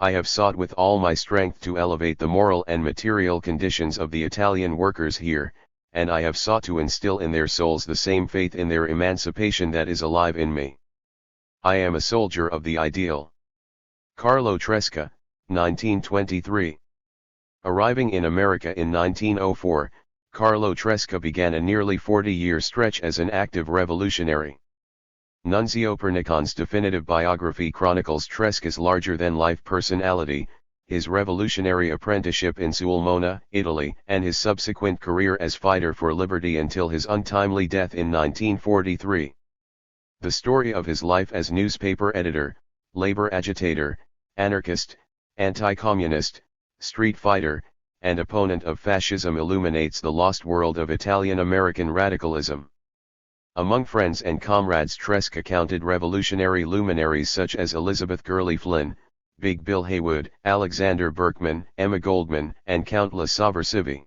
I have sought with all my strength to elevate the moral and material conditions of the Italian workers here, and I have sought to instill in their souls the same faith in their emancipation that is alive in me. I am a soldier of the ideal. Carlo Tresca, 1923. Arriving in America in 1904, Carlo Tresca began a nearly 40-year stretch as an active revolutionary. Nunzio Pernicone's definitive biography chronicles Tresca's larger-than-life personality, his revolutionary apprenticeship in Sulmona, Italy, and his subsequent career as fighter for liberty until his untimely death in 1943. The story of his life as newspaper editor, labor agitator, anarchist, anti-communist, street fighter, and opponent of fascism illuminates the lost world of Italian-American radicalism. Among friends and comrades Tresca counted revolutionary luminaries such as Elizabeth Gurley Flynn, Big Bill Haywood, Alexander Berkman, Emma Goldman, and countless sovversivi.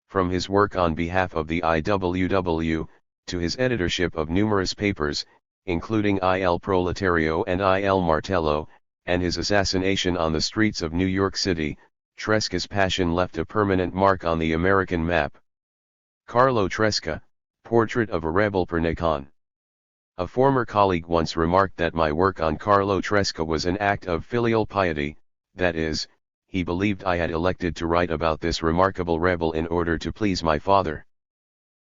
From his work on behalf of the IWW, to his editorship of numerous papers, including Il Proletario and Il Martello, and his assassination on the streets of New York City, Tresca's passion left a permanent mark on the American map. Carlo Tresca, Portrait of a Rebel Pernicone. A former colleague once remarked that my work on Carlo Tresca was an act of filial piety, that is, he believed I had elected to write about this remarkable rebel in order to please my father.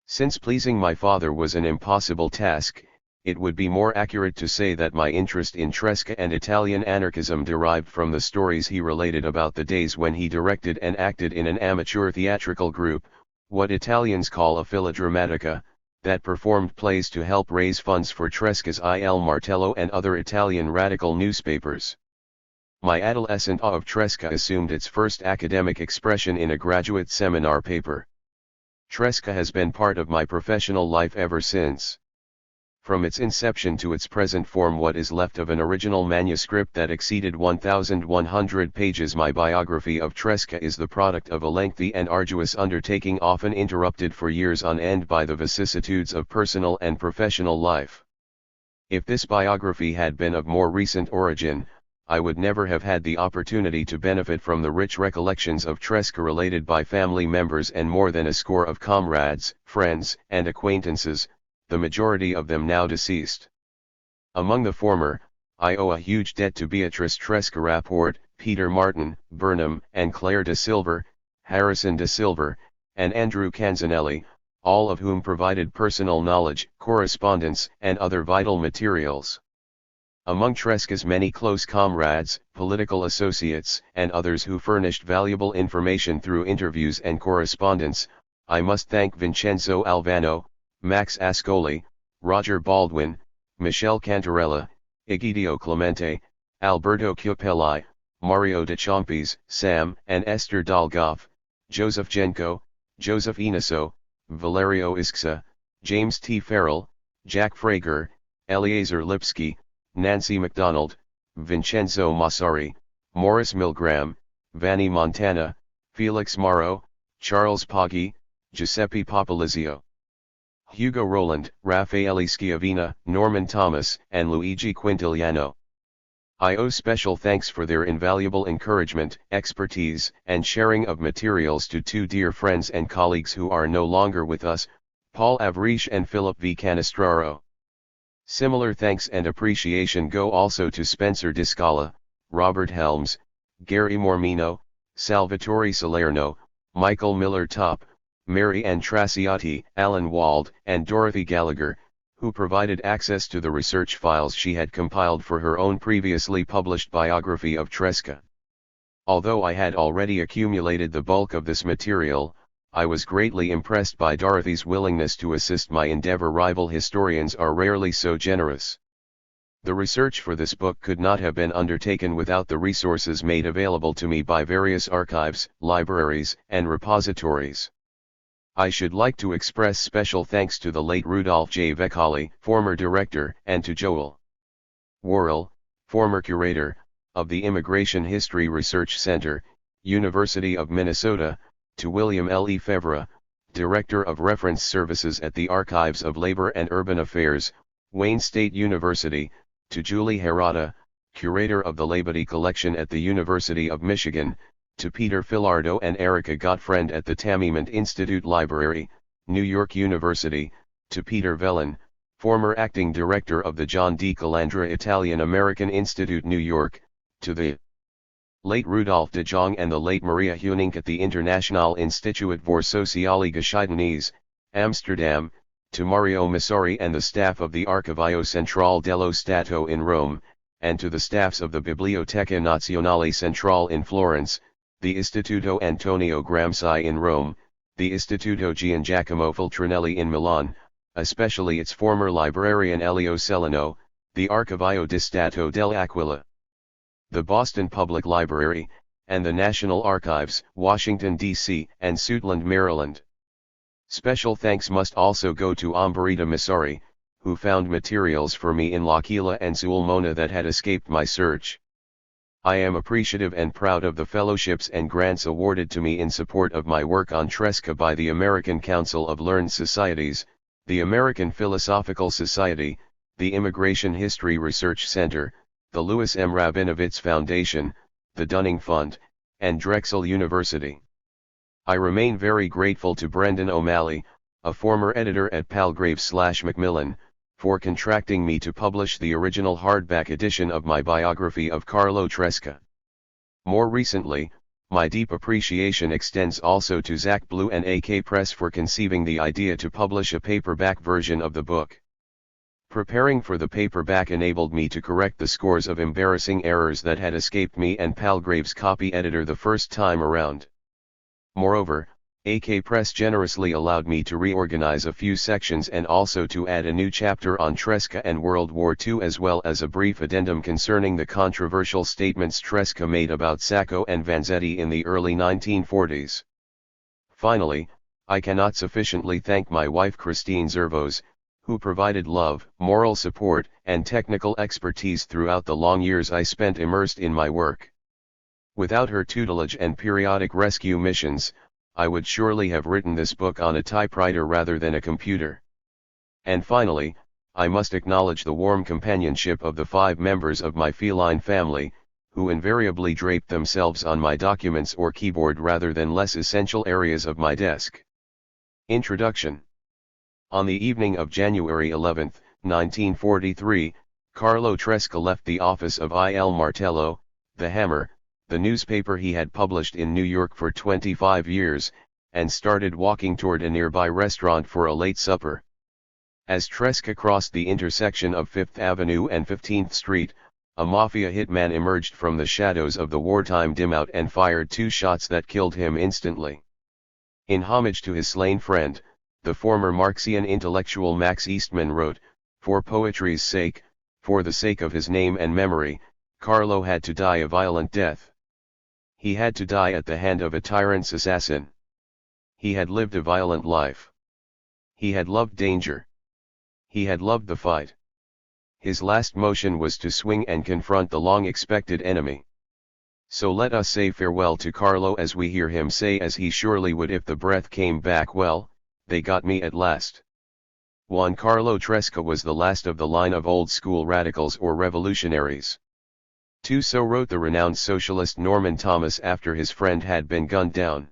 Since pleasing my father was an impossible task, it would be more accurate to say that my interest in Tresca and Italian anarchism derived from the stories he related about the days when he directed and acted in an amateur theatrical group, what Italians call a filodrammatica, that performed plays to help raise funds for Tresca's Il Martello and other Italian radical newspapers. My adolescent awe of Tresca assumed its first academic expression in a graduate seminar paper. Tresca has been part of my professional life ever since. From its inception to its present form, what is left of an original manuscript that exceeded 1,100 pages, my biography of Tresca is the product of a lengthy and arduous undertaking, often interrupted for years on end by the vicissitudes of personal and professional life. If this biography had been of more recent origin, I would never have had the opportunity to benefit from the rich recollections of Tresca related by family members and more than a score of comrades, friends, and acquaintances, the majority of them now deceased. Among the former, I owe a huge debt to Beatrice Tresca Rapport, Peter Martin, Burnham and Claire de Silver, Harrison de Silver, and Andrew Canzanelli, all of whom provided personal knowledge, correspondence, and other vital materials. Among Tresca's many close comrades, political associates, and others who furnished valuable information through interviews and correspondence, I must thank Vincenzo Alvano, Max Ascoli, Roger Baldwin, Michele Cantarella, Egidio Clemente, Alberto Chiappelli, Mario de Ciampis, Sam and Esther Dolgoff, Joseph Genco, Joseph Iniso, Valerio Isksa, James T. Farrell, Jack Frager, Eleazar Lipsky, Nancy MacDonald, Vincenzo Massari, Morris Milgram, Vanni Montana, Felix Morrow, Charles Poggi, Giuseppe Popolizio, Hugo Roland, Raffaele Schiavina, Norman Thomas, and Luigi Quintiliano. I owe special thanks for their invaluable encouragement, expertise, and sharing of materials to two dear friends and colleagues who are no longer with us, Paul Avriche and Philip V. Canestraro. Similar thanks and appreciation go also to Spencer Discala, Robert Helms, Gary Mormino, Salvatore Salerno, Michael Miller-Top, Mary Ann Traciotti, Alan Wald, and Dorothy Gallagher, who provided access to the research files she had compiled for her own previously published biography of Tresca. Although I had already accumulated the bulk of this material, I was greatly impressed by Dorothy's willingness to assist my endeavor. Rival historians are rarely so generous. The research for this book could not have been undertaken without the resources made available to me by various archives, libraries, and repositories. I should like to express special thanks to the late Rudolph J. Vecali, former director, and to Joel Worrell, former curator, of the Immigration History Research Center, University of Minnesota, to William L. E. Fevre, Director of Reference Services at the Archives of Labor and Urban Affairs, Wayne State University, to Julie Herrada, curator of the Labadie Collection at the University of Michigan, to Peter Filardo and Erica Gottfriend at the Tamiment Institute Library, New York University, to Peter Vellon, former acting director of the John D. Calandra Italian-American Institute New York, to the late Rudolf de Jong and the late Maria Huynink at the International Institute voor Sociale Geschiedenis, Amsterdam, to Mario Missori and the staff of the Archivio Centrale dello Stato in Rome, and to the staffs of the Biblioteca Nazionale Centrale in Florence, the Istituto Antonio Gramsci in Rome, the Istituto Gian Giacomo Feltrinelli in Milan, especially its former librarian Elio Celano, the Archivio di Stato dell'Aquila, the Boston Public Library, and the National Archives, Washington, D.C., and Suitland, Maryland. Special thanks must also go to Amberita Missori, who found materials for me in L'Aquila and Sulmona that had escaped my search. I am appreciative and proud of the fellowships and grants awarded to me in support of my work on Tresca by the American Council of Learned Societies, the American Philosophical Society, the Immigration History Research Center, the Louis M. Rabinowitz Foundation, the Dunning Fund, and Drexel University. I remain very grateful to Brendan O'Malley, a former editor at Palgrave/Macmillan, for contracting me to publish the original hardback edition of my biography of Carlo Tresca. More recently, my deep appreciation extends also to Zach Blue and AK Press for conceiving the idea to publish a paperback version of the book. Preparing for the paperback enabled me to correct the scores of embarrassing errors that had escaped me and Palgrave's copy editor the first time around. Moreover, AK Press generously allowed me to reorganize a few sections and also to add a new chapter on Tresca and World War II, as well as a brief addendum concerning the controversial statements Tresca made about Sacco and Vanzetti in the early 1940s. Finally, I cannot sufficiently thank my wife Christine Zervos, who provided love, moral support, and technical expertise throughout the long years I spent immersed in my work. Without her tutelage and periodic rescue missions, I would surely have written this book on a typewriter rather than a computer. And finally, I must acknowledge the warm companionship of the 5 members of my feline family, who invariably drape themselves on my documents or keyboard rather than less essential areas of my desk. Introduction. On the evening of January 11, 1943, Carlo Tresca left the office of Il Martello, the Hammer, the newspaper he had published in New York for 25 years, and started walking toward a nearby restaurant for a late supper. As Tresca crossed the intersection of 5th Avenue and 15th Street, a mafia hitman emerged from the shadows of the wartime dim-out and fired 2 shots that killed him instantly. In homage to his slain friend, the former Marxian intellectual Max Eastman wrote, "For poetry's sake, for the sake of his name and memory, Carlo had to die a violent death. He had to die at the hand of a tyrant's assassin. He had lived a violent life. He had loved danger. He had loved the fight. His last motion was to swing and confront the long-expected enemy. So let us say farewell to Carlo as we hear him say, as he surely would if the breath came back, well, they got me at last." Juan Carlo Tresca was the last of the line of old-school radicals or revolutionaries. So wrote the renowned socialist Norman Thomas after his friend had been gunned down.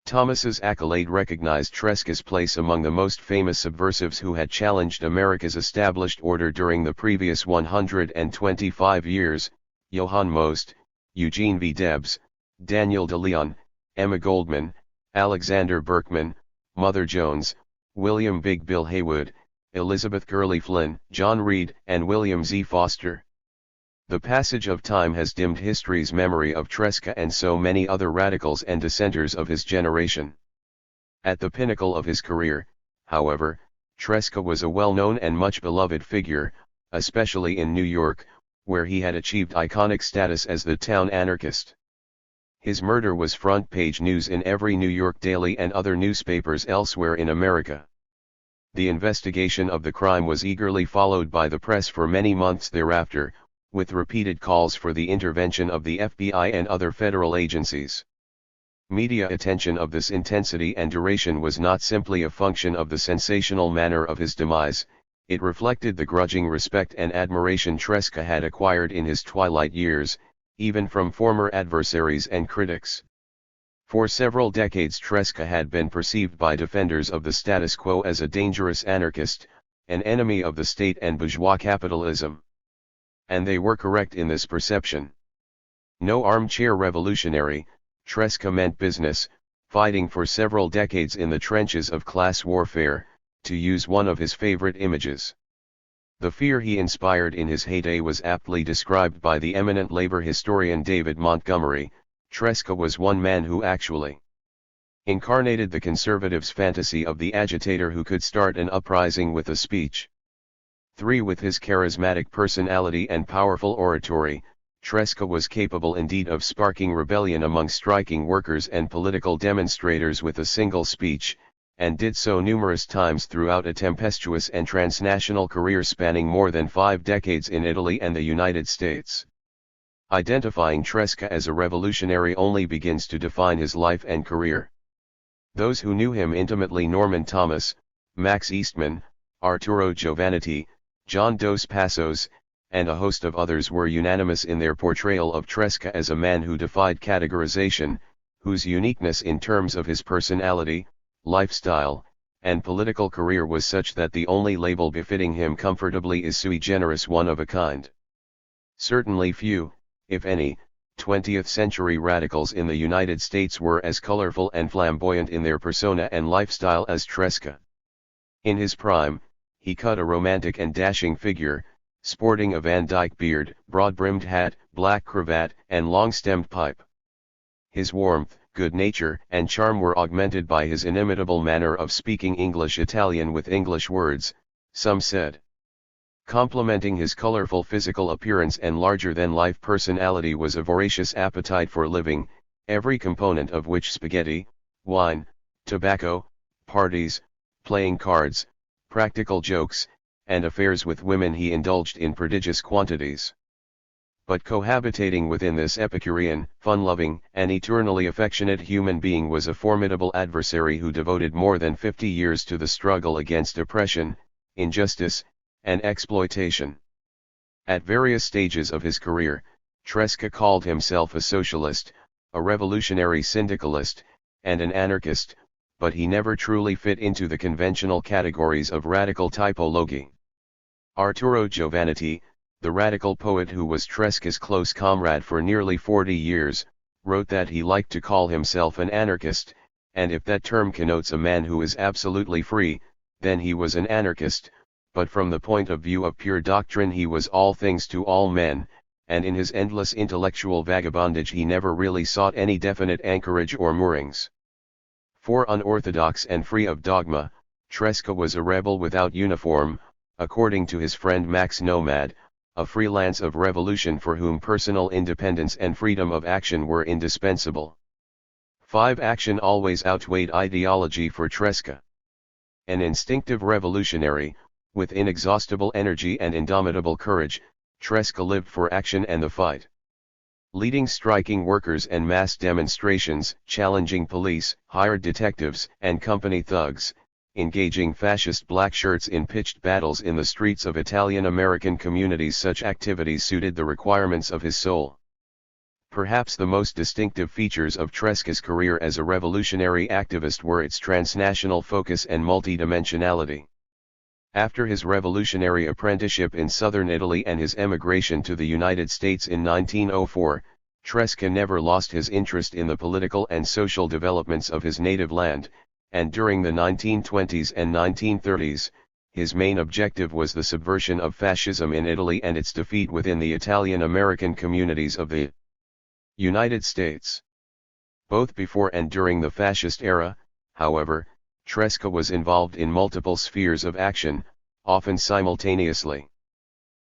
Thomas's accolade recognized Tresca's place among the most famous subversives who had challenged America's established order during the previous 125 years: Johann Most, Eugene V. Debs, Daniel De Leon, Emma Goldman, Alexander Berkman, Mother Jones, William Big Bill Haywood, Elizabeth Gurley Flynn, John Reed, and William Z. Foster. The passage of time has dimmed history's memory of Tresca and so many other radicals and dissenters of his generation. At the pinnacle of his career, however, Tresca was a well-known and much beloved figure, especially in New York, where he had achieved iconic status as the town anarchist. His murder was front-page news in every New York daily and other newspapers elsewhere in America. The investigation of the crime was eagerly followed by the press for many months thereafter, with repeated calls for the intervention of the FBI and other federal agencies. Media attention of this intensity and duration was not simply a function of the sensational manner of his demise, it reflected the grudging respect and admiration Tresca had acquired in his twilight years, even from former adversaries and critics. For several decades Tresca had been perceived by defenders of the status quo as a dangerous anarchist, an enemy of the state and bourgeois capitalism. And they were correct in this perception. No armchair revolutionary, Tresca meant business, fighting for several decades in the trenches of class warfare, to use one of his favorite images. The fear he inspired in his heyday was aptly described by the eminent labor historian David Montgomery. Tresca was one man who actually incarnated the conservatives' fantasy of the agitator who could start an uprising with a speech. 3. With his charismatic personality and powerful oratory, Tresca was capable indeed of sparking rebellion among striking workers and political demonstrators with a single speech, and did so numerous times throughout a tempestuous and transnational career spanning more than 5 decades in Italy and the United States. Identifying Tresca as a revolutionary only begins to define his life and career. Those who knew him intimately, Norman Thomas, Max Eastman, Arturo Giovannitti, John Dos Passos, and a host of others were unanimous in their portrayal of Tresca as a man who defied categorization, whose uniqueness in terms of his personality, lifestyle, and political career was such that the only label befitting him comfortably is sui generis, one of a kind. Certainly few, if any, 20th-century radicals in the United States were as colorful and flamboyant in their persona and lifestyle as Tresca. In his prime, he cut a romantic and dashing figure, sporting a Van Dyke beard, broad-brimmed hat, black cravat, and long-stemmed pipe. His warmth, good nature, and charm were augmented by his inimitable manner of speaking English-Italian with English words, some said. Complementing his colorful physical appearance and larger-than-life personality was a voracious appetite for living, every component of which spaghetti, wine, tobacco, parties, playing cards, practical jokes, and affairs with women he indulged in prodigious quantities. But cohabitating within this Epicurean, fun-loving, and eternally affectionate human being was a formidable adversary who devoted more than 50 years to the struggle against oppression, injustice, and exploitation. At various stages of his career, Tresca called himself a socialist, a revolutionary syndicalist, and an anarchist, but he never truly fit into the conventional categories of radical typology. Arturo Giovannitti, the radical poet who was Tresca's close comrade for nearly 40 years, wrote that he liked to call himself an anarchist, and if that term connotes a man who is absolutely free, then he was an anarchist, but from the point of view of pure doctrine he was all things to all men, and in his endless intellectual vagabondage he never really sought any definite anchorage or moorings. For unorthodox and free of dogma, Tresca was a rebel without uniform, according to his friend Max Nomad, a freelance of revolution for whom personal independence and freedom of action were indispensable. 5. Action always outweighed ideology for Tresca. An instinctive revolutionary, with inexhaustible energy and indomitable courage, Tresca lived for action and the fight. Leading striking workers and mass demonstrations, challenging police, hired detectives, and company thugs, engaging fascist black shirts in pitched battles in the streets of Italian-American communities, such activities suited the requirements of his soul. Perhaps the most distinctive features of Tresca's career as a revolutionary activist were its transnational focus and multidimensionality. After his revolutionary apprenticeship in southern Italy and his emigration to the United States in 1904, Tresca never lost his interest in the political and social developments of his native land, and during the 1920s and 1930s, his main objective was the subversion of fascism in Italy and its defeat within the Italian-American communities of the United States. Both before and during the fascist era, however, Tresca was involved in multiple spheres of action, often simultaneously.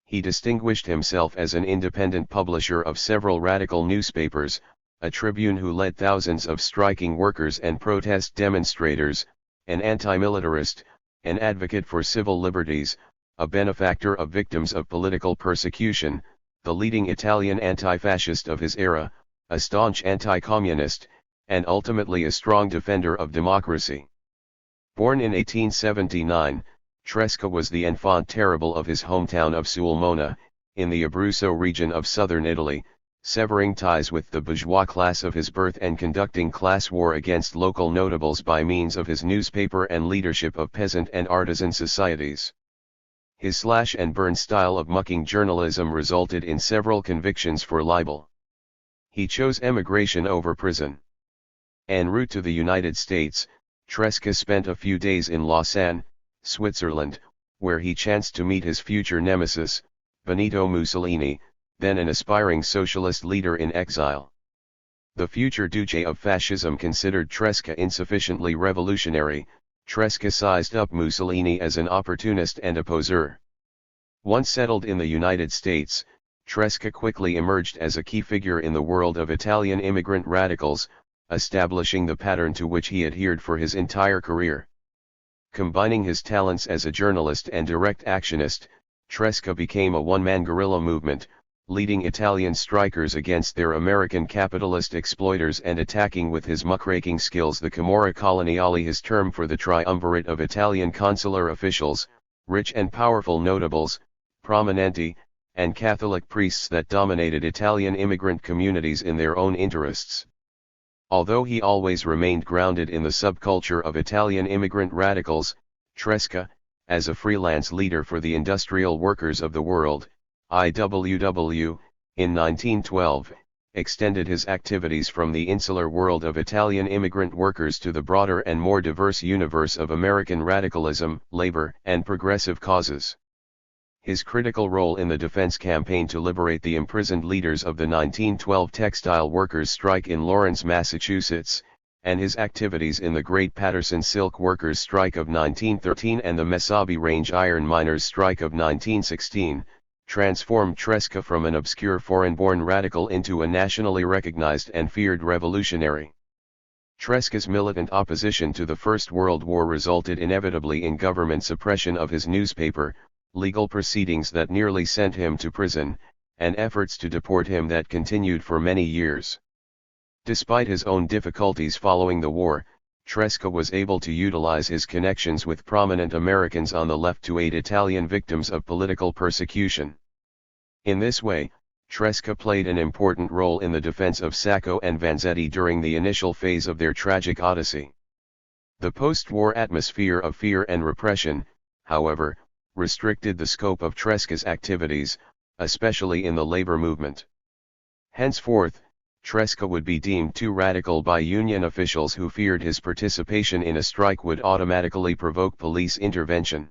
He distinguished himself as an independent publisher of several radical newspapers, a tribune who led thousands of striking workers and protest demonstrators, an anti-militarist, an advocate for civil liberties, a benefactor of victims of political persecution, the leading Italian anti-fascist of his era, a staunch anti-communist, and ultimately a strong defender of democracy. Born in 1879, Tresca was the enfant terrible of his hometown of Sulmona, in the Abruzzo region of southern Italy, severing ties with the bourgeois class of his birth and conducting class war against local notables by means of his newspaper and leadership of peasant and artisan societies. His slash-and-burn style of mucking journalism resulted in several convictions for libel. He chose emigration over prison. En route to the United States, Tresca spent a few days in Lausanne, Switzerland, where he chanced to meet his future nemesis, Benito Mussolini, then an aspiring socialist leader in exile. The future Duce of fascism considered Tresca insufficiently revolutionary. Tresca sized up Mussolini as an opportunist and a poseur. Once settled in the United States, Tresca quickly emerged as a key figure in the world of Italian immigrant radicals, establishing the pattern to which he adhered for his entire career. Combining his talents as a journalist and direct actionist, Tresca became a one-man guerrilla movement, leading Italian strikers against their American capitalist exploiters and attacking with his muckraking skills the Camorra Coloniale, his term for the triumvirate of Italian consular officials, rich and powerful notables, prominenti, and Catholic priests that dominated Italian immigrant communities in their own interests. Although he always remained grounded in the subculture of Italian immigrant radicals, Tresca, as a freelance leader for the Industrial Workers of the World, IWW, in 1912, extended his activities from the insular world of Italian immigrant workers to the broader and more diverse universe of American radicalism, labor, and progressive causes. His critical role in the defense campaign to liberate the imprisoned leaders of the 1912 textile workers' strike in Lawrence, Massachusetts, and his activities in the Great Paterson Silk Workers' Strike of 1913 and the Mesabi Range Iron Miners' Strike of 1916, transformed Tresca from an obscure foreign-born radical into a nationally recognized and feared revolutionary. Tresca's militant opposition to the First World War resulted inevitably in government suppression of his newspaper, legal proceedings that nearly sent him to prison, and efforts to deport him that continued for many years. Despite his own difficulties following the war, Tresca was able to utilize his connections with prominent Americans on the left to aid Italian victims of political persecution. In this way, Tresca played an important role in the defense of Sacco and Vanzetti during the initial phase of their tragic odyssey. The post-war atmosphere of fear and repression, however, restricted the scope of Tresca's activities, especially in the labor movement. Henceforth, Tresca would be deemed too radical by union officials who feared his participation in a strike would automatically provoke police intervention.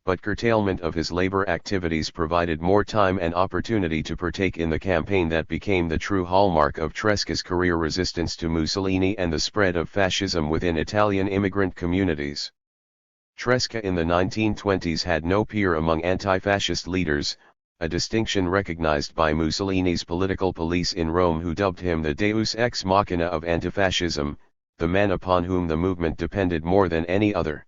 But curtailment of his labor activities provided more time and opportunity to partake in the campaign that became the true hallmark of Tresca's career: resistance to Mussolini and the spread of fascism within Italian immigrant communities. Tresca in the 1920s had no peer among anti-fascist leaders, a distinction recognized by Mussolini's political police in Rome, who dubbed him the deus ex machina of antifascism, the man upon whom the movement depended more than any other.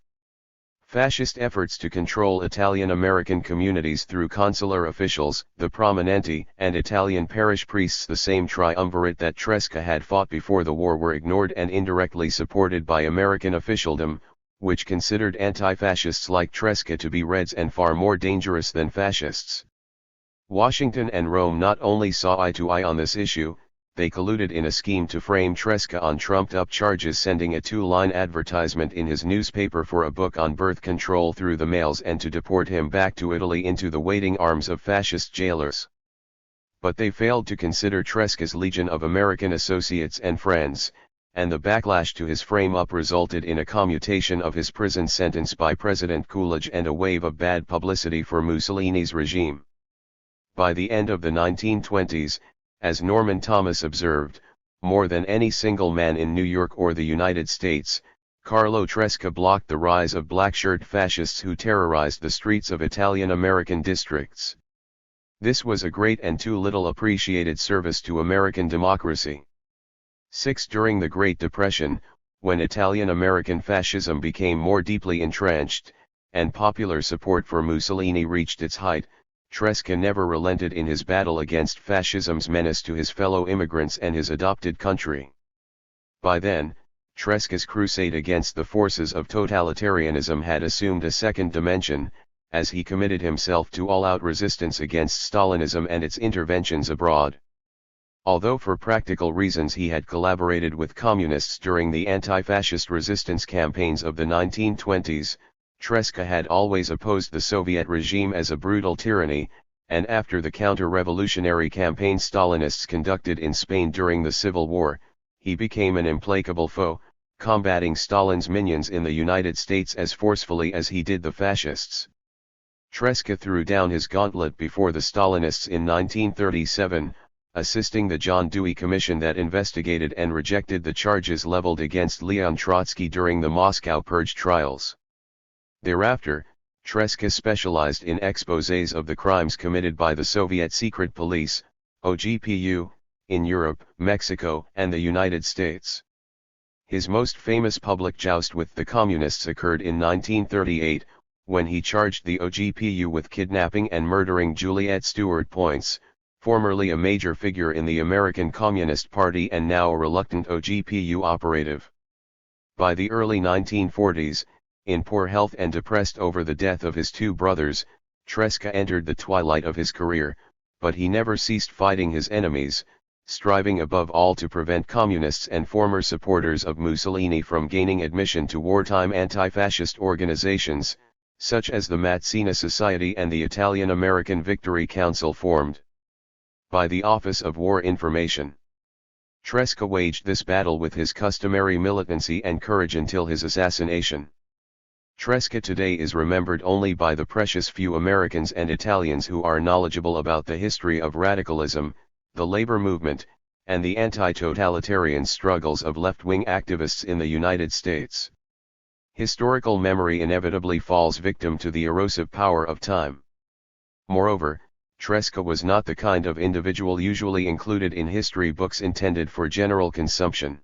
Fascist efforts to control Italian-American communities through consular officials, the prominenti, and Italian parish priests, the same triumvirate that Tresca had fought before the war, were ignored and indirectly supported by American officialdom, which considered anti-fascists like Tresca to be Reds and far more dangerous than fascists. Washington and Rome not only saw eye to eye on this issue, they colluded in a scheme to frame Tresca on trumped-up charges, sending a two-line advertisement in his newspaper for a book on birth control through the mails and to deport him back to Italy into the waiting arms of fascist jailers. But they failed to consider Tresca's legion of American associates and friends, and the backlash to his frame-up resulted in a commutation of his prison sentence by President Coolidge and a wave of bad publicity for Mussolini's regime. By the end of the 1920s, as Norman Thomas observed, more than any single man in New York or the United States, Carlo Tresca blocked the rise of black-shirt fascists who terrorized the streets of Italian-American districts. This was a great and too little appreciated service to American democracy. 6. During the Great Depression, when Italian-American fascism became more deeply entrenched, and popular support for Mussolini reached its height, Tresca never relented in his battle against fascism's menace to his fellow immigrants and his adopted country. By then, Tresca's crusade against the forces of totalitarianism had assumed a second dimension, as he committed himself to all-out resistance against Stalinism and its interventions abroad. Although for practical reasons he had collaborated with communists during the anti-fascist resistance campaigns of the 1920s, Tresca had always opposed the Soviet regime as a brutal tyranny, and after the counter-revolutionary campaign Stalinists conducted in Spain during the Civil War, he became an implacable foe, combating Stalin's minions in the United States as forcefully as he did the fascists. Tresca threw down his gauntlet before the Stalinists in 1937, assisting the John Dewey Commission that investigated and rejected the charges leveled against Leon Trotsky during the Moscow Purge trials. Thereafter, Tresca specialized in exposés of the crimes committed by the Soviet Secret Police, OGPU, in Europe, Mexico, and the United States. His most famous public joust with the Communists occurred in 1938, when he charged the OGPU with kidnapping and murdering Juliette Stewart Points, formerly a major figure in the American Communist Party and now a reluctant OGPU operative. By the early 1940s, in poor health and depressed over the death of his two brothers, Tresca entered the twilight of his career, but he never ceased fighting his enemies, striving above all to prevent communists and former supporters of Mussolini from gaining admission to wartime anti-fascist organizations, such as the Mazzina Society and the Italian-American Victory Council formed by the Office of War Information. Tresca waged this battle with his customary militancy and courage until his assassination. Tresca today is remembered only by the precious few Americans and Italians who are knowledgeable about the history of radicalism, the labor movement, and the anti-totalitarian struggles of left-wing activists in the United States. Historical memory inevitably falls victim to the erosive power of time. Moreover, Tresca was not the kind of individual usually included in history books intended for general consumption.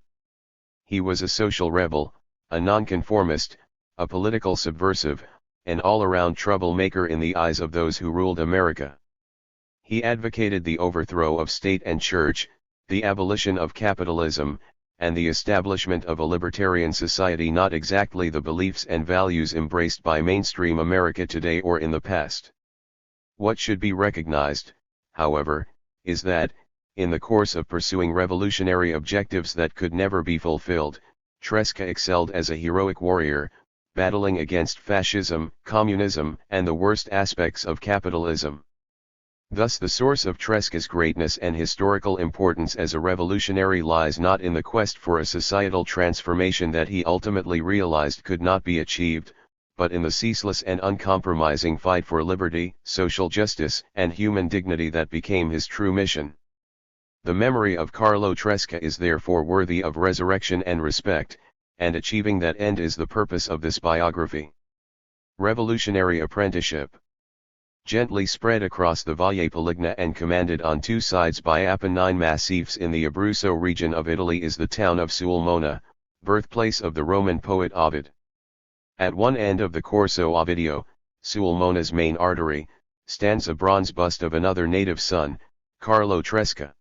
He was a social rebel, a nonconformist, a political subversive, an all-around troublemaker in the eyes of those who ruled America. He advocated the overthrow of state and church, the abolition of capitalism, and the establishment of a libertarian society, not exactly the beliefs and values embraced by mainstream America today or in the past. What should be recognized, however, is that, in the course of pursuing revolutionary objectives that could never be fulfilled, Tresca excelled as a heroic warrior, battling against fascism, communism, and the worst aspects of capitalism. Thus the source of Tresca's greatness and historical importance as a revolutionary lies not in the quest for a societal transformation that he ultimately realized could not be achieved, but in the ceaseless and uncompromising fight for liberty, social justice, and human dignity that became his true mission. The memory of Carlo Tresca is therefore worthy of resurrection and respect, and achieving that end is the purpose of this biography. Revolutionary apprenticeship. Gently spread across the Valle Peligna and commanded on two sides by Apennine massifs in the Abruzzo region of Italy is the town of Sulmona, birthplace of the Roman poet Ovid. At one end of the Corso Ovidio, Sulmona's main artery, stands a bronze bust of another native son, Carlo Tresca.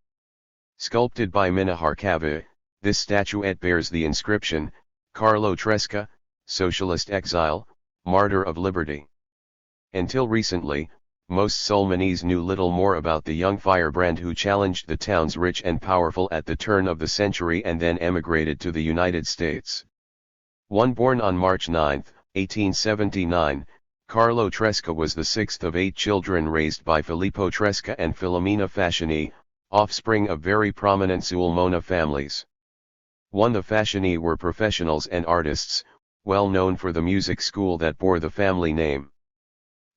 Sculpted by Minahar Cava, this statuette bears the inscription, Carlo Tresca, Socialist Exile, Martyr of Liberty. Until recently, most Sulmonese knew little more about the young firebrand who challenged the towns rich and powerful at the turn of the century and then emigrated to the United States. One born on March 9, 1879, Carlo Tresca was the sixth of 8 children raised by Filippo Tresca and Filomena Fasciani, offspring of very prominent Sulmona families. The Fasciani were professionals and artists, well known for the music school that bore the family name.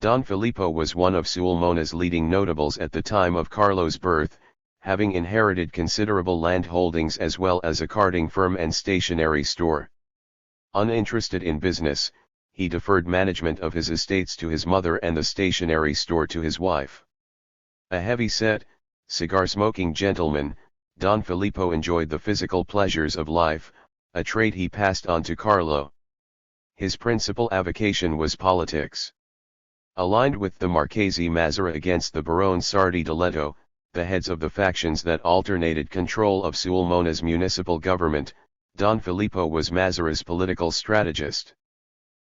Don Filippo was one of Sulmona's leading notables at the time of Carlo's birth, having inherited considerable land holdings as well as a carding firm and stationery store. Uninterested in business, he deferred management of his estates to his mother and the stationery store to his wife. A heavy-set, cigar-smoking gentleman, Don Filippo enjoyed the physical pleasures of life, a trait he passed on to Carlo. His principal avocation was politics. Aligned with the Marchesi Mazzara against the Barone Sardi di Leto, the heads of the factions that alternated control of Sulmona's municipal government, Don Filippo was Mazarin's political strategist.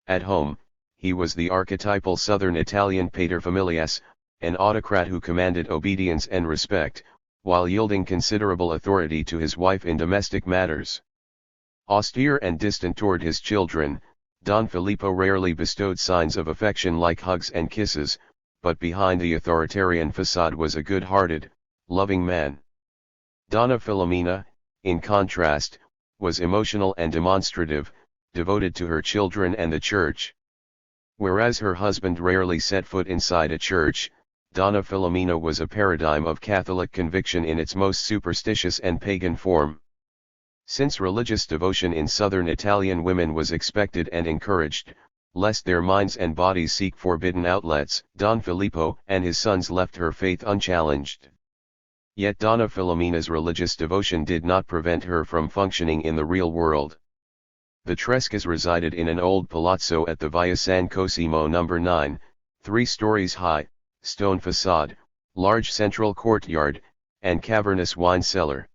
At home, he was the archetypal southern Italian paterfamilias, an autocrat who commanded obedience and respect, while yielding considerable authority to his wife in domestic matters. Austere and distant toward his children, Don Filippo rarely bestowed signs of affection like hugs and kisses, but behind the authoritarian facade was a good-hearted, loving man. Donna Filomena, in contrast, was emotional and demonstrative, devoted to her children and the church. Whereas her husband rarely set foot inside a church, Donna Filomena was a paradigm of Catholic conviction in its most superstitious and pagan form. Since religious devotion in southern Italian women was expected and encouraged, lest their minds and bodies seek forbidden outlets, Don Filippo and his sons left her faith unchallenged. Yet Donna Filomena's religious devotion did not prevent her from functioning in the real world. The Trescas resided in an old palazzo at the Via San Cosimo No. 9, 3 stories high, stone facade, large central courtyard, and cavernous wine cellar.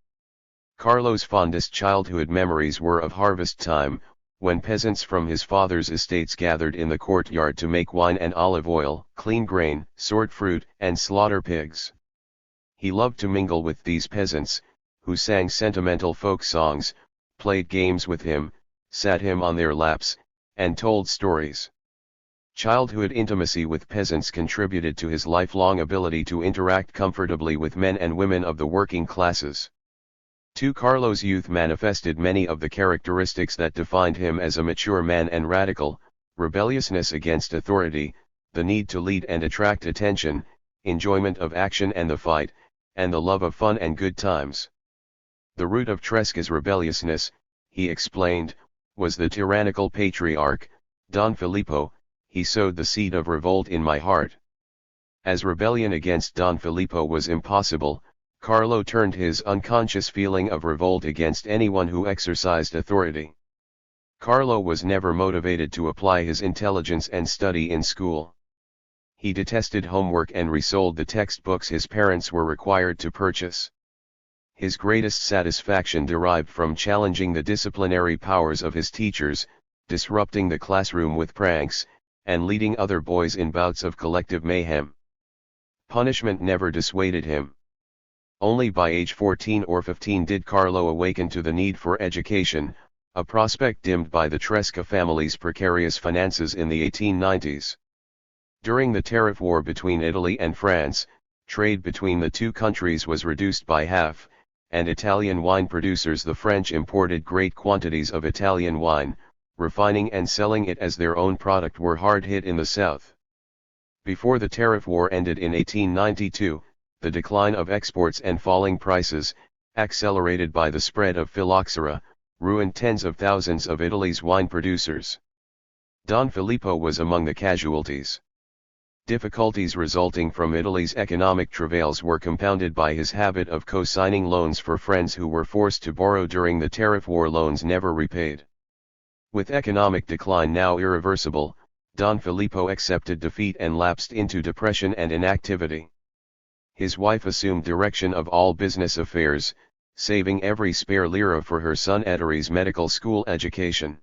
Carlo's fondest childhood memories were of harvest time, when peasants from his father's estates gathered in the courtyard to make wine and olive oil, clean grain, sort fruit, and slaughter pigs. He loved to mingle with these peasants, who sang sentimental folk songs, played games with him, sat him on their laps, and told stories. Childhood intimacy with peasants contributed to his lifelong ability to interact comfortably with men and women of the working classes. Carlo's youth manifested many of the characteristics that defined him as a mature man and radical: rebelliousness against authority, the need to lead and attract attention, enjoyment of action and the fight, and the love of fun and good times. The root of Tresca's rebelliousness, he explained, was the tyrannical patriarch, Don Filippo. He sowed the seed of revolt in my heart. As rebellion against Don Filippo was impossible, Carlo turned his unconscious feeling of revolt against anyone who exercised authority. Carlo was never motivated to apply his intelligence and study in school. He detested homework and resold the textbooks his parents were required to purchase. His greatest satisfaction derived from challenging the disciplinary powers of his teachers, disrupting the classroom with pranks, and leading other boys in bouts of collective mayhem. Punishment never dissuaded him. Only by age 14 or 15 did Carlo awaken to the need for education, a prospect dimmed by the Tresca family's precarious finances in the 1890s. During the tariff war between Italy and France, trade between the two countries was reduced by half, and Italian wine producers, the French, imported great quantities of Italian wine, refining and selling it as their own product, were hard hit in the south. Before the tariff war ended in 1892, the decline of exports and falling prices, accelerated by the spread of phylloxera, ruined tens of thousands of Italy's wine producers. Don Filippo was among the casualties. Difficulties resulting from Italy's economic travails were compounded by his habit of co-signing loans for friends who were forced to borrow during the tariff war, loans never repaid. With economic decline now irreversible, Don Filippo accepted defeat and lapsed into depression and inactivity. His wife assumed direction of all business affairs, saving every spare lira for her son Ettari's medical school education.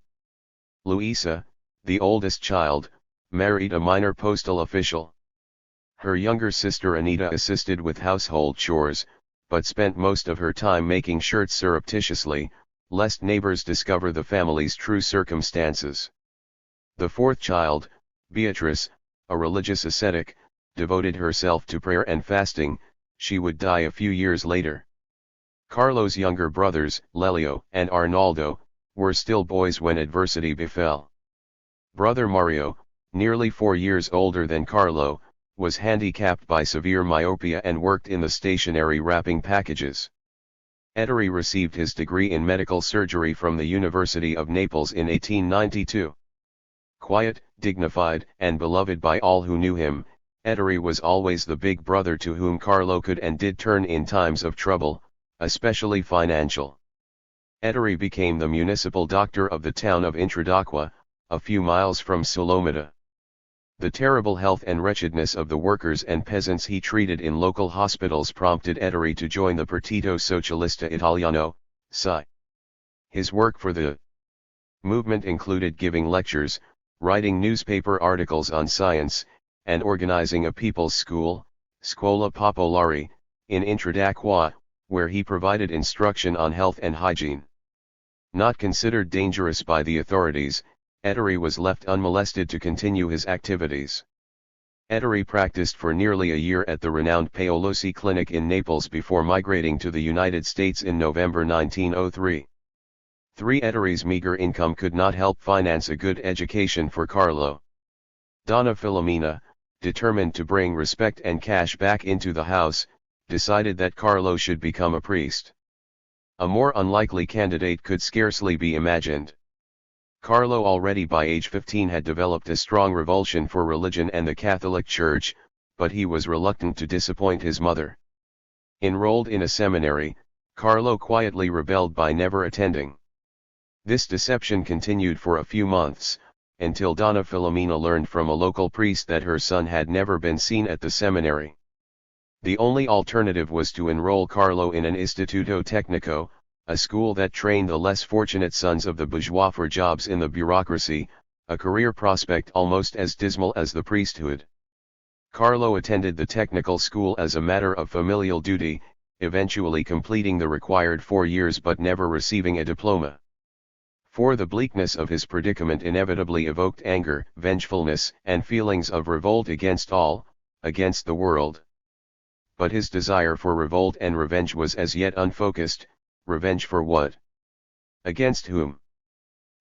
Luisa, the oldest child, married a minor postal official. Her younger sister Anita assisted with household chores, but spent most of her time making shirts surreptitiously, lest neighbors discover the family's true circumstances. The fourth child, Beatrice, a religious ascetic, devoted herself to prayer and fasting. She would die a few years later. Carlo's younger brothers, Lelio and Arnaldo, were still boys when adversity befell. Brother Mario, nearly 4 years older than Carlo, was handicapped by severe myopia and worked in the stationery wrapping packages. Ettari received his degree in medical surgery from the University of Naples in 1892. Quiet, dignified, and beloved by all who knew him, Ettari was always the big brother to whom Carlo could and did turn in times of trouble, especially financial. Ettari became the municipal doctor of the town of Intradacqua, a few miles from Solomita. The terrible health and wretchedness of the workers and peasants he treated in local hospitals prompted Ettari to join the Partito Socialista Italiano, SI. His work for the movement included giving lectures, writing newspaper articles on science, and organizing a people's school, Scuola Popolare, in Intradacqua, where he provided instruction on health and hygiene. Not considered dangerous by the authorities, Ettore was left unmolested to continue his activities. Ettore practiced for nearly a year at the renowned Paolosi Clinic in Naples before migrating to the United States in November 1903. Ettore's meager income could not help finance a good education for Carlo. Donna Filomena, determined to bring respect and cash back into the house, decided that Carlo should become a priest. A more unlikely candidate could scarcely be imagined. Carlo already by age 15 had developed a strong revulsion for religion and the Catholic Church, but he was reluctant to disappoint his mother. Enrolled in a seminary, Carlo quietly rebelled by never attending. This deception continued for a few months, until Donna Filomena learned from a local priest that her son had never been seen at the seminary. The only alternative was to enroll Carlo in an istituto tecnico, a school that trained the less fortunate sons of the bourgeois for jobs in the bureaucracy, a career prospect almost as dismal as the priesthood. Carlo attended the technical school as a matter of familial duty, eventually completing the required 4 years but never receiving a diploma. For the bleakness of his predicament inevitably evoked anger, vengefulness, and feelings of revolt against all, against the world. But his desire for revolt and revenge was as yet unfocused. Revenge for what? Against whom?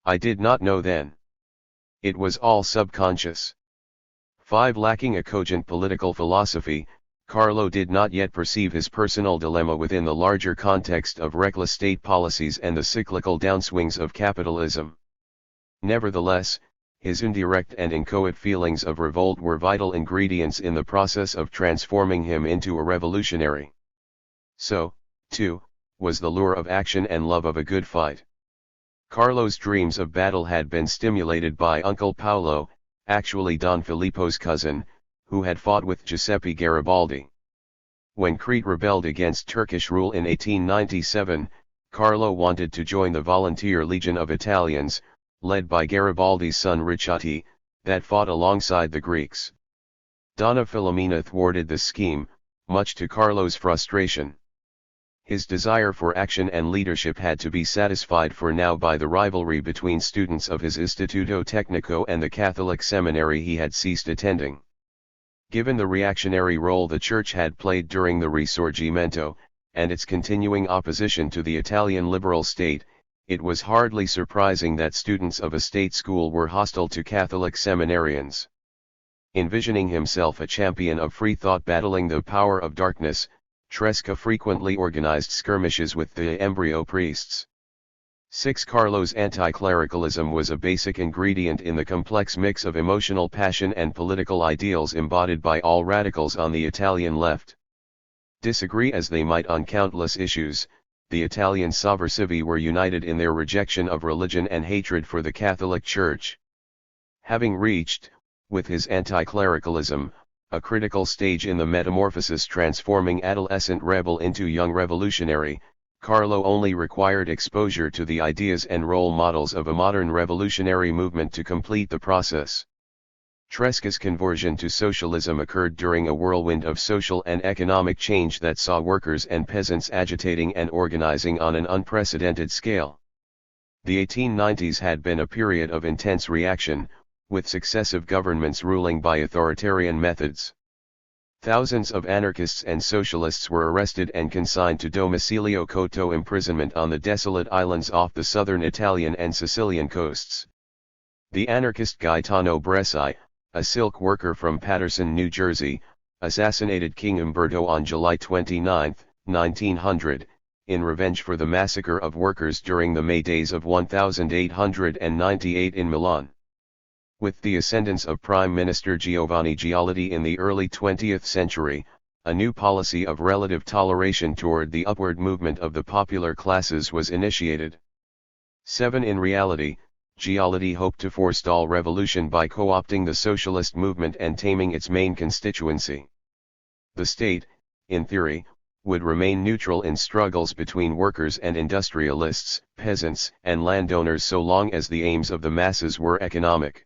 I did not know then. It was all subconscious. 5. Lacking a cogent political philosophy, Carlo did not yet perceive his personal dilemma within the larger context of reckless state policies and the cyclical downswings of capitalism. Nevertheless, his indirect and inchoate feelings of revolt were vital ingredients in the process of transforming him into a revolutionary. So, too, was the lure of action and love of a good fight. Carlo's dreams of battle had been stimulated by Uncle Paolo, actually Don Filippo's cousin, who had fought with Giuseppe Garibaldi. When Crete rebelled against Turkish rule in 1897, Carlo wanted to join the volunteer legion of Italians, led by Garibaldi's son Ricciotti, that fought alongside the Greeks. Donna Filomena thwarted the scheme, much to Carlo's frustration. His desire for action and leadership had to be satisfied for now by the rivalry between students of his Istituto Tecnico and the Catholic seminary he had ceased attending. Given the reactionary role the Church had played during the Risorgimento, and its continuing opposition to the Italian liberal state, it was hardly surprising that students of a state school were hostile to Catholic seminarians. Envisioning himself a champion of free thought battling the power of darkness, Tresca frequently organized skirmishes with the embryo priests. 6. Carlo's anti-clericalism was a basic ingredient in the complex mix of emotional passion and political ideals embodied by all radicals on the Italian left. Disagree as they might on countless issues, the Italian sovversivi were united in their rejection of religion and hatred for the Catholic Church. Having reached, with his anti-clericalism, a critical stage in the metamorphosis transforming adolescent rebel into young revolutionary, Carlo only required exposure to the ideas and role models of a modern revolutionary movement to complete the process. Tresca's conversion to socialism occurred during a whirlwind of social and economic change that saw workers and peasants agitating and organizing on an unprecedented scale. The 1890s had been a period of intense reaction, with successive governments ruling by authoritarian methods. Thousands of anarchists and socialists were arrested and consigned to domicilio cotto imprisonment on the desolate islands off the southern Italian and Sicilian coasts. The anarchist Gaetano Bresci, a silk worker from Paterson, New Jersey, assassinated King Umberto on July 29, 1900, in revenge for the massacre of workers during the May days of 1898 in Milan. With the ascendance of Prime Minister Giovanni Giolitti in the early 20th century, a new policy of relative toleration toward the upward movement of the popular classes was initiated. 7. In reality, Giolitti hoped to forestall revolution by co-opting the socialist movement and taming its main constituency. The state, in theory, would remain neutral in struggles between workers and industrialists, peasants and landowners so long as the aims of the masses were economic.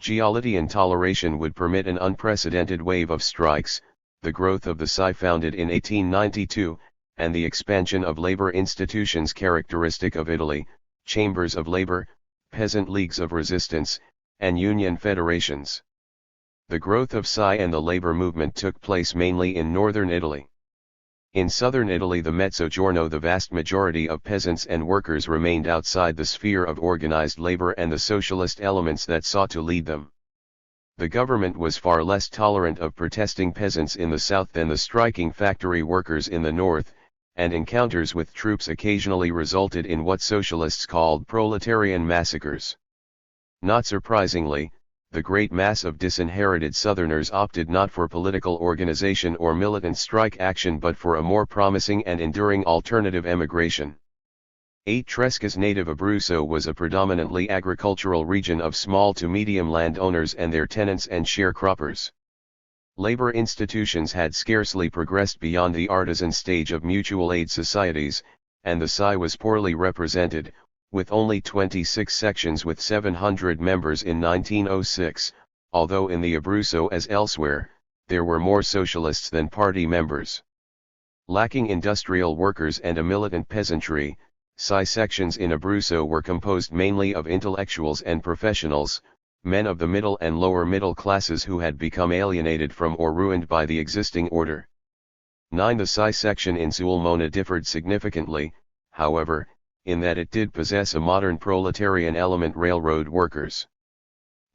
Geolitian toleration would permit an unprecedented wave of strikes, the growth of the SI founded in 1892, and the expansion of labor institutions characteristic of Italy, chambers of labor, peasant leagues of resistance, and union federations. The growth of SI and the labor movement took place mainly in northern Italy. In southern Italy, the Mezzogiorno, the vast majority of peasants and workers remained outside the sphere of organized labor and the socialist elements that sought to lead them. The government was far less tolerant of protesting peasants in the south than the striking factory workers in the north, and encounters with troops occasionally resulted in what socialists called proletarian massacres. Not surprisingly, the great mass of disinherited Southerners opted not for political organization or militant strike action but for a more promising and enduring alternative emigration. 8 Tresca's native Abruzzo was a predominantly agricultural region of small to medium landowners and their tenants and sharecroppers. Labor institutions had scarcely progressed beyond the artisan stage of mutual aid societies, and the SI was poorly represented, with only 26 sections with 700 members in 1906, although in the Abruzzo as elsewhere, there were more socialists than party members. Lacking industrial workers and a militant peasantry, SI sections in Abruzzo were composed mainly of intellectuals and professionals, men of the middle and lower middle classes who had become alienated from or ruined by the existing order. 9. The SI section in Sulmona differed significantly, however, in that it did possess a modern proletarian element: railroad workers.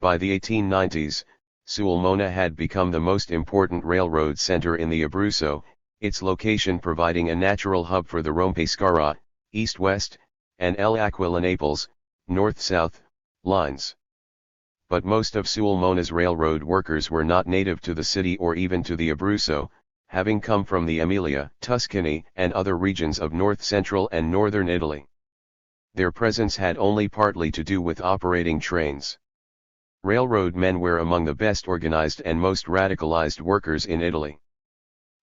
By the 1890s, Sulmona had become the most important railroad center in the Abruzzo, its location providing a natural hub for the Rome-Pescara, east-west, and L'Aquila-Naples, north-south, lines. But most of Sulmona's railroad workers were not native to the city or even to the Abruzzo, having come from the Emilia, Tuscany, and other regions of north-central and northern Italy. Their presence had only partly to do with operating trains. Railroad men were among the best organized and most radicalized workers in Italy.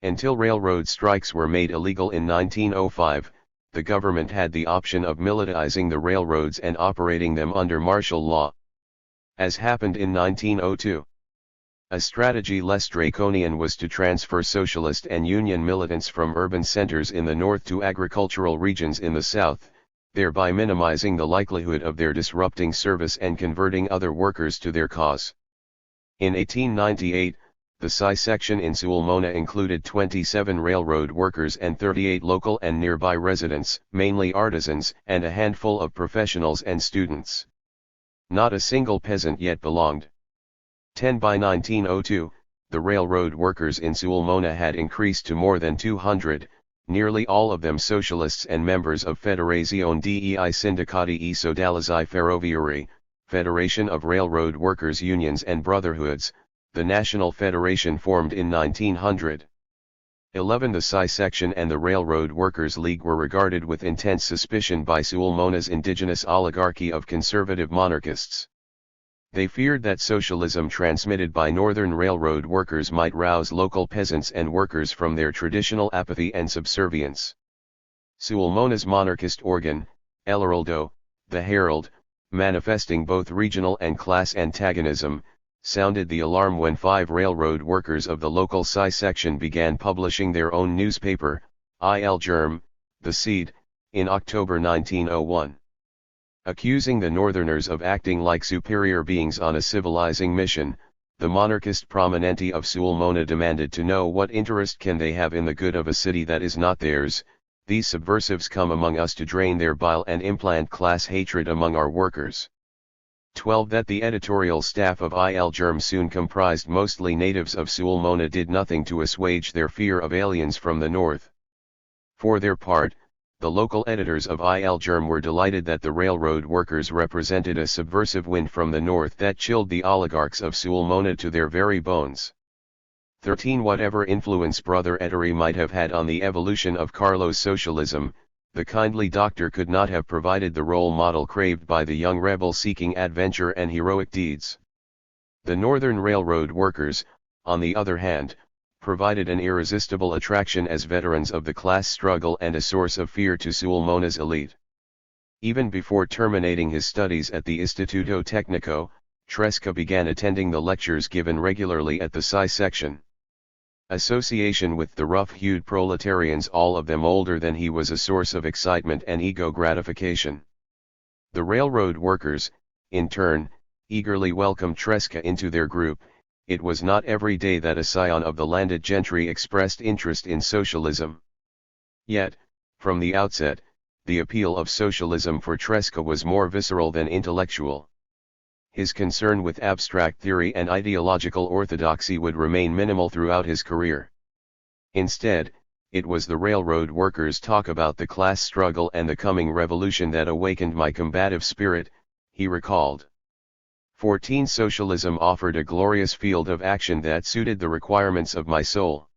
Until railroad strikes were made illegal in 1905, the government had the option of militarizing the railroads and operating them under martial law. As happened in 1902. A strategy less draconian was to transfer socialist and union militants from urban centers in the north to agricultural regions in the south, thereby minimizing the likelihood of their disrupting service and converting other workers to their cause. In 1898, the SI section in Sulmona included 27 railroad workers and 38 local and nearby residents, mainly artisans, and a handful of professionals and students. Not a single peasant yet belonged. 10. By 1902, the railroad workers in Sulmona had increased to more than 200, nearly all of them socialists and members of Federazione dei Sindacati e Sodalizi Ferroviari, Federation of Railroad Workers Unions and Brotherhoods, the national federation formed in 1900. 11. The SI section and the Railroad Workers' League were regarded with intense suspicion by Sulmona's indigenous oligarchy of conservative monarchists. They feared that socialism transmitted by northern railroad workers might rouse local peasants and workers from their traditional apathy and subservience. Sulmona's monarchist organ, El Heraldo, the Herald, manifesting both regional and class antagonism, sounded the alarm when 5 railroad workers of the local SI section began publishing their own newspaper, Il Germ, the Seed, in October 1901. Accusing the Northerners of acting like superior beings on a civilizing mission, the monarchist prominenti of Sulmona demanded to know what interest can they have in the good of a city that is not theirs. These subversives come among us to drain their bile and implant class hatred among our workers. 12. That the editorial staff of Il Germ, soon comprised mostly natives of Sulmona, did nothing to assuage their fear of aliens from the north. For their part, the local editors of Il Germ were delighted that the railroad workers represented a subversive wind from the north that chilled the oligarchs of Sulmona to their very bones. 13. Whatever influence Brother Ettore might have had on the evolution of Carlo's socialism, the kindly doctor could not have provided the role model craved by the young rebel seeking adventure and heroic deeds. The northern railroad workers, on the other hand, provided an irresistible attraction as veterans of the class struggle and a source of fear to Sulmona's elite. Even before terminating his studies at the Istituto Tecnico, Tresca began attending the lectures given regularly at the Psi section. Association with the rough-hued proletarians, all of them older than he, was a source of excitement and ego gratification. The railroad workers, in turn, eagerly welcomed Tresca into their group. It was not every day that a scion of the landed gentry expressed interest in socialism. Yet, from the outset, the appeal of socialism for Tresca was more visceral than intellectual. His concern with abstract theory and ideological orthodoxy would remain minimal throughout his career. Instead, it was the railroad workers' talk about the class struggle and the coming revolution that awakened my combative spirit, he recalled. 14 Socialism offered a glorious field of action that suited the requirements of my soul.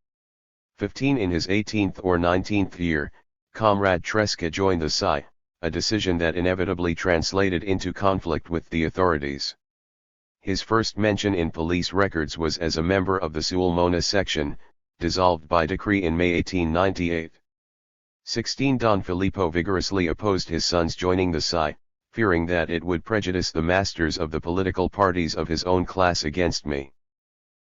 15 In his 18th or 19th year, Comrade Tresca joined the Psi, a decision that inevitably translated into conflict with the authorities. His first mention in police records was as a member of the Sulmona section, dissolved by decree in May 1898. 16 Don Filippo vigorously opposed his son's joining the Psi, fearing that it would prejudice the masters of the political parties of his own class against me.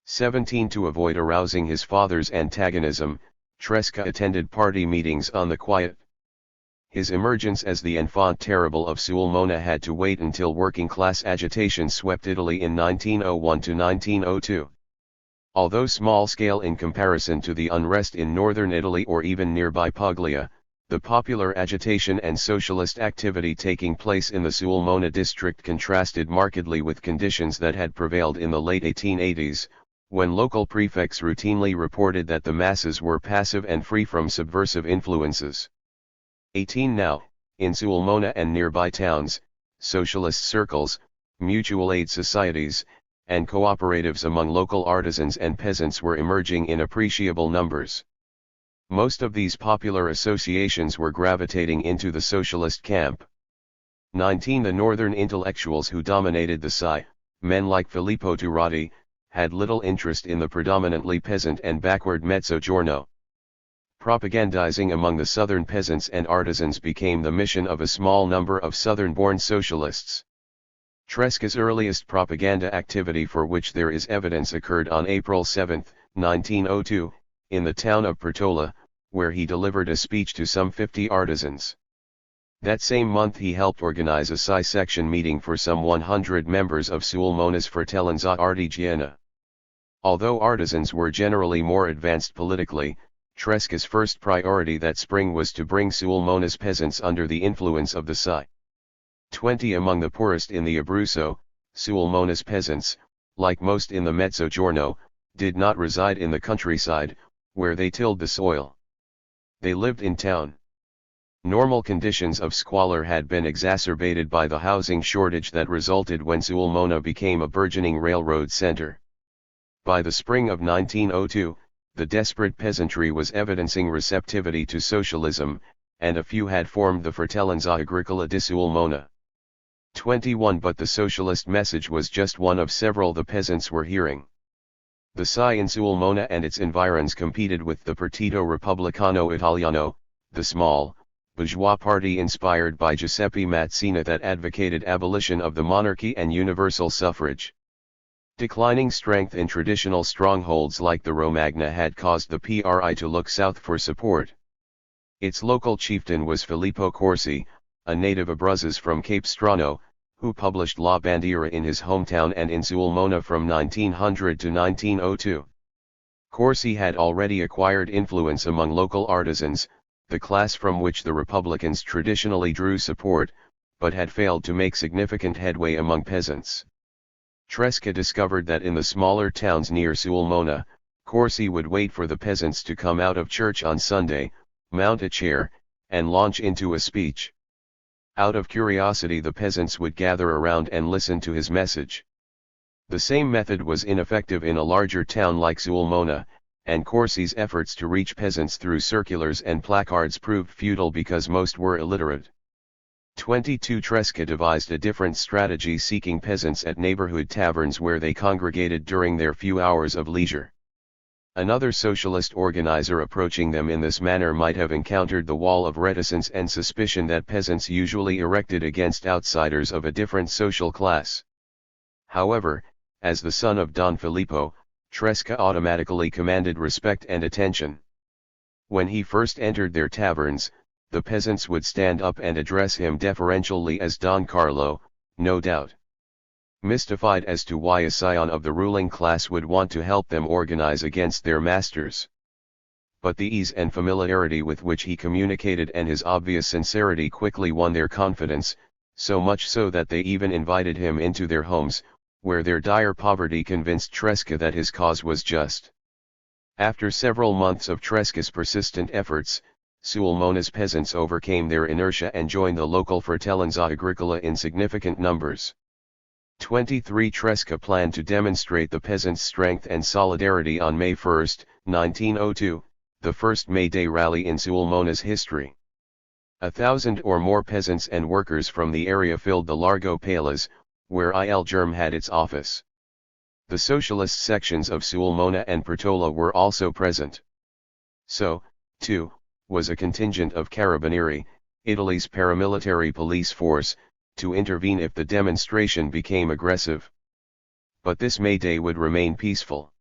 17 To avoid arousing his father's antagonism, Tresca attended party meetings on the quiet. His emergence as the enfant terrible of Sulmona had to wait until working-class agitation swept Italy in 1901 to 1902. Although small-scale in comparison to the unrest in northern Italy or even nearby Puglia, the popular agitation and socialist activity taking place in the Sulmona district contrasted markedly with conditions that had prevailed in the late 1880s, when local prefects routinely reported that the masses were passive and free from subversive influences. 18 Now, in Sulmona and nearby towns, socialist circles, mutual aid societies, and cooperatives among local artisans and peasants were emerging in appreciable numbers. Most of these popular associations were gravitating into the socialist camp. 19 The northern intellectuals who dominated the Psi, men like Filippo Turati, had little interest in the predominantly peasant and backward Mezzogiorno. Propagandizing among the southern peasants and artisans became the mission of a small number of southern-born socialists. Tresca's earliest propaganda activity, for which there is evidence, occurred on April 7, 1902, in the town of Pertola, where he delivered a speech to some 50 artisans. That same month he helped organize a Psi section meeting for some 100 members of Sulmona's Fratellanza Artigiana. Although artisans were generally more advanced politically, Tresca's first priority that spring was to bring Sulmona's peasants under the influence of the Psi. 20 Among the poorest in the Abruzzo, Sulmona's peasants, like most in the Mezzogiorno, did not reside in the countryside, where they tilled the soil. They lived in town. Normal conditions of squalor had been exacerbated by the housing shortage that resulted when Sulmona became a burgeoning railroad center. By the spring of 1902, the desperate peasantry was evidencing receptivity to socialism, and a few had formed the Fratellanza Agricola di Sulmona. 21 But the socialist message was just one of several the peasants were hearing. The Psi in Sulmona and its environs competed with the Partito Repubblicano Italiano, the small, bourgeois party inspired by Giuseppe Mazzini that advocated abolition of the monarchy and universal suffrage. Declining strength in traditional strongholds like the Romagna had caused the PRI to look south for support. Its local chieftain was Filippo Corsi, a native Abruzzes from Cape Strano, who published La Bandiera in his hometown and in Sulmona from 1900 to 1902. Corsi had already acquired influence among local artisans, the class from which the Republicans traditionally drew support, but had failed to make significant headway among peasants. Tresca discovered that in the smaller towns near Sulmona, Corsi would wait for the peasants to come out of church on Sunday, mount a chair, and launch into a speech. Out of curiosity the peasants would gather around and listen to his message. The same method was ineffective in a larger town like Sulmona, and Corsi's efforts to reach peasants through circulars and placards proved futile because most were illiterate. 22 Tresca devised a different strategy, seeking peasants at neighborhood taverns where they congregated during their few hours of leisure. Another socialist organizer approaching them in this manner might have encountered the wall of reticence and suspicion that peasants usually erected against outsiders of a different social class. However, as the son of Don Filippo, Tresca automatically commanded respect and attention. When he first entered their taverns, the peasants would stand up and address him deferentially as Don Carlo, no doubt mystified as to why a scion of the ruling class would want to help them organize against their masters. But the ease and familiarity with which he communicated and his obvious sincerity quickly won their confidence, so much so that they even invited him into their homes, where their dire poverty convinced Tresca that his cause was just. After several months of Tresca's persistent efforts, Sulmona's peasants overcame their inertia and joined the local Fratellanza Agricola in significant numbers. 23 Tresca planned to demonstrate the peasants' strength and solidarity on May 1, 1902, the first May Day rally in Sulmona's history. 1,000 or more peasants and workers from the area filled the Largo Palas, where Il Germ had its office. The socialist sections of Sulmona and Portola were also present. So, too, was a contingent of Carabinieri, Italy's paramilitary police force, to intervene if the demonstration became aggressive. But this May Day would remain peaceful.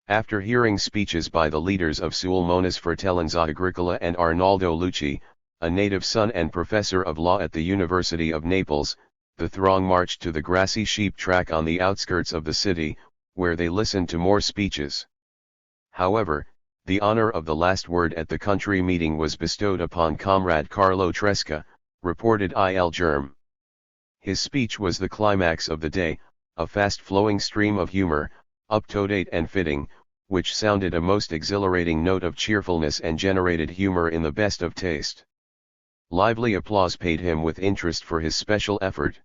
After hearing speeches by the leaders of Sulmona's Fratellanza Agricola and Arnaldo Lucci, a native son and professor of law at the University of Naples, the throng marched to the grassy sheep track on the outskirts of the city, where they listened to more speeches. However, the honor of the last word at the country meeting was bestowed upon Comrade Carlo Tresca, reported Il Germ. His speech was the climax of the day, a fast-flowing stream of humor, up-to-date and fitting, which sounded a most exhilarating note of cheerfulness and generated humor in the best of taste. Lively applause paid him with interest for his special effort.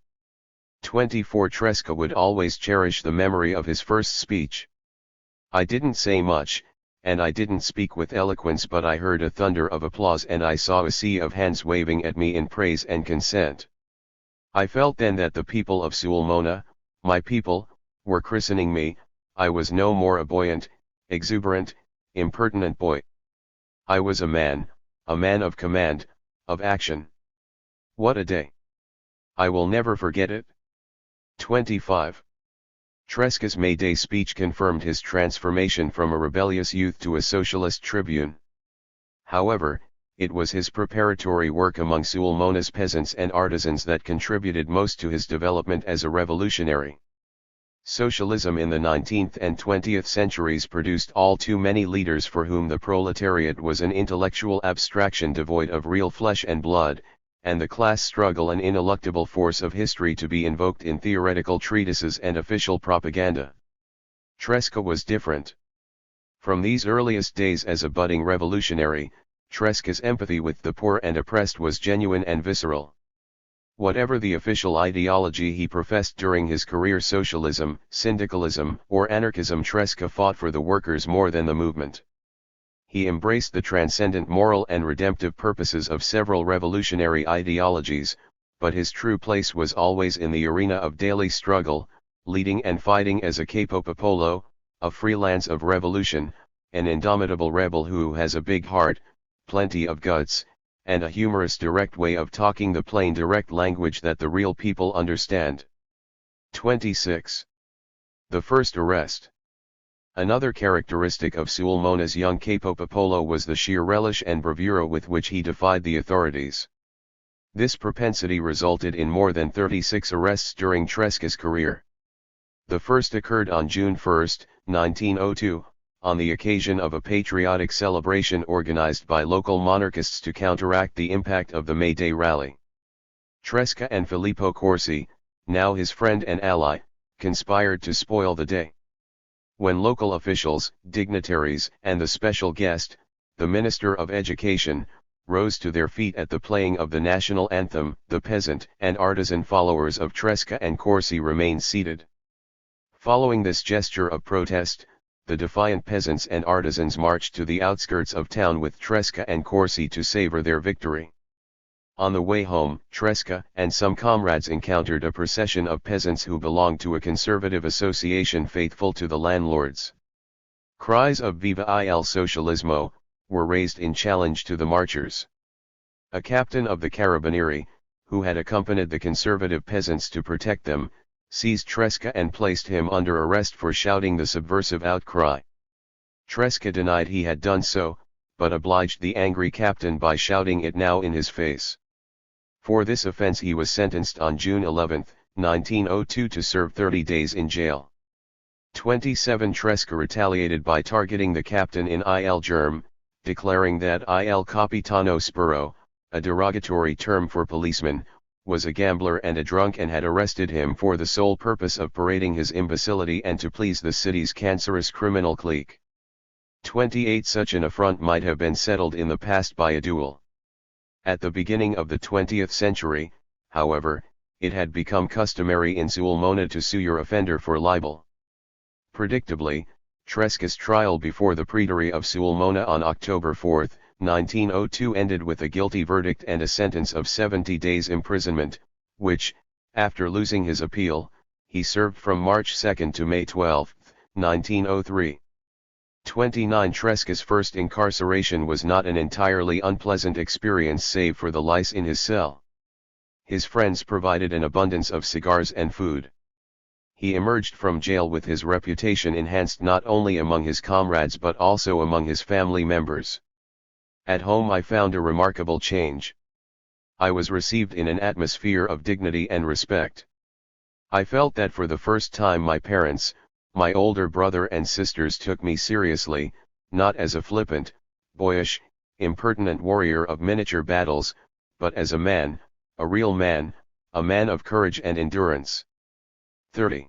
24 Tresca would always cherish the memory of his first speech. I didn't say much, and I didn't speak with eloquence, but I heard a thunder of applause and I saw a sea of hands waving at me in praise and consent. I felt then that the people of Sulmona, my people, were christening me. I was no more a buoyant, exuberant, impertinent boy. I was a man of command, of action. What a day! I will never forget it. 25. Tresca's May Day speech confirmed his transformation from a rebellious youth to a socialist tribune. However, it was his preparatory work among Sulmona's peasants and artisans that contributed most to his development as a revolutionary. Socialism in the 19th and 20th centuries produced all too many leaders for whom the proletariat was an intellectual abstraction devoid of real flesh and blood, and the class struggle an ineluctable force of history to be invoked in theoretical treatises and official propaganda. Tresca was different. From these earliest days as a budding revolutionary, Tresca's empathy with the poor and oppressed was genuine and visceral. Whatever the official ideology he professed during his career, socialism, syndicalism, or anarchism, Tresca fought for the workers more than the movement. He embraced the transcendent moral and redemptive purposes of several revolutionary ideologies, but his true place was always in the arena of daily struggle, leading and fighting as a capo popolo, a freelance of revolution, an indomitable rebel who has a big heart, plenty of guts, and a humorous direct way of talking, the plain direct language that the real people understand. 26. The first arrest. Another characteristic of Sulmona's young capo popolo was the sheer relish and bravura with which he defied the authorities. This propensity resulted in more than 36 arrests during Tresca's career. The first occurred on June 1, 1902, on the occasion of a patriotic celebration organized by local monarchists to counteract the impact of the May Day rally. Tresca and Filippo Corsi, now his friend and ally, conspired to spoil the day. When local officials, dignitaries, and the special guest, the Minister of Education, rose to their feet at the playing of the national anthem, the peasant and artisan followers of Tresca and Corsi remained seated. Following this gesture of protest, the defiant peasants and artisans marched to the outskirts of town with Tresca and Corsi to savor their victory. On the way home, Tresca and some comrades encountered a procession of peasants who belonged to a conservative association faithful to the landlords. Cries of Viva il Socialismo were raised in challenge to the marchers. A captain of the Carabinieri, who had accompanied the conservative peasants to protect them, seized Tresca and placed him under arrest for shouting the subversive outcry. Tresca denied he had done so, but obliged the angry captain by shouting it now in his face. For this offense he was sentenced on June 11, 1902 to serve 30 days in jail. 27 Tresca retaliated by targeting the captain in Il Germ, declaring that Il Capitano Spuro, a derogatory term for policeman, was a gambler and a drunk and had arrested him for the sole purpose of parading his imbecility and to please the city's cancerous criminal clique. 28 Such an affront might have been settled in the past by a duel. At the beginning of the 20th century, however, it had become customary in Sulmona to sue your offender for libel. Predictably, Tresca's trial before the Praetori of Sulmona on October 4, 1902 ended with a guilty verdict and a sentence of 70 days imprisonment, which, after losing his appeal, he served from March 2 to May 12, 1903. 29 Tresca's first incarceration was not an entirely unpleasant experience save for the lice in his cell. His friends provided an abundance of cigars and food. He emerged from jail with his reputation enhanced not only among his comrades but also among his family members. At home I found a remarkable change. I was received in an atmosphere of dignity and respect. I felt that for the first time my parents, my older brother and sisters took me seriously, not as a flippant, boyish, impertinent warrior of miniature battles, but as a man, a real man, a man of courage and endurance. 30.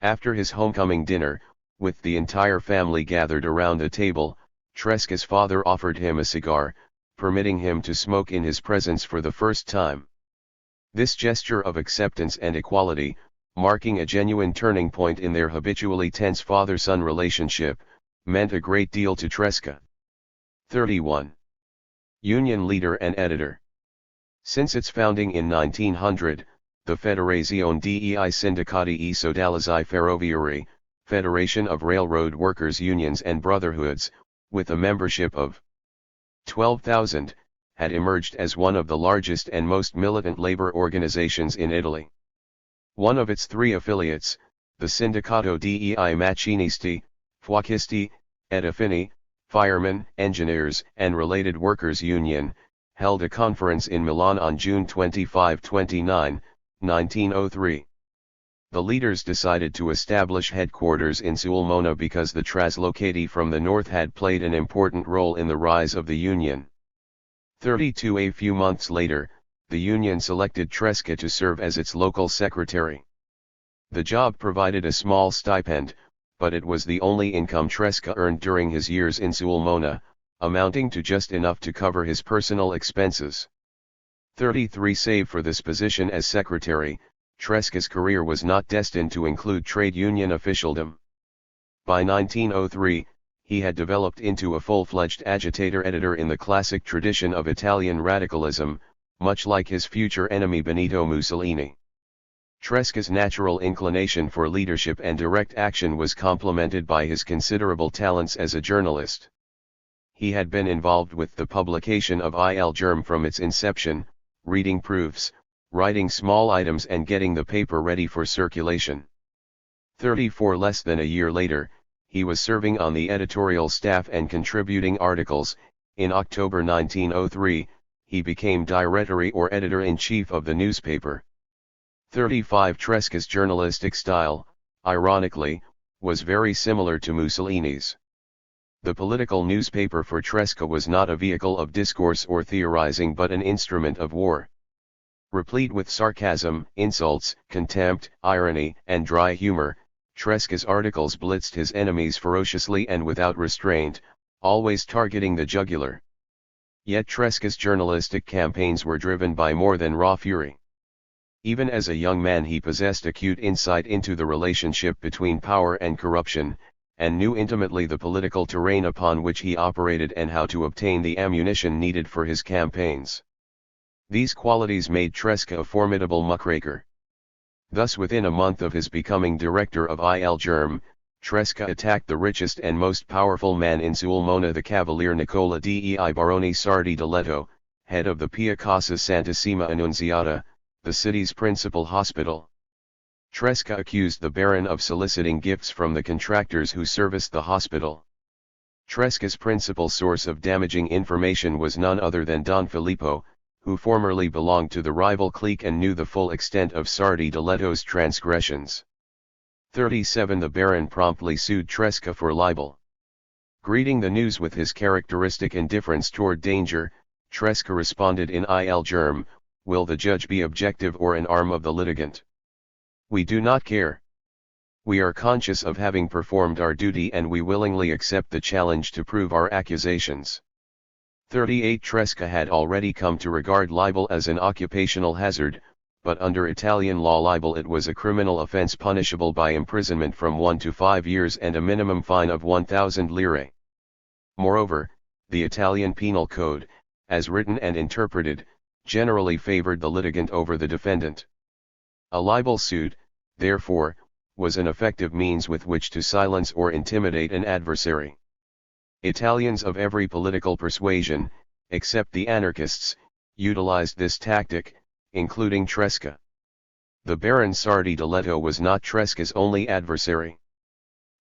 After his homecoming dinner, with the entire family gathered around a table, Tresca's father offered him a cigar, permitting him to smoke in his presence for the first time. This gesture of acceptance and equality, marking a genuine turning point in their habitually tense father-son relationship, meant a great deal to Tresca. 31. Union leader and editor. Since its founding in 1900, the Federazione dei Sindacati e Sodalizi Ferroviari, Federation of Railroad Workers' Unions and Brotherhoods, with a membership of 12,000, had emerged as one of the largest and most militant labor organizations in Italy. One of its three affiliates, the Sindacato dei Macchinisti, Fuochisti, ed Affini, Firemen, Engineers, and Related Workers Union, held a conference in Milan on June 25-29, 1903. The leaders decided to establish headquarters in Sulmona because the Traslocati from the north had played an important role in the rise of the Union. 32 A few months later, the Union selected Tresca to serve as its local secretary. The job provided a small stipend, but it was the only income Tresca earned during his years in Sulmona, amounting to just enough to cover his personal expenses. 33 Save for this position as secretary, Tresca's career was not destined to include trade union officialdom. By 1903, he had developed into a full-fledged agitator-editor in the classic tradition of Italian radicalism, much like his future enemy Benito Mussolini. Tresca's natural inclination for leadership and direct action was complemented by his considerable talents as a journalist. He had been involved with the publication of Il Germ from its inception, reading proofs, writing small items and getting the paper ready for circulation. 34 Less than a year later, he was serving on the editorial staff and contributing articles. In October 1903, he became direttori or editor-in-chief of the newspaper. 35 Tresca's journalistic style, ironically, was very similar to Mussolini's. The political newspaper for Tresca was not a vehicle of discourse or theorizing but an instrument of war. Replete with sarcasm, insults, contempt, irony, and dry humor, Tresca's articles blitzed his enemies ferociously and without restraint, always targeting the jugular. Yet Tresca's journalistic campaigns were driven by more than raw fury. Even as a young man he possessed acute insight into the relationship between power and corruption, and knew intimately the political terrain upon which he operated and how to obtain the ammunition needed for his campaigns. These qualities made Tresca a formidable muckraker. Thus within a month of his becoming director of Il Germ, Tresca attacked the richest and most powerful man in Sulmona, the Cavalier Nicola dei Baroni Sardi di Leto, head of the Pia Casa Santissima Annunziata, the city's principal hospital. Tresca accused the Baron of soliciting gifts from the contractors who serviced the hospital. Tresca's principal source of damaging information was none other than Don Filippo, who formerly belonged to the rival clique and knew the full extent of Sardi di Leto's transgressions. 37 The Baron promptly sued Tresca for libel. Greeting the news with his characteristic indifference toward danger, Tresca responded in Il Germ, "Will the judge be objective or an arm of the litigant? We do not care. We are conscious of having performed our duty and we willingly accept the challenge to prove our accusations." 38 Tresca had already come to regard libel as an occupational hazard, but under Italian law libel it was a criminal offense punishable by imprisonment from 1 to 5 years and a minimum fine of 1,000 lire. Moreover, the Italian Penal Code, as written and interpreted, generally favored the litigant over the defendant. A libel suit, therefore, was an effective means with which to silence or intimidate an adversary. Italians of every political persuasion, except the anarchists, utilized this tactic, including Tresca. The Baron Sardi di Leto was not Tresca's only adversary.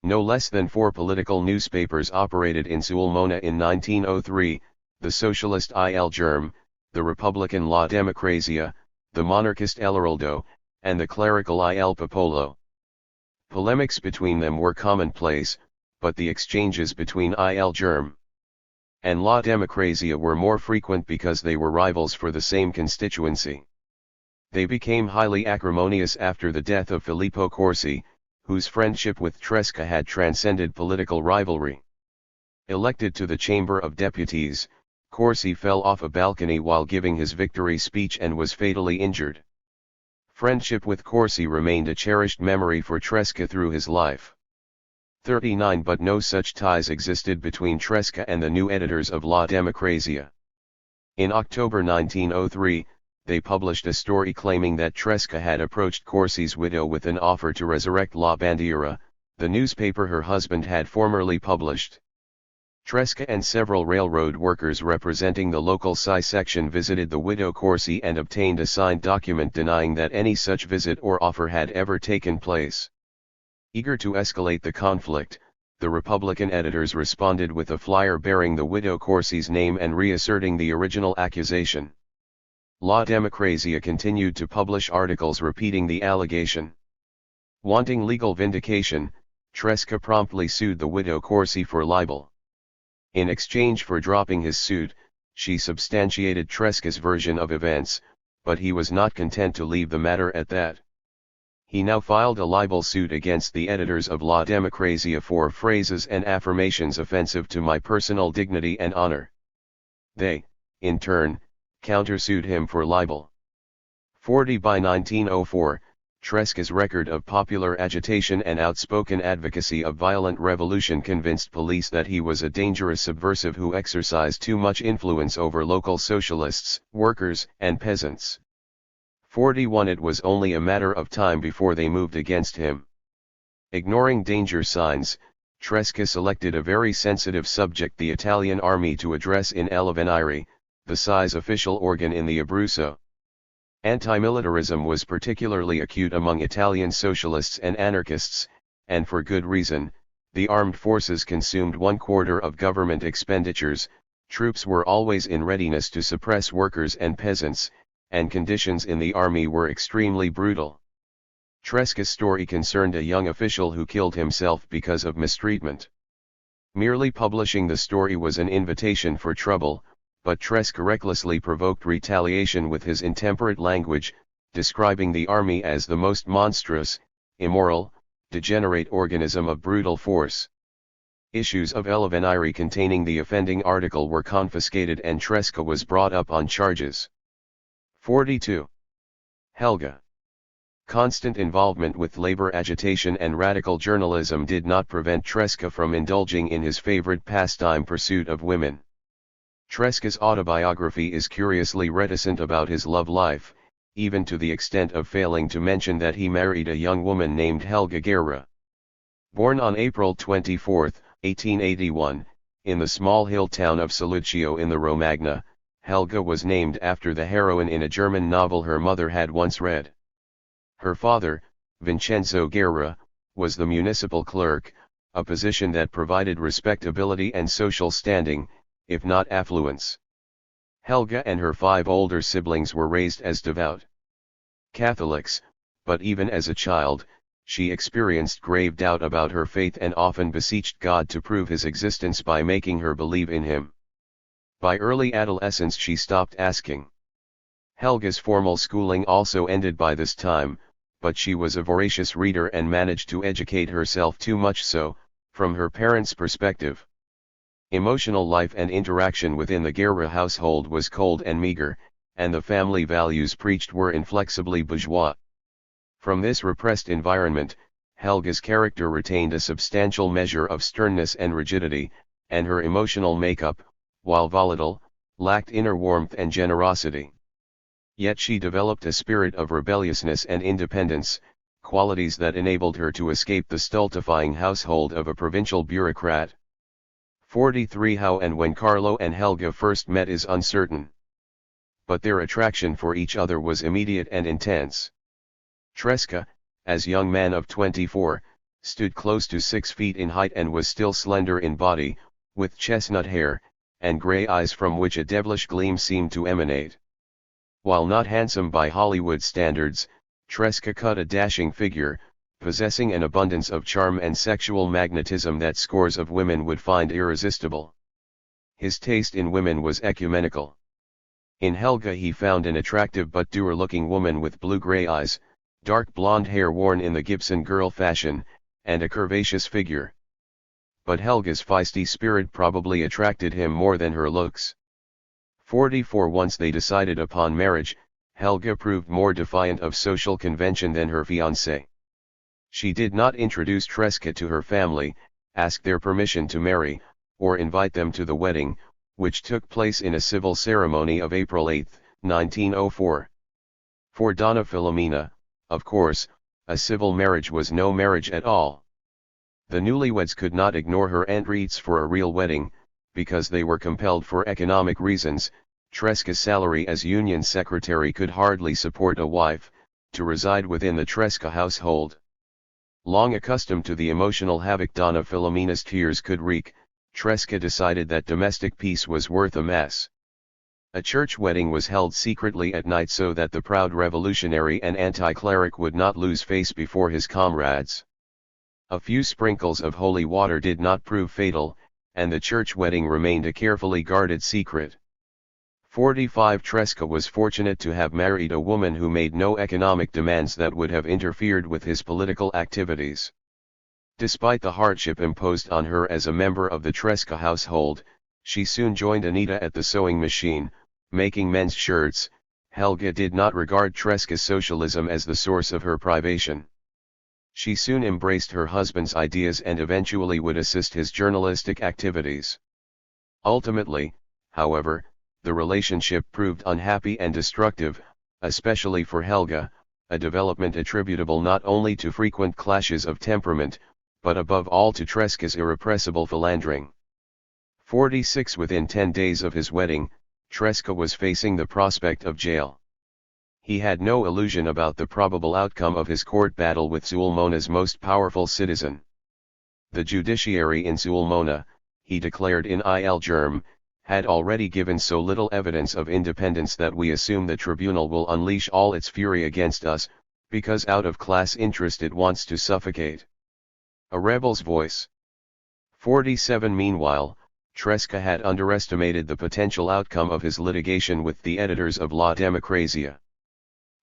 No less than 4 political newspapers operated in Sulmona in 1903, the Socialist Il Germ, the Republican La Democrazia, the monarchist El Heraldo, and the clerical Il Popolo. Polemics between them were commonplace, but the exchanges between Il Germ and La Democrazia were more frequent because they were rivals for the same constituency. They became highly acrimonious after the death of Filippo Corsi, whose friendship with Tresca had transcended political rivalry. Elected to the Chamber of Deputies, Corsi fell off a balcony while giving his victory speech and was fatally injured. Friendship with Corsi remained a cherished memory for Tresca through his life. 39 But no such ties existed between Tresca and the new editors of La Democrazia. In October 1903, they published a story claiming that Tresca had approached Corsi's widow with an offer to resurrect La Bandiera, the newspaper her husband had formerly published. Tresca and several railroad workers representing the local Psi section visited the widow Corsi and obtained a signed document denying that any such visit or offer had ever taken place. Eager to escalate the conflict, the Republican editors responded with a flyer bearing the widow Corsi's name and reasserting the original accusation. La Democrazia continued to publish articles repeating the allegation. Wanting legal vindication, Tresca promptly sued the widow Corsi for libel. In exchange for dropping his suit, she substantiated Tresca's version of events, but he was not content to leave the matter at that. He now filed a libel suit against the editors of La Democrazia for phrases and affirmations offensive to my personal dignity and honor. They, in turn, countersued him for libel. 40 By 1904, Tresca's record of popular agitation and outspoken advocacy of violent revolution convinced police that he was a dangerous subversive who exercised too much influence over local socialists, workers, and peasants. 41 It was only a matter of time before they moved against him. Ignoring danger signs, Tresca selected a very sensitive subject, the Italian army, to address in El Avvenire, the Psi's official organ in the Abruzzo. Anti-militarism was particularly acute among Italian socialists and anarchists, and for good reason. The armed forces consumed 1/4 of government expenditures, troops were always in readiness to suppress workers and peasants, and conditions in the army were extremely brutal. Tresca's story concerned a young official who killed himself because of mistreatment. Merely publishing the story was an invitation for trouble, but Tresca recklessly provoked retaliation with his intemperate language, describing the army as the most monstrous, immoral, degenerate organism of brutal force. Issues of El Avvenire containing the offending article were confiscated and Tresca was brought up on charges. 42. Helga. Constant involvement with labor agitation and radical journalism did not prevent Tresca from indulging in his favorite pastime, pursuit of women. Tresca's autobiography is curiously reticent about his love life, even to the extent of failing to mention that he married a young woman named Helga Guerra. Born on April 24, 1881, in the small hill town of Soluccio in the Romagna, Helga was named after the heroine in a German novel her mother had once read. Her father, Vincenzo Guerra, was the municipal clerk, a position that provided respectability and social standing, if not affluence. Helga and her 5 older siblings were raised as devout Catholics, but even as a child, she experienced grave doubt about her faith and often beseeched God to prove his existence by making her believe in him. By early adolescence she stopped asking. Helga's formal schooling also ended by this time, but she was a voracious reader and managed to educate herself, too much so, from her parents' perspective. Emotional life and interaction within the Guerra household was cold and meager, and the family values preached were inflexibly bourgeois. From this repressed environment, Helga's character retained a substantial measure of sternness and rigidity, and her emotional makeup, while volatile, lacked inner warmth and generosity. Yet she developed a spirit of rebelliousness and independence, qualities that enabled her to escape the stultifying household of a provincial bureaucrat. 43 How and when Carlo and Helga first met is uncertain. But their attraction for each other was immediate and intense. Tresca, as young man of 24, stood close to 6 feet in height and was still slender in body, with chestnut hair, and grey eyes from which a devilish gleam seemed to emanate. While not handsome by Hollywood standards, Tresca cut a dashing figure, possessing an abundance of charm and sexual magnetism that scores of women would find irresistible. His taste in women was ecumenical. In Helga he found an attractive but dour-looking woman with blue-gray eyes, dark blonde hair worn in the Gibson girl fashion, and a curvaceous figure. But Helga's feisty spirit probably attracted him more than her looks. 44 Once they decided upon marriage, Helga proved more defiant of social convention than her fiancé. She did not introduce Tresca to her family, ask their permission to marry, or invite them to the wedding, which took place in a civil ceremony of April 8, 1904. For Donna Filomena, of course, a civil marriage was no marriage at all. The newlyweds could not ignore her entreaties for a real wedding, because they were compelled for economic reasons. Tresca's salary as union secretary could hardly support a wife to reside within the Tresca household. Long accustomed to the emotional havoc Donna Filomena's tears could wreak, Tresca decided that domestic peace was worth a mess. A church wedding was held secretly at night so that the proud revolutionary and anti-cleric would not lose face before his comrades. A few sprinkles of holy water did not prove fatal, and the church wedding remained a carefully guarded secret. 45 Tresca was fortunate to have married a woman who made no economic demands that would have interfered with his political activities. Despite the hardship imposed on her as a member of the Tresca household, she soon joined Anita at the sewing machine, making men's shirts. Helga did not regard Tresca's socialism as the source of her privation. She soon embraced her husband's ideas and eventually would assist his journalistic activities. Ultimately, however, the relationship proved unhappy and destructive, especially for Helga, a development attributable not only to frequent clashes of temperament, but above all to Tresca's irrepressible philandering. 46 Within 10 days of his wedding, Tresca was facing the prospect of jail. He had no illusion about the probable outcome of his court battle with Sulmona's most powerful citizen. The judiciary in Sulmona, he declared in Il Germ, had already given so little evidence of independence that we assume the tribunal will unleash all its fury against us, because out of class interest it wants to suffocate. A rebel's voice. 47 Meanwhile, Tresca had underestimated the potential outcome of his litigation with the editors of La Democrazia.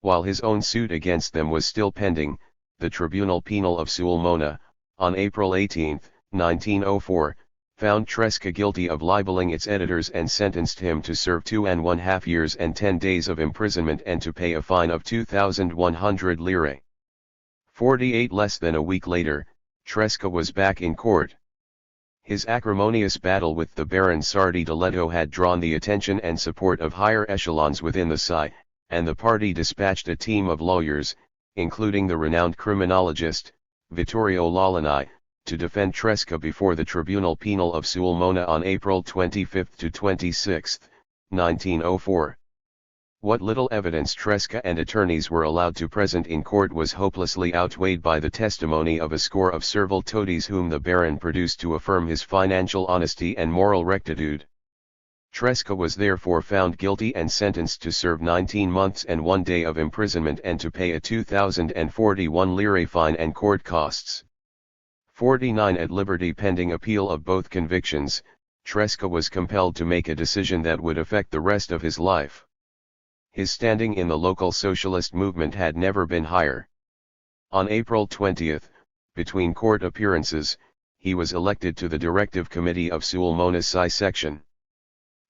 While his own suit against them was still pending, the Tribunal Penal of Sulmona, on April 18, 1904, found Tresca guilty of libeling its editors and sentenced him to serve 2½ years and 10 days of imprisonment and to pay a fine of 2,100 lire. 48 Less than a week later, Tresca was back in court. His acrimonious battle with the Baron Sardi de Leto had drawn the attention and support of higher echelons within the SI, and the party dispatched a team of lawyers, including the renowned criminologist, Vittorio Lalani, to defend Tresca before the Tribunal Penal of Sulmona on April 25 to 26, 1904. What little evidence Tresca and attorneys were allowed to present in court was hopelessly outweighed by the testimony of a score of servile toadies whom the Baron produced to affirm his financial honesty and moral rectitude. Tresca was therefore found guilty and sentenced to serve 19 months and 1 day of imprisonment and to pay a 2,041 lire fine and court costs. 49 At liberty pending appeal of both convictions, Tresca was compelled to make a decision that would affect the rest of his life. His standing in the local socialist movement had never been higher. On April 20, between court appearances, he was elected to the Directive Committee of Sulmona's Psi section.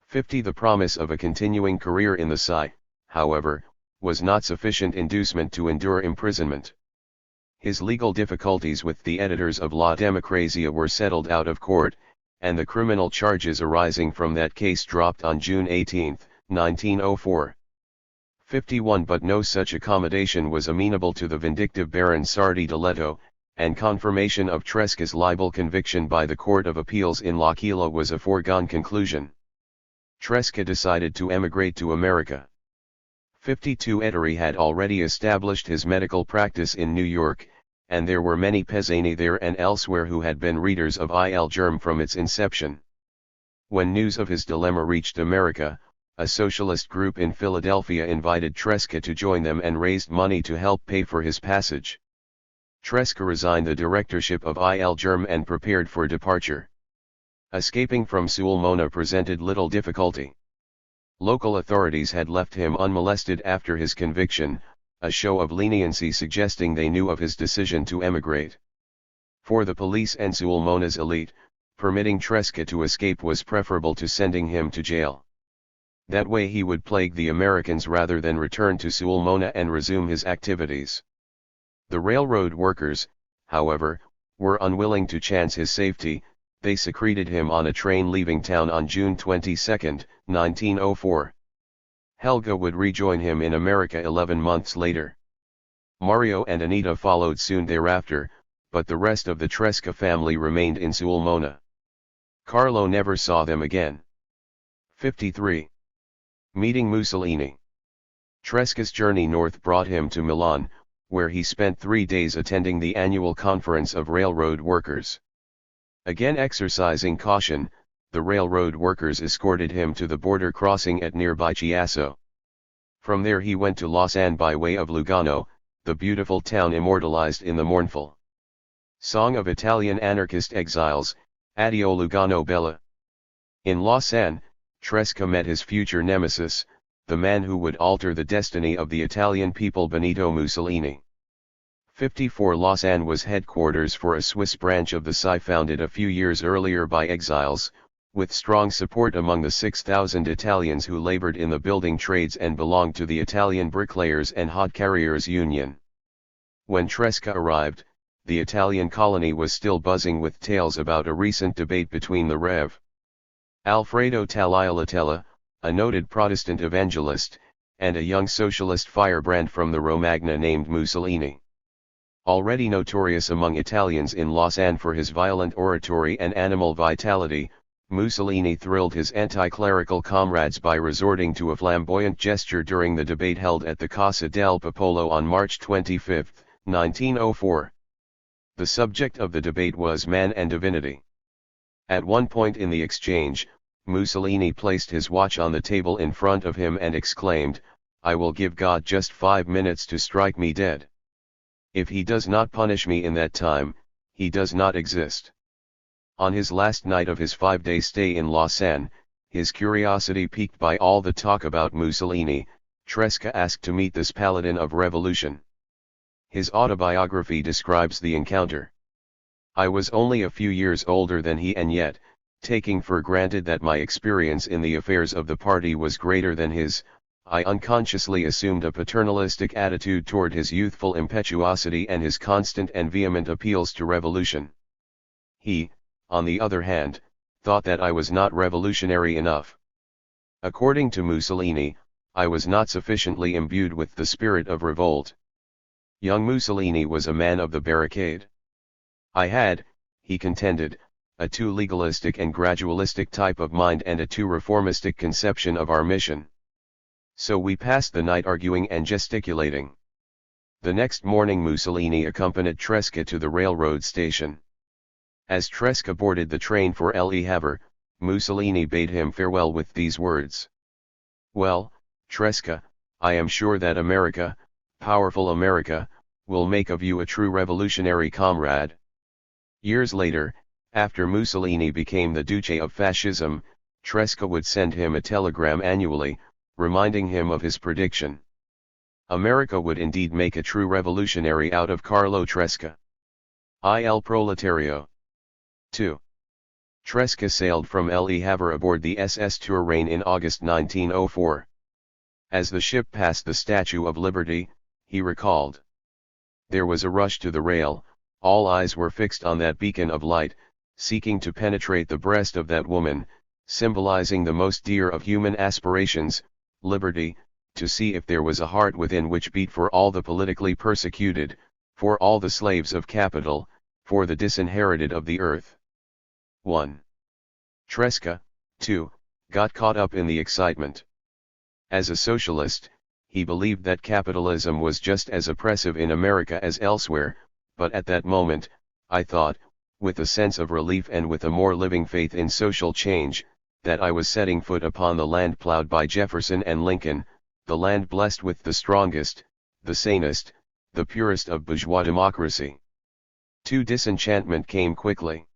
50 The promise of a continuing career in the Psi, however, was not sufficient inducement to endure imprisonment. His legal difficulties with the editors of La Democrazia were settled out of court, and the criminal charges arising from that case dropped on June 18, 1904. 51 But no such accommodation was amenable to the vindictive Baron Sardi de Leto, and confirmation of Tresca's libel conviction by the Court of Appeals in L'Aquila was a foregone conclusion. Tresca decided to emigrate to America. 52 Ettore had already established his medical practice in New York, and there were many Pezzini there and elsewhere who had been readers of Il Germ from its inception. When news of his dilemma reached America, a socialist group in Philadelphia invited Tresca to join them and raised money to help pay for his passage. Tresca resigned the directorship of Il Germ and prepared for departure. Escaping from Sulmona presented little difficulty. Local authorities had left him unmolested after his conviction, a show of leniency suggesting they knew of his decision to emigrate. For the police and Sulmona's elite, permitting Tresca to escape was preferable to sending him to jail. That way he would plague the Americans rather than return to Sulmona and resume his activities. The railroad workers, however, were unwilling to chance his safety. They secreted him on a train leaving town on June 22, 1904. Helga would rejoin him in America 11 months later. Mario and Anita followed soon thereafter, but the rest of the Tresca family remained in Sulmona. Carlo never saw them again. 53. Meeting Mussolini. Tresca's journey north brought him to Milan, where he spent 3 days attending the annual conference of railroad workers. Again exercising caution, the railroad workers escorted him to the border crossing at nearby Chiasso. From there he went to Lausanne by way of Lugano, the beautiful town immortalized in the mournful song of Italian anarchist exiles, Addio Lugano Bella. In Lausanne, Tresca met his future nemesis, the man who would alter the destiny of the Italian people, Benito Mussolini. 54 Lausanne was headquarters for a Swiss branch of the Psi founded a few years earlier by exiles, with strong support among the 6,000 Italians who labored in the building trades and belonged to the Italian Bricklayers and Hod Carriers Union. When Tresca arrived, the Italian colony was still buzzing with tales about a recent debate between the Rev. Alfredo Tagliatella, a noted Protestant evangelist, and a young socialist firebrand from the Romagna named Mussolini. Already notorious among Italians in Lausanne for his violent oratory and animal vitality, Mussolini thrilled his anti-clerical comrades by resorting to a flamboyant gesture during the debate held at the Casa del Popolo on March 25, 1904. The subject of the debate was man and divinity. At one point in the exchange, Mussolini placed his watch on the table in front of him and exclaimed, "I will give God just 5 minutes to strike me dead. If he does not punish me in that time, he does not exist." On his last night of his 5-day stay in Lausanne, his curiosity piqued by all the talk about Mussolini, Tresca asked to meet this paladin of revolution. His autobiography describes the encounter. "I was only a few years older than he, and yet, taking for granted that my experience in the affairs of the party was greater than his, I unconsciously assumed a paternalistic attitude toward his youthful impetuosity and his constant and vehement appeals to revolution. He, on the other hand, thought that I was not revolutionary enough. According to Mussolini, I was not sufficiently imbued with the spirit of revolt. Young Mussolini was a man of the barricade. I had, he contended, a too legalistic and gradualistic type of mind and a too reformistic conception of our mission. So we passed the night arguing and gesticulating. The next morning Mussolini accompanied Tresca to the railroad station. As Tresca boarded the train for Le Havre, Mussolini bade him farewell with these words. "Well, Tresca, I am sure that America, powerful America, will make of you a true revolutionary comrade." Years later, after Mussolini became the Duce of Fascism, Tresca would send him a telegram annually, reminding him of his prediction. America would indeed make a true revolutionary out of Carlo Tresca. Il Proletario. 2. Tresca sailed from Le Havre aboard the SS Touraine in August 1904. As the ship passed the Statue of Liberty, he recalled. There was a rush to the rail, all eyes were fixed on that beacon of light, seeking to penetrate the breast of that woman, symbolizing the most dear of human aspirations, liberty, to see if there was a heart within which beat for all the politically persecuted, for all the slaves of capital, for the disinherited of the earth. 1. Tresca, too, got caught up in the excitement. As a socialist, he believed that capitalism was just as oppressive in America as elsewhere, but at that moment, I thought, with a sense of relief and with a more living faith in social change, that I was setting foot upon the land plowed by Jefferson and Lincoln, the land blessed with the strongest, the sanest, the purest of bourgeois democracy. 2. Disenchantment came quickly.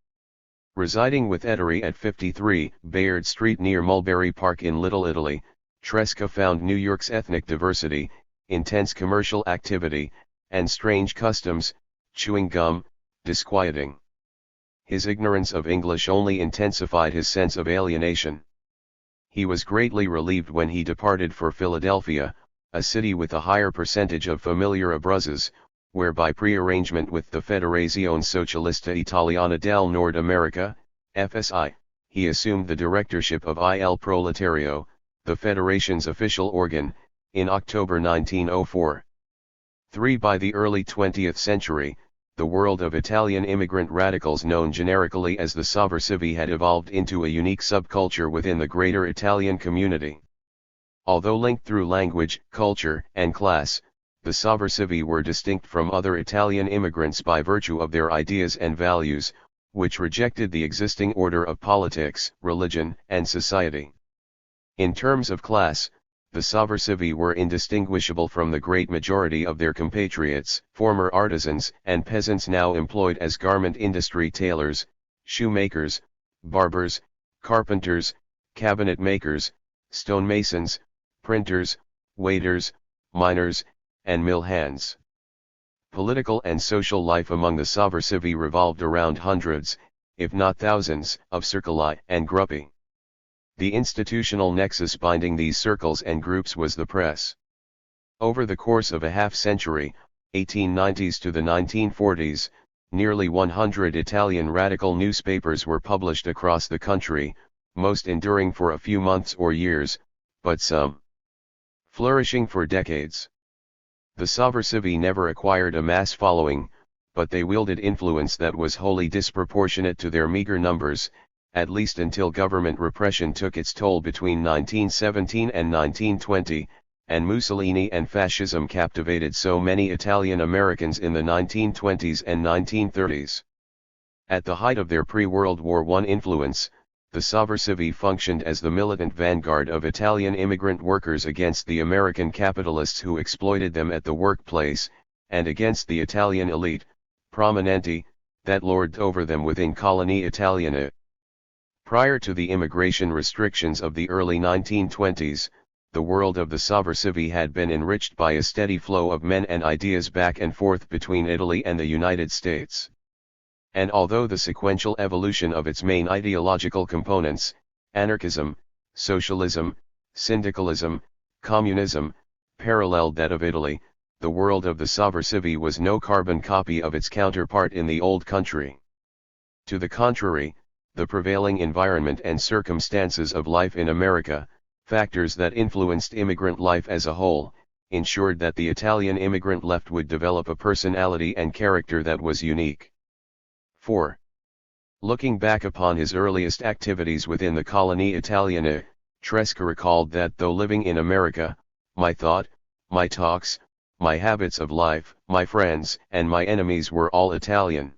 Residing with Ettore at 53 Bayard Street near Mulberry Park in Little Italy, Tresca found New York's ethnic diversity, intense commercial activity, and strange customs, chewing gum, disquieting. His ignorance of English only intensified his sense of alienation. He was greatly relieved when he departed for Philadelphia, a city with a higher percentage of familiar Abruzzes, where by pre-arrangement with the Federazione Socialista Italiana del Nord America, FSI, he assumed the directorship of Il Proletario, the Federation's official organ, in October 1904. 3. By the early 20th century, the world of Italian immigrant radicals known generically as the sovversivi had evolved into a unique subculture within the greater Italian community. Although linked through language, culture, and class, the sovversivi were distinct from other Italian immigrants by virtue of their ideas and values, which rejected the existing order of politics, religion, and society. In terms of class, the sovversivi were indistinguishable from the great majority of their compatriots, former artisans and peasants now employed as garment industry tailors, shoemakers, barbers, carpenters, cabinet makers, stonemasons, printers, waiters, miners, and mill hands. Political and social life among the sovversivi revolved around hundreds, if not thousands, of circoli and gruppi. The institutional nexus binding these circles and groups was the press. Over the course of a half-century, 1890s to the 1940s, nearly 100 Italian radical newspapers were published across the country, most enduring for a few months or years, but some flourishing for decades. The sovversivi never acquired a mass following, but they wielded influence that was wholly disproportionate to their meager numbers, at least until government repression took its toll between 1917 and 1920, and Mussolini and fascism captivated so many Italian Americans in the 1920s and 1930s. At the height of their pre-World War I influence, the sovversivi functioned as the militant vanguard of Italian immigrant workers against the American capitalists who exploited them at the workplace, and against the Italian elite, prominenti, that lorded over them within Colonie Italiana. Prior to the immigration restrictions of the early 1920s, the world of the sovversivi had been enriched by a steady flow of men and ideas back and forth between Italy and the United States. And although the sequential evolution of its main ideological components, anarchism, socialism, syndicalism, communism, paralleled that of Italy, the world of the sovversivi was no carbon copy of its counterpart in the old country. To the contrary, the prevailing environment and circumstances of life in America, factors that influenced immigrant life as a whole, ensured that the Italian immigrant left would develop a personality and character that was unique. 4. Looking back upon his earliest activities within the colony Italiana, Tresca recalled that though living in America, my thought, my talks, my habits of life, my friends and my enemies were all Italian.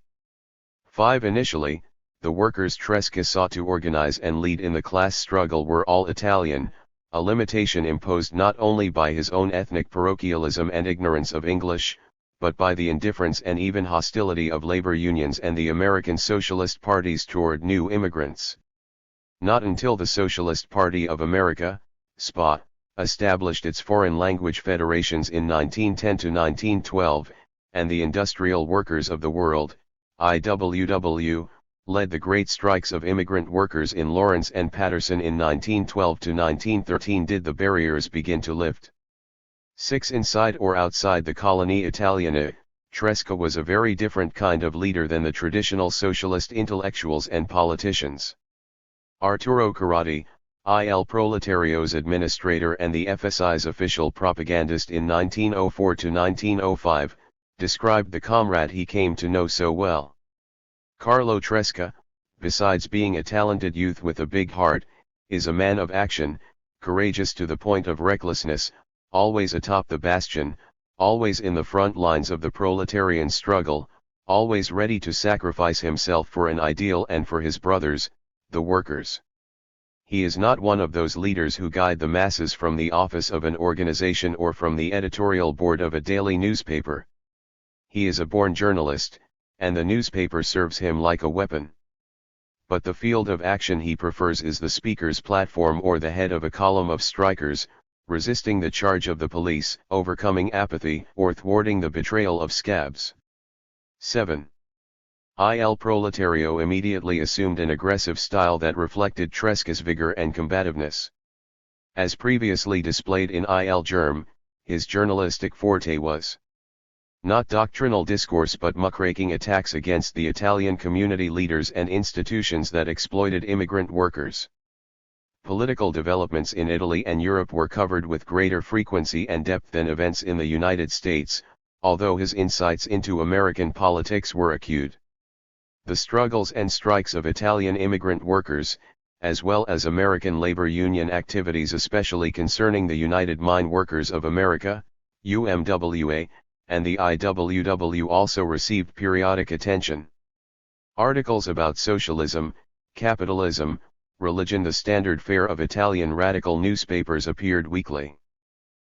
5. Initially, the workers Tresca sought to organize and lead in the class struggle were all Italian, a limitation imposed not only by his own ethnic parochialism and ignorance of English, but by the indifference and even hostility of labor unions and the American Socialist parties toward new immigrants. Not until the Socialist Party of America, SPA, established its foreign language federations in 1910 to 1912, and the Industrial Workers of the World, IWW, led the great strikes of immigrant workers in Lawrence and Paterson in 1912 to 1913 did the barriers begin to lift. 6. Inside or outside the colony Italiana, Tresca was a very different kind of leader than the traditional socialist intellectuals and politicians. Arturo Carotti, Il Proletario's administrator and the FSI's official propagandist in 1904 to 1905, described the comrade he came to know so well. Carlo Tresca, besides being a talented youth with a big heart, is a man of action, courageous to the point of recklessness, always atop the bastion, always in the front lines of the proletarian struggle, always ready to sacrifice himself for an ideal and for his brothers, the workers. He is not one of those leaders who guide the masses from the office of an organization or from the editorial board of a daily newspaper. He is a born journalist, and the newspaper serves him like a weapon. But the field of action he prefers is the speaker's platform or the head of a column of strikers, resisting the charge of the police, overcoming apathy, or thwarting the betrayal of scabs. 7. Il Proletario immediately assumed an aggressive style that reflected Tresca's vigor and combativeness. As previously displayed in Il Germ, his journalistic forte was not doctrinal discourse but muckraking attacks against the Italian community leaders and institutions that exploited immigrant workers. Political developments in Italy and Europe were covered with greater frequency and depth than events in the United States, although his insights into American politics were acute. The struggles and strikes of Italian immigrant workers, as well as American labor union activities especially concerning the United Mine Workers of America, UMWA, and the IWW also received periodic attention. Articles about socialism, capitalism, religion, the standard fare of Italian radical newspapers appeared weekly.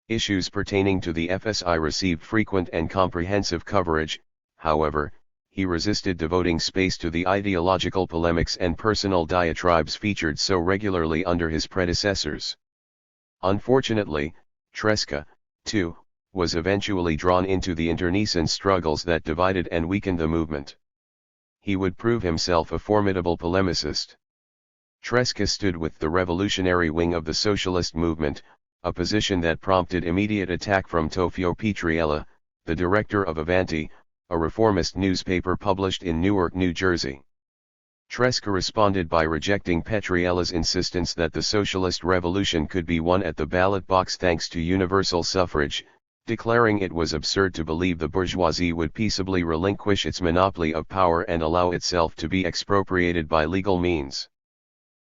Issues pertaining to the FSI received frequent and comprehensive coverage. However, he resisted devoting space to the ideological polemics and personal diatribes featured so regularly under his predecessors. Unfortunately, Tresca, too, was eventually drawn into the internecine struggles that divided and weakened the movement. He would prove himself a formidable polemicist. Tresca stood with the revolutionary wing of the socialist movement, a position that prompted immediate attack from Tofio Petriella, the director of Avanti, a reformist newspaper published in Newark, New Jersey. Tresca responded by rejecting Petriella's insistence that the socialist revolution could be won at the ballot box thanks to universal suffrage, declaring it was absurd to believe the bourgeoisie would peaceably relinquish its monopoly of power and allow itself to be expropriated by legal means.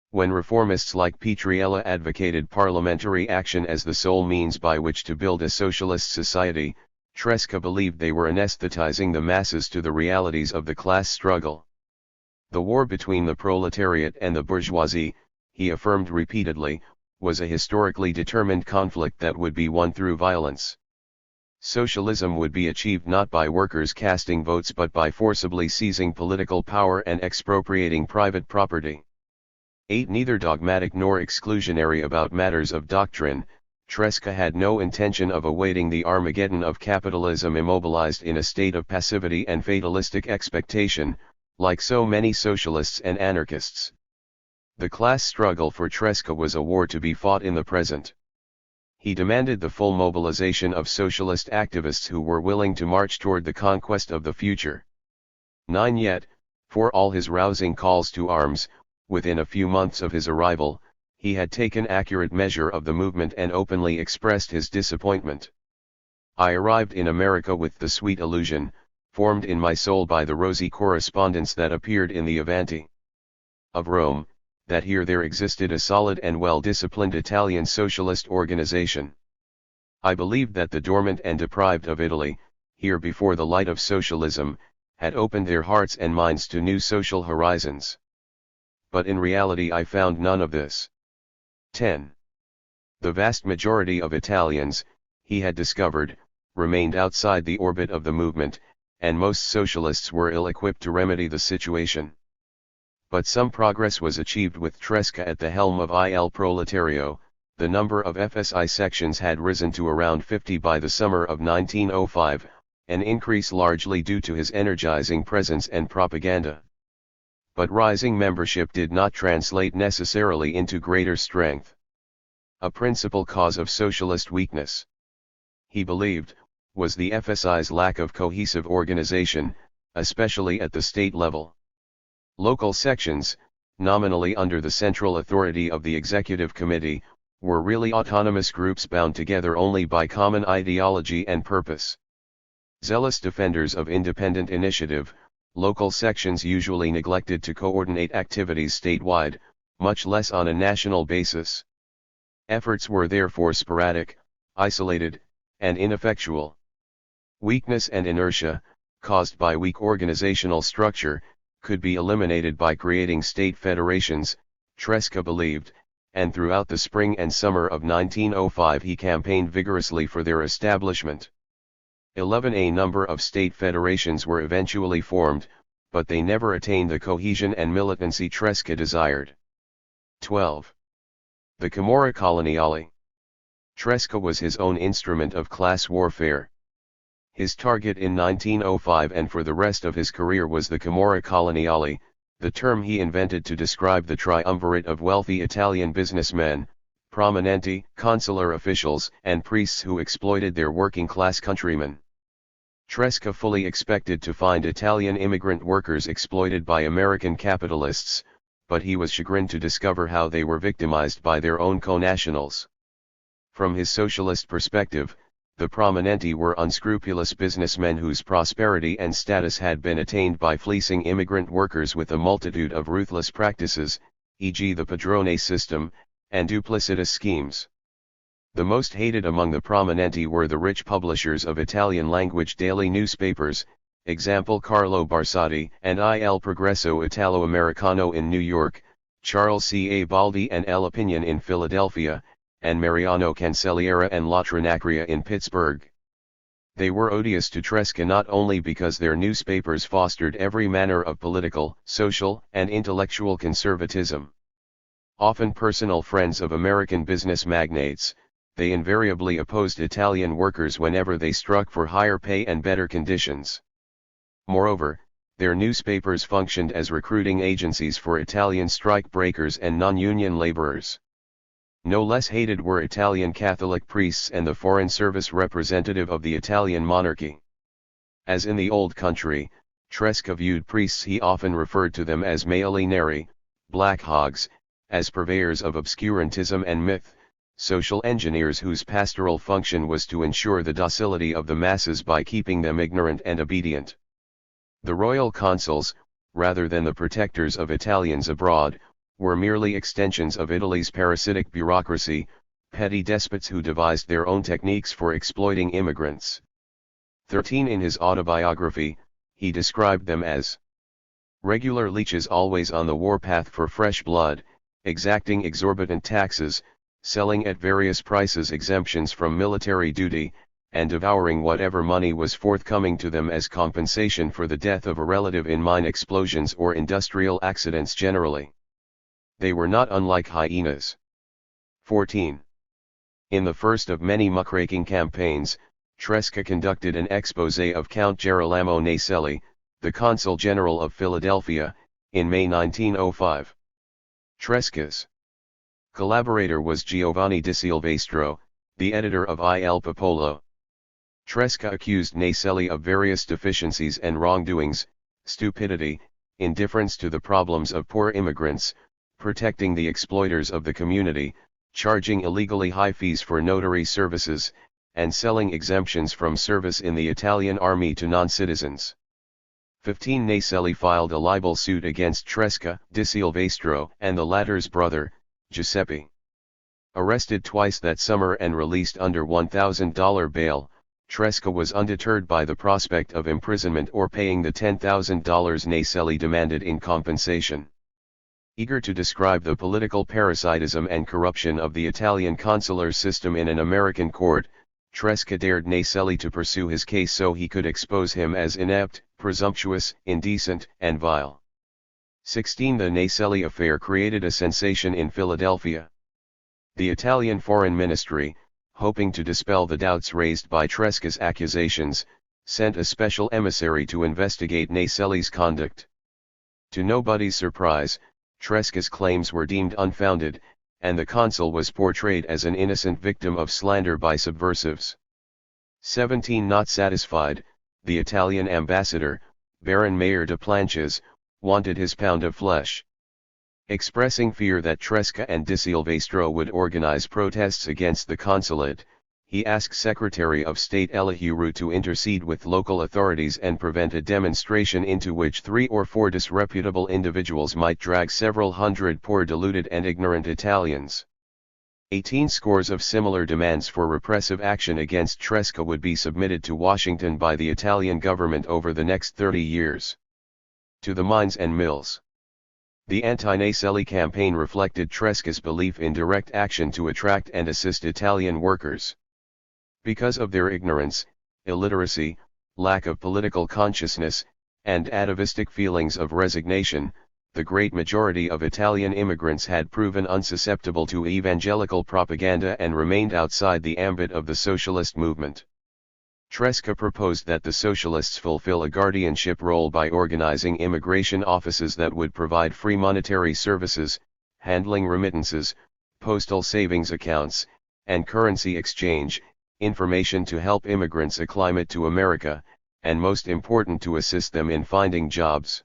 When reformists like Petriella advocated parliamentary action as the sole means by which to build a socialist society, Tresca believed they were anesthetizing the masses to the realities of the class struggle. The war between the proletariat and the bourgeoisie, he affirmed repeatedly, was a historically determined conflict that would be won through violence. Socialism would be achieved not by workers casting votes but by forcibly seizing political power and expropriating private property. 8. Neither dogmatic nor exclusionary about matters of doctrine, Tresca had no intention of awaiting the Armageddon of capitalism immobilized in a state of passivity and fatalistic expectation, like so many socialists and anarchists. The class struggle for Tresca was a war to be fought in the present. He demanded the full mobilization of socialist activists who were willing to march toward the conquest of the future. 9. Yet, for all his rousing calls to arms, within a few months of his arrival, he had taken accurate measure of the movement and openly expressed his disappointment. I arrived in America with the sweet illusion, formed in my soul by the rosy correspondence that appeared in the Avanti. of Rome, that here there existed a solid and well-disciplined Italian socialist organization. I believed that the dormant and deprived of Italy, here before the light of socialism, had opened their hearts and minds to new social horizons. But in reality I found none of this. 10. The vast majority of Italians, he had discovered, remained outside the orbit of the movement, and most socialists were ill-equipped to remedy the situation. But some progress was achieved with Tresca at the helm of Il Proletario. The number of FSI sections had risen to around 50 by the summer of 1905, an increase largely due to his energizing presence and propaganda. But rising membership did not translate necessarily into greater strength. A principal cause of socialist weakness, he believed, was the FSI's lack of cohesive organization, especially at the state level. Local sections, nominally under the central authority of the executive committee, were really autonomous groups bound together only by common ideology and purpose. Zealous defenders of independent initiative, local sections usually neglected to coordinate activities statewide, much less on a national basis. Efforts were therefore sporadic, isolated, and ineffectual. Weakness and inertia, caused by weak organizational structure, could be eliminated by creating state federations, Tresca believed, and throughout the spring and summer of 1905 he campaigned vigorously for their establishment. 11. A number of state federations were eventually formed, but they never attained the cohesion and militancy Tresca desired. 12. The Camorra Coloniale. Tresca was his own instrument of class warfare. His target in 1905 and for the rest of his career was the Camorra Coloniale, the term he invented to describe the triumvirate of wealthy Italian businessmen, prominenti, consular officials, and priests who exploited their working-class countrymen. Tresca fully expected to find Italian immigrant workers exploited by American capitalists, but he was chagrined to discover how they were victimized by their own connationals. From his socialist perspective, the prominenti were unscrupulous businessmen whose prosperity and status had been attained by fleecing immigrant workers with a multitude of ruthless practices, e.g. the padrone system, and duplicitous schemes. The most hated among the prominenti were the rich publishers of Italian-language daily newspapers, example Carlo Barsotti and Il Progresso Italo-Americano in New York, Charles C. A. Baldi and L'Opinion in Philadelphia, and Mariano Cancelliera and La Trinacria in Pittsburgh. They were odious to Tresca not only because their newspapers fostered every manner of political, social, and intellectual conservatism. Often personal friends of American business magnates, they invariably opposed Italian workers whenever they struck for higher pay and better conditions. Moreover, their newspapers functioned as recruiting agencies for Italian strike breakers and non-union laborers. No less hated were Italian Catholic priests and the foreign service representative of the Italian monarchy. As in the old country, Tresca viewed priests, he often referred to them as maiali neri, black hogs, as purveyors of obscurantism and myth, social engineers whose pastoral function was to ensure the docility of the masses by keeping them ignorant and obedient. The royal consuls, rather than the protectors of Italians abroad, were merely extensions of Italy's parasitic bureaucracy, petty despots who devised their own techniques for exploiting immigrants. 13. In his autobiography, he described them as regular leeches always on the warpath for fresh blood, exacting exorbitant taxes, selling at various prices exemptions from military duty, and devouring whatever money was forthcoming to them as compensation for the death of a relative in mine explosions or industrial accidents generally. They were not unlike hyenas. 14. In the first of many muckraking campaigns, Tresca conducted an exposé of Count Girolamo Naselli, the Consul General of Philadelphia, in May 1905. Tresca's collaborator was Giovanni di Silvestro, the editor of Il Popolo. Tresca accused Naselli of various deficiencies and wrongdoings, stupidity, indifference to the problems of poor immigrants, protecting the exploiters of the community, charging illegally high fees for notary services, and selling exemptions from service in the Italian army to non-citizens. 15 Naselli filed a libel suit against Tresca di Silvestro and the latter's brother, Giuseppe. Arrested twice that summer and released under $1,000 bail, Tresca was undeterred by the prospect of imprisonment or paying the $10,000 Naselli demanded in compensation. Eager to describe the political parasitism and corruption of the Italian consular system in an American court, Tresca dared Naselli to pursue his case so he could expose him as inept, presumptuous, indecent, and vile. 16 The Naselli affair created a sensation in Philadelphia. The Italian Foreign Ministry, hoping to dispel the doubts raised by Tresca's accusations, sent a special emissary to investigate Naselli's conduct. To nobody's surprise, Tresca's claims were deemed unfounded, and the consul was portrayed as an innocent victim of slander by subversives. 17 Not satisfied, the Italian ambassador, Baron Mayer de Planches, wanted his pound of flesh. Expressing fear that Tresca and Di Silvestro would organize protests against the consulate, he asked Secretary of State Elihuru to intercede with local authorities and prevent a demonstration into which 3 or 4 disreputable individuals might drag several hundred poor deluded and ignorant Italians. 18 Scores of similar demands for repressive action against Tresca would be submitted to Washington by the Italian government over the next 30 years. To the mines and mills. The anti-Naselli campaign reflected Tresca's belief in direct action to attract and assist Italian workers. Because of their ignorance, illiteracy, lack of political consciousness, and atavistic feelings of resignation, the great majority of Italian immigrants had proven unsusceptible to evangelical propaganda and remained outside the ambit of the socialist movement. Tresca proposed that the socialists fulfill a guardianship role by organizing immigration offices that would provide free monetary services, handling remittances, postal savings accounts, and currency exchange, information to help immigrants acclimate to America, and most important to assist them in finding jobs.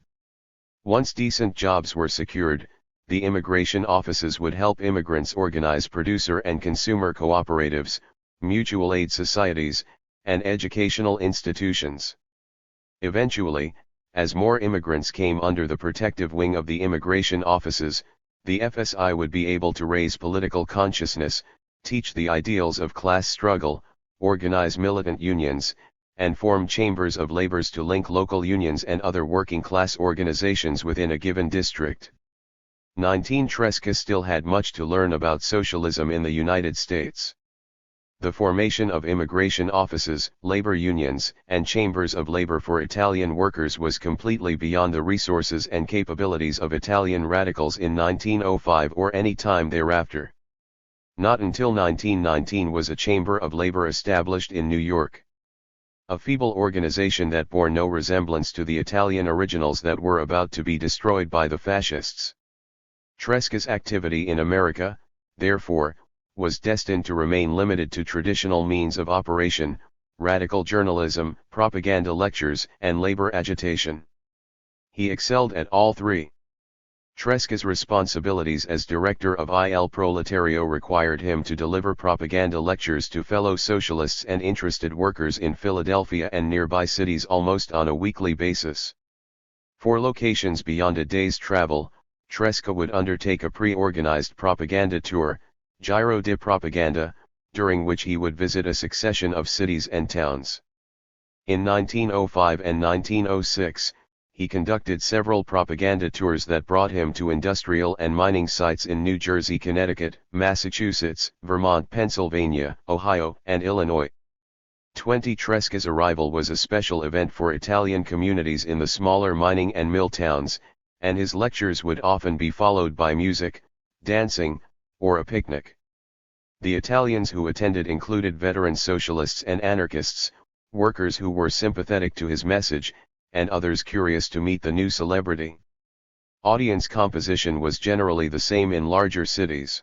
Once decent jobs were secured, the immigration offices would help immigrants organize producer and consumer cooperatives, mutual aid societies, and educational institutions. Eventually, as more immigrants came under the protective wing of the immigration offices, the FSI would be able to raise political consciousness, teach the ideals of class struggle, organize militant unions, and form chambers of labors to link local unions and other working-class organizations within a given district. 19 Tresca still had much to learn about socialism in the United States. The formation of immigration offices, labor unions, and chambers of labor for Italian workers was completely beyond the resources and capabilities of Italian radicals in 1905 or any time thereafter. Not until 1919 was a chamber of labor established in New York. A feeble organization that bore no resemblance to the Italian originals that were about to be destroyed by the fascists. Tresca's activity in America, therefore, was destined to remain limited to traditional means of operation, radical journalism, propaganda lectures, and labor agitation. He excelled at all three. Tresca's responsibilities as director of Il Proletario required him to deliver propaganda lectures to fellow socialists and interested workers in Philadelphia and nearby cities almost on a weekly basis. For locations beyond a day's travel, Tresca would undertake a pre-organized propaganda tour, Giro di Propaganda, during which he would visit a succession of cities and towns. In 1905 and 1906, he conducted several propaganda tours that brought him to industrial and mining sites in New Jersey, Connecticut, Massachusetts, Vermont, Pennsylvania, Ohio, and Illinois. 20 Tresca's arrival was a special event for Italian communities in the smaller mining and mill towns, and his lectures would often be followed by music, dancing, or a picnic. The Italians who attended included veteran socialists and anarchists, workers who were sympathetic to his message, and others curious to meet the new celebrity. Audience composition was generally the same in larger cities.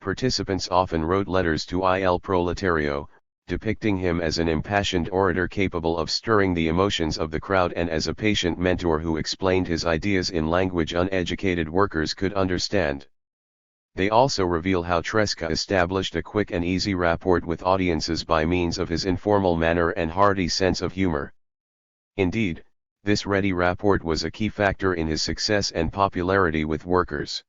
Participants often wrote letters to Il Proletario, depicting him as an impassioned orator capable of stirring the emotions of the crowd and as a patient mentor who explained his ideas in language uneducated workers could understand. They also reveal how Tresca established a quick and easy rapport with audiences by means of his informal manner and hearty sense of humor. Indeed, This ready rapport was a key factor in his success and popularity with workers.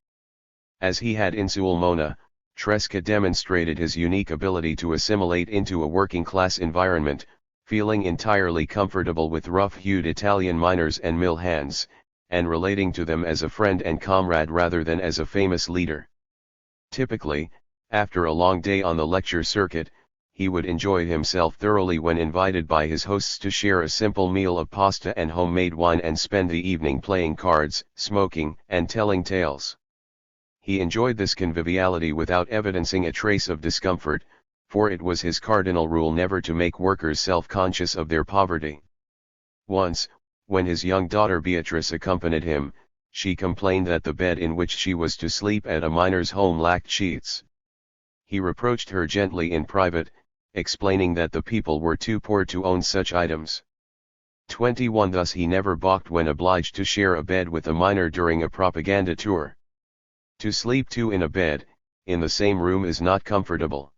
As he had in Sulmona, Tresca demonstrated his unique ability to assimilate into a working-class environment, feeling entirely comfortable with rough-hewed Italian miners and mill hands, and relating to them as a friend and comrade rather than as a famous leader. Typically, after a long day on the lecture circuit, he would enjoy himself thoroughly when invited by his hosts to share a simple meal of pasta and homemade wine and spend the evening playing cards, smoking, and telling tales. He enjoyed this conviviality without evidencing a trace of discomfort, for it was his cardinal rule never to make workers self-conscious of their poverty. Once, when his young daughter Beatrice accompanied him, she complained that the bed in which she was to sleep at a miner's home lacked sheets. He reproached her gently in private, explaining that the people were too poor to own such items. 21 Thus he never balked when obliged to share a bed with a miner during a propaganda tour. To sleep two in a bed, in the same room is not comfortable.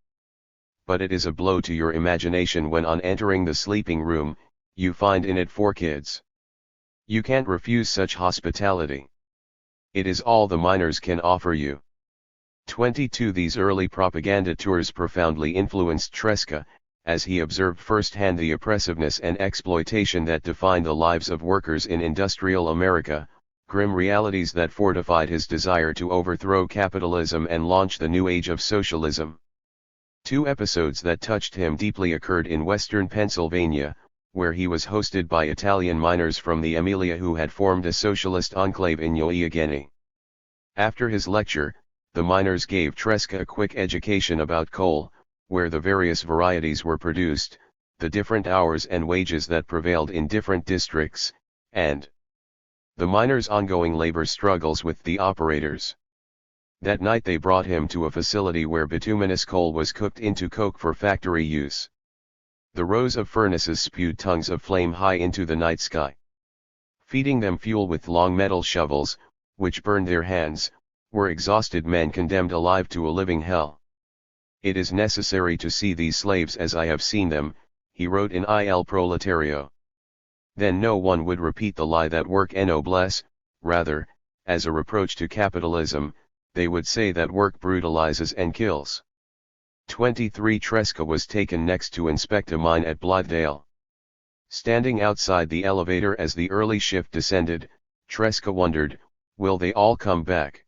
But it is a blow to your imagination when on entering the sleeping room, you find in it 4 kids. You can't refuse such hospitality. It is all the miners can offer you. 22 These early propaganda tours profoundly influenced Tresca, as he observed firsthand the oppressiveness and exploitation that defined the lives of workers in industrial America, grim realities that fortified his desire to overthrow capitalism and launch the new age of socialism. 2 episodes that touched him deeply occurred in western Pennsylvania, where he was hosted by Italian miners from the Emilia who had formed a socialist enclave in Youghiogheny. After his lecture, the miners gave Tresca a quick education about coal, where the various varieties were produced, the different hours and wages that prevailed in different districts, and the miners' ongoing labor struggles with the operators. That night they brought him to a facility where bituminous coal was cooked into coke for factory use. The rows of furnaces spewed tongues of flame high into the night sky. Feeding them fuel with long metal shovels, which burned their hands, were exhausted men condemned alive to a living hell. It is necessary to see these slaves as I have seen them, he wrote in Il Proletario. Then no one would repeat the lie that work ennobles, rather, as a reproach to capitalism, they would say that work brutalizes and kills. 23 Tresca was taken next to inspect a mine at Blythedale. Standing outside the elevator as the early shift descended, Tresca wondered, will they all come back?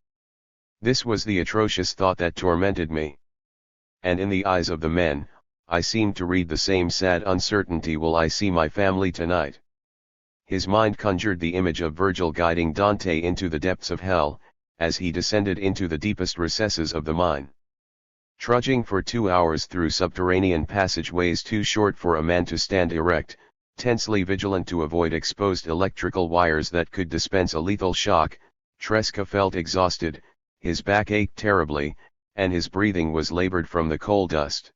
This was the atrocious thought that tormented me. And in the eyes of the men, I seemed to read the same sad uncertainty, will I see my family tonight? His mind conjured the image of Virgil guiding Dante into the depths of hell, as he descended into the deepest recesses of the mine. Trudging for 2 hours through subterranean passageways too short for a man to stand erect, tensely vigilant to avoid exposed electrical wires that could dispense a lethal shock, Tresca felt exhausted, his back ached terribly, and his breathing was labored from the coal dust.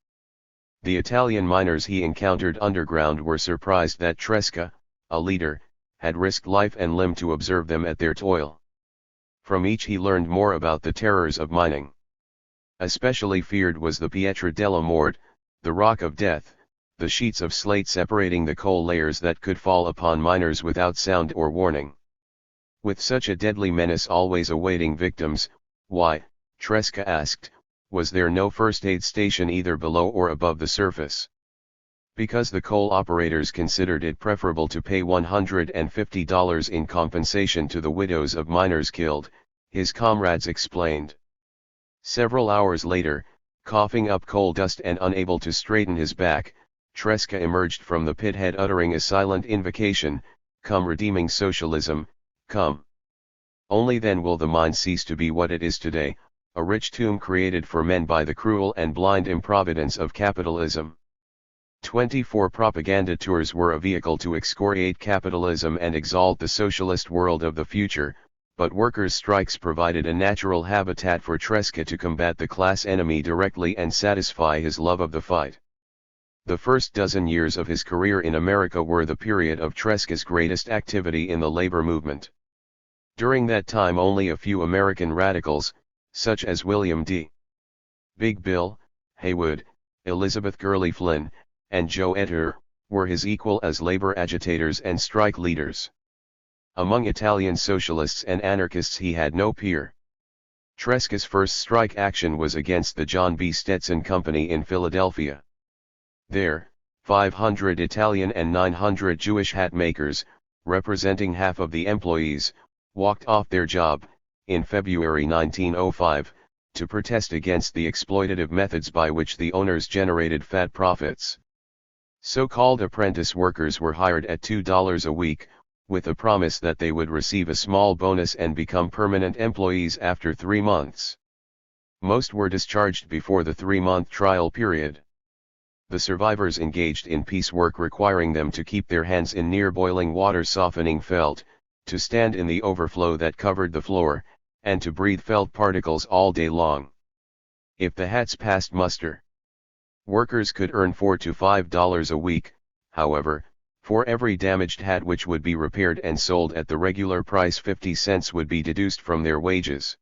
The Italian miners he encountered underground were surprised that Tresca, a leader, had risked life and limb to observe them at their toil. From each he learned more about the terrors of mining. Especially feared was the Pietra della Morte, the rock of death, the sheets of slate separating the coal layers that could fall upon miners without sound or warning. With such a deadly menace always awaiting victims, why, Tresca asked, was there no first aid station either below or above the surface? Because the coal operators considered it preferable to pay $150 in compensation to the widows of miners killed, his comrades explained. Several hours later, coughing up coal dust and unable to straighten his back, Tresca emerged from the pit head uttering a silent invocation, "Come redeeming socialism, come. Only then will the mine cease to be what it is today, a rich tomb created for men by the cruel and blind improvidence of capitalism." 24 Propaganda tours were a vehicle to excoriate capitalism and exalt the socialist world of the future, but workers' strikes provided a natural habitat for Tresca to combat the class enemy directly and satisfy his love of the fight. The first dozen years of his career in America were the period of Tresca's greatest activity in the labor movement. During that time only a few American radicals, such as William D. Big Bill Haywood, Elizabeth Gurley Flynn, and Joe Ettor, were his equal as labor agitators and strike leaders. Among Italian socialists and anarchists he had no peer. Tresca's first strike action was against the John B. Stetson Company in Philadelphia. There, 500 Italian and 900 Jewish hat makers, representing half of the employees, walked off their job, in February 1905, to protest against the exploitative methods by which the owners generated fat profits. So-called apprentice workers were hired at $2 a week, with the promise that they would receive a small bonus and become permanent employees after 3 months. Most were discharged before the 3-month trial period. The survivors engaged in piecework requiring them to keep their hands in near boiling water softening felt, to stand in the overflow that covered the floor, and to breathe felt particles all day long. If the hats passed muster, workers could earn $4 to $5 a week. However, for every damaged hat which would be repaired and sold at the regular price 50 cents would be deduced from their wages.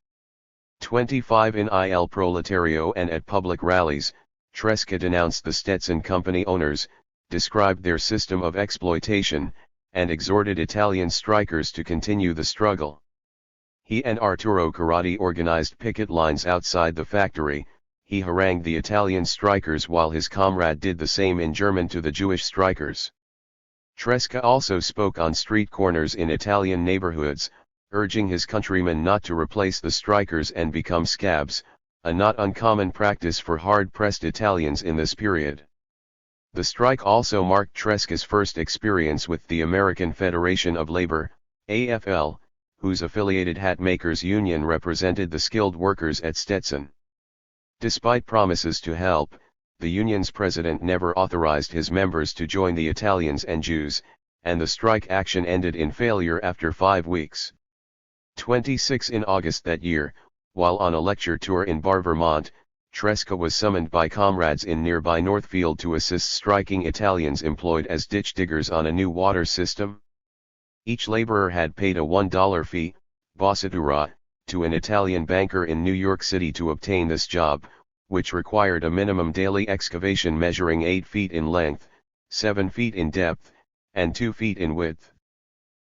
25 In Il Proletario and at public rallies, Tresca denounced the Stetson Company owners, described their system of exploitation, and exhorted Italian strikers to continue the struggle. He and Arturo Carati organized picket lines outside the factory. He harangued the Italian strikers while his comrade did the same in German to the Jewish strikers. Tresca also spoke on street corners in Italian neighborhoods, urging his countrymen not to replace the strikers and become scabs, a not uncommon practice for hard-pressed Italians in this period. The strike also marked Tresca's first experience with the American Federation of Labor, AFL, whose affiliated hat makers union represented the skilled workers at Stetson. Despite promises to help, the union's president never authorized his members to join the Italians and Jews, and the strike action ended in failure after 5 weeks. 26 In August that year, while on a lecture tour in Barre, Vermont, Tresca was summoned by comrades in nearby Northfield to assist striking Italians employed as ditch diggers on a new water system. Each laborer had paid a $1 fee, bossatura, to an Italian banker in New York City to obtain this job, which required a minimum daily excavation measuring 8 feet in length, 7 feet in depth, and 2 feet in width.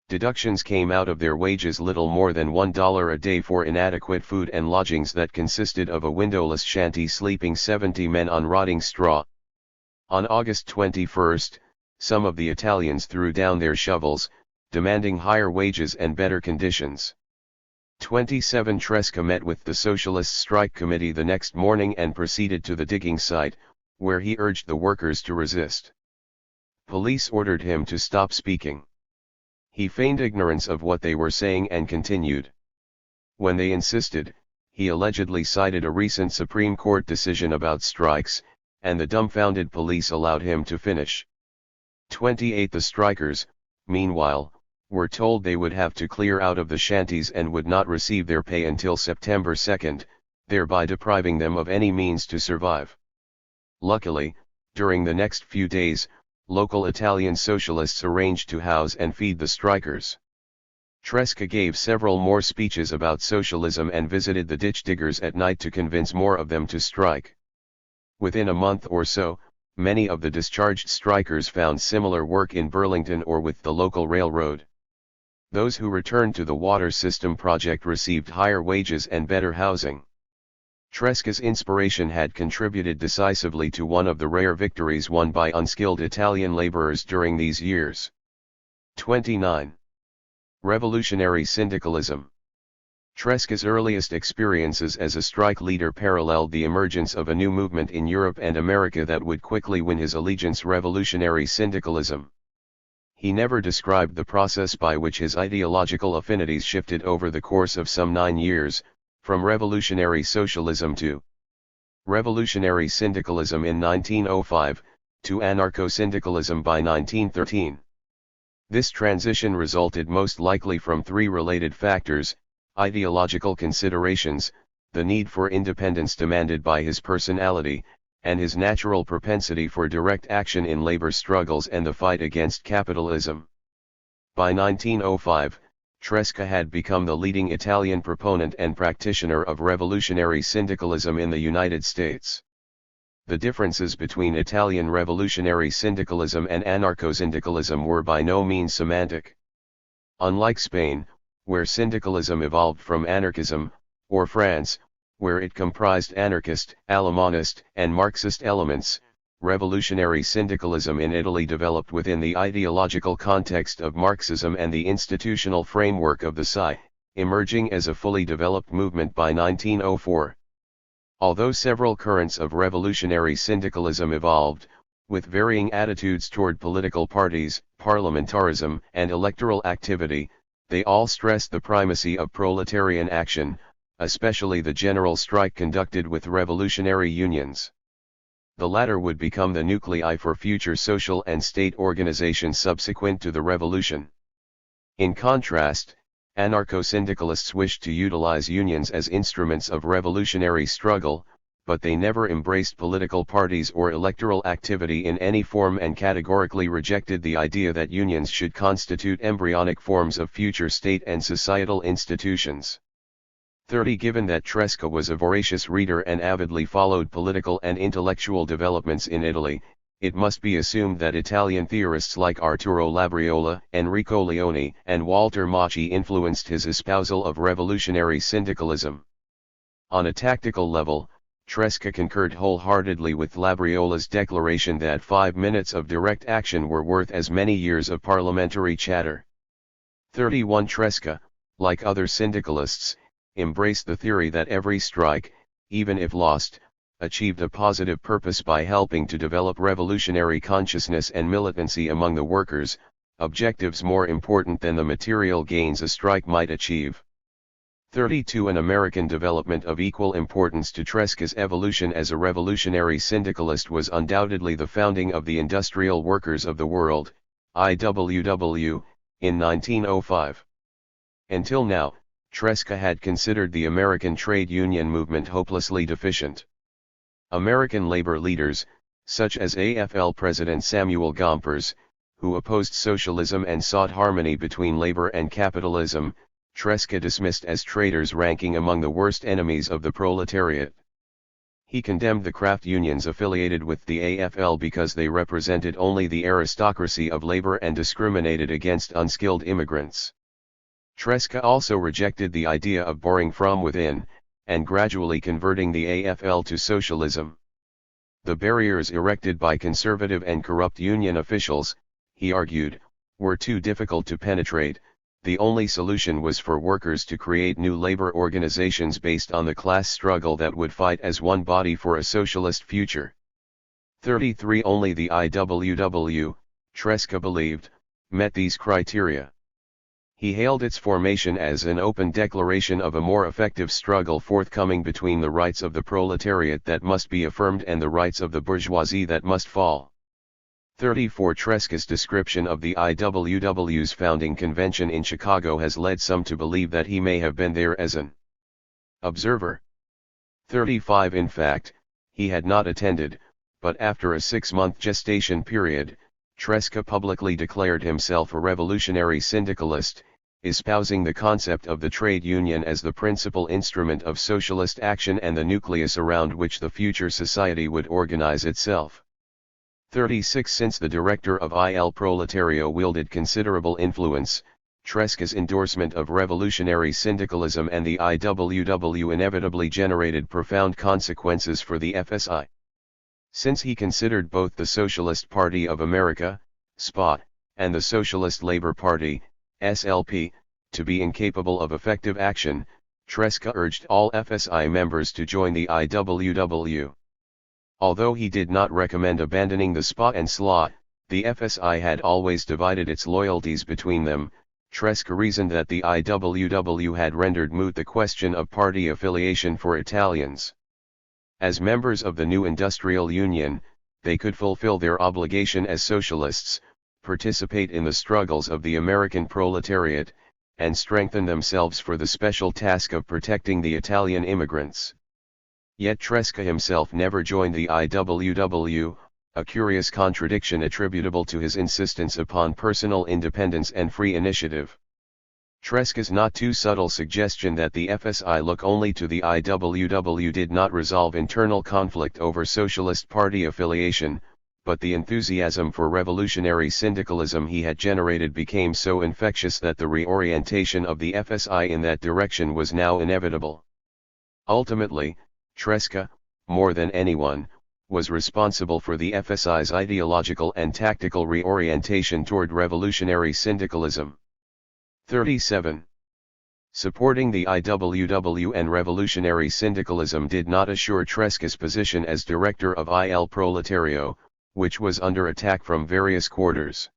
Deductions came out of their wages little more than $1 a day for inadequate food and lodgings that consisted of a windowless shanty sleeping 70 men on rotting straw. On August 21, some of the Italians threw down their shovels, demanding higher wages and better conditions. 27 Tresca met with the Socialist Strike Committee the next morning and proceeded to the digging site, where he urged the workers to resist. Police ordered him to stop speaking. He feigned ignorance of what they were saying and continued. When they insisted, he allegedly cited a recent Supreme Court decision about strikes, and the dumbfounded police allowed him to finish. 28 The strikers, meanwhile, were told they would have to clear out of the shanties and would not receive their pay until September 2, thereby depriving them of any means to survive. Luckily, during the next few days, local Italian socialists arranged to house and feed the strikers. Tresca gave several more speeches about socialism and visited the ditch diggers at night to convince more of them to strike. Within a month or so, many of the discharged strikers found similar work in Burlington or with the local railroad. Those who returned to the water system project received higher wages and better housing. Tresca's inspiration had contributed decisively to one of the rare victories won by unskilled Italian laborers during these years. 29. Revolutionary syndicalism. Tresca's earliest experiences as a strike leader paralleled the emergence of a new movement in Europe and America that would quickly win his allegiance: revolutionary syndicalism. He never described the process by which his ideological affinities shifted over the course of some 9 years, from revolutionary socialism to revolutionary syndicalism in 1905, to anarcho-syndicalism by 1913. This transition resulted most likely from 3 related factors: ideological considerations, the need for independence demanded by his personality, and his natural propensity for direct action in labor struggles and the fight against capitalism. By 1905, Tresca had become the leading Italian proponent and practitioner of revolutionary syndicalism in the United States. The differences between Italian revolutionary syndicalism and anarcho-syndicalism were by no means semantic. Unlike Spain, where syndicalism evolved from anarchism, or France, where it comprised anarchist, Alemanist, and Marxist elements, revolutionary syndicalism in Italy developed within the ideological context of Marxism and the institutional framework of the SI, emerging as a fully developed movement by 1904. Although several currents of revolutionary syndicalism evolved, with varying attitudes toward political parties, parliamentarism, and electoral activity, they all stressed the primacy of proletarian action, especially the general strike conducted with revolutionary unions. The latter would become the nuclei for future social and state organization subsequent to the revolution. In contrast, anarcho-syndicalists wished to utilize unions as instruments of revolutionary struggle, but they never embraced political parties or electoral activity in any form and categorically rejected the idea that unions should constitute embryonic forms of future state and societal institutions. 30. Given that Tresca was a voracious reader and avidly followed political and intellectual developments in Italy, it must be assumed that Italian theorists like Arturo Labriola, Enrico Leone, and Walter Macchi influenced his espousal of revolutionary syndicalism. On a tactical level, Tresca concurred wholeheartedly with Labriola's declaration that 5 minutes of direct action were worth as many years of parliamentary chatter. 31. Tresca, like other syndicalists, embraced the theory that every strike, even if lost, achieved a positive purpose by helping to develop revolutionary consciousness and militancy among the workers, objectives more important than the material gains a strike might achieve. 32. An American development of equal importance to Tresca's evolution as a revolutionary syndicalist was undoubtedly the founding of the Industrial Workers of the World, IWW, in 1905. Until now, Tresca had considered the American trade union movement hopelessly deficient. American labor leaders, such as AFL President Samuel Gompers, who opposed socialism and sought harmony between labor and capitalism, Tresca dismissed as traitors ranking among the worst enemies of the proletariat. He condemned the craft unions affiliated with the AFL because they represented only the aristocracy of labor and discriminated against unskilled immigrants. Tresca also rejected the idea of boring from within, and gradually converting the AFL to socialism. The barriers erected by conservative and corrupt union officials, he argued, were too difficult to penetrate. The only solution was for workers to create new labor organizations based on the class struggle that would fight as one body for a socialist future. 33. Only the IWW, Tresca believed, met these criteria. He hailed its formation as an open declaration of a more effective struggle forthcoming between the rights of the proletariat that must be affirmed and the rights of the bourgeoisie that must fall. 34. Tresca's description of the IWW's founding convention in Chicago has led some to believe that he may have been there as an observer. 35. In fact, he had not attended, but after a 6-month gestation period, Tresca publicly declared himself a revolutionary syndicalist, espousing the concept of the trade union as the principal instrument of socialist action and the nucleus around which the future society would organize itself. 36. Since the director of Il Proletario wielded considerable influence, Tresca's endorsement of revolutionary syndicalism and the IWW inevitably generated profound consequences for the FSI. Since he considered both the Socialist Party of America, SPA, and the Socialist Labor Party, SLP, to be incapable of effective action, Tresca urged all FSI members to join the IWW. Although he did not recommend abandoning the SPA and SLA, the FSI had always divided its loyalties between them. Tresca reasoned that the IWW had rendered moot the question of party affiliation for Italians. As members of the new industrial union, they could fulfill their obligation as socialists, participate in the struggles of the American proletariat, and strengthen themselves for the special task of protecting the Italian immigrants. Yet Tresca himself never joined the IWW, a curious contradiction attributable to his insistence upon personal independence and free initiative. Tresca's not too subtle suggestion that the FSI look only to the IWW did not resolve internal conflict over Socialist Party affiliation, but the enthusiasm for revolutionary syndicalism he had generated became so infectious that the reorientation of the FSI in that direction was now inevitable. Ultimately, Tresca, more than anyone, was responsible for the FSI's ideological and tactical reorientation toward revolutionary syndicalism. 37. Supporting the IWW and revolutionary syndicalism did not assure Tresca's position as director of Il Proletario, which was under attack from various quarters.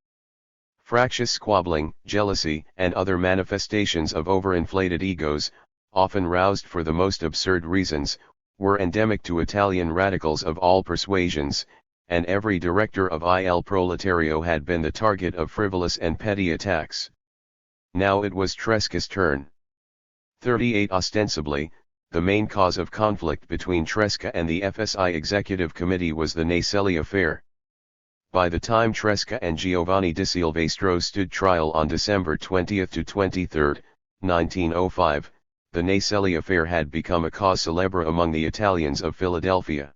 Fractious squabbling, jealousy, and other manifestations of overinflated egos, often roused for the most absurd reasons, were endemic to Italian radicals of all persuasions, and every director of Il Proletario had been the target of frivolous and petty attacks. Now it was Tresca's turn. 38. Ostensibly, the main cause of conflict between Tresca and the FSI Executive Committee was the Naselli affair. By the time Tresca and Giovanni di Silvestro stood trial on December 20 to 23, 1905, the Naselli affair had become a cause célèbre among the Italians of Philadelphia.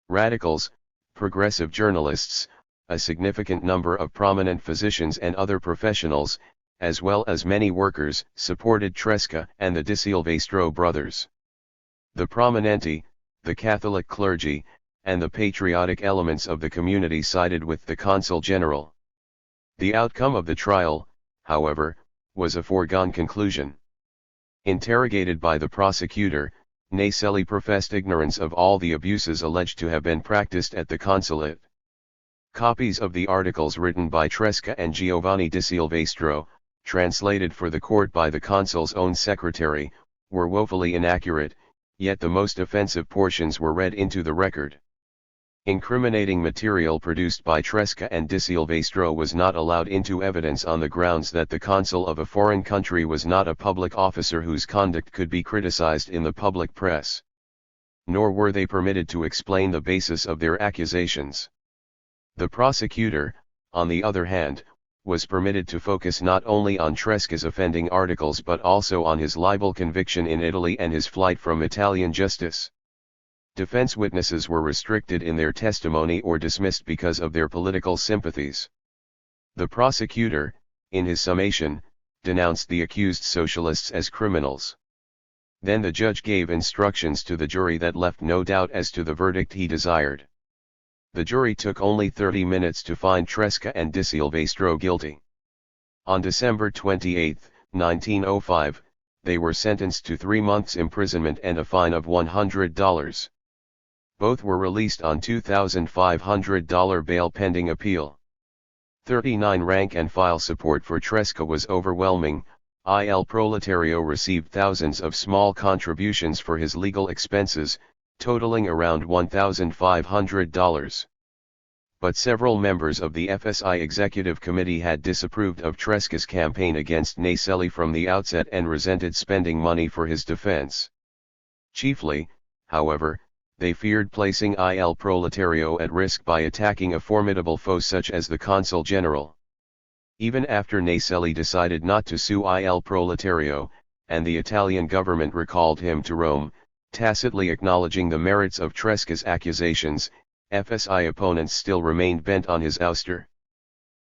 Radicals, progressive journalists, a significant number of prominent physicians and other professionals, as well as many workers, supported Tresca and the di Silvestro brothers. The prominenti, the Catholic clergy, and the patriotic elements of the community sided with the consul general. The outcome of the trial, however, was a foregone conclusion. Interrogated by the prosecutor, Naselli professed ignorance of all the abuses alleged to have been practiced at the consulate. Copies of the articles written by Tresca and Giovanni di Silvestro, translated for the court by the consul's own secretary, were woefully inaccurate, yet the most offensive portions were read into the record. Incriminating material produced by Tresca and di Silvestro was not allowed into evidence on the grounds that the consul of a foreign country was not a public officer whose conduct could be criticized in the public press. Nor were they permitted to explain the basis of their accusations. The prosecutor, on the other hand, was permitted to focus not only on Tresca's offending articles but also on his libel conviction in Italy and his flight from Italian justice. Defense witnesses were restricted in their testimony or dismissed because of their political sympathies. The prosecutor, in his summation, denounced the accused socialists as criminals. Then the judge gave instructions to the jury that left no doubt as to the verdict he desired. The jury took only 30 minutes to find Tresca and di Silvestro guilty. On December 28, 1905, they were sentenced to 3 months' imprisonment and a fine of $100. Both were released on $2,500 bail pending appeal. 39. Rank and file support for Tresca was overwhelming. Il Proletario received thousands of small contributions for his legal expenses, totaling around $1,500. But several members of the FSI Executive Committee had disapproved of Tresca's campaign against Naselli from the outset and resented spending money for his defense. Chiefly, however, they feared placing Il Proletario at risk by attacking a formidable foe such as the consul general. Even after Naselli decided not to sue Il Proletario, and the Italian government recalled him to Rome, tacitly acknowledging the merits of Tresca's accusations, FSI opponents still remained bent on his ouster.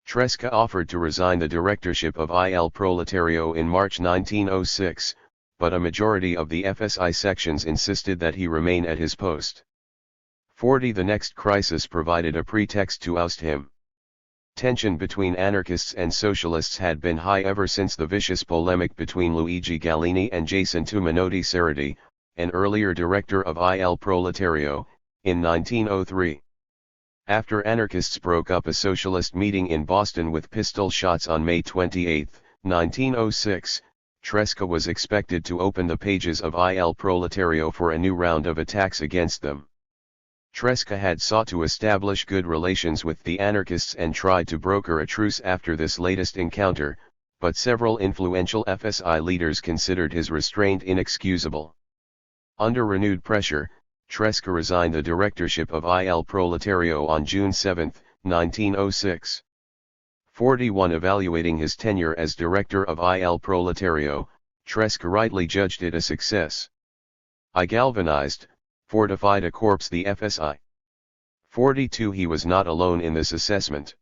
Tresca offered to resign the directorship of Il Proletario in March 1906, but a majority of the FSI sections insisted that he remain at his post. 40. The next crisis provided a pretext to oust him. Tension between anarchists and socialists had been high ever since the vicious polemic between Luigi Gallini and Jacinto Menotti Cerati, an earlier director of Il Proletario, in 1903. After anarchists broke up a socialist meeting in Boston with pistol shots on May 28, 1906, Tresca was expected to open the pages of Il Proletario for a new round of attacks against them. Tresca had sought to establish good relations with the anarchists and tried to broker a truce after this latest encounter, but several influential FSI leaders considered his restraint inexcusable. Under renewed pressure, Tresca resigned the directorship of Il Proletario on June 7, 1906. 41. Evaluating his tenure as director of Il Proletario, Tresca rightly judged it a success. I galvanized, fortified a corps the FSI. 42 He was not alone in this assessment.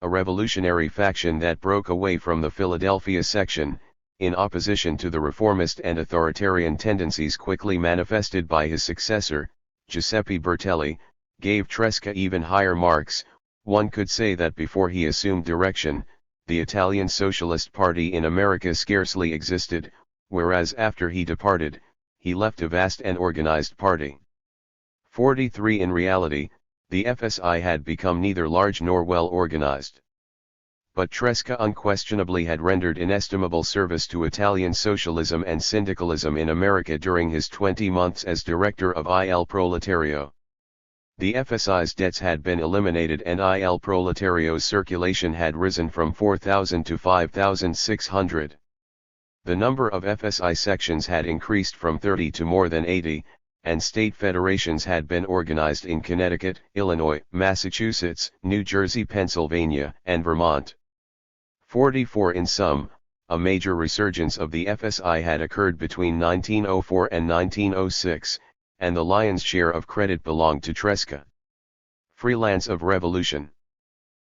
A revolutionary faction that broke away from the Philadelphia section, in opposition to the reformist and authoritarian tendencies quickly manifested by his successor, Giuseppe Bertelli, gave Tresca even higher marks. One could say that before he assumed direction, the Italian Socialist Party in America scarcely existed, whereas after he departed, he left a vast and organized party. 43 In reality, the FSI had become neither large nor well organized. But Tresca unquestionably had rendered inestimable service to Italian socialism and syndicalism in America during his 20 months as director of Il Proletario. The FSI's debts had been eliminated and Il Proletario's circulation had risen from 4,000 to 5,600. The number of FSI sections had increased from 30 to more than 80, and state federations had been organized in Connecticut, Illinois, Massachusetts, New Jersey, Pennsylvania, and Vermont. 44 In sum, a major resurgence of the FSI had occurred between 1904 and 1906, and the lion's share of credit belonged to Tresca. Freelance of Revolution.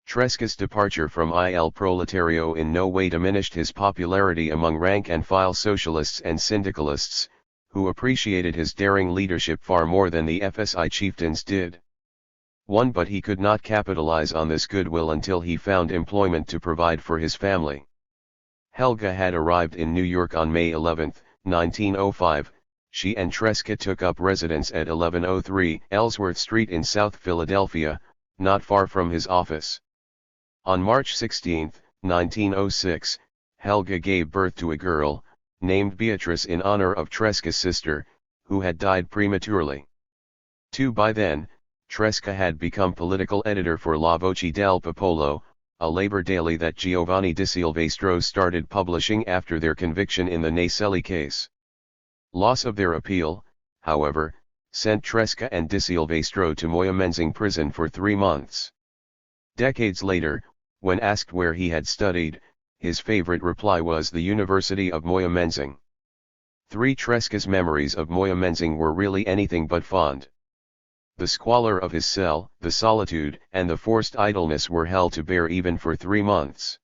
Tresca's departure from Il Proletario in no way diminished his popularity among rank-and-file socialists and syndicalists, who appreciated his daring leadership far more than the FSI chieftains did. But he could not capitalize on this goodwill until he found employment to provide for his family. Helga had arrived in New York on May 11, 1905. She and Tresca took up residence at 1103 Ellsworth Street in South Philadelphia, not far from his office. On March 16, 1906, Helga gave birth to a girl, named Beatrice in honor of Tresca's sister, who had died prematurely. By then, Tresca had become political editor for La Voce del Popolo, a labor daily that Giovanni di Silvestro started publishing after their conviction in the Naselli case. Loss of their appeal, however, sent Tresca and di Silvestro to Moyamensing prison for 3 months. Decades later, when asked where he had studied, his favorite reply was the University of Moyamensing. Tresca's memories of Moyamensing were really anything but fond. The squalor of his cell, the solitude, and the forced idleness were hell to bear even for 3 months.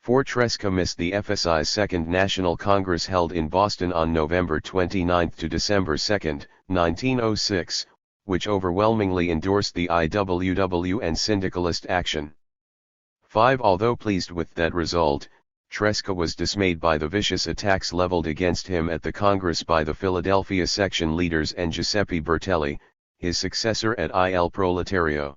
Tresca missed the FSI's Second National Congress held in Boston on November 29 to December 2, 1906, which overwhelmingly endorsed the IWW and syndicalist action. Although pleased with that result, Tresca was dismayed by the vicious attacks leveled against him at the Congress by the Philadelphia section leaders and Giuseppe Bertelli, his successor at Il Proletario.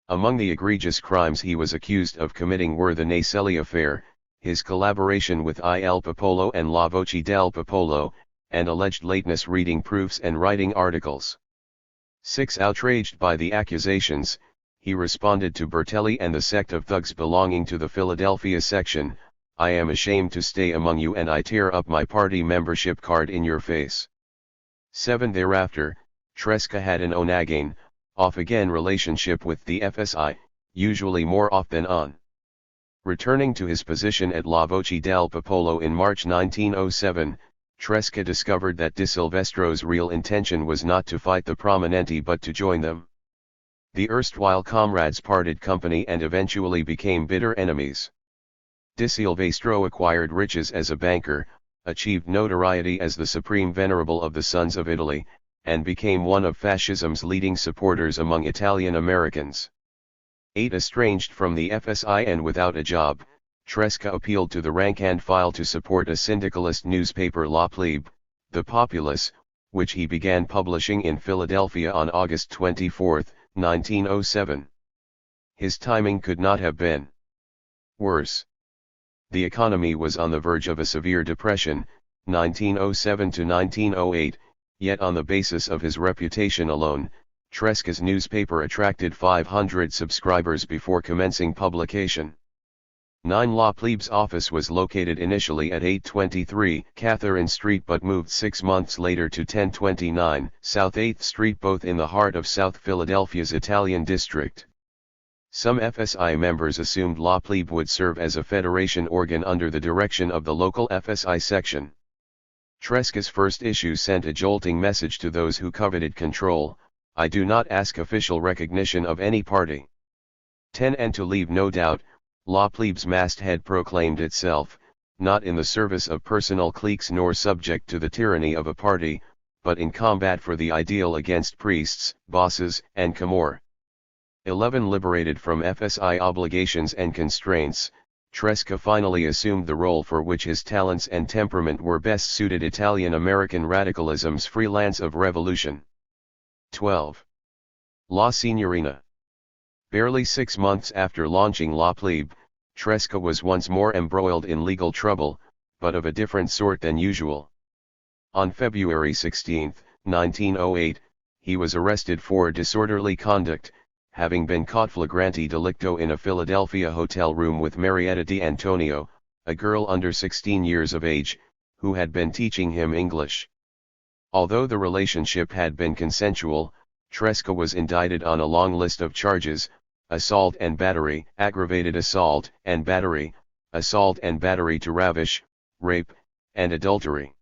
Among the egregious crimes he was accused of committing were the Naselli affair, his collaboration with Il Popolo and La Voce del Popolo, and alleged lateness reading proofs and writing articles. Outraged by the accusations, he responded to Bertelli and the sect of thugs belonging to the Philadelphia section, "I am ashamed to stay among you and I tear up my party membership card in your face." Thereafter, Tresca had an on-again, off-again relationship with the FSI, usually more off than on. Returning to his position at La Voce del Popolo in March 1907, Tresca discovered that Di Silvestro's real intention was not to fight the Prominenti but to join them. The erstwhile comrades parted company and eventually became bitter enemies. Di Silvestro acquired riches as a banker, achieved notoriety as the supreme venerable of the Sons of Italy, and became one of fascism's leading supporters among Italian Americans. Estranged from the FSI and without a job, Tresca appealed to the rank and file to support a syndicalist newspaper La Plebe, the Populace, which he began publishing in Philadelphia on August 24, 1907. His timing could not have been worse. The economy was on the verge of a severe depression, 1907 to 1908, yet on the basis of his reputation alone, Tresca's newspaper attracted 500 subscribers before commencing publication. 9 La Plebe's office was located initially at 823 Catherine Street but moved 6 months later to 1029 South 8th Street, both in the heart of South Philadelphia's Italian district. Some FSI members assumed La Plebe would serve as a federation organ under the direction of the local FSI section. Tresca's first issue sent a jolting message to those who coveted control: I do not ask official recognition of any party. 10. And to leave no doubt, La Plebes masthead proclaimed itself, not in the service of personal cliques nor subject to the tyranny of a party, but in combat for the ideal against priests, bosses, and Camorra. 11. Liberated from FSI obligations and constraints, Tresca finally assumed the role for which his talents and temperament were best suited: Italian-American radicalism's freelance of revolution. 12. La Signorina. Barely 6 months after launching La Plebe, Tresca was once more embroiled in legal trouble, but of a different sort than usual. On February 16, 1908, he was arrested for disorderly conduct, having been caught flagrante delicto in a Philadelphia hotel room with Marietta D'Antonio, a girl under 16 years of age, who had been teaching him English. Although the relationship had been consensual, Tresca was indicted on a long list of charges: assault and battery, aggravated assault and battery, assault and battery to ravish, rape, and adultery.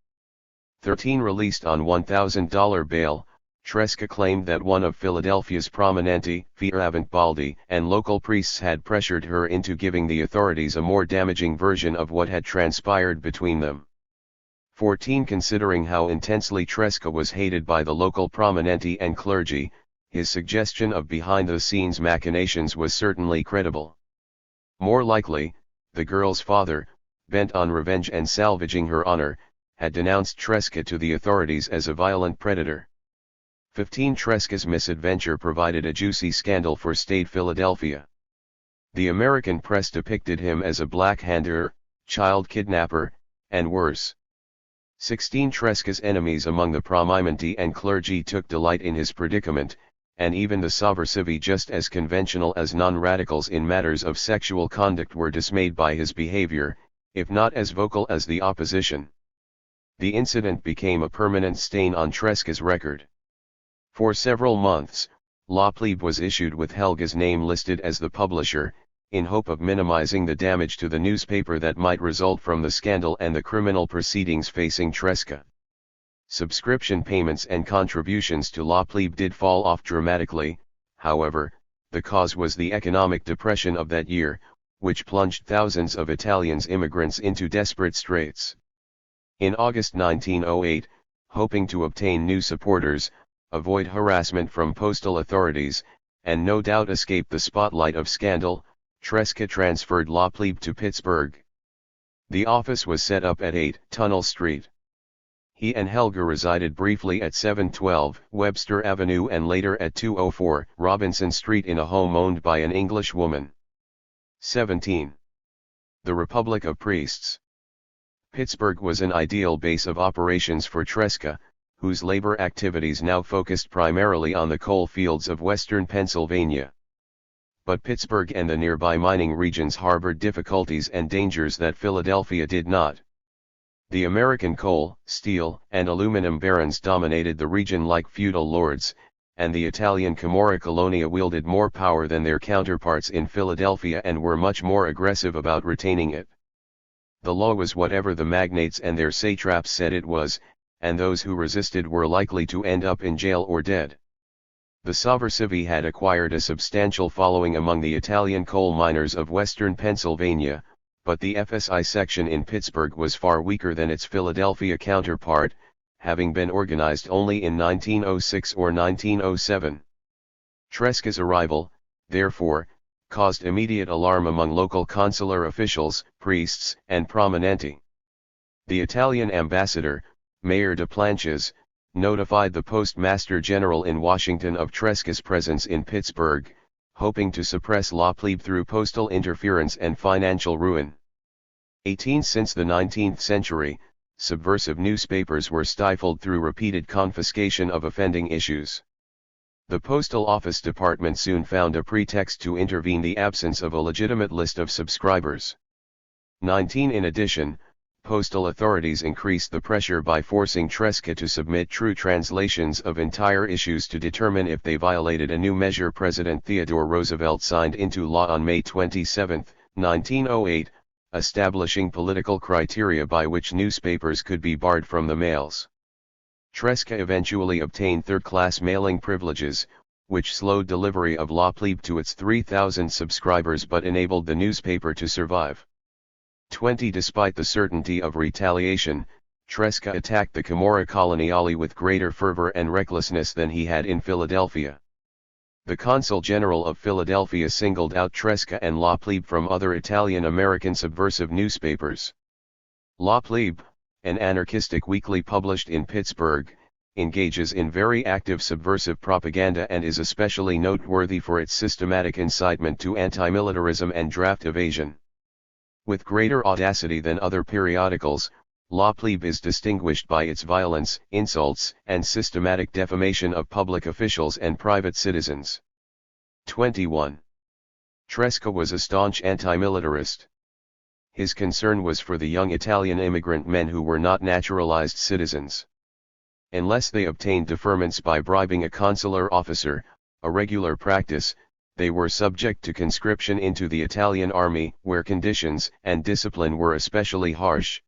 13. Released on $1,000 bail, Tresca claimed that one of Philadelphia's prominenti, Fioravanti, and local priests had pressured her into giving the authorities a more damaging version of what had transpired between them. 14. Considering how intensely Tresca was hated by the local prominenti and clergy, his suggestion of behind-the-scenes machinations was certainly credible. More likely, the girl's father, bent on revenge and salvaging her honor, had denounced Tresca to the authorities as a violent predator. 15. Tresca's misadventure provided a juicy scandal for state Philadelphia. The American press depicted him as a black-hander, child kidnapper, and worse. 16. Tresca's enemies among the prominenti and clergy took delight in his predicament, and even the sovversivi, just as conventional as non-radicals in matters of sexual conduct, were dismayed by his behavior, if not as vocal as the opposition. The incident became a permanent stain on Tresca's record. For several months, La Plebe was issued with Helga's name listed as the publisher, in hope of minimizing the damage to the newspaper that might result from the scandal and the criminal proceedings facing Tresca. Subscription payments and contributions to La Plebe did fall off dramatically. However, the cause was the economic depression of that year, which plunged thousands of Italians immigrants into desperate straits. In August 1908, hoping to obtain new supporters, avoid harassment from postal authorities, and no doubt escape the spotlight of scandal, Tresca transferred La Plebe to Pittsburgh. The office was set up at 8 Tunnel Street. He and Helga resided briefly at 712 Webster Avenue and later at 204 Robinson Street in a home owned by an English woman. 17. The Republic of Priests. Pittsburgh was an ideal base of operations for Tresca, whose labor activities now focused primarily on the coal fields of western Pennsylvania. But Pittsburgh and the nearby mining regions harbored difficulties and dangers that Philadelphia did not. The American coal, steel, and aluminum barons dominated the region like feudal lords, and the Italian Camorra Colonia wielded more power than their counterparts in Philadelphia and were much more aggressive about retaining it. The law was whatever the magnates and their satraps said it was, and those who resisted were likely to end up in jail or dead. The sovversivi had acquired a substantial following among the Italian coal miners of western Pennsylvania, but the FSI section in Pittsburgh was far weaker than its Philadelphia counterpart, having been organized only in 1906 or 1907. Tresca's arrival, therefore, caused immediate alarm among local consular officials, priests, and prominenti. The Italian ambassador, Mayor de Planches, notified the Postmaster General in Washington of Tresca's presence in Pittsburgh, hoping to suppress La Plebe through postal interference and financial ruin. 18. Since the 19th century, subversive newspapers were stifled through repeated confiscation of offending issues. The Postal Office Department soon found a pretext to intervene: the absence of a legitimate list of subscribers. 19. In addition, postal authorities increased the pressure by forcing Tresca to submit true translations of entire issues to determine if they violated a new measure President Theodore Roosevelt signed into law on May 27, 1908, establishing political criteria by which newspapers could be barred from the mails. Tresca eventually obtained third-class mailing privileges, which slowed delivery of La Plebe to its 3,000 subscribers but enabled the newspaper to survive. 20 Despite the certainty of retaliation, Tresca attacked the Camorra Coloniale with greater fervor and recklessness than he had in Philadelphia. The Consul General of Philadelphia singled out Tresca and La Plebe from other Italian-American subversive newspapers. La Plebe, an anarchistic weekly published in Pittsburgh, engages in very active subversive propaganda and is especially noteworthy for its systematic incitement to anti-militarism and draft evasion. With greater audacity than other periodicals, La Plebe is distinguished by its violence, insults, and systematic defamation of public officials and private citizens. 21. Tresca was a staunch anti-militarist. His concern was for the young Italian immigrant men who were not naturalized citizens. Unless they obtained deferments by bribing a consular officer, a regular practice, they were subject to conscription into the Italian army, where conditions and discipline were especially harsh.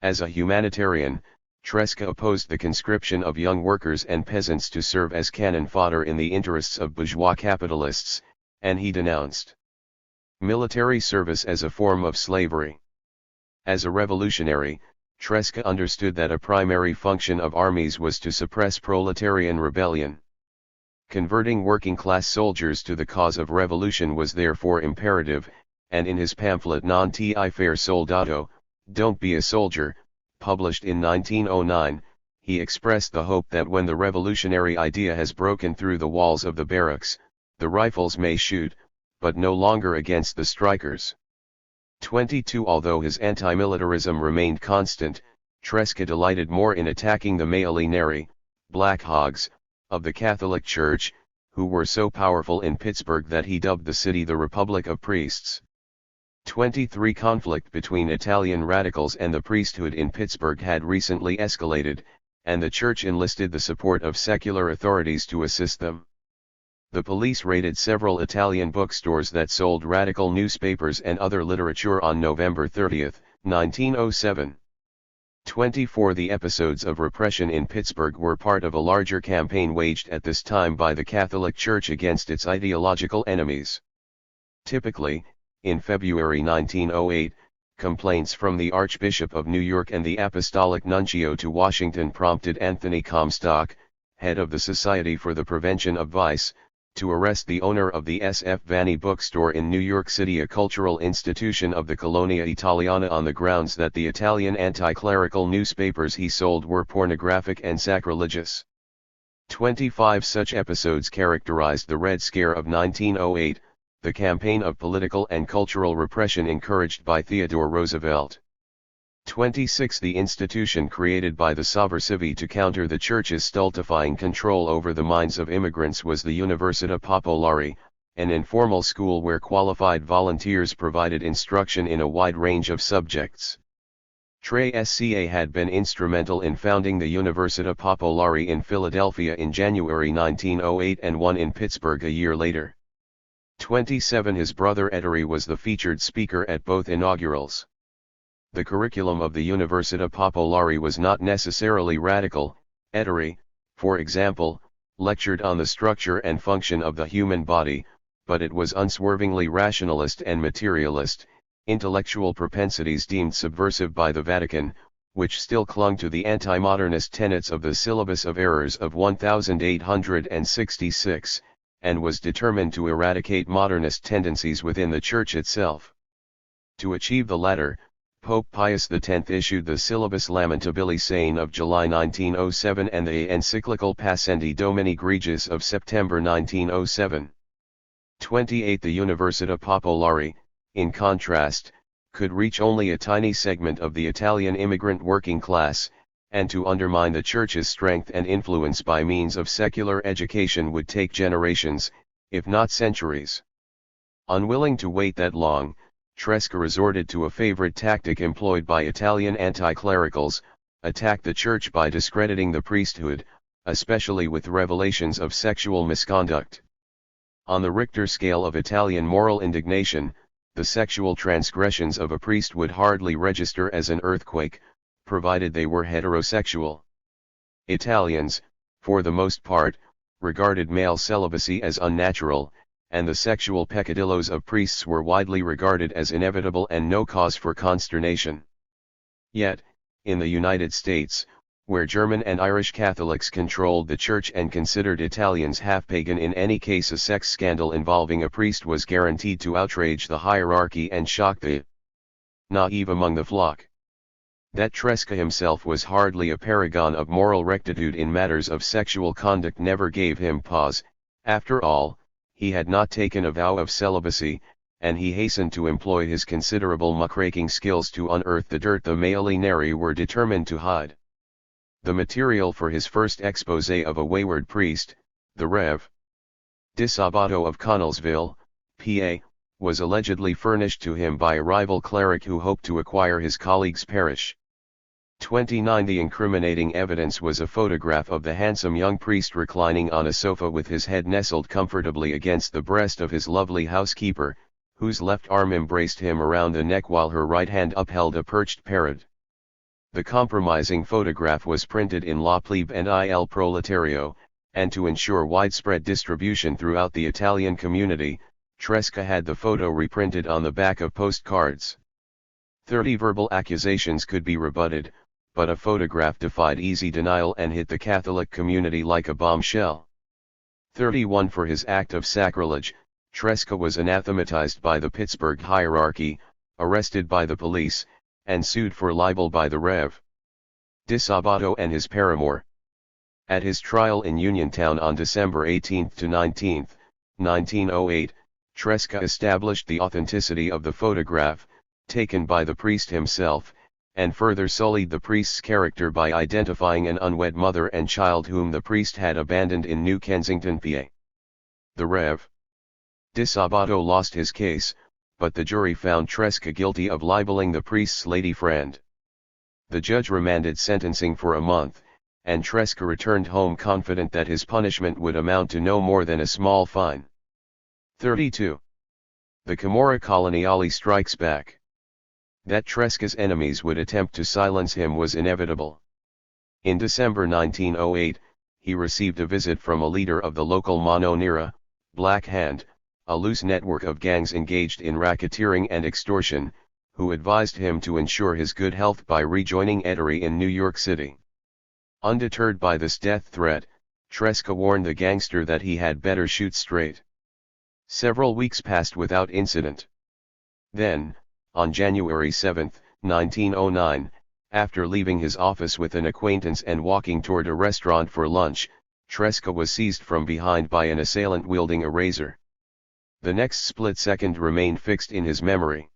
As a humanitarian, Tresca opposed the conscription of young workers and peasants to serve as cannon fodder in the interests of bourgeois capitalists, and he denounced military service as a form of slavery. As a revolutionary, Tresca understood that a primary function of armies was to suppress proletarian rebellion. Converting working-class soldiers to the cause of revolution was therefore imperative, and in his pamphlet Non ti fare soldato, Don't Be a Soldier, published in 1909, he expressed the hope that when the revolutionary idea has broken through the walls of the barracks, the rifles may shoot, but no longer against the strikers. 22 Although his anti-militarism remained constant, Tresca delighted more in attacking the malinari, black hogs, of the Catholic Church, who were so powerful in Pittsburgh that he dubbed the city the Republic of Priests. 23 Conflict between Italian radicals and the priesthood in Pittsburgh had recently escalated, and the church enlisted the support of secular authorities to assist them. The police raided several Italian bookstores that sold radical newspapers and other literature on November 30, 1907. 24 The episodes of repression in Pittsburgh were part of a larger campaign waged at this time by the Catholic Church against its ideological enemies. Typically, in February 1908, complaints from the Archbishop of New York and the Apostolic Nuncio to Washington prompted Anthony Comstock, head of the Society for the Prevention of Vice, to arrest the owner of the S.F. Vanni bookstore in New York City, a cultural institution of the Colonia Italiana, on the grounds that the Italian anti-clerical newspapers he sold were pornographic and sacrilegious. 25 Such episodes characterized the Red Scare of 1908, the campaign of political and cultural repression encouraged by Theodore Roosevelt. 26 The institution created by the Sovversivi to counter the Church's stultifying control over the minds of immigrants was the Università Popolare, an informal school where qualified volunteers provided instruction in a wide range of subjects. Tresca had been instrumental in founding the Università Popolare in Philadelphia in January 1908 and one in Pittsburgh a year later. 27 His brother Ettore was the featured speaker at both inaugurals. The curriculum of the Università Popolare was not necessarily radical. Ettore, for example, lectured on the structure and function of the human body, but it was unswervingly rationalist and materialist, intellectual propensities deemed subversive by the Vatican, which still clung to the anti-modernist tenets of the Syllabus of Errors of 1866, and was determined to eradicate modernist tendencies within the Church itself. To achieve the latter, Pope Pius X issued the Syllabus Lamentabili Sane of July 1907 and the encyclical Pascendi Domini Gregis of September 1907. 28 The Università Popolare, in contrast, could reach only a tiny segment of the Italian immigrant working class, and to undermine the Church's strength and influence by means of secular education would take generations, if not centuries. Unwilling to wait that long, Tresca resorted to a favorite tactic employed by Italian anti-clericals: attack the Church by discrediting the priesthood, especially with revelations of sexual misconduct. On the Richter scale of Italian moral indignation, the sexual transgressions of a priest would hardly register as an earthquake, provided they were heterosexual. Italians, for the most part, regarded male celibacy as unnatural, and the sexual peccadillos of priests were widely regarded as inevitable and no cause for consternation. Yet, in the United States, where German and Irish Catholics controlled the church and considered Italians half-pagan, in any case a sex scandal involving a priest was guaranteed to outrage the hierarchy and shock the naive among the flock. That Tresca himself was hardly a paragon of moral rectitude in matters of sexual conduct never gave him pause. After all, he had not taken a vow of celibacy, and he hastened to employ his considerable muckraking skills to unearth the dirt the Malinari were determined to hide. The material for his first exposé of a wayward priest, the Rev. Di Sabato of Connellsville, PA, was allegedly furnished to him by a rival cleric who hoped to acquire his colleague's parish. 29. The incriminating evidence was a photograph of the handsome young priest reclining on a sofa with his head nestled comfortably against the breast of his lovely housekeeper, whose left arm embraced him around the neck while her right hand upheld a perched parrot. The compromising photograph was printed in La Plebe and Il Proletario, and to ensure widespread distribution throughout the Italian community, Tresca had the photo reprinted on the back of postcards. 30. Verbal accusations could be rebutted, but a photograph defied easy denial and hit the Catholic community like a bombshell. 31. For his act of sacrilege, Tresca was anathematized by the Pittsburgh hierarchy, arrested by the police, and sued for libel by the Rev. Di Sabato and his paramour. At his trial in Uniontown on December 18 to 19, 1908, Tresca established the authenticity of the photograph, taken by the priest himself, and further sullied the priest's character by identifying an unwed mother and child whom the priest had abandoned in New Kensington, PA. The Rev. Di Sabato lost his case, but the jury found Tresca guilty of libeling the priest's lady friend. The judge remanded sentencing for a month, and Tresca returned home confident that his punishment would amount to no more than a small fine. 32. The Camorra Coloniale strikes back. That Tresca's enemies would attempt to silence him was inevitable. In December 1908, he received a visit from a leader of the local Mano Nera, Black Hand, a loose network of gangs engaged in racketeering and extortion, who advised him to ensure his good health by rejoining Ettore in New York City. Undeterred by this death threat, Tresca warned the gangster that he had better shoot straight. Several weeks passed without incident. Then, on January 7, 1909, after leaving his office with an acquaintance and walking toward a restaurant for lunch, Tresca was seized from behind by an assailant wielding a razor. The next split second remained fixed in his memory.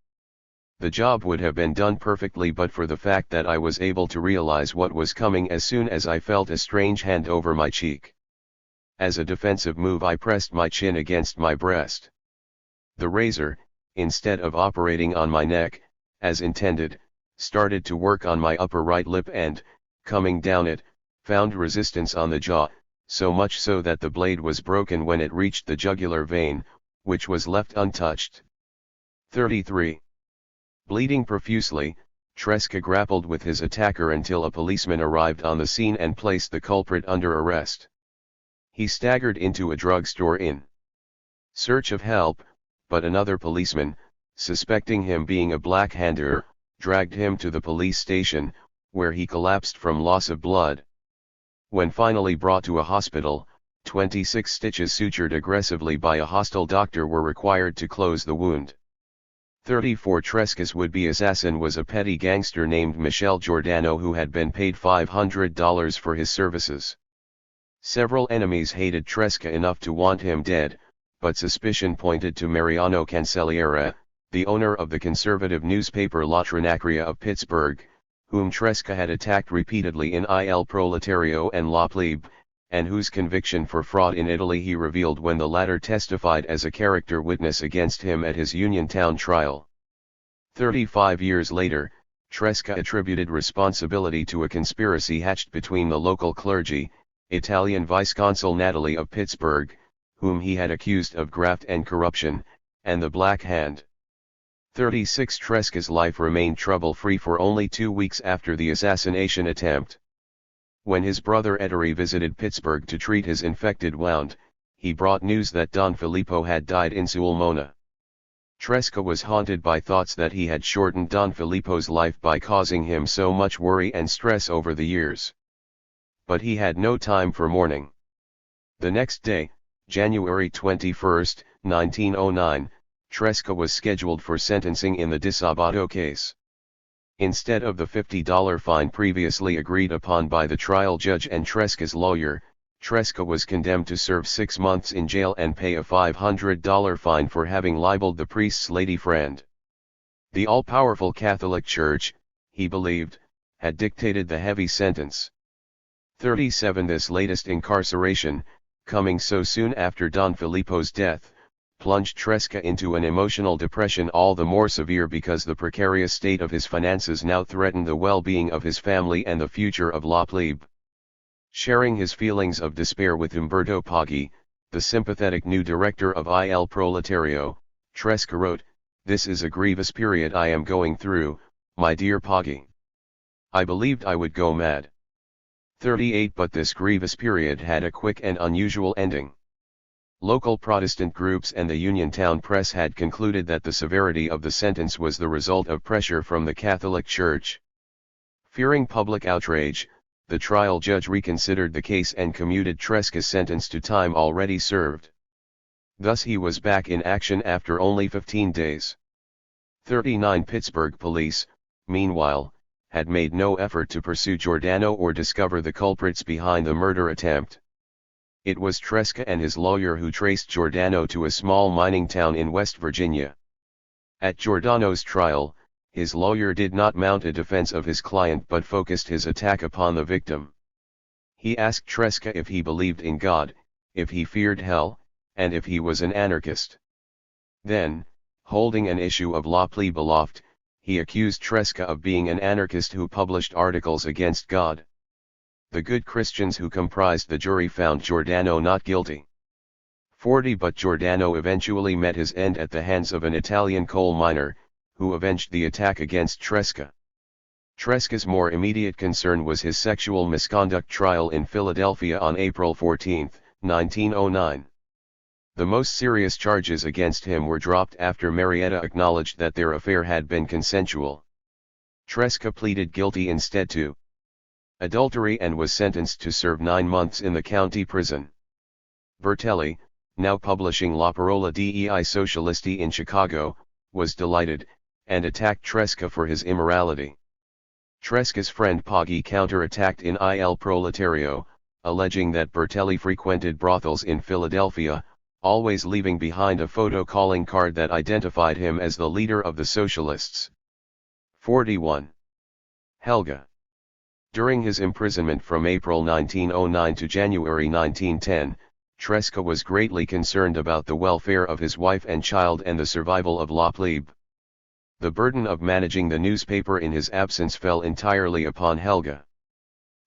The job would have been done perfectly but for the fact that I was able to realize what was coming as soon as I felt a strange hand over my cheek. As a defensive move I pressed my chin against my breast. The razor, instead of operating on my neck, as intended, started to work on my upper right lip and, coming down it, found resistance on the jaw, so much so that the blade was broken when it reached the jugular vein, which was left untouched. 33. Bleeding profusely, Tresca grappled with his attacker until a policeman arrived on the scene and placed the culprit under arrest. He staggered into a drugstore in search of help, but another policeman, suspecting him being a black-hander, dragged him to the police station, where he collapsed from loss of blood. When finally brought to a hospital, 26 stitches sutured aggressively by a hostile doctor were required to close the wound. 34. Tresca's would-be assassin was a petty gangster named Michel Giordano who had been paid $500 for his services. Several enemies hated Tresca enough to want him dead, but suspicion pointed to Mariano Cancelliere, the owner of the conservative newspaper La Trinacria of Pittsburgh, whom Tresca had attacked repeatedly in Il Proletario and La Plebe, and whose conviction for fraud in Italy he revealed when the latter testified as a character witness against him at his Uniontown trial. 35 years later, Tresca attributed responsibility to a conspiracy hatched between the local clergy, Italian Vice-Consul Natalie of Pittsburgh, whom he had accused of graft and corruption, and the Black Hand. 36. Tresca's life remained trouble-free for only 2 weeks after the assassination attempt. When his brother Ettore visited Pittsburgh to treat his infected wound, he brought news that Don Filippo had died in Sulmona. Tresca was haunted by thoughts that he had shortened Don Filippo's life by causing him so much worry and stress over the years. But he had no time for mourning. The next day, January 21, 1909, Tresca was scheduled for sentencing in the Di Sabato case. Instead of the $50 fine previously agreed upon by the trial judge and Tresca's lawyer, Tresca was condemned to serve 6 months in jail and pay a $500 fine for having libeled the priest's lady friend. The all-powerful Catholic Church, he believed, had dictated the heavy sentence. 37 This latest incarceration, coming so soon after Don Filippo's death, plunged Tresca into an emotional depression all the more severe because the precarious state of his finances now threatened the well-being of his family and the future of La Plebe. Sharing his feelings of despair with Umberto Poggi, the sympathetic new director of Il Proletario, Tresca wrote, "This is a grievous period I am going through, my dear Poggi. I believed I would go mad." 38 But this grievous period had a quick and unusual ending. Local Protestant groups and the Uniontown press had concluded that the severity of the sentence was the result of pressure from the Catholic Church. Fearing public outrage, the trial judge reconsidered the case and commuted Tresca's sentence to time already served. Thus he was back in action after only 15 days. 39 Pittsburgh police, meanwhile, had made no effort to pursue Giordano or discover the culprits behind the murder attempt. It was Tresca and his lawyer who traced Giordano to a small mining town in West Virginia. At Giordano's trial, his lawyer did not mount a defense of his client but focused his attack upon the victim. He asked Tresca if he believed in God, if he feared hell, and if he was an anarchist. Then, holding an issue of La Plebe aloft, he accused Tresca of being an anarchist who published articles against God. The good Christians who comprised the jury found Giordano not guilty. 40 But Giordano eventually met his end at the hands of an Italian coal miner, who avenged the attack against Tresca. Tresca's more immediate concern was his sexual misconduct trial in Philadelphia on April 14, 1909. The most serious charges against him were dropped after Marietta acknowledged that their affair had been consensual. Tresca pleaded guilty instead to adultery and was sentenced to serve 9 months in the county prison. Bertelli, now publishing La Parola dei Socialisti in Chicago, was delighted, and attacked Tresca for his immorality. Tresca's friend Poggi counterattacked in Il Proletario, alleging that Bertelli frequented brothels in Philadelphia, always leaving behind a photo calling card that identified him as the leader of the Socialists. 41. Helga. During his imprisonment from April 1909 to January 1910, Tresca was greatly concerned about the welfare of his wife and child and the survival of La Plebe. The burden of managing the newspaper in his absence fell entirely upon Helga.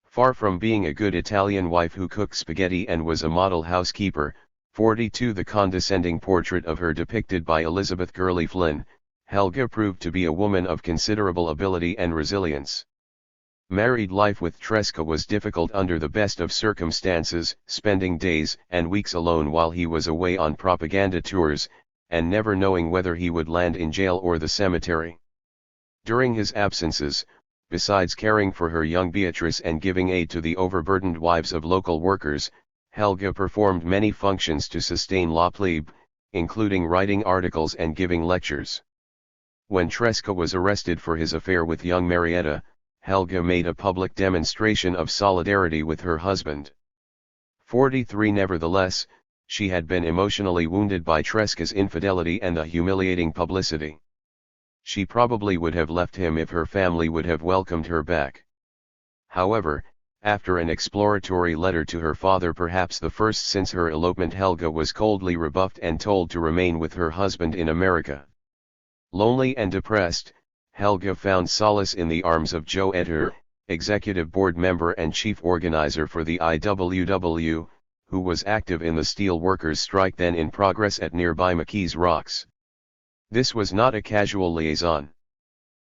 Far from being a good Italian wife who cooked spaghetti and was a model housekeeper, 42 The condescending portrait of her depicted by Elizabeth Gurley Flynn, Helga proved to be a woman of considerable ability and resilience. Married life with Tresca was difficult under the best of circumstances, spending days and weeks alone while he was away on propaganda tours, and never knowing whether he would land in jail or the cemetery. During his absences, besides caring for her young Beatrice and giving aid to the overburdened wives of local workers, Helga performed many functions to sustain La Plebe, including writing articles and giving lectures. When Tresca was arrested for his affair with young Marietta, Helga made a public demonstration of solidarity with her husband. 43 Nevertheless, she had been emotionally wounded by Tresca's infidelity and the humiliating publicity. She probably would have left him if her family would have welcomed her back. However, after an exploratory letter to her father, perhaps the first since her elopement, Helga was coldly rebuffed and told to remain with her husband in America. Lonely and depressed, Helga found solace in the arms of Joe Etter, executive board member and chief organizer for the IWW, who was active in the steel workers' strike then in progress at nearby McKees Rocks. This was not a casual liaison.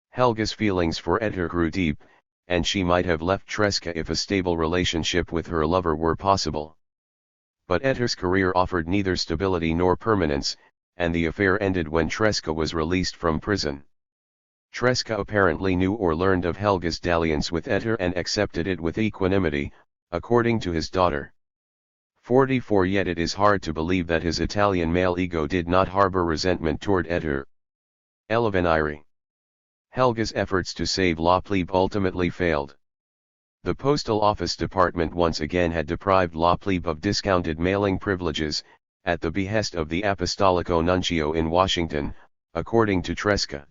Helga's feelings for Etter grew deep, and she might have left Tresca if a stable relationship with her lover were possible. But Etter's career offered neither stability nor permanence, and the affair ended when Tresca was released from prison. Tresca apparently knew or learned of Helga's dalliance with Etter and accepted it with equanimity, according to his daughter. 44 Yet it is hard to believe that his Italian male ego did not harbor resentment toward Etter. Elevenire. Helga's efforts to save La Plebe ultimately failed. The Postal Office Department once again had deprived La Plebe of discounted mailing privileges, at the behest of the Apostolico Nuncio in Washington, according to Tresca.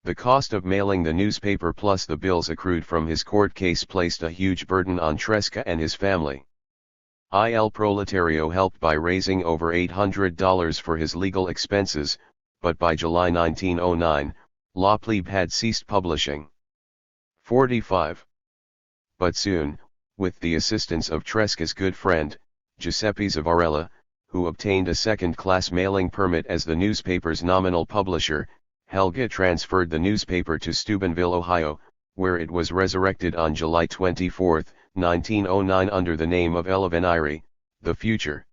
The cost of mailing the newspaper plus the bills accrued from his court case placed a huge burden on Tresca and his family. Il Proletario helped by raising over $800 for his legal expenses, but by July 1909, La Plebe had ceased publishing. 45. But soon, with the assistance of Tresca's good friend, Giuseppe Zavarella, who obtained a second-class mailing permit as the newspaper's nominal publisher, Helga transferred the newspaper to Steubenville, Ohio, where it was resurrected on July 24, 1909 under the name of Elevenire, The Future.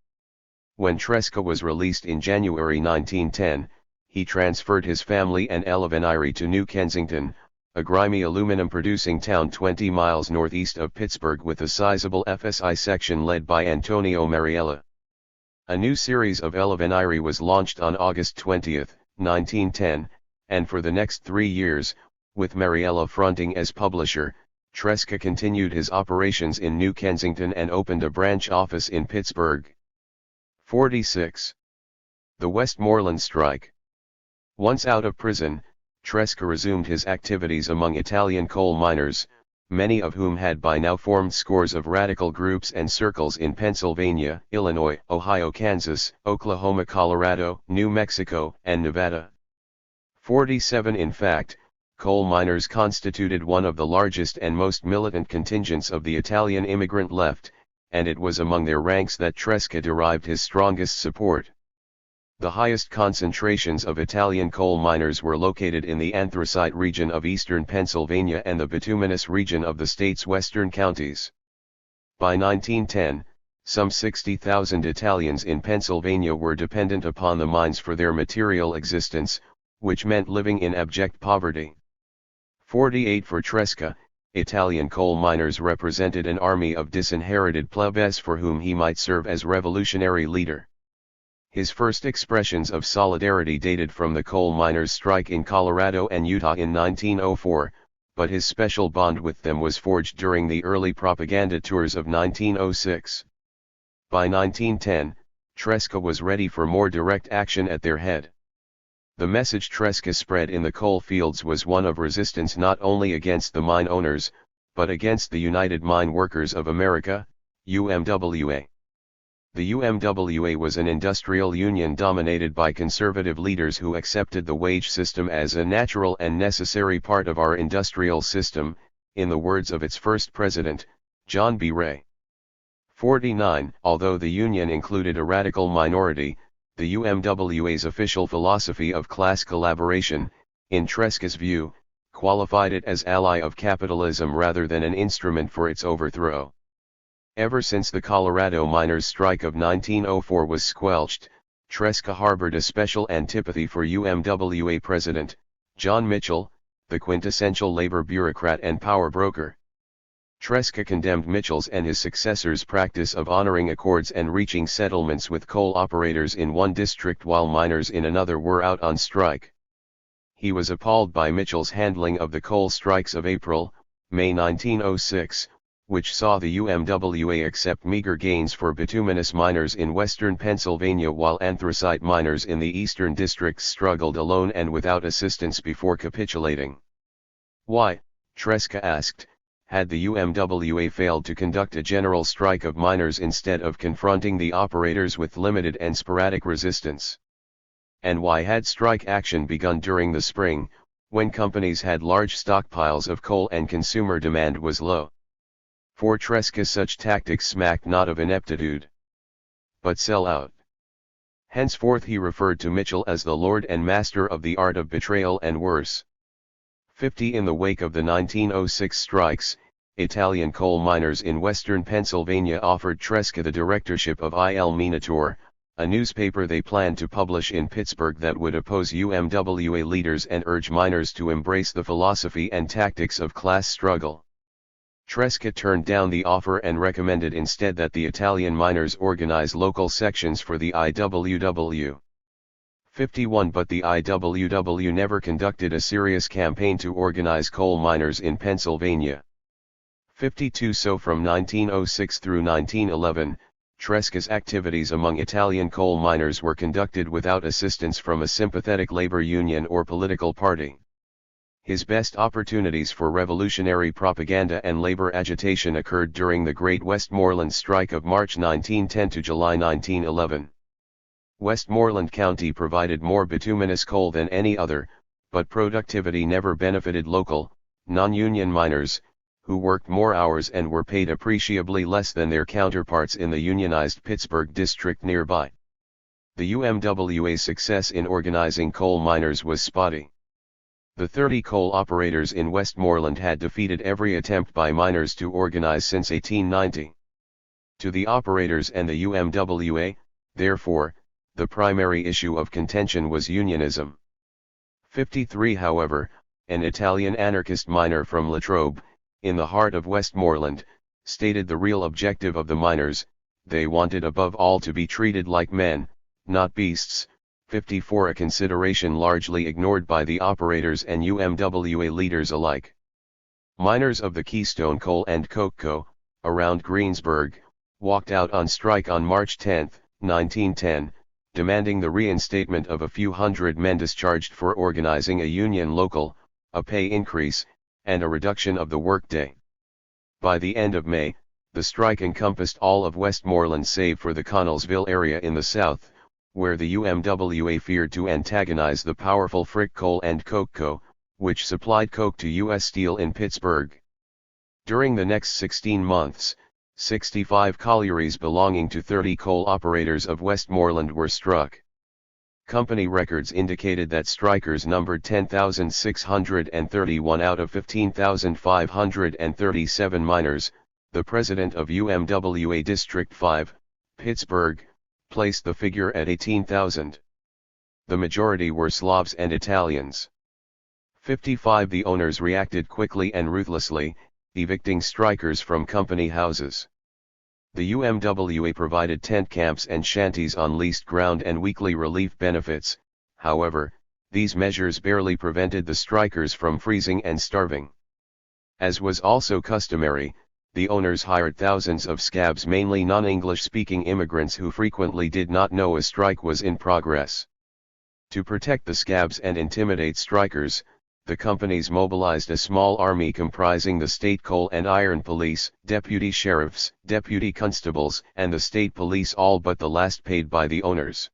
When Tresca was released in January 1910, he transferred his family and Elevenire to New Kensington, a grimy aluminum-producing town 20 miles northeast of Pittsburgh with a sizable FSI section led by Antonio Mariella. A new series of Elevenire was launched on August 20, 1910, and for the next 3 years, with Mariella fronting as publisher, Tresca continued his operations in New Kensington and opened a branch office in Pittsburgh. 46. The Westmoreland Strike. Once out of prison, Tresca resumed his activities among Italian coal miners, many of whom had by now formed scores of radical groups and circles in Pennsylvania, Illinois, Ohio, Kansas, Oklahoma, Colorado, New Mexico, and Nevada. 47 In fact, coal miners constituted one of the largest and most militant contingents of the Italian immigrant left, and it was among their ranks that Tresca derived his strongest support. The highest concentrations of Italian coal miners were located in the anthracite region of eastern Pennsylvania and the bituminous region of the state's western counties. By 1910, some 60,000 Italians in Pennsylvania were dependent upon the mines for their material existence, which meant living in abject poverty. 48 For Tresca, Italian coal miners represented an army of disinherited plebes for whom he might serve as revolutionary leader. His first expressions of solidarity dated from the coal miners' strike in Colorado and Utah in 1904, but his special bond with them was forged during the early propaganda tours of 1906. By 1910, Tresca was ready for more direct action at their head. The message Tresca spread in the coal fields was one of resistance not only against the mine owners, but against the United Mine Workers of America, UMWA. The UMWA was an industrial union dominated by conservative leaders who accepted the wage system as a natural and necessary part of our industrial system, in the words of its first president, John B. Ray. 49 Although the union included a radical minority, the UMWA's official philosophy of class collaboration, in Tresca's view, qualified it as ally of capitalism rather than an instrument for its overthrow. Ever since the Colorado miners' strike of 1904 was squelched, Tresca harbored a special antipathy for UMWA President, John Mitchell, the quintessential labor bureaucrat and power broker. Tresca condemned Mitchell's and his successors' practice of honoring accords and reaching settlements with coal operators in one district while miners in another were out on strike. He was appalled by Mitchell's handling of the coal strikes of April, May 1906, which saw the UMWA accept meager gains for bituminous miners in western Pennsylvania while anthracite miners in the eastern districts struggled alone and without assistance before capitulating. Why, Tresca asked, had the UMWA failed to conduct a general strike of miners instead of confronting the operators with limited and sporadic resistance? And why had strike action begun during the spring, when companies had large stockpiles of coal and consumer demand was low? For Tresca such tactics smacked not of ineptitude, but sell-out. Henceforth he referred to Mitchell as the lord and master of the art of betrayal and worse. 50 In the wake of the 1906 strikes, Italian coal miners in western Pennsylvania offered Tresca the directorship of Il Minatore, a newspaper they planned to publish in Pittsburgh that would oppose UMWA leaders and urge miners to embrace the philosophy and tactics of class struggle. Tresca turned down the offer and recommended instead that the Italian miners organize local sections for the IWW. 51 But the IWW never conducted a serious campaign to organize coal miners in Pennsylvania. 52 So from 1906 through 1911, Tresca's activities among Italian coal miners were conducted without assistance from a sympathetic labor union or political party. His best opportunities for revolutionary propaganda and labor agitation occurred during the Great Westmoreland Strike of March 1910 to July 1911. Westmoreland County provided more bituminous coal than any other, but productivity never benefited local, non-union miners, who worked more hours and were paid appreciably less than their counterparts in the unionized Pittsburgh district nearby. The UMWA's success in organizing coal miners was spotty. The 30 coal operators in Westmoreland had defeated every attempt by miners to organize since 1890. To the operators and the UMWA, therefore, the primary issue of contention was unionism. 53 However, an Italian anarchist miner from Latrobe, in the heart of Westmoreland, stated the real objective of the miners: they wanted above all to be treated like men, not beasts. 54 A consideration largely ignored by the operators and UMWA leaders alike. Miners of the Keystone Coal and Coke Co., around Greensburg, walked out on strike on March 10, 1910, demanding the reinstatement of a few hundred men discharged for organizing a union local, a pay increase, and a reduction of the workday. By the end of May, the strike encompassed all of Westmoreland save for the Connellsville area in the south, where the UMWA feared to antagonize the powerful Frick Coal and Coke Co., which supplied coke to U.S. Steel in Pittsburgh. During the next 16 months, 65 collieries belonging to 30 coal operators of Westmoreland were struck. Company records indicated that strikers numbered 10,631 out of 15,537 miners. The president of UMWA District 5, Pittsburgh, placed the figure at 18,000. The majority were Slavs and Italians. 55 The owners reacted quickly and ruthlessly, evicting strikers from company houses. The UMWA provided tent camps and shanties on leased ground and weekly relief benefits. However, these measures barely prevented the strikers from freezing and starving. As was also customary, the owners hired thousands of scabs, mainly non-English speaking immigrants who frequently did not know a strike was in progress. To protect the scabs and intimidate strikers, the companies mobilized a small army comprising the state coal and iron police, deputy sheriffs, deputy constables, and the state police, all but the last paid by the owners.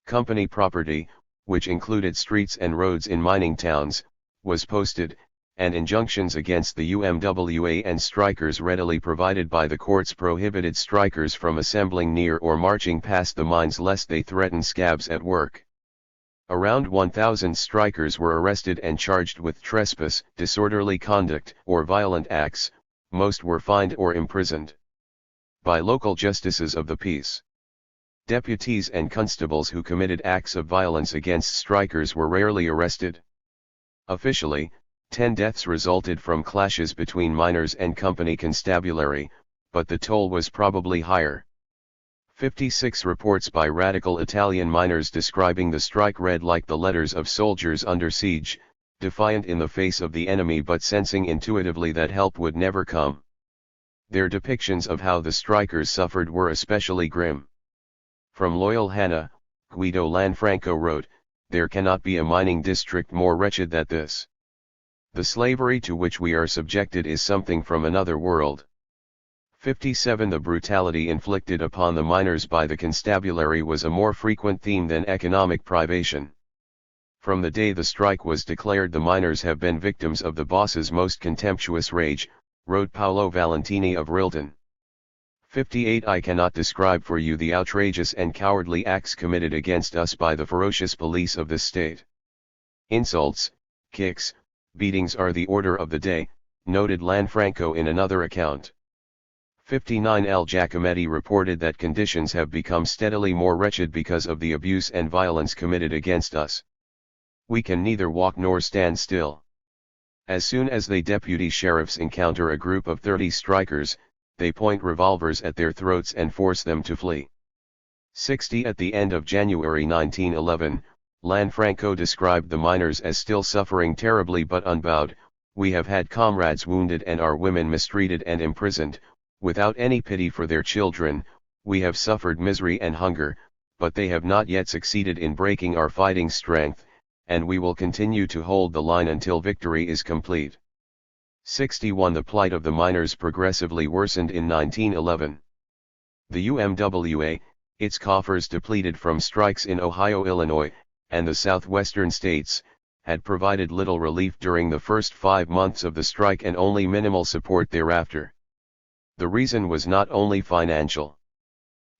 Company property, which included streets and roads in mining towns, was posted, and injunctions against the UMWA and strikers readily provided by the courts prohibited strikers from assembling near or marching past the mines lest they threaten scabs at work. Around 1,000 strikers were arrested and charged with trespass, disorderly conduct, or violent acts. Most were fined or imprisoned by local justices of the peace. Deputies and constables who committed acts of violence against strikers were rarely arrested. Officially, 10 deaths resulted from clashes between miners and company constabulary, but the toll was probably higher. 56 Reports by radical Italian miners describing the strike read like the letters of soldiers under siege, defiant in the face of the enemy but sensing intuitively that help would never come. Their depictions of how the strikers suffered were especially grim. From Loyal Hannah, Guido Lanfranco wrote, "There cannot be a mining district more wretched than this. The slavery to which we are subjected is something from another world." 57 The brutality inflicted upon the miners by the constabulary was a more frequent theme than economic privation. From the day the strike was declared, the miners have been victims of the boss's most contemptuous rage, wrote Paolo Valentini of Rilton. 58 I cannot describe for you the outrageous and cowardly acts committed against us by the ferocious police of this state. Insults, kicks, Beatings are the order of the day, noted Lanfranco in another account. 59 L. Giacometti reported that conditions have become steadily more wretched because of the abuse and violence committed against us. We can neither walk nor stand still. As soon as the deputy sheriffs encounter a group of 30 strikers, they point revolvers at their throats and force them to flee. 60 At the end of January 1911, Lanfranco described the miners as still suffering terribly but unbowed. We have had comrades wounded and our women mistreated and imprisoned, without any pity for their children. We have suffered misery and hunger, but they have not yet succeeded in breaking our fighting strength, and we will continue to hold the line until victory is complete. 61 The plight of the miners progressively worsened in 1911. The UMWA, its coffers depleted from strikes in Ohio, Illinois, and the southwestern states, had provided little relief during the first 5 months of the strike and only minimal support thereafter. The reason was not only financial.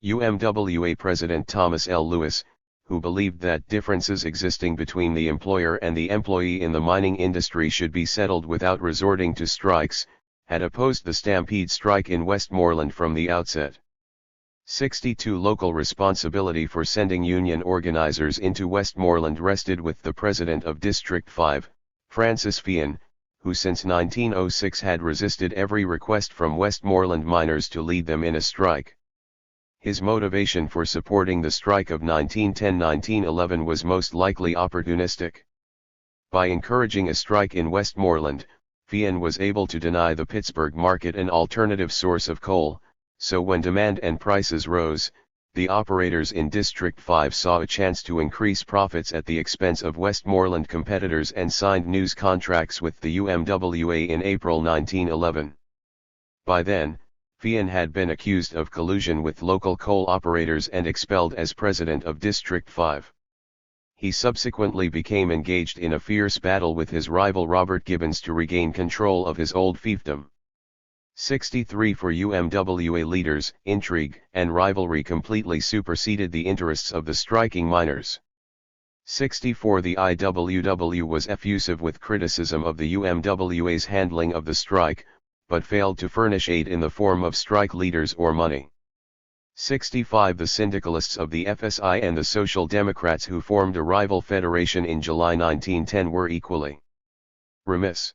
UMWA President Thomas L. Lewis, who believed that differences existing between the employer and the employee in the mining industry should be settled without resorting to strikes, had opposed the Stampede strike in Westmoreland from the outset. 62 Local responsibility for sending union organizers into Westmoreland rested with the president of District 5, Francis Fian, who since 1906 had resisted every request from Westmoreland miners to lead them in a strike. His motivation for supporting the strike of 1910-1911 was most likely opportunistic. By encouraging a strike in Westmoreland, Fian was able to deny the Pittsburgh market an alternative source of coal, so when demand and prices rose, the operators in District 5 saw a chance to increase profits at the expense of Westmoreland competitors and signed news contracts with the UMWA in April 1911. By then, Fian had been accused of collusion with local coal operators and expelled as president of District 5. He subsequently became engaged in a fierce battle with his rival Robert Gibbons to regain control of his old fiefdom. 63 For UMWA leaders, intrigue and rivalry completely superseded the interests of the striking miners. 64 The IWW was effusive with criticism of the UMWA's handling of the strike, but failed to furnish aid in the form of strike leaders or money. 65 The syndicalists of the FSI and the Social Democrats who formed a rival federation in July 1910 were equally remiss.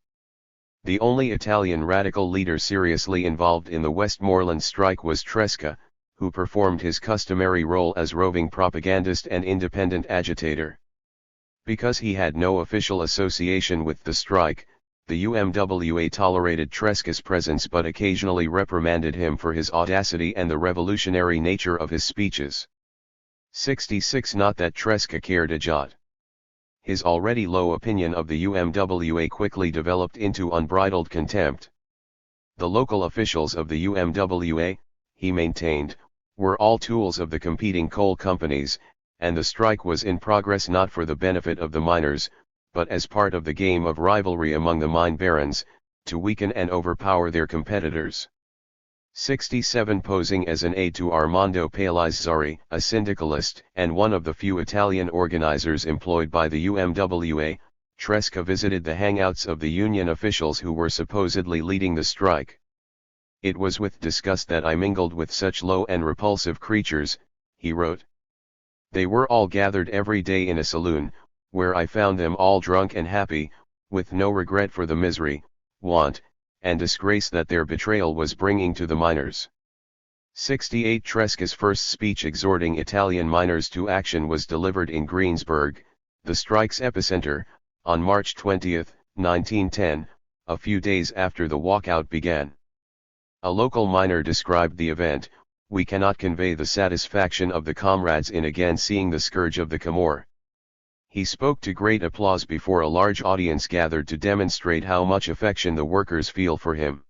The only Italian radical leader seriously involved in the Westmoreland strike was Tresca, who performed his customary role as roving propagandist and independent agitator. Because he had no official association with the strike, the UMWA tolerated Tresca's presence but occasionally reprimanded him for his audacity and the revolutionary nature of his speeches. 66 Not that Tresca cared a jot. His already low opinion of the UMWA quickly developed into unbridled contempt. The local officials of the UMWA, he maintained, were all tools of the competing coal companies, and the strike was in progress not for the benefit of the miners, but as part of the game of rivalry among the mine barons, to weaken and overpower their competitors. 67 Posing as an aide to Armando Palezzari, a syndicalist and one of the few Italian organizers employed by the UMWA, Tresca visited the hangouts of the union officials who were supposedly leading the strike. It was with disgust that I mingled with such low and repulsive creatures, he wrote. They were all gathered every day in a saloon, where I found them all drunk and happy, with no regret for the misery, want, and disgrace that their betrayal was bringing to the miners. 68 Tresca's first speech exhorting Italian miners to action was delivered in Greensburg, the strike's epicenter, on March 20, 1910, a few days after the walkout began. A local miner described the event, "We cannot convey the satisfaction of the comrades in again seeing the scourge of the Camorra." He spoke to great applause before a large audience gathered to demonstrate how much affection the workers feel for him.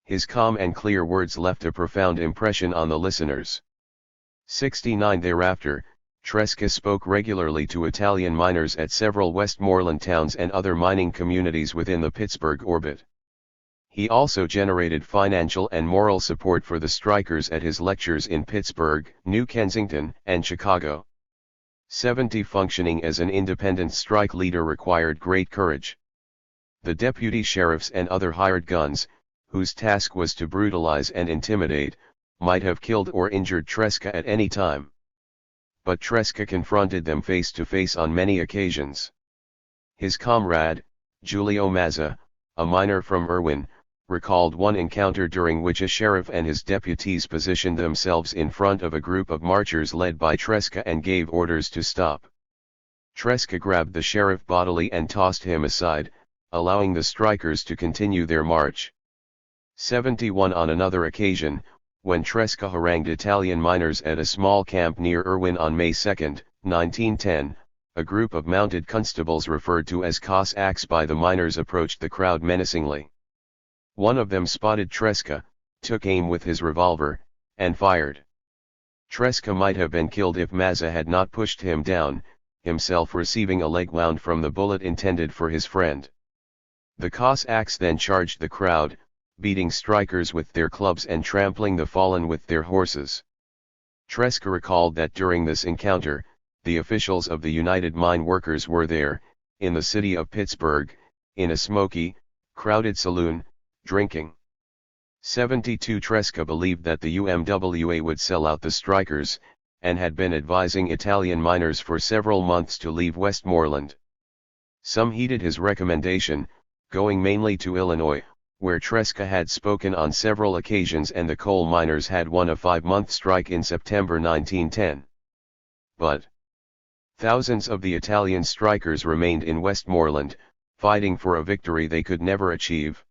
His calm and clear words left a profound impression on the listeners. 69 Thereafter, Tresca spoke regularly to Italian miners at several Westmoreland towns and other mining communities within the Pittsburgh orbit. He also generated financial and moral support for the strikers at his lectures in Pittsburgh, New Kensington, and Chicago. 70 Functioning as an independent strike leader required great courage. The deputy sheriffs and other hired guns, whose task was to brutalize and intimidate, might have killed or injured Tresca at any time. But Tresca confronted them face to face on many occasions. His comrade, Giulio Mazza, a miner from Irwin, recalled one encounter during which a sheriff and his deputies positioned themselves in front of a group of marchers led by Tresca and gave orders to stop. Tresca grabbed the sheriff bodily and tossed him aside, allowing the strikers to continue their march. 71 On another occasion, when Tresca harangued Italian miners at a small camp near Irwin on May 2, 1910, a group of mounted constables referred to as Cossacks by the miners approached the crowd menacingly. One of them spotted Tresca, took aim with his revolver, and fired. Tresca might have been killed if Mazza had not pushed him down, himself receiving a leg wound from the bullet intended for his friend. The Cossacks then charged the crowd, beating strikers with their clubs and trampling the fallen with their horses. Tresca recalled that during this encounter, the officials of the United Mine Workers were there, in the city of Pittsburgh, in a smoky, crowded saloon, drinking. 72 Tresca believed that the UMWA would sell out the strikers, and had been advising Italian miners for several months to leave Westmoreland. Some heeded his recommendation, going mainly to Illinois, where Tresca had spoken on several occasions and the coal miners had won a 5-month strike in September 1910. But thousands of the Italian strikers remained in Westmoreland, fighting for a victory they could never achieve.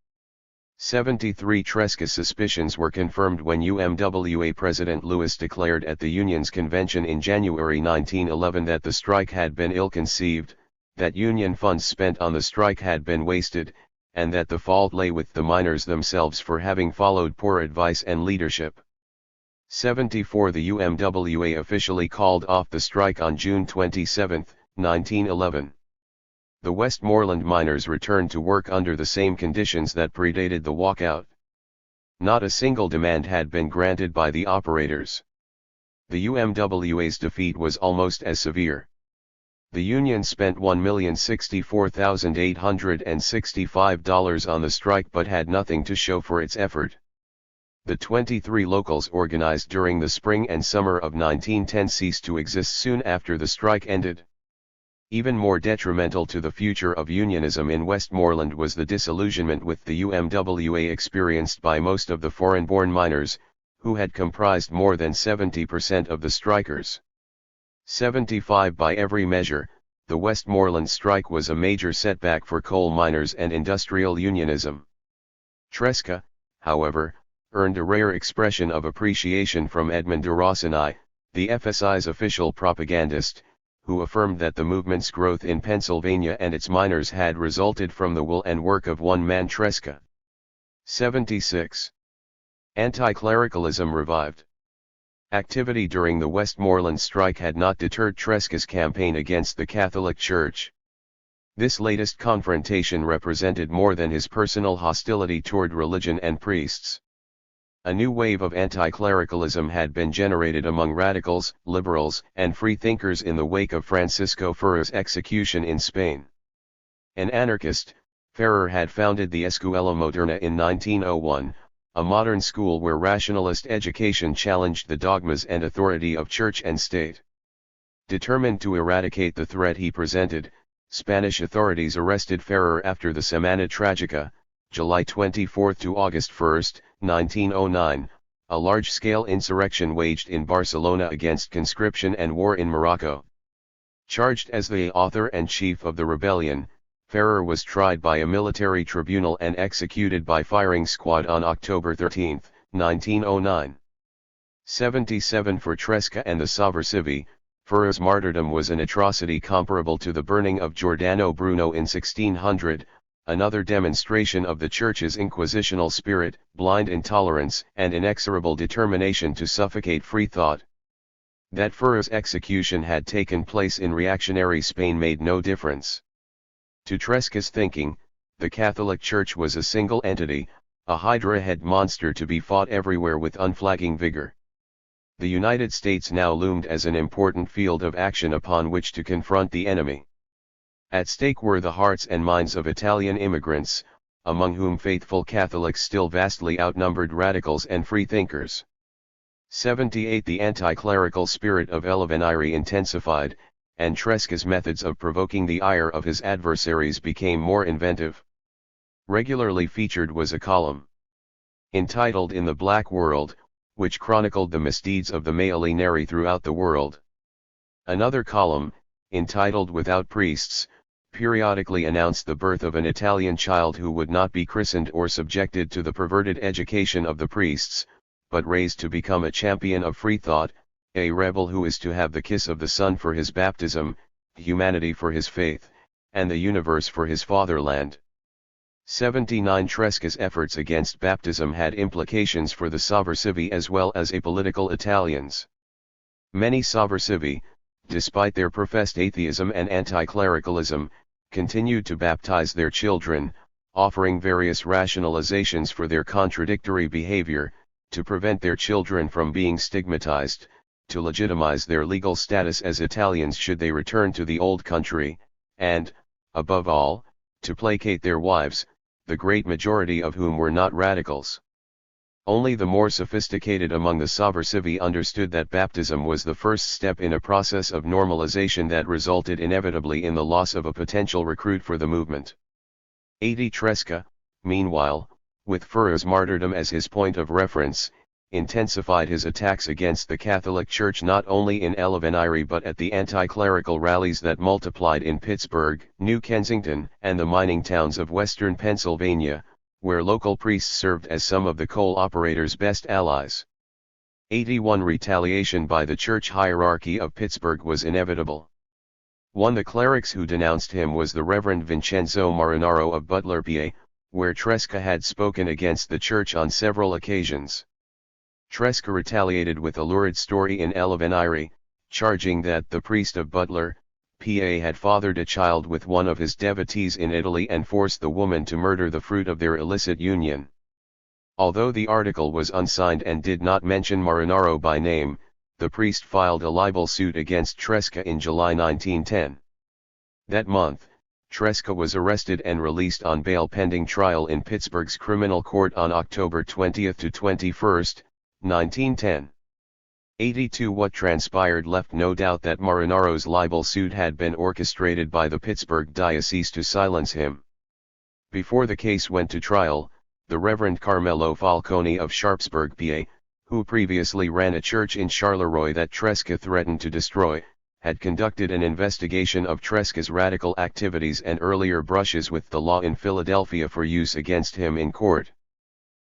73 Tresca's suspicions were confirmed when UMWA President Lewis declared at the union's convention in January 1911 that the strike had been ill-conceived, that union funds spent on the strike had been wasted, and that the fault lay with the miners themselves for having followed poor advice and leadership. 74 The UMWA officially called off the strike on June 27, 1911. The Westmoreland miners returned to work under the same conditions that predated the walkout. Not a single demand had been granted by the operators. The UMWA's defeat was almost as severe. The union spent $1,064,865 on the strike but had nothing to show for its effort. The 23 locals organized during the spring and summer of 1910 ceased to exist soon after the strike ended. Even more detrimental to the future of unionism in Westmoreland was the disillusionment with the UMWA experienced by most of the foreign-born miners, who had comprised more than 70% of the strikers. 75 By every measure, the Westmoreland strike was a major setback for coal miners and industrial unionism. Tresca, however, earned a rare expression of appreciation from Edmund de Rossini, the FSI's official propagandist, who affirmed that the movement's growth in Pennsylvania and its miners had resulted from the will and work of one man Tresca. 76. Anti-clericalism revived. Activity during the Westmoreland strike had not deterred Tresca's campaign against the Catholic Church. This latest confrontation represented more than his personal hostility toward religion and priests. A new wave of anti-clericalism had been generated among radicals, liberals, and freethinkers in the wake of Francisco Ferrer's execution in Spain. An anarchist, Ferrer had founded the Escuela Moderna in 1901, a modern school where rationalist education challenged the dogmas and authority of church and state. Determined to eradicate the threat he presented, Spanish authorities arrested Ferrer after the Semana Trágica, July 24 to August 1, 1909, a large-scale insurrection waged in Barcelona against conscription and war in Morocco. Charged as the author and chief of the rebellion, Ferrer was tried by a military tribunal and executed by firing squad on October 13, 1909. 77 For Tresca and the Sovversivi, Ferrer's martyrdom was an atrocity comparable to the burning of Giordano Bruno in 1600, another demonstration of the Church's inquisitional spirit, blind intolerance, and inexorable determination to suffocate free thought. That Ferrer's execution had taken place in reactionary Spain made no difference. To Tresca's thinking, the Catholic Church was a single entity, a hydra-head monster to be fought everywhere with unflagging vigor. The United States now loomed as an important field of action upon which to confront the enemy. At stake were the hearts and minds of Italian immigrants, among whom faithful Catholics still vastly outnumbered radicals and freethinkers. 78 The anti-clerical spirit of Elevenire intensified, and Tresca's methods of provoking the ire of his adversaries became more inventive. Regularly featured was a column entitled In the Black World, which chronicled the misdeeds of the Molinari throughout the world. Another column, entitled Without Priests, periodically announced the birth of an Italian child who would not be christened or subjected to the perverted education of the priests, but raised to become a champion of free thought, a rebel who is to have the kiss of the Son for his baptism, humanity for his faith, and the universe for his fatherland. 79 Tresca's efforts against baptism had implications for the sovversivi as well as apolitical Italians. Many sovversivi, despite their professed atheism and anti-clericalism, continued to baptize their children, offering various rationalizations for their contradictory behavior, to prevent their children from being stigmatized, to legitimize their legal status as Italians should they return to the old country, and, above all, to placate their wives, the great majority of whom were not radicals. Only the more sophisticated among the sovversivi understood that baptism was the first step in a process of normalization that resulted inevitably in the loss of a potential recruit for the movement. 80 Tresca, meanwhile, with Ferrer's martyrdom as his point of reference, intensified his attacks against the Catholic Church not only in Elevenire but at the anti-clerical rallies that multiplied in Pittsburgh, New Kensington, and the mining towns of western Pennsylvania, where local priests served as some of the coal operators' best allies. 81 Retaliation by the church hierarchy of Pittsburgh was inevitable. One of the clerics who denounced him was the Reverend Vincenzo Marinaro of Butler, PA, where Tresca had spoken against the church on several occasions. Tresca retaliated with a lurid story in Elevenire, charging that the priest of Butler, PA had fathered a child with one of his devotees in Italy and forced the woman to murder the fruit of their illicit union. Although the article was unsigned and did not mention Marinaro by name, the priest filed a libel suit against Tresca in July 1910. That month, Tresca was arrested and released on bail pending trial in Pittsburgh's criminal court on October 20 to 21, 1910. 82 What transpired left no doubt that Marinaro's libel suit had been orchestrated by the Pittsburgh diocese to silence him. Before the case went to trial, the Reverend Carmelo Falcone of Sharpsburg, PA, who previously ran a church in Charleroi that Tresca threatened to destroy, had conducted an investigation of Tresca's radical activities and earlier brushes with the law in Philadelphia for use against him in court.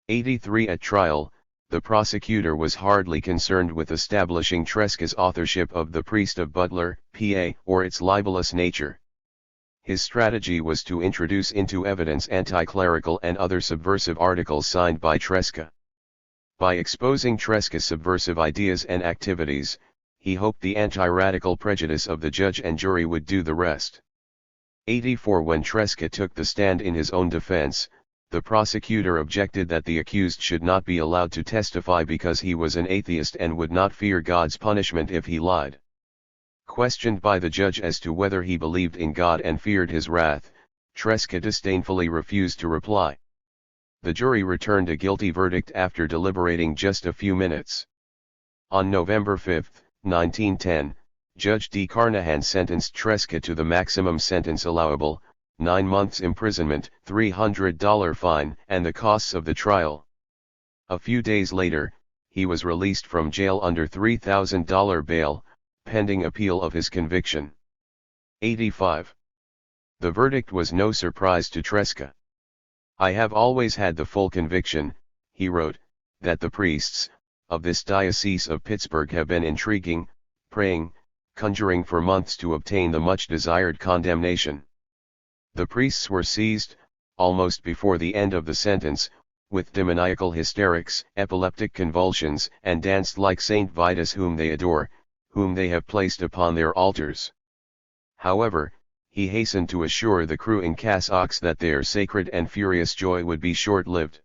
83 At trial, the prosecutor was hardly concerned with establishing Tresca's authorship of The Priest of Butler, PA, or its libelous nature. His strategy was to introduce into evidence anti-clerical and other subversive articles signed by Tresca. By exposing Tresca's subversive ideas and activities, he hoped the anti-radical prejudice of the judge and jury would do the rest. 84 When Tresca took the stand in his own defense, the prosecutor objected that the accused should not be allowed to testify because he was an atheist and would not fear God's punishment if he lied. Questioned by the judge as to whether he believed in God and feared his wrath, Tresca disdainfully refused to reply. The jury returned a guilty verdict after deliberating just a few minutes. On November 5, 1910, Judge D. Carnahan sentenced Tresca to the maximum sentence allowable, 9 months imprisonment, $300 fine, and the costs of the trial. A few days later, he was released from jail under $3,000 bail, pending appeal of his conviction. 85. The verdict was no surprise to Tresca. I have always had the full conviction, he wrote, that the priests of this diocese of Pittsburgh have been intriguing, praying, conjuring for months to obtain the much desired condemnation. The priests were seized, almost before the end of the sentence, with demoniacal hysterics, epileptic convulsions, and danced like Saint Vitus whom they adore, whom they have placed upon their altars. However, he hastened to assure the crew in cassocks that their sacred and furious joy would be short-lived.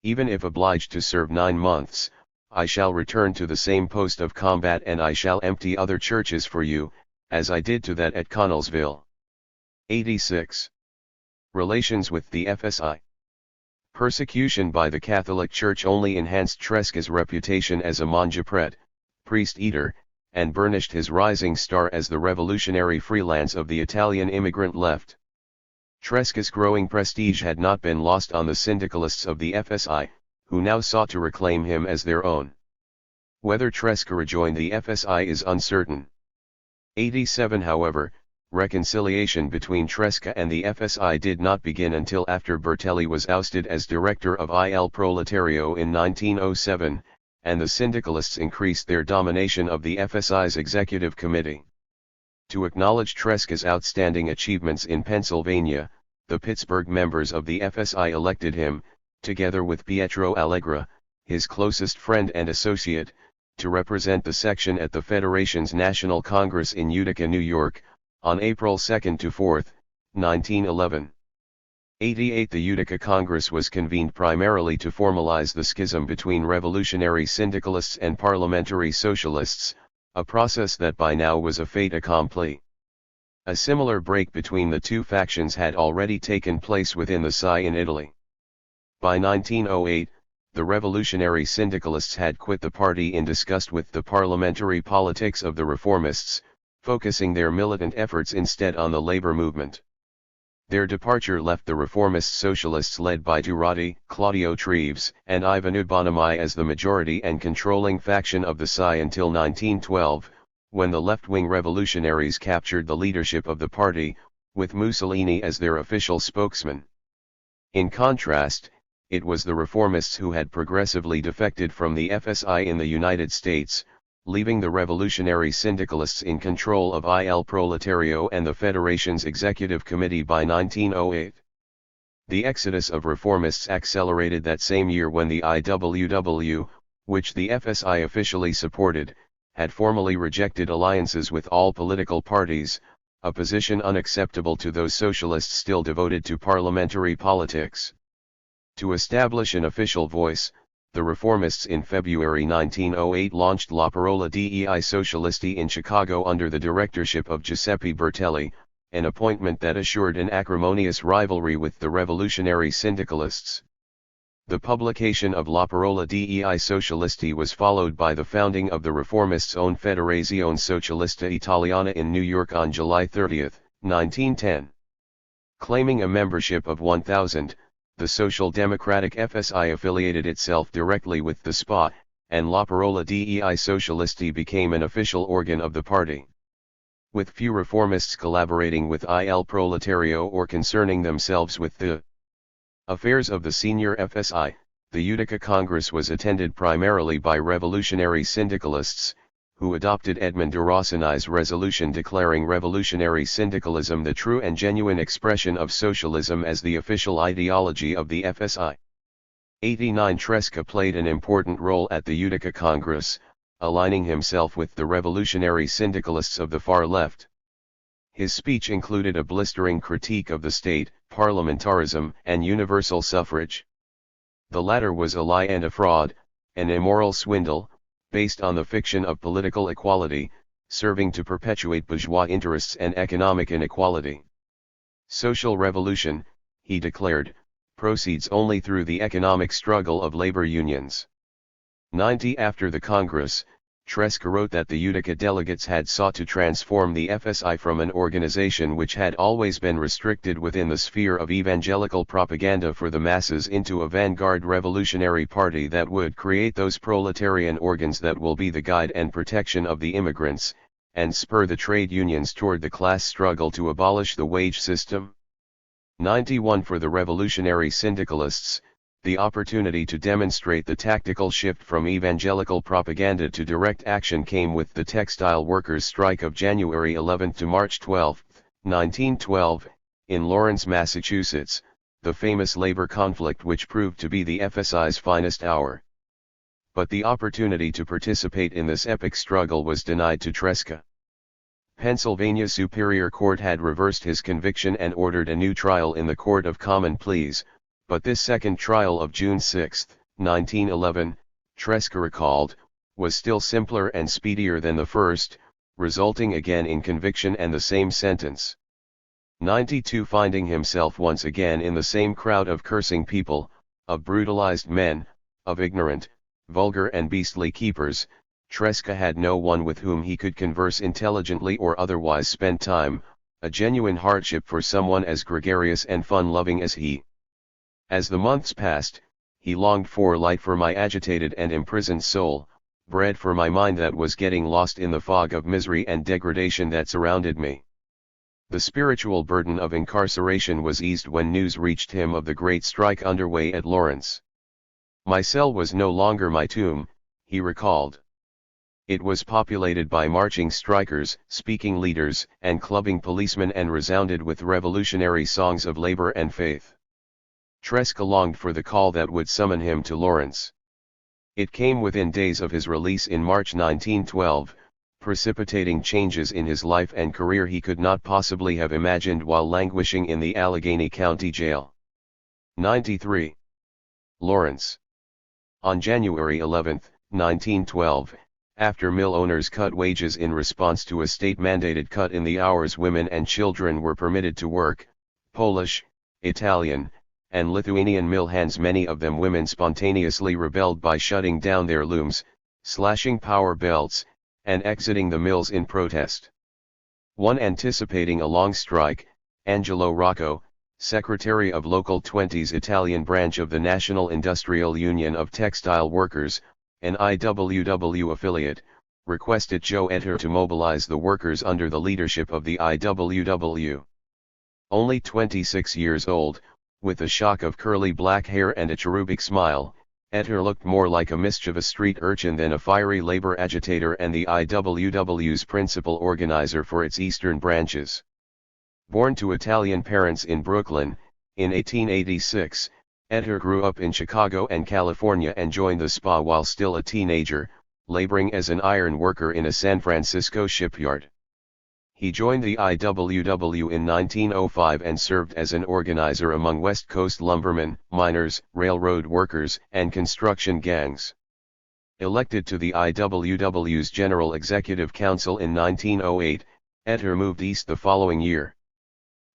Even if obliged to serve 9 months, I shall return to the same post of combat and I shall empty other churches for you, as I did to that at Connellsville. 86. Relations with the FSI. Persecution by the Catholic Church only enhanced Tresca's reputation as a mangiapret, priest-eater, and burnished his rising star as the revolutionary freelance of the Italian immigrant left. Tresca's growing prestige had not been lost on the syndicalists of the FSI, who now sought to reclaim him as their own. Whether Tresca rejoined the FSI is uncertain. 87. However, reconciliation between Tresca and the FSI did not begin until after Bertelli was ousted as director of Il Proletario in 1907, and the syndicalists increased their domination of the FSI's executive committee. To acknowledge Tresca's outstanding achievements in Pennsylvania, the Pittsburgh members of the FSI elected him, together with Pietro Allegra, his closest friend and associate, to represent the section at the Federation's National Congress in Utica, New York, on April 2 to 4, 1911. 88. The Utica Congress was convened primarily to formalize the schism between revolutionary syndicalists and parliamentary socialists, a process that by now was a fait accompli. A similar break between the two factions had already taken place within the PSI in Italy. By 1908, the revolutionary syndicalists had quit the party in disgust with the parliamentary politics of the reformists, focusing their militant efforts instead on the labor movement. Their departure left the reformist socialists led by Turati, Claudio Treves, and Ivan Urbonami as the majority and controlling faction of the PSI until 1912, when the left-wing revolutionaries captured the leadership of the party, with Mussolini as their official spokesman. In contrast, it was the reformists who had progressively defected from the FSI in the United States, leaving the revolutionary syndicalists in control of Il Proletario and the Federation's executive committee by 1908. The exodus of reformists accelerated that same year when the IWW, which the FSI officially supported, had formally rejected alliances with all political parties, a position unacceptable to those socialists still devoted to parliamentary politics. To establish an official voice, the reformists in February 1908 launched La Parola dei Socialisti in Chicago under the directorship of Giuseppe Bertelli, an appointment that assured an acrimonious rivalry with the revolutionary syndicalists. The publication of La Parola dei Socialisti was followed by the founding of the reformists' own Federazione Socialista Italiana in New York on July 30, 1910. Claiming a membership of 1,000, the Social Democratic FSI affiliated itself directly with the SPA, and La Parola dei Socialisti became an official organ of the party. With few reformists collaborating with Il Proletario or concerning themselves with the affairs of the senior FSI, the Utica Congress was attended primarily by revolutionary syndicalists, who adopted Edmund de Rossini's resolution declaring revolutionary syndicalism the true and genuine expression of socialism as the official ideology of the FSI. 89. Tresca played an important role at the Utica Congress, aligning himself with the revolutionary syndicalists of the far left. His speech included a blistering critique of the state, parliamentarism, and universal suffrage. The latter was a lie and a fraud, an immoral swindle, based on the fiction of political equality, serving to perpetuate bourgeois interests and economic inequality. Social revolution, he declared, proceeds only through the economic struggle of labor unions. 90. After the Congress, Tresca wrote that the Utica delegates had sought to transform the FSI from an organization which had always been restricted within the sphere of evangelical propaganda for the masses into a vanguard revolutionary party that would create those proletarian organs that will be the guide and protection of the immigrants, and spur the trade unions toward the class struggle to abolish the wage system. 91. For the revolutionary syndicalists, the opportunity to demonstrate the tactical shift from evangelical propaganda to direct action came with the textile workers' strike of January 11 to March 12, 1912, in Lawrence, Massachusetts, the famous labor conflict which proved to be the FSI's finest hour. But the opportunity to participate in this epic struggle was denied to Tresca. Pennsylvania Superior Court had reversed his conviction and ordered a new trial in the Court of Common Pleas, but this second trial of June 6, 1911, Tresca recalled, was still simpler and speedier than the first, resulting again in conviction and the same sentence. 92 Finding himself once again in the same crowd of cursing people, of brutalized men, of ignorant, vulgar and beastly keepers, Tresca had no one with whom he could converse intelligently or otherwise spend time, a genuine hardship for someone as gregarious and fun-loving as he. As the months passed, he longed for light for my agitated and imprisoned soul, bread for my mind that was getting lost in the fog of misery and degradation that surrounded me. The spiritual burden of incarceration was eased when news reached him of the great strike underway at Lawrence. My cell was no longer my tomb, he recalled. It was populated by marching strikers, speaking leaders, and clubbing policemen, and resounded with revolutionary songs of labor and faith. Tresca longed for the call that would summon him to Lawrence. It came within days of his release in March 1912, precipitating changes in his life and career he could not possibly have imagined while languishing in the Allegheny County Jail. 93. Lawrence. On January 11, 1912, after mill owners cut wages in response to a state-mandated cut in the hours women and children were permitted to work, Polish, Italian, and Lithuanian mill hands, many of them women, spontaneously rebelled by shutting down their looms, slashing power belts, and exiting the mills in protest. One anticipating a long strike, Angelo Rocco, secretary of Local 20's Italian branch of the National Industrial Union of Textile Workers, an IWW affiliate, requested Joe Ether to mobilize the workers under the leadership of the IWW. Only 26 years old, with a shock of curly black hair and a cherubic smile, Ether looked more like a mischievous street urchin than a fiery labor agitator and the IWW's principal organizer for its eastern branches. Born to Italian parents in Brooklyn, in 1886, Ether grew up in Chicago and California and joined the SPA while still a teenager, laboring as an iron worker in a San Francisco shipyard. He joined the IWW in 1905 and served as an organizer among West Coast lumbermen, miners, railroad workers, and construction gangs. Elected to the IWW's General Executive Council in 1908, Ether moved east the following year.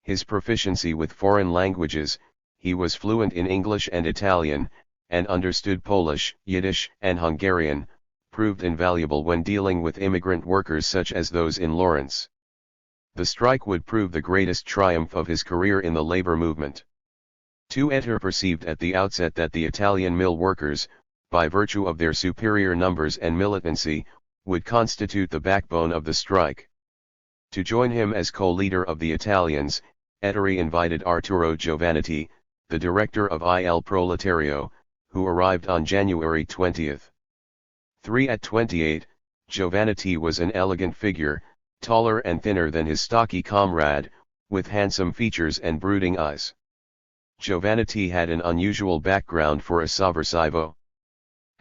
His proficiency with foreign languages, he was fluent in English and Italian, and understood Polish, Yiddish, and Hungarian, proved invaluable when dealing with immigrant workers such as those in Lawrence. The strike would prove the greatest triumph of his career in the labor movement. Ether perceived at the outset that the Italian mill workers, by virtue of their superior numbers and militancy, would constitute the backbone of the strike. To join him as co-leader of the Italians, Ether invited Arturo Giovannitti, the director of Il Proletario, who arrived on January 20. At 28, Giovannitti was an elegant figure, taller and thinner than his stocky comrade, with handsome features and brooding eyes. Giovannitti had an unusual background for a sovversivo.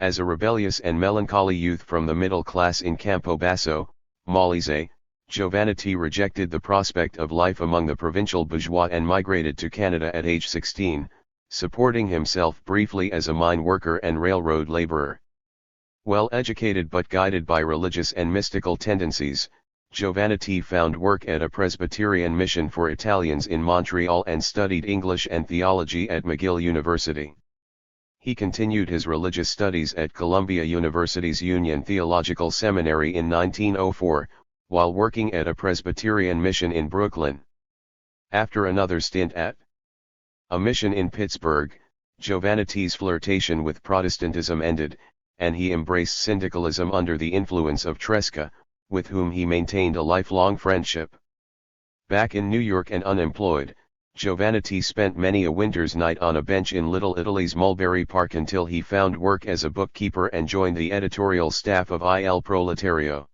As a rebellious and melancholy youth from the middle class in Campobasso, Molise, Giovannitti rejected the prospect of life among the provincial bourgeois and migrated to Canada at age 16, supporting himself briefly as a mine worker and railroad laborer. Well educated but guided by religious and mystical tendencies, Giovannitti found work at a Presbyterian mission for Italians in Montreal and studied English and theology at McGill University. He continued his religious studies at Columbia University's Union Theological Seminary in 1904, while working at a Presbyterian mission in Brooklyn. After another stint at a mission in Pittsburgh, Giovannitti's flirtation with Protestantism ended, and he embraced syndicalism under the influence of Tresca, with whom he maintained a lifelong friendship. Back in New York and unemployed, Giovannitti spent many a winter's night on a bench in Little Italy's Mulberry Park until he found work as a bookkeeper and joined the editorial staff of Il Proletario.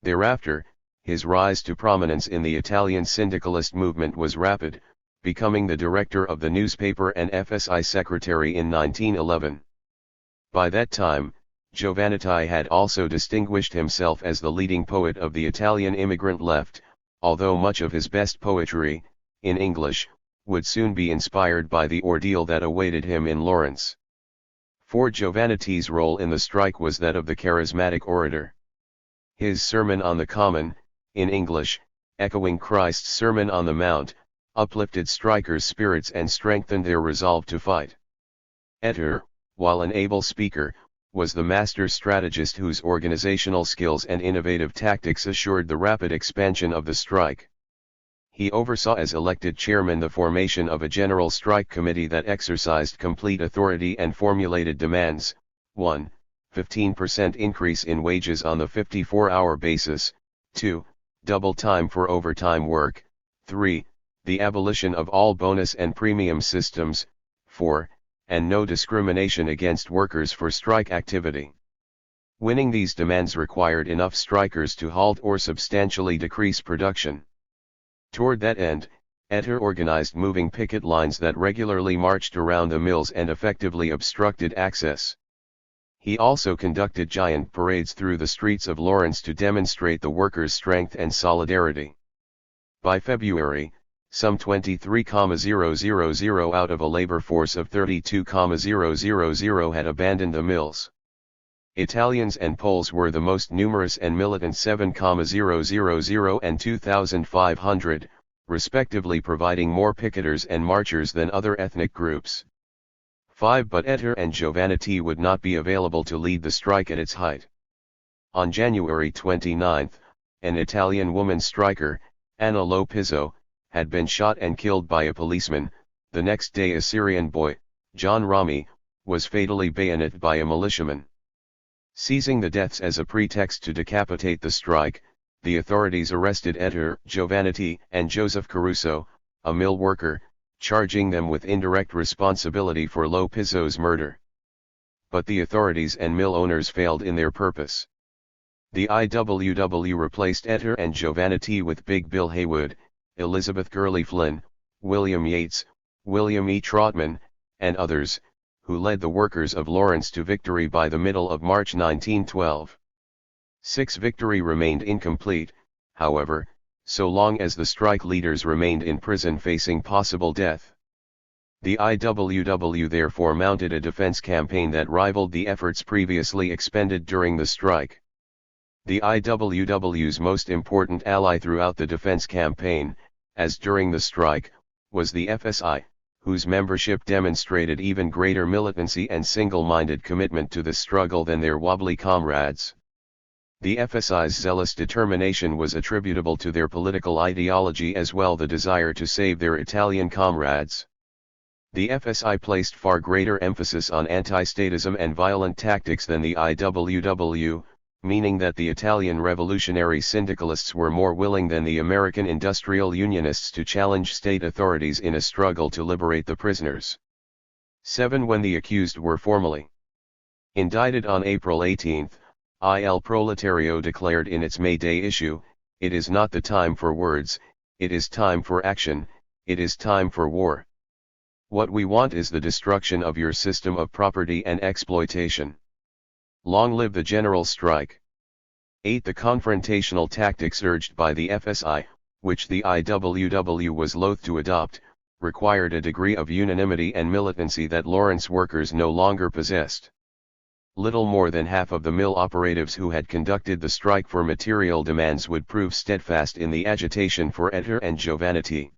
Thereafter, his rise to prominence in the Italian syndicalist movement was rapid, becoming the director of the newspaper and FSI secretary in 1911. By that time, Giovannitti had also distinguished himself as the leading poet of the Italian immigrant left, although much of his best poetry, in English, would soon be inspired by the ordeal that awaited him in Lawrence. For Giovannitti's role in the strike was that of the charismatic orator. His Sermon on the Common, in English, echoing Christ's Sermon on the Mount, uplifted strikers' spirits and strengthened their resolve to fight. Ether, while an able speaker, was the master strategist whose organizational skills and innovative tactics assured the rapid expansion of the strike. He oversaw as elected chairman the formation of a general strike committee that exercised complete authority and formulated demands: 1. 15% increase in wages on the 54-hour basis, 2. Double time for overtime work, 3. The abolition of all bonus and premium systems, 4. And no discrimination against workers for strike activity. Winning these demands required enough strikers to halt or substantially decrease production. Toward that end, Ether organized moving picket lines that regularly marched around the mills and effectively obstructed access. He also conducted giant parades through the streets of Lawrence to demonstrate the workers' strength and solidarity. By February, some 23,000 out of a labor force of 32,000 had abandoned the mills. Italians and Poles were the most numerous and militant, 7,000 and 2,500, respectively, providing more picketers and marchers than other ethnic groups. 5. But Ether and Giovannitti would not be available to lead the strike at its height. On January 29, an Italian woman striker, Anna Lopizzo, had been shot and killed by a policeman. The next day a Syrian boy, John Rami, was fatally bayoneted by a militiaman. Seizing the deaths as a pretext to decapitate the strike, the authorities arrested Ether, Giovannitti, and Joseph Caruso, a mill worker, charging them with indirect responsibility for Lopizzo's murder. But the authorities and mill owners failed in their purpose. The IWW replaced Ether and Giovannitti with Big Bill Haywood, Elizabeth Gurley Flynn, William Yates, William E. Trotman, and others, who led the workers of Lawrence to victory by the middle of March 1912. 6. Victory remained incomplete, however, so long as the strike leaders remained in prison facing possible death. The IWW therefore mounted a defense campaign that rivaled the efforts previously expended during the strike. The IWW's most important ally throughout the defense campaign, as during the strike, was the FSI, whose membership demonstrated even greater militancy and single-minded commitment to the struggle than their wobbly comrades. The FSI's zealous determination was attributable to their political ideology as well as the desire to save their Italian comrades. The FSI placed far greater emphasis on anti-statism and violent tactics than the IWW, meaning that the Italian revolutionary syndicalists were more willing than the American industrial unionists to challenge state authorities in a struggle to liberate the prisoners. 7. When the accused were formally indicted on April 18, Il Proletario declared in its May Day issue, "It is not the time for words, it is time for action, it is time for war. What we want is the destruction of your system of property and exploitation. Long live the general strike." 8. The confrontational tactics urged by the FSI, which the IWW was loath to adopt, required a degree of unanimity and militancy that Lawrence workers no longer possessed. Little more than half of the mill operatives who had conducted the strike for material demands would prove steadfast in the agitation for Ether and Giovannitti.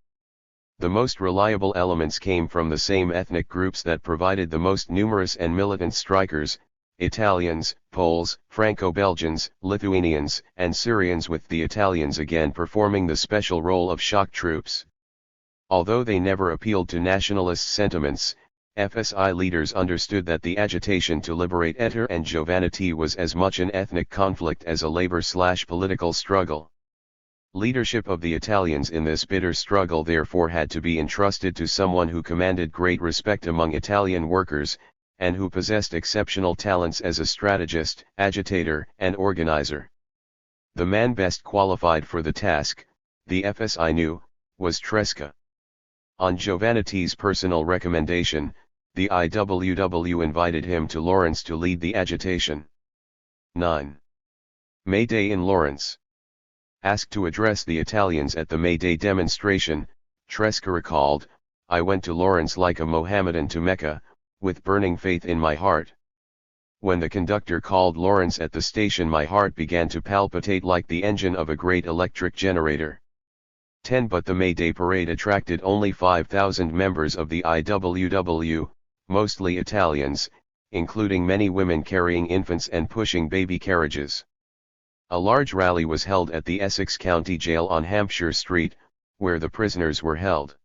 The most reliable elements came from the same ethnic groups that provided the most numerous and militant strikers: Italians, Poles, Franco-Belgians, Lithuanians, and Syrians, with the Italians again performing the special role of shock troops. Although they never appealed to nationalist sentiments, FSI leaders understood that the agitation to liberate Ether and Giovannitti was as much an ethnic conflict as a labor/political struggle. Leadership of the Italians in this bitter struggle therefore had to be entrusted to someone who commanded great respect among Italian workers, and who possessed exceptional talents as a strategist, agitator, and organizer. The man best qualified for the task, the FSI knew, was Tresca. On Giovannitti's personal recommendation, the IWW invited him to Lawrence to lead the agitation. 9. May Day in Lawrence. Asked to address the Italians at the May Day demonstration, Tresca recalled, "I went to Lawrence like a Mohammedan to Mecca, with burning faith in my heart. When the conductor called Lawrence at the station, my heart began to palpitate like the engine of a great electric generator. 10, but the May Day parade attracted only 5,000 members of the IWW, mostly Italians, including many women carrying infants and pushing baby carriages. A large rally was held at the Essex County Jail on Hampshire Street, where the prisoners were held.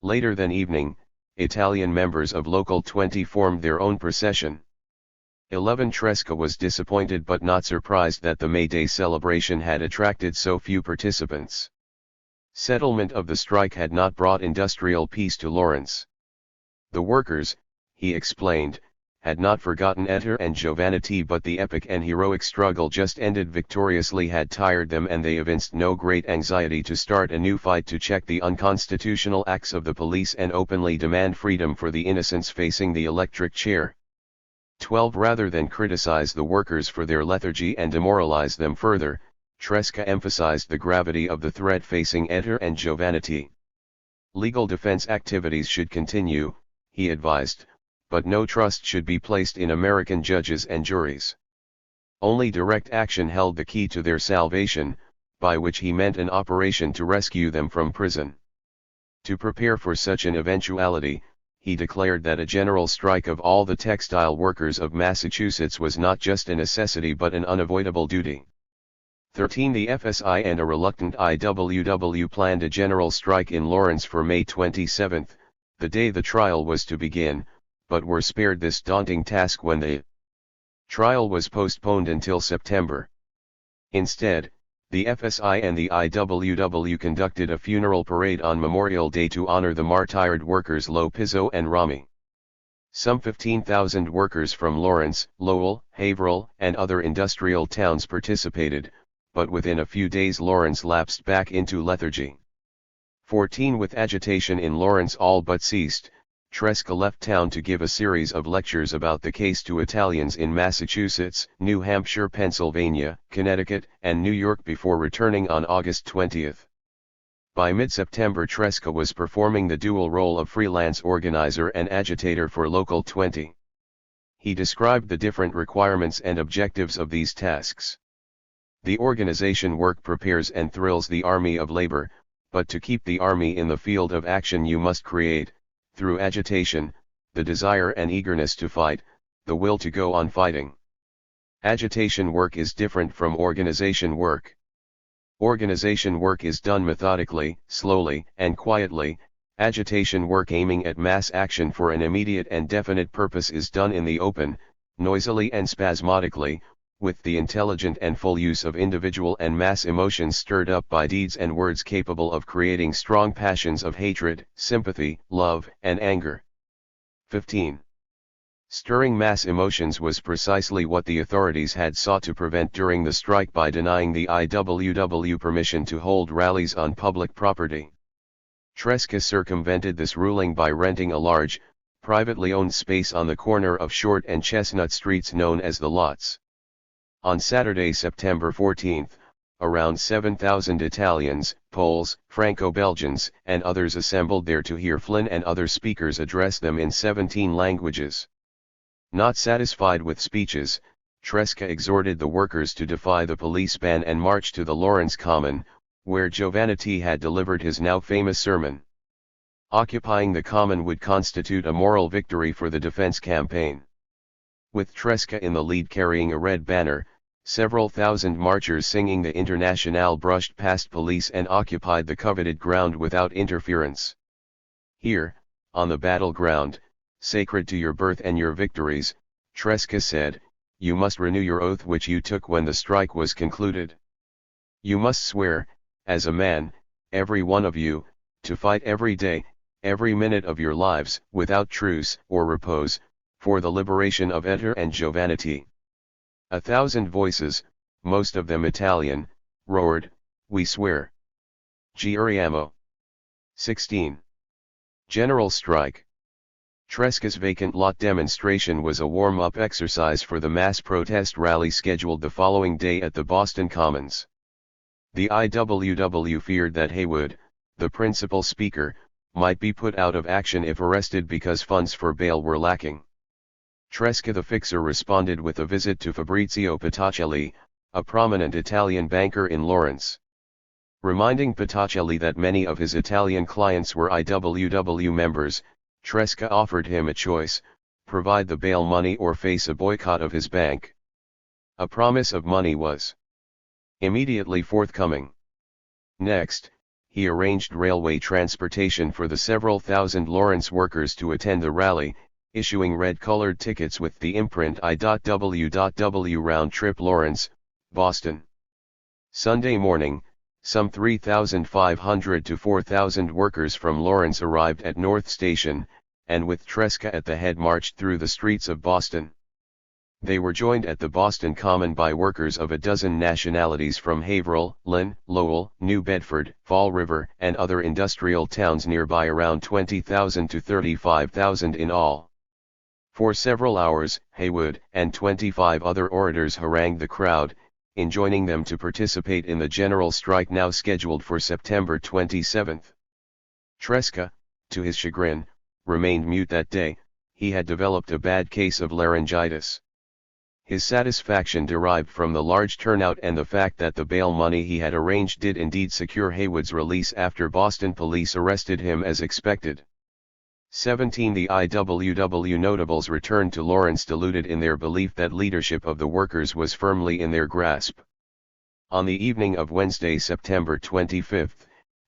Later that evening, Italian members of Local 20 formed their own procession. 11 Tresca was disappointed but not surprised that the May Day celebration had attracted so few participants. Settlement of the strike had not brought industrial peace to Lawrence. The workers, he explained, had not forgotten Ettore and Giovannitti, but the epic and heroic struggle just ended victoriously had tired them, and they evinced no great anxiety to start a new fight to check the unconstitutional acts of the police and openly demand freedom for the innocents facing the electric chair. 12 Rather than criticize the workers for their lethargy and demoralize them further, Tresca emphasized the gravity of the threat facing Ettore and Giovannitti. Legal defense activities should continue, he advised, but no trust should be placed in American judges and juries. Only direct action held the key to their salvation, by which he meant an operation to rescue them from prison. To prepare for such an eventuality, he declared that a general strike of all the textile workers of Massachusetts was not just a necessity but an unavoidable duty. 13 The FSI and a reluctant IWW planned a general strike in Lawrence for May 27, the day the trial was to begin, but were spared this daunting task when the trial was postponed until September. Instead, the FSI and the IWW conducted a funeral parade on Memorial Day to honor the martyred workers Lo Pizzo and Rami. Some 15,000 workers from Lawrence, Lowell, Haverhill, and other industrial towns participated, but within a few days Lawrence lapsed back into lethargy. 14 With agitation in Lawrence all but ceased, Tresca left town to give a series of lectures about the case to Italians in Massachusetts, New Hampshire, Pennsylvania, Connecticut, and New York before returning on August 20. By mid-September Tresca was performing the dual role of freelance organizer and agitator for Local 20. He described the different requirements and objectives of these tasks. The organization work prepares and thrills the army of labor, but to keep the army in the field of action you must create, through agitation, the desire and eagerness to fight, the will to go on fighting. Agitation work is different from organization work. Organization work is done methodically, slowly, and quietly. Agitation work aiming at mass action for an immediate and definite purpose is done in the open, noisily and spasmodically, with the intelligent and full use of individual and mass emotions stirred up by deeds and words capable of creating strong passions of hatred, sympathy, love, and anger. 15. Stirring mass emotions was precisely what the authorities had sought to prevent during the strike by denying the IWW permission to hold rallies on public property. Tresca circumvented this ruling by renting a large, privately owned space on the corner of Short and Chestnut Streets known as the Lots. On Saturday, September 14, around 7,000 Italians, Poles, Franco-Belgians, and others assembled there to hear Flynn and other speakers address them in 17 languages. Not satisfied with speeches, Tresca exhorted the workers to defy the police ban and march to the Lawrence Common, where Giovannitti had delivered his now famous sermon. Occupying the Common would constitute a moral victory for the defense campaign. With Tresca in the lead carrying a red banner, several thousand marchers singing the Internationale brushed past police and occupied the coveted ground without interference. Here, on the battleground, sacred to your birth and your victories, Tresca said, you must renew your oath which you took when the strike was concluded. You must swear, as a man, every one of you, to fight every day, every minute of your lives, without truce or repose, for the liberation of Ettore and Giovannitti. 1,000 voices, most of them Italian, roared, we swear. Giuriamo. 16. General strike. Tresca's vacant lot demonstration was a warm-up exercise for the mass protest rally scheduled the following day at the Boston Commons. The IWW feared that Haywood, the principal speaker, might be put out of action if arrested because funds for bail were lacking. Tresca the fixer responded with a visit to Fabrizio Pattacelli, a prominent Italian banker in Lawrence. Reminding Pacelli that many of his Italian clients were IWW members, Tresca offered him a choice: provide the bail money or face a boycott of his bank. A promise of money was immediately forthcoming. Next, he arranged railway transportation for the several thousand Lawrence workers to attend the rally, issuing red-colored tickets with the imprint I.W.W. round trip Lawrence, Boston. Sunday morning, some 3,500 to 4,000 workers from Lawrence arrived at North Station, and with Tresca at the head marched through the streets of Boston. They were joined at the Boston Common by workers of a dozen nationalities from Haverhill, Lynn, Lowell, New Bedford, Fall River, and other industrial towns nearby, around 20,000 to 35,000 in all. For several hours, Haywood and 25 other orators harangued the crowd, enjoining them to participate in the general strike now scheduled for September 27. Tresca, to his chagrin, remained mute that day. He had developed a bad case of laryngitis. His satisfaction derived from the large turnout and the fact that the bail money he had arranged did indeed secure Haywood's release after Boston police arrested him as expected. 17 The IWW notables returned to Lawrence deluded in their belief that leadership of the workers was firmly in their grasp. On the evening of Wednesday, September 25,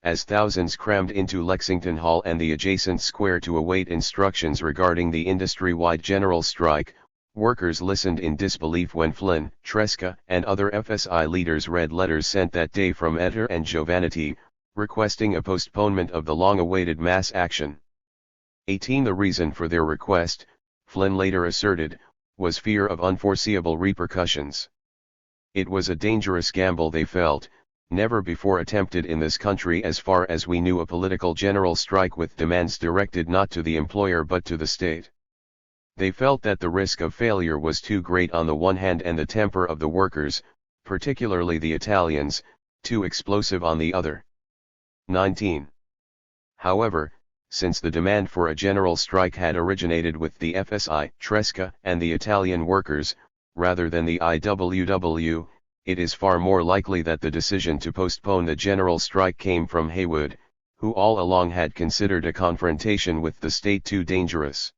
as thousands crammed into Lexington Hall and the adjacent square to await instructions regarding the industry-wide general strike, workers listened in disbelief when Flynn, Tresca, and other FSI leaders read letters sent that day from Etter and Giovannitti, requesting a postponement of the long-awaited mass action. 18 The reason for their request, Flynn later asserted, was fear of unforeseeable repercussions. It was a dangerous gamble, they felt, never before attempted in this country as far as we knew, a political general strike with demands directed not to the employer but to the state. They felt that the risk of failure was too great on the one hand and the temper of the workers, particularly the Italians, too explosive on the other. 19. However, since the demand for a general strike had originated with the FSI, Tresca, and the Italian workers, rather than the IWW, it is far more likely that the decision to postpone the general strike came from Haywood, who all along had considered a confrontation with the state too dangerous.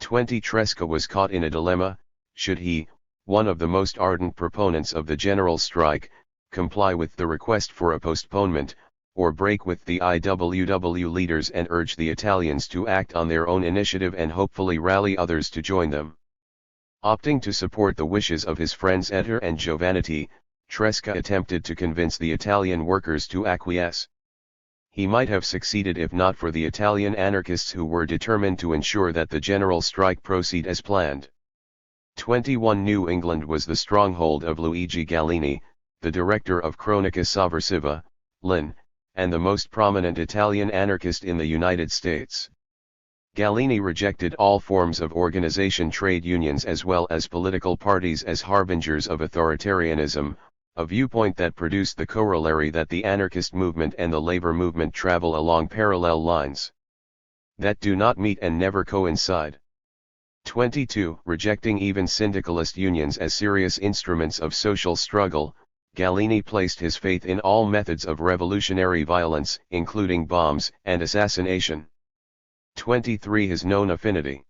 20 Tresca was caught in a dilemma: should he, one of the most ardent proponents of the general strike, comply with the request for a postponement, or break with the IWW leaders and urge the Italians to act on their own initiative and hopefully rally others to join them? Opting to support the wishes of his friends Etter and Giovannitti, Tresca attempted to convince the Italian workers to acquiesce. He might have succeeded if not for the Italian anarchists who were determined to ensure that the general strike proceed as planned. 21 New England was the stronghold of Luigi Gallini, the director of Cronica Sovversiva, Lynn, and the most prominent Italian anarchist in the United States. Gallini rejected all forms of organization, trade unions as well as political parties as harbingers of authoritarianism, a viewpoint that produced the corollary that the anarchist movement and the labor movement travel along parallel lines that do not meet and never coincide. 22 Rejecting even syndicalist unions as serious instruments of social struggle, Gallini placed his faith in all methods of revolutionary violence, including bombs and assassination. 23 His known affinity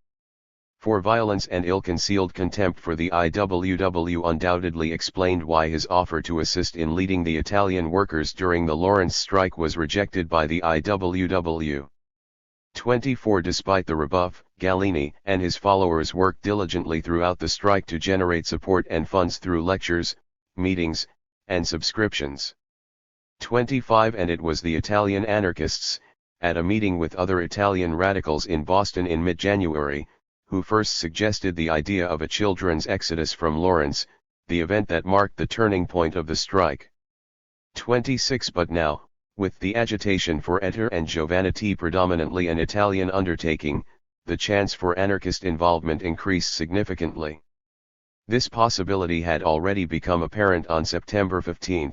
for violence and ill-concealed contempt for the IWW undoubtedly explained why his offer to assist in leading the Italian workers during the Lawrence strike was rejected by the IWW. 24 Despite the rebuff, Gallini and his followers worked diligently throughout the strike to generate support and funds through lectures, meetings, and subscriptions. 25 And it was the Italian anarchists, at a meeting with other Italian radicals in Boston in mid-January, who first suggested the idea of a children's exodus from Lawrence, the event that marked the turning point of the strike. 26 But now, with the agitation for Etter and Giovannitti predominantly an Italian undertaking, the chance for anarchist involvement increased significantly. This possibility had already become apparent on September 15,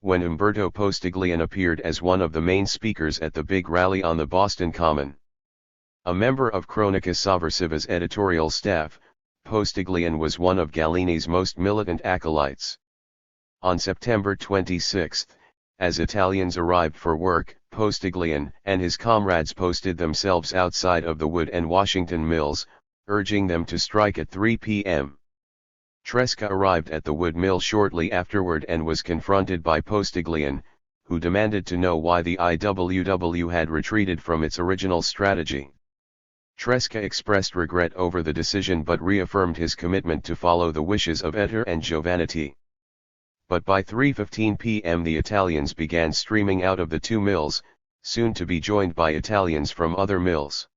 when Umberto Postiglione appeared as one of the main speakers at the big rally on the Boston Common. A member of Cronica Sovversiva's editorial staff, Postiglione was one of Gallini's most militant acolytes. On September 26, As Italians arrived for work, Postiglione and his comrades posted themselves outside of the Wood and Washington mills, urging them to strike at 3 p.m. Tresca arrived at the Wood mill shortly afterward and was confronted by Postiglione, who demanded to know why the IWW had retreated from its original strategy. Tresca expressed regret over the decision but reaffirmed his commitment to follow the wishes of Ettore and Giovannitti. But by 3:15 p.m. the Italians began streaming out of the two mills, soon to be joined by Italians from other mills.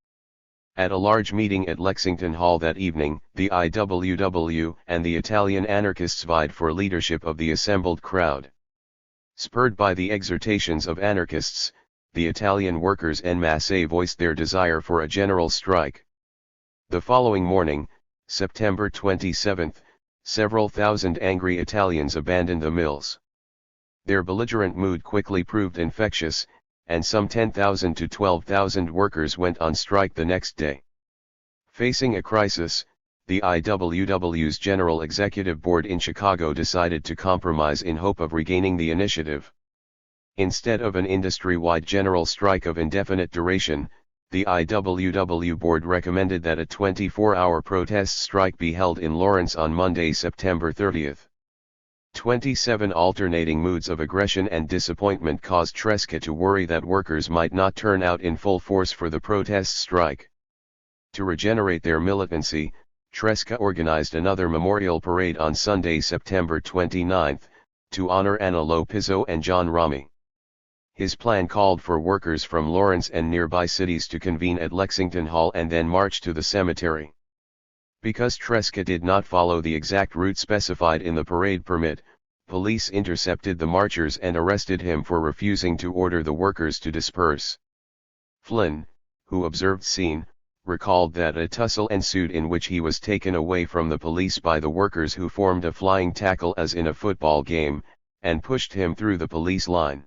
At a large meeting at Lexington Hall that evening, the IWW and the Italian anarchists vied for leadership of the assembled crowd. Spurred by the exhortations of anarchists, the Italian workers en masse voiced their desire for a general strike. The following morning, September 27, several thousand angry Italians abandoned the mills. Their belligerent mood quickly proved infectious, and some 10,000 to 12,000 workers went on strike the next day. Facing a crisis, the IWW's General Executive Board in Chicago decided to compromise in hope of regaining the initiative. Instead of an industry-wide general strike of indefinite duration, the IWW board recommended that a 24-hour protest strike be held in Lawrence on Monday, September 30. 27 alternating moods of aggression and disappointment caused Tresca to worry that workers might not turn out in full force for the protest strike. To regenerate their militancy, Tresca organized another memorial parade on Sunday, September 29, to honor Anna Lopizzo and John Ramey. His plan called for workers from Lawrence and nearby cities to convene at Lexington Hall and then march to the cemetery. Because Tresca did not follow the exact route specified in the parade permit, police intercepted the marchers and arrested him for refusing to order the workers to disperse. Flynn, who observed scene, recalled that a tussle ensued in which he was taken away from the police by the workers who formed a flying tackle as in a football game, and pushed him through the police line.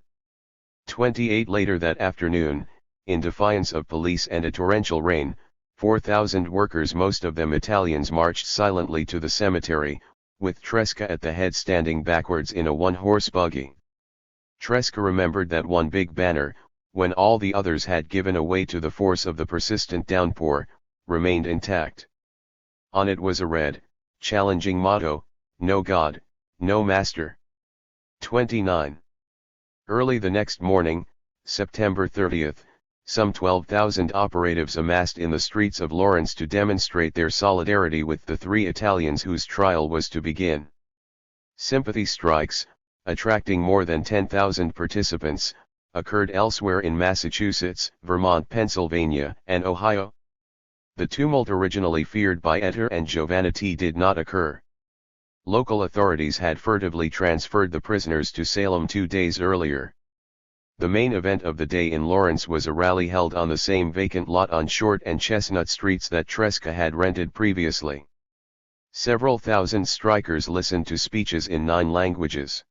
28 later that afternoon, in defiance of police and a torrential rain, 4,000 workers, most of them Italians, marched silently to the cemetery, with Tresca at the head standing backwards in a one-horse buggy. Tresca remembered that one big banner, when all the others had given way to the force of the persistent downpour, remained intact. On it was a red, challenging motto, "No God, no Master." 29. Early the next morning, September 30, some 12,000 operatives amassed in the streets of Lawrence to demonstrate their solidarity with the three Italians whose trial was to begin. Sympathy strikes, attracting more than 10,000 participants, occurred elsewhere in Massachusetts, Vermont, Pennsylvania, and Ohio. The tumult originally feared by Ettore and Giovannitti did not occur. Local authorities had furtively transferred the prisoners to Salem 2 days earlier. The main event of the day in Lawrence was a rally held on the same vacant lot on Short and Chestnut streets that Tresca had rented previously. Several thousand strikers listened to speeches in 9 languages.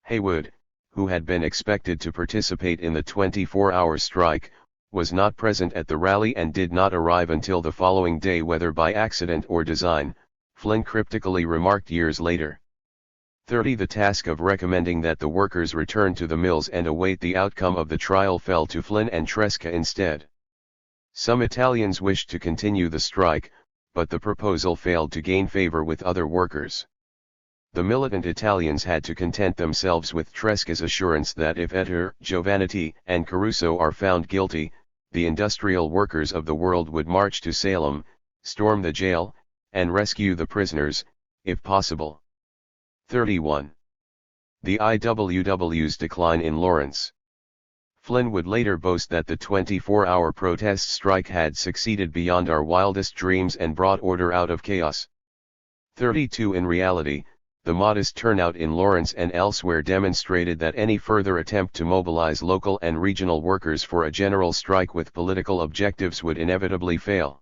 Haywood, who had been expected to participate in the 24-hour strike, was not present at the rally and did not arrive until the following day, whether by accident or design, Flynn cryptically remarked years later. 30. The task of recommending that the workers return to the mills and await the outcome of the trial fell to Flynn and Tresca instead. Some Italians wished to continue the strike, but the proposal failed to gain favor with other workers. The militant Italians had to content themselves with Tresca's assurance that if Ettore, Giovannitti, and Caruso are found guilty, the industrial workers of the world would march to Salem, storm the jail, and rescue the prisoners, if possible. 31. The IWW's decline in Lawrence. Flynn would later boast that the 24-hour protest strike had succeeded beyond our wildest dreams and brought order out of chaos. 32. In reality, the modest turnout in Lawrence and elsewhere demonstrated that any further attempt to mobilize local and regional workers for a general strike with political objectives would inevitably fail.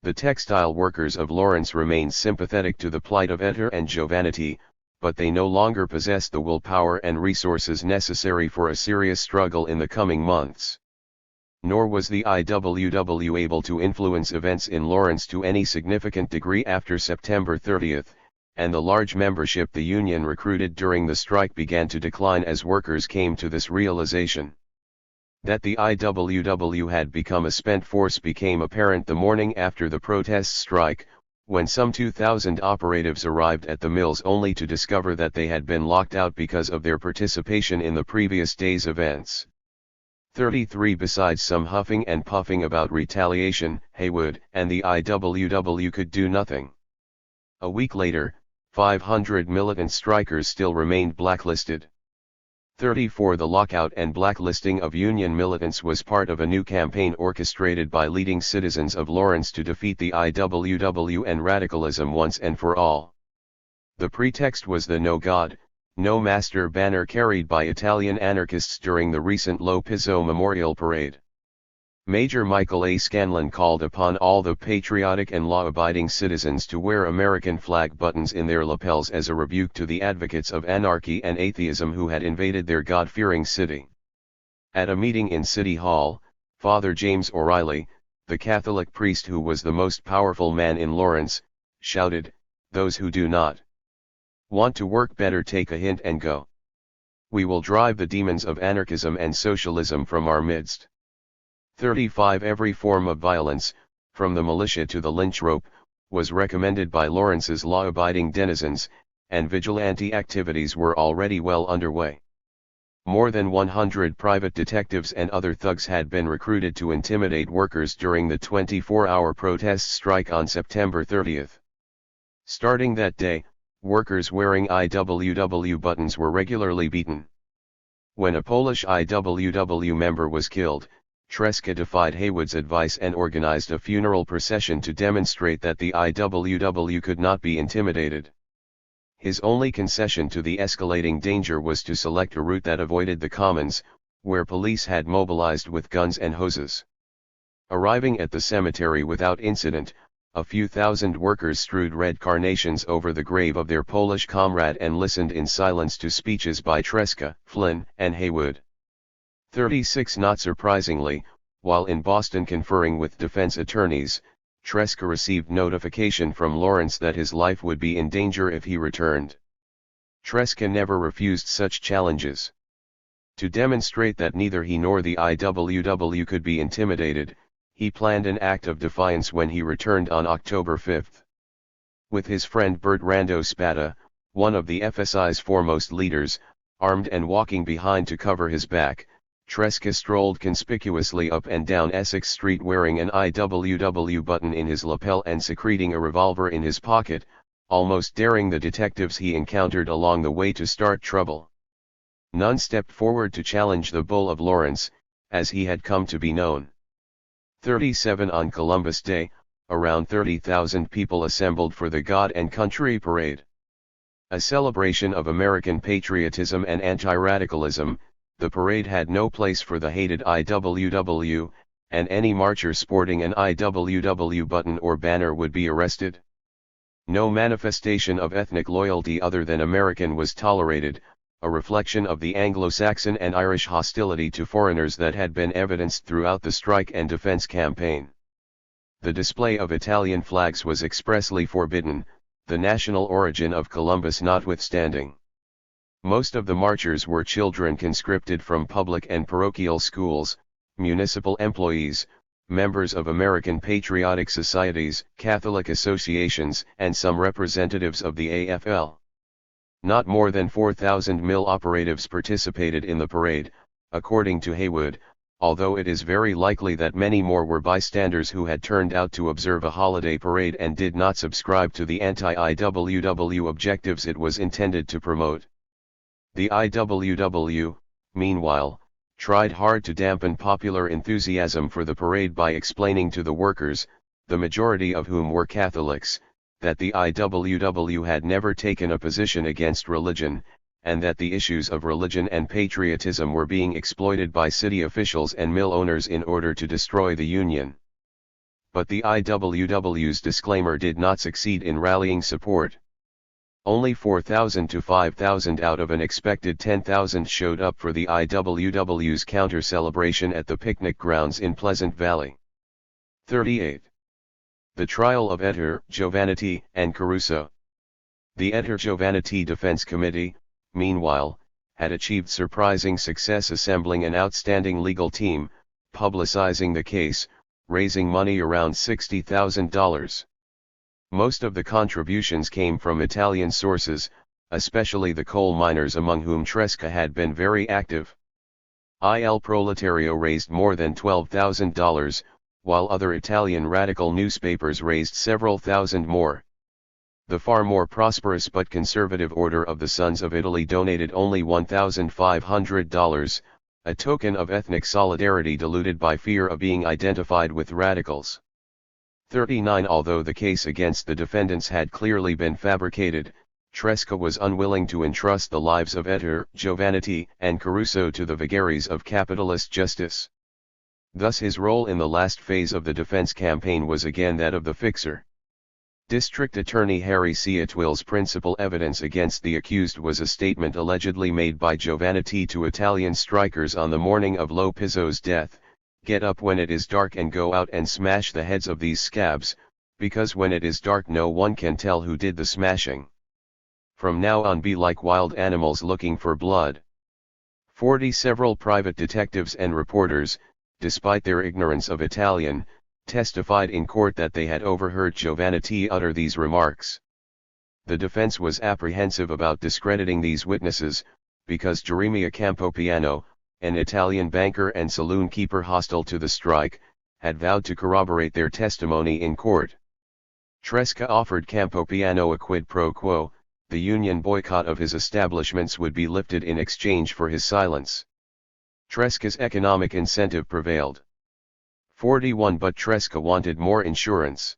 The textile workers of Lawrence remained sympathetic to the plight of Ettore and Giovannitti, but they no longer possessed the willpower and resources necessary for a serious struggle in the coming months. Nor was the IWW able to influence events in Lawrence to any significant degree after September 30, and the large membership the union recruited during the strike began to decline as workers came to this realization. That the IWW had become a spent force became apparent the morning after the protest strike, when some 2,000 operatives arrived at the mills only to discover that they had been locked out because of their participation in the previous day's events. 33 Besides some huffing and puffing about retaliation, Haywood and the IWW could do nothing. A week later, 500 militant strikers still remained blacklisted. 34 The lockout and blacklisting of union militants was part of a new campaign orchestrated by leading citizens of Lawrence to defeat the IWW and radicalism once and for all. The pretext was the No God, No Master banner carried by Italian anarchists during the recent Lo Pizzo Memorial Parade. Major Michael A. Scanlon called upon all the patriotic and law-abiding citizens to wear American flag buttons in their lapels as a rebuke to the advocates of anarchy and atheism who had invaded their God-fearing city. At a meeting in City Hall, Father James O'Reilly, the Catholic priest who was the most powerful man in Lawrence, shouted, "Those who do not want to work better take a hint and go. We will drive the demons of anarchism and socialism from our midst." 35 Every form of violence, from the militia to the lynch rope, was recommended by Lawrence's law-abiding denizens, and vigilante activities were already well underway. More than 100 private detectives and other thugs had been recruited to intimidate workers during the 24-hour protest strike on September 30th. Starting that day, workers wearing IWW buttons were regularly beaten. When a Polish IWW member was killed, Tresca defied Haywood's advice and organized a funeral procession to demonstrate that the IWW could not be intimidated. His only concession to the escalating danger was to select a route that avoided the commons, where police had mobilized with guns and hoses. Arriving at the cemetery without incident, a few thousand workers strewed red carnations over the grave of their Polish comrade and listened in silence to speeches by Tresca, Flynn, and Haywood. 36 Not surprisingly, while in Boston conferring with defense attorneys, Tresca received notification from Lawrence that his life would be in danger if he returned. Tresca never refused such challenges. To demonstrate that neither he nor the IWW could be intimidated, he planned an act of defiance when he returned on October 5. With his friend Bertrando Spada, one of the FSI's foremost leaders, armed and walking behind to cover his back, Tresca strolled conspicuously up and down Essex Street wearing an IWW button in his lapel and secreting a revolver in his pocket, almost daring the detectives he encountered along the way to start trouble. None stepped forward to challenge the Bull of Lawrence, as he had come to be known. 37 On Columbus Day, around 30,000 people assembled for the God and Country Parade. A celebration of American patriotism and anti-radicalism, the parade had no place for the hated IWW, and any marcher sporting an IWW button or banner would be arrested. No manifestation of ethnic loyalty other than American was tolerated, a reflection of the Anglo-Saxon and Irish hostility to foreigners that had been evidenced throughout the strike and defense campaign. The display of Italian flags was expressly forbidden, the national origin of Columbus notwithstanding. Most of the marchers were children conscripted from public and parochial schools, municipal employees, members of American patriotic societies, Catholic associations, and some representatives of the AFL. Not more than 4,000 mill operatives participated in the parade, according to Haywood, although it is very likely that many more were bystanders who had turned out to observe a holiday parade and did not subscribe to the anti-IWW objectives it was intended to promote. The IWW, meanwhile, tried hard to dampen popular enthusiasm for the parade by explaining to the workers, the majority of whom were Catholics, that the IWW had never taken a position against religion, and that the issues of religion and patriotism were being exploited by city officials and mill owners in order to destroy the Union. But the IWW's disclaimer did not succeed in rallying support. Only 4,000 to 5,000 out of an expected 10,000 showed up for the IWW's counter-celebration at the picnic grounds in Pleasant Valley. 38. The trial of Etter, Giovannitti, and Caruso. The Ettore Giovannitti Defense Committee, meanwhile, had achieved surprising success assembling an outstanding legal team, publicizing the case, raising money around $60,000. Most of the contributions came from Italian sources, especially the coal miners among whom Tresca had been very active. Il Proletario raised more than $12,000, while other Italian radical newspapers raised several thousand more. The far more prosperous but conservative Order of the Sons of Italy donated only $1,500, a token of ethnic solidarity diluted by fear of being identified with radicals. 39 Although the case against the defendants had clearly been fabricated, Tresca was unwilling to entrust the lives of Ettore, Giovannitti, and Caruso to the vagaries of capitalist justice. Thus his role in the last phase of the defense campaign was again that of the fixer. District Attorney Harry Ciatwill's principal evidence against the accused was a statement allegedly made by Giovannitti to Italian strikers on the morning of Lo Pizzo's death: "Get up when it is dark and go out and smash the heads of these scabs, because when it is dark no one can tell who did the smashing. From now on be like wild animals looking for blood." 40 Several private detectives and reporters, despite their ignorance of Italian, testified in court that they had overheard Giovannitti utter these remarks. The defense was apprehensive about discrediting these witnesses, because Geremia Campopiano, an Italian banker and saloon keeper hostile to the strike, had vowed to corroborate their testimony in court. Tresca offered Campopiano a quid pro quo: the union boycott of his establishments would be lifted in exchange for his silence. Tresca's economic incentive prevailed. 41 But Tresca wanted more insurance.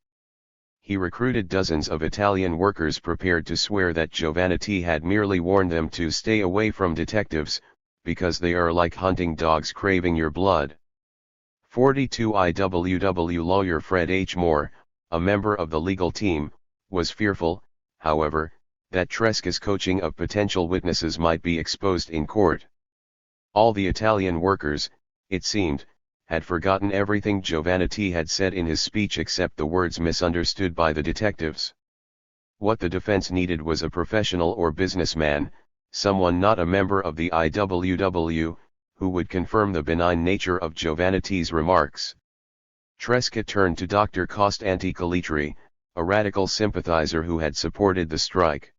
He recruited dozens of Italian workers prepared to swear that Giovannitti had merely warned them to stay away from detectives, because they are like hunting dogs craving your blood. 42 IWW lawyer Fred H. Moore, a member of the legal team, was fearful, however, that Tresca's coaching of potential witnesses might be exposed in court. All the Italian workers, it seemed, had forgotten everything Giovannitti had said in his speech except the words misunderstood by the detectives. What the defense needed was a professional or businessman, someone not a member of the IWW, who would confirm the benign nature of Giovannitti's remarks. Tresca turned to Dr. Costanti Calitri, a radical sympathizer who had supported the strike.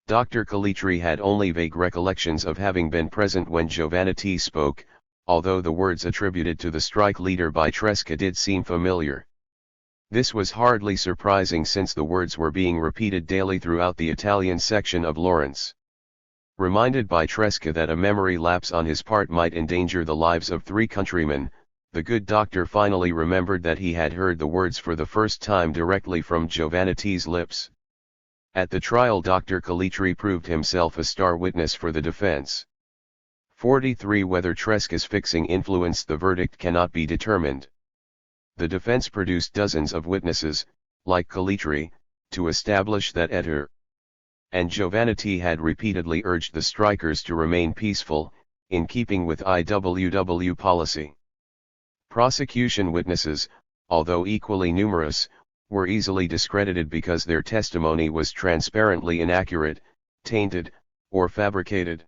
Dr. Calitri had only vague recollections of having been present when Giovannitti spoke, although the words attributed to the strike leader by Tresca did seem familiar. This was hardly surprising since the words were being repeated daily throughout the Italian section of Lawrence. Reminded by Tresca that a memory lapse on his part might endanger the lives of 3 countrymen, the good doctor finally remembered that he had heard the words for the first time directly from Giovannitti's lips. At the trial, Dr. Calitri proved himself a star witness for the defense. 43 Whether Tresca's fixing influenced the verdict cannot be determined. The defense produced dozens of witnesses, like Calitri, to establish that Ettore and Giovannitti had repeatedly urged the strikers to remain peaceful, in keeping with IWW policy. Prosecution witnesses, although equally numerous, were easily discredited because their testimony was transparently inaccurate, tainted, or fabricated.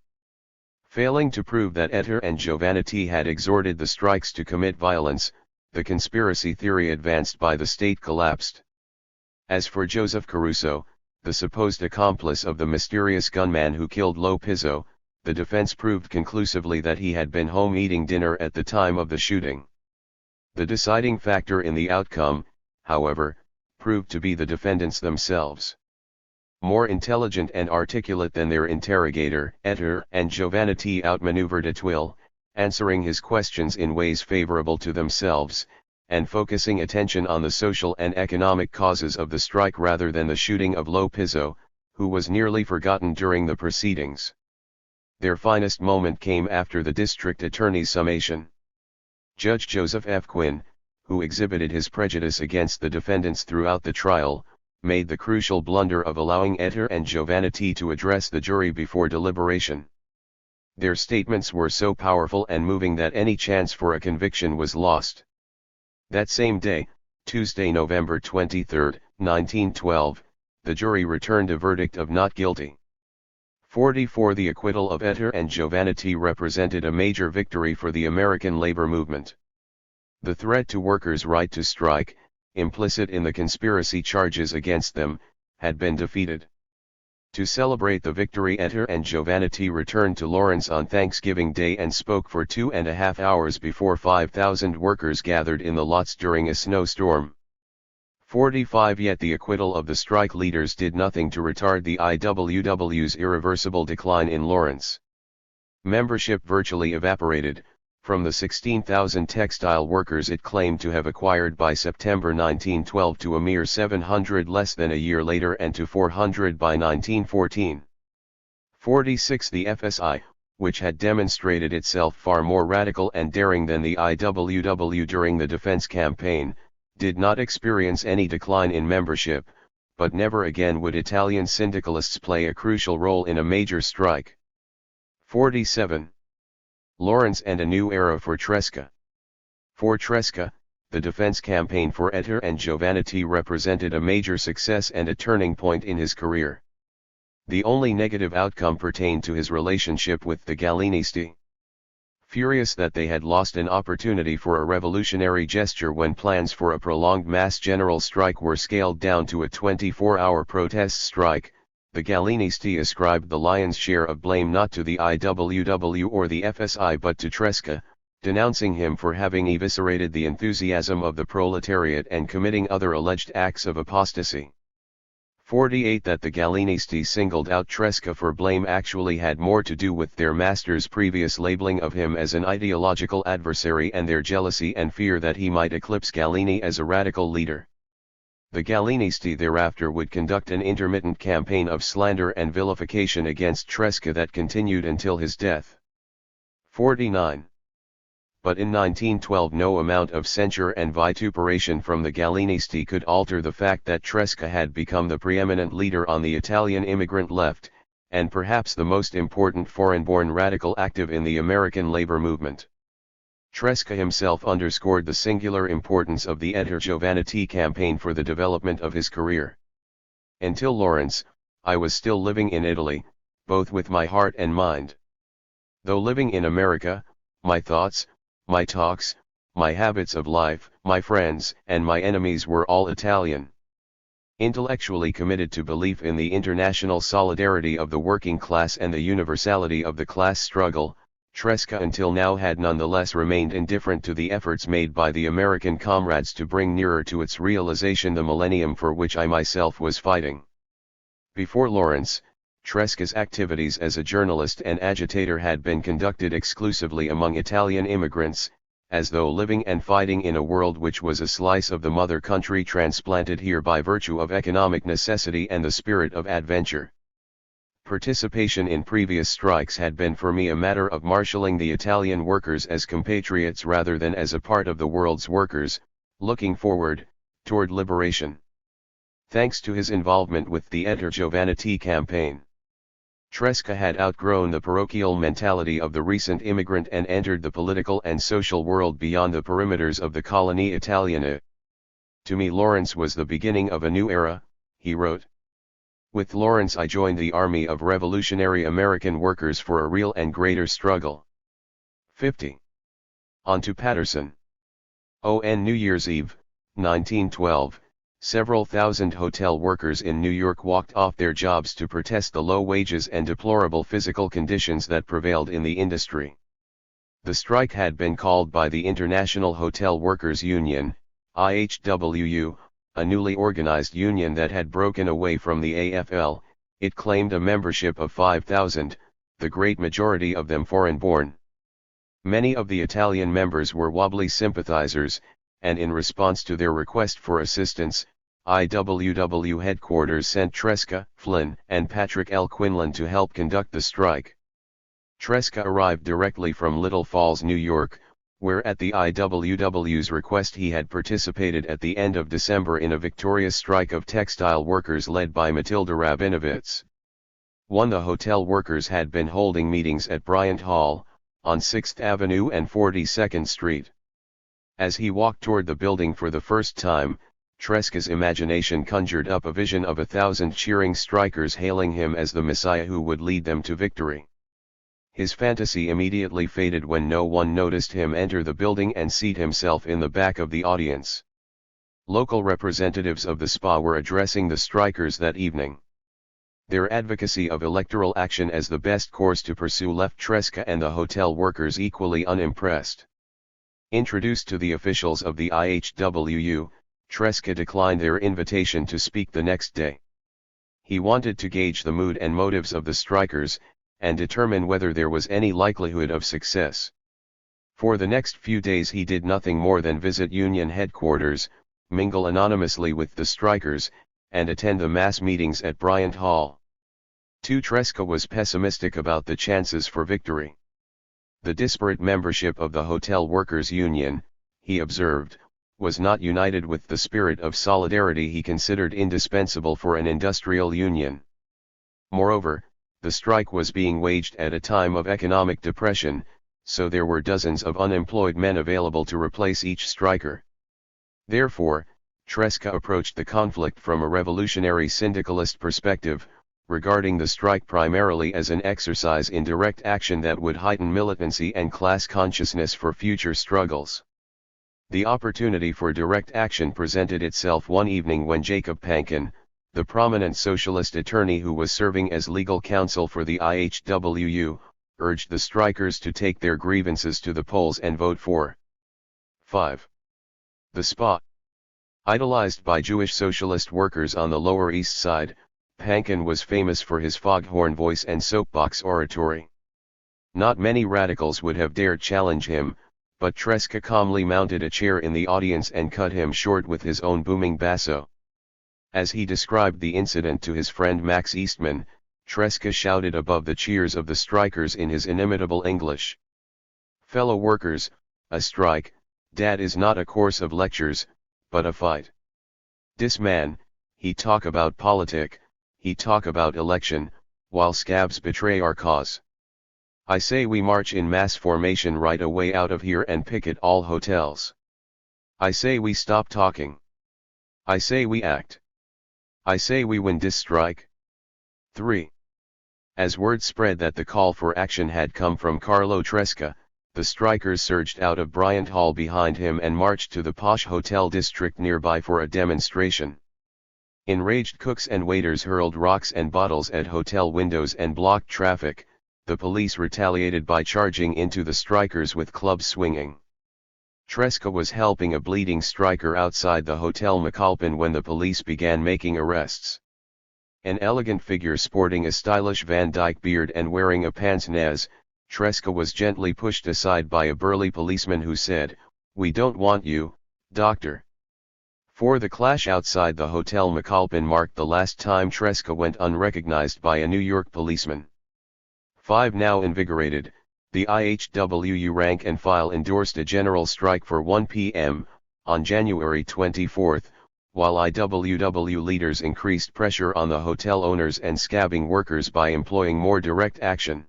Failing to prove that Ettore and Giovannitti had exhorted the strikes to commit violence, the conspiracy theory advanced by the state collapsed. As for Joseph Caruso, the supposed accomplice of the mysterious gunman who killed Lo Pizzo, the defense proved conclusively that he had been home eating dinner at the time of the shooting. The deciding factor in the outcome, however, proved to be the defendants themselves. More intelligent and articulate than their interrogator, Ettore and Giovannitti outmaneuvered Atwill, answering his questions in ways favorable to themselves, and focusing attention on the social and economic causes of the strike rather than the shooting of Lo Pizzo, who was nearly forgotten during the proceedings. Their finest moment came after the district attorney's summation. Judge Joseph F. Quinn, who exhibited his prejudice against the defendants throughout the trial, made the crucial blunder of allowing Ettore and Giovannitti to address the jury before deliberation. Their statements were so powerful and moving that any chance for a conviction was lost. That same day, Tuesday, November 23, 1912, the jury returned a verdict of not guilty. 44 The acquittal of Ettore and Giovannitti represented a major victory for the American labor movement. The threat to workers' right to strike, implicit in the conspiracy charges against them, had been defeated. To celebrate the victory, Ettore and Giovannitti returned to Lawrence on Thanksgiving Day and spoke for 2.5 hours before 5,000 workers gathered in the lots during a snowstorm. 45 Yet the acquittal of the strike leaders did nothing to retard the IWW's irreversible decline in Lawrence. Membership virtually evaporated, from the 16,000 textile workers it claimed to have acquired by September 1912 to a mere 700 less than a year later and to 400 by 1914. 46 The FSI, which had demonstrated itself far more radical and daring than the IWW during the defense campaign, did not experience any decline in membership, but never again would Italian syndicalists play a crucial role in a major strike. 47. Lawrence and a new era for Tresca. For Tresca, the defense campaign for Ettore and Giovannitti represented a major success and a turning point in his career. The only negative outcome pertained to his relationship with the Gallinisti. Furious that they had lost an opportunity for a revolutionary gesture when plans for a prolonged mass general strike were scaled down to a 24-hour protest strike, the Gallinisti ascribed the lion's share of blame not to the IWW or the FSI but to Tresca, denouncing him for having eviscerated the enthusiasm of the proletariat and committing other alleged acts of apostasy. 48 That the Gallinisti singled out Tresca for blame actually had more to do with their master's previous labeling of him as an ideological adversary and their jealousy and fear that he might eclipse Gallini as a radical leader. The Gallinisti thereafter would conduct an intermittent campaign of slander and vilification against Tresca that continued until his death. 49. But in 1912 no amount of censure and vituperation from the Gallinisti could alter the fact that Tresca had become the preeminent leader on the Italian immigrant left, and perhaps the most important foreign-born radical active in the American labor movement. Tresca himself underscored the singular importance of the Ettore Giovannitti campaign for the development of his career. Until Lawrence, I was still living in Italy, both with my heart and mind. Though living in America, my thoughts, my talks, my habits of life, my friends and my enemies were all Italian. Intellectually committed to belief in the international solidarity of the working class and the universality of the class struggle, Tresca until now had nonetheless remained indifferent to the efforts made by the American comrades to bring nearer to its realization the millennium for which I myself was fighting. Before Lawrence, Tresca's activities as a journalist and agitator had been conducted exclusively among Italian immigrants, as though living and fighting in a world which was a slice of the mother country transplanted here by virtue of economic necessity and the spirit of adventure. Participation in previous strikes had been for me a matter of marshalling the Italian workers as compatriots rather than as a part of the world's workers, looking forward, toward liberation. Thanks to his involvement with the Ettore Giovannitti campaign, Tresca had outgrown the parochial mentality of the recent immigrant and entered the political and social world beyond the perimeters of the Colonie Italiana. To me Lawrence was the beginning of a new era, he wrote. With Lawrence I joined the army of revolutionary American workers for a real and greater struggle. 50. On to Patterson. On New Year's Eve, 1912, several thousand hotel workers in New York walked off their jobs to protest the low wages and deplorable physical conditions that prevailed in the industry. The strike had been called by the International Hotel Workers Union, IHWU, a newly organized union that had broken away from the AFL. It claimed a membership of 5,000, the great majority of them foreign-born. Many of the Italian members were wobbly sympathizers, and in response to their request for assistance, IWW headquarters sent Tresca, Flynn, and Patrick L. Quinlan to help conduct the strike. Tresca arrived directly from Little Falls, New York, where at the IWW's request he had participated at the end of December in a victorious strike of textile workers led by Matilda Rabinovitz. The hotel workers had been holding meetings at Bryant Hall, on 6th Avenue and 42nd Street. As he walked toward the building for the first time, Tresca's imagination conjured up a vision of 1,000 cheering strikers hailing him as the Messiah who would lead them to victory. His fantasy immediately faded when no one noticed him enter the building and seat himself in the back of the audience. Local representatives of the SPA were addressing the strikers that evening. Their advocacy of electoral action as the best course to pursue left Tresca and the hotel workers equally unimpressed. Introduced to the officials of the IHWU, Tresca declined their invitation to speak the next day. He wanted to gauge the mood and motives of the strikers, and determine whether there was any likelihood of success. For the next few days he did nothing more than visit union headquarters, mingle anonymously with the strikers, and attend the mass meetings at Bryant Hall. Tresca was pessimistic about the chances for victory. The disparate membership of the Hotel Workers Union, he observed, was not united with the spirit of solidarity he considered indispensable for an industrial union. Moreover, the strike was being waged at a time of economic depression, so there were dozens of unemployed men available to replace each striker. Therefore, Tresca approached the conflict from a revolutionary syndicalist perspective, regarding the strike primarily as an exercise in direct action that would heighten militancy and class consciousness for future struggles. The opportunity for direct action presented itself one evening when Jacob Pankin, the prominent socialist attorney who was serving as legal counsel for the IHWU, urged the strikers to take their grievances to the polls and vote for 5. The SPA. Idolized by Jewish socialist workers on the Lower East Side, Pankin was famous for his foghorn voice and soapbox oratory. Not many radicals would have dared challenge him, but Tresca calmly mounted a chair in the audience and cut him short with his own booming basso. As he described the incident to his friend Max Eastman, Tresca shouted above the cheers of the strikers in his inimitable English. "Fellow workers, a strike, that is not a course of lectures, but a fight. This man, he talk about politic, he talk about election, while scabs betray our cause. I say we march in mass formation right away out of here and picket all hotels. I say we stop talking. I say we act. I say we win this strike." 3. As word spread that the call for action had come from Carlo Tresca, the strikers surged out of Bryant Hall behind him and marched to the posh hotel district nearby for a demonstration. Enraged cooks and waiters hurled rocks and bottles at hotel windows and blocked traffic. The police retaliated by charging into the strikers with clubs swinging. Tresca was helping a bleeding striker outside the Hotel McAlpin when the police began making arrests. An elegant figure sporting a stylish Van Dyke beard and wearing a pince-nez, Tresca was gently pushed aside by a burly policeman who said, "We don't want you, doctor." For the clash outside the Hotel McAlpin marked the last time Tresca went unrecognized by a New York policeman. 5. Now invigorated, the IHWU rank and file endorsed a general strike for 1 p.m. on January 24, while IWW leaders increased pressure on the hotel owners and scabbing workers by employing more direct action.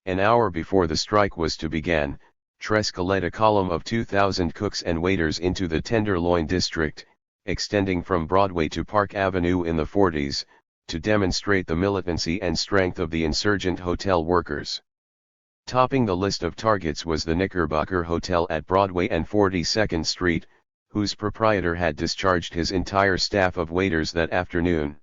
An hour before the strike was to begin, Tresca led a column of 2,000 cooks and waiters into the Tenderloin district, extending from Broadway to Park Avenue in the 40s, to demonstrate the militancy and strength of the insurgent hotel workers. Topping the list of targets was the Knickerbocker Hotel at Broadway and 42nd Street, whose proprietor had discharged his entire staff of waiters that afternoon.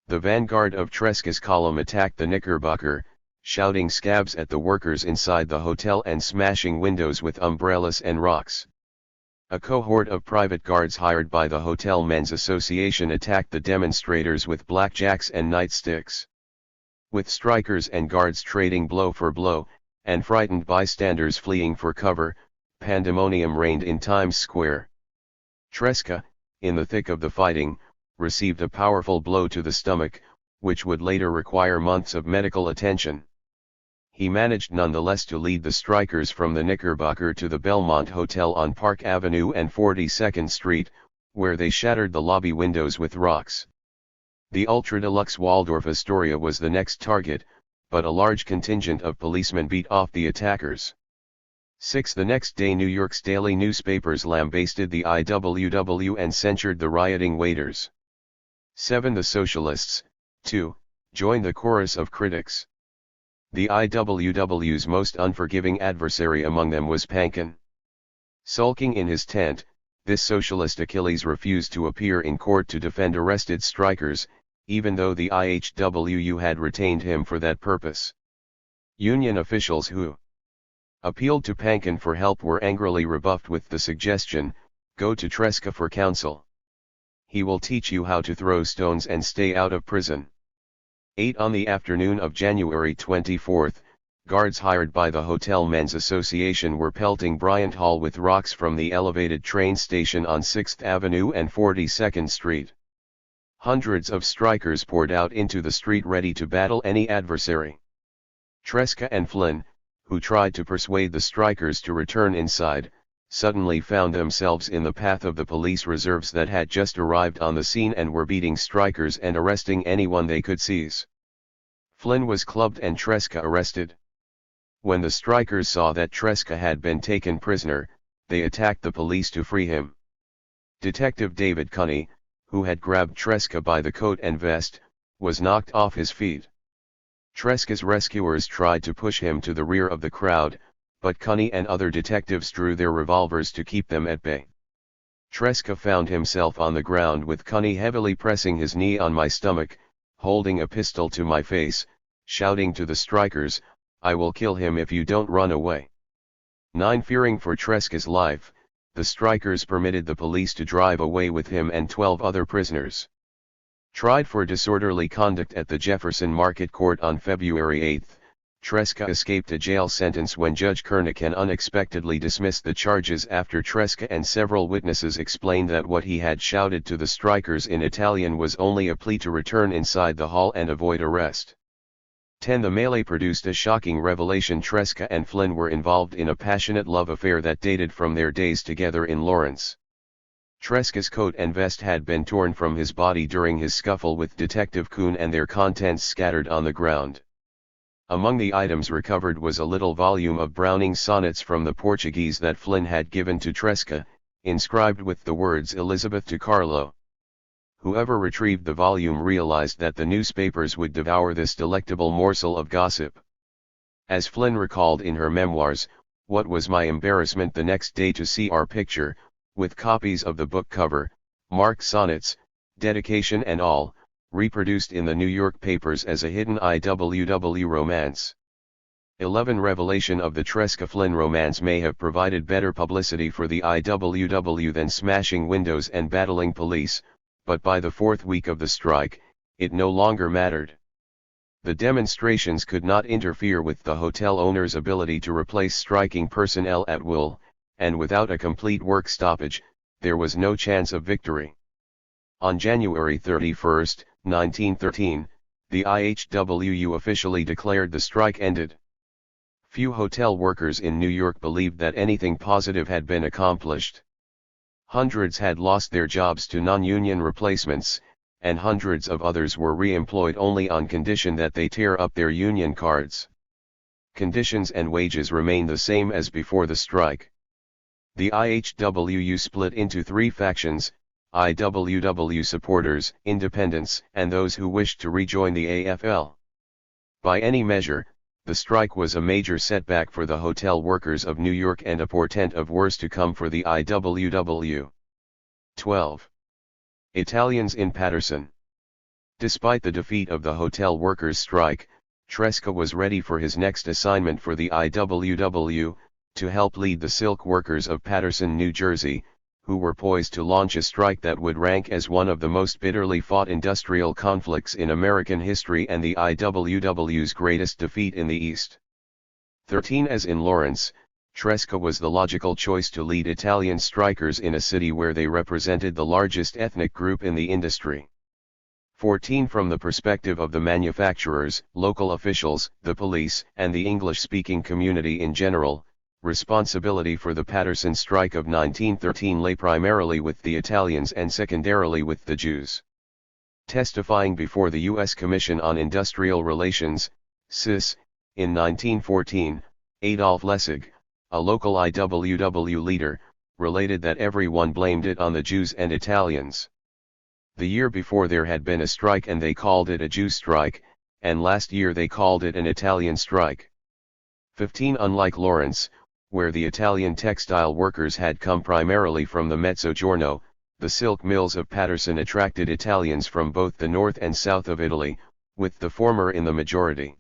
The vanguard of Tresca's column attacked the Knickerbocker, shouting scabs at the workers inside the hotel and smashing windows with umbrellas and rocks. A cohort of private guards hired by the Hotel Men's Association attacked the demonstrators with blackjacks and nightsticks. With strikers and guards trading blow for blow, and frightened bystanders fleeing for cover, pandemonium reigned in Times Square. Tresca, in the thick of the fighting, received a powerful blow to the stomach, which would later require months of medical attention. He managed nonetheless to lead the strikers from the Knickerbocker to the Belmont Hotel on Park Avenue and 42nd Street, where they shattered the lobby windows with rocks. The ultra-deluxe Waldorf Astoria was the next target, but a large contingent of policemen beat off the attackers. 6. The next day New York's daily newspapers lambasted the IWW and censured the rioting waiters. 7. The socialists, too, joined the chorus of critics. The IWW's most unforgiving adversary among them was Pankin. Sulking in his tent, this socialist Achilles refused to appear in court to defend arrested strikers, even though the IHWU had retained him for that purpose. Union officials who appealed to Pankin for help were angrily rebuffed with the suggestion, "Go to Tresca for counsel. He will teach you how to throw stones and stay out of prison." 8. On the afternoon of January 24, guards hired by the Hotel Men's Association were pelting Bryant Hall with rocks from the elevated train station on 6th Avenue and 42nd Street. Hundreds of strikers poured out into the street ready to battle any adversary. Tresca and Flynn, who tried to persuade the strikers to return inside, suddenly found themselves in the path of the police reserves that had just arrived on the scene and were beating strikers and arresting anyone they could seize. Flynn was clubbed and Tresca arrested. When the strikers saw that Tresca had been taken prisoner, they attacked the police to free him. Detective David Cunney, who had grabbed Tresca by the coat and vest, was knocked off his feet. Tresca's rescuers tried to push him to the rear of the crowd, but Cunney and other detectives drew their revolvers to keep them at bay. Tresca found himself on the ground with Cunney heavily pressing his knee on my stomach, holding a pistol to my face, shouting to the strikers, "I will kill him if you don't run away." 9. Fearing for Tresca's life, the strikers permitted the police to drive away with him and 12 other prisoners. Tried for disorderly conduct at the Jefferson Market Court on February 8, Tresca escaped a jail sentence when Judge Kernican unexpectedly dismissed the charges after Tresca and several witnesses explained that what he had shouted to the strikers in Italian was only a plea to return inside the hall and avoid arrest. 10. The melee produced a shocking revelation. Tresca and Flynn were involved in a passionate love affair that dated from their days together in Lawrence. Tresca's coat and vest had been torn from his body during his scuffle with Detective Kuhn and their contents scattered on the ground. Among the items recovered was a little volume of Browning's sonnets from the Portuguese that Flynn had given to Tresca, inscribed with the words Elizabeth to Carlo. Whoever retrieved the volume realized that the newspapers would devour this delectable morsel of gossip. As Flynn recalled in her memoirs, "What was my embarrassment the next day to see our picture, with copies of the book cover, marked sonnets, dedication and all, reproduced in the New York papers as a hidden IWW romance." 11. Revelation of the Tresca-Flynn romance may have provided better publicity for the IWW than smashing windows and battling police, but by the fourth week of the strike, it no longer mattered. The demonstrations could not interfere with the hotel owner's ability to replace striking personnel at will, and without a complete work stoppage, there was no chance of victory. On January 31, 1913, the IHWU officially declared the strike ended. Few hotel workers in New York believed that anything positive had been accomplished. Hundreds had lost their jobs to non-union replacements, and hundreds of others were re-employed only on condition that they tear up their union cards. Conditions and wages remained the same as before the strike. The IHWU split into three factions: IWW supporters, independents, and those who wished to rejoin the AFL. By any measure, the strike was a major setback for the hotel workers of New York and a portent of worse to come for the IWW. 12. Italians in Paterson. Despite the defeat of the hotel workers' strike, Tresca was ready for his next assignment for the IWW, to help lead the silk workers of Paterson, New Jersey, who were poised to launch a strike that would rank as one of the most bitterly fought industrial conflicts in American history and the IWW's greatest defeat in the East. 13. As in Lawrence, Tresca was the logical choice to lead Italian strikers in a city where they represented the largest ethnic group in the industry. 14. From the perspective of the manufacturers, local officials, the police, and the English-speaking community in general, responsibility for the Paterson strike of 1913 lay primarily with the Italians and secondarily with the Jews. Testifying before the U.S. Commission on Industrial Relations, CIS, in 1914, Adolf Lessig, a local IWW leader, related that everyone blamed it on the Jews and Italians. The year before there had been a strike and they called it a Jew strike, and last year they called it an Italian strike. 15 Unlike Lawrence, where the Italian textile workers had come primarily from the Mezzogiorno, the silk mills of Paterson attracted Italians from both the north and south of Italy, with the former in the majority.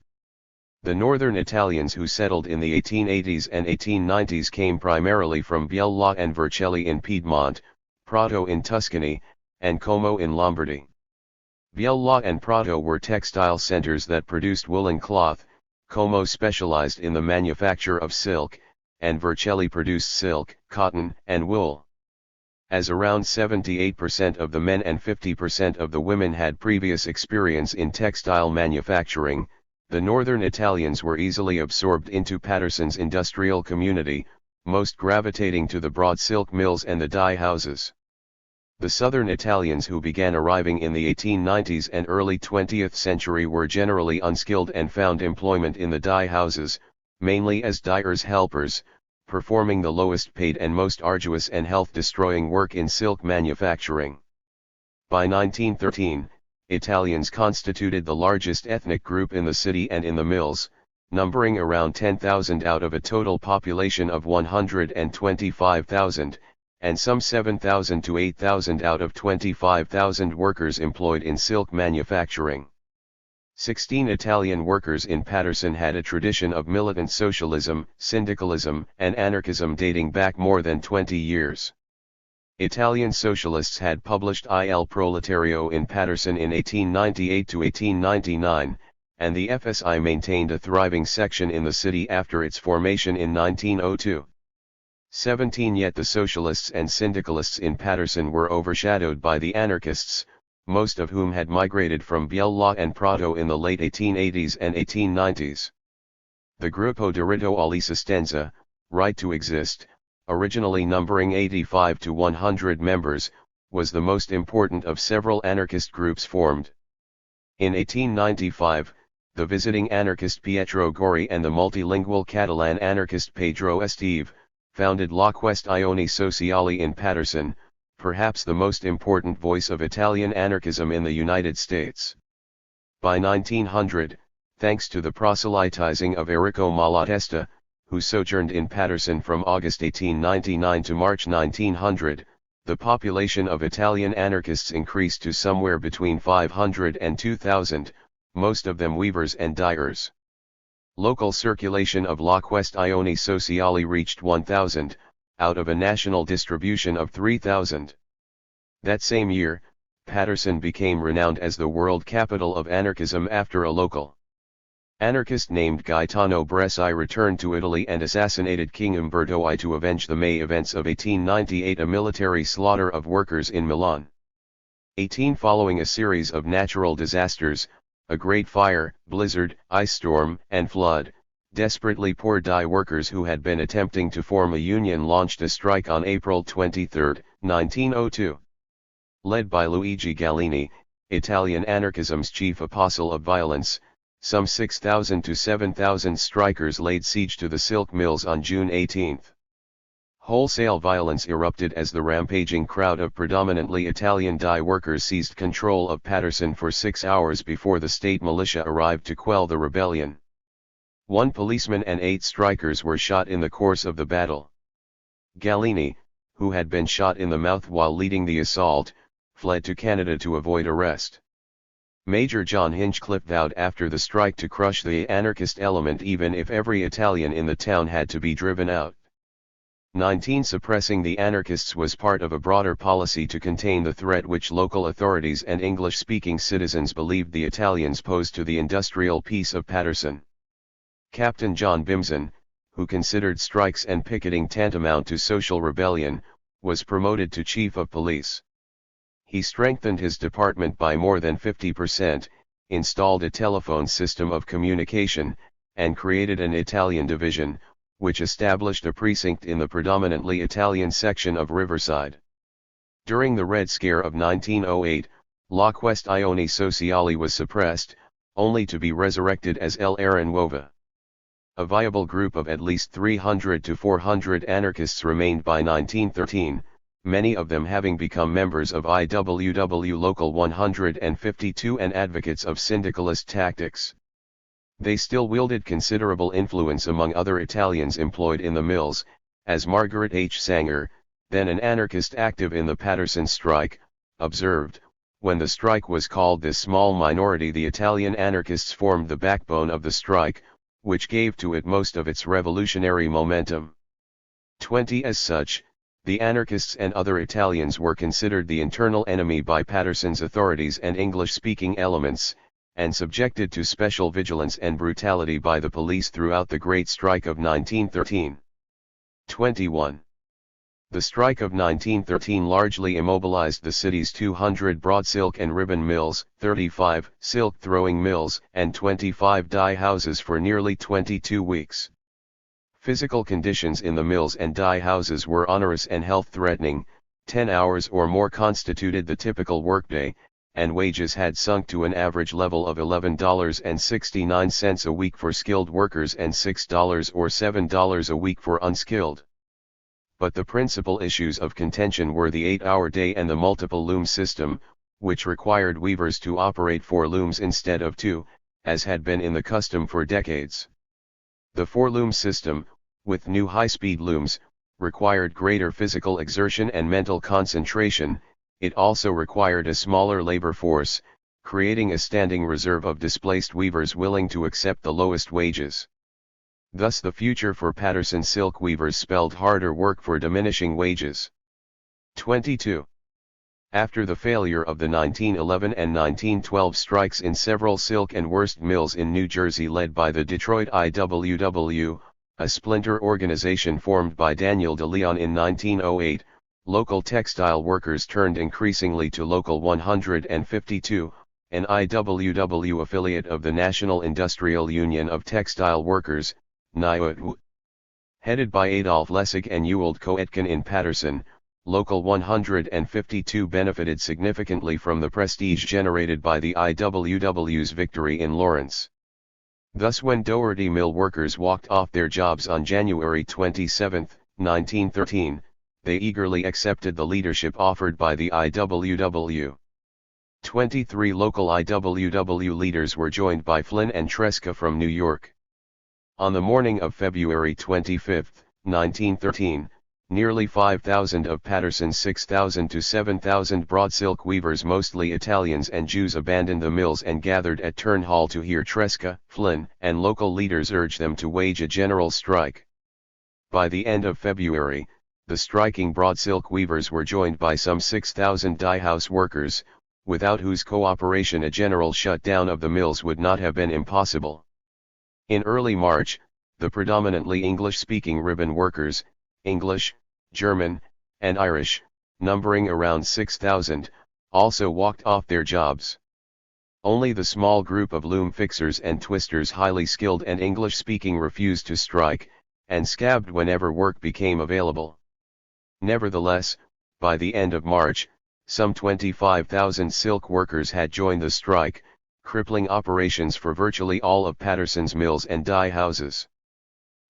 The northern Italians who settled in the 1880s and 1890s came primarily from Biella and Vercelli in Piedmont, Prato in Tuscany, and Como in Lombardy. Biella and Prato were textile centers that produced woolen cloth, Como specialized in the manufacture of silk, and Vercelli produced silk, cotton, and wool. As around 78% of the men and 50% of the women had previous experience in textile manufacturing, the northern Italians were easily absorbed into Paterson's industrial community, most gravitating to the broad silk mills and the dye houses. The southern Italians who began arriving in the 1890s and early 20th century were generally unskilled and found employment in the dye houses, mainly as dyers' helpers, performing the lowest paid and most arduous and health-destroying work in silk manufacturing. By 1913, Italians constituted the largest ethnic group in the city and in the mills, numbering around 10,000 out of a total population of 125,000, and some 7,000 to 8,000 out of 25,000 workers employed in silk manufacturing. 16 Italian workers in Paterson had a tradition of militant socialism, syndicalism, and anarchism dating back more than 20 years. Italian socialists had published Il Proletario in Paterson in 1898 to 1899, and the FSI maintained a thriving section in the city after its formation in 1902. 17 Yet the socialists and syndicalists in Paterson were overshadowed by the anarchists, most of whom had migrated from Biella and Prato in the late 1880s and 1890s. The Gruppo Diritto all'Esistenza, Right to Exist, originally numbering 85 to 100 members, was the most important of several anarchist groups formed. In 1895, the visiting anarchist Pietro Gori and the multilingual Catalan anarchist Pedro Esteve founded La Questione Sociale in Paterson, perhaps the most important voice of Italian anarchism in the United States. By 1900, thanks to the proselytizing of Enrico Malatesta, who sojourned in Paterson from August 1899 to March 1900, the population of Italian anarchists increased to somewhere between 500 and 2,000, most of them weavers and dyers. Local circulation of La Questione Sociale reached 1,000, out of a national distribution of 3,000. That same year, Paterson became renowned as the world capital of anarchism after a local anarchist named Gaetano Bresci returned to Italy and assassinated King Umberto I to avenge the May events of 1898, a military slaughter of workers in Milan. 18 Following a series of natural disasters, a great fire, blizzard, ice storm, and flood, desperately poor dye workers who had been attempting to form a union launched a strike on April 23, 1902. Led by Luigi Gallini, Italian anarchism's chief apostle of violence, some 6,000 to 7,000 strikers laid siege to the silk mills on June 18. Wholesale violence erupted as the rampaging crowd of predominantly Italian dye workers seized control of Paterson for 6 hours before the state militia arrived to quell the rebellion. 1 policeman and 8 strikers were shot in the course of the battle. Gallini, who had been shot in the mouth while leading the assault, fled to Canada to avoid arrest. Major John Hinchcliffe vowed after the strike to crush the anarchist element even if every Italian in the town had to be driven out. 19 Suppressing the anarchists was part of a broader policy to contain the threat which local authorities and English-speaking citizens believed the Italians posed to the industrial peace of Paterson. Captain John Bimson, who considered strikes and picketing tantamount to social rebellion, was promoted to chief of police. He strengthened his department by more than 50%, installed a telephone system of communication, and created an Italian division, which established a precinct in the predominantly Italian section of Riverside. During the Red Scare of 1908, La Questione Sociale was suppressed, only to be resurrected as L'era Nuova. A viable group of at least 300 to 400 anarchists remained by 1913, many of them having become members of IWW Local 152 and advocates of syndicalist tactics. They still wielded considerable influence among other Italians employed in the mills, as Margaret H. Sanger, then an anarchist active in the Paterson strike, observed. When the strike was called this small minority, the Italian anarchists formed the backbone of the strike, which gave to it most of its revolutionary momentum. 20 As such, the anarchists and other Italians were considered the internal enemy by Paterson's authorities and English-speaking elements, and subjected to special vigilance and brutality by the police throughout the Great Strike of 1913. 21. The strike of 1913 largely immobilized the city's 200 broad silk and ribbon mills, 35 silk throwing mills, and 25 dye houses for nearly 22 weeks. Physical conditions in the mills and dye houses were onerous and health-threatening. 10 hours or more constituted the typical workday, and wages had sunk to an average level of $11.69 a week for skilled workers and $6 or $7 a week for unskilled. But the principal issues of contention were the 8-hour day and the multiple loom system, which required weavers to operate 4 looms instead of 2, as had been in the custom for decades. The 4-loom system, with new high-speed looms, required greater physical exertion and mental concentration. It also required a smaller labor force, creating a standing reserve of displaced weavers willing to accept the lowest wages. Thus the future for Paterson silk weavers spelled harder work for diminishing wages. 22. After the failure of the 1911 and 1912 strikes in several silk and worsted mills in New Jersey led by the Detroit IWW, a splinter organization formed by Daniel de Leon in 1908, local textile workers turned increasingly to Local 152, an IWW affiliate of the National Industrial Union of Textile Workers, NIUT. Headed by Adolf Lessig and Ewald Koetken in Paterson, Local 152 benefited significantly from the prestige generated by the IWW's victory in Lawrence. Thus when Doherty mill workers walked off their jobs on January 27, 1913, they eagerly accepted the leadership offered by the IWW. 23 local IWW leaders were joined by Flynn and Tresca from New York. On the morning of February 25, 1913, nearly 5,000 of Paterson's 6,000 to 7,000 broad silk weavers, mostly Italians and Jews, abandoned the mills and gathered at Turn Hall to hear Tresca, Flynn, and local leaders urge them to wage a general strike. By the end of February, the striking broad silk weavers were joined by some 6,000 dye house workers, without whose cooperation a general shutdown of the mills would not have been impossible. In early March, the predominantly English-speaking ribbon workers, English, German, and Irish, numbering around 6,000, also walked off their jobs. Only the small group of loom fixers and twisters, highly skilled and English-speaking, refused to strike, and scabbed whenever work became available. Nevertheless, by the end of March, some 25,000 silk workers had joined the strike, crippling operations for virtually all of Paterson's mills and dye houses.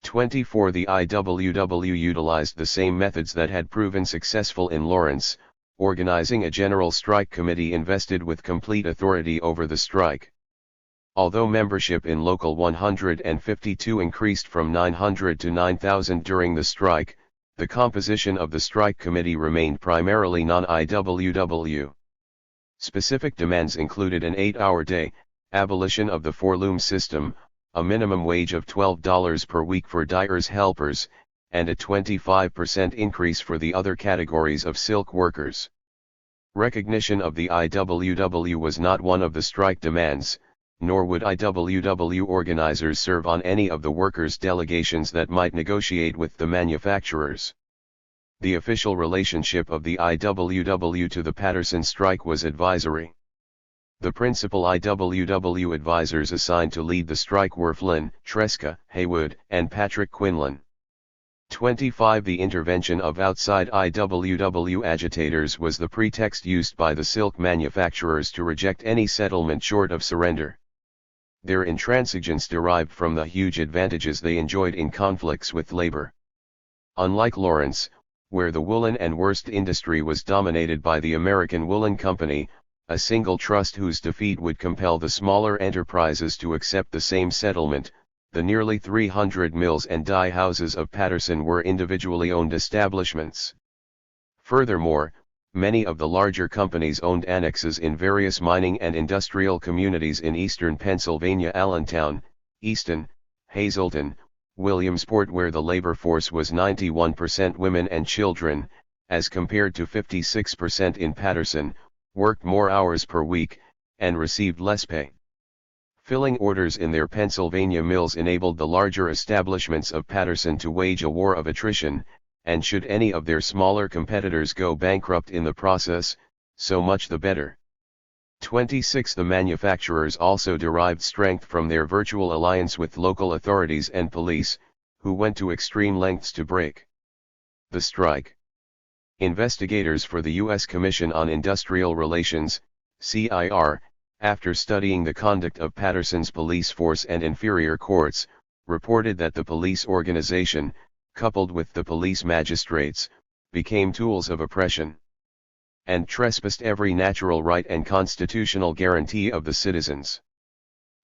24 The IWW utilized the same methods that had proven successful in Lawrence, organizing a general strike committee invested with complete authority over the strike. Although membership in Local 152 increased from 900 to 9,000 during the strike, the composition of the strike committee remained primarily non-IWW. Specific demands included an 8-hour day, abolition of the 4-loom system, a minimum wage of $12 per week for dyers' helpers, and a 25% increase for the other categories of silk workers. Recognition of the IWW was not one of the strike demands, nor would IWW organizers serve on any of the workers' delegations that might negotiate with the manufacturers. The official relationship of the IWW to the Paterson strike was advisory. The principal IWW advisors assigned to lead the strike were Flynn, Tresca, Haywood, and Patrick Quinlan. 25 The intervention of outside IWW agitators was the pretext used by the silk manufacturers to reject any settlement short of surrender. Their intransigence derived from the huge advantages they enjoyed in conflicts with labor. Unlike Lawrence, where the woolen and worsted industry was dominated by the American Woolen Company, a single trust whose defeat would compel the smaller enterprises to accept the same settlement, the nearly 300 mills and dye houses of Paterson were individually owned establishments. Furthermore, many of the larger companies owned annexes in various mining and industrial communities in eastern Pennsylvania: Allentown, Easton, Hazleton, Williamsport, where the labor force was 91% women and children, as compared to 56% in Paterson, worked more hours per week, and received less pay. Filling orders in their Pennsylvania mills enabled the larger establishments of Paterson to wage a war of attrition, and should any of their smaller competitors go bankrupt in the process, so much the better. 26. The manufacturers also derived strength from their virtual alliance with local authorities and police, who went to extreme lengths to break the strike. Investigators for the U.S. Commission on Industrial Relations, CIR, after studying the conduct of Paterson's police force and inferior courts, reported that the police organization, coupled with the police magistrates, became tools of oppression, and trespassed every natural right and constitutional guarantee of the citizens.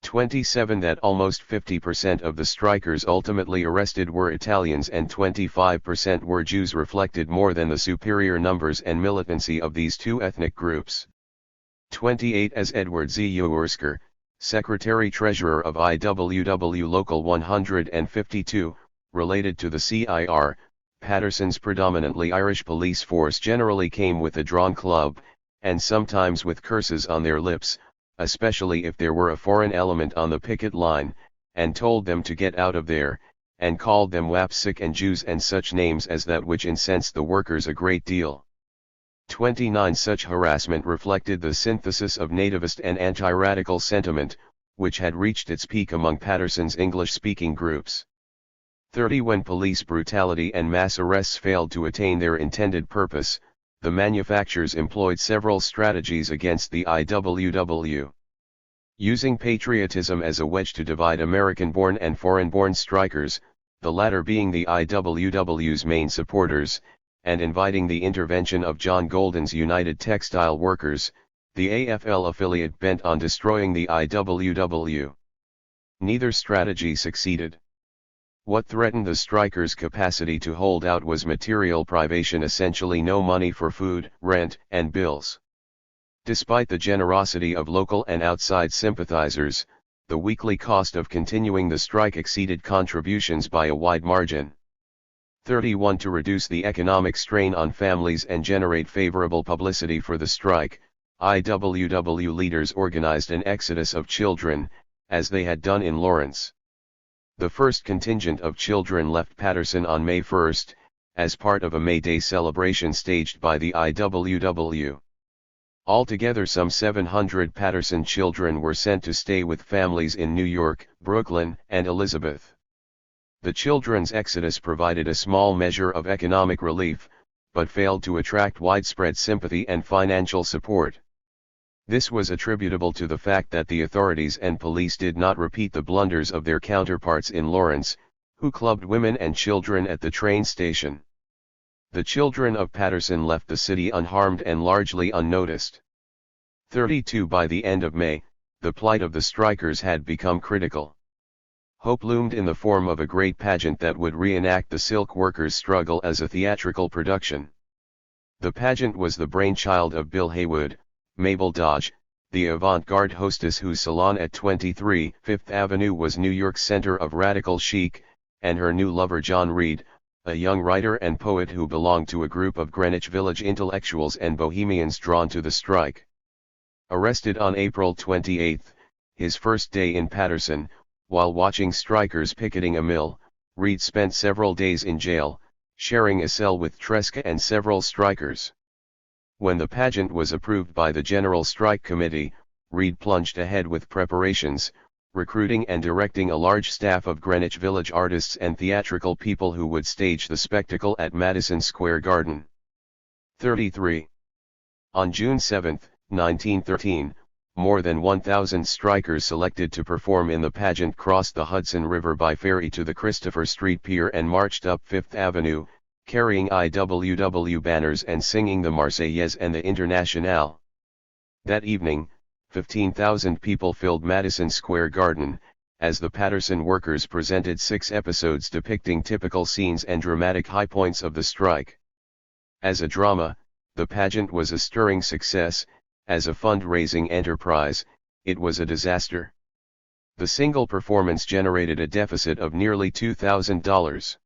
27. That almost 50% of the strikers ultimately arrested were Italians and 25% were Jews reflected more than the superior numbers and militancy of these two ethnic groups. 28. As Edward Z. Uersker, Secretary-Treasurer of IWW Local 152, related to the CIR, Paterson's predominantly Irish police force generally came with a drawn club, and sometimes with curses on their lips, especially if there were a foreign element on the picket line, and told them to get out of there, and called them Wapsick and Jews and such names as that, which incensed the workers a great deal. 29. Such harassment reflected the synthesis of nativist and anti-radical sentiment, which had reached its peak among Paterson's English-speaking groups. 30. When police brutality and mass arrests failed to attain their intended purpose, the manufacturers employed several strategies against the IWW. Using patriotism as a wedge to divide American-born and foreign-born strikers, the latter being the IWW's main supporters, and inviting the intervention of John Golden's United Textile Workers, the AFL affiliate bent on destroying the IWW. Neither strategy succeeded. What threatened the strikers' capacity to hold out was material privation, essentially no money for food, rent, and bills. Despite the generosity of local and outside sympathizers, the weekly cost of continuing the strike exceeded contributions by a wide margin. 31. To reduce the economic strain on families and generate favorable publicity for the strike, IWW leaders organized an exodus of children, as they had done in Lawrence. The first contingent of children left Paterson on May 1, as part of a May Day celebration staged by the IWW. Altogether some 700 Paterson children were sent to stay with families in New York, Brooklyn, and Elizabeth. The children's exodus provided a small measure of economic relief, but failed to attract widespread sympathy and financial support. This was attributable to the fact that the authorities and police did not repeat the blunders of their counterparts in Lawrence, who clubbed women and children at the train station. The children of Paterson left the city unharmed and largely unnoticed. 32. By the end of May, the plight of the strikers had become critical. Hope loomed in the form of a great pageant that would reenact the silk workers' struggle as a theatrical production. The pageant was the brainchild of Bill Haywood, Mabel Dodge, the avant-garde hostess whose salon at 23 Fifth Avenue was New York's center of radical chic, and her new lover John Reed, a young writer and poet who belonged to a group of Greenwich Village intellectuals and bohemians drawn to the strike. Arrested on April 28, his first day in Paterson, while watching strikers picketing a mill, Reed spent several days in jail, sharing a cell with Tresca and several strikers. When the pageant was approved by the General Strike Committee, Reed plunged ahead with preparations, recruiting and directing a large staff of Greenwich Village artists and theatrical people who would stage the spectacle at Madison Square Garden. 33. On June 7, 1913, more than 1,000 strikers selected to perform in the pageant crossed the Hudson River by ferry to the Christopher Street Pier and marched up Fifth Avenue, carrying IWW banners and singing the Marseillaise and the Internationale. That evening, 15,000 people filled Madison Square Garden, as the Paterson workers presented 6 episodes depicting typical scenes and dramatic high points of the strike. As a drama, the pageant was a stirring success. As a fundraising enterprise, it was a disaster. The single performance generated a deficit of nearly $2,000.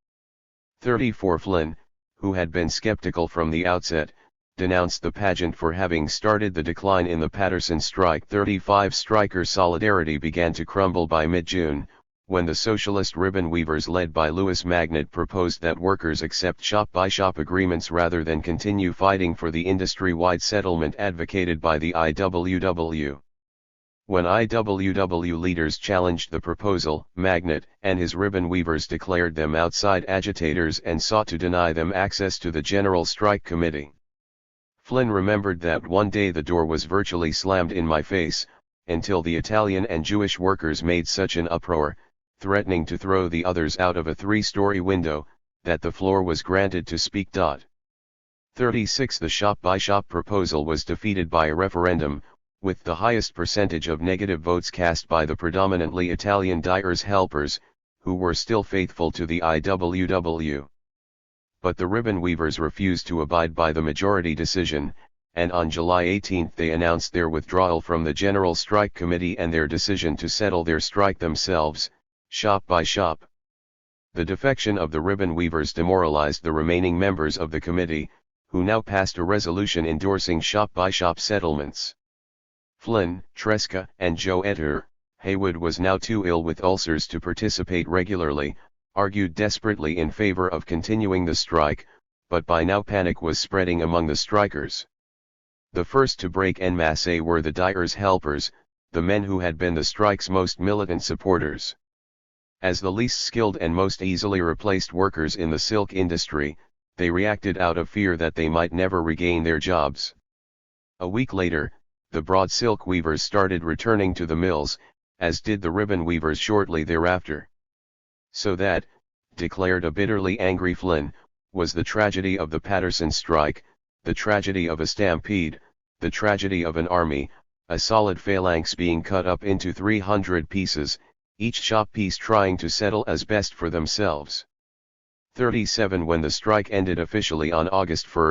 34 Flynn, who had been skeptical from the outset, denounced the pageant for having started the decline in the Paterson strike. 35 Striker solidarity began to crumble by mid-June, when the socialist ribbon weavers led by Louis Magnet proposed that workers accept shop-by-shop agreements rather than continue fighting for the industry-wide settlement advocated by the IWW. When IWW leaders challenged the proposal, Magnet and his ribbon weavers declared them outside agitators and sought to deny them access to the General Strike Committee. Flynn remembered that one day the door was virtually slammed in my face, until the Italian and Jewish workers made such an uproar, threatening to throw the others out of a 3-story window, that the floor was granted to speak. 36 The shop-by-shop proposal was defeated by a referendum, with the highest percentage of negative votes cast by the predominantly Italian dyers' helpers, who were still faithful to the IWW. But the ribbon weavers refused to abide by the majority decision, and on July 18 they announced their withdrawal from the General Strike Committee and their decision to settle their strike themselves, shop by shop. The defection of the ribbon weavers demoralized the remaining members of the committee, who now passed a resolution endorsing shop-by-shop settlements. Flynn, Tresca, and Joe Etter, Haywood was now too ill with ulcers to participate regularly, argued desperately in favor of continuing the strike, but by now panic was spreading among the strikers. The first to break en masse were the dyers' helpers, the men who had been the strike's most militant supporters. As the least skilled and most easily replaced workers in the silk industry, they reacted out of fear that they might never regain their jobs. A week later, the broad silk weavers started returning to the mills, as did the ribbon weavers shortly thereafter. So that, declared a bitterly angry Flynn, was the tragedy of the Paterson strike, the tragedy of a stampede, the tragedy of an army, a solid phalanx being cut up into 300 pieces, each shop piece trying to settle as best for themselves. 37 When the strike ended officially on August 1,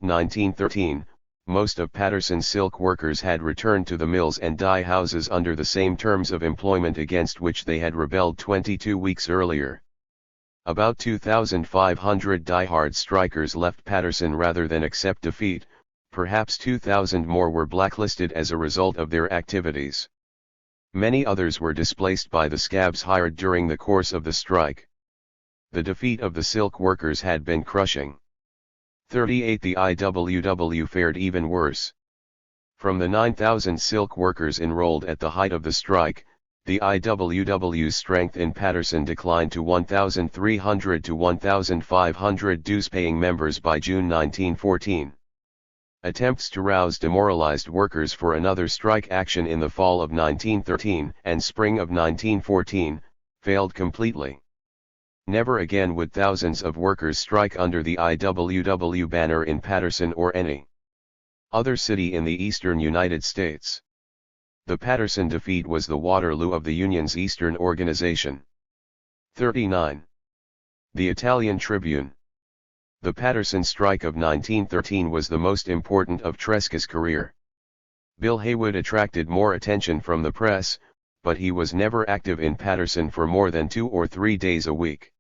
1913, most of Paterson's silk workers had returned to the mills and dye houses under the same terms of employment against which they had rebelled 22 weeks earlier. About 2,500 diehard strikers left Paterson rather than accept defeat, perhaps 2,000 more were blacklisted as a result of their activities. Many others were displaced by the scabs hired during the course of the strike. The defeat of the silk workers had been crushing. 38 The IWW fared even worse. From the 9,000 silk workers enrolled at the height of the strike, the IWW's strength in Paterson declined to 1,300 to 1,500 dues-paying members by June 1914. Attempts to rouse demoralized workers for another strike action in the fall of 1913 and spring of 1914 failed completely. Never again would thousands of workers strike under the IWW banner in Paterson or any other city in the eastern United States. The Paterson defeat was the Waterloo of the Union's Eastern organization. 39. The Italian Tribune. The Paterson strike of 1913 was the most important of Tresca's career. Bill Haywood attracted more attention from the press, but he was never active in Paterson for more than 2 or 3 days a week.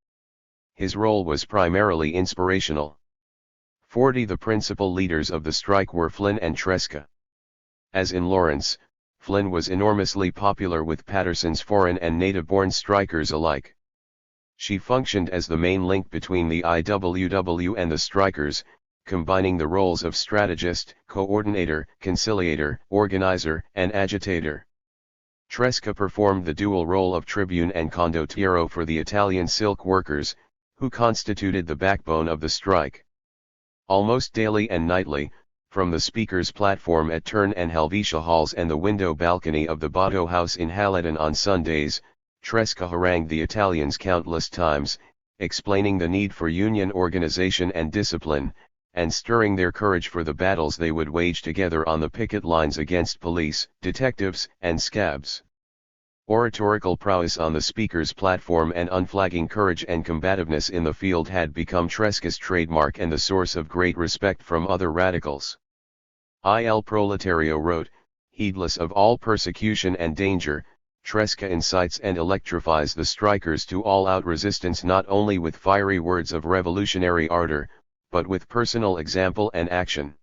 His role was primarily inspirational. 40 The principal leaders of the strike were Flynn and Tresca. As in Lawrence, Flynn was enormously popular with Paterson's foreign and native-born strikers alike. She functioned as the main link between the IWW and the strikers, combining the roles of strategist, coordinator, conciliator, organizer, and agitator. Tresca performed the dual role of tribune and condottiero for the Italian silk workers, who constituted the backbone of the strike. Almost daily and nightly, From the speaker's platform at Turn and Helvetia Halls and the window balcony of the Botto House in Haledon on Sundays, Tresca harangued the Italians countless times, explaining the need for union organization and discipline, and stirring their courage for the battles they would wage together on the picket lines against police, detectives, and scabs. Oratorical prowess on the speaker's platform and unflagging courage and combativeness in the field had become Tresca's trademark and the source of great respect from other radicals. Il Proletario wrote, heedless of all persecution and danger, Tresca incites and electrifies the strikers to all-out resistance not only with fiery words of revolutionary ardor, but with personal example and action.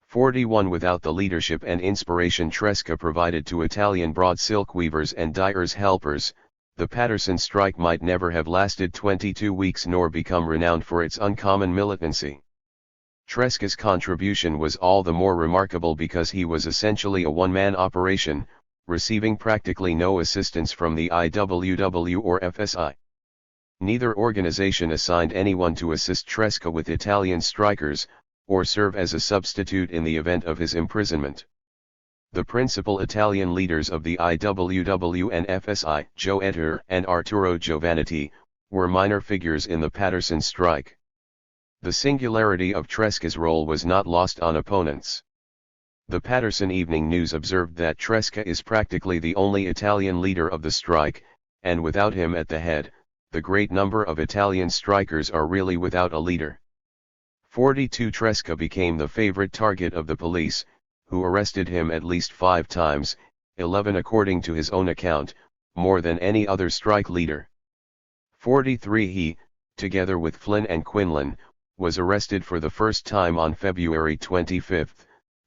41 Without the leadership and inspiration Tresca provided to Italian broad silk weavers and dyers' helpers, the Paterson strike might never have lasted 22 weeks nor become renowned for its uncommon militancy. Tresca's contribution was all the more remarkable because he was essentially a one-man operation, receiving practically no assistance from the IWW or FSI. Neither organization assigned anyone to assist Tresca with Italian strikers, or serve as a substitute in the event of his imprisonment. The principal Italian leaders of the IWW and FSI, Joe Etter and Arturo Giovannitti, were minor figures in the Paterson strike. The singularity of Tresca's role was not lost on opponents. The Paterson Evening News observed that Tresca is practically the only Italian leader of the strike, and without him at the head, the great number of Italian strikers are really without a leader. 42 Tresca became the favorite target of the police, who arrested him at least 5 times, 11 according to his own account, more than any other strike leader. 43 He, together with Flynn and Quinlan, was arrested for the first time on February 25,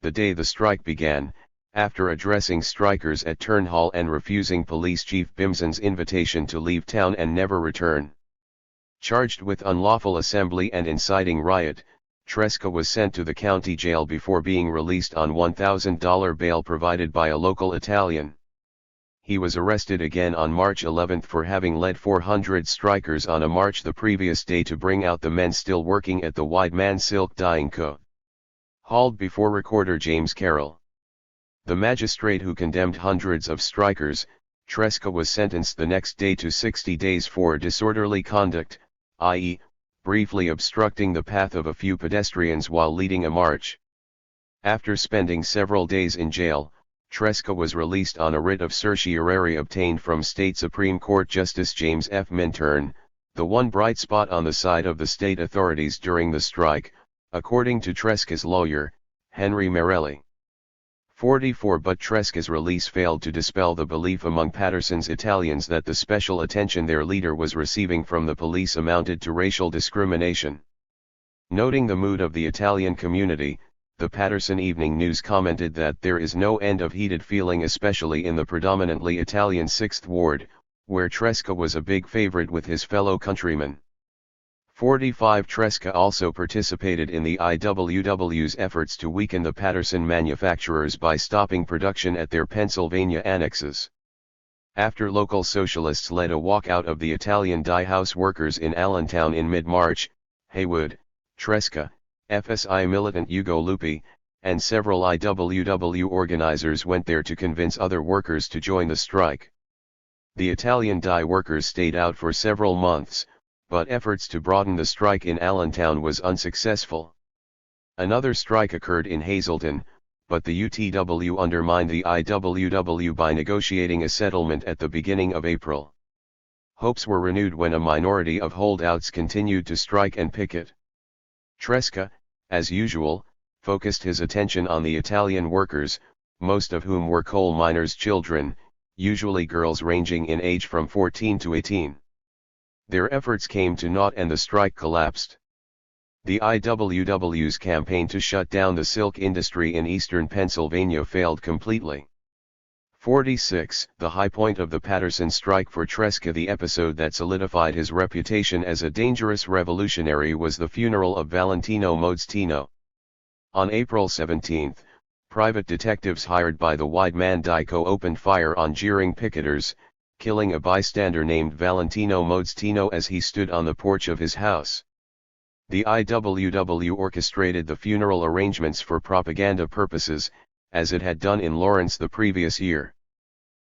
the day the strike began, after addressing strikers at Turn Hall and refusing Police Chief Bimson's invitation to leave town and never return. Charged with unlawful assembly and inciting riot, Tresca was sent to the county jail before being released on $1,000 bail provided by a local Italian. He was arrested again on March 11 for having led 400 strikers on a march the previous day to bring out the men still working at the Wideman Silk Dyeing Co. Hauled before Recorder James Carroll. The magistrate who condemned hundreds of strikers, Tresca was sentenced the next day to 60 days for disorderly conduct, i.e., briefly obstructing the path of a few pedestrians while leading a march. After spending several days in jail, Tresca was released on a writ of certiorari obtained from State Supreme Court Justice James F. Minturn, the one bright spot on the side of the state authorities during the strike, according to Tresca's lawyer, Henry Morelli. 44 But Tresca's release failed to dispel the belief among Paterson's Italians that the special attention their leader was receiving from the police amounted to racial discrimination. Noting the mood of the Italian community, the Paterson Evening News commented that there is no end of heated feeling, especially in the predominantly Italian 6th Ward, where Tresca was a big favorite with his fellow countrymen. 45 Tresca also participated in the IWW's efforts to weaken the Paterson manufacturers by stopping production at their Pennsylvania annexes. After local socialists led a walkout of the Italian dye house workers in Allentown in mid-March, Haywood, Tresca, FSI militant Ugo Lupi, and several IWW organizers went there to convince other workers to join the strike. The Italian dye workers stayed out for several months, but efforts to broaden the strike in Allentown was unsuccessful. Another strike occurred in Hazleton, but the UTW undermined the IWW by negotiating a settlement at the beginning of April. Hopes were renewed when a minority of holdouts continued to strike and picket. Tresca, as usual, focused his attention on the Italian workers, most of whom were coal miners' children, usually girls ranging in age from 14 to 18. Their efforts came to naught and the strike collapsed. The IWW's campaign to shut down the silk industry in eastern Pennsylvania failed completely. 46 The high point of the Paterson strike for Tresca, the episode that solidified his reputation as a dangerous revolutionary, was the funeral of Valentino Modestino. On April 17, private detectives hired by the Wideman Dye Co. opened fire on jeering picketers, killing a bystander named Valentino Modestino as he stood on the porch of his house. The IWW orchestrated the funeral arrangements for propaganda purposes, as it had done in Lawrence the previous year.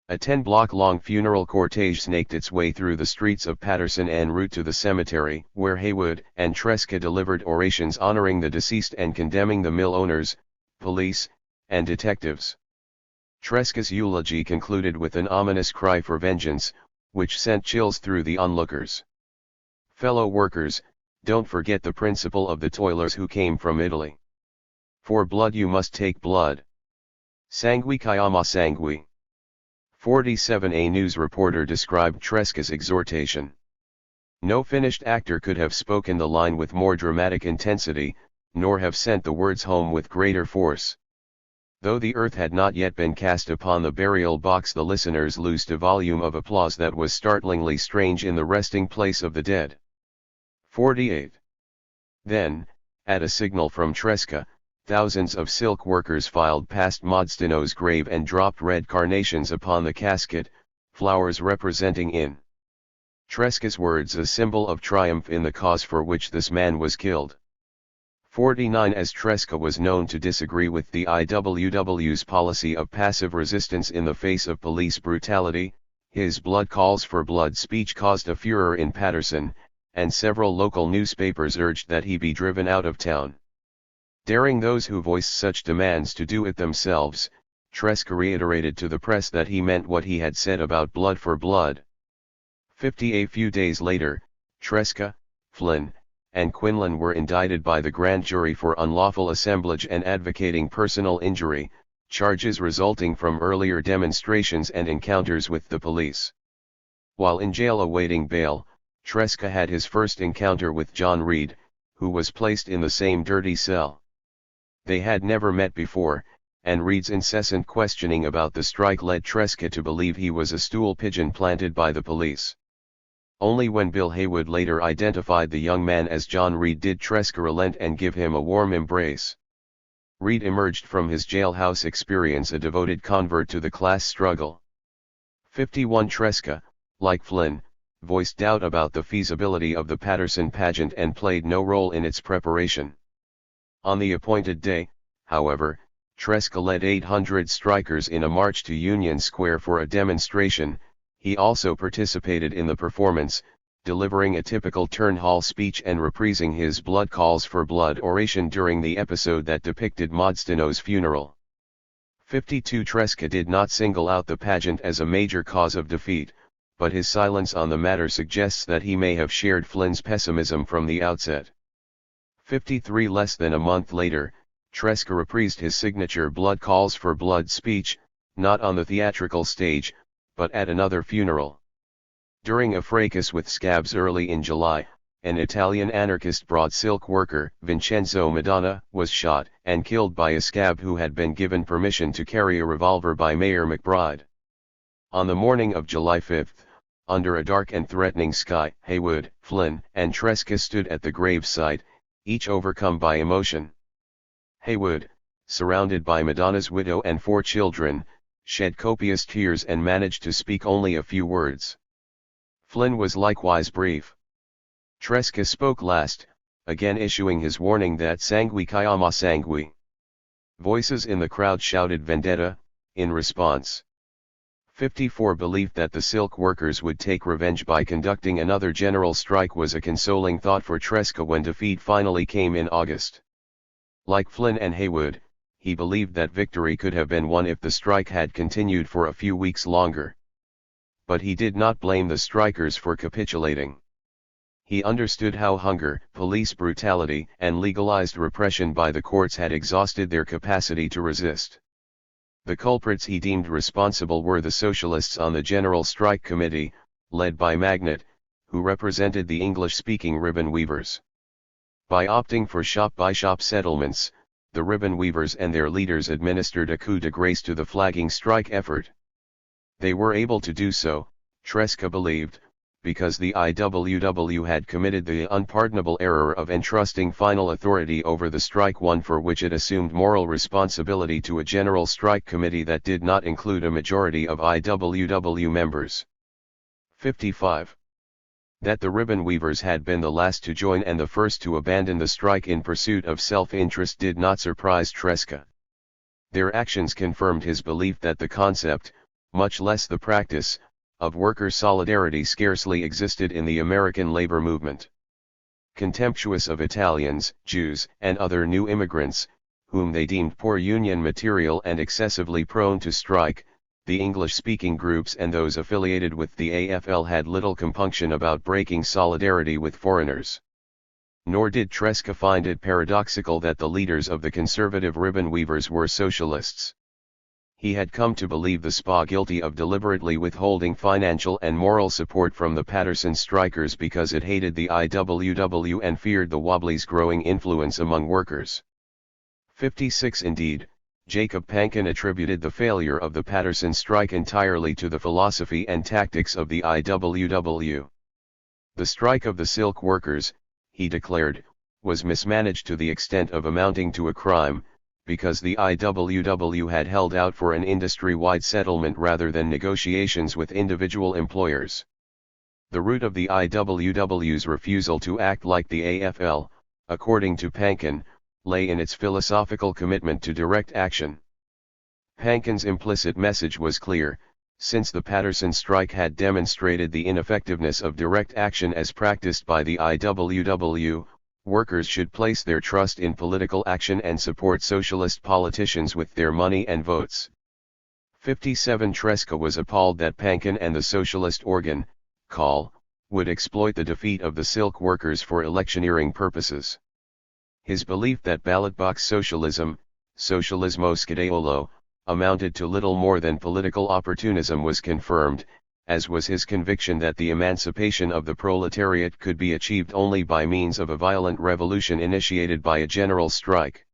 A 10-block-long funeral cortege snaked its way through the streets of Paterson en route to the cemetery, where Haywood and Tresca delivered orations honoring the deceased and condemning the mill owners, police, and detectives. Tresca's eulogy concluded with an ominous cry for vengeance, which sent chills through the onlookers. "Fellow workers, don't forget the principle of the toilers who came from Italy. For blood you must take blood. Sangui chiama sangui." 47. A news reporter described Tresca's exhortation. "No finished actor could have spoken the line with more dramatic intensity, nor have sent the words home with greater force. Though the earth had not yet been cast upon the burial box, the listeners loosed a volume of applause that was startlingly strange in the resting place of the dead." 48. Then, at a signal from Tresca, thousands of silk workers filed past Modstino's grave and dropped red carnations upon the casket, flowers representing in Tresca's words a symbol of triumph in the cause for which this man was killed. 49. As Tresca was known to disagree with the IWW's policy of passive resistance in the face of police brutality, his blood calls for blood speech caused a furor in Paterson, and several local newspapers urged that he be driven out of town. Daring those who voiced such demands to do it themselves, Tresca reiterated to the press that he meant what he had said about blood for blood. 50. A few days later, Tresca, Flynn, and Quinlan were indicted by the grand jury for unlawful assemblage and advocating personal injury, charges resulting from earlier demonstrations and encounters with the police. While in jail awaiting bail, Tresca had his first encounter with John Reed, who was placed in the same dirty cell. They had never met before, and Reed's incessant questioning about the strike led Tresca to believe he was a stool pigeon planted by the police. Only when Bill Haywood later identified the young man as John Reed did Tresca relent and give him a warm embrace. Reed emerged from his jailhouse experience a devoted convert to the class struggle. 51. Tresca, like Flynn, voiced doubt about the feasibility of the Paterson pageant and played no role in its preparation. On the appointed day, however, Tresca led 800 strikers in a march to Union Square for a demonstration. He also participated in the performance, delivering a typical town hall speech and reprising his blood calls for blood oration during the episode that depicted Modstino's funeral. 52. Tresca did not single out the pageant as a major cause of defeat, but his silence on the matter suggests that he may have shared Flynn's pessimism from the outset. 53. Less than a month later, Tresca reprised his signature blood calls for blood speech, not on the theatrical stage, but at another funeral. During a fracas with scabs early in July, an Italian anarchist broad silk worker, Vincenzo Madonna, was shot and killed by a scab who had been given permission to carry a revolver by Mayor McBride. On the morning of July 5, under a dark and threatening sky, Haywood, Flynn, and Tresca stood at the gravesite, each overcome by emotion. Haywood, surrounded by Madonna's widow and 4 children, shed copious tears and managed to speak only a few words. Flynn was likewise brief. Tresca spoke last, again issuing his warning that sangui chiama sangui. Voices in the crowd shouted vendetta, in response. 54. Belief that the silk workers would take revenge by conducting another general strike was a consoling thought for Tresca when defeat finally came in August. Like Flynn and Haywood, he believed that victory could have been won if the strike had continued for a few weeks longer. But he did not blame the strikers for capitulating. He understood how hunger, police brutality, and legalized repression by the courts had exhausted their capacity to resist. The culprits he deemed responsible were the socialists on the General Strike Committee, led by Magnet, who represented the English-speaking ribbon weavers. By opting for shop-by-shop settlements, the ribbon weavers and their leaders administered a coup de grace to the flagging strike effort. They were able to do so, Tresca believed, because the IWW had committed the unpardonable error of entrusting final authority over the strike, one for which it assumed moral responsibility, to a general strike committee that did not include a majority of IWW members. 55. That the ribbon weavers had been the last to join and the first to abandon the strike in pursuit of self-interest did not surprise Tresca. Their actions confirmed his belief that the concept, much less the practice, of worker solidarity scarcely existed in the American labor movement. Contemptuous of Italians, Jews, and other new immigrants, whom they deemed poor union material and excessively prone to strike, the English-speaking groups and those affiliated with the AFL had little compunction about breaking solidarity with foreigners. Nor did Tresca find it paradoxical that the leaders of the conservative ribbon weavers were socialists. He had come to believe the SPA guilty of deliberately withholding financial and moral support from the Patterson strikers because it hated the IWW and feared the Wobbly's growing influence among workers. 56 Indeed, Jacob Pankin attributed the failure of the Patterson strike entirely to the philosophy and tactics of the IWW. The strike of the silk workers, he declared, was mismanaged to the extent of amounting to a crime, because the IWW had held out for an industry-wide settlement rather than negotiations with individual employers. The root of the IWW's refusal to act like the AFL, according to Pankin, lay in its philosophical commitment to direct action. Pankin's implicit message was clear: since the Patterson strike had demonstrated the ineffectiveness of direct action as practiced by the IWW, workers should place their trust in political action and support socialist politicians with their money and votes. 57 Tresca was appalled that Pankin and the socialist organ, CAL, would exploit the defeat of the silk workers for electioneering purposes. His belief that ballot box socialism, socialismo scadeolo, amounted to little more than political opportunism was confirmed, as was his conviction that the emancipation of the proletariat could be achieved only by means of a violent revolution initiated by a general strike.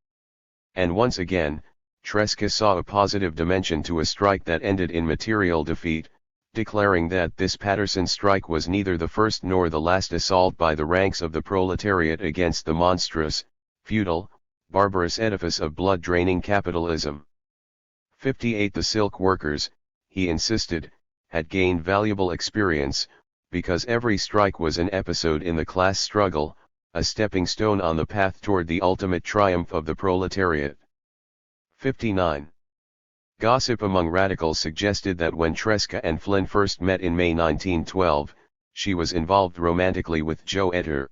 And once again, Tresca saw a positive dimension to a strike that ended in material defeat, declaring that this Patterson strike was neither the first nor the last assault by the ranks of the proletariat against the monstrous, feudal, barbarous edifice of blood-draining capitalism. 58 The silk workers, he insisted, had gained valuable experience, because every strike was an episode in the class struggle, a stepping stone on the path toward the ultimate triumph of the proletariat. 59. Gossip among radicals suggested that when Tresca and Flynn first met in May 1912, she was involved romantically with Joe Etter.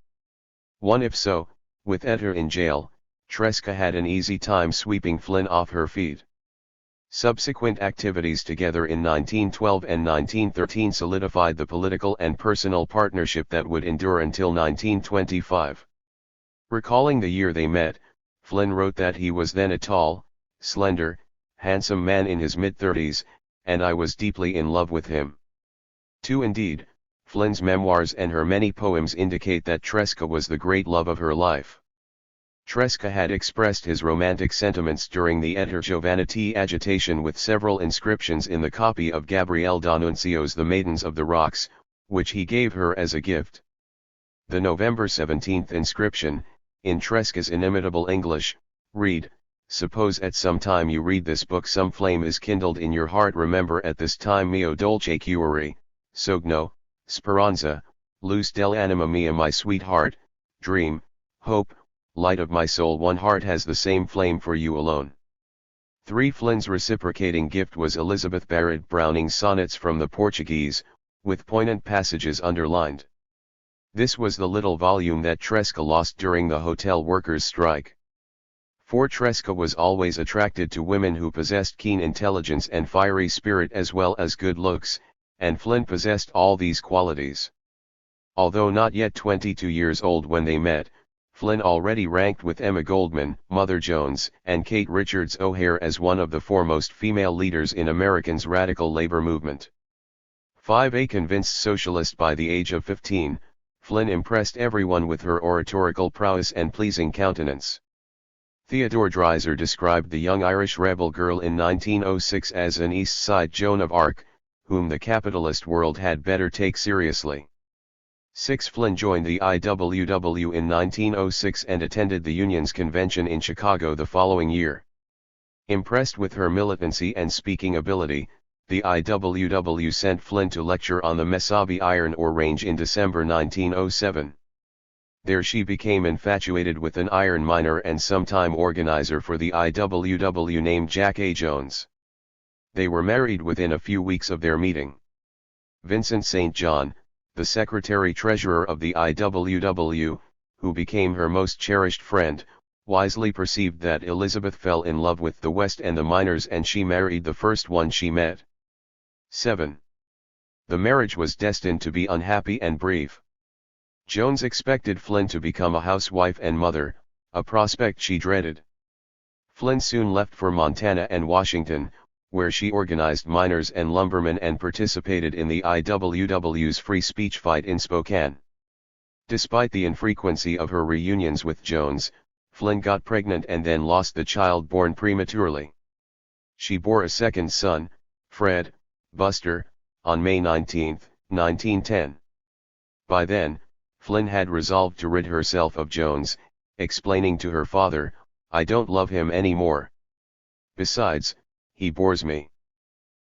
If so, with Etter in jail, Tresca had an easy time sweeping Flynn off her feet. Subsequent activities together in 1912 and 1913 solidified the political and personal partnership that would endure until 1925. Recalling the year they met, Flynn wrote that he was then a tall, slender, handsome man in his mid-30s, and I was deeply in love with him. Indeed, Flynn's memoirs and her many poems indicate that Tresca was the great love of her life. Tresca had expressed his romantic sentiments during the Etter Giovannitti agitation with several inscriptions in the copy of Gabriele D'Annunzio's The Maidens of the Rocks, which he gave her as a gift. The November 17 inscription, in Tresca's inimitable English, read, "Suppose at some time you read this book some flame is kindled in your heart, remember at this time mio dolce cuore, sogno, speranza, luz dell'anima mia, my sweetheart, dream, hope, light of my soul, one heart has the same flame for you alone." 3 Flynn's reciprocating gift was Elizabeth Barrett Browning's Sonnets from the Portuguese, with poignant passages underlined. This was the little volume that Tresca lost during the hotel workers' strike. For Tresca was always attracted to women who possessed keen intelligence and fiery spirit as well as good looks, and Flynn possessed all these qualities. Although not yet 22 years old when they met, Flynn already ranked with Emma Goldman, Mother Jones, and Kate Richards O'Hare as one of the foremost female leaders in America's radical labor movement. 5 A convinced socialist by the age of 15, Flynn impressed everyone with her oratorical prowess and pleasing countenance. Theodore Dreiser described the young Irish rebel girl in 1906 as an East Side Joan of Arc, whom the capitalist world had better take seriously. 6 Flynn joined the IWW in 1906 and attended the union's convention in Chicago the following year. Impressed with her militancy and speaking ability, the IWW sent Flynn to lecture on the Mesabi iron ore range in December 1907. There she became infatuated with an iron miner and sometime organizer for the IWW named Jack A. Jones. They were married within a few weeks of their meeting. Vincent St. John, the secretary-treasurer of the IWW, who became her most cherished friend, wisely perceived that Elizabeth fell in love with the West and the miners, and she married the first one she met. 7. The marriage was destined to be unhappy and brief. Jones expected Flynn to become a housewife and mother, a prospect she dreaded. Flynn soon left for Montana and Washington, where she organized miners and lumbermen and participated in the IWW's free speech fight in Spokane. Despite the infrequency of her reunions with Jones, Flynn got pregnant and then lost the child born prematurely. She bore a second son, Fred, Buster, on May 19, 1910. By then, Flynn had resolved to rid herself of Jones, explaining to her father, "I don't love him anymore. Besides, he bores me."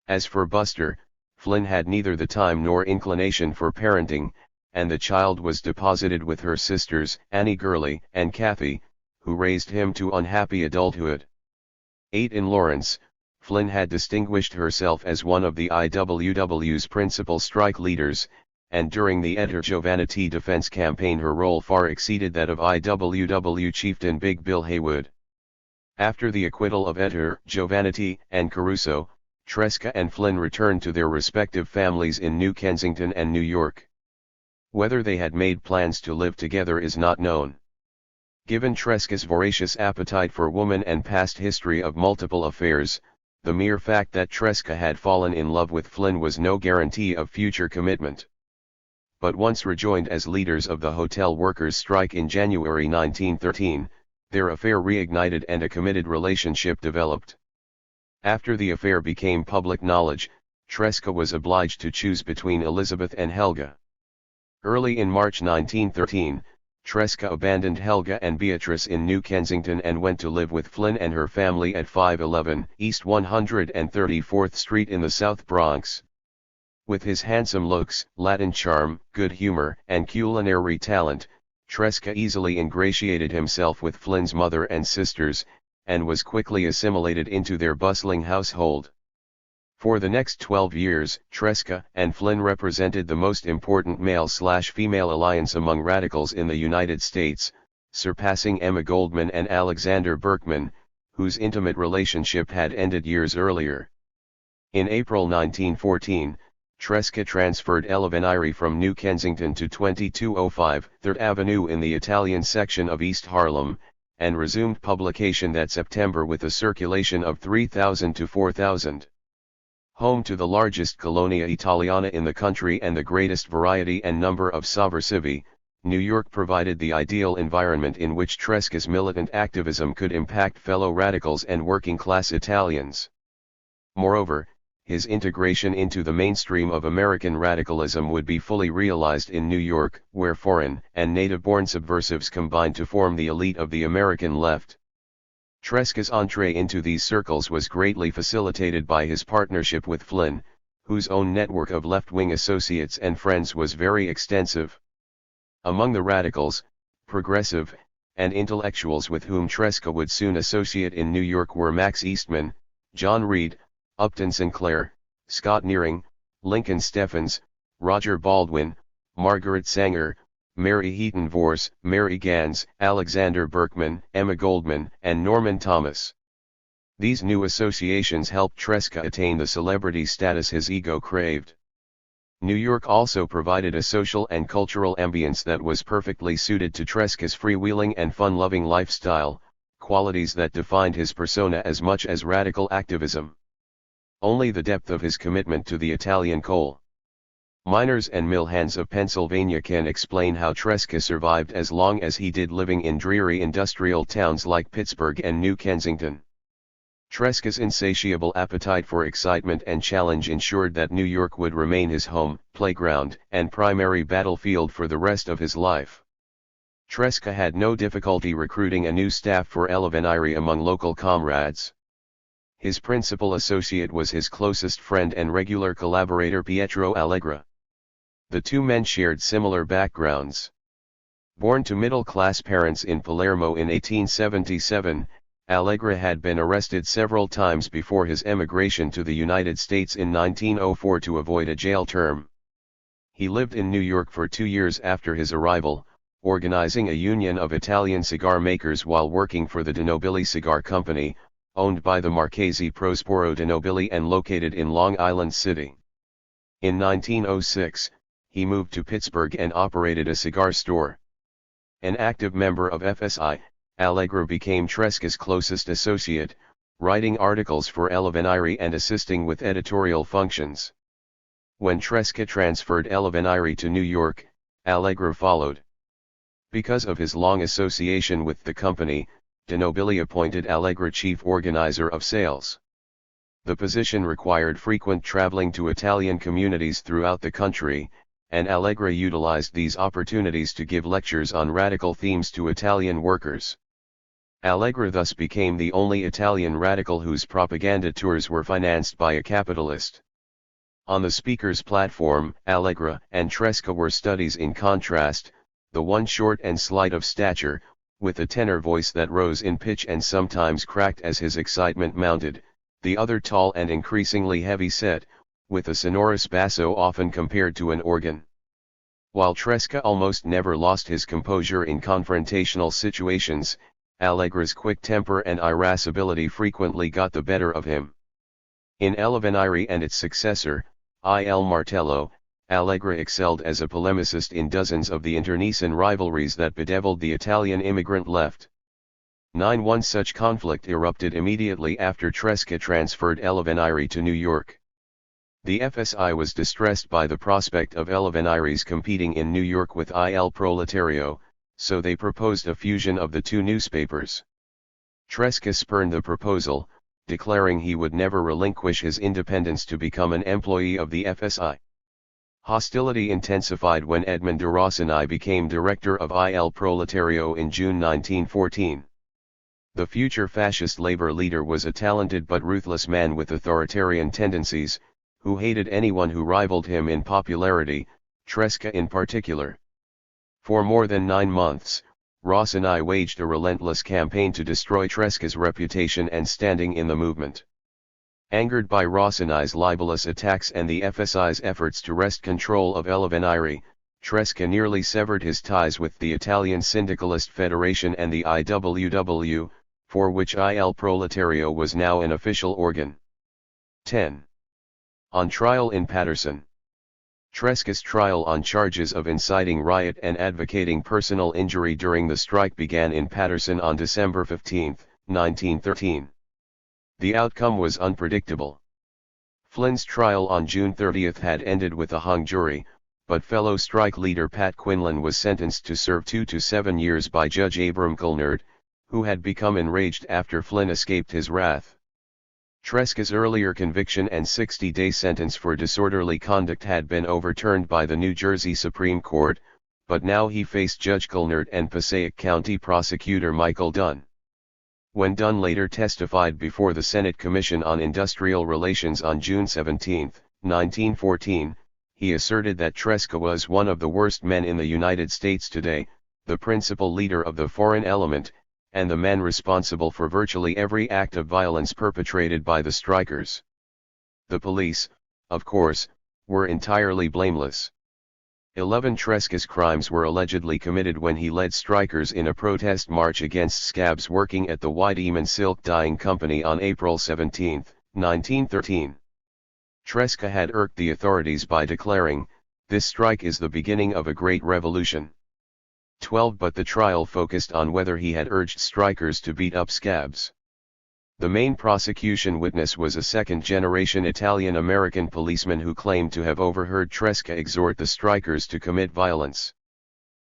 As for Buster, Flynn had neither the time nor inclination for parenting, and the child was deposited with her sisters, Annie Gurley and Kathy, who raised him to unhappy adulthood. 8. In Lawrence, Flynn had distinguished herself as one of the IWW's principal strike leaders, and during the Eder Giovannitti defense campaign her role far exceeded that of IWW chieftain Big Bill Haywood. After the acquittal of Eder, Giovannitti, and Caruso, Tresca and Flynn returned to their respective families in New Kensington and New York. Whether they had made plans to live together is not known. Given Tresca's voracious appetite for woman and past history of multiple affairs, the mere fact that Tresca had fallen in love with Flynn was no guarantee of future commitment. But once rejoined as leaders of the hotel workers' strike in January 1913, their affair reignited and a committed relationship developed. After the affair became public knowledge, Tresca was obliged to choose between Elizabeth and Helga. Early in March 1913, Tresca abandoned Helga and Beatrice in New Kensington and went to live with Flynn and her family at 511 East 134th Street in the South Bronx. With his handsome looks, Latin charm, good humor, and culinary talent, Tresca easily ingratiated himself with Flynn's mother and sisters, and was quickly assimilated into their bustling household. For the next 12 years, Tresca and Flynn represented the most important male-slash-female alliance among radicals in the United States, surpassing Emma Goldman and Alexander Berkman, whose intimate relationship had ended years earlier. In April 1914, Tresca transferred Elevenire from New Kensington to 2205 3rd Avenue in the Italian section of East Harlem, and resumed publication that September with a circulation of 3,000 to 4,000. Home to the largest Colonia Italiana in the country and the greatest variety and number of sovversivi, New York provided the ideal environment in which Tresca's militant activism could impact fellow radicals and working-class Italians. Moreover, his integration into the mainstream of American radicalism would be fully realized in New York, where foreign and native-born subversives combined to form the elite of the American left. Tresca's entree into these circles was greatly facilitated by his partnership with Flynn, whose own network of left-wing associates and friends was very extensive. Among the radicals, progressive, and intellectuals with whom Tresca would soon associate in New York were Max Eastman, John Reed, Upton Sinclair, Scott Nearing, Lincoln Steffens, Roger Baldwin, Margaret Sanger, Mary Heaton Vorse, Mary Gans, Alexander Berkman, Emma Goldman, and Norman Thomas. These new associations helped Tresca attain the celebrity status his ego craved. New York also provided a social and cultural ambience that was perfectly suited to Tresca's freewheeling and fun-loving lifestyle, qualities that defined his persona as much as radical activism. Only the depth of his commitment to the Italian coal miners and mill hands of Pennsylvania can explain how Tresca survived as long as he did, living in dreary industrial towns like Pittsburgh and New Kensington. Tresca's insatiable appetite for excitement and challenge ensured that New York would remain his home, playground, and primary battlefield for the rest of his life. Tresca had no difficulty recruiting a new staff for Elevenire among local comrades. His principal associate was his closest friend and regular collaborator Pietro Allegra. The two men shared similar backgrounds. Born to middle-class parents in Palermo in 1877, Allegra had been arrested several times before his emigration to the United States in 1904 to avoid a jail term. He lived in New York for 2 years after his arrival, organizing a union of Italian cigar makers while working for the De Nobili Cigar Company, owned by the Marchesi Prospero De Nobili and located in Long Island City. In 1906, he moved to Pittsburgh and operated a cigar store. An active member of FSI, Allegra became Tresca's closest associate, writing articles for El Avvenire and assisting with editorial functions. When Tresca transferred El Avvenire to New York, Allegra followed. Because of his long association with the company, De Nobili appointed Allegra chief organizer of sales. The position required frequent traveling to Italian communities throughout the country, and Allegra utilized these opportunities to give lectures on radical themes to Italian workers. Allegra thus became the only Italian radical whose propaganda tours were financed by a capitalist. On the speaker's platform, Allegra and Tresca were studies in contrast, the one short and slight of stature, with a tenor voice that rose in pitch and sometimes cracked as his excitement mounted, the other tall and increasingly heavy-set, with a sonorous basso often compared to an organ. While Tresca almost never lost his composure in confrontational situations, Allegra's quick temper and irascibility frequently got the better of him. In El Avvenire and its successor, Il Martello, Allegra excelled as a polemicist in dozens of the internecine rivalries that bedeviled the Italian immigrant left. One such conflict erupted immediately after Tresca transferred El Avvenire to New York. The FSI was distressed by the prospect of El Avvenire's competing in New York with Il Proletario, so they proposed a fusion of the two newspapers. Tresca spurned the proposal, declaring he would never relinquish his independence to become an employee of the FSI. Hostility intensified when Edmond de Rossini became director of Il Proletario in June 1914. The future fascist labor leader was a talented but ruthless man with authoritarian tendencies, who hated anyone who rivaled him in popularity, Tresca in particular. For more than 9 months, Rossini waged a relentless campaign to destroy Tresca's reputation and standing in the movement. Angered by Rossini's libelous attacks and the FSI's efforts to wrest control of El Avvenire, Tresca nearly severed his ties with the Italian Syndicalist Federation and the IWW, for which Il Proletario was now an official organ. 10. On trial in Paterson. Tresca's trial on charges of inciting riot and advocating personal injury during the strike began in Paterson on December 15, 1913. The outcome was unpredictable. Flynn's trial on June 30 had ended with a hung jury, but fellow strike leader Pat Quinlan was sentenced to serve 2 to 7 years by Judge Abram Culnard, who had become enraged after Flynn escaped his wrath. Tresca's earlier conviction and 60-day sentence for disorderly conduct had been overturned by the New Jersey Supreme Court, but now he faced Judge Culnard and Passaic County Prosecutor Michael Dunn. When Dunn later testified before the Senate Commission on Industrial Relations on June 17, 1914, he asserted that Tresca was one of the worst men in the United States today, the principal leader of the foreign element, and the man responsible for virtually every act of violence perpetrated by the strikers. The police, of course, were entirely blameless. 11 Tresca's crimes were allegedly committed when he led strikers in a protest march against scabs working at the White Eamon Silk Dyeing Company on April 17, 1913. Tresca had irked the authorities by declaring, "This strike is the beginning of a great revolution." 12 But the trial focused on whether he had urged strikers to beat up scabs. The main prosecution witness was a second-generation Italian-American policeman who claimed to have overheard Tresca exhort the strikers to commit violence.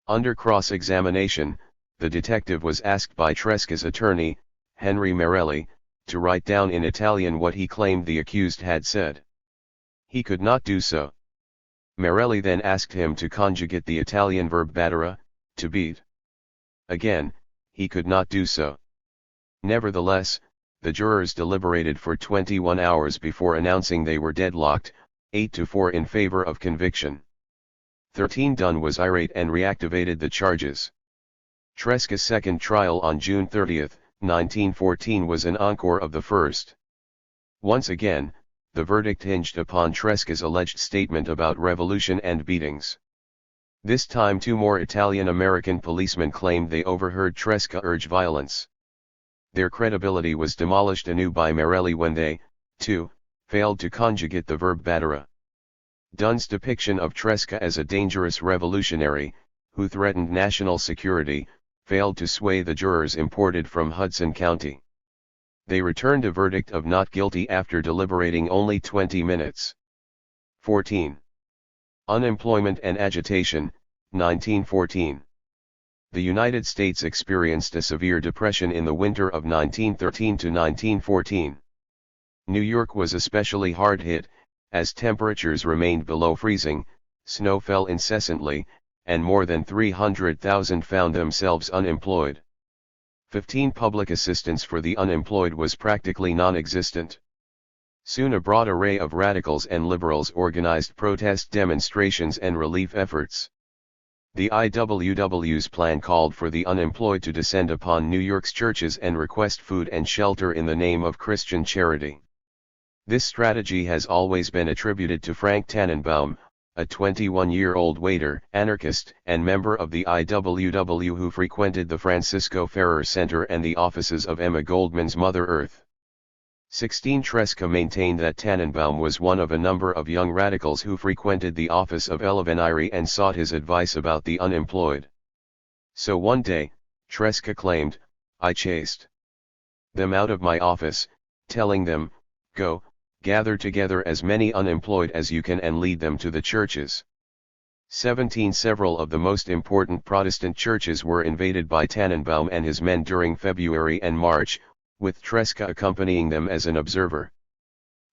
Under cross-examination, the detective was asked by Tresca's attorney, Henry Morelli, to write down in Italian what he claimed the accused had said. He could not do so. Morelli then asked him to conjugate the Italian verb battere, to beat. Again, he could not do so. Nevertheless, the jurors deliberated for 21 hours before announcing they were deadlocked, 8-4 in favor of conviction. 13 Dunn was irate and reactivated the charges. Tresca's second trial on June 30, 1914 was an encore of the first. Once again, the verdict hinged upon Tresca's alleged statement about revolution and beatings. This time 2 more Italian-American policemen claimed they overheard Tresca urge violence. Their credibility was demolished anew by Morelli when they, too, failed to conjugate the verb battere. Dunn's depiction of Tresca as a dangerous revolutionary, who threatened national security, failed to sway the jurors imported from Hudson County. They returned a verdict of not guilty after deliberating only 20 minutes. 14. Unemployment and agitation, 1914. The United States experienced a severe depression in the winter of 1913 to 1914. New York was especially hard hit, as temperatures remained below freezing, snow fell incessantly, and more than 300,000 found themselves unemployed. 15 Public assistance for the unemployed was practically non-existent. Soon a broad array of radicals and liberals organized protest demonstrations and relief efforts. The IWW's plan called for the unemployed to descend upon New York's churches and request food and shelter in the name of Christian charity. This strategy has always been attributed to Frank Tannenbaum, a 21-year-old waiter, anarchist, and member of the IWW who frequented the Francisco Ferrer Center and the offices of Emma Goldman's Mother Earth. 16 Tresca maintained that Tannenbaum was one of a number of young radicals who frequented the office of Eleveniri and sought his advice about the unemployed. So one day, Tresca claimed, I chased them out of my office, telling them, go, gather together as many unemployed as you can and lead them to the churches. 17 Several of the most important Protestant churches were invaded by Tannenbaum and his men during February and March, with Tresca accompanying them as an observer.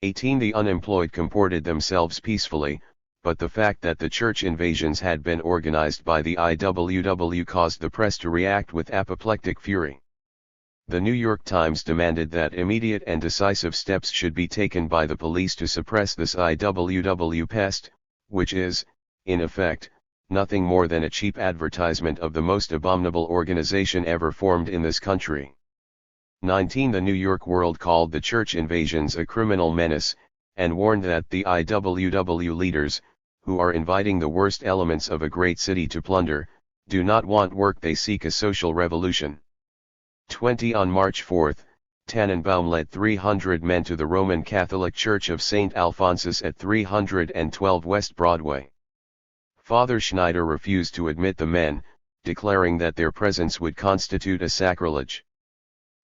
18 The unemployed comported themselves peacefully, but the fact that the church invasions had been organized by the IWW caused the press to react with apoplectic fury. The New York Times demanded that immediate and decisive steps should be taken by the police to suppress this IWW pest, which is, in effect, nothing more than a cheap advertisement of the most abominable organization ever formed in this country. 19 The New York World called the church invasions a criminal menace, and warned that the IWW leaders, who are inviting the worst elements of a great city to plunder, do not want work, they seek a social revolution. 20 On March 4, Tannenbaum led 300 men to the Roman Catholic Church of St. Alphonsus at 312 West Broadway. Father Schneider refused to admit the men, declaring that their presence would constitute a sacrilege.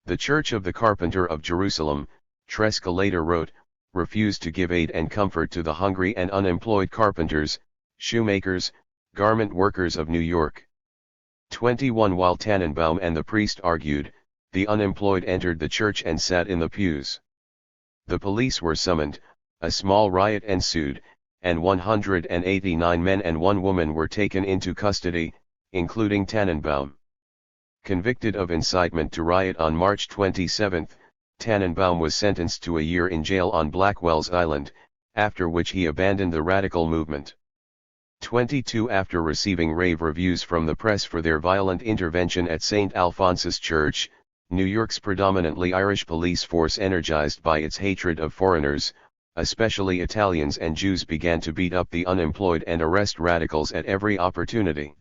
The Church of the Carpenter of Jerusalem, Tresca later wrote, refused to give aid and comfort to the hungry and unemployed carpenters, shoemakers, garment workers of New York. 21 While Tannenbaum and the priest argued, the unemployed entered the church and sat in the pews. The police were summoned, a small riot ensued, and 189 men and 1 woman were taken into custody, including Tannenbaum. Convicted of incitement to riot on March 27, Tannenbaum was sentenced to a year in jail on Blackwell's Island, after which he abandoned the radical movement. 22 After receiving rave reviews from the press for their violent intervention at St. Alphonsus Church, New York's predominantly Irish police force, energized by its hatred of foreigners, especially Italians and Jews, began to beat up the unemployed and arrest radicals at every opportunity.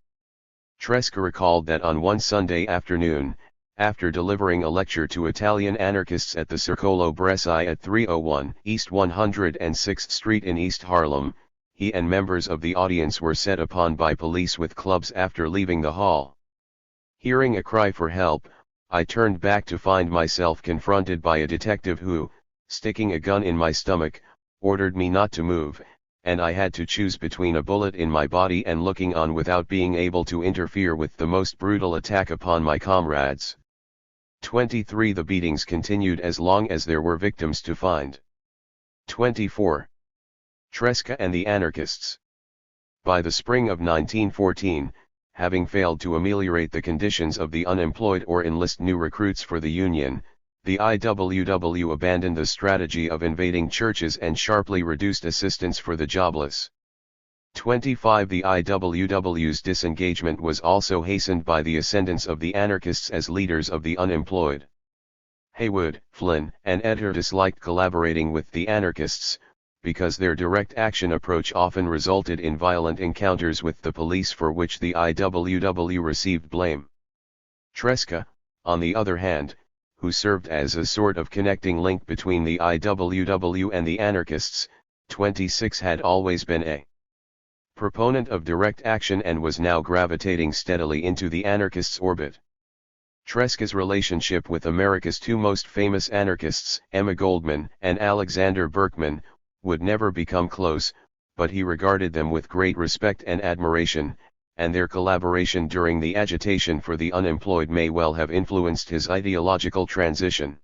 Tresca recalled that on one Sunday afternoon, after delivering a lecture to Italian anarchists at the Circolo Bresci at 301 East 106th Street in East Harlem, he and members of the audience were set upon by police with clubs after leaving the hall. Hearing a cry for help, I turned back to find myself confronted by a detective who, sticking a gun in my stomach, ordered me not to move, and I had to choose between a bullet in my body and looking on without being able to interfere with the most brutal attack upon my comrades. 23 The beatings continued as long as there were victims to find. 24. Tresca and the anarchists. By the spring of 1914, having failed to ameliorate the conditions of the unemployed or enlist new recruits for the Union, The IWW abandoned the strategy of invading churches and sharply reduced assistance for the jobless. 25. The IWW's disengagement was also hastened by the ascendance of the anarchists as leaders of the unemployed. Haywood, Flynn, and Eder disliked collaborating with the anarchists, because their direct action approach often resulted in violent encounters with the police for which the IWW received blame. Tresca, on the other hand, who served as a sort of connecting link between the IWW and the anarchists, 26 had always been a proponent of direct action and was now gravitating steadily into the anarchists' orbit. Tresca's relationship with America's two most famous anarchists, Emma Goldman and Alexander Berkman, would never become close, but he regarded them with great respect and admiration, and their collaboration during the agitation for the unemployed may well have influenced his ideological transition.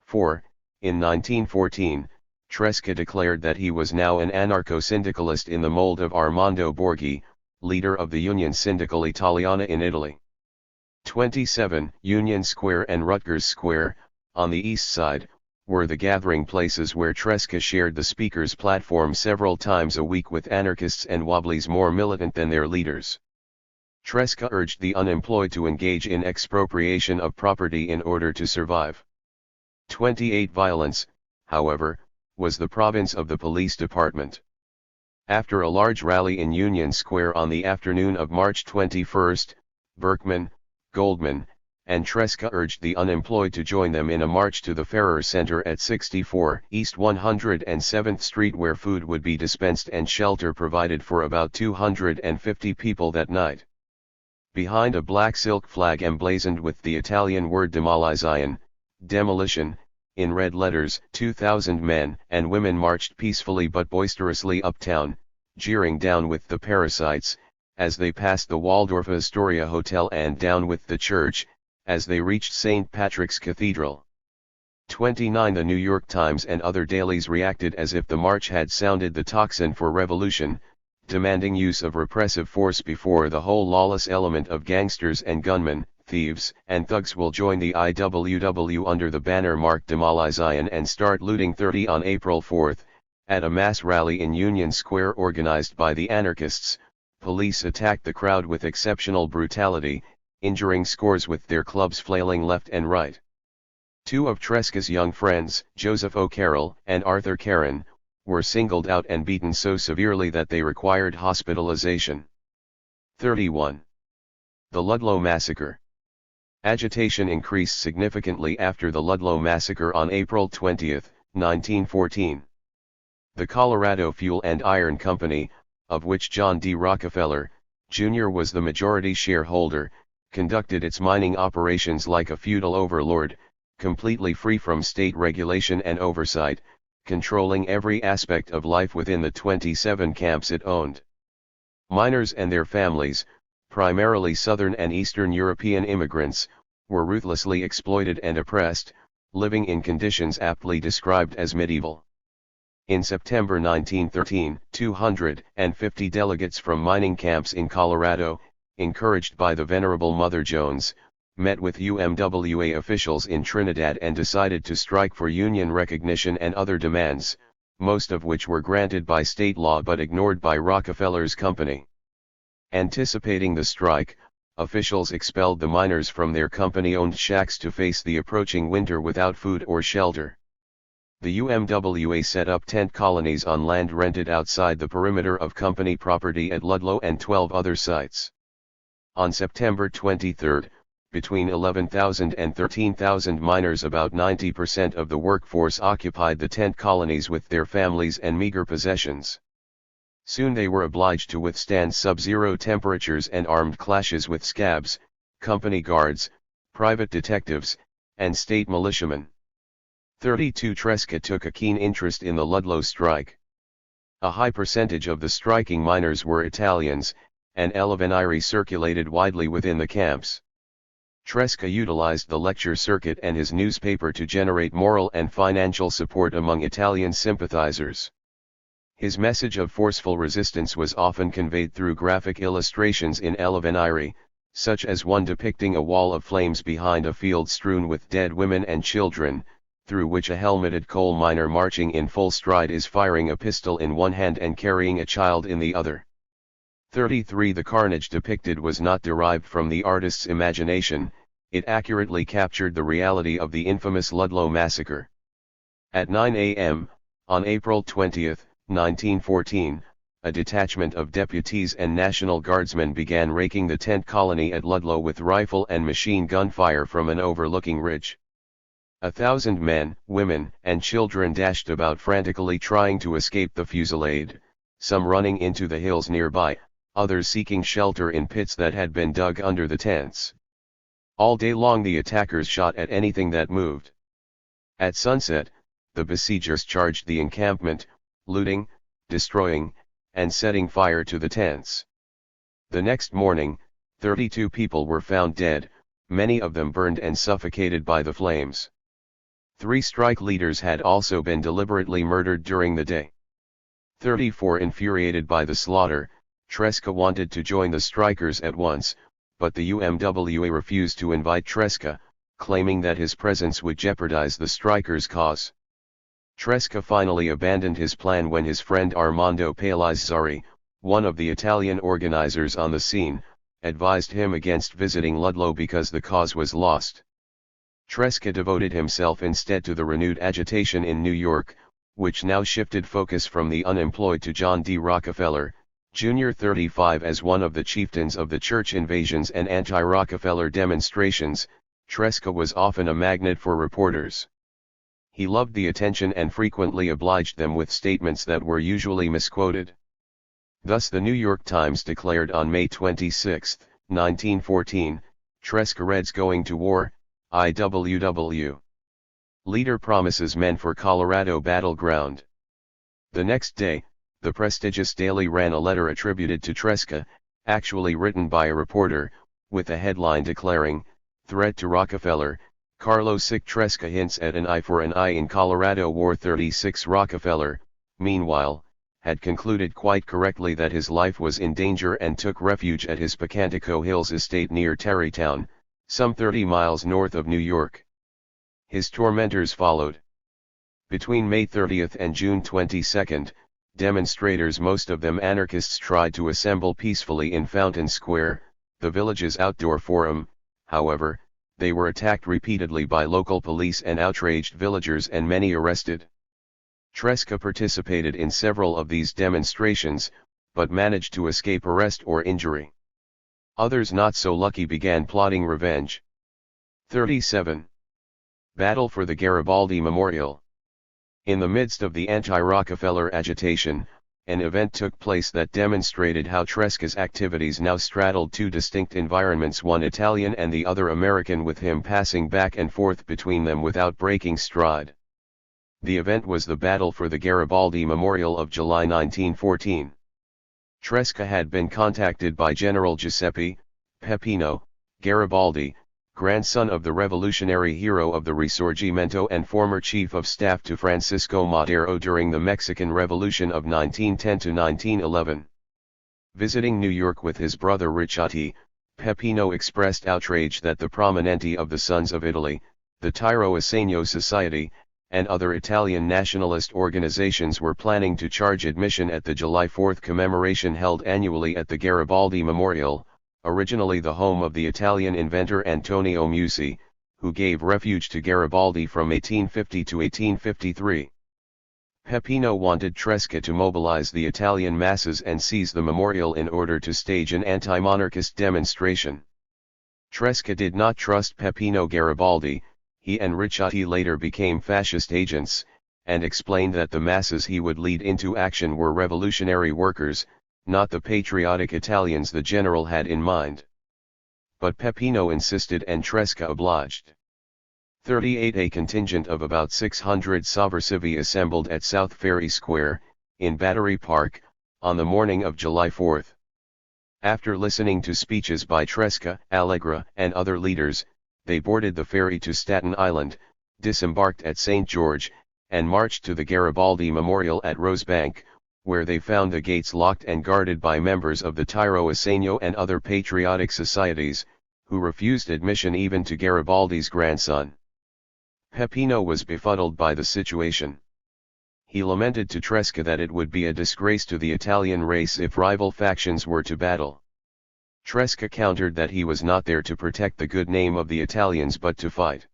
4. In 1914, Tresca declared that he was now an anarcho-syndicalist in the mold of Armando Borghi, leader of the Union Sindacale Italiana in Italy. 27. Union Square and Rutgers Square, on the east side, were the gathering places where Tresca shared the speaker's platform several times a week with anarchists and wobblies more militant than their leaders. Tresca urged the unemployed to engage in expropriation of property in order to survive. 28. Violence, however, was the province of the police department. After a large rally in Union Square on the afternoon of March 21, Berkman, Goldman, and Tresca urged the unemployed to join them in a march to the Ferrer Center at 64 East 107th Street, where food would be dispensed and shelter provided for about 250 people that night. Behind a black silk flag emblazoned with the Italian word demolizione, demolition, in red letters, 2,000 men and women marched peacefully but boisterously uptown, jeering down with the parasites, as they passed the Waldorf Astoria Hotel and down with the church, as they reached St. Patrick's Cathedral. 29. The New York Times and other dailies reacted as if the march had sounded the tocsin for revolution, demanding use of repressive force before the whole lawless element of gangsters and gunmen, thieves and thugs will join the IWW under the banner marked Demolizione and start looting. 30. On April 4, at a mass rally in Union Square organized by the anarchists, police attacked the crowd with exceptional brutality, injuring scores with their clubs flailing left and right. 2 of Tresca's young friends, Joseph O'Carroll and Arthur Caron, were singled out and beaten so severely that they required hospitalization. 31. The Ludlow Massacre. Agitation increased significantly after the Ludlow Massacre on April 20, 1914. The Colorado Fuel and Iron Company, of which John D. Rockefeller, Jr. was the majority shareholder, conducted its mining operations like a feudal overlord, completely free from state regulation and oversight, controlling every aspect of life within the 27 camps it owned. Miners and their families, primarily Southern and Eastern European immigrants, were ruthlessly exploited and oppressed, living in conditions aptly described as medieval. In September 1913, 250 delegates from mining camps in Colorado, encouraged by the Venerable Mother Jones, met with UMWA officials in Trinidad and decided to strike for union recognition and other demands, most of which were granted by state law but ignored by Rockefeller's company. Anticipating the strike, officials expelled the miners from their company-owned shacks to face the approaching winter without food or shelter. The UMWA set up tent colonies on land rented outside the perimeter of company property at Ludlow and 12 other sites. On September 23, between 11,000 and 13,000 miners, about 90% of the workforce, occupied the tent colonies with their families and meager possessions. Soon they were obliged to withstand sub-zero temperatures and armed clashes with scabs, company guards, private detectives, and state militiamen. 32. Tresca took a keen interest in the Ludlow strike. A high percentage of the striking miners were Italians, and elevenire circulated widely within the camps. Tresca utilized the lecture circuit and his newspaper to generate moral and financial support among Italian sympathizers. His message of forceful resistance was often conveyed through graphic illustrations in elevenire, such as one depicting a wall of flames behind a field strewn with dead women and children, through which a helmeted coal miner marching in full stride is firing a pistol in one hand and carrying a child in the other. 33. The carnage depicted was not derived from the artist's imagination, it accurately captured the reality of the infamous Ludlow massacre. At 9 a.m., on April 20, 1914, a detachment of deputies and National Guardsmen began raking the tent colony at Ludlow with rifle and machine gun fire from an overlooking ridge. 1,000 men, women, and children dashed about frantically trying to escape the fusillade, some running into the hills nearby, others seeking shelter in pits that had been dug under the tents. All day long the attackers shot at anything that moved. At sunset, the besiegers charged the encampment, looting, destroying, and setting fire to the tents. The next morning, 32 people were found dead, many of them burned and suffocated by the flames. 3 strike leaders had also been deliberately murdered during the day. 34. Infuriated by the slaughter, Tresca wanted to join the strikers at once, but the UMWA refused to invite Tresca, claiming that his presence would jeopardize the strikers' cause. Tresca finally abandoned his plan when his friend Armando Palizzari, one of the Italian organizers on the scene, advised him against visiting Ludlow because the cause was lost. Tresca devoted himself instead to the renewed agitation in New York, which now shifted focus from the unemployed to John D. Rockefeller, Jr. 35. As one of the chieftains of the church invasions and anti-Rockefeller demonstrations, Tresca was often a magnet for reporters. He loved the attention and frequently obliged them with statements that were usually misquoted. Thus the New York Times declared on May 26, 1914, Tresca Reds going to war, IWW. Leader promises men for Colorado battleground. The next day, the prestigious Daily ran a letter attributed to Tresca, actually written by a reporter, with a headline declaring, "Threat to Rockefeller, Carlo Tresca hints at an eye for an eye in Colorado War." 36. Rockefeller, meanwhile, had concluded quite correctly that his life was in danger and took refuge at his Pocantico Hills estate near Tarrytown, some 30 miles north of New York. His tormentors followed. Between May 30 and June 22, demonstrators, most of them anarchists, tried to assemble peacefully in Fountain Square, the village's outdoor forum. However, they were attacked repeatedly by local police and outraged villagers and many arrested. Tresca participated in several of these demonstrations, but managed to escape arrest or injury. Others not so lucky began plotting revenge. 37. Battle for the Garibaldi Memorial. In the midst of the anti-Rockefeller agitation, an event took place that demonstrated how Tresca's activities now straddled two distinct environments, one Italian and the other American, with him passing back and forth between them without breaking stride. The event was the Battle for the Garibaldi Memorial of July 1914. Tresca had been contacted by General Giuseppe Peppino Garibaldi, grandson of the revolutionary hero of the Risorgimento and former chief of staff to Francisco Madero during the Mexican Revolution of 1910 to 1911. Visiting New York with his brother Ricciotti, Peppino expressed outrage that the Prominenti of the Sons of Italy, the Tiro Assegno Society, and other Italian nationalist organizations were planning to charge admission at the July 4 commemoration held annually at the Garibaldi Memorial, originally the home of the Italian inventor Antonio Musi, who gave refuge to Garibaldi from 1850 to 1853. Peppino wanted Tresca to mobilize the Italian masses and seize the memorial in order to stage an anti-monarchist demonstration. Tresca did not trust Peppino Garibaldi. He and Ricciotti later became fascist agents, and explained that the masses he would lead into action were revolutionary workers, not the patriotic Italians the general had in mind. But Peppino insisted and Tresca obliged. 38. A contingent of about 600 sovversivi assembled at South Ferry Square, in Battery Park, on the morning of July 4. After listening to speeches by Tresca, Allegra, and other leaders, they boarded the ferry to Staten Island, disembarked at St. George, and marched to the Garibaldi Memorial at Rosebank, where they found the gates locked and guarded by members of the Tiro Asegno and other patriotic societies, who refused admission even to Garibaldi's grandson. Peppino was befuddled by the situation. He lamented to Tresca that it would be a disgrace to the Italian race if rival factions were to battle. Tresca countered that he was not there to protect the good name of the Italians but to fight.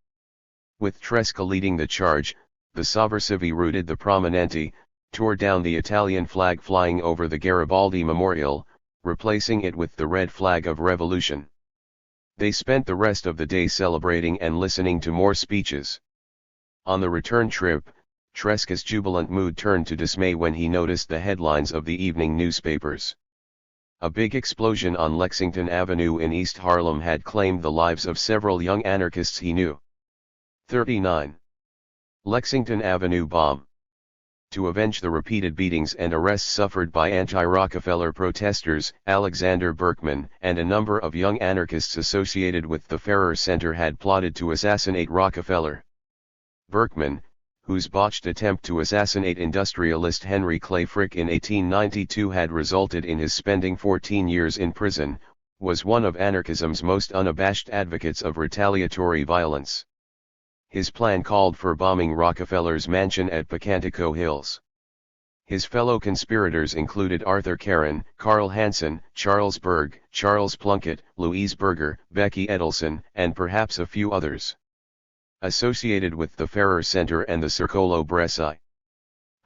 With Tresca leading the charge, the sovversivi routed the Prominenti, tore down the Italian flag flying over the Garibaldi Memorial, replacing it with the red flag of revolution. They spent the rest of the day celebrating and listening to more speeches. On the return trip, Tresca's jubilant mood turned to dismay when he noticed the headlines of the evening newspapers. A big explosion on Lexington Avenue in East Harlem had claimed the lives of several young anarchists he knew. 39. Lexington Avenue bomb. To avenge the repeated beatings and arrests suffered by anti-Rockefeller protesters, Alexander Berkman and a number of young anarchists associated with the Ferrer Center had plotted to assassinate Rockefeller. Berkman, whose botched attempt to assassinate industrialist Henry Clay Frick in 1892 had resulted in his spending 14 years in prison, was one of anarchism's most unabashed advocates of retaliatory violence. His plan called for bombing Rockefeller's mansion at Pocantico Hills. His fellow conspirators included Arthur Caron, Carl Hansen, Charles Berg, Charles Plunkett, Louise Berger, Becky Edelson, and perhaps a few others. Associated with the Ferrer Center and the Circolo Bresci.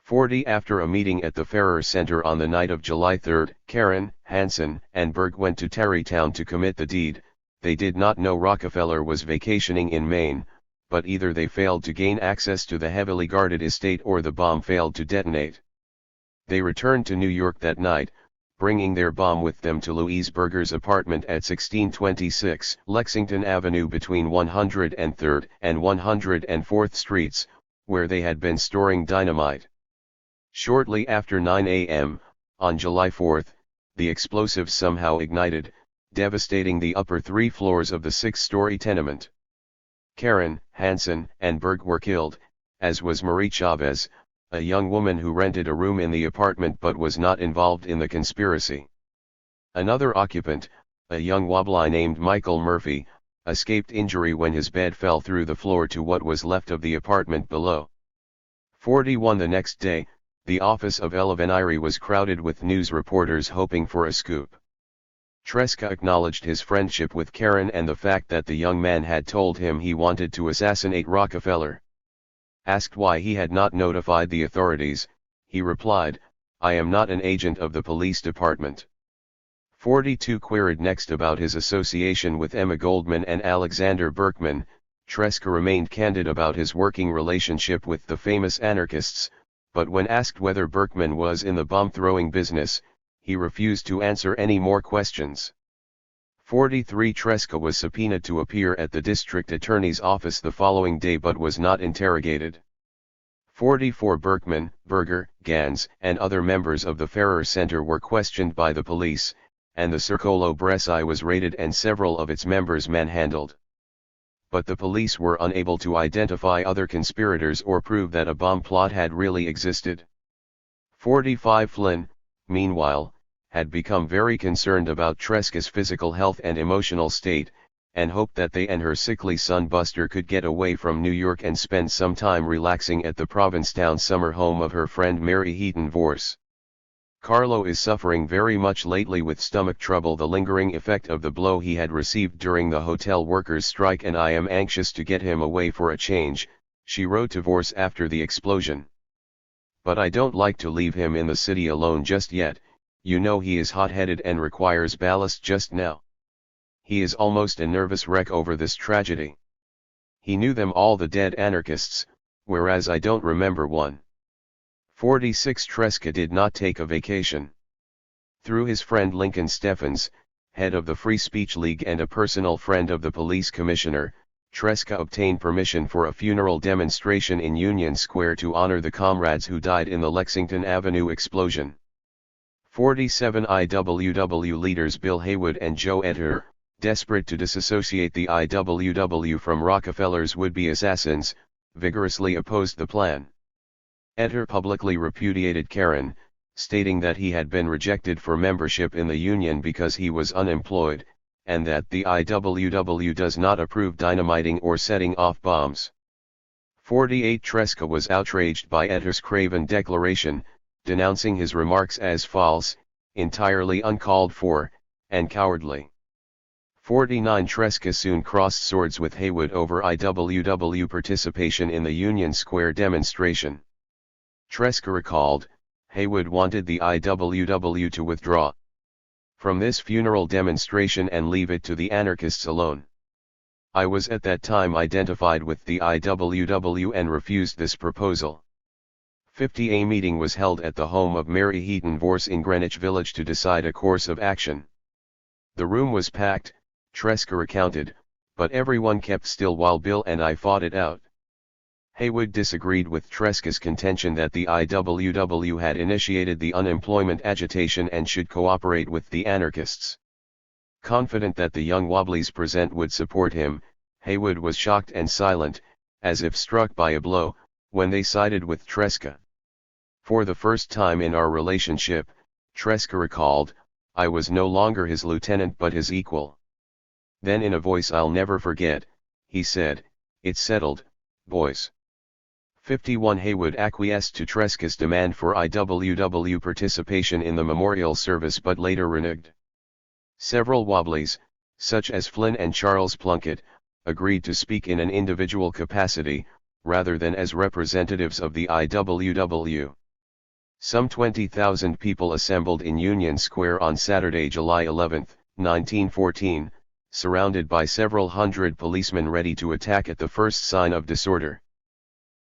40 After a meeting at the Ferrer Center on the night of July 3, Caron, Hansen, and Berg went to Tarrytown to commit the deed. They did not know Rockefeller was vacationing in Maine, but either they failed to gain access to the heavily guarded estate or the bomb failed to detonate. They returned to New York that night, bringing their bomb with them to Louise Berger's apartment at 1626 Lexington Avenue between 103rd and 104th Streets, where they had been storing dynamite. Shortly after 9 a.m., on July 4, the explosives somehow ignited, devastating the upper 3 floors of the 6-story tenement. Caron, Hansen, and Berg were killed, as was Marie Chavez, a young woman who rented a room in the apartment but was not involved in the conspiracy. Another occupant, a young wobbly named Michael Murphy, escaped injury when his bed fell through the floor to what was left of the apartment below. 41 The next day, the office of El Avvenire was crowded with news reporters hoping for a scoop. Tresca acknowledged his friendship with Caron and the fact that the young man had told him he wanted to assassinate Rockefeller. Asked why he had not notified the authorities, he replied, "I am not an agent of the police department." 42 Queried next about his association with Emma Goldman and Alexander Berkman, Tresca remained candid about his working relationship with the famous anarchists, but when asked whether Berkman was in the bomb-throwing business, he refused to answer any more questions. 43 Tresca was subpoenaed to appear at the district attorney's office the following day but was not interrogated. 44 Berkman, Berger, Gans, and other members of the Ferrer Center were questioned by the police, and the Circolo Bresci was raided and several of its members manhandled. But the police were unable to identify other conspirators or prove that a bomb plot had really existed. 45 Flynn, meanwhile, had become very concerned about Tresca's physical health and emotional state, and hoped that they and her sickly son Buster could get away from New York and spend some time relaxing at the Provincetown summer home of her friend Mary Heaton Vorse. Carlo is suffering very much lately with stomach trouble, the lingering effect of the blow he had received during the hotel workers' strike, and I am anxious to get him away for a change, she wrote to Vorse after the explosion. But I don't like to leave him in the city alone just yet. You know he is hot-headed and requires ballast just now. He is almost a nervous wreck over this tragedy. He knew them all, the dead anarchists, whereas I don't remember one. 46 Tresca did not take a vacation. Through his friend Lincoln Steffens, head of the Free Speech League and a personal friend of the police commissioner, Tresca obtained permission for a funeral demonstration in Union Square to honor the comrades who died in the Lexington Avenue explosion. 47 IWW leaders Bill Haywood and Joe Ether, desperate to disassociate the IWW from Rockefeller's would-be assassins, vigorously opposed the plan. Ether publicly repudiated Caron, stating that he had been rejected for membership in the union because he was unemployed, and that the IWW does not approve dynamiting or setting off bombs. 48 Tresca was outraged by Etter's craven declaration, denouncing his remarks as false, entirely uncalled for, and cowardly. 49 Tresca soon crossed swords with Haywood over IWW participation in the Union Square demonstration. Tresca recalled, Haywood wanted the IWW to withdraw from this funeral demonstration and leave it to the anarchists alone. I was at that time identified with the IWW and refused this proposal. 50 A meeting was held at the home of Mary Heaton Vorse in Greenwich Village to decide a course of action. The room was packed, Tresca recounted, but everyone kept still while Bill and I fought it out. Haywood disagreed with Tresca's contention that the IWW had initiated the unemployment agitation and should cooperate with the anarchists. Confident that the young Wobblies present would support him, Haywood was shocked and silent, as if struck by a blow, when they sided with Tresca. For the first time in our relationship, Tresca recalled, I was no longer his lieutenant but his equal. Then in a voice I'll never forget, he said, it's settled, boys. 51 Haywood acquiesced to Tresca's demand for IWW participation in the memorial service but later reneged. Several Wobblies, such as Flynn and Charles Plunkett, agreed to speak in an individual capacity, rather than as representatives of the IWW. Some 20,000 people assembled in Union Square on Saturday, July 11, 1914, surrounded by several hundred policemen ready to attack at the first sign of disorder.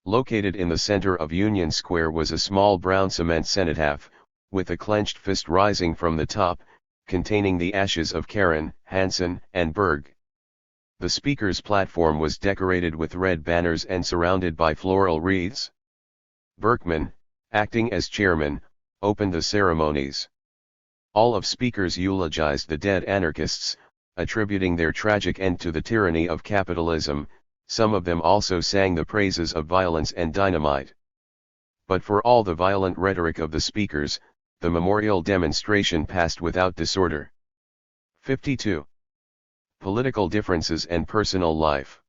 Located in the center of Union Square was a small brown cement cenotaph, with a clenched fist rising from the top, containing the ashes of Karen, Hansen, and Berg. The speaker's platform was decorated with red banners and surrounded by floral wreaths. Berkman, acting as chairman, opened the ceremonies. All of speakers eulogized the dead anarchists, attributing their tragic end to the tyranny of capitalism. Some of them also sang the praises of violence and dynamite. But for all the violent rhetoric of the speakers, the memorial demonstration passed without disorder. 52. Political differences and personal life.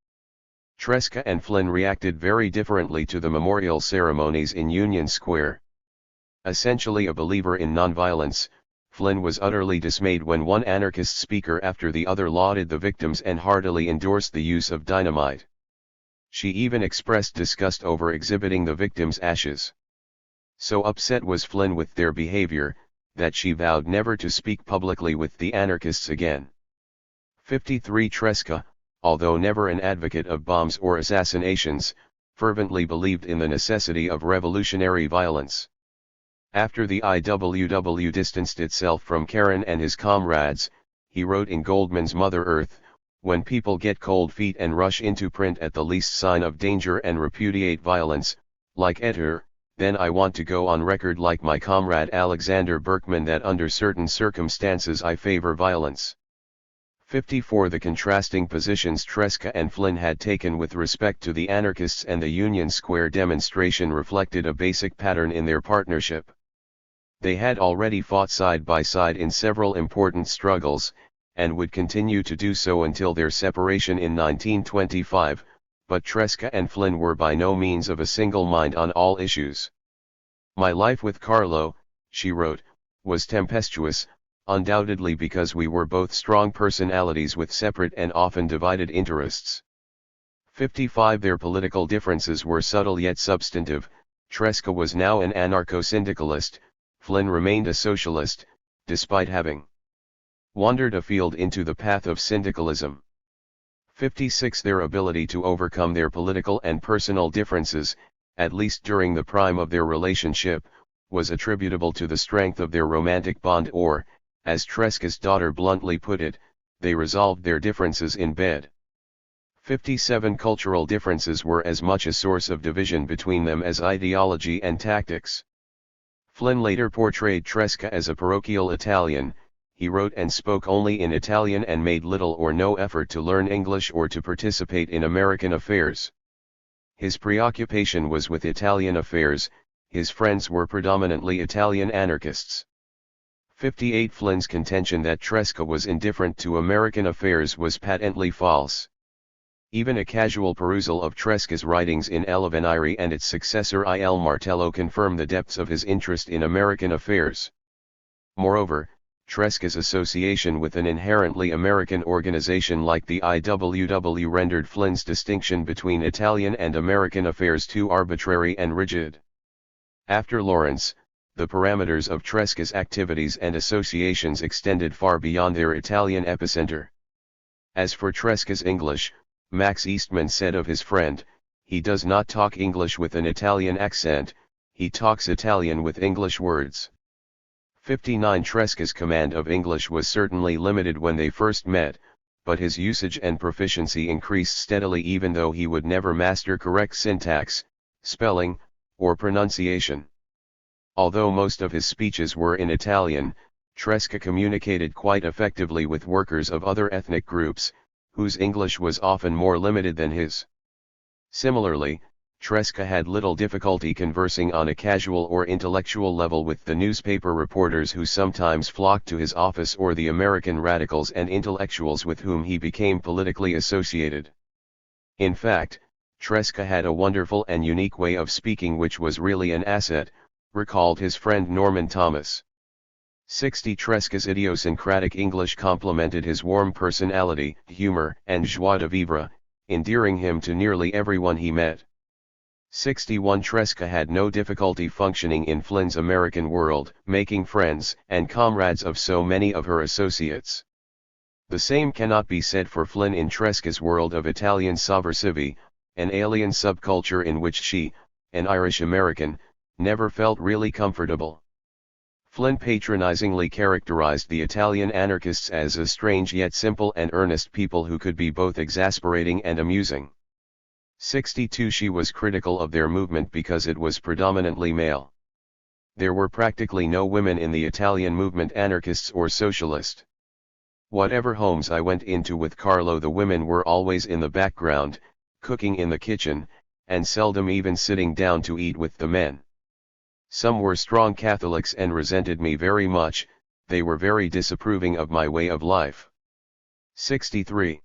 Tresca and Flynn reacted very differently to the memorial ceremonies in Union Square. Essentially a believer in nonviolence, Flynn was utterly dismayed when one anarchist speaker after the other lauded the victims and heartily endorsed the use of dynamite. She even expressed disgust over exhibiting the victims' ashes. So upset was Flynn with their behavior, that she vowed never to speak publicly with the anarchists again. 53 Tresca, although never an advocate of bombs or assassinations, fervently believed in the necessity of revolutionary violence. After the IWW distanced itself from Karen and his comrades, he wrote in Goldman's Mother Earth, when people get cold feet and rush into print at the least sign of danger and repudiate violence, like Etter, then I want to go on record like my comrade Alexander Berkman that under certain circumstances I favor violence. 54 The contrasting positions Tresca and Flynn had taken with respect to the anarchists and the Union Square demonstration reflected a basic pattern in their partnership. They had already fought side by side in several important struggles, and would continue to do so until their separation in 1925, but Tresca and Flynn were by no means of a single mind on all issues. My life with Carlo, she wrote, was tempestuous, undoubtedly because we were both strong personalities with separate and often divided interests. 55 Their political differences were subtle yet substantive. Tresca was now an anarcho-syndicalist, Flynn remained a socialist, despite having wandered afield into the path of syndicalism. 56 Their ability to overcome their political and personal differences, at least during the prime of their relationship, was attributable to the strength of their romantic bond or, as Tresca's daughter bluntly put it, they resolved their differences in bed. 57 Cultural differences were as much a source of division between them as ideology and tactics. Flynn later portrayed Tresca as a parochial Italian. He wrote and spoke only in Italian and made little or no effort to learn English or to participate in American affairs. His preoccupation was with Italian affairs, his friends were predominantly Italian anarchists. 58 Flynn's contention that Tresca was indifferent to American affairs was patently false. Even a casual perusal of Tresca's writings in El Avvenire and its successor Il Martello confirm the depths of his interest in American affairs. Moreover, Tresca's association with an inherently American organization like the IWW rendered Flynn's distinction between Italian and American affairs too arbitrary and rigid. After Lawrence, the parameters of Tresca's activities and associations extended far beyond their Italian epicenter. As for Tresca's English, Max Eastman said of his friend, "He does not talk English with an Italian accent, he talks Italian with English words." 59 Tresca's command of English was certainly limited when they first met, but his usage and proficiency increased steadily even though he would never master correct syntax, spelling, or pronunciation. Although most of his speeches were in Italian, Tresca communicated quite effectively with workers of other ethnic groups, whose English was often more limited than his. Similarly, Tresca had little difficulty conversing on a casual or intellectual level with the newspaper reporters who sometimes flocked to his office or the American radicals and intellectuals with whom he became politically associated. In fact, Tresca had a wonderful and unique way of speaking which was really an asset, recalled his friend Norman Thomas. 60 Tresca's idiosyncratic English complemented his warm personality, humor, and joie de vivre, endearing him to nearly everyone he met. 61 Tresca had no difficulty functioning in Flynn's American world, making friends and comrades of so many of her associates. The same cannot be said for Flynn in Tresca's world of Italian sovversivi, an alien subculture in which she, an Irish American, never felt really comfortable. Flynn patronizingly characterized the Italian anarchists as a strange yet simple and earnest people who could be both exasperating and amusing. 62 She was critical of their movement because it was predominantly male. There were practically no women in the Italian movement, anarchists or socialist. Whatever homes I went into with Carlo, the women were always in the background, cooking in the kitchen, and seldom even sitting down to eat with the men. Some were strong Catholics and resented me very much, they were very disapproving of my way of life. 63.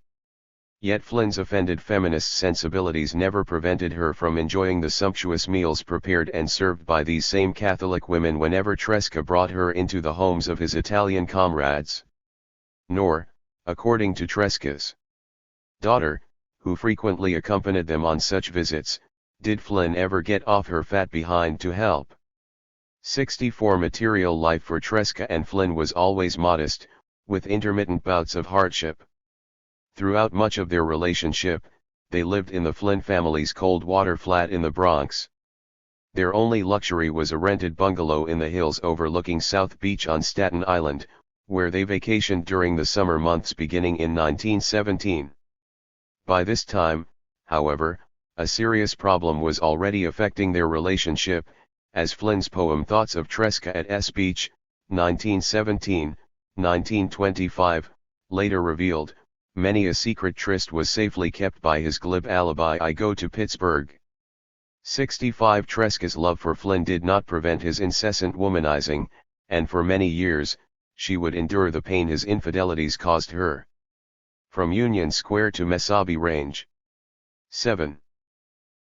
Yet Flynn's offended feminist sensibilities never prevented her from enjoying the sumptuous meals prepared and served by these same Catholic women whenever Tresca brought her into the homes of his Italian comrades. Nor, according to Tresca's daughter, who frequently accompanied them on such visits, did Flynn ever get off her fat behind to help. 64 Material life for Tresca and Flynn was always modest, with intermittent bouts of hardship. Throughout much of their relationship, they lived in the Flynn family's cold water flat in the Bronx. Their only luxury was a rented bungalow in the hills overlooking South Beach on Staten Island, where they vacationed during the summer months beginning in 1917. By this time, however, a serious problem was already affecting their relationship, as Flynn's poem Thoughts of Tresca at S Beach, 1917, 1925, later revealed. Many a secret tryst was safely kept by his glib alibi, "I go to Pittsburgh." 65 Tresca's love for Flynn did not prevent his incessant womanizing, and for many years, she would endure the pain his infidelities caused her. From Union Square to Mesabi Range. 7.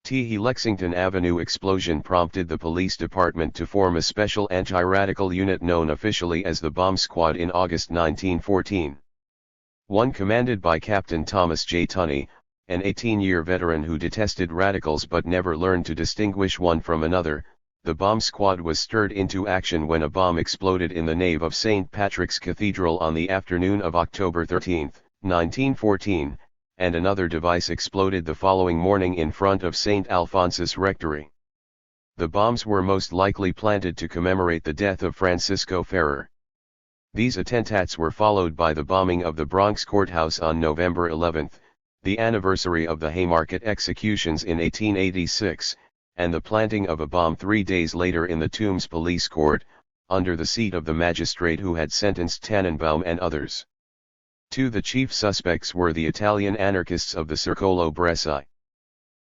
The Lexington Avenue explosion prompted the police department to form a special anti-radical unit known officially as the Bomb Squad in August 1914. One commanded by Captain Thomas J. Tunney, an 18-year veteran who detested radicals but never learned to distinguish one from another, the bomb squad was stirred into action when a bomb exploded in the nave of St. Patrick's Cathedral on the afternoon of October 13, 1914, and another device exploded the following morning in front of St. Alphonsus Rectory. The bombs were most likely planted to commemorate the death of Francisco Ferrer. These attentates were followed by the bombing of the Bronx courthouse on November 11, the anniversary of the Haymarket executions in 1886, and the planting of a bomb 3 days later in the Tombs Police Court, under the seat of the magistrate who had sentenced Tannenbaum and others. Two the chief suspects were the Italian anarchists of the Circolo Bresci.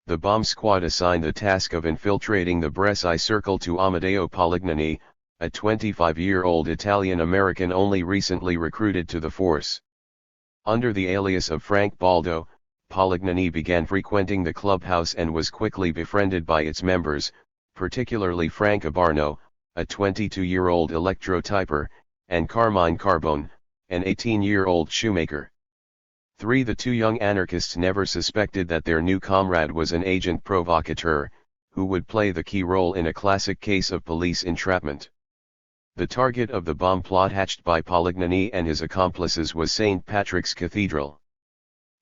the bomb squad assigned the task of infiltrating the Bresci Circle to Amedeo Polignani, a 25-year-old Italian-American only recently recruited to the force. Under the alias of Frank Baldo, Polignani began frequenting the clubhouse and was quickly befriended by its members, particularly Frank Abarno, a 22-year-old electrotyper, and Carmine Carbone, an 18-year-old shoemaker. The two young anarchists never suspected that their new comrade was an agent provocateur, who would play the key role in a classic case of police entrapment. The target of the bomb plot hatched by Polignani and his accomplices was St. Patrick's Cathedral.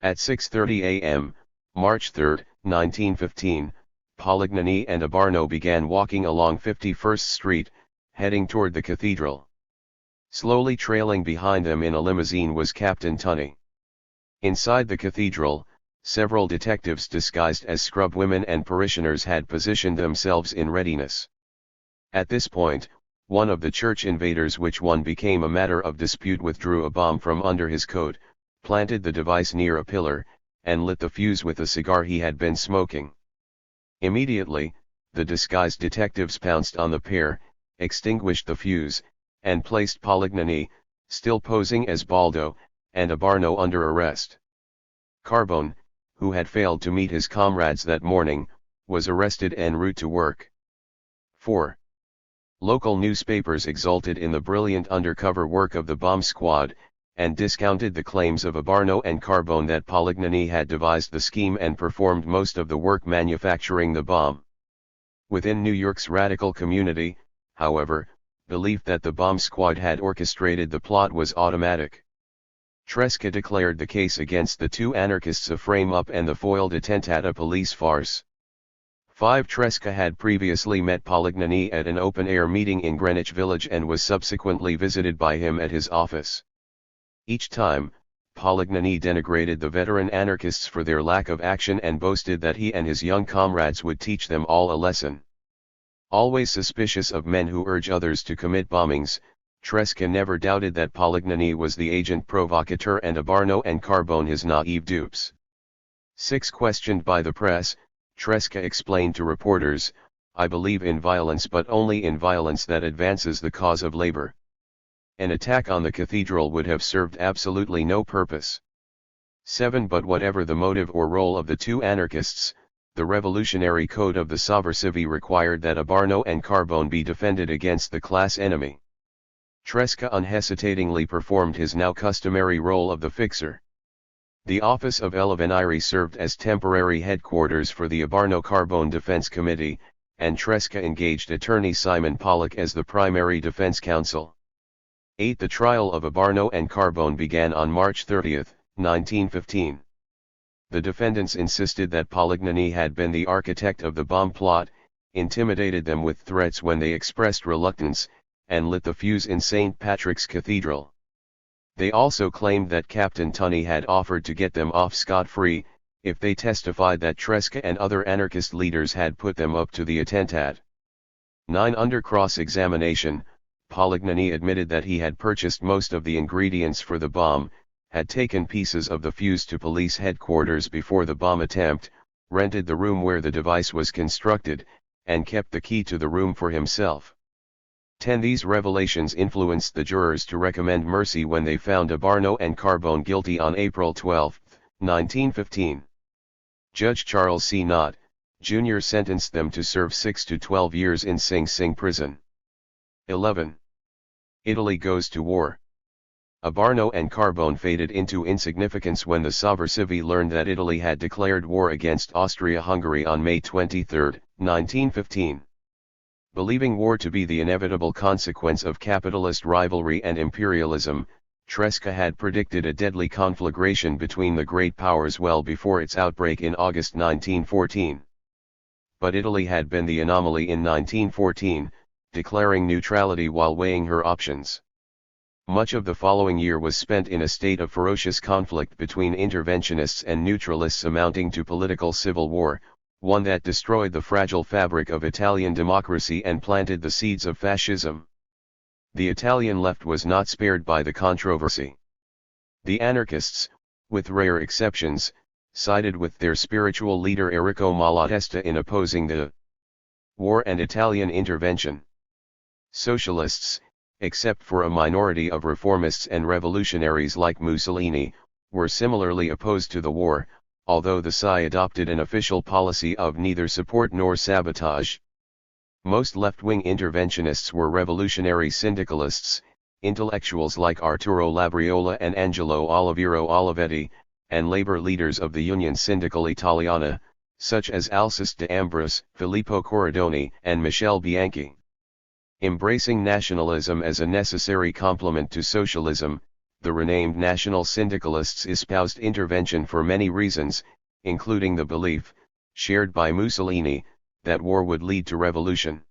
At 6:30 a.m., March 3, 1915, Polignani and Abarno began walking along 51st Street, heading toward the cathedral. Slowly trailing behind them in a limousine was Captain Tunney. Inside the cathedral, several detectives disguised as scrub women and parishioners had positioned themselves in readiness. At this point, one of the church invaders, which one became a matter of dispute, withdrew a bomb from under his coat, planted the device near a pillar, and lit the fuse with a cigar he had been smoking. Immediately, the disguised detectives pounced on the pair, extinguished the fuse, and placed Polignani, still posing as Baldo, and Abarno under arrest. Carbone, who had failed to meet his comrades that morning, was arrested en route to work. 4. Local newspapers exulted in the brilliant undercover work of the bomb squad, and discounted the claims of Abarno and Carbone that Polignani had devised the scheme and performed most of the work manufacturing the bomb. Within New York's radical community, however, belief that the bomb squad had orchestrated the plot was automatic. Tresca declared the case against the two anarchists a frame-up and the foiled attentat a police farce. 5. Tresca had previously met Polignani at an open-air meeting in Greenwich Village and was subsequently visited by him at his office. Each time, Polignani denigrated the veteran anarchists for their lack of action and boasted that he and his young comrades would teach them all a lesson. Always suspicious of men who urge others to commit bombings, Tresca never doubted that Polignani was the agent provocateur and Abarno and Carbone his naive dupes. 6. Questioned by the press, Tresca explained to reporters, "I believe in violence, but only in violence that advances the cause of labor. An attack on the cathedral would have served absolutely no purpose." 7. But whatever the motive or role of the two anarchists, the revolutionary code of the Sovversivi required that Abarno and Carbone be defended against the class enemy. Tresca unhesitatingly performed his now customary role of the fixer. The office of Eleveniri served as temporary headquarters for the Abarno-Carbone Defense Committee, and Tresca engaged attorney Simon Pollock as the primary defense counsel. 8. The trial of Abarno and Carbone began on March 30, 1915. The defendants insisted that Polignani had been the architect of the bomb plot, intimidated them with threats when they expressed reluctance, and lit the fuse in St. Patrick's Cathedral. They also claimed that Captain Tunney had offered to get them off scot-free, if they testified that Tresca and other anarchist leaders had put them up to the attentat. 9. Under cross-examination, Polignani admitted that he had purchased most of the ingredients for the bomb, had taken pieces of the fuse to police headquarters before the bomb attempt, rented the room where the device was constructed, and kept the key to the room for himself. 10. These revelations influenced the jurors to recommend mercy when they found Abarno and Carbone guilty on April 12, 1915. Judge Charles C. Knott, Jr. sentenced them to serve 6 to 12 years in Sing Sing prison. 11. Italy goes to war. Abarno and Carbone faded into insignificance when the Sovversivi learned that Italy had declared war against Austria-Hungary on May 23, 1915. Believing war to be the inevitable consequence of capitalist rivalry and imperialism, Tresca had predicted a deadly conflagration between the great powers well before its outbreak in August 1914. But Italy had been the anomaly in 1914, declaring neutrality while weighing her options. Much of the following year was spent in a state of ferocious conflict between interventionists and neutralists, amounting to political civil war, one that destroyed the fragile fabric of Italian democracy and planted the seeds of fascism. The Italian left was not spared by the controversy. The anarchists, with rare exceptions, sided with their spiritual leader Enrico Malatesta in opposing the war and Italian intervention. Socialists, except for a minority of reformists and revolutionaries like Mussolini, were similarly opposed to the war, although the PSI adopted an official policy of neither support nor sabotage. Most left-wing interventionists were revolutionary syndicalists, intellectuals like Arturo Labriola and Angelo Oliviero Olivetti, and labor leaders of the Union Sindacale Italiana, such as Alceste de Ambros, Filippo Corridoni, and Michele Bianchi. Embracing nationalism as a necessary complement to socialism, the renamed national syndicalists espoused intervention for many reasons, including the belief, shared by Mussolini, that war would lead to revolution.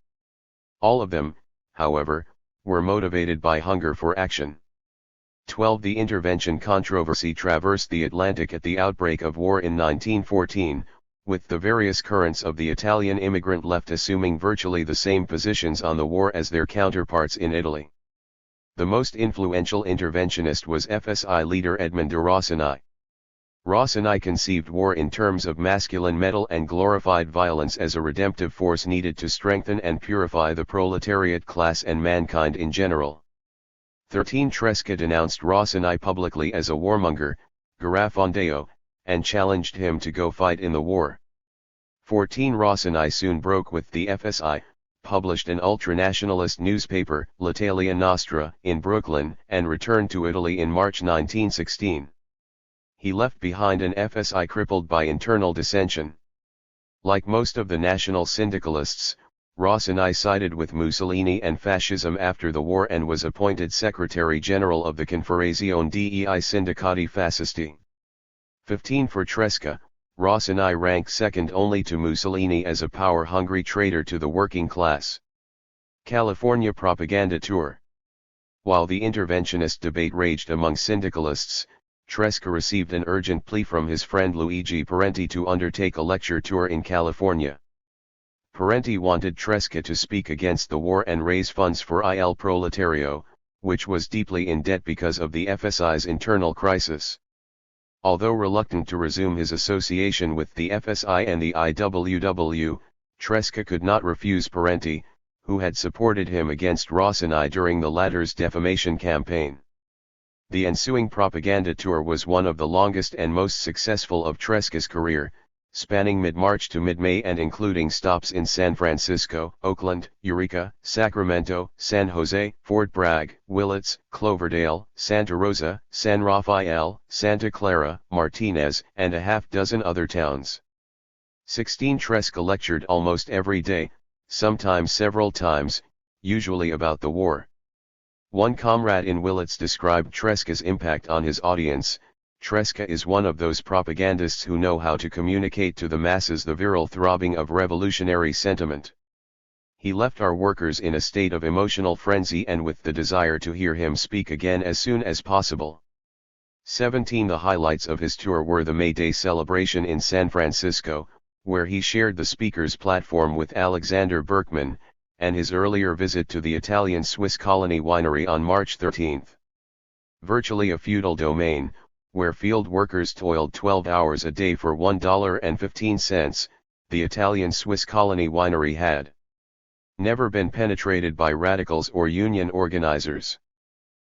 All of them, however, were motivated by hunger for action. 12. The intervention controversy traversed the Atlantic at the outbreak of war in 1914, with the various currents of the Italian immigrant left assuming virtually the same positions on the war as their counterparts in Italy. The most influential interventionist was FSI leader Edmondo Rossini. Rossini conceived war in terms of masculine metal and glorified violence as a redemptive force needed to strengthen and purify the proletariat class and mankind in general. 13. Tresca denounced Rossini publicly as a warmonger, Garafondeo, and challenged him to go fight in the war. 14. Rossini soon broke with the FSI, published an ultranationalist newspaper, L'Italia Nostra, in Brooklyn, and returned to Italy in March 1916. He left behind an FSI crippled by internal dissension. Like most of the national syndicalists, Rossini sided with Mussolini and fascism after the war and was appointed Secretary General of the Confederazione dei Sindacati Fascisti. 15. For Tresca, Rossini ranked second only to Mussolini as a power-hungry traitor to the working class. California Propaganda Tour. While the interventionist debate raged among syndicalists, Tresca received an urgent plea from his friend Luigi Parenti to undertake a lecture tour in California. Parenti wanted Tresca to speak against the war and raise funds for Il Proletario, which was deeply in debt because of the FSI's internal crisis. Although reluctant to resume his association with the FSI and the IWW, Tresca could not refuse Parenti, who had supported him against Rossini during the latter's defamation campaign. The ensuing propaganda tour was one of the longest and most successful of Tresca's career, spanning mid-March to mid-May and including stops in San Francisco, Oakland, Eureka, Sacramento, San Jose, Fort Bragg, Willits, Cloverdale, Santa Rosa, San Rafael, Santa Clara, Martinez, and a half-dozen other towns. 16. Tresca lectured almost every day, sometimes several times, usually about the war. One comrade in Willits described Tresca's impact on his audience. Tresca is one of those propagandists who know how to communicate to the masses the virile throbbing of revolutionary sentiment. He left our workers in a state of emotional frenzy and with the desire to hear him speak again as soon as possible. 17. The highlights of his tour were the May Day celebration in San Francisco, where he shared the speaker's platform with Alexander Berkman, and his earlier visit to the Italian Swiss colony winery on March 13. Virtually a feudal domain, where field workers toiled 12 hours a day for $1.15, the Italian Swiss colony winery had never been penetrated by radicals or union organizers.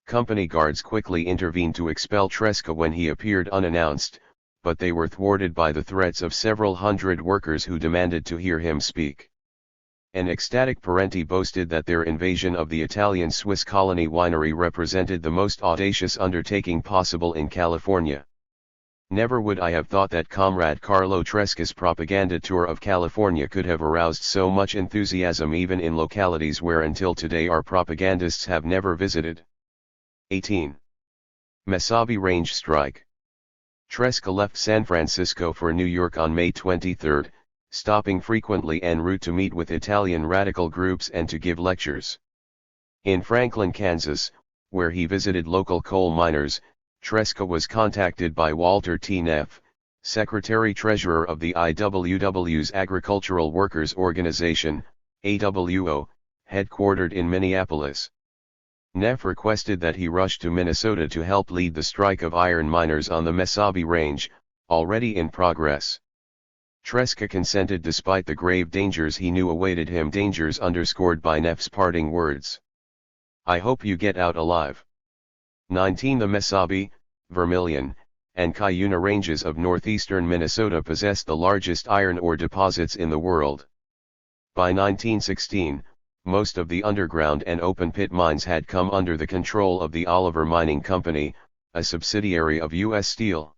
Company guards quickly intervened to expel Tresca when he appeared unannounced, but they were thwarted by the threats of several hundred workers who demanded to hear him speak. An ecstatic Parenti boasted that their invasion of the Italian Swiss colony winery represented the most audacious undertaking possible in California. Never would I have thought that Comrade Carlo Tresca's propaganda tour of California could have aroused so much enthusiasm even in localities where until today our propagandists have never visited. 18. Mesabi Range Strike. Tresca left San Francisco for New York on May 23, stopping frequently en route to meet with Italian radical groups and to give lectures. In Franklin, Kansas, where he visited local coal miners, Tresca was contacted by Walter T. Neff, Secretary-Treasurer of the IWW's Agricultural Workers Organization, AWO, headquartered in Minneapolis. Neff requested that he rush to Minnesota to help lead the strike of iron miners on the Mesabi Range, already in progress. Tresca consented despite the grave dangers he knew awaited him, dangers underscored by Neff's parting words. "I hope you get out alive." 19. The Mesabi, Vermilion, and Cuyuna ranges of northeastern Minnesota possess the largest iron ore deposits in the world. By 1916, most of the underground and open-pit mines had come under the control of the Oliver Mining Company, a subsidiary of U.S. Steel.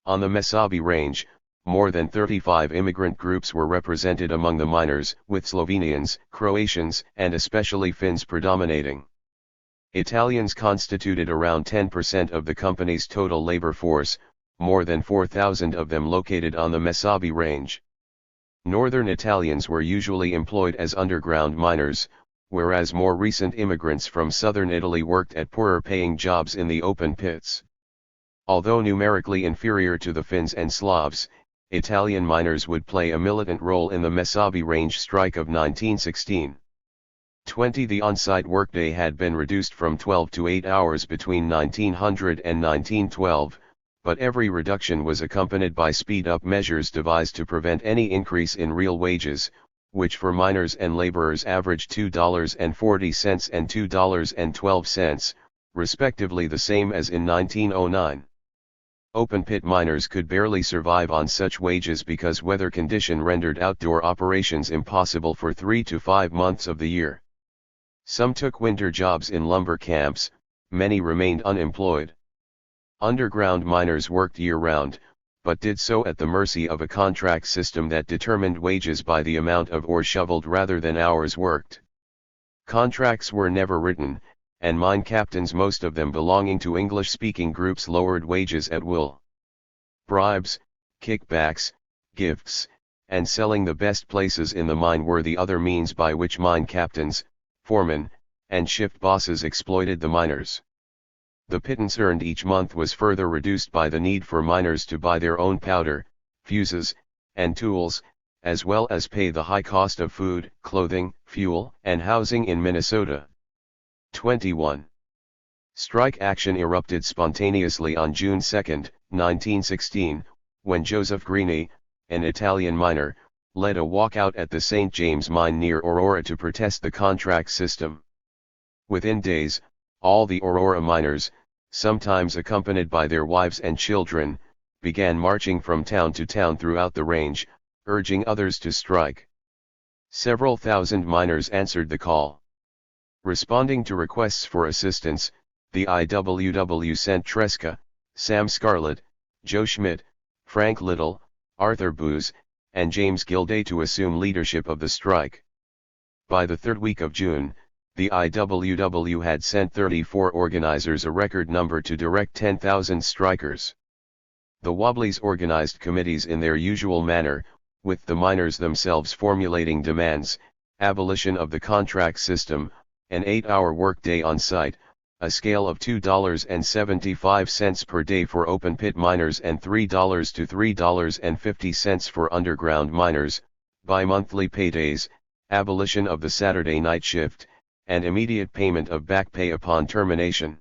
On the Mesabi Range, more than 35 immigrant groups were represented among the miners, with Slovenians, Croatians, and especially Finns predominating. Italians constituted around 10% of the company's total labor force, more than 4,000 of them located on the Mesabi Range. Northern Italians were usually employed as underground miners, whereas more recent immigrants from southern Italy worked at poorer-paying jobs in the open pits. Although numerically inferior to the Finns and Slavs, Italian miners would play a militant role in the Mesabi Range strike of 1916. 20. The on-site workday had been reduced from 12 to 8 hours between 1900 and 1912, but every reduction was accompanied by speed-up measures devised to prevent any increase in real wages, which for miners and laborers averaged $2.40 and $2.12, respectively, the same as in 1909. Open-pit miners could barely survive on such wages because weather condition rendered outdoor operations impossible for 3 to 5 months of the year. Some took winter jobs in lumber camps, many remained unemployed. Underground miners worked year-round, but did so at the mercy of a contract system that determined wages by the amount of ore shoveled rather than hours worked. Contracts were never written, and mine captains, most of them belonging to English-speaking groups, lowered wages at will. Bribes, kickbacks, gifts, and selling the best places in the mine were the other means by which mine captains, foremen, and shift bosses exploited the miners. The pittance earned each month was further reduced by the need for miners to buy their own powder, fuses, and tools, as well as pay the high cost of food, clothing, fuel, and housing in Minnesota. 21. Strike action erupted spontaneously on June 2, 1916, when Joseph Greene, an Italian miner, led a walkout at the St. James mine near Aurora to protest the contract system. Within days, all the Aurora miners, sometimes accompanied by their wives and children, began marching from town to town throughout the range, urging others to strike. Several thousand miners answered the call. Responding to requests for assistance, the IWW sent Tresca, Sam Scarlett, Joe Schmidt, Frank Little, Arthur Booz, and James Gilday to assume leadership of the strike. By the third week of June, the IWW had sent 34 organizers, a record number, to direct 10,000 strikers. The Wobblies organized committees in their usual manner, with the miners themselves formulating demands: abolition of the contract system, an 8-hour workday on site, a scale of $2.75 per day for open-pit miners and $3 to $3.50 for underground miners, bi-monthly paydays, abolition of the Saturday night shift, and immediate payment of back pay upon termination.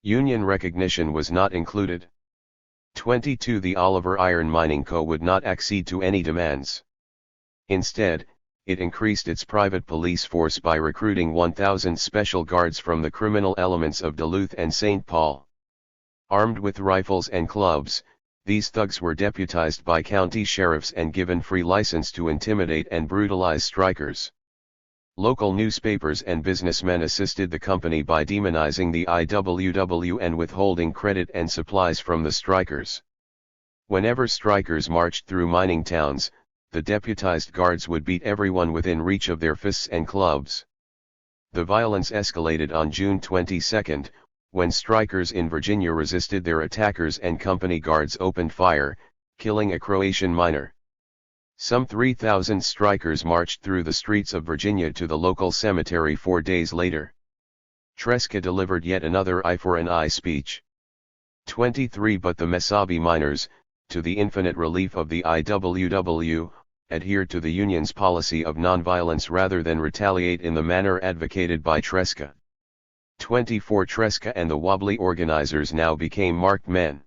Union recognition was not included. 22. The Oliver Iron Mining Co. would not accede to any demands. Instead, it increased its private police force by recruiting 1,000 special guards from the criminal elements of Duluth and St. Paul. Armed with rifles and clubs, these thugs were deputized by county sheriffs and given free license to intimidate and brutalize strikers. Local newspapers and businessmen assisted the company by demonizing the IWW and withholding credit and supplies from the strikers. Whenever strikers marched through mining towns, the deputized guards would beat everyone within reach of their fists and clubs. The violence escalated on June 22, when strikers in Virginia resisted their attackers and company guards opened fire, killing a Croatian miner. Some 3,000 strikers marched through the streets of Virginia to the local cemetery 4 days later. Tresca delivered yet another eye for an eye speech. 23. But the Mesabi miners, to the infinite relief of the IWW, adhered to the Union's policy of nonviolence rather than retaliate in the manner advocated by Tresca. 24. Tresca and the wobbly organizers now became marked men.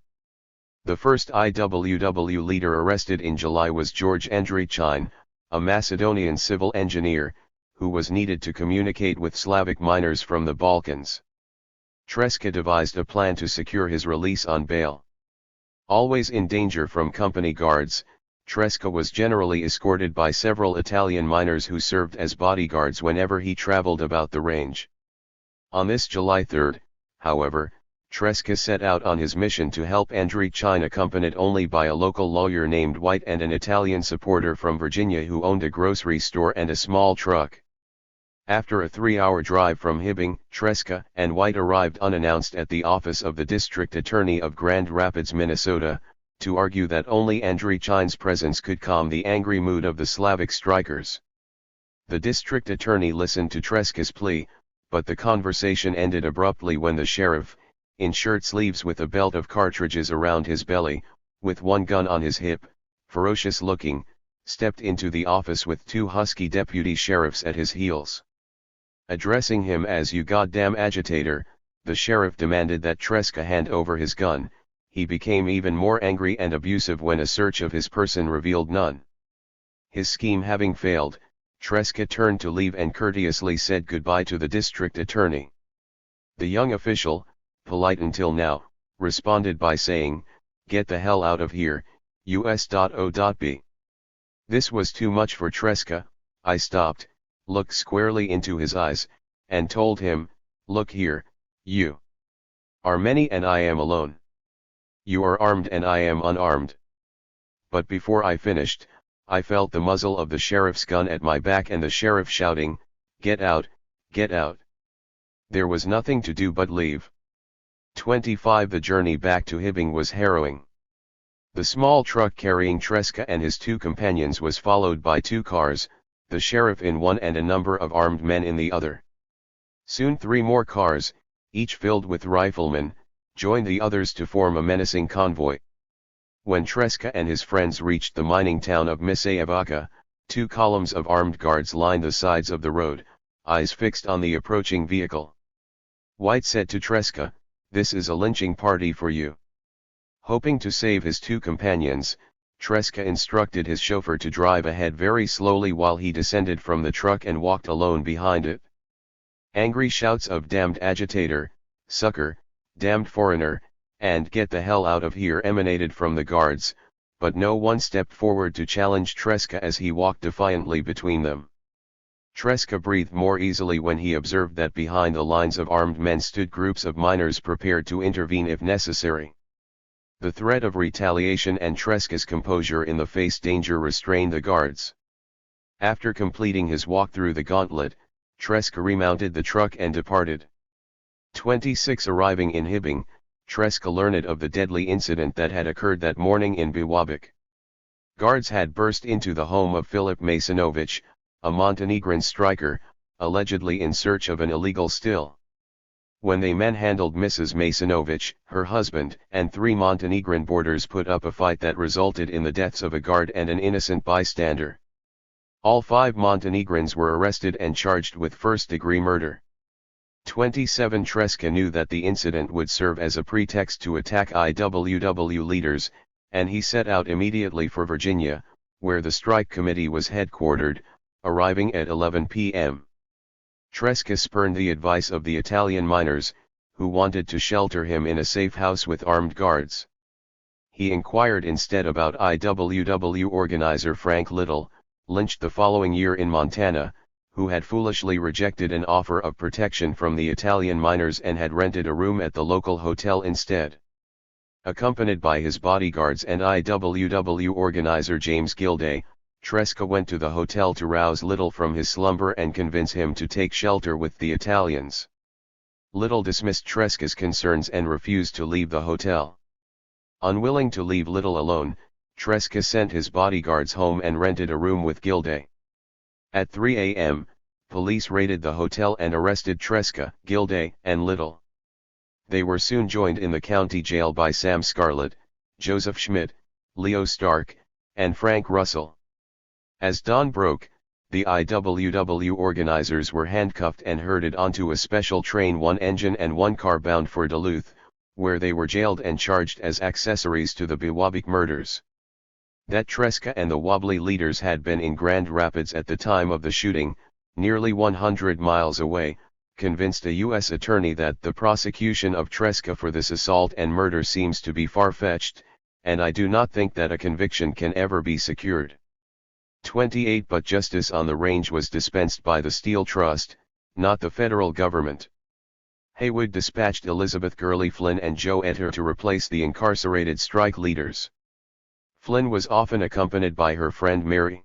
The first IWW leader arrested in July was George Andreychine, a Macedonian civil engineer, who was needed to communicate with Slavic miners from the Balkans. Tresca devised a plan to secure his release on bail. Always in danger from company guards, Tresca was generally escorted by several Italian miners who served as bodyguards whenever he traveled about the range. On this July 3, however, Tresca set out on his mission to help Andreychine, accompanied only by a local lawyer named White and an Italian supporter from Virginia who owned a grocery store and a small truck. After a 3-hour drive from Hibbing, Tresca and White arrived unannounced at the office of the district attorney of Grand Rapids, Minnesota, to argue that only Andreychine's presence could calm the angry mood of the Slavic strikers. The district attorney listened to Tresca's plea, but the conversation ended abruptly when the sheriff, in shirt sleeves with a belt of cartridges around his belly, with one gun on his hip, ferocious looking, stepped into the office with 2 husky deputy sheriffs at his heels. Addressing him as "you goddamn agitator," the sheriff demanded that Tresca hand over his gun. He became even more angry and abusive when a search of his person revealed none. His scheme having failed, Tresca turned to leave and courteously said goodbye to the district attorney. The young official, polite until now, responded by saying, "Get the hell out of here, US.O.B." This was too much for Tresca. I stopped, looked squarely into his eyes, and told him, "Look here, you are many and I am alone. You are armed and I am unarmed." But before I finished, I felt the muzzle of the sheriff's gun at my back and the sheriff shouting, "Get out, get out." There was nothing to do but leave. 25 The journey back to Hibbing was harrowing. The small truck carrying Tresca and his 2 companions was followed by 2 cars, the sheriff in one and a number of armed men in the other. Soon 3 more cars, each filled with riflemen, joined the others to form a menacing convoy. When Tresca and his friends reached the mining town of Misajevaca, 2 columns of armed guards lined the sides of the road, eyes fixed on the approaching vehicle. White said to Tresca, "This is a lynching party for you." Hoping to save his 2 companions, Tresca instructed his chauffeur to drive ahead very slowly while he descended from the truck and walked alone behind it. Angry shouts of "damned agitator," "sucker," "damned foreigner," and "get the hell out of here" emanated from the guards, but no one stepped forward to challenge Tresca as he walked defiantly between them. Tresca breathed more easily when he observed that behind the lines of armed men stood groups of miners prepared to intervene if necessary. The threat of retaliation and Tresca's composure in the face danger restrained the guards. After completing his walk through the gauntlet, Tresca remounted the truck and departed. 26 Arriving in Hibbing, Tresca learned of the deadly incident that had occurred that morning in Biwabik. Guards had burst into the home of Filip Masonovich, a Montenegrin striker, allegedly in search of an illegal still. When they manhandled Mrs. Masonovich, her husband, and 3 Montenegrin boarders put up a fight that resulted in the deaths of a guard and an innocent bystander. All 5 Montenegrins were arrested and charged with first-degree murder. 27 Tresca knew that the incident would serve as a pretext to attack IWW leaders, and he set out immediately for Virginia, where the strike committee was headquartered, arriving at 11 p.m. Tresca spurned the advice of the Italian miners, who wanted to shelter him in a safe house with armed guards. He inquired instead about IWW organizer Frank Little, lynched the following year in Montana, who had foolishly rejected an offer of protection from the Italian miners and had rented a room at the local hotel instead. Accompanied by his bodyguards and IWW organizer James Gilday, Tresca went to the hotel to rouse Little from his slumber and convince him to take shelter with the Italians. Little dismissed Tresca's concerns and refused to leave the hotel. Unwilling to leave Little alone, Tresca sent his bodyguards home and rented a room with Gilday. At 3 a.m., police raided the hotel and arrested Tresca, Gilday, and Little. They were soon joined in the county jail by Sam Scarlett, Joseph Schmidt, Leo Stark, and Frank Russell. As dawn broke, the IWW organizers were handcuffed and herded onto a special train, 1 engine and 1 car bound for Duluth, where they were jailed and charged as accessories to the Biwabik murders. That Tresca and the Wobbly leaders had been in Grand Rapids at the time of the shooting, nearly 100 miles away, convinced a U.S. attorney that the prosecution of Tresca for this assault and murder seems to be far-fetched, and I do not think that a conviction can ever be secured. 28 But justice on the range was dispensed by the Steel Trust, not the federal government. Haywood dispatched Elizabeth Gurley Flynn and Joe Etter to replace the incarcerated strike leaders. Flynn was often accompanied by her friend Mary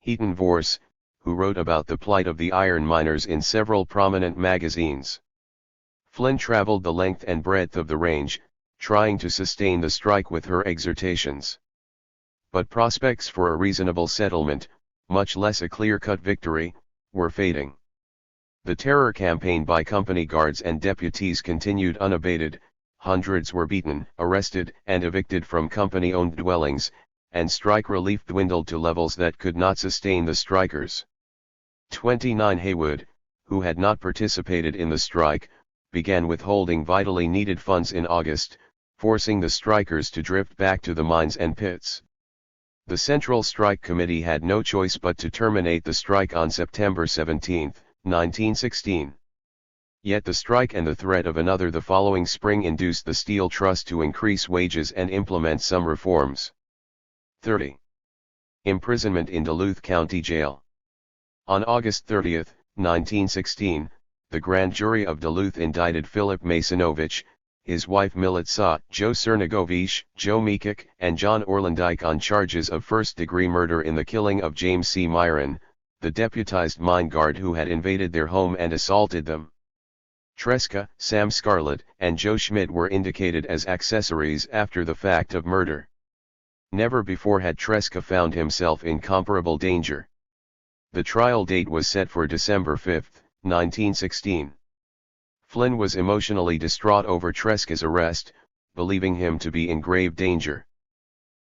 Heaton Vorse, who wrote about the plight of the iron miners in several prominent magazines. Flynn traveled the length and breadth of the range, trying to sustain the strike with her exhortations. But prospects for a reasonable settlement, much less a clear-cut victory, were fading. The terror campaign by company guards and deputies continued unabated. Hundreds were beaten, arrested, and evicted from company-owned dwellings, and strike relief dwindled to levels that could not sustain the strikers. 29 Haywood, who had not participated in the strike, began withholding vitally needed funds in August, forcing the strikers to drift back to the mines and pits. The Central Strike Committee had no choice but to terminate the strike on September 17, 1916. Yet the strike and the threat of another the following spring induced the Steel Trust to increase wages and implement some reforms. 30. Imprisonment in Duluth County Jail. On August 30, 1916, the grand jury of Duluth indicted Philip Masonovich, his wife Militsa, Joe Cernigovich, Joe Mekic, and John Orlandike on charges of first-degree murder in the killing of James C. Myron, the deputized mine guard who had invaded their home and assaulted them. Tresca, Sam Scarlett, and Joe Schmidt were indicated as accessories after the fact of murder. Never before had Tresca found himself in comparable danger. The trial date was set for December 5, 1916. Flynn was emotionally distraught over Tresca's arrest, believing him to be in grave danger.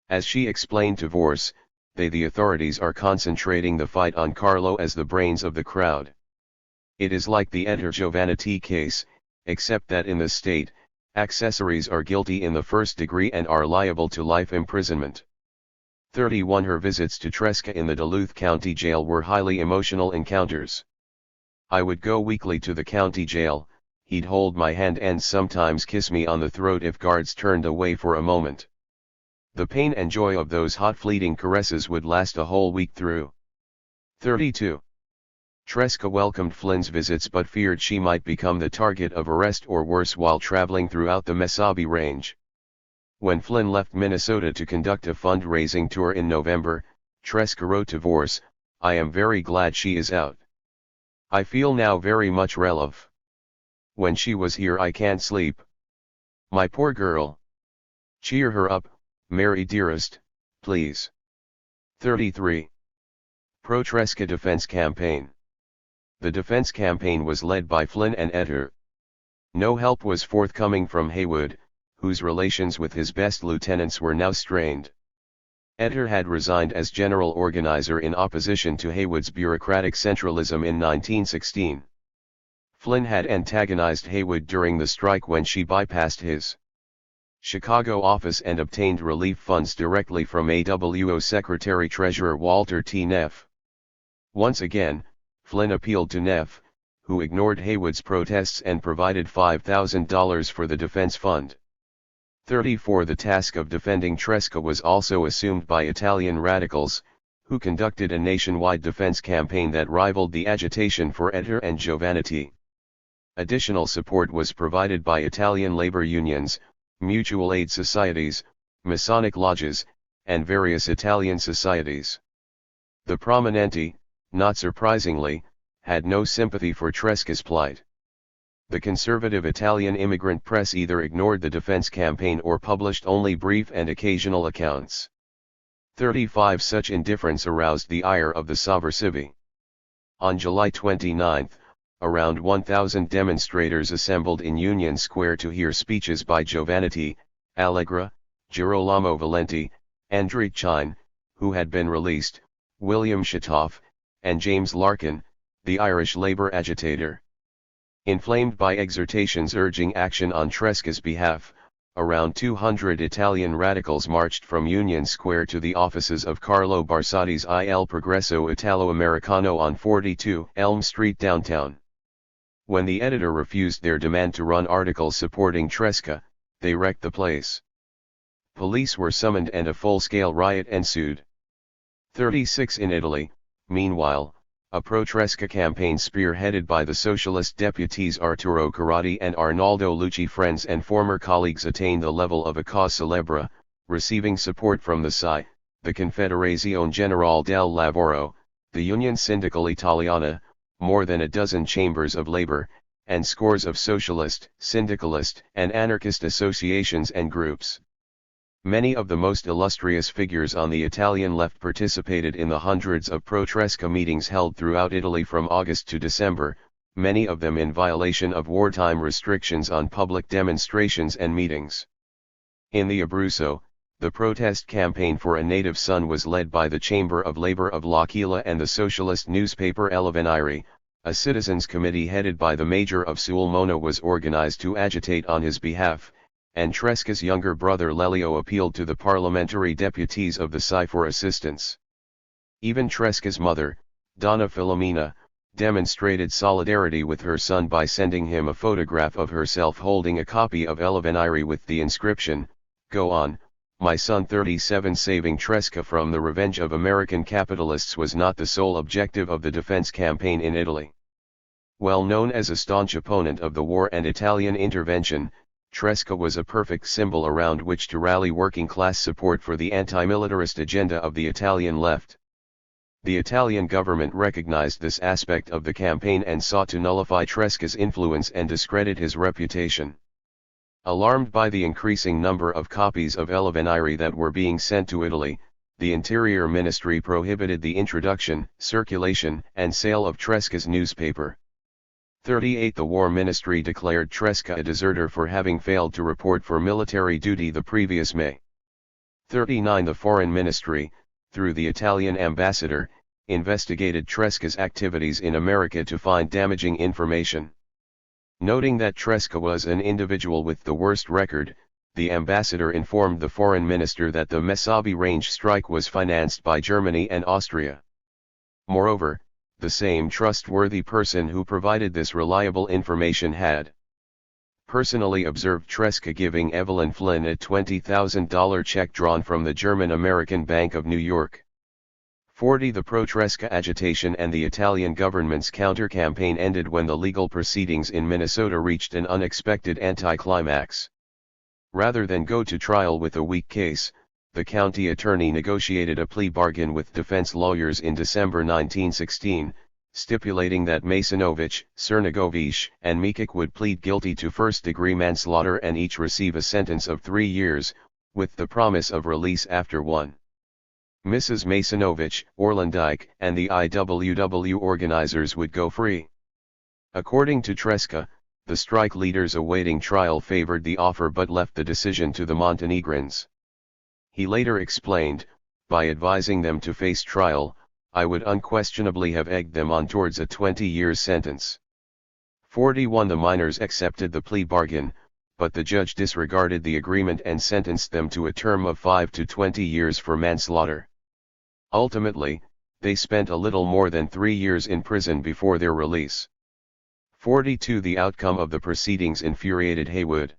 As she explained to Vorse, the authorities are concentrating the fight on Carlo as the brains of the crowd. It is like the Etter Giovannitti case, except that in the state, accessories are guilty in the first degree and are liable to life imprisonment. 31 Her visits to Tresca in the Duluth County Jail were highly emotional encounters. I would go weekly to the county jail, he'd hold my hand and sometimes kiss me on the throat if guards turned away for a moment. The pain and joy of those hot fleeting caresses would last a whole week through. 32. Tresca welcomed Flynn's visits but feared she might become the target of arrest or worse while traveling throughout the Mesabi Range. When Flynn left Minnesota to conduct a fundraising tour in November, Tresca wrote to Vorse, "I am very glad she is out. I feel now very much relief. When she was here I can't sleep. My poor girl. Cheer her up, Mary dearest, please." 33. Pro-Tresca Defense Campaign. The defense campaign was led by Flynn and Etter. No help was forthcoming from Haywood, whose relations with his best lieutenants were now strained. Etter had resigned as general organizer in opposition to Haywood's bureaucratic centralism in 1916. Flynn had antagonized Haywood during the strike when she bypassed his Chicago office and obtained relief funds directly from AWO Secretary-Treasurer Walter T. Neff. Once again, Flynn appealed to Neff, who ignored Haywood's protests and provided $5,000 for the defense fund. 34 The task of defending Tresca was also assumed by Italian radicals, who conducted a nationwide defense campaign that rivaled the agitation for Etter and Giovannitti. Additional support was provided by Italian labor unions, mutual aid societies, Masonic lodges, and various Italian societies. The Prominenti, not surprisingly, had no sympathy for Tresca's plight. The conservative Italian immigrant press either ignored the defense campaign or published only brief and occasional accounts. 35 Such indifference aroused the ire of the sovversivi. On July 29, around 1,000 demonstrators assembled in Union Square to hear speeches by Giovannitti, Allegra, Girolamo Valenti, André Chine, who had been released, William Shatoff, and James Larkin, the Irish labor agitator. Inflamed by exhortations urging action on Tresca's behalf, around 200 Italian radicals marched from Union Square to the offices of Carlo Barsotti's Il Progresso Italo-Americano on 42 Elm Street downtown. When the editor refused their demand to run articles supporting Tresca, they wrecked the place. Police were summoned and a full-scale riot ensued. 36 In Italy, meanwhile, a pro-Tresca campaign spearheaded by the socialist deputies Arturo Carati and Arnaldo Lucci, friends and former colleagues, attained the level of a cause célèbre, receiving support from the SI, the Confederazione Generale del Lavoro, the Union Sindacale Italiana, more than a dozen chambers of labor, and scores of socialist, syndicalist, and anarchist associations and groups. Many of the most illustrious figures on the Italian left participated in the hundreds of pro-Tresca meetings held throughout Italy from August to December, many of them in violation of wartime restrictions on public demonstrations and meetings. In the Abruzzo, the protest campaign for a native son was led by the Chamber of Labor of L'Aquila and the socialist newspaper L'Avvenire. A citizens' committee headed by the mayor of Sulmona was organized to agitate on his behalf, and Tresca's younger brother Lelio appealed to the parliamentary deputies of the SI for assistance. Even Tresca's mother, Donna Filomena, demonstrated solidarity with her son by sending him a photograph of herself holding a copy of L'Avvenire with the inscription, "Go on, my son." 37 Saving Tresca from the revenge of American capitalists was not the sole objective of the defense campaign in Italy. Well known as a staunch opponent of the war and Italian intervention, Tresca was a perfect symbol around which to rally working-class support for the anti-militarist agenda of the Italian left. The Italian government recognized this aspect of the campaign and sought to nullify Tresca's influence and discredit his reputation. Alarmed by the increasing number of copies of L'Avvenire that were being sent to Italy, the Interior Ministry prohibited the introduction, circulation, and sale of Tresca's newspaper. 38 The War Ministry declared Tresca a deserter for having failed to report for military duty the previous May. 39 The Foreign Ministry, through the Italian ambassador, investigated Tresca's activities in America to find damaging information. Noting that Tresca was an individual with the worst record, the ambassador informed the foreign minister that the Messabi Range strike was financed by Germany and Austria. Moreover, the same trustworthy person who provided this reliable information had personally observed Tresca giving Evelyn Flynn a $20,000 check drawn from the German-American Bank of New York. 40 The pro-Tresca agitation and the Italian government's counter-campaign ended when the legal proceedings in Minnesota reached an unexpected anticlimax. Rather than go to trial with a weak case, the county attorney negotiated a plea bargain with defense lawyers in December 1916, stipulating that Masonovich, Cernigovich, and Mikic would plead guilty to first-degree manslaughter and each receive a sentence of 3 years, with the promise of release after 1. Mrs. Masonovich, Orlandike, and the IWW organizers would go free. According to Tresca, the strike leaders awaiting trial favored the offer but left the decision to the Montenegrins. He later explained, by advising them to face trial, I would unquestionably have egged them on towards a 20-year sentence. 41 The miners accepted the plea bargain, but the judge disregarded the agreement and sentenced them to a term of 5 to 20 years for manslaughter. Ultimately, they spent a little more than 3 years in prison before their release. 42 The outcome of the proceedings infuriated Haywood.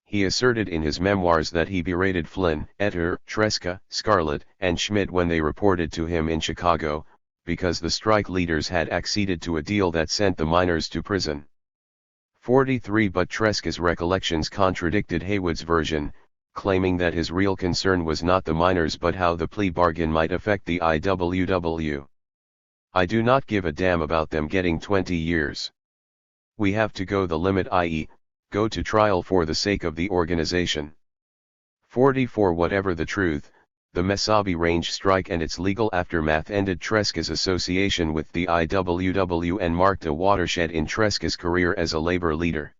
He asserted in his memoirs that he berated Flynn, Etter, Tresca, Scarlett, and Schmidt when they reported to him in Chicago, because the strike leaders had acceded to a deal that sent the miners to prison. 43 But Tresca's recollections contradicted Haywood's version, claiming that his real concern was not the miners but how the plea bargain might affect the IWW. I do not give a damn about them getting 20 years. We have to go the limit, i.e., go to trial for the sake of the organization. 44 Whatever the truth, the Messabi Range strike and its legal aftermath ended Tresca's association with the IWW and marked a watershed in Tresca's career as a labor leader.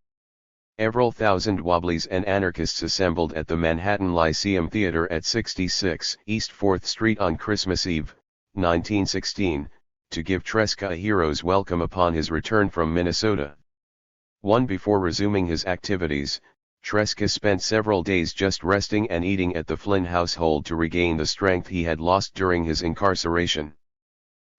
Several thousand Wobblies and anarchists assembled at the Manhattan Lyceum Theater at 66 East 4th Street on Christmas Eve, 1916, to give Tresca a hero's welcome upon his return from Minnesota. 1. Before resuming his activities, Tresca spent several days just resting and eating at the Flynn household to regain the strength he had lost during his incarceration.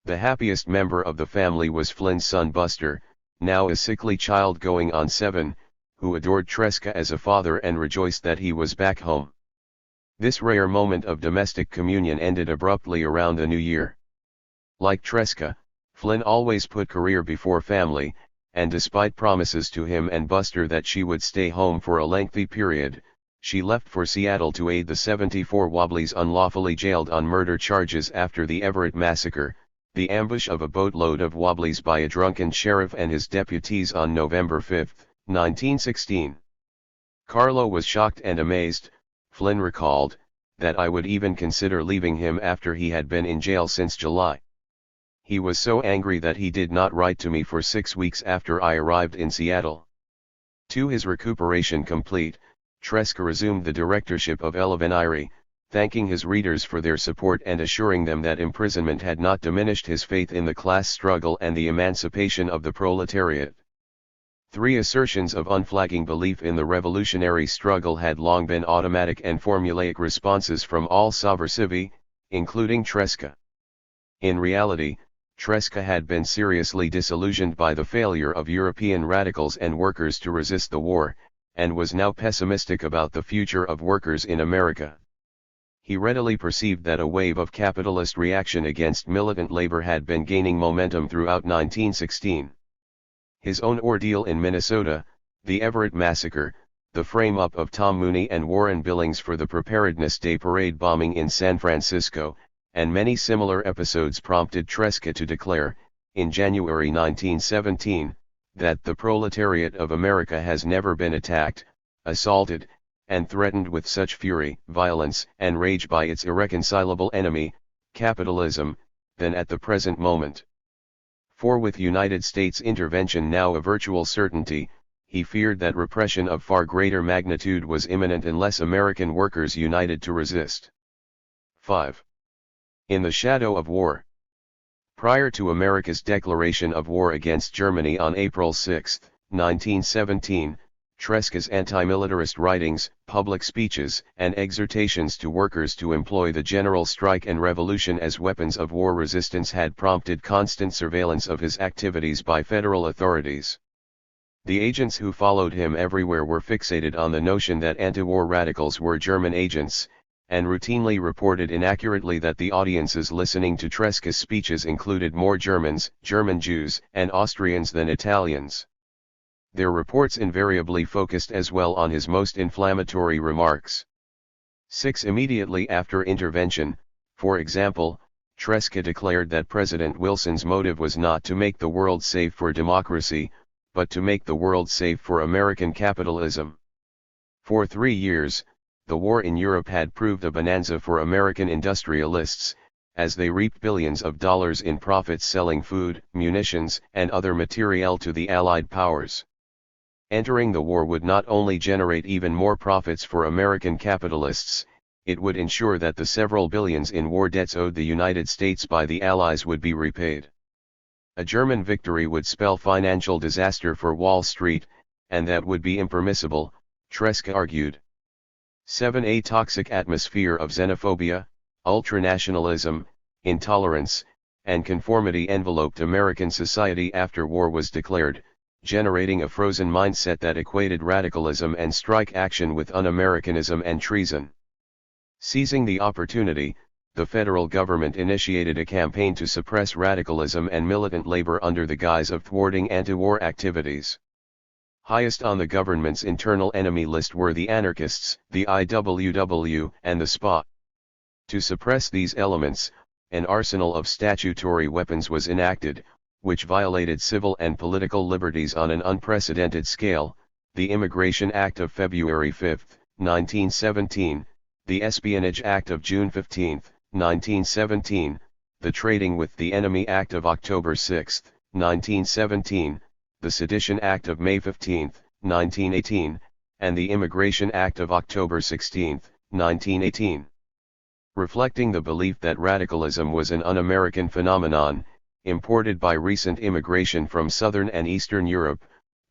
The happiest member of the family was Flynn's son Buster, now a sickly child going on 7, who adored Tresca as a father and rejoiced that he was back home. This rare moment of domestic communion ended abruptly around the new year. Like Tresca, Flynn always put career before family, and despite promises to him and Buster that she would stay home for a lengthy period, she left for Seattle to aid the 74 Wobblies unlawfully jailed on murder charges after the Everett massacre, the ambush of a boatload of Wobblies by a drunken sheriff and his deputies on November 5, 1916. Carlo was shocked and amazed, Flynn recalled, that I would even consider leaving him after he had been in jail since July. He was so angry that he did not write to me for 6 weeks after I arrived in Seattle. To his recuperation complete, Tresca resumed the directorship of El Avvenire, thanking his readers for their support and assuring them that imprisonment had not diminished his faith in the class struggle and the emancipation of the proletariat. 3 assertions of unflagging belief in the revolutionary struggle had long been automatic and formulaic responses from all sovversivi, including Tresca. In reality, Tresca had been seriously disillusioned by the failure of European radicals and workers to resist the war, and was now pessimistic about the future of workers in America. He readily perceived that a wave of capitalist reaction against militant labor had been gaining momentum throughout 1916. His own ordeal in Minnesota, the Everett massacre, the frame-up of Tom Mooney and Warren Billings for the Preparedness Day parade bombing in San Francisco, and many similar episodes prompted Tresca to declare, in January 1917, that the proletariat of America has never been attacked, assaulted, and threatened with such fury, violence, and rage by its irreconcilable enemy, capitalism, than at the present moment. For with United States intervention now a virtual certainty, he feared that repression of far greater magnitude was imminent unless American workers united to resist. 5. In the shadow of war. Prior to America's declaration of war against Germany on April 6, 1917, Tresca's anti-militarist writings, public speeches, and exhortations to workers to employ the general strike and revolution as weapons of war resistance had prompted constant surveillance of his activities by federal authorities. The agents who followed him everywhere were fixated on the notion that anti-war radicals were German agents, and routinely reported inaccurately that the audiences listening to Tresca's speeches included more Germans, German Jews, and Austrians than Italians. Their reports invariably focused as well on his most inflammatory remarks. 6. Immediately after intervention, for example, Tresca declared that President Wilson's motive was not to make the world safe for democracy, but to make the world safe for American capitalism. For 3 years, the war in Europe had proved a bonanza for American industrialists, as they reaped billions of dollars in profits selling food, munitions, and other materiel to the Allied powers. Entering the war would not only generate even more profits for American capitalists, it would ensure that the several billions in war debts owed the United States by the Allies would be repaid. A German victory would spell financial disaster for Wall Street, and that would be impermissible, Tresca argued. 7. A toxic atmosphere of xenophobia, ultranationalism, intolerance, and conformity enveloped American society after war was declared, generating a frozen mindset that equated radicalism and strike action with un-Americanism and treason. Seizing the opportunity, the federal government initiated a campaign to suppress radicalism and militant labor under the guise of thwarting anti-war activities. Highest on the government's internal enemy list were the anarchists, the IWW, and the SPA. To suppress these elements, an arsenal of statutory weapons was enacted, which violated civil and political liberties on an unprecedented scale: the Immigration Act of February 5, 1917, the Espionage Act of June 15, 1917, the Trading with the Enemy Act of October 6, 1917, the Sedition Act of May 15, 1918, and the Immigration Act of October 16, 1918. Reflecting the belief that radicalism was an un-American phenomenon, imported by recent immigration from Southern and Eastern Europe,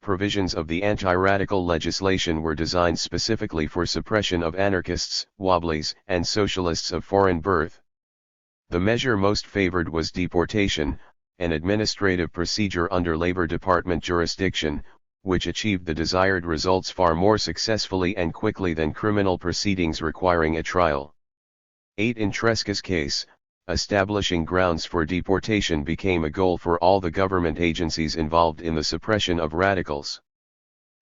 provisions of the anti-radical legislation were designed specifically for suppression of anarchists, wobblies, and socialists of foreign birth. The measure most favored was deportation, an administrative procedure under Labor Department jurisdiction, which achieved the desired results far more successfully and quickly than criminal proceedings requiring a trial. 8. In Tresca's case, establishing grounds for deportation became a goal for all the government agencies involved in the suppression of radicals.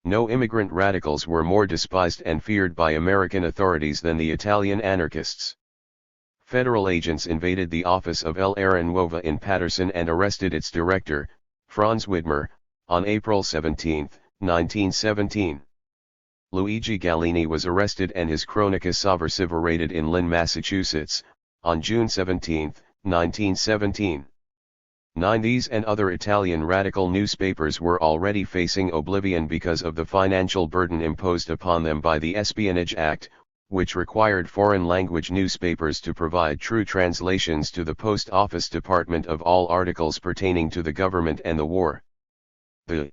No immigrant radicals were more despised and feared by American authorities than the Italian anarchists. Federal agents invaded the office of L'Era Nuova in Paterson and arrested its director, Franz Widmer, on April 17, 1917. Luigi Gallini was arrested and his Cronica Sovversiva raided in Lynn, Massachusetts, on June 17, 1917. 9. These and other Italian radical newspapers were already facing oblivion because of the financial burden imposed upon them by the Espionage Act, which required foreign-language newspapers to provide true translations to the Post Office Department of all articles pertaining to the government and the war. The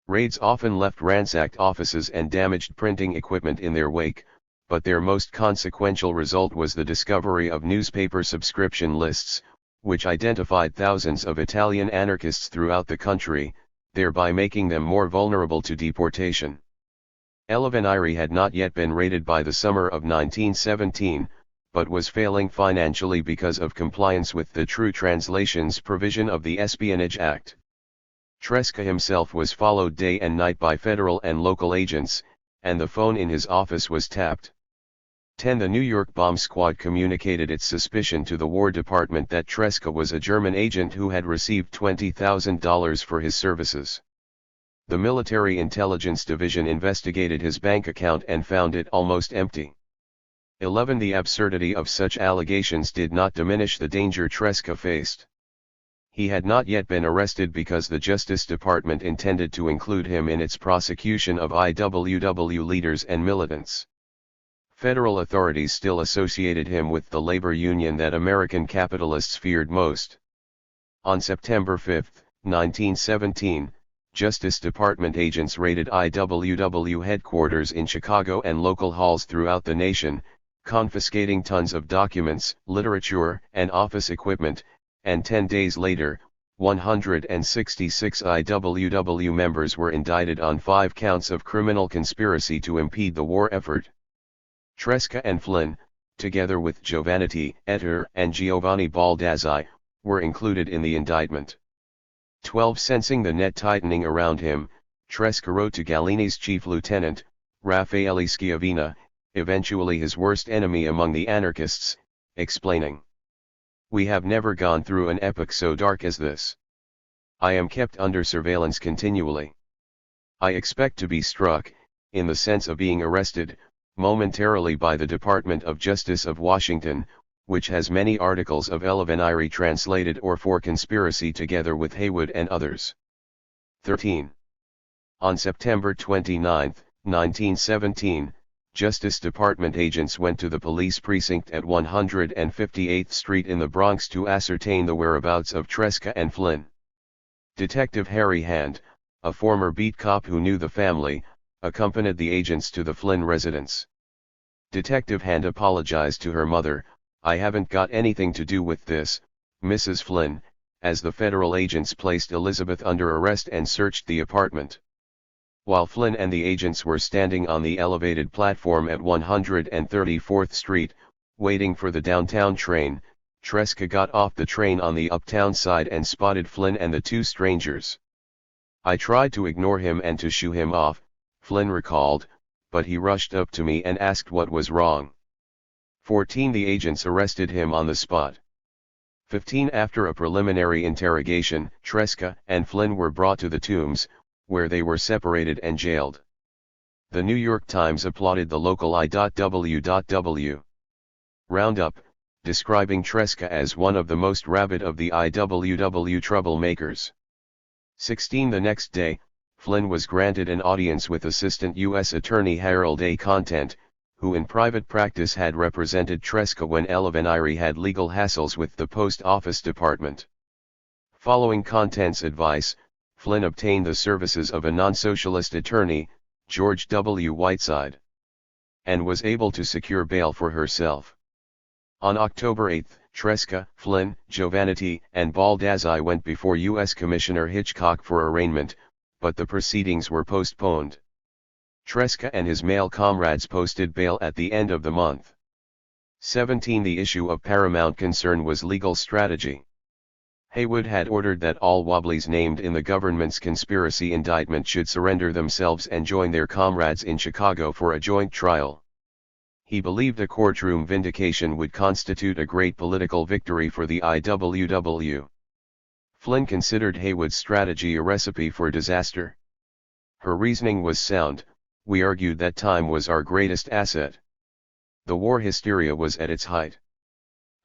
raids often left ransacked offices and damaged printing equipment in their wake, but their most consequential result was the discovery of newspaper subscription lists, which identified thousands of Italian anarchists throughout the country, thereby making them more vulnerable to deportation. Elevenire had not yet been raided by the summer of 1917, but was failing financially because of compliance with the true translations provision of the Espionage Act. Tresca himself was followed day and night by federal and local agents, and the phone in his office was tapped. 10. The New York bomb squad communicated its suspicion to the War Department that Tresca was a German agent who had received $20,000 for his services. The Military Intelligence Division investigated his bank account and found it almost empty. 11. The absurdity of such allegations did not diminish the danger Tresca faced. He had not yet been arrested because the Justice Department intended to include him in its prosecution of IWW leaders and militants. Federal authorities still associated him with the labor union that American capitalists feared most. On September 5, 1917, Justice Department agents raided IWW headquarters in Chicago and local halls throughout the nation, confiscating tons of documents, literature, and office equipment, and 10 days later, 166 IWW members were indicted on 5 counts of criminal conspiracy to impede the war effort. Tresca and Flynn, together with Giovannitti, Etter, and Giovanni Baldazzi, were included in the indictment. 12. Sensing the net tightening around him, Tresca wrote to Gallini's chief lieutenant, Raffaele Schiavina, eventually his worst enemy among the anarchists, explaining, "We have never gone through an epoch so dark as this. I am kept under surveillance continually. I expect to be struck, in the sense of being arrested, momentarily by the Department of Justice of Washington, which has many articles of Elevenire translated or for conspiracy together with Haywood and others." 13. On September 29, 1917, Justice Department agents went to the police precinct at 158th Street in the Bronx to ascertain the whereabouts of Tresca and Flynn. Detective Harry Hand, a former beat cop who knew the family, accompanied the agents to the Flynn residence. Detective Hand apologized to her mother, "I haven't got anything to do with this, Mrs. Flynn," as the federal agents placed Elizabeth under arrest and searched the apartment. While Flynn and the agents were standing on the elevated platform at 134th Street, waiting for the downtown train, Tresca got off the train on the uptown side and spotted Flynn and the 2 strangers. "I tried to ignore him and to shoo him off," Flynn recalled, "but he rushed up to me and asked what was wrong." 14. The agents arrested him on the spot. 15. After a preliminary interrogation, Tresca and Flynn were brought to the Tombs, where they were separated and jailed. The New York Times applauded the local I.W.W. roundup, describing Tresca as one of the most rabid of the IWW troublemakers. 16. The next day, Flynn was granted an audience with Assistant U.S. Attorney Harold A. Content, who in private practice had represented Tresca when Elevenire had legal hassles with the Post Office Department. Following Content's advice, Flynn obtained the services of a non-socialist attorney, George W. Whiteside, and was able to secure bail for herself. On October 8, Tresca, Flynn, Giovannitti, and Baldazzi went before U.S. Commissioner Hitchcock for arraignment, but the proceedings were postponed. Tresca and his male comrades posted bail at the end of the month. 17. The issue of paramount concern was legal strategy. Haywood had ordered that all Wobblies named in the government's conspiracy indictment should surrender themselves and join their comrades in Chicago for a joint trial. He believed a courtroom vindication would constitute a great political victory for the IWW. Flynn considered Haywood's strategy a recipe for disaster. Her reasoning was sound. We argued that time was our greatest asset. The war hysteria was at its height.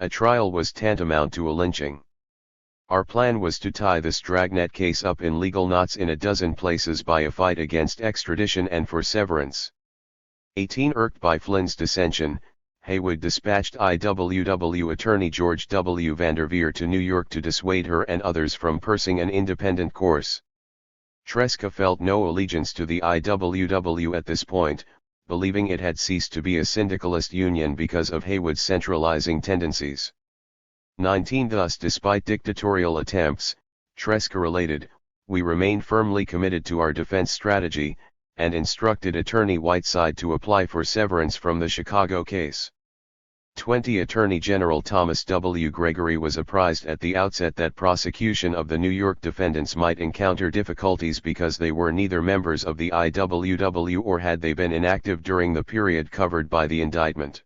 A trial was tantamount to a lynching. Our plan was to tie this dragnet case up in legal knots in a dozen places by a fight against extradition and for severance. 18. Irked by Flynn's dissension, Haywood dispatched IWW attorney George W. Vanderveer to New York to dissuade her and others from pursuing an independent course. Tresca felt no allegiance to the IWW at this point, believing it had ceased to be a syndicalist union because of Haywood's centralizing tendencies. 19. Thus, despite dictatorial attempts, Tresca related, we remained firmly committed to our defense strategy, and instructed attorney Whiteside to apply for severance from the Chicago case. 20. Attorney General Thomas W. Gregory was apprised at the outset that prosecution of the New York defendants might encounter difficulties because they were neither members of the IWW or had they been inactive during the period covered by the indictment.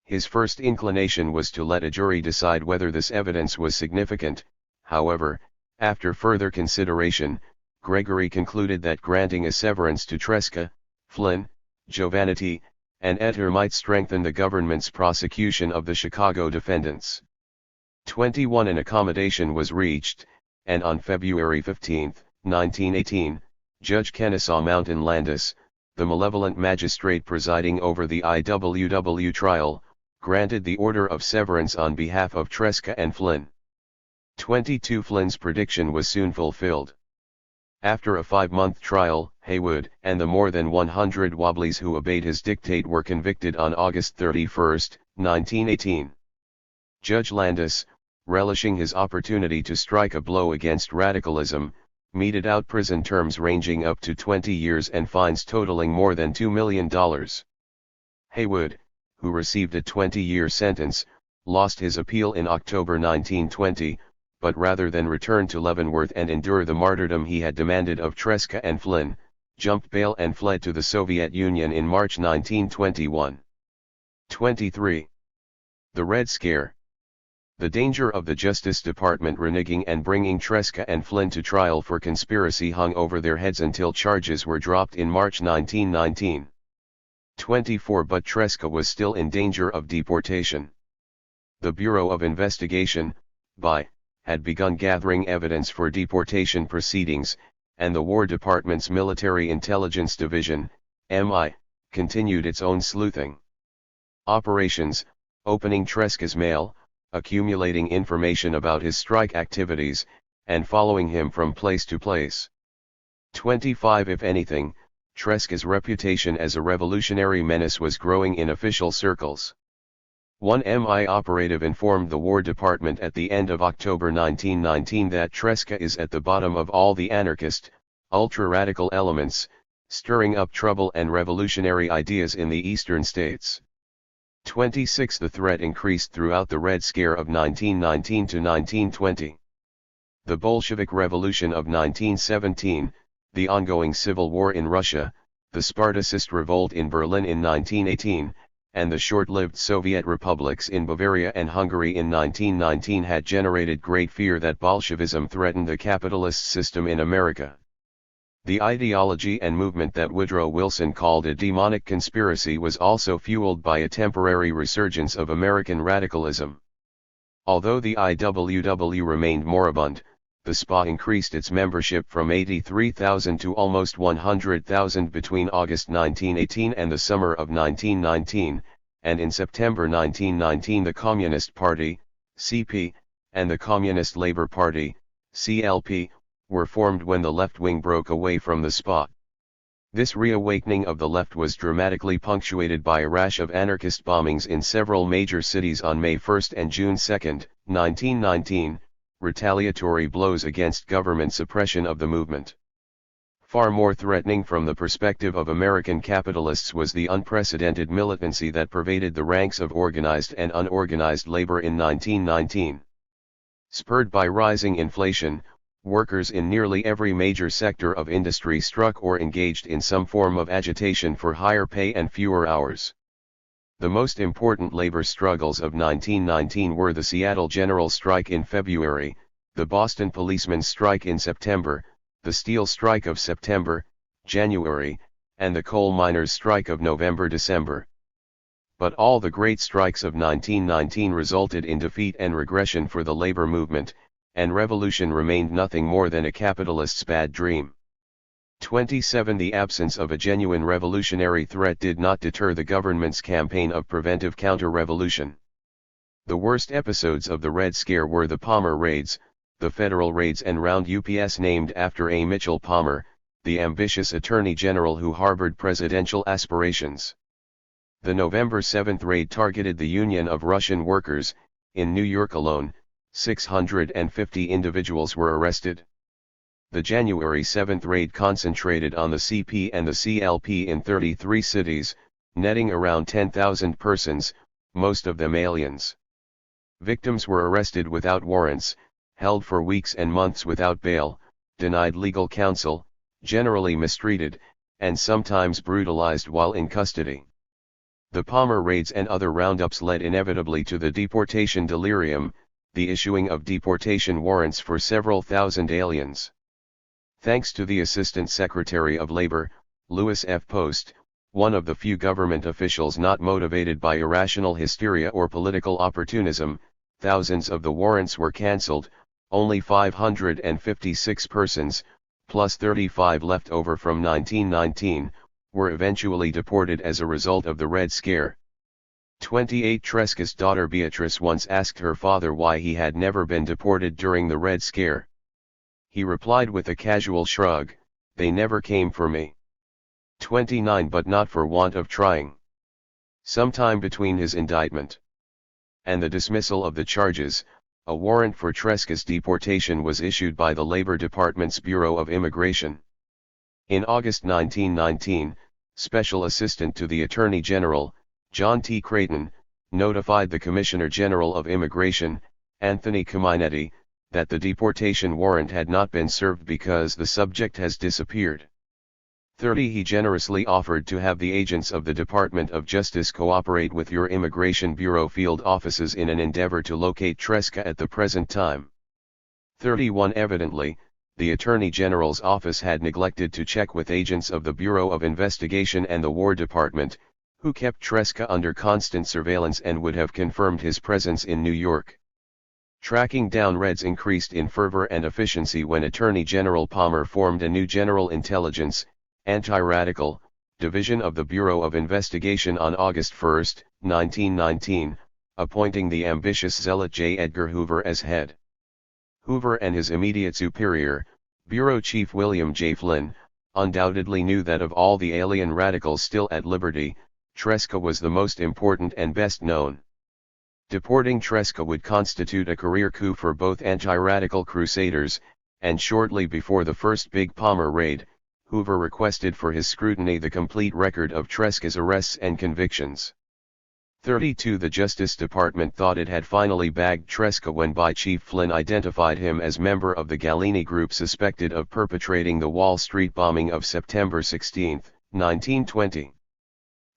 His first inclination was to let a jury decide whether this evidence was significant. However, after further consideration, Gregory concluded that granting a severance to Tresca, Flynn, Giovannitti, and Etter might strengthen the government's prosecution of the Chicago defendants. 21. An accommodation was reached, and on February 15, 1918, Judge Kennesaw Mountain Landis, the malevolent magistrate presiding over the IWW trial, granted the order of severance on behalf of Tresca and Flynn. 22. Flynn's prediction was soon fulfilled. After a 5-month trial, Haywood and the more than 100 Wobblies who obeyed his dictate were convicted on August 31, 1918. Judge Landis, relishing his opportunity to strike a blow against radicalism, meted out prison terms ranging up to 20 years and fines totaling more than $2 million. Haywood, who received a 20-year sentence, lost his appeal in October 1920, but rather than return to Leavenworth and endure the martyrdom he had demanded of Tresca and Flynn, jumped bail and fled to the Soviet Union in March 1921. 23. The Red Scare. The danger of the Justice Department reneging and bringing Tresca and Flynn to trial for conspiracy hung over their heads until charges were dropped in March 1919. 24. But Tresca was still in danger of deportation. The Bureau of Investigation, BI, had begun gathering evidence for deportation proceedings, and the War Department's Military Intelligence Division, MI, continued its own sleuthing operations, opening Tresca's mail, accumulating information about his strike activities, and following him from place to place. 25. If anything, Tresca's reputation as a revolutionary menace was growing in official circles. One MI operative informed the War Department at the end of October 1919 that Tresca is at the bottom of all the anarchist, ultra-radical elements, stirring up trouble and revolutionary ideas in the eastern states. 26. The threat increased throughout the Red Scare of 1919 to 1920. The Bolshevik Revolution of 1917, the ongoing civil war in Russia, the Spartacist revolt in Berlin in 1918, and the short-lived Soviet republics in Bavaria and Hungary in 1919 had generated great fear that Bolshevism threatened the capitalist system in America. The ideology and movement that Woodrow Wilson called a demonic conspiracy was also fueled by a temporary resurgence of American radicalism. Although the IWW remained moribund, the SPA increased its membership from 83,000 to almost 100,000 between August 1918 and the summer of 1919, and in September 1919 the Communist Party, CP, and the Communist Labor Party, CLP, were formed when the left wing broke away from the spot. This reawakening of the left was dramatically punctuated by a rash of anarchist bombings in several major cities on May 1 and June 2, 1919, retaliatory blows against government suppression of the movement. Far more threatening from the perspective of American capitalists was the unprecedented militancy that pervaded the ranks of organized and unorganized labor in 1919. Spurred by rising inflation, workers in nearly every major sector of industry struck or engaged in some form of agitation for higher pay and fewer hours. The most important labor struggles of 1919 were the Seattle General Strike in February, the Boston Policemen's Strike in September, the Steel Strike of September, January, and the Coal Miners' Strike of November-December. But all the great strikes of 1919 resulted in defeat and regression for the labor movement, and revolution remained nothing more than a capitalist's bad dream. 27 The absence of a genuine revolutionary threat did not deter the government's campaign of preventive counter-revolution. The worst episodes of the Red Scare were the Palmer raids, the federal raids and round ups named after A. Mitchell Palmer, the ambitious attorney general who harbored presidential aspirations. The November 7 raid targeted the Union of Russian Workers. In New York alone, 650 individuals were arrested. The January 7 raid concentrated on the CP and the CLP in 33 cities, netting around 10,000 persons, most of them aliens. Victims were arrested without warrants, held for weeks and months without bail, denied legal counsel, generally mistreated, and sometimes brutalized while in custody. The Palmer raids and other roundups led inevitably to the deportation delirium, the issuing of deportation warrants for several thousand aliens. Thanks to the Assistant Secretary of Labor, Louis F. Post, one of the few government officials not motivated by irrational hysteria or political opportunism, thousands of the warrants were cancelled. Only 556 persons, plus 35 left over from 1919, were eventually deported as a result of the Red Scare. 28 Tresca's daughter Beatrice once asked her father why he had never been deported during the Red Scare. He replied with a casual shrug, "They never came for me." 29 But not for want of trying. Sometime between his indictment and the dismissal of the charges, a warrant for Tresca's deportation was issued by the Labor Department's Bureau of Immigration. In August 1919, Special Assistant to the Attorney General, John T. Creighton, notified the Commissioner General of Immigration, Anthony Cominetti, that the deportation warrant had not been served because the subject has disappeared. 30 He generously offered to have the agents of the Department of Justice cooperate with your Immigration Bureau field offices in an endeavor to locate Tresca at the present time. 31 Evidently, the Attorney General's office had neglected to check with agents of the Bureau of Investigation and the War Department, who kept Tresca under constant surveillance and would have confirmed his presence in New York. Tracking down Reds increased in fervor and efficiency when Attorney General Palmer formed a new General Intelligence, Anti-Radical, Division of the Bureau of Investigation on August 1, 1919, appointing the ambitious zealot J. Edgar Hoover as head. Hoover and his immediate superior, Bureau Chief William J. Flynn, undoubtedly knew that of all the alien radicals still at liberty, Tresca was the most important and best known. Deporting Tresca would constitute a career coup for both anti-radical crusaders, and shortly before the first big Palmer raid, Hoover requested for his scrutiny the complete record of Tresca's arrests and convictions. 32 The Justice Department thought it had finally bagged Tresca when by Chief Flynn identified him as member of the Galini group suspected of perpetrating the Wall Street bombing of September 16, 1920.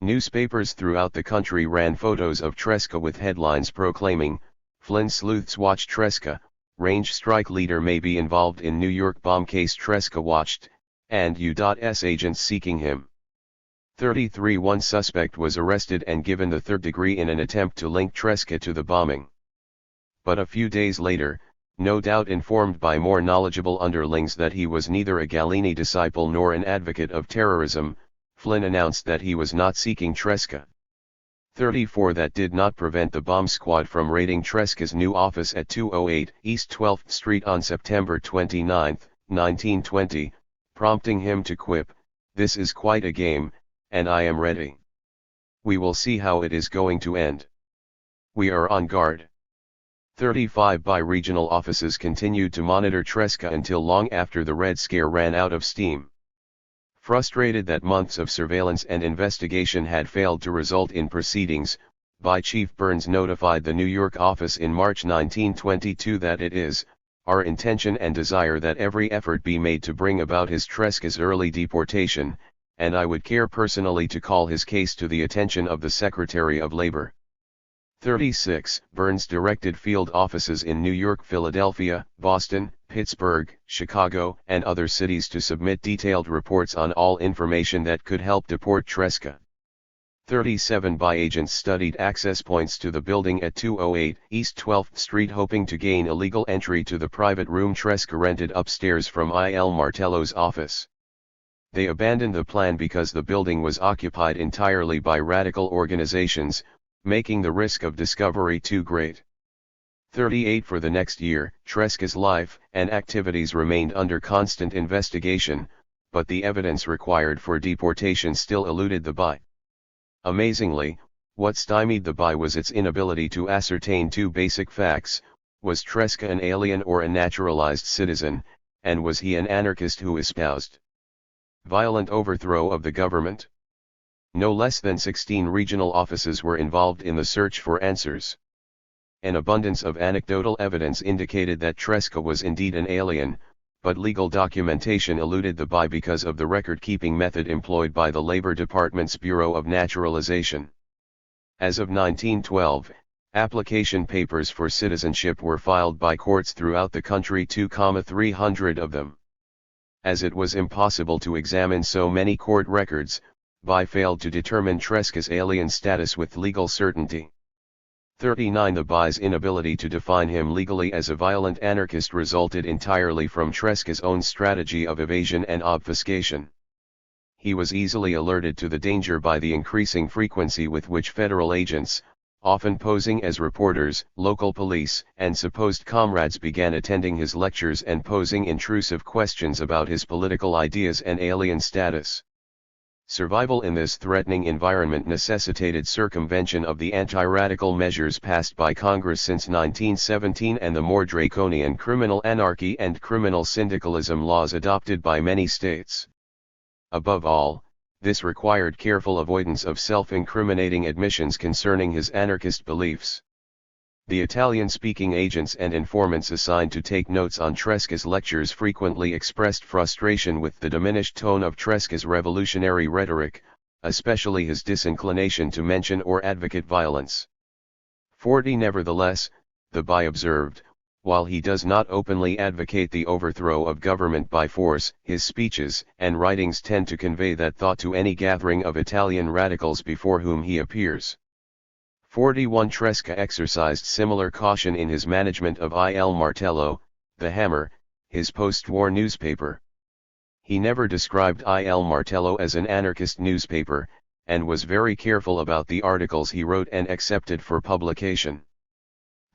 Newspapers throughout the country ran photos of Tresca with headlines proclaiming, "Flynn sleuths watch Tresca, range strike leader may be involved in New York bomb case Tresca watched, and U.S. agents seeking him." 33 One suspect was arrested and given the third degree in an attempt to link Tresca to the bombing. But a few days later, no doubt informed by more knowledgeable underlings that he was neither a Galini disciple nor an advocate of terrorism, Flynn announced that he was not seeking Tresca. 34 That did not prevent the bomb squad from raiding Tresca's new office at 208 East 12th Street on September 29, 1920, prompting him to quip, "This is quite a game, and I am ready. We will see how it is going to end. We are on guard." 35 Bi-regional offices continued to monitor Tresca until long after the Red Scare ran out of steam. Frustrated that months of surveillance and investigation had failed to result in proceedings, By Chief Burns notified the New York office in March 1922 that it is our intention and desire that every effort be made to bring about his Tresca's early deportation, and I would care personally to call his case to the attention of the Secretary of Labor. 36. Burns directed field offices in New York, Philadelphia, Boston, Pittsburgh, Chicago, and other cities to submit detailed reports on all information that could help deport Tresca. 37. By agents studied access points to the building at 208 East 12th Street, hoping to gain a legal entry to the private room Tresca rented upstairs from Il Martello's office. They abandoned the plan because the building was occupied entirely by radical organizations, making the risk of discovery too great. 38. For the next year, Tresca's life and activities remained under constant investigation, but the evidence required for deportation still eluded the BI. Amazingly, what stymied the BI was its inability to ascertain two basic facts: was Tresca an alien or a naturalized citizen, and was he an anarchist who espoused violent overthrow of the government? No less than 16 regional offices were involved in the search for answers. An abundance of anecdotal evidence indicated that Tresca was indeed an alien, but legal documentation eluded the BI because of the record-keeping method employed by the Labor Department's Bureau of Naturalization. As of 1912, application papers for citizenship were filed by courts throughout the country, 2,300 of them. As it was impossible to examine so many court records, BI failed to determine Tresca's alien status with legal certainty. 39. The BI's inability to define him legally as a violent anarchist resulted entirely from Tresca's own strategy of evasion and obfuscation. He was easily alerted to the danger by the increasing frequency with which federal agents, often posing as reporters, local police, and supposed comrades, began attending his lectures and posing intrusive questions about his political ideas and alien status. Survival in this threatening environment necessitated circumvention of the anti-radical measures passed by Congress since 1917 and the more draconian criminal anarchy and criminal syndicalism laws adopted by many states. Above all, this required careful avoidance of self-incriminating admissions concerning his anarchist beliefs. The Italian-speaking agents and informants assigned to take notes on Tresca's lectures frequently expressed frustration with the diminished tone of Tresca's revolutionary rhetoric, especially his disinclination to mention or advocate violence. 40. Nevertheless, the BI observed, while he does not openly advocate the overthrow of government by force, his speeches and writings tend to convey that thought to any gathering of Italian radicals before whom he appears. 41. Tresca exercised similar caution in his management of Il Martello, the Hammer, his post-war newspaper. He never described Il Martello as an anarchist newspaper, and was very careful about the articles he wrote and accepted for publication.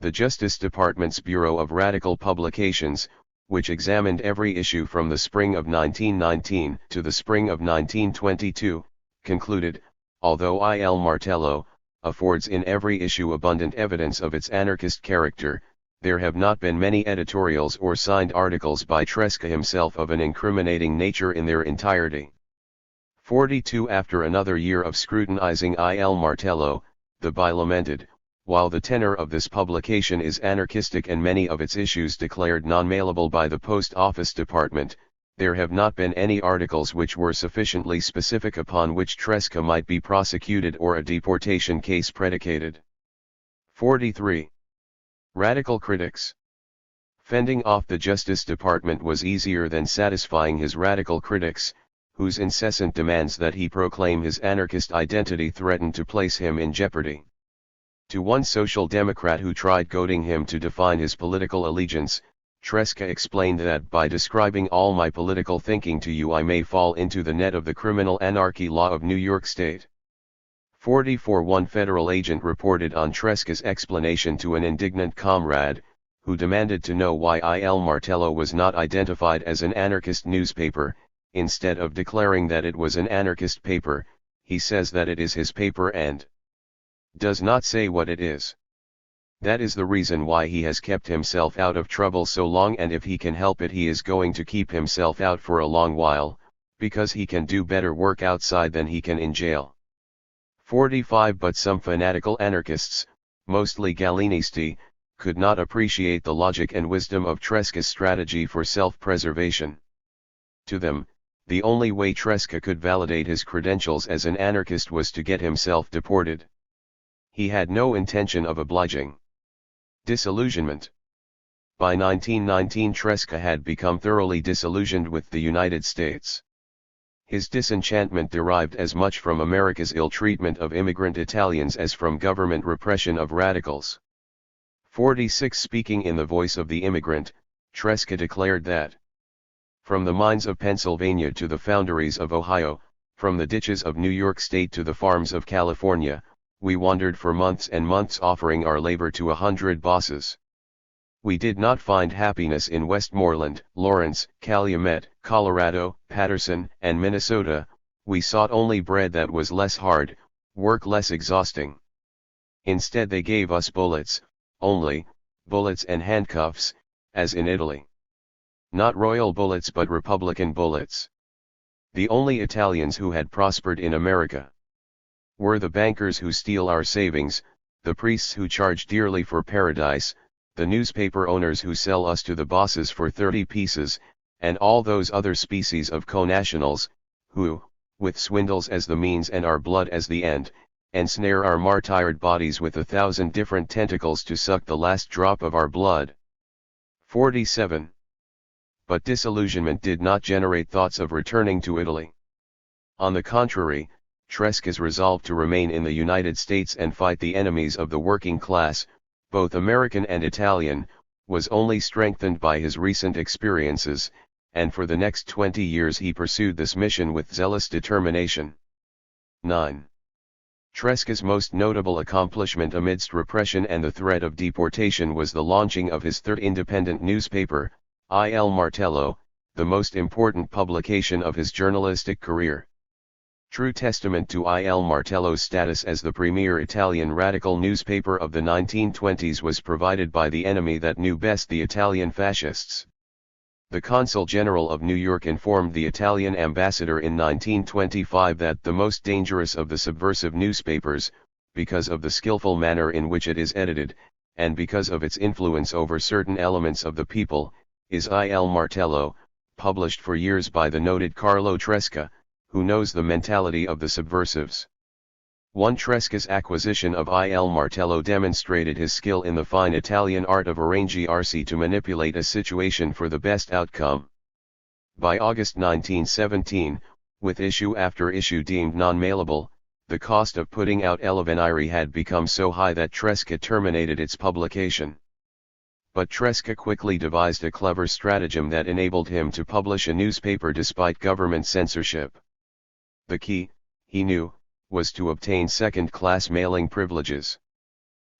The Justice Department's Bureau of Radical Publications, which examined every issue from the spring of 1919 to the spring of 1922, concluded, although Il Martello affords in every issue abundant evidence of its anarchist character, there have not been many editorials or signed articles by Tresca himself of an incriminating nature in their entirety. 42. After another year of scrutinizing Il Martello, the BI lamented, while the tenor of this publication is anarchistic and many of its issues declared non-mailable by the Post Office Department, there have not been any articles which were sufficiently specific upon which Tresca might be prosecuted or a deportation case predicated. 43. Radical critics. Fending off the Justice Department was easier than satisfying his radical critics, whose incessant demands that he proclaim his anarchist identity threatened to place him in jeopardy. To one social democrat who tried goading him to define his political allegiance, Tresca explained that by describing all my political thinking to you I may fall into the net of the criminal anarchy law of New York State. 44. One federal agent reported on Tresca's explanation to an indignant comrade, who demanded to know why Il Martello was not identified as an anarchist newspaper. Instead of declaring that it was an anarchist paper, he says that it is his paper and does not say what it is. That is the reason why he has kept himself out of trouble so long, and if he can help it he is going to keep himself out for a long while, because he can do better work outside than he can in jail. 45 But some fanatical anarchists, mostly Galenisti, could not appreciate the logic and wisdom of Tresca's strategy for self-preservation. To them, the only way Tresca could validate his credentials as an anarchist was to get himself deported. He had no intention of obliging. Disillusionment. By 1919 Tresca had become thoroughly disillusioned with the United States. His disenchantment derived as much from America's ill treatment of immigrant Italians as from government repression of radicals. 46 Speaking in the voice of the immigrant, Tresca declared that from the mines of Pennsylvania to the foundries of Ohio, from the ditches of New York State to the farms of California, we wandered for months and months offering our labor to 100 bosses. We did not find happiness in Westmoreland, Lawrence, Calumet, Colorado, Patterson, and Minnesota. We sought only bread that was less hard, work less exhausting. Instead they gave us bullets, only, bullets and handcuffs, as in Italy. Not royal bullets but Republican bullets. The only Italians who had prospered in America were the bankers who steal our savings, the priests who charge dearly for paradise, the newspaper owners who sell us to the bosses for 30 pieces, and all those other species of connationals, who, with swindles as the means and our blood as the end, ensnare our martyred bodies with 1,000 different tentacles to suck the last drop of our blood. 47. But disillusionment did not generate thoughts of returning to Italy. On the contrary, Tresca's resolve to remain in the United States and fight the enemies of the working class, both American and Italian, was only strengthened by his recent experiences, and for the next 20 years he pursued this mission with zealous determination. 9. Tresca's most notable accomplishment amidst repression and the threat of deportation was the launching of his third independent newspaper, Il Martello, the most important publication of his journalistic career. True testament to Il Martello's status as the premier Italian radical newspaper of the 1920s was provided by the enemy that knew best, the Italian fascists. The Consul General of New York informed the Italian ambassador in 1925 that the most dangerous of the subversive newspapers, because of the skillful manner in which it is edited, and because of its influence over certain elements of the people, is Il Martello, published for years by the noted Carlo Tresca, who knows the mentality of the subversives. 1. Tresca's acquisition of Il Martello demonstrated his skill in the fine Italian art of arrangere to manipulate a situation for the best outcome. By August 1917, with issue after issue deemed non-mailable, the cost of putting out l'Avvenire had become so high that Tresca terminated its publication. But Tresca quickly devised a clever stratagem that enabled him to publish a newspaper despite government censorship. The key, he knew, was to obtain second-class mailing privileges.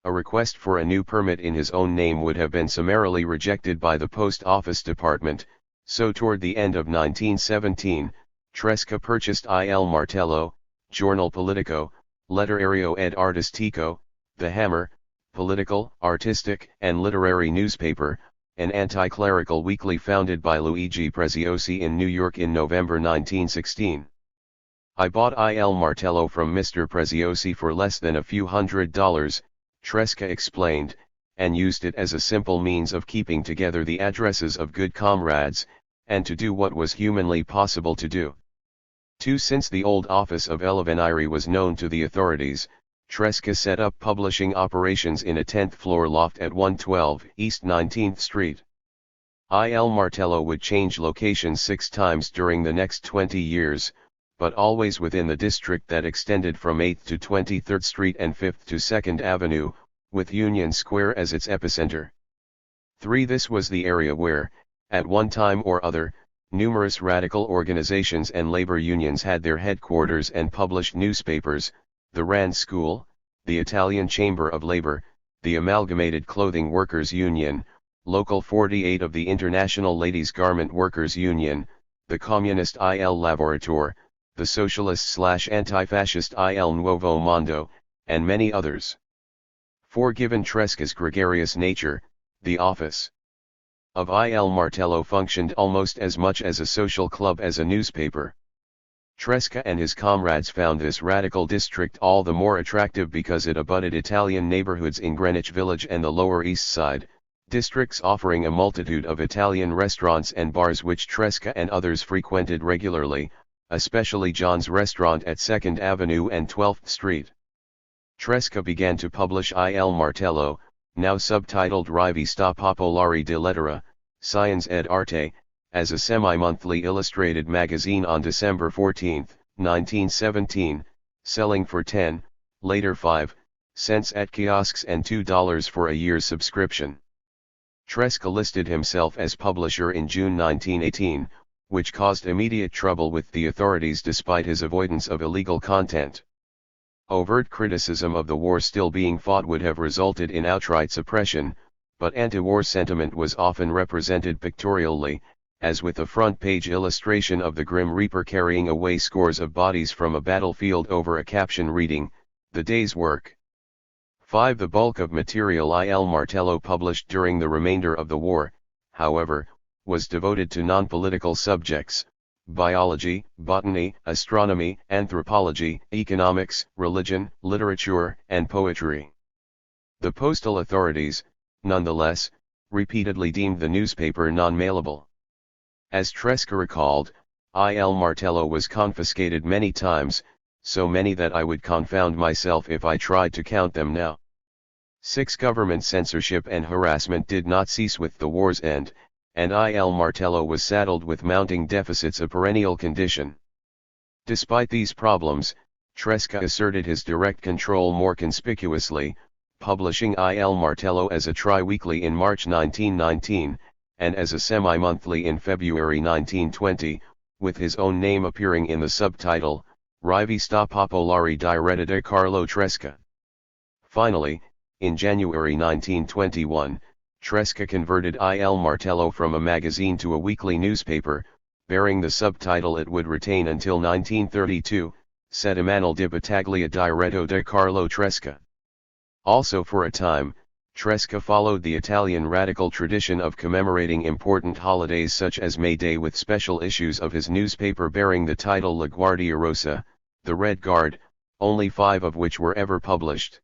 A request for a new permit in his own name would have been summarily rejected by the Post Office Department, so toward the end of 1917, Tresca purchased Il Martello, Giornal Politico, Letterario ed Artistico, The Hammer, political, artistic, and literary newspaper, an anti-clerical weekly founded by Luigi Preziosi in New York in November 1916. I bought Il Martello from Mr. Preziosi for less than a few $100, Tresca explained, and used it as a simple means of keeping together the addresses of good comrades, and to do what was humanly possible to do. 2. Since the old office of l'Avvenire was known to the authorities, Tresca set up publishing operations in a 10th-floor loft at 112 East 19th Street. Il Martello would change locations 6 times during the next 20 years, but always within the district that extended from 8th to 23rd Street and 5th to 2nd Avenue, with Union Square as its epicenter. 3. This was the area where, at one time or other, numerous radical organizations and labor unions had their headquarters and published newspapers, the Rand School, the Italian Chamber of Labor, the Amalgamated Clothing Workers Union, Local 48 of the International Ladies Garment Workers Union, the Communist Il Lavoratore, the Socialist/Anti-Fascist Il Nuovo Mondo, and many others. 4. Given Tresca's gregarious nature, the office of Il Martello functioned almost as much as a social club as a newspaper. Tresca and his comrades found this radical district all the more attractive because it abutted Italian neighborhoods in Greenwich Village and the Lower East Side, districts offering a multitude of Italian restaurants and bars which Tresca and others frequented regularly, especially John's restaurant at 2nd Avenue and 12th Street. Tresca began to publish Il Martello, now subtitled Rivista Popolare di Lettera, Science ed Arte, as a semi-monthly illustrated magazine on December 14, 1917, selling for 10, later 5, cents at kiosks and $2 for a year's subscription. Tresca listed himself as publisher in June 1918, which caused immediate trouble with the authorities despite his avoidance of illegal content. Overt criticism of the war still being fought would have resulted in outright suppression, but anti-war sentiment was often represented pictorially, as with a front-page illustration of the Grim Reaper carrying away scores of bodies from a battlefield over a caption reading, "The Day's Work." 5. The bulk of material Il Martello published during the remainder of the war, however, was devoted to non-political subjects: biology, botany, astronomy, anthropology, economics, religion, literature, and poetry. The postal authorities, nonetheless, repeatedly deemed the newspaper non-mailable. As Tresca recalled, Il Martello was confiscated many times, so many that I would confound myself if I tried to count them now. 6. Government censorship and harassment did not cease with the war's end, and Il Martello was saddled with mounting deficits, a perennial condition. Despite these problems, Tresca asserted his direct control more conspicuously, publishing Il Martello as a tri-weekly in March 1919, and as a semi-monthly in February 1920, with his own name appearing in the subtitle, Rivista Popolare di Rete di Carlo Tresca. Finally, in January 1921, Tresca converted Il Martello from a magazine to a weekly newspaper, bearing the subtitle it would retain until 1932, Settimanale di Battaglia di Reto di Carlo Tresca. Also for a time, Tresca followed the Italian radical tradition of commemorating important holidays such as May Day with special issues of his newspaper bearing the title La Guardia Rossa, the Red Guard, only 5 of which were ever published.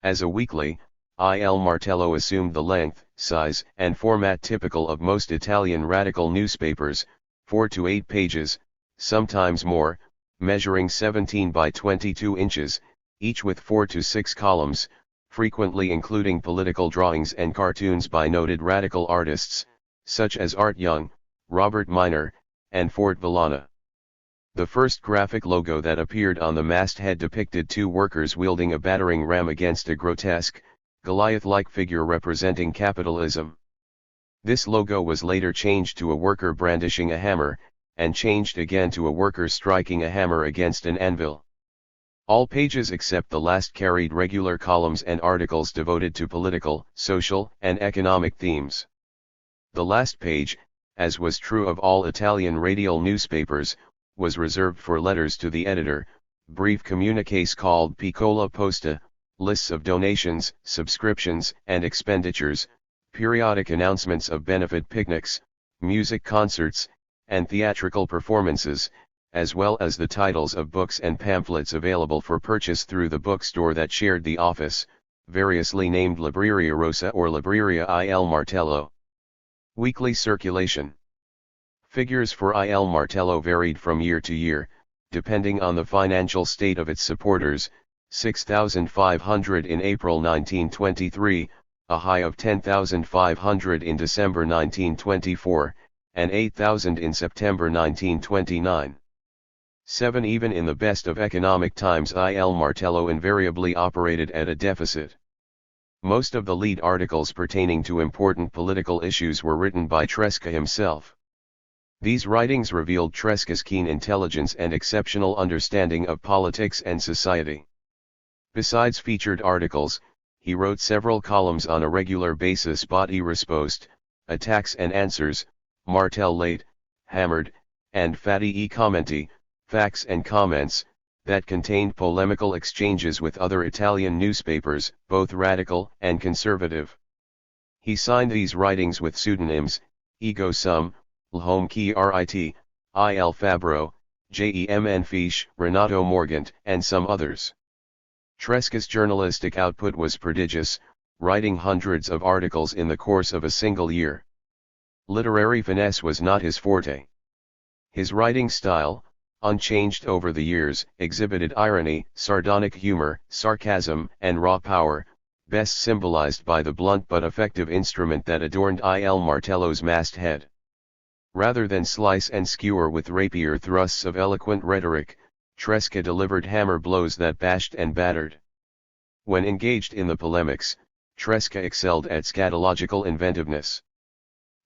As a weekly, Il Martello assumed the length, size, and format typical of most Italian radical newspapers, 4 to 8 pages, sometimes more, measuring 17 by 22 inches, each with 4 to 6 columns, frequently including political drawings and cartoons by noted radical artists, such as Art Young, Robert Minor, and Fort Villana. The first graphic logo that appeared on the masthead depicted 2 workers wielding a battering ram against a grotesque, Goliath-like figure representing capitalism. This logo was later changed to a worker brandishing a hammer, and changed again to a worker striking a hammer against an anvil. All pages except the last carried regular columns and articles devoted to political, social, and economic themes. The last page, as was true of all Italian radial newspapers, was reserved for letters to the editor, brief communiques called Piccola Posta, lists of donations, subscriptions, and expenditures, periodic announcements of benefit picnics, music concerts, and theatrical performances, as well as the titles of books and pamphlets available for purchase through the bookstore that shared the office, variously named Libreria Rossa or Libreria Il Martello. Weekly circulation. Figures for Il Martello varied from year to year, depending on the financial state of its supporters: 6,500 in April 1923, a high of 10,500 in December 1924, and 8,000 in September 1929. 7. Even in the best of economic times, Il Martello invariably operated at a deficit. Most of the lead articles pertaining to important political issues were written by Tresca himself. These writings revealed Tresca's keen intelligence and exceptional understanding of politics and society. Besides featured articles, he wrote several columns on a regular basis: Botte Risposte, Attacks and Answers, Martellate, Hammered, and Fatti e Commenti, Facts and Comments, that contained polemical exchanges with other Italian newspapers, both radical and conservative. He signed these writings with pseudonyms: Ego Sum, L'Homme qui rit, Il Fabbro, Jem Fiche, Renato Morgant, and some others. Tresca's journalistic output was prodigious, writing hundreds of articles in the course of a single year. Literary finesse was not his forte. His writing style, unchanged over the years, exhibited irony, sardonic humor, sarcasm, and raw power, best symbolized by the blunt but effective instrument that adorned Il Martello's masthead. Rather than slice and skewer with rapier thrusts of eloquent rhetoric, Tresca delivered hammer blows that bashed and battered. When engaged in the polemics, Tresca excelled at scatological inventiveness.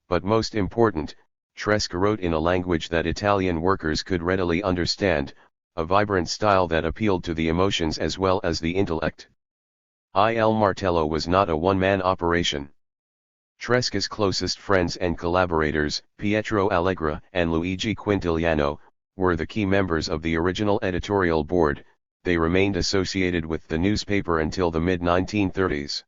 But most important, Tresca wrote in a language that Italian workers could readily understand, a vibrant style that appealed to the emotions as well as the intellect. Il Martello was not a one-man operation. Tresca's closest friends and collaborators, Pietro Allegra and Luigi Quintiliano, were the key members of the original editorial board. They remained associated with the newspaper until the mid-1930s.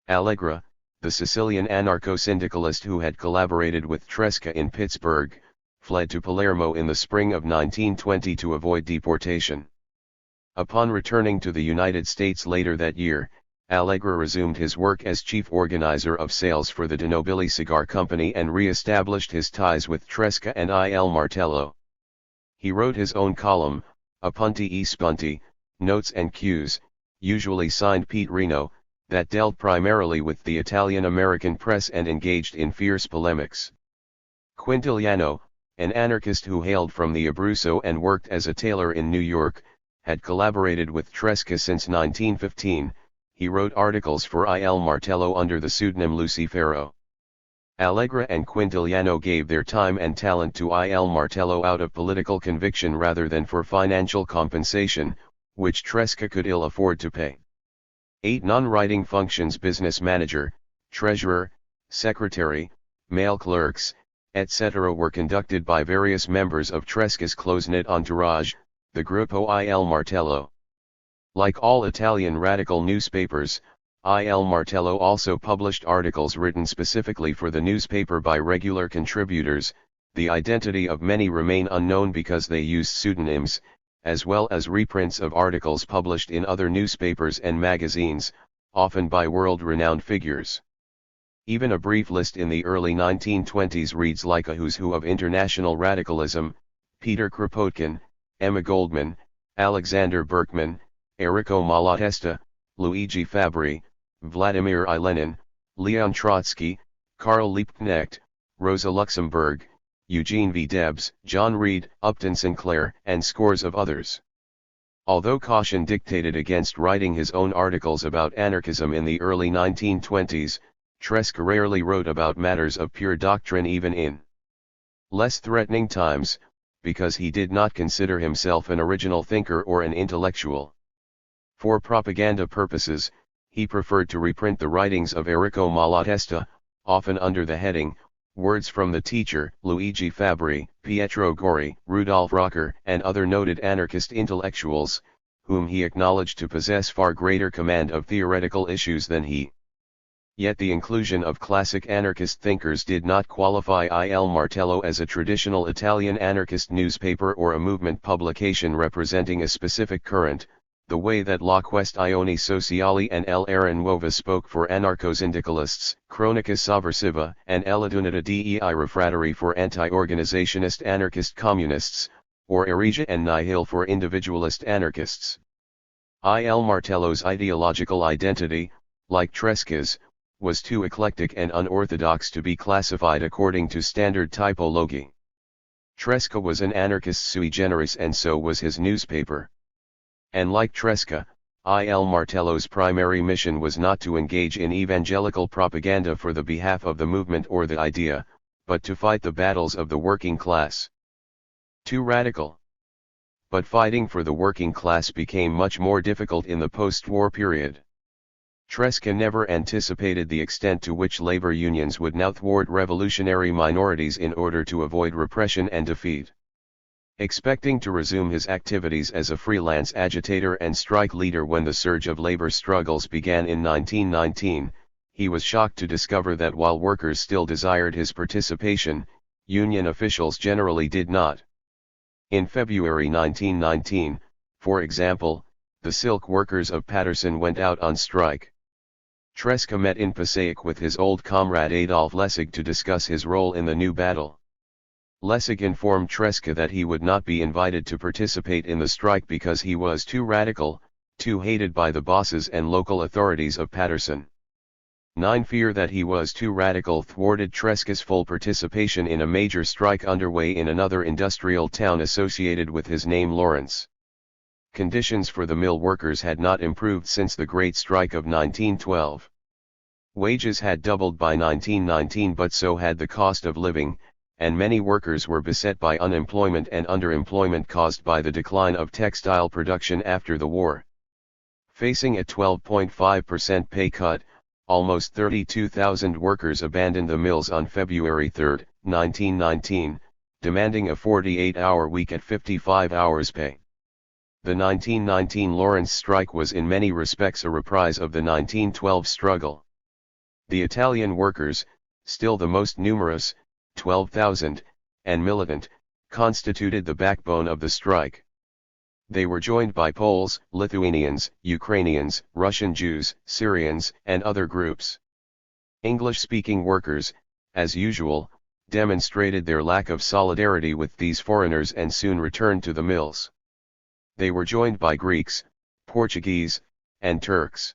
Allegra, the Sicilian anarcho-syndicalist who had collaborated with Tresca in Pittsburgh, fled to Palermo in the spring of 1920 to avoid deportation. Upon returning to the United States later that year, Allegra resumed his work as chief organizer of sales for the De Nobili Cigar Company and re-established his ties with Tresca and Il Martello. He wrote his own column, Appunti e Spunti, Notes and Cues, usually signed Pete Reno, that dealt primarily with the Italian-American press and engaged in fierce polemics. Quintiliano, an anarchist who hailed from the Abruzzo and worked as a tailor in New York, had collaborated with Tresca since 1915. He wrote articles for Il Martello under the pseudonym Lucifero. Allegra and Quintiliano gave their time and talent to Il Martello out of political conviction rather than for financial compensation, which Tresca could ill afford to pay. 8 non-writing functions: business manager, treasurer, secretary, mail clerks, etc. were conducted by various members of Tresca's close-knit entourage, the Gruppo Il Martello. Like all Italian radical newspapers, Il Martello also published articles written specifically for the newspaper by regular contributors. The identity of many remain unknown because they used pseudonyms, as well as reprints of articles published in other newspapers and magazines, often by world-renowned figures. Even a brief list in the early 1920s reads like a who's who of international radicalism: Peter Kropotkin, Emma Goldman, Alexander Berkman, Enrico Malatesta, Luigi Fabbri, Vladimir Lenin, Leon Trotsky, Karl Liebknecht, Rosa Luxemburg, Eugene V. Debs, John Reed, Upton Sinclair, and scores of others. Although caution dictated against writing his own articles about anarchism in the early 1920s, Tresca rarely wrote about matters of pure doctrine even in less threatening times, because he did not consider himself an original thinker or an intellectual. For propaganda purposes, he preferred to reprint the writings of Enrico Malatesta, often under the heading, Words from the Teacher, Luigi Fabbri, Pietro Gori, Rudolf Rocker, and other noted anarchist intellectuals, whom he acknowledged to possess far greater command of theoretical issues than he. Yet the inclusion of classic anarchist thinkers did not qualify Il Martello as a traditional Italian anarchist newspaper or a movement publication representing a specific current, the way that La Questione Sociale and L'Era Nuova spoke for anarcho-syndicalists, Cronica Sovversiva and L'Unità dei Refrattori for anti-organizationist anarchist communists, or Erigia and Nihil for individualist anarchists. Il Martello's ideological identity, like Tresca's, was too eclectic and unorthodox to be classified according to standard typology. Tresca was an anarchist sui generis and so was his newspaper. And like Tresca, Il Martello's primary mission was not to engage in evangelical propaganda for the behalf of the movement or the idea, but to fight the battles of the working class. Too radical. But fighting for the working class became much more difficult in the post-war period. Tresca never anticipated the extent to which labor unions would now thwart revolutionary minorities in order to avoid repression and defeat. Expecting to resume his activities as a freelance agitator and strike leader when the surge of labor struggles began in 1919, he was shocked to discover that while workers still desired his participation, union officials generally did not. In February 1919, for example, the silk workers of Paterson went out on strike. Tresca met in Passaic with his old comrade Adolf Lessig to discuss his role in the new battle. Lessig informed Tresca that he would not be invited to participate in the strike because he was too radical, too hated by the bosses and local authorities of Paterson. 9. Fear that he was too radical thwarted Tresca's full participation in a major strike underway in another industrial town associated with his name, Lawrence. Conditions for the mill workers had not improved since the Great Strike of 1912. Wages had doubled by 1919, but so had the cost of living, and many workers were beset by unemployment and underemployment caused by the decline of textile production after the war. Facing a 12.5% pay cut, almost 32,000 workers abandoned the mills on February 3, 1919, demanding a 48-hour week at 55 hours pay. The 1919 Lawrence strike was in many respects a reprise of the 1912 struggle. The Italian workers, still the most numerous, 12,000, and militant, constituted the backbone of the strike. They were joined by Poles, Lithuanians, Ukrainians, Russian Jews, Syrians, and other groups. English-speaking workers, as usual, demonstrated their lack of solidarity with these foreigners and soon returned to the mills. They were joined by Greeks, Portuguese, and Turks.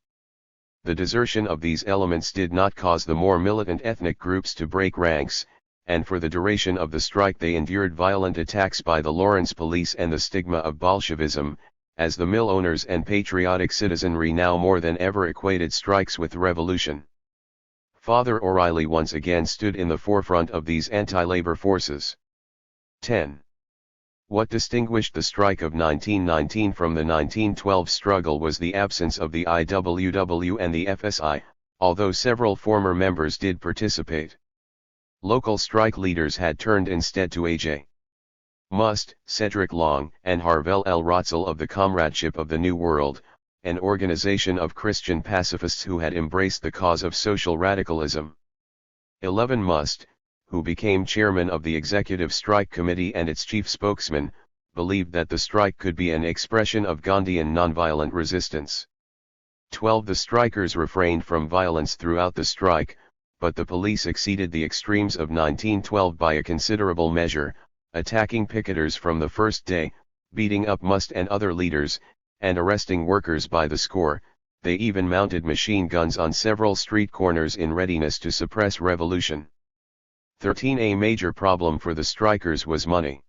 The desertion of these elements did not cause the more militant ethnic groups to break ranks, and for the duration of the strike they endured violent attacks by the Lawrence police and the stigma of Bolshevism, as the mill owners and patriotic citizenry now more than ever equated strikes with revolution. Father O'Reilly once again stood in the forefront of these anti-labor forces. 10. What distinguished the strike of 1919 from the 1912 struggle was the absence of the IWW and the FSI, although several former members did participate. Local strike leaders had turned instead to A.J. Must, Cedric Long, and Harvel L. Rotzel of the Comradeship of the New World, an organization of Christian pacifists who had embraced the cause of social radicalism. 11. Must, who became chairman of the Executive Strike Committee and its chief spokesman, believed that the strike could be an expression of Gandhian nonviolent resistance. 12. The strikers refrained from violence throughout the strike, but the police exceeded the extremes of 1912 by a considerable measure, attacking picketers from the first day, beating up Must and other leaders, and arresting workers by the score. They even mounted machine guns on several street corners in readiness to suppress revolution. 13. A major problem for the strikers was money.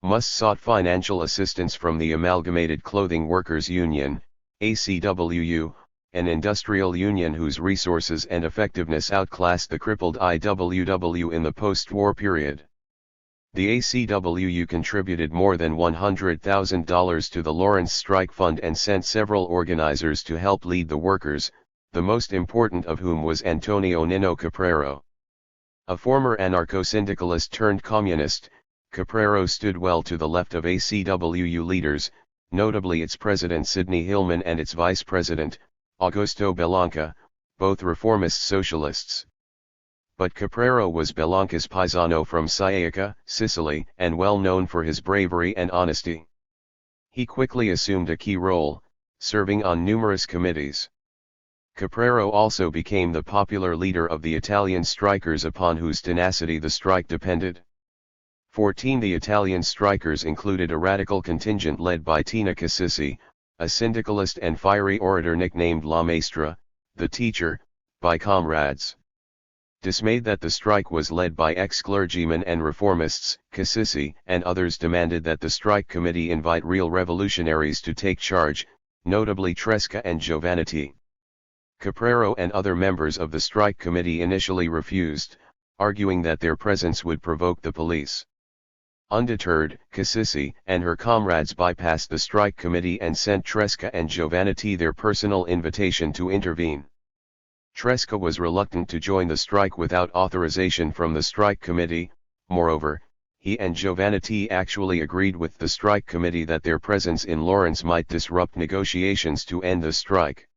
Must sought financial assistance from the Amalgamated Clothing Workers Union, ACWU, an industrial union whose resources and effectiveness outclassed the crippled IWW in the post-war period. The ACWU contributed more than $100,000 to the Lawrence Strike Fund and sent several organizers to help lead the workers, the most important of whom was Antonio Nino Capraro. A former anarcho-syndicalist turned communist, Capraro stood well to the left of ACWU leaders, notably its president Sidney Hillman and its vice president, Augusto Belanca, both reformist socialists. But Capraro was Belanca's paisano from Ciaica, Sicily, and well known for his bravery and honesty. He quickly assumed a key role, serving on numerous committees. Capraro also became the popular leader of the Italian strikers upon whose tenacity the strike depended. 14. The Italian strikers included a radical contingent led by Tina Cassisi, a syndicalist and fiery orator nicknamed La Maestra, the teacher, by comrades. Dismayed that the strike was led by ex-clergymen and reformists, Cassisi and others demanded that the strike committee invite real revolutionaries to take charge, notably Tresca and Giovannitti. Capraro and other members of the strike committee initially refused, arguing that their presence would provoke the police. Undeterred, Cassisi and her comrades bypassed the strike committee and sent Tresca and Giovannitti their personal invitation to intervene. Tresca was reluctant to join the strike without authorization from the strike committee. Moreover, he and Giovannitti actually agreed with the strike committee that their presence in Lawrence might disrupt negotiations to end the strike.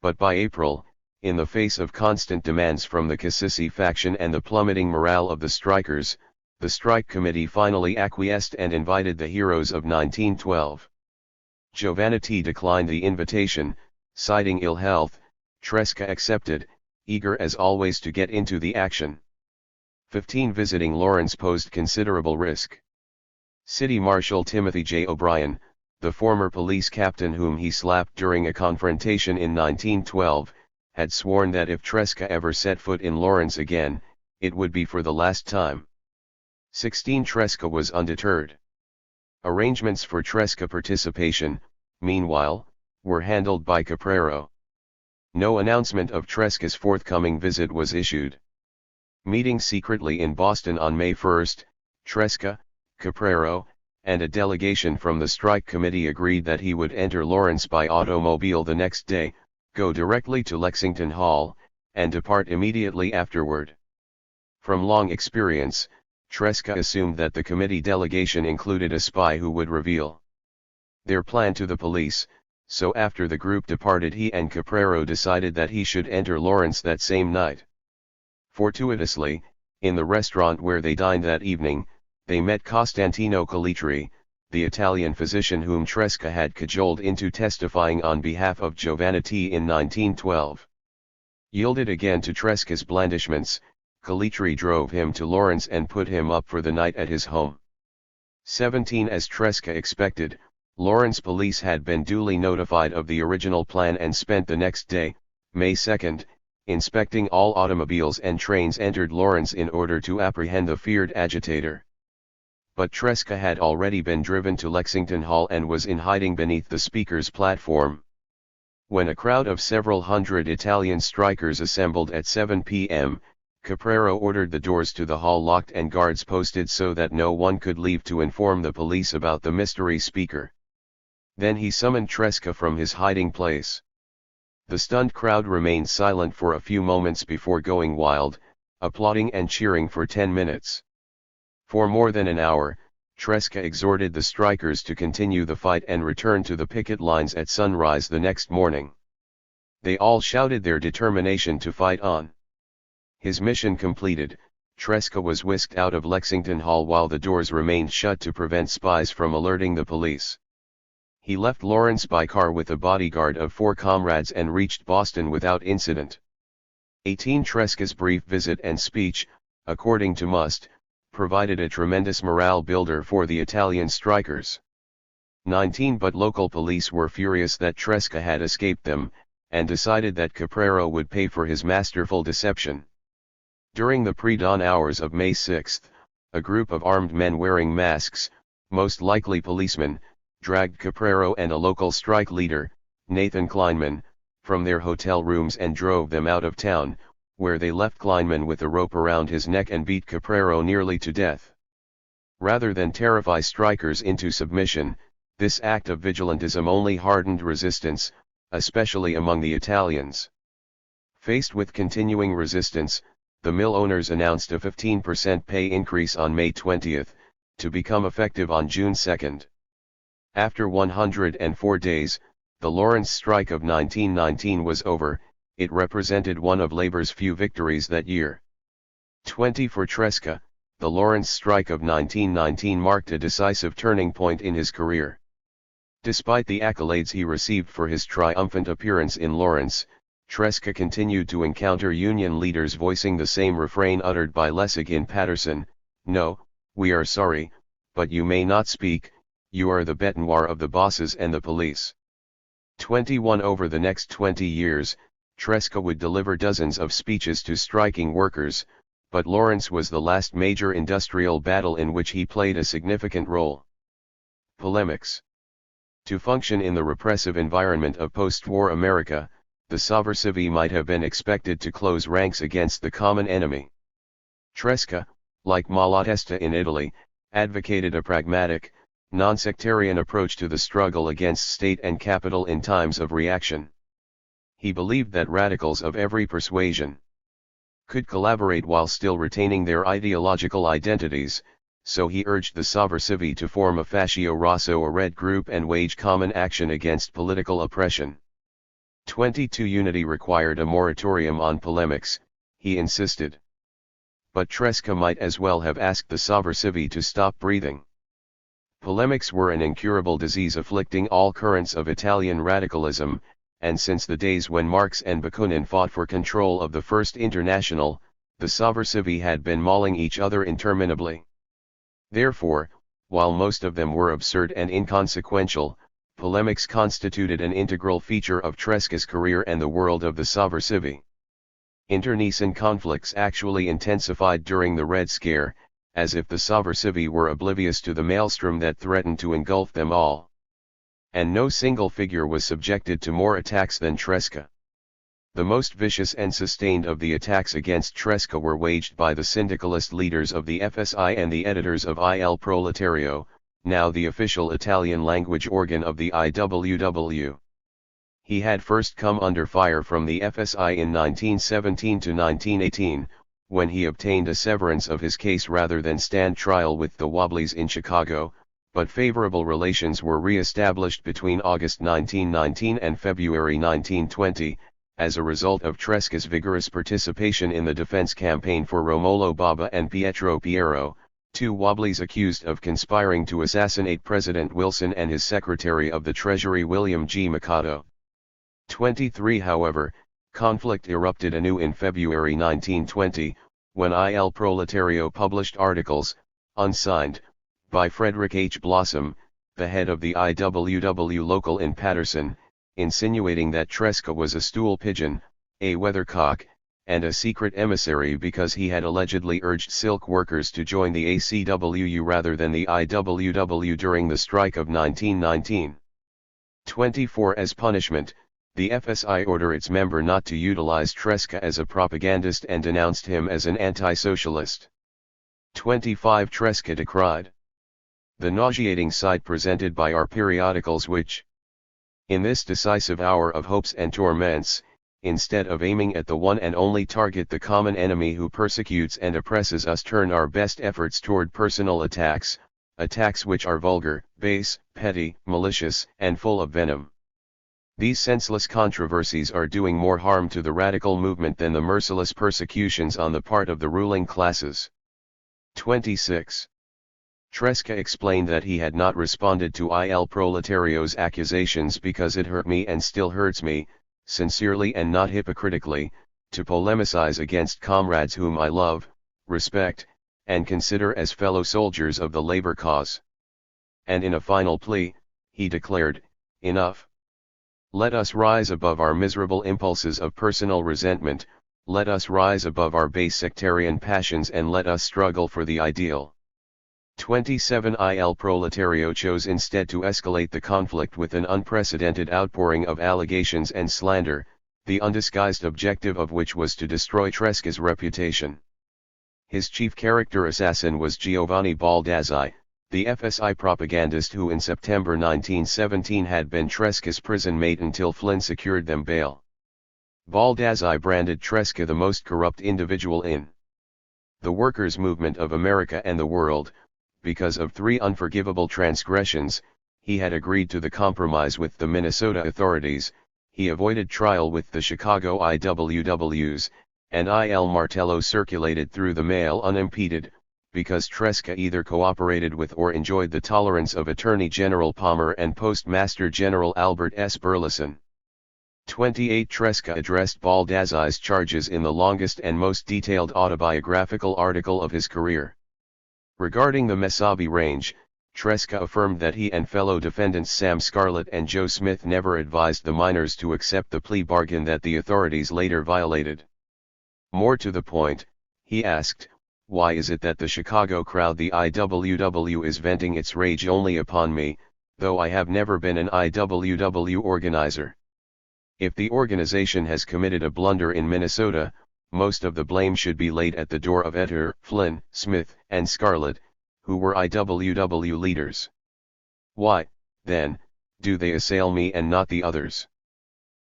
But by April, in the face of constant demands from the Cassisi faction and the plummeting morale of the strikers, the strike committee finally acquiesced and invited the heroes of 1912. Giovannitti declined the invitation, citing ill health. Tresca accepted, eager as always to get into the action. 15 Visiting Lawrence posed considerable risk. City Marshal Timothy J. O'Brien, the former police captain whom he slapped during a confrontation in 1912, had sworn that if Tresca ever set foot in Lawrence again, it would be for the last time. 16 Tresca was undeterred. Arrangements for Tresca participation, meanwhile, were handled by Caprero. No announcement of Tresca's forthcoming visit was issued. Meeting secretly in Boston on May 1, Tresca, Caprero, and a delegation from the strike committee agreed that he would enter Lawrence by automobile the next day, go directly to Lexington Hall, and depart immediately afterward. From long experience, Tresca assumed that the committee delegation included a spy who would reveal their plan to the police, so after the group departed he and Caprero decided that he should enter Lawrence that same night. Fortuitously, in the restaurant where they dined that evening, they met Costantino Calitri, the Italian physician whom Tresca had cajoled into testifying on behalf of Giovannitti in 1912. Yielded again to Tresca's blandishments, Calitri drove him to Lawrence and put him up for the night at his home. 17 As Tresca expected, Lawrence police had been duly notified of the original plan and spent the next day, May 2, inspecting all automobiles and trains entered Lawrence in order to apprehend the feared agitator. But Tresca had already been driven to Lexington Hall and was in hiding beneath the speaker's platform. When a crowd of several hundred Italian strikers assembled at 7 p.m., Caprero ordered the doors to the hall locked and guards posted so that no one could leave to inform the police about the mystery speaker. Then he summoned Tresca from his hiding place. The stunned crowd remained silent for a few moments before going wild, applauding and cheering for 10 minutes. For more than an hour, Tresca exhorted the strikers to continue the fight and return to the picket lines at sunrise the next morning. They all shouted their determination to fight on. His mission completed, Tresca was whisked out of Lexington Hall while the doors remained shut to prevent spies from alerting the police. He left Lawrence by car with a bodyguard of 4 comrades and reached Boston without incident. 18 Tresca's brief visit and speech, according to Must, provided a tremendous morale builder for the Italian strikers. 19 But local police were furious that Tresca had escaped them, and decided that Caprero would pay for his masterful deception. During the pre-dawn hours of May 6, a group of armed men wearing masks, most likely policemen, dragged Caprero and a local strike leader, Nathan Kleinman, from their hotel rooms and drove them out of town, where they left Kleinman with a rope around his neck and beat Caprero nearly to death. Rather than terrify strikers into submission, this act of vigilantism only hardened resistance, especially among the Italians. Faced with continuing resistance, the mill owners announced a 15% pay increase on May 20, to become effective on June 2. After 104 days, the Lawrence strike of 1919 was over. It represented one of labor's few victories that year. 20 For Tresca, the Lawrence strike of 1919 marked a decisive turning point in his career. Despite the accolades he received for his triumphant appearance in Lawrence, Tresca continued to encounter Union leaders voicing the same refrain uttered by Lessig in Paterson: "No, we are sorry, but you may not speak, you are the bête noire of the bosses and the police." 21 Over the next 20 years, Tresca would deliver dozens of speeches to striking workers, but Lawrence was the last major industrial battle in which he played a significant role. Polemics. To function in the repressive environment of post-war America, the sovversivi might have been expected to close ranks against the common enemy. Tresca, like Malatesta in Italy, advocated a pragmatic, non-sectarian approach to the struggle against state and capital in times of reaction. He believed that radicals of every persuasion could collaborate while still retaining their ideological identities, so he urged the sovversivi to form a fascio rosso or red group and wage common action against political oppression. 22 Unity required a moratorium on polemics, he insisted. But Tresca might as well have asked the sovversivi to stop breathing. Polemics were an incurable disease afflicting all currents of Italian radicalism, and since the days when Marx and Bakunin fought for control of the First International, the sovversivi had been mauling each other interminably. Therefore, while most of them were absurd and inconsequential, polemics constituted an integral feature of Tresca's career and the world of the sovversivi. Internecine conflicts actually intensified during the Red Scare, as if the sovversivi were oblivious to the maelstrom that threatened to engulf them all. And no single figure was subjected to more attacks than Tresca. The most vicious and sustained of the attacks against Tresca were waged by the syndicalist leaders of the FSI and the editors of Il Proletario, now the official Italian language organ of the IWW. He had first come under fire from the FSI in 1917 to 1918, when he obtained a severance of his case rather than stand trial with the Wobblies in Chicago, but favorable relations were re-established between August 1919 and February 1920, as a result of Tresca's vigorous participation in the defense campaign for Romolo Baba and Pietro Piero, two Wobblies accused of conspiring to assassinate President Wilson and his Secretary of the Treasury William G. Mikado. 23 However, conflict erupted anew in February 1920, when Il Proletario published articles, unsigned, by Frederick H. Blossom, the head of the IWW local in Paterson, insinuating that Tresca was a stool pigeon, a weathercock, and a secret emissary because he had allegedly urged silk workers to join the ACWU rather than the IWW during the strike of 1919. 24 As punishment, the FSI ordered its member not to utilize Tresca as a propagandist and denounced him as an anti-socialist. 25 Tresca decried the nauseating sight presented by our periodicals which, in this decisive hour of hopes and torments, instead of aiming at the one and only target, the common enemy who persecutes and oppresses us, turn our best efforts toward personal attacks, attacks which are vulgar, base, petty, malicious, and full of venom. These senseless controversies are doing more harm to the radical movement than the merciless persecutions on the part of the ruling classes. 26. Tresca explained that he had not responded to Il Proletario's accusations because it hurt me and still hurts me, sincerely and not hypocritically, to polemicize against comrades whom I love, respect, and consider as fellow soldiers of the labor cause. And in a final plea, he declared, enough. Let us rise above our miserable impulses of personal resentment, let us rise above our base sectarian passions, and let us struggle for the ideal. 27 Il Proletario chose instead to escalate the conflict with an unprecedented outpouring of allegations and slander, the undisguised objective of which was to destroy Tresca's reputation. His chief character assassin was Giovanni Baldazzi, the FSI propagandist who in September 1917 had been Tresca's prison mate until Flynn secured them bail. Baldazzi branded Tresca the most corrupt individual in the workers' movement of America and the world. Because of 3 unforgivable transgressions, he had agreed to the compromise with the Minnesota authorities, he avoided trial with the Chicago IWWs, and Il Martello circulated through the mail unimpeded, because Tresca either cooperated with or enjoyed the tolerance of Attorney General Palmer and Postmaster General Albert S. Burleson. 28 Tresca addressed Baldazzi's charges in the longest and most detailed autobiographical article of his career. Regarding the Mesabi Range, Tresca affirmed that he and fellow defendants Sam Scarlett and Joe Smith never advised the miners to accept the plea bargain that the authorities later violated. More to the point, he asked, why is it that the Chicago crowd, the IWW, is venting its rage only upon me, though I have never been an IWW organizer? If the organization has committed a blunder in Minnesota, most of the blame should be laid at the door of Etter, Flynn, Smith, and Scarlett, who were IWW leaders. Why, then, do they assail me and not the others?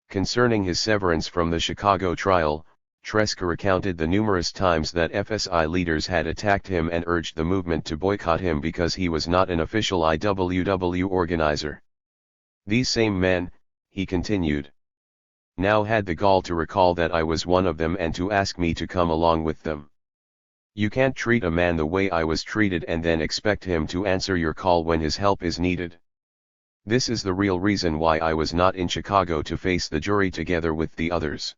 Concerning his severance from the Chicago trial, Tresca recounted the numerous times that FSI leaders had attacked him and urged the movement to boycott him because he was not an official IWW organizer. These same men, he continued, now had the gall to recall that I was one of them and to ask me to come along with them. You can't treat a man the way I was treated and then expect him to answer your call when his help is needed. This is the real reason why I was not in Chicago to face the jury together with the others.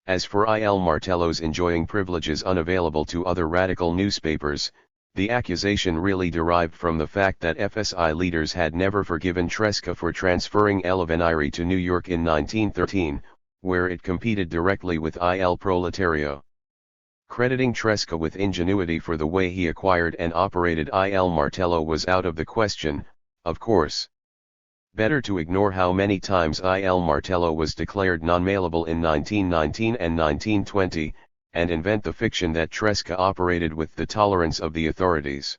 As for Il Martello's enjoying privileges unavailable to other radical newspapers, the accusation really derived from the fact that FSI leaders had never forgiven Tresca for transferring El Avvenire to New York in 1913, where it competed directly with Il Proletario. Crediting Tresca with ingenuity for the way he acquired and operated Il Martello was out of the question, of course. Better to ignore how many times Il Martello was declared non-mailable in 1919 and 1920, and invent the fiction that Tresca operated with the tolerance of the authorities.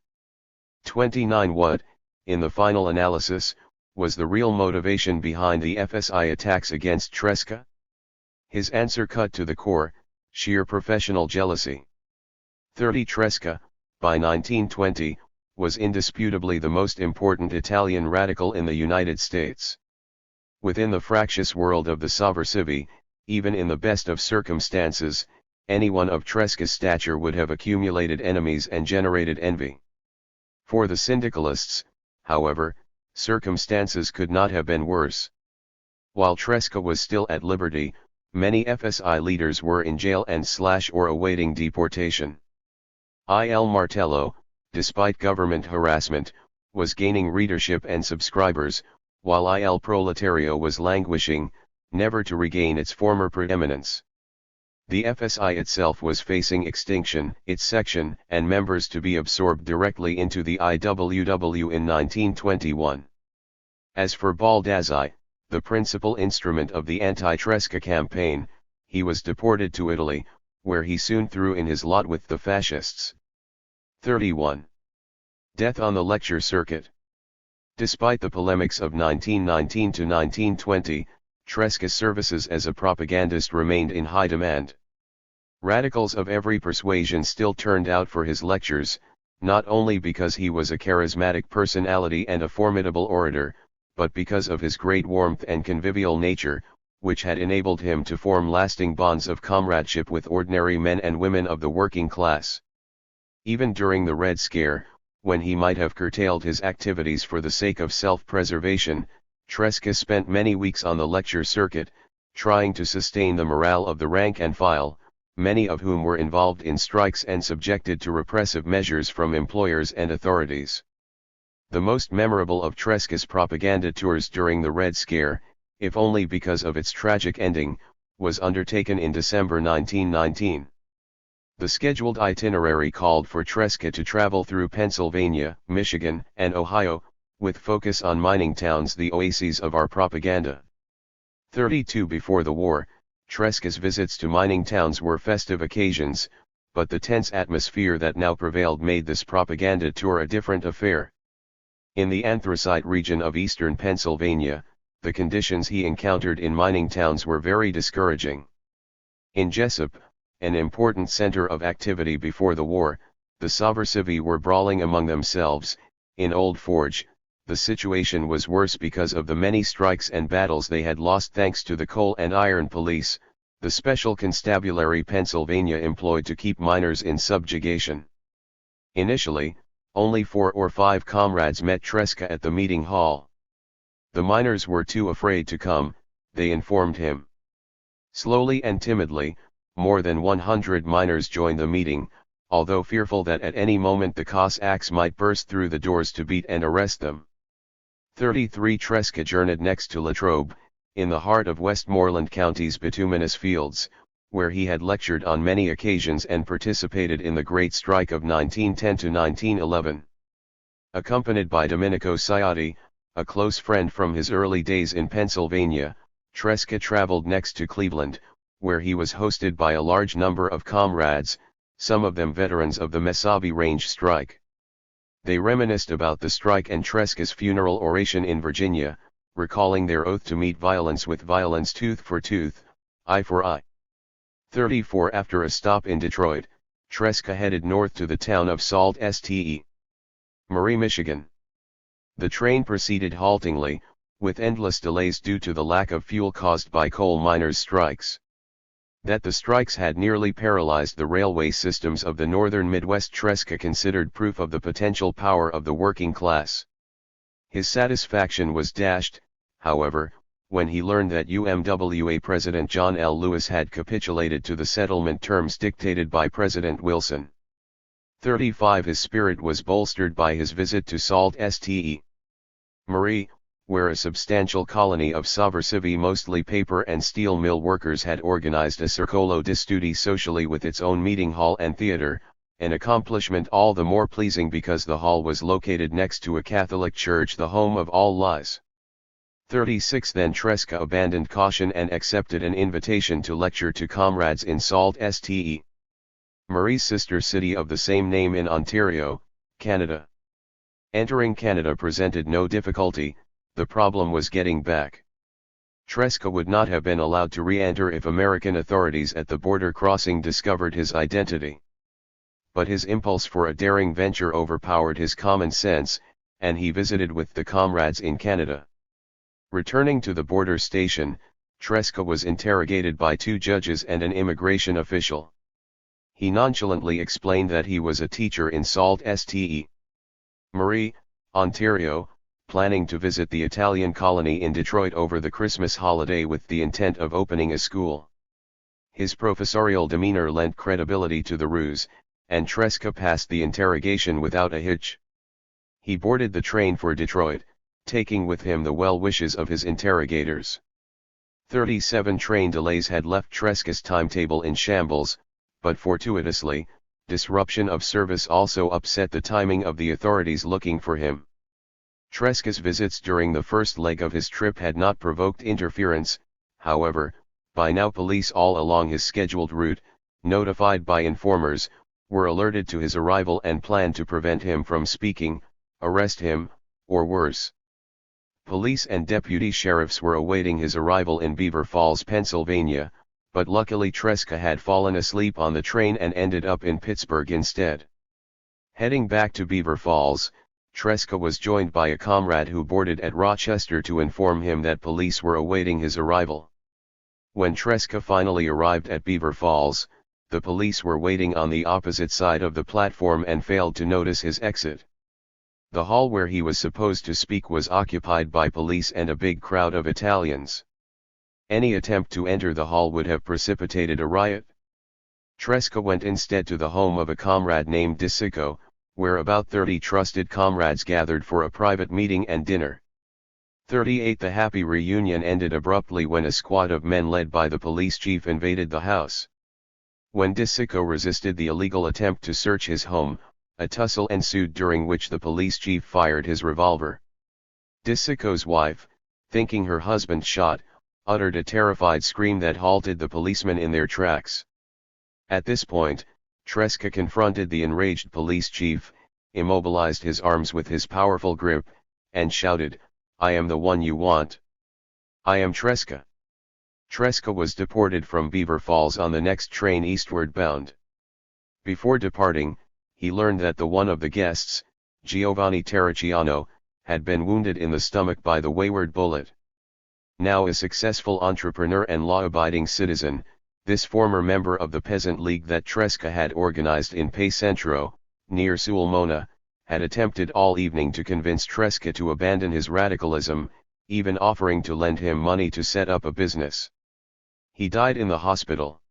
29. What, in the final analysis, was the real motivation behind the FSI attacks against Tresca? His answer cut to the core: sheer professional jealousy. 30. Tresca, by 1920, was indisputably the most important Italian radical in the United States. Within the fractious world of the sovversivi, even in the best of circumstances, anyone of Tresca's stature would have accumulated enemies and generated envy. For the syndicalists, however, circumstances could not have been worse. While Tresca was still at liberty, many FSI leaders were in jail and or awaiting deportation. Il Martello, despite government harassment, was gaining readership and subscribers, while Il Proletario was languishing, never to regain its former preeminence. The FSI itself was facing extinction, its section and members to be absorbed directly into the IWW in 1921. As for Baldazzi, the principal instrument of the anti-Tresca campaign, he was deported to Italy, where he soon threw in his lot with the fascists. 31. Death on the lecture circuit. Despite the polemics of 1919 to 1920, Tresca's services as a propagandist remained in high demand. Radicals of every persuasion still turned out for his lectures, not only because he was a charismatic personality and a formidable orator, but because of his great warmth and convivial nature, which had enabled him to form lasting bonds of comradeship with ordinary men and women of the working class. Even during the Red Scare, when he might have curtailed his activities for the sake of self-preservation, Tresca spent many weeks on the lecture circuit, trying to sustain the morale of the rank and file, many of whom were involved in strikes and subjected to repressive measures from employers and authorities. The most memorable of Tresca's propaganda tours during the Red Scare, if only because of its tragic ending, was undertaken in December 1919. The scheduled itinerary called for Tresca to travel through Pennsylvania, Michigan, and Ohio, with focus on mining towns, the oases of our propaganda. 32. Before the war, Tresca's visits to mining towns were festive occasions, but the tense atmosphere that now prevailed made this propaganda tour a different affair. In the anthracite region of eastern Pennsylvania, the conditions he encountered in mining towns were very discouraging. In Jessup, an important center of activity before the war, the sovversivi were brawling among themselves. In Old Forge, the situation was worse because of the many strikes and battles they had lost thanks to the coal and iron police, the special constabulary Pennsylvania employed to keep miners in subjugation. Initially, only 4 or 5 comrades met Tresca at the meeting hall. The miners were too afraid to come, they informed him. Slowly and timidly, more than 100 miners joined the meeting, although fearful that at any moment the Cossacks might burst through the doors to beat and arrest them. 33. Tresca journeyed next to Latrobe, in the heart of Westmoreland County's bituminous fields, where he had lectured on many occasions and participated in the Great Strike of 1910 to 1911. Accompanied by Domenico Ciotti, a close friend from his early days in Pennsylvania, Tresca traveled next to Cleveland, where he was hosted by a large number of comrades, some of them veterans of the Mesabi Range strike. They reminisced about the strike and Tresca's funeral oration in Virginia, recalling their oath to meet violence with violence, tooth for tooth, eye for eye. 34 After a stop in Detroit, Tresca headed north to the town of Sault Ste. Marie, Michigan. The train proceeded haltingly, with endless delays due to the lack of fuel caused by coal miners' strikes. That the strikes had nearly paralyzed the railway systems of the northern Midwest, Tresca considered proof of the potential power of the working class. His satisfaction was dashed, however, when he learned that UMWA President John L. Lewis had capitulated to the settlement terms dictated by President Wilson. 35 His spirit was bolstered by his visit to Sault Ste. Marie, where a substantial colony of subversive, mostly paper and steel mill workers had organized a circolo di studi socially with its own meeting hall and theater, an accomplishment all the more pleasing because the hall was located next to a Catholic church, the home of all lies. 36 Then Tresca abandoned caution and accepted an invitation to lecture to comrades in Sault Ste. Marie's sister city of the same name in Ontario, Canada. Entering Canada presented no difficulty, the problem was getting back. Tresca would not have been allowed to re-enter if American authorities at the border crossing discovered his identity. But his impulse for a daring venture overpowered his common sense, and he visited with the comrades in Canada. Returning to the border station, Tresca was interrogated by 2 judges and an immigration official. He nonchalantly explained that he was a teacher in Sault Ste. Marie, Ontario, planning to visit the Italian colony in Detroit over the Christmas holiday with the intent of opening a school. His professorial demeanor lent credibility to the ruse, and Tresca passed the interrogation without a hitch. He boarded the train for Detroit, taking with him the well wishes of his interrogators. 37 Train delays had left Tresca's timetable in shambles, but fortuitously, disruption of service also upset the timing of the authorities looking for him. Tresca's visits during the first leg of his trip had not provoked interference, however, by now police all along his scheduled route, notified by informers, were alerted to his arrival and planned to prevent him from speaking, arrest him, or worse. Police and deputy sheriffs were awaiting his arrival in Beaver Falls, Pennsylvania, but luckily Tresca had fallen asleep on the train and ended up in Pittsburgh instead. Heading back to Beaver Falls, Tresca was joined by a comrade who boarded at Rochester to inform him that police were awaiting his arrival. When Tresca finally arrived at Beaver Falls, the police were waiting on the opposite side of the platform and failed to notice his exit. The hall where he was supposed to speak was occupied by police and a big crowd of Italians. Any attempt to enter the hall would have precipitated a riot. Tresca went instead to the home of a comrade named Disico, where about 30 trusted comrades gathered for a private meeting and dinner. 38 The happy reunion ended abruptly when a squad of men led by the police chief invaded the house. When Disico resisted the illegal attempt to search his home, a tussle ensued during which the police chief fired his revolver. Disico's wife, thinking her husband shot, uttered a terrified scream that halted the policemen in their tracks. At this point, Tresca confronted the enraged police chief, immobilized his arms with his powerful grip, and shouted, "I am the one you want. I am Tresca." Tresca was deported from Beaver Falls on the next train eastward bound. Before departing, he learned that one of the guests, Giovanni Terracciano, had been wounded in the stomach by the wayward bullet. Now a successful entrepreneur and law-abiding citizen, this former member of the Peasant League that Tresca had organized in Pay Centro, near Sulmona, had attempted all evening to convince Tresca to abandon his radicalism, even offering to lend him money to set up a business. He died in the hospital.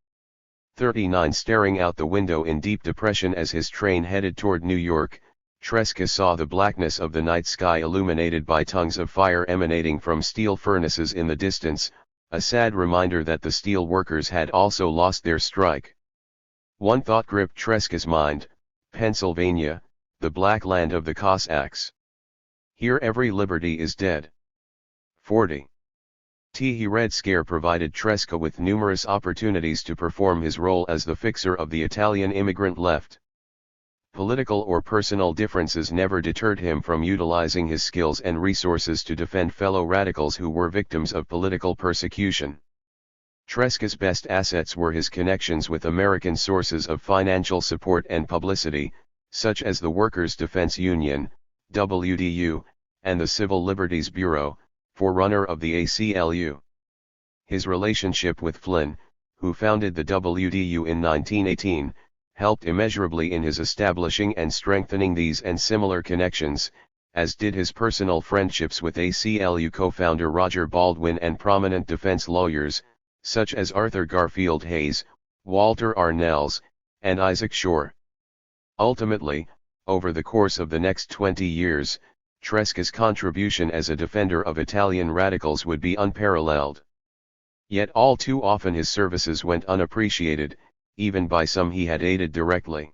39 Staring out the window in deep depression as his train headed toward New York, Tresca saw the blackness of the night sky illuminated by tongues of fire emanating from steel furnaces in the distance, a sad reminder that the steel workers had also lost their strike. One thought gripped Tresca's mind: Pennsylvania, the black land of the Cossacks. Here every liberty is dead. 40. The Red Scare provided Tresca with numerous opportunities to perform his role as the fixer of the Italian immigrant left. Political or personal differences never deterred him from utilizing his skills and resources to defend fellow radicals who were victims of political persecution. Tresca's best assets were his connections with American sources of financial support and publicity, such as the Workers' Defense Union, WDU, and the Civil Liberties Bureau, forerunner of the ACLU. His relationship with Flynn, who founded the WDU in 1918, helped immeasurably in his establishing and strengthening these and similar connections, as did his personal friendships with ACLU co-founder Roger Baldwin and prominent defense lawyers, such as Arthur Garfield Hayes, Walter Arnells, and Isaac Shore. Ultimately, over the course of the next 20 years, Tresca's contribution as a defender of Italian radicals would be unparalleled. Yet all too often his services went unappreciated, even by some he had aided directly.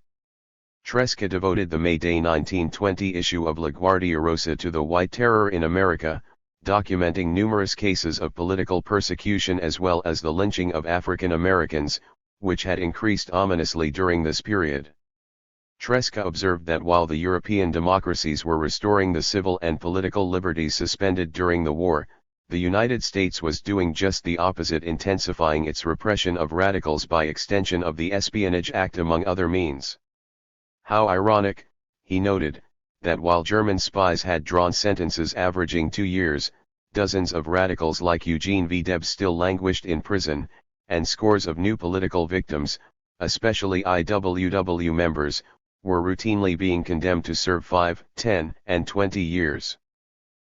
Tresca devoted the May-Day 1920 issue of La Guardia Rosa to the White Terror in America, documenting numerous cases of political persecution as well as the lynching of African Americans, which had increased ominously during this period. Tresca observed that while the European democracies were restoring the civil and political liberties suspended during the war, the United States was doing just the opposite, intensifying its repression of radicals by extension of the Espionage Act among other means. How ironic, he noted, that while German spies had drawn sentences averaging 2 years, dozens of radicals like Eugene V. Debs still languished in prison, and scores of new political victims, especially IWW members, were routinely being condemned to serve 5, 10, and 20 years.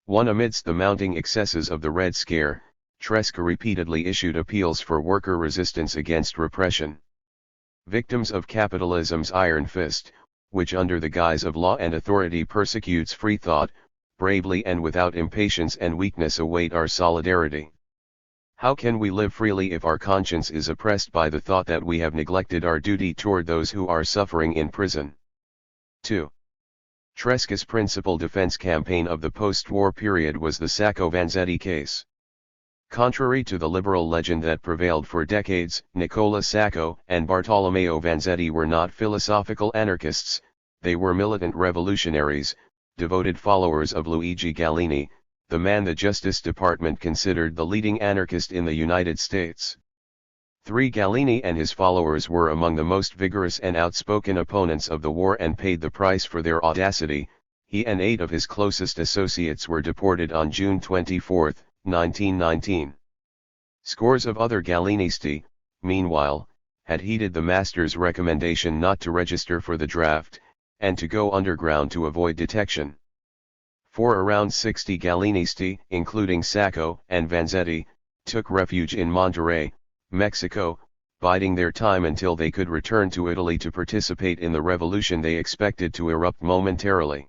Amidst the mounting excesses of the Red Scare, Tresca repeatedly issued appeals for worker resistance against repression. Victims of capitalism's iron fist, which under the guise of law and authority persecutes free thought, bravely and without impatience and weakness await our solidarity. How can we live freely if our conscience is oppressed by the thought that we have neglected our duty toward those who are suffering in prison? 2. Tresca's principal defense campaign of the post-war period was the Sacco-Vanzetti case. Contrary to the liberal legend that prevailed for decades, Nicola Sacco and Bartolomeo Vanzetti were not philosophical anarchists, they were militant revolutionaries, devoted followers of Luigi Gallini, the man the Justice Department considered the leading anarchist in the United States. Gallini and his followers were among the most vigorous and outspoken opponents of the war and paid the price for their audacity. He and 8 of his closest associates were deported on June 24, 1919. Scores of other Gallinisti, meanwhile, had heeded the master's recommendation not to register for the draft, and to go underground to avoid detection. For around 60 Gallinisti, including Sacco and Vanzetti, took refuge in Monterrey, Mexico, biding their time until they could return to Italy to participate in the revolution they expected to erupt momentarily.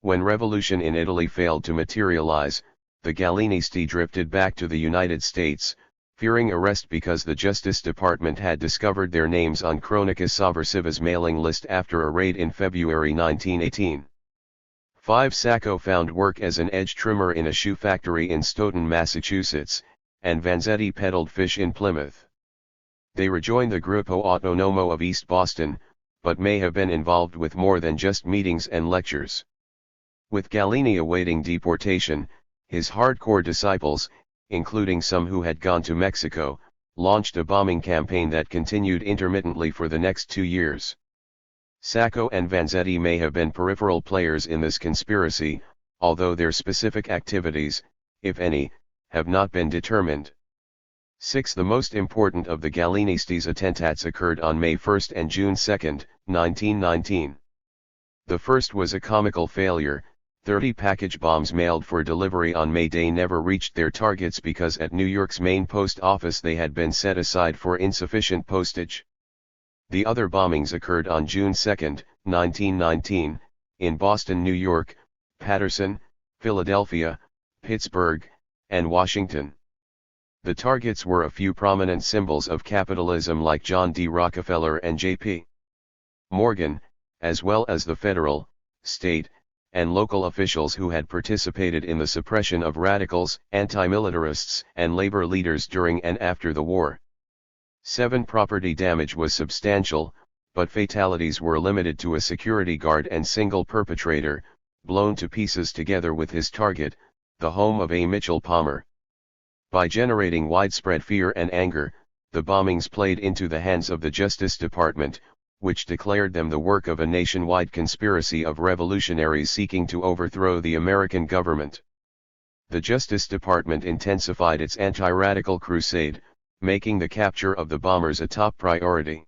When revolution in Italy failed to materialize, the Gallinisti drifted back to the United States, fearing arrest because the Justice Department had discovered their names on Cronica Sovversiva's mailing list after a raid in February 1918. 5 Sacco found work as an edge trimmer in a shoe factory in Stoughton, Massachusetts, and Vanzetti peddled fish in Plymouth. They rejoined the Gruppo Autonomo of East Boston, but may have been involved with more than just meetings and lectures. With Gallini awaiting deportation, his hardcore disciples, including some who had gone to Mexico, launched a bombing campaign that continued intermittently for the next 2 years. Sacco and Vanzetti may have been peripheral players in this conspiracy, although their specific activities, if any, have not been determined. 6 The most important of the Gallinistis' attentats occurred on May 1 and June 2, 1919. The first was a comical failure. 30 package bombs mailed for delivery on May Day never reached their targets because at New York's main post office they had been set aside for insufficient postage. The other bombings occurred on June 2, 1919, in Boston, New York, Paterson, Philadelphia, Pittsburgh, and Washington. The targets were a few prominent symbols of capitalism like John D. Rockefeller and J.P. Morgan, as well as the federal, state, and local officials who had participated in the suppression of radicals, anti-militarists, and labor leaders during and after the war. 7 Property damage was substantial. but fatalities were limited to a security guard and single perpetrator, blown to pieces together with his target, the home of A. Mitchell Palmer. By generating widespread fear and anger, the bombings played into the hands of the Justice Department, which declared them the work of a nationwide conspiracy of revolutionaries seeking to overthrow the American government. The Justice Department intensified its anti-radical crusade, making the capture of the bombers a top priority.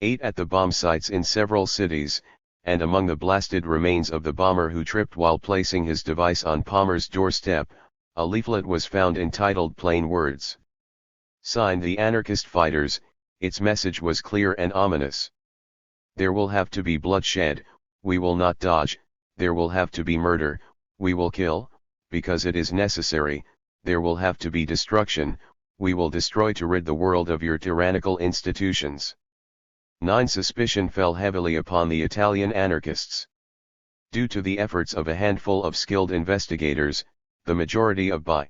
8 at the bomb sites in several cities, and among the blasted remains of the bomber who tripped while placing his device on Palmer's doorstep, a leaflet was found entitled "Plain Words." Signed "The Anarchist Fighters," its message was clear and ominous. There will have to be bloodshed, we will not dodge, there will have to be murder, we will kill, because it is necessary, there will have to be destruction, we will destroy to rid the world of your tyrannical institutions. 9. Suspicion fell heavily upon the Italian anarchists. Due to the efforts of a handful of skilled investigators, the majority of BI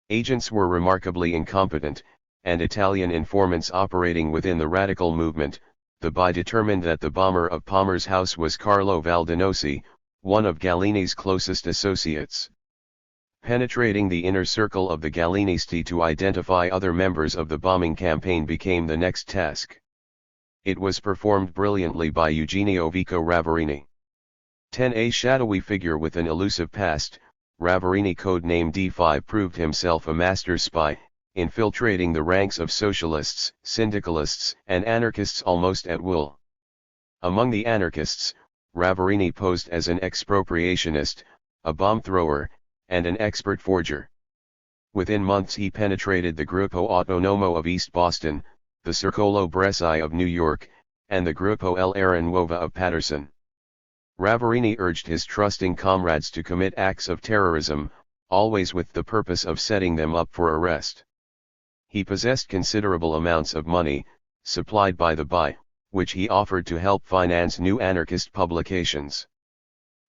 agents were remarkably incompetent, and Italian informants operating within the radical movement, the BI determined that the bomber of Palmer's house was Carlo Valdenosi, one of Gallini's closest associates. Penetrating the inner circle of the Gallinisti to identify other members of the bombing campaign became the next task. It was performed brilliantly by Eugenio Vico Ravarini. 10. A shadowy figure with an elusive past, Ravarini, codename D5, proved himself a master spy, infiltrating the ranks of socialists, syndicalists, and anarchists almost at will. Among the anarchists, Ravarini posed as an expropriationist, a bomb thrower, and an expert forger. Within months he penetrated the Gruppo Autonomo of East Boston, the Circolo Bresci of New York, and the Gruppo L'Era Nuova of Paterson. Ravarini urged his trusting comrades to commit acts of terrorism, always with the purpose of setting them up for arrest. He possessed considerable amounts of money, supplied by the BI, which he offered to help finance new anarchist publications.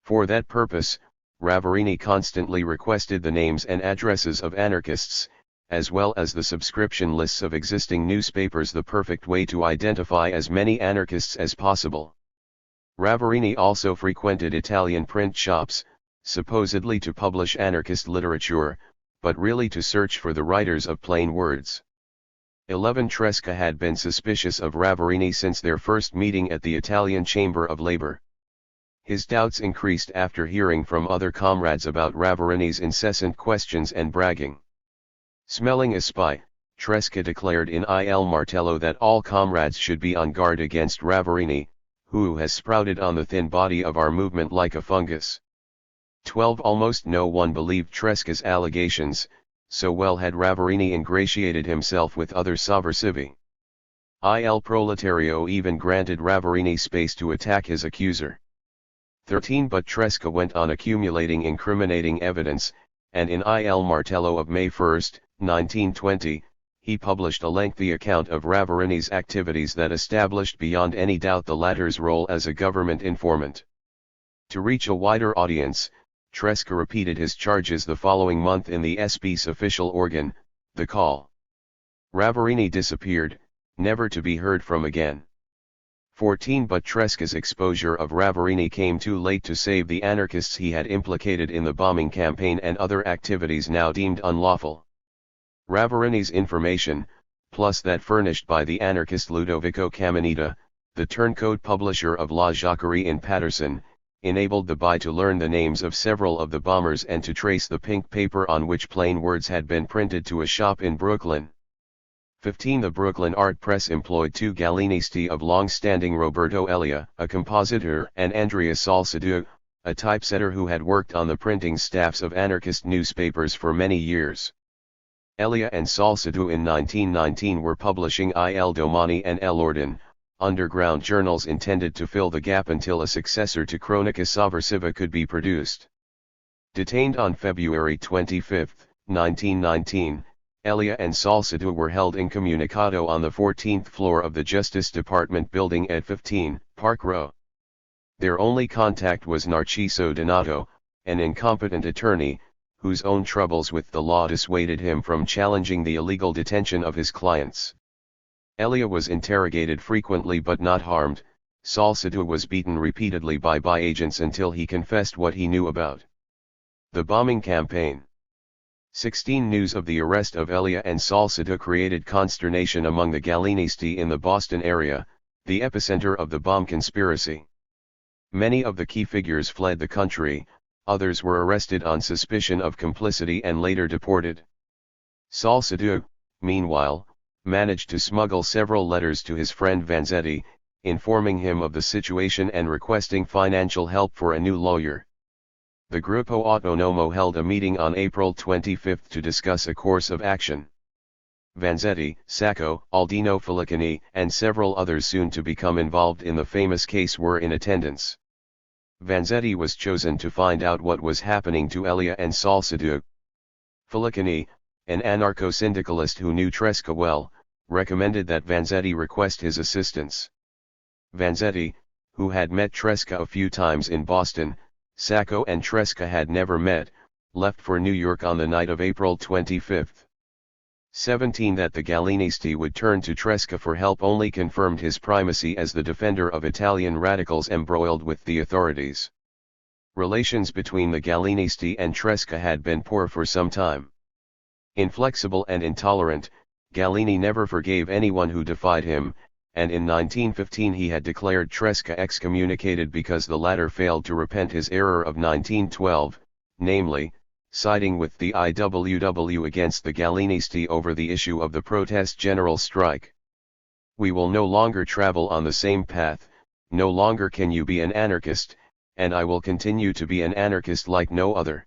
For that purpose, Ravarini constantly requested the names and addresses of anarchists, as well as the subscription lists of existing newspapers, the perfect way to identify as many anarchists as possible. Ravarini also frequented Italian print shops, supposedly to publish anarchist literature, but really to search for the writers of Plain Words. 11. Tresca had been suspicious of Ravarini since their first meeting at the Italian Chamber of Labor. His doubts increased after hearing from other comrades about Ravarini's incessant questions and bragging. Smelling a spy, Tresca declared in Il Martello that all comrades should be on guard against Ravarini, who has sprouted on the thin body of our movement like a fungus. 12. Almost no one believed Tresca's allegations, so well had Ravarini ingratiated himself with other sovversivi. Il Proletario even granted Ravarini space to attack his accuser. 13. But Tresca went on accumulating incriminating evidence, and in Il Martello of May 1, 1920, he published a lengthy account of Ravarini's activities that established beyond any doubt the latter's role as a government informant. To reach a wider audience, Tresca repeated his charges the following month in the SP's official organ, The Call. Ravarini disappeared, never to be heard from again. 14. But Tresca's exposure of Ravarini came too late to save the anarchists he had implicated in the bombing campaign and other activities now deemed unlawful. Ravarini's information, plus that furnished by the anarchist Ludovico Caminita, the turncoat publisher of La Jacquerie in Paterson, enabled the BI to learn the names of several of the bombers and to trace the pink paper on which Plain Words had been printed to a shop in Brooklyn. 15. The Brooklyn Art Press employed 2 Gallinisti of long-standing: Roberto Elia, a compositor, and Andrea Salcedo, a typesetter who had worked on the printing staffs of anarchist newspapers for many years. Elia and Salcedo in 1919 were publishing Il Domani and L'Ordine, underground journals intended to fill the gap until a successor to Cronica Sovversiva could be produced. Detained on February 25, 1919, Elia and Salcedo were held incommunicado on the 14th floor of the Justice Department building at 15, Park Row. Their only contact was Narciso Donato, an incompetent attorney, whose own troubles with the law dissuaded him from challenging the illegal detention of his clients. Elia was interrogated frequently but not harmed. Salcedo was beaten repeatedly by agents until he confessed what he knew about the bombing campaign. 16 News of the arrest of Elia and Salcedo created consternation among the Gallinisti in the Boston area, the epicenter of the bomb conspiracy. Many of the key figures fled the country, others were arrested on suspicion of complicity and later deported. Salcedo, meanwhile, managed to smuggle several letters to his friend Vanzetti, informing him of the situation and requesting financial help for a new lawyer. The Gruppo Autonomo held a meeting on April 25 to discuss a course of action. Vanzetti, Sacco, Aldino Filicani, and several others soon to become involved in the famous case were in attendance. Vanzetti was chosen to find out what was happening to Elia and Salcedo. Filicani, an anarcho-syndicalist who knew Tresca well, recommended that Vanzetti request his assistance. Vanzetti, who had met Tresca a few times in Boston, Sacco and Tresca had never met, left for New York on the night of April 25. 17 That the Gallinisti would turn to Tresca for help only confirmed his primacy as the defender of Italian radicals embroiled with the authorities. Relations between the Gallinisti and Tresca had been poor for some time. Inflexible and intolerant, Gallini never forgave anyone who defied him, and in 1915 he had declared Tresca excommunicated because the latter failed to repent his error of 1912, namely, siding with the IWW against the Gallinisti over the issue of the protest general strike. We will no longer travel on the same path, no longer can you be an anarchist, and I will continue to be an anarchist like no other.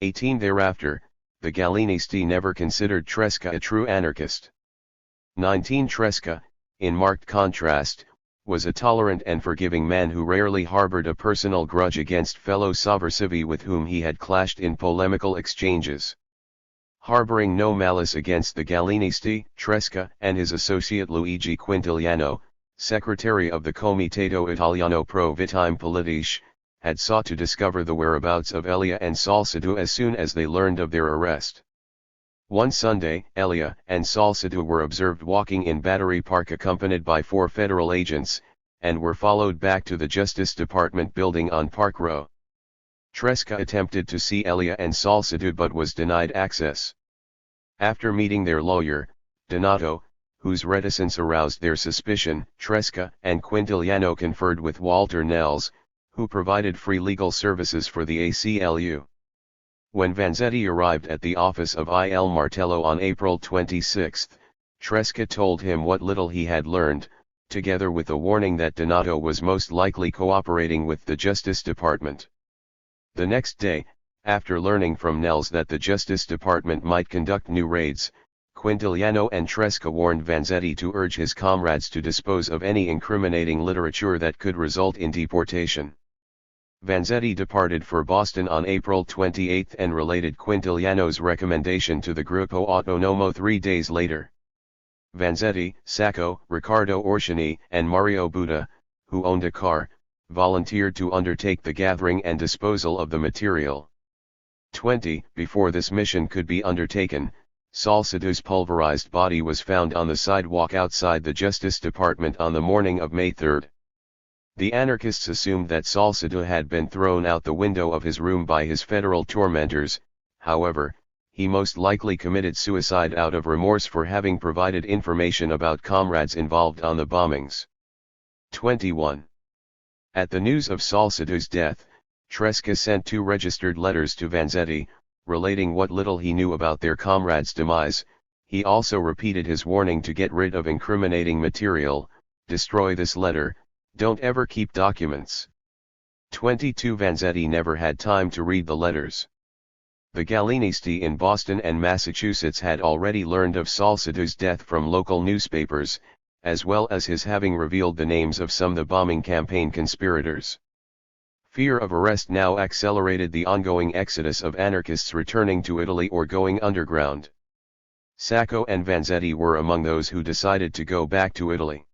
18 Thereafter, the Gallinisti never considered Tresca a true anarchist. 19 Tresca, in marked contrast, was a tolerant and forgiving man who rarely harbored a personal grudge against fellow sovversivi with whom he had clashed in polemical exchanges. Harboring no malice against the Gallinisti, Tresca and his associate Luigi Quintiliano, secretary of the Comitato Italiano Pro Vitime Politiche, had sought to discover the whereabouts of Elia and Salcedo as soon as they learned of their arrest. One Sunday, Elia and Salcedo were observed walking in Battery Park accompanied by 4 federal agents, and were followed back to the Justice Department building on Park Row. Tresca attempted to see Elia and Salcedo but was denied access. After meeting their lawyer, Donato, whose reticence aroused their suspicion, Tresca and Quintiliano conferred with Walter Nels, who provided free legal services for the ACLU. When Vanzetti arrived at the office of Il Martello on April 26, Tresca told him what little he had learned, together with a warning that Donato was most likely cooperating with the Justice Department. The next day, after learning from Nels that the Justice Department might conduct new raids, Quintiliano and Tresca warned Vanzetti to urge his comrades to dispose of any incriminating literature that could result in deportation. Vanzetti departed for Boston on April 28 and related Quintiliano's recommendation to the Gruppo Autonomo 3 days later. Vanzetti, Sacco, Riccardo Orsini, and Mario Buda, who owned a car, volunteered to undertake the gathering and disposal of the material. 20 Before this mission could be undertaken, Salcedo's pulverized body was found on the sidewalk outside the Justice Department on the morning of May 3. The anarchists assumed that Salcedo had been thrown out the window of his room by his federal tormentors. However, he most likely committed suicide out of remorse for having provided information about comrades involved on the bombings. 21. At the news of Salcedo's death, Tresca sent 2 registered letters to Vanzetti, relating what little he knew about their comrades' demise. He also repeated his warning to get rid of incriminating material, destroy this letter, don't ever keep documents. 22 Vanzetti never had time to read the letters. The Gallinisti in Boston and Massachusetts had already learned of Salcedo's death from local newspapers, as well as his having revealed the names of some of the bombing campaign conspirators. Fear of arrest now accelerated the ongoing exodus of anarchists returning to Italy or going underground. Sacco and Vanzetti were among those who decided to go back to Italy.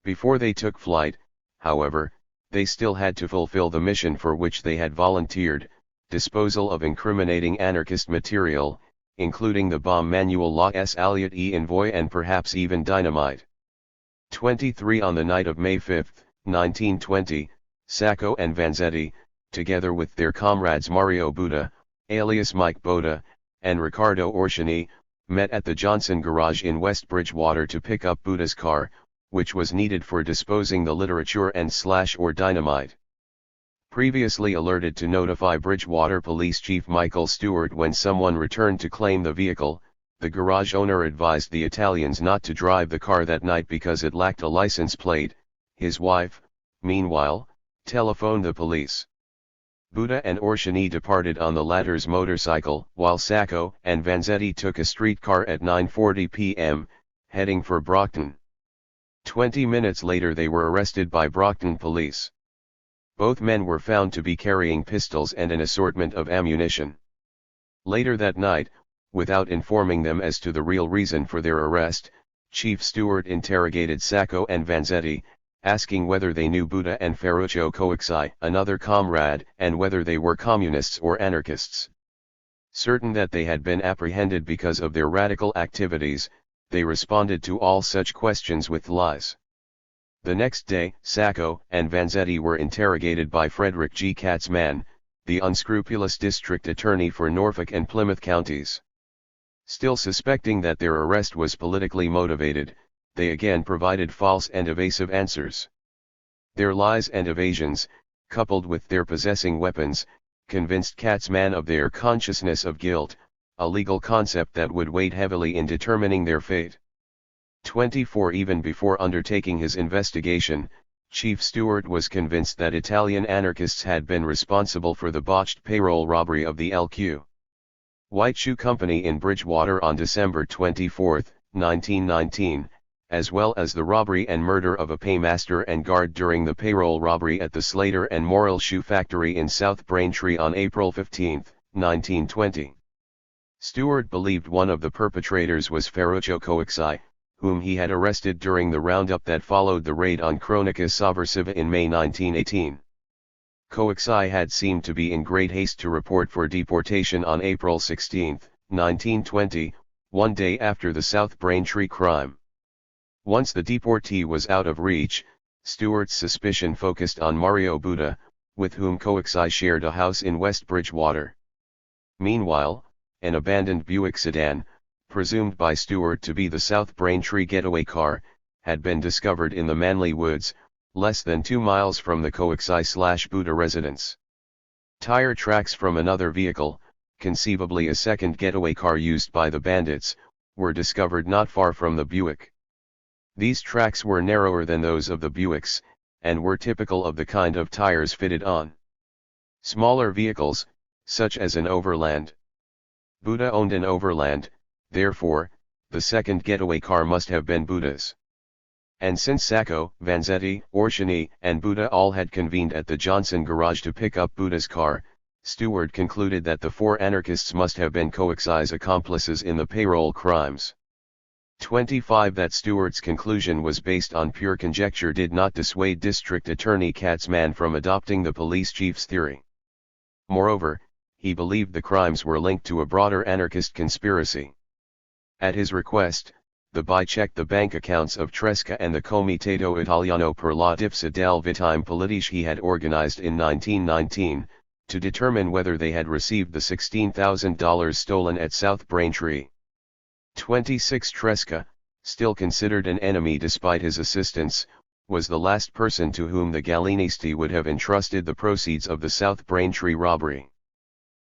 Before they took flight, however, they still had to fulfill the mission for which they had volunteered, disposal of incriminating anarchist material, including the bomb manual La S. Alliot E. Envoy and perhaps even dynamite. 23 On the night of May 5, 1920, Sacco and Vanzetti, together with their comrades Mario Buda, alias Mike Boda, and Riccardo Orsini, met at the Johnson garage in West Bridgewater to pick up Buda's car, which was needed for disposing the literature and or dynamite. Previously alerted to notify Bridgewater Police Chief Michael Stewart when someone returned to claim the vehicle, the garage owner advised the Italians not to drive the car that night because it lacked a license plate. His wife, meanwhile, telephoned the police. Buda and Orsini departed on the latter's motorcycle, while Sacco and Vanzetti took a streetcar at 9:40 p.m., heading for Brockton. 20 minutes later they were arrested by Brockton police. Both men were found to be carrying pistols and an assortment of ammunition. Later that night, without informing them as to the real reason for their arrest, Chief Stewart interrogated Sacco and Vanzetti, asking whether they knew Buda and Ferruccio Coixi, another comrade, and whether they were communists or anarchists. Certain that they had been apprehended because of their radical activities, they responded to all such questions with lies. The next day, Sacco and Vanzetti were interrogated by Frederick G. Katzmann, the unscrupulous district attorney for Norfolk and Plymouth counties. Still suspecting that their arrest was politically motivated, they again provided false and evasive answers. Their lies and evasions, coupled with their possessing weapons, convinced Katzmann of their consciousness of guilt, a legal concept that would weigh heavily in determining their fate. 24 Even before undertaking his investigation, Chief Stewart was convinced that Italian anarchists had been responsible for the botched payroll robbery of the L.Q. White Shoe Company in Bridgewater on December 24, 1919, as well as the robbery and murder of a paymaster and guard during the payroll robbery at the Slater and Morrill Shoe Factory in South Braintree on April 15, 1920. Stewart believed one of the perpetrators was Ferruccio Coixi, whom he had arrested during the roundup that followed the raid on Cronica Sovversiva in May 1918. Coixi had seemed to be in great haste to report for deportation on April 16, 1920, one day after the South Braintree crime. Once the deportee was out of reach, Stewart's suspicion focused on Mario Buda, with whom Coixi shared a house in West Bridgewater. Meanwhile, an abandoned Buick sedan, presumed by Stewart to be the South Braintree getaway car, had been discovered in the Manley Woods, less than 2 miles from the Coixi/Buda residence. Tire tracks from another vehicle, conceivably a second getaway car used by the bandits, were discovered not far from the Buick. These tracks were narrower than those of the Buicks, and were typical of the kind of tires fitted on smaller vehicles, such as an Overland. Buda owned an Overland, therefore, the second getaway car must have been Buda's. And since Sacco, Vanzetti, Orsini, and Buda all had convened at the Johnson garage to pick up Buda's car, Stewart concluded that the 4 anarchists must have been Coixi's accomplices in the payroll crimes. 25 That Stewart's conclusion was based on pure conjecture did not dissuade District Attorney Katzmann from adopting the police chief's theory. Moreover, he believed the crimes were linked to a broader anarchist conspiracy. At his request, the BI checked the bank accounts of Tresca and the Comitato Italiano per la Difesa del Vitime Politiche he had organized in 1919, to determine whether they had received the $16,000 stolen at South Braintree. 26 Tresca, still considered an enemy despite his assistance, was the last person to whom the Gallinisti would have entrusted the proceeds of the South Braintree robbery.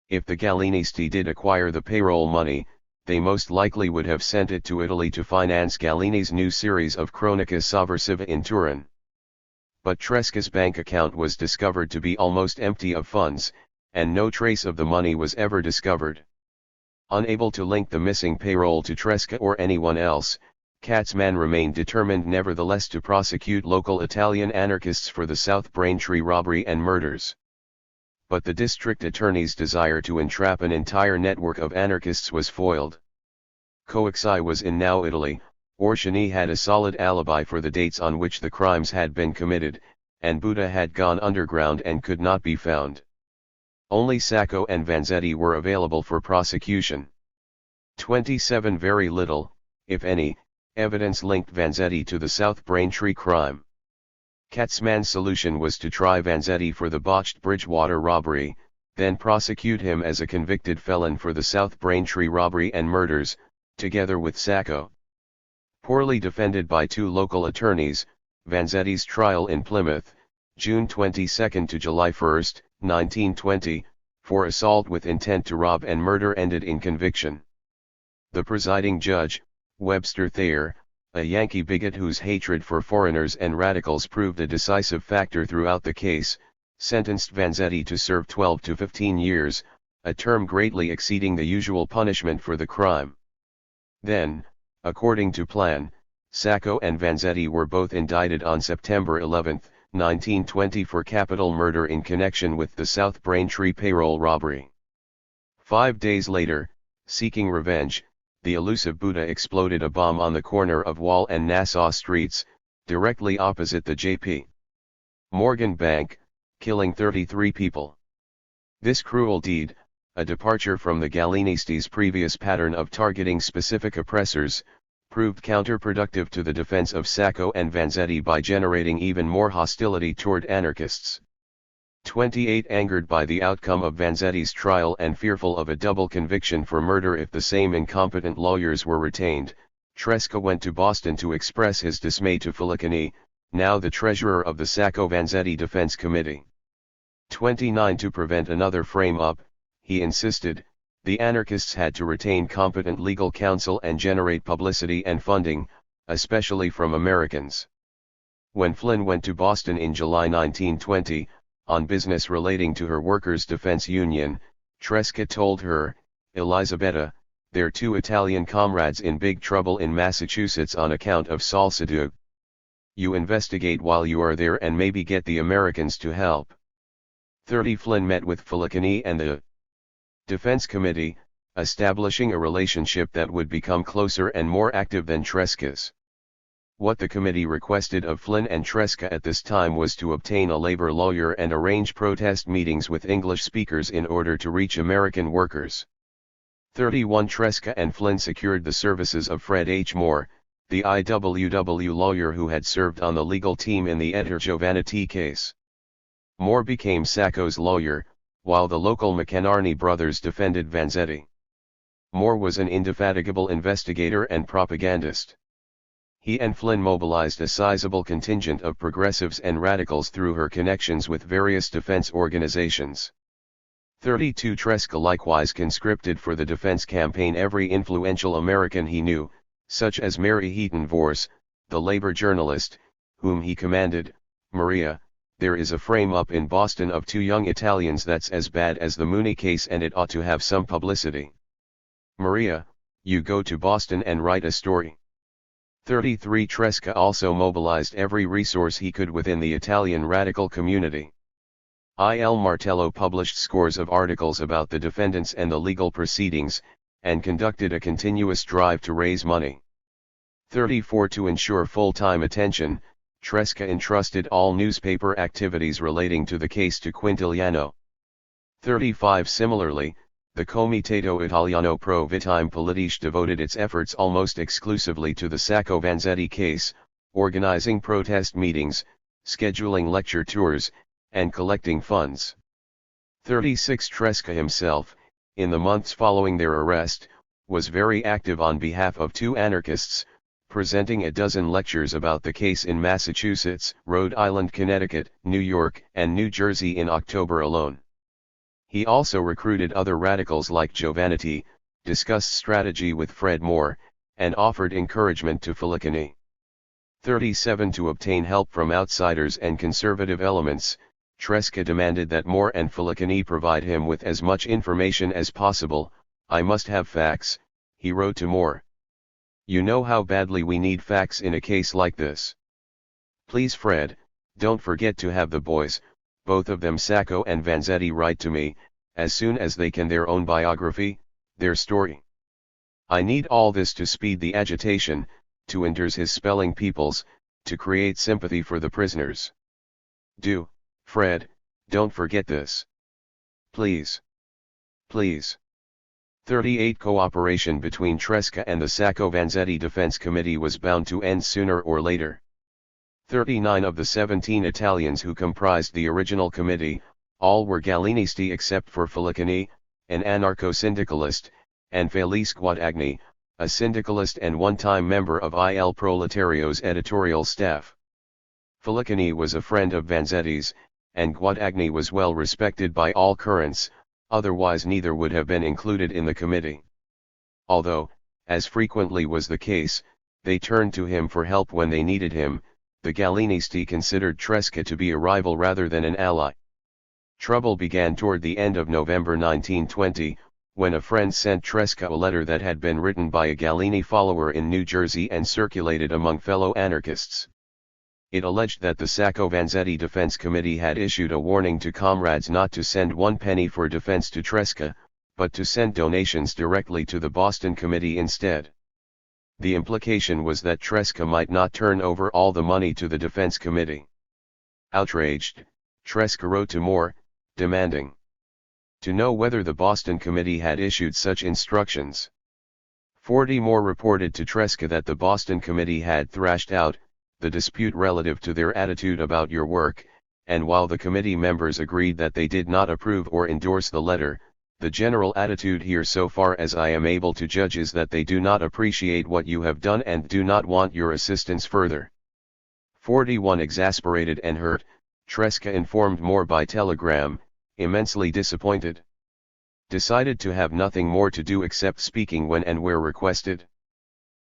If the Gallinisti did acquire the payroll money, they most likely would have sent it to Italy to finance Gallini's new series of Cronica Sovversiva in Turin. But Tresca's bank account was discovered to be almost empty of funds, and no trace of the money was ever discovered. Unable to link the missing payroll to Tresca or anyone else, Katzmann remained determined nevertheless to prosecute local Italian anarchists for the South Braintree robbery and murders. But the district attorney's desire to entrap an entire network of anarchists was foiled. Coixi was in now Italy, Orsini had a solid alibi for the dates on which the crimes had been committed, and Buda had gone underground and could not be found. Only Sacco and Vanzetti were available for prosecution. 27 Very little, if any, evidence linked Vanzetti to the South Braintree crime. Katzmann's solution was to try Vanzetti for the botched Bridgewater robbery, then prosecute him as a convicted felon for the South Braintree robbery and murders, together with Sacco. Poorly defended by two local attorneys, Vanzetti's trial in Plymouth, June 22 to July 1, 1920, for assault with intent to rob and murder ended in conviction. The presiding judge, Webster Thayer, a Yankee bigot whose hatred for foreigners and radicals proved a decisive factor throughout the case, sentenced Vanzetti to serve 12 to 15 years, a term greatly exceeding the usual punishment for the crime. Then, according to plan, Sacco and Vanzetti were both indicted on September 11, 1920 for capital murder in connection with the South Braintree payroll robbery. 5 days later, seeking revenge, the elusive Buddha exploded a bomb on the corner of Wall and Nassau Streets, directly opposite the J.P. Morgan Bank, killing 33 people. This cruel deed, a departure from the Gallinistes' previous pattern of targeting specific oppressors, proved counterproductive to the defense of Sacco and Vanzetti by generating even more hostility toward anarchists. 28 Angered by the outcome of Vanzetti's trial and fearful of a double conviction for murder if the same incompetent lawyers were retained, Tresca went to Boston to express his dismay to Filicani, now the treasurer of the Sacco-Vanzetti Defense Committee. 29 To prevent another frame-up, he insisted, the anarchists had to retain competent legal counsel and generate publicity and funding, especially from Americans. When Flynn went to Boston in July 1920, on business relating to her workers' defense union, Tresca told her, Elisabetta, they're two Italian comrades in big trouble in Massachusetts on account of salsadug. You investigate while you are there and maybe get the Americans to help. 30 Flynn met with Filicani and the Defense Committee, establishing a relationship that would become closer and more active than Tresca's. What the committee requested of Flynn and Tresca at this time was to obtain a labor lawyer and arrange protest meetings with English speakers in order to reach American workers. 31 Tresca and Flynn secured the services of Fred H. Moore, the IWW lawyer who had served on the legal team in the Eder Giovannitti case. Moore became Sacco's lawyer, while the local McInerney brothers defended Vanzetti. Moore was an indefatigable investigator and propagandist. He and Flynn mobilized a sizable contingent of progressives and radicals through her connections with various defense organizations. 32 Tresca likewise conscripted for the defense campaign every influential American he knew, such as Mary Heaton Vorse, the labor journalist, whom he commanded, Maria, there is a frame-up in Boston of two young Italians that's as bad as the Mooney case and it ought to have some publicity. Maria, you go to Boston and write a story. 33 Tresca also mobilized every resource he could within the Italian radical community. Il Martello published scores of articles about the defendants and the legal proceedings, and conducted a continuous drive to raise money. 34 To ensure full-time attention, Tresca entrusted all newspaper activities relating to the case to Quintiliano. 35 Similarly, the Comitato Italiano Pro Vitime Politiche devoted its efforts almost exclusively to the Sacco-Vanzetti case, organizing protest meetings, scheduling lecture tours, and collecting funds. 36 Tresca himself, in the months following their arrest, was very active on behalf of two anarchists, presenting a dozen lectures about the case in Massachusetts, Rhode Island, Connecticut, New York, and New Jersey in October alone. He also recruited other radicals like Giovannitti, discussed strategy with Fred Moore, and offered encouragement to Filicani. 37 To obtain help from outsiders and conservative elements, Tresca demanded that Moore and Filicani provide him with as much information as possible. I must have facts, he wrote to Moore. You know how badly we need facts in a case like this. Please Fred, don't forget to have the boys, both of them Sacco and Vanzetti, write to me, as soon as they can, their own biography, their story. I need all this to speed the agitation, to endorse his spelling peoples, to create sympathy for the prisoners. Do, Fred, don't forget this. Please. Please. 38 Cooperation between Tresca and the Sacco Vanzetti Defense Committee was bound to end sooner or later. 39 of the 17 Italians who comprised the original committee, all were Gallinisti except for Filicani, an anarcho-syndicalist, and Felice Guadagni, a syndicalist and one-time member of Il Proletario's editorial staff. Filicani was a friend of Vanzetti's, and Guadagni was well respected by all currents, otherwise neither would have been included in the committee. Although, as frequently was the case, they turned to him for help when they needed him, the Gallinisti considered Tresca to be a rival rather than an ally. Trouble began toward the end of November 1920, when a friend sent Tresca a letter that had been written by a Gallini follower in New Jersey and circulated among fellow anarchists. It alleged that the Sacco Vanzetti Defense Committee had issued a warning to comrades not to send 1 penny for defense to Tresca, but to send donations directly to the Boston Committee instead. The implication was that Tresca might not turn over all the money to the Defense Committee. Outraged, Tresca wrote to Moore, demanding to know whether the Boston Committee had issued such instructions. 40 Moore reported to Tresca that the Boston Committee had thrashed out the dispute relative to their attitude about your work, and while the committee members agreed that they did not approve or endorse the letter, the general attitude here so far as I am able to judge is that they do not appreciate what you have done and do not want your assistance further. 41 Exasperated and hurt, Tresca informed Moore by telegram, immensely disappointed. Decided to have nothing more to do except speaking when and where requested.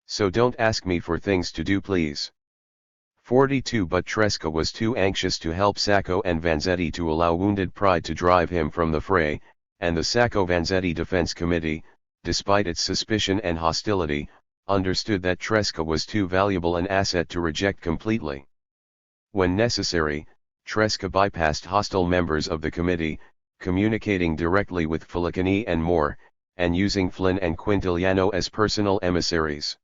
So don't ask me for things to do please. 42 But Tresca was too anxious to help Sacco and Vanzetti to allow wounded pride to drive him from the fray, and the Sacco Vanzetti Defense Committee, despite its suspicion and hostility, understood that Tresca was too valuable an asset to reject completely. When necessary, Tresca bypassed hostile members of the committee, communicating directly with Filicani and Moore, and using Flynn and Quintiliano as personal emissaries.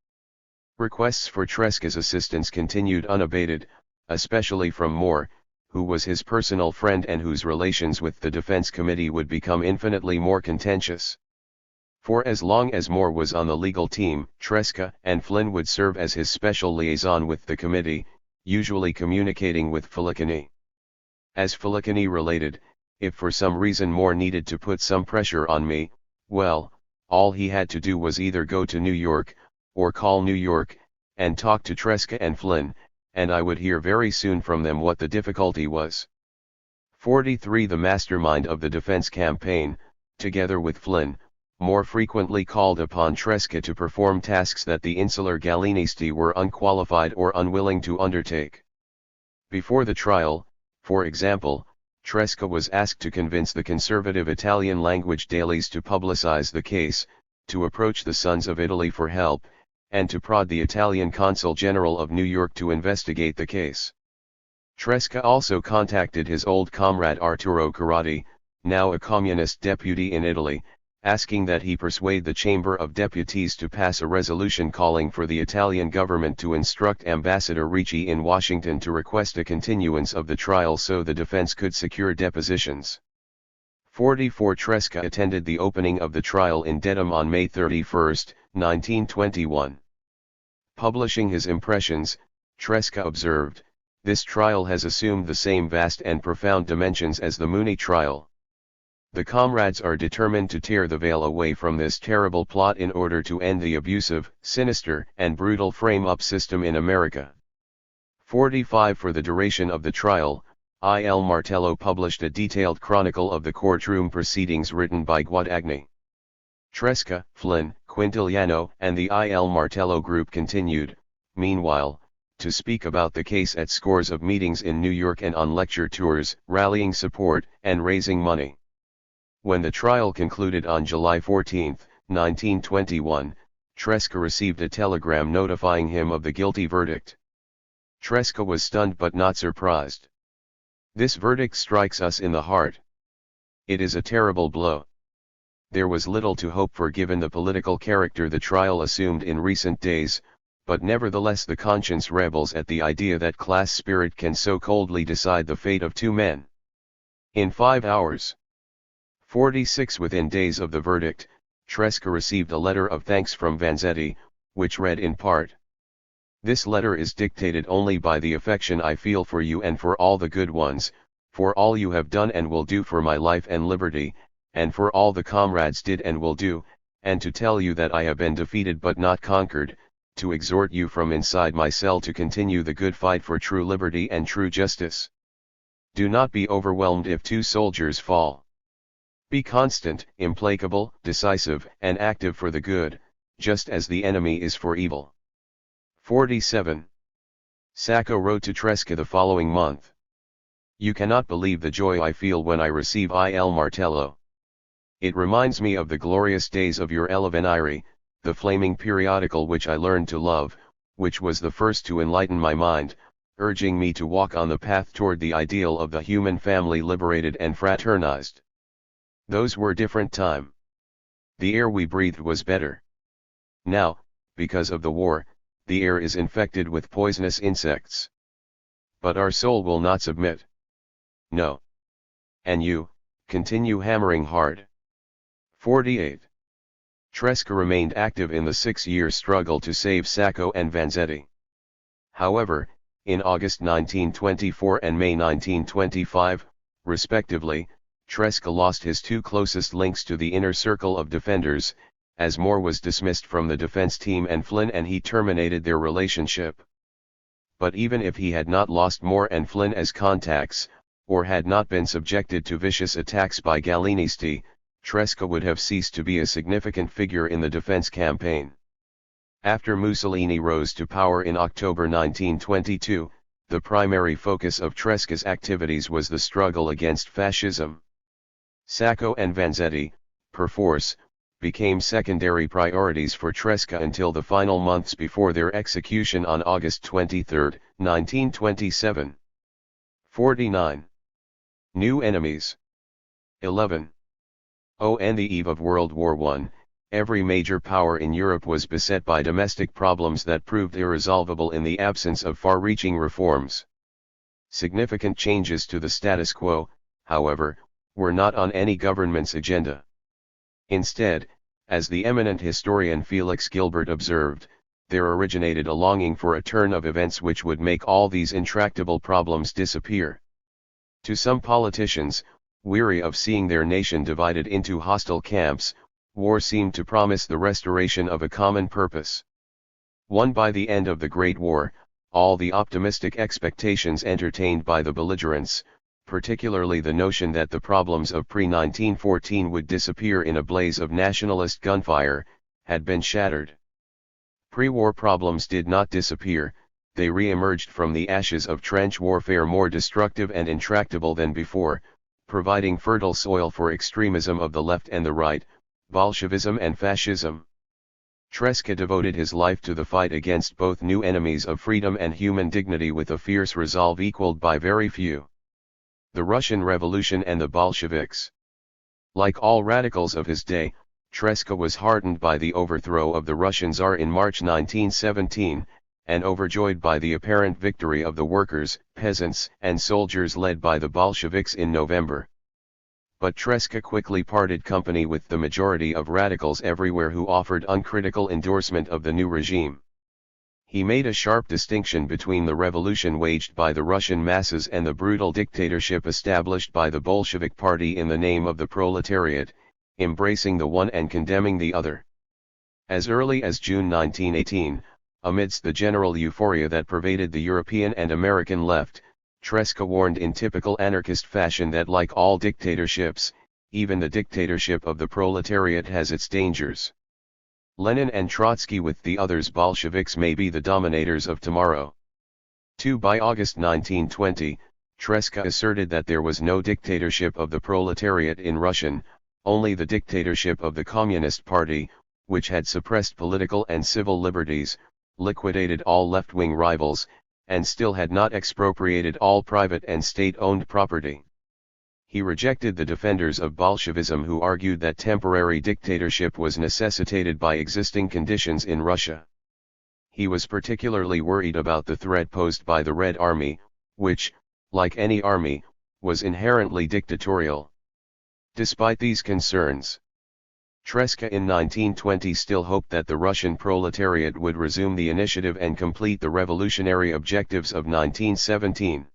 Requests for Tresca's assistance continued unabated, especially from Moore, who was his personal friend and whose relations with the Defense Committee would become infinitely more contentious. For as long as Moore was on the legal team, Tresca and Flynn would serve as his special liaison with the committee, usually communicating with Filicani. As Filicani related, if for some reason Moore needed to put some pressure on me, well, all he had to do was either go to New York, or call New York, and talk to Tresca and Flynn, and I would hear very soon from them what the difficulty was. 43 The mastermind of the defense campaign, together with Flynn, more frequently called upon Tresca to perform tasks that the insular Gallinisti were unqualified or unwilling to undertake. Before the trial, for example, Tresca was asked to convince the conservative Italian language dailies to publicize the case, to approach the Sons of Italy for help, and to prod the Italian Consul General of New York to investigate the case. Tresca also contacted his old comrade Arturo Carati, now a communist deputy in Italy, asking that he persuade the Chamber of Deputies to pass a resolution calling for the Italian government to instruct Ambassador Ricci in Washington to request a continuance of the trial so the defense could secure depositions. 44 Tresca attended the opening of the trial in Dedham on May 31, 1921. Publishing his impressions, Tresca observed, "This trial has assumed the same vast and profound dimensions as the Muni trial. The comrades are determined to tear the veil away from this terrible plot in order to end the abusive, sinister, and brutal frame-up system in America." 45 For the duration of the trial, Il Martello published a detailed chronicle of the courtroom proceedings written by Guadagni. Tresca, Flynn, Quintiliano, and the Il Martello group continued, meanwhile, to speak about the case at scores of meetings in New York and on lecture tours, rallying support, and raising money. When the trial concluded on July 14, 1921, Tresca received a telegram notifying him of the guilty verdict. Tresca was stunned but not surprised. "This verdict strikes us in the heart. It is a terrible blow." There was little to hope for given the political character the trial assumed in recent days, but nevertheless the conscience rebels at the idea that class spirit can so coldly decide the fate of two men. In 5 hours, 46 within days of the verdict, Tresca received a letter of thanks from Vanzetti, which read in part: "This letter is dictated only by the affection I feel for you and for all the good ones, for all you have done and will do for my life and liberty, and for all the comrades did and will do, and to tell you that I have been defeated but not conquered, to exhort you from inside my cell to continue the good fight for true liberty and true justice. Do not be overwhelmed if 2 soldiers fall. Be constant, implacable, decisive, and active for the good, just as the enemy is for evil." 47. Sacco wrote to Tresca the following month: "You cannot believe the joy I feel when I receive Il Martello. It reminds me of the glorious days of your El Avvenire, the flaming periodical which I learned to love, which was the first to enlighten my mind, urging me to walk on the path toward the ideal of the human family liberated and fraternized. Those were different time. The air we breathed was better. Now, because of the war, the air is infected with poisonous insects. But our soul will not submit. No. And you, continue hammering hard." 48. Tresca remained active in the 6-year struggle to save Sacco and Vanzetti. However, in August 1924 and May 1925, respectively, Tresca lost his 2 closest links to the inner circle of defenders, as Moore was dismissed from the defense team and Flynn and he terminated their relationship. But even if he had not lost Moore and Flynn as contacts, or had not been subjected to vicious attacks by Galinisti, Tresca would have ceased to be a significant figure in the defense campaign. After Mussolini rose to power in October 1922, the primary focus of Tresca's activities was the struggle against fascism. Sacco and Vanzetti, perforce, became secondary priorities for Tresca until the final months before their execution on August 23, 1927. 49. New enemies. 11. On the eve of World War I, every major power in Europe was beset by domestic problems that proved irresolvable in the absence of far-reaching reforms. Significant changes to the status quo, however, were not on any government's agenda. Instead, as the eminent historian Felix Gilbert observed, there originated a longing for a turn of events which would make all these intractable problems disappear. To some politicians, weary of seeing their nation divided into hostile camps, war seemed to promise the restoration of a common purpose. Won by the end of the Great War, all the optimistic expectations entertained by the belligerents, particularly the notion that the problems of pre-1914 would disappear in a blaze of nationalist gunfire, had been shattered. Pre-war problems did not disappear, they re-emerged from the ashes of trench warfare more destructive and intractable than before, providing fertile soil for extremism of the left and the right, Bolshevism and fascism. Tresca devoted his life to the fight against both new enemies of freedom and human dignity with a fierce resolve equaled by very few: the Russian Revolution and the Bolsheviks. Like all radicals of his day, Tresca was heartened by the overthrow of the Russian Tsar in March 1917, and overjoyed by the apparent victory of the workers, peasants, and soldiers led by the Bolsheviks in November. But Tresca quickly parted company with the majority of radicals everywhere who offered uncritical endorsement of the new regime. He made a sharp distinction between the revolution waged by the Russian masses and the brutal dictatorship established by the Bolshevik Party in the name of the proletariat, embracing the one and condemning the other. As early as June 1918, amidst the general euphoria that pervaded the European and American left, Tresca warned in typical anarchist fashion that like all dictatorships, even the dictatorship of the proletariat has its dangers. Lenin and Trotsky with the others Bolsheviks may be the dominators of tomorrow. 2. By August 1920, Tresca asserted that there was no dictatorship of the proletariat in Russia, only the dictatorship of the Communist Party, which had suppressed political and civil liberties, liquidated all left-wing rivals, and still had not expropriated all private and state-owned property. He rejected the defenders of Bolshevism who argued that temporary dictatorship was necessitated by existing conditions in Russia. He was particularly worried about the threat posed by the Red Army, which, like any army, was inherently dictatorial. Despite these concerns, Tresca in 1920 still hoped that the Russian proletariat would resume the initiative and complete the revolutionary objectives of 1917.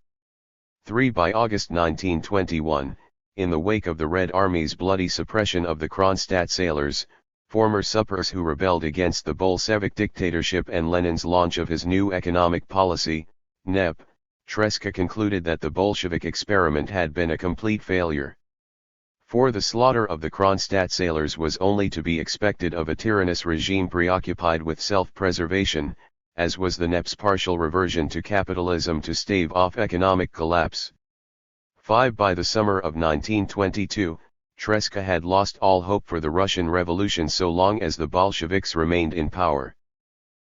3. By August 1921, in the wake of the Red Army's bloody suppression of the Kronstadt sailors, former suppers who rebelled against the Bolshevik dictatorship and Lenin's launch of his new economic policy, NEP, Tresca concluded that the Bolshevik experiment had been a complete failure. For the slaughter of the Kronstadt sailors was only to be expected of a tyrannous regime preoccupied with self-preservation, as was the NEP's partial reversion to capitalism to stave off economic collapse. 5. By the summer of 1922, Tresca had lost all hope for the Russian Revolution so long as the Bolsheviks remained in power.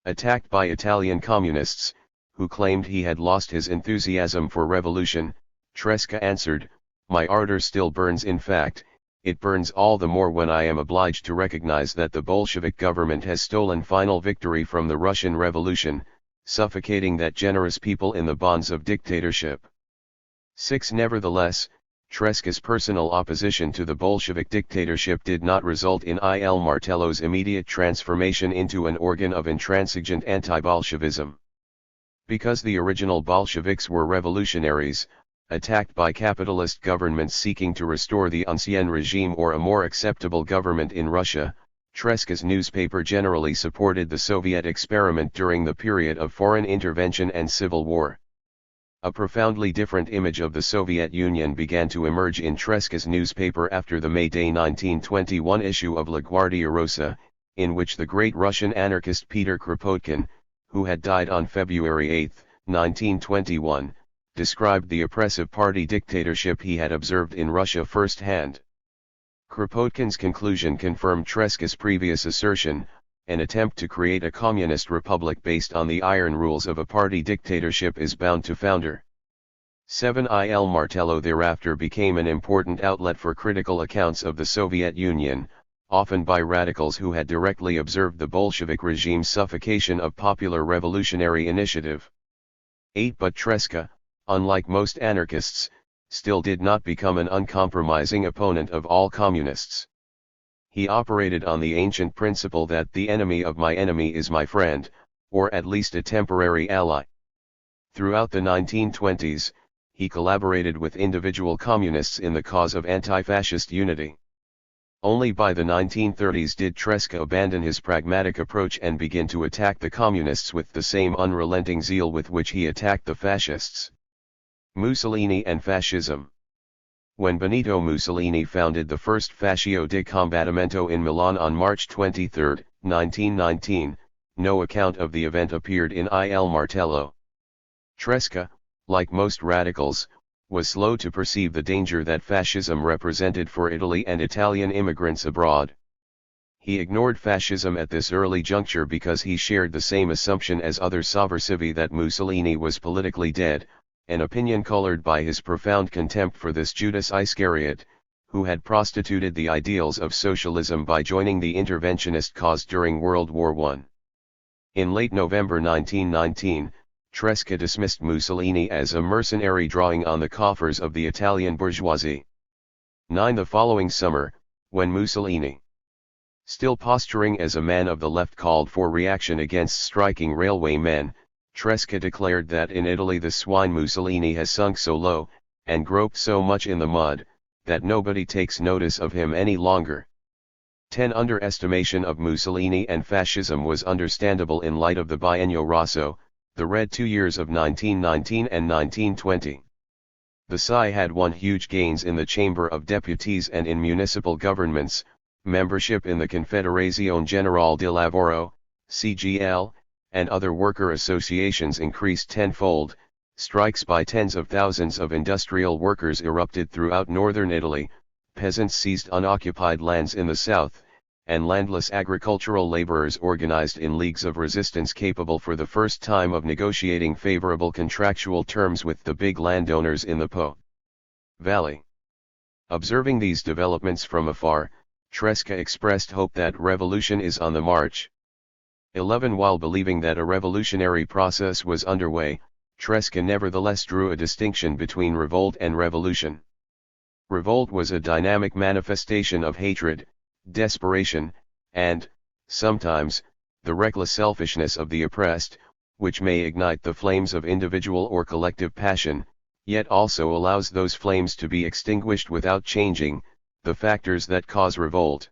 Attacked by Italian communists, who claimed he had lost his enthusiasm for revolution, Tresca answered, "My ardor still burns. In fact, it burns all the more when I am obliged to recognize that the Bolshevik government has stolen final victory from the Russian Revolution, suffocating that generous people in the bonds of dictatorship." 6. Nevertheless, Tresca's personal opposition to the Bolshevik dictatorship did not result in Il Martello's immediate transformation into an organ of intransigent anti-Bolshevism. Because the original Bolsheviks were revolutionaries, attacked by capitalist governments seeking to restore the ancien regime or a more acceptable government in Russia, Tresca's newspaper generally supported the Soviet experiment during the period of foreign intervention and civil war. A profoundly different image of the Soviet Union began to emerge in Tresca's newspaper after the May Day 1921 issue of La Guardia Rosa, in which the great Russian anarchist Peter Kropotkin, who had died on February 8, 1921, described the oppressive party dictatorship he had observed in Russia firsthand. Kropotkin's conclusion confirmed Tresca's previous assertion: an attempt to create a communist republic based on the iron rules of a party dictatorship is bound to founder. 7. Il Martello thereafter became an important outlet for critical accounts of the Soviet Union, often by radicals who had directly observed the Bolshevik regime's suffocation of popular revolutionary initiative. 8. But Tresca, unlike most anarchists, still did not become an uncompromising opponent of all communists. He operated on the ancient principle that the enemy of my enemy is my friend, or at least a temporary ally. Throughout the 1920s, he collaborated with individual communists in the cause of anti-fascist unity. Only by the 1930s did Tresca abandon his pragmatic approach and begin to attack the communists with the same unrelenting zeal with which he attacked the fascists. Mussolini and fascism. When Benito Mussolini founded the first Fascio di Combattimento in Milan on March 23, 1919, no account of the event appeared in Il Martello. Tresca, like most radicals, was slow to perceive the danger that fascism represented for Italy and Italian immigrants abroad. He ignored fascism at this early juncture because he shared the same assumption as other sovversivi that Mussolini was politically dead, an opinion colored by his profound contempt for this Judas Iscariot, who had prostituted the ideals of socialism by joining the interventionist cause during World War I. In late November 1919, Tresca dismissed Mussolini as a mercenary drawing on the coffers of the Italian bourgeoisie. 9. The following summer, when Mussolini, still posturing as a man of the left, called for reaction against striking railway men, Tresca declared that in Italy the swine Mussolini has sunk so low, and groped so much in the mud, that nobody takes notice of him any longer. 10. Underestimation of Mussolini and fascism was understandable in light of the Biennio Rosso, the Red 2 years of 1919 and 1920. The PSI had won huge gains in the Chamber of Deputies and in municipal governments, membership in the Confederazione Generale del Lavoro, CGL, and other worker associations increased tenfold, strikes by tens of thousands of industrial workers erupted throughout northern Italy, peasants seized unoccupied lands in the south, and landless agricultural laborers organized in leagues of resistance capable for the first time of negotiating favorable contractual terms with the big landowners in the Po Valley. Observing these developments from afar, Tresca expressed hope that revolution is on the march. 11. While believing that a revolutionary process was underway, Tresca nevertheless drew a distinction between revolt and revolution. Revolt was a dynamic manifestation of hatred, desperation, and, sometimes, the reckless selfishness of the oppressed, which may ignite the flames of individual or collective passion, yet also allows those flames to be extinguished without changing the factors that cause revolt.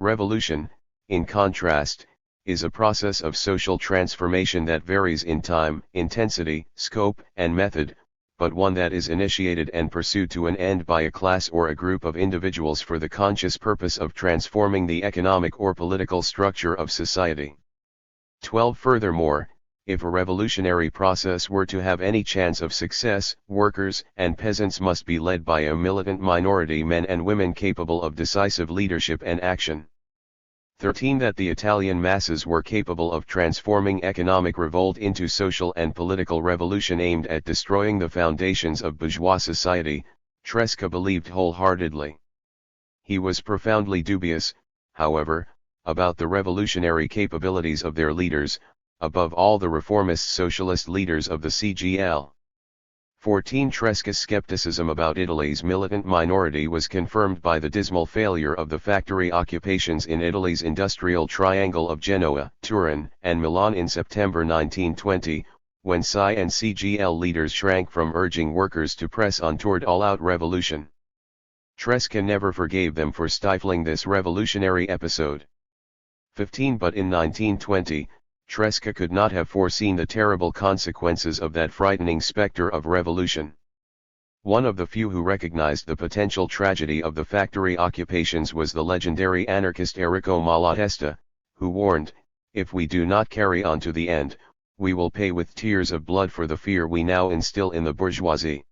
Revolution, in contrast, is a process of social transformation that varies in time, intensity, scope, and method, but one that is initiated and pursued to an end by a class or a group of individuals for the conscious purpose of transforming the economic or political structure of society. 12. Furthermore, if a revolutionary process were to have any chance of success, workers and peasants must be led by a militant minority, men and women capable of decisive leadership and action. 13. That the Italian masses were capable of transforming economic revolt into social and political revolution aimed at destroying the foundations of bourgeois society, Tresca believed wholeheartedly. He was profoundly dubious, however, about the revolutionary capabilities of their leaders, above all the reformist socialist leaders of the CGL. 14. Tresca's skepticism about Italy's militant minority was confirmed by the dismal failure of the factory occupations in Italy's industrial triangle of Genoa, Turin, and Milan in September 1920, when PSI and CGL leaders shrank from urging workers to press on toward all-out revolution. Tresca never forgave them for stifling this revolutionary episode. 15. But in 1920, Tresca could not have foreseen the terrible consequences of that frightening specter of revolution. One of the few who recognized the potential tragedy of the factory occupations was the legendary anarchist Enrico Malatesta, who warned, "If we do not carry on to the end, we will pay with tears of blood for the fear we now instill in the bourgeoisie."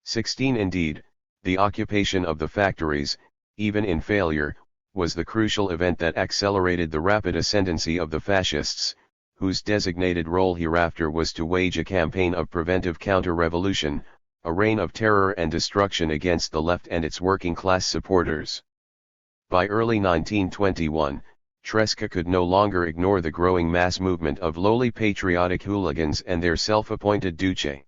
16. Indeed, the occupation of the factories, even in failure, was the crucial event that accelerated the rapid ascendancy of the fascists, whose designated role hereafter was to wage a campaign of preventive counter-revolution, a reign of terror and destruction against the left and its working-class supporters. By early 1921, Tresca could no longer ignore the growing mass movement of lowly patriotic hooligans and their self-appointed duce.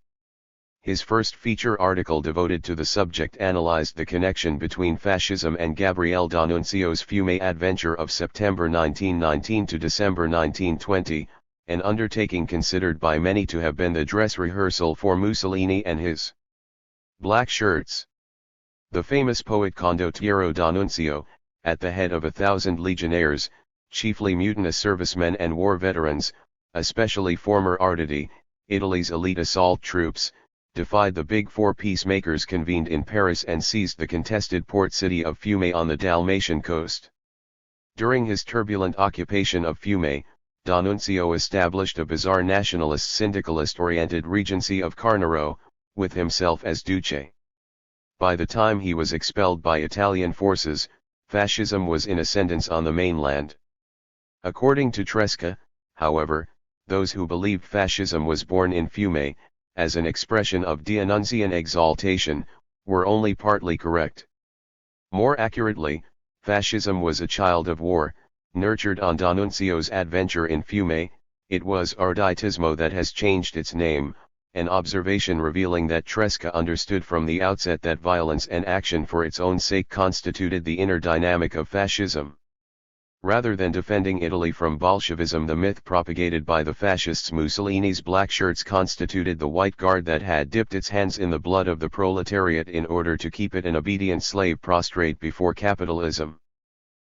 His first feature article devoted to the subject analyzed the connection between fascism and Gabriele D'Annunzio's Fiume adventure of September 1919 to December 1920, an undertaking considered by many to have been the dress rehearsal for Mussolini and his black shirts. The famous poet Condottiero D'Annunzio, at the head of 1,000 legionnaires, chiefly mutinous servicemen and war veterans, especially former Arditi, Italy's elite assault troops, defied the Big Four peacemakers convened in Paris and seized the contested port city of Fiume on the Dalmatian coast. During his turbulent occupation of Fiume, D'Annunzio established a bizarre nationalist syndicalist-oriented regency of Carnaro, with himself as duce. By the time he was expelled by Italian forces, fascism was in ascendance on the mainland. According to Tresca, however, those who believed fascism was born in Fiume, as an expression of D'Annunzian exaltation, were only partly correct. More accurately, fascism was a child of war, nurtured on D'Annunzio's adventure in Fiume. It was Arditismo that has changed its name, an observation revealing that Tresca understood from the outset that violence and action for its own sake constituted the inner dynamic of fascism. Rather than defending Italy from Bolshevism, the myth propagated by the fascists Mussolini's black shirts constituted the white guard that had dipped its hands in the blood of the proletariat in order to keep it an obedient slave prostrate before capitalism.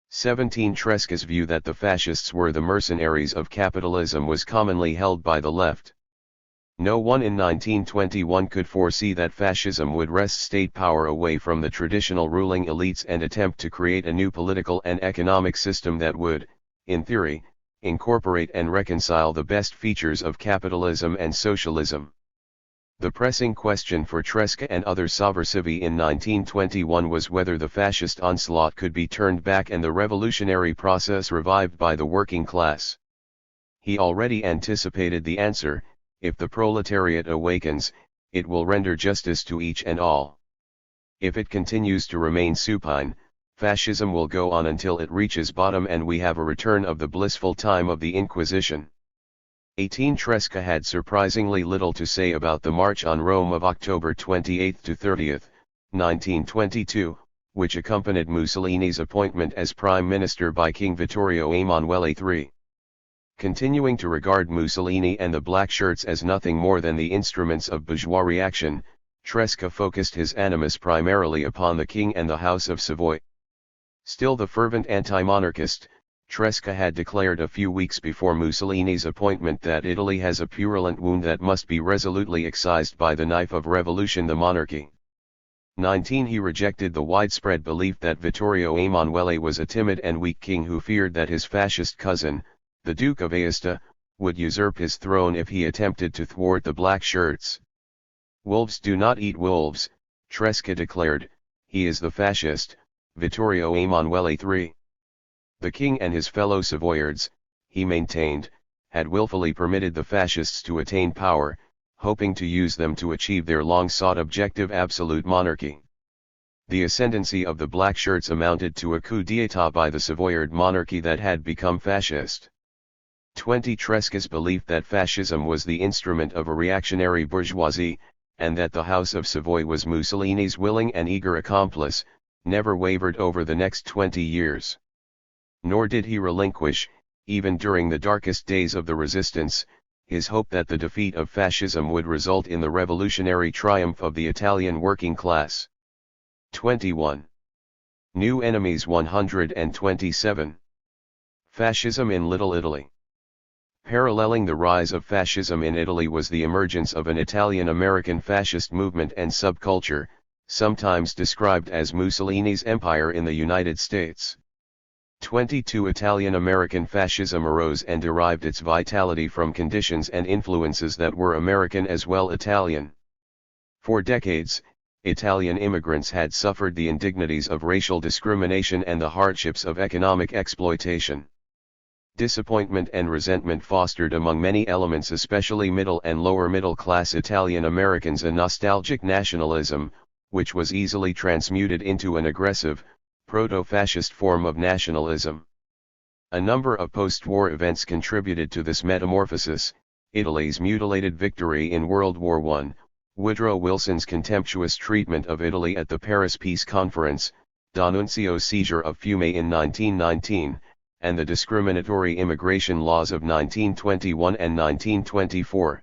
17. Tresca's view that the fascists were the mercenaries of capitalism was commonly held by the left. No one in 1921 could foresee that fascism would wrest state power away from the traditional ruling elites and attempt to create a new political and economic system that would, in theory, incorporate and reconcile the best features of capitalism and socialism. The pressing question for Tresca and other sovversivi in 1921 was whether the fascist onslaught could be turned back and the revolutionary process revived by the working class. He already anticipated the answer: if the proletariat awakens, it will render justice to each and all. If it continues to remain supine, fascism will go on until it reaches bottom and we have a return of the blissful time of the Inquisition. 18. Tresca had surprisingly little to say about the March on Rome of October 28 to 30, 1922, which accompanied Mussolini's appointment as prime minister by King Vittorio Emanuele III. Continuing to regard Mussolini and the black shirts as nothing more than the instruments of bourgeois reaction, Tresca focused his animus primarily upon the king and the House of Savoy. Still the fervent anti-monarchist, Tresca had declared a few weeks before Mussolini's appointment that Italy has a purulent wound that must be resolutely excised by the knife of revolution, the monarchy. 19. He rejected the widespread belief that Vittorio Emanuele was a timid and weak king who feared that his fascist cousin, the Duke of Aosta, would usurp his throne if he attempted to thwart the black shirts. Wolves do not eat wolves, Tresca declared. He is the fascist, Vittorio Emanuele III. The king and his fellow Savoyards, he maintained, had willfully permitted the fascists to attain power, hoping to use them to achieve their long-sought objective, absolute monarchy. The ascendancy of the black shirts amounted to a coup d'état by the Savoyard monarchy that had become fascist. 20. Tresca's belief that fascism was the instrument of a reactionary bourgeoisie, and that the House of Savoy was Mussolini's willing and eager accomplice, never wavered over the next 20 years. Nor did he relinquish, even during the darkest days of the resistance, his hope that the defeat of fascism would result in the revolutionary triumph of the Italian working class. 21. New enemies 127. Fascism in Little Italy. Paralleling the rise of fascism in Italy was the emergence of an Italian-American fascist movement and subculture, sometimes described as Mussolini's empire in the United States. 22. Italian-American fascism arose and derived its vitality from conditions and influences that were American as well Italian. For decades, Italian immigrants had suffered the indignities of racial discrimination and the hardships of economic exploitation. Disappointment and resentment fostered among many elements, especially middle and lower middle class Italian Americans, a nostalgic nationalism, which was easily transmuted into an aggressive, proto-fascist form of nationalism. A number of post-war events contributed to this metamorphosis: Italy's mutilated victory in World War I, Woodrow Wilson's contemptuous treatment of Italy at the Paris Peace Conference, D'Annunzio's seizure of Fiume in 1919, and the discriminatory immigration laws of 1921 and 1924.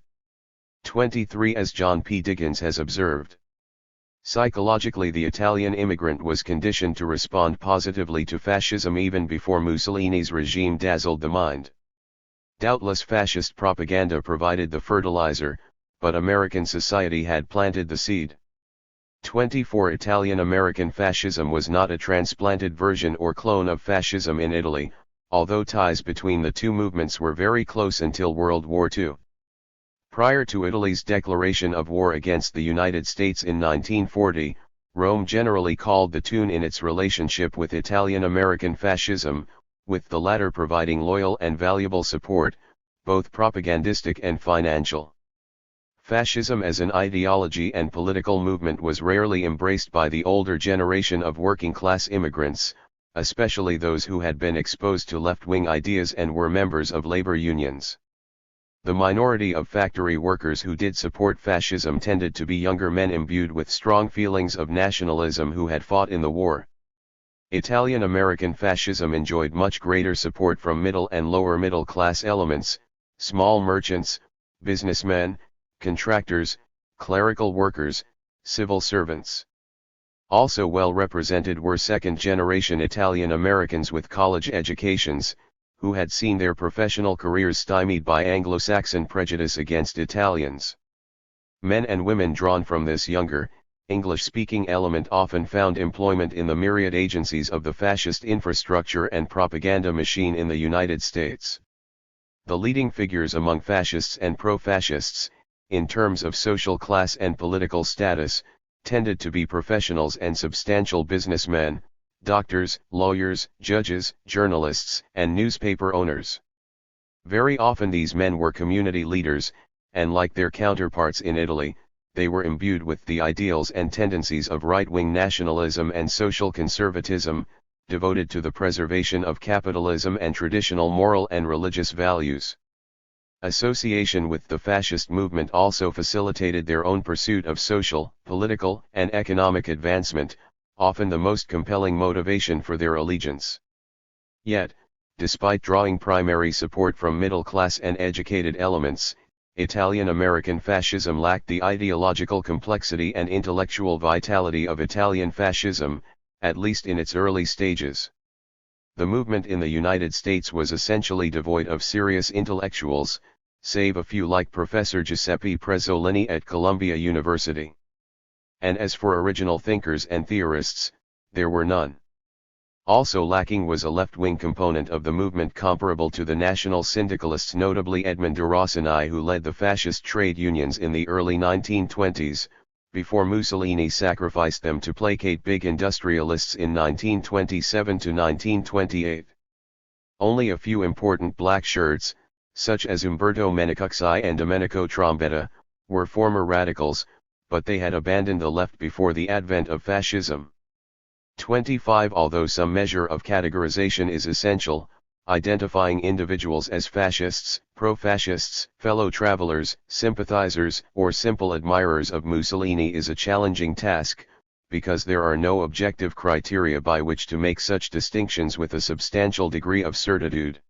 23. As John P. Dickens has observed, psychologically the Italian immigrant was conditioned to respond positively to fascism even before Mussolini's regime dazzled the mind. Doubtless fascist propaganda provided the fertilizer, but American society had planted the seed. 24. Italian-American fascism was not a transplanted version or clone of fascism in Italy, although ties between the two movements were very close until World War II. Prior to Italy's declaration of war against the United States in 1940, Rome generally called the tune in its relationship with Italian-American fascism, with the latter providing loyal and valuable support, both propagandistic and financial. Fascism as an ideology and political movement was rarely embraced by the older generation of working-class immigrants, especially those who had been exposed to left-wing ideas and were members of labor unions. The minority of factory workers who did support fascism tended to be younger men imbued with strong feelings of nationalism who had fought in the war. Italian-American fascism enjoyed much greater support from middle and lower middle class elements, small merchants, businessmen, contractors, clerical workers, civil servants. Also well represented were second-generation Italian Americans with college educations, who had seen their professional careers stymied by Anglo-Saxon prejudice against Italians. Men and women drawn from this younger, English-speaking element often found employment in the myriad agencies of the fascist infrastructure and propaganda machine in the United States. The leading figures among fascists and pro-fascists, in terms of social class and political status, tended to be professionals and substantial businessmen, doctors, lawyers, judges, journalists, and newspaper owners. Very often these men were community leaders, and like their counterparts in Italy, they were imbued with the ideals and tendencies of right-wing nationalism and social conservatism, devoted to the preservation of capitalism and traditional moral and religious values. Association with the fascist movement also facilitated their own pursuit of social, political, and economic advancement, often the most compelling motivation for their allegiance. Yet, despite drawing primary support from middle-class and educated elements, Italian-American fascism lacked the ideological complexity and intellectual vitality of Italian fascism, at least in its early stages. The movement in the United States was essentially devoid of serious intellectuals, save a few like Professor Giuseppe Prezzolini at Columbia University. And as for original thinkers and theorists, there were none. Also lacking was a left-wing component of the movement comparable to the national syndicalists, notably Edmond de Rossini, who led the fascist trade unions in the early 1920s, before Mussolini sacrificed them to placate big industrialists in 1927 to 1928. Only a few important black shirts, such as Umberto Menicucci and Domenico Trombetta, were former radicals, but they had abandoned the left before the advent of fascism. 25. Although some measure of categorization is essential, identifying individuals as fascists, pro-fascists, fellow travelers, sympathizers, or simple admirers of Mussolini is a challenging task, because there are no objective criteria by which to make such distinctions with a substantial degree of certitude.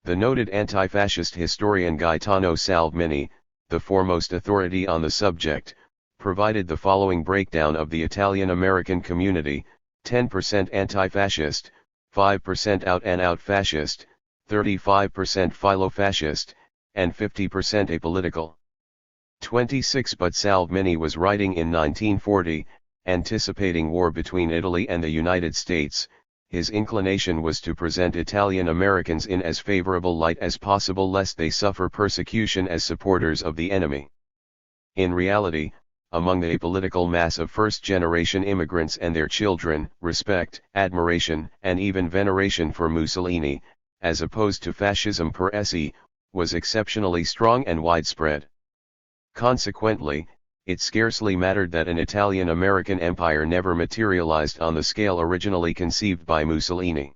The noted anti-fascist historian Gaetano Salvemini, the foremost authority on the subject, provided the following breakdown of the Italian-American community: 10% anti-fascist, 5% out-and-out fascist, 35% philo-fascist, and 50% apolitical. 26. But Salvemini was writing in 1940, anticipating war between Italy and the United States. His inclination was to present Italian Americans in as favorable light as possible lest they suffer persecution as supporters of the enemy. In reality, among the apolitical mass of first-generation immigrants and their children, respect, admiration, and even veneration for Mussolini, as opposed to fascism per se, was exceptionally strong and widespread. Consequently, it scarcely mattered that an Italian-American empire never materialized on the scale originally conceived by Mussolini.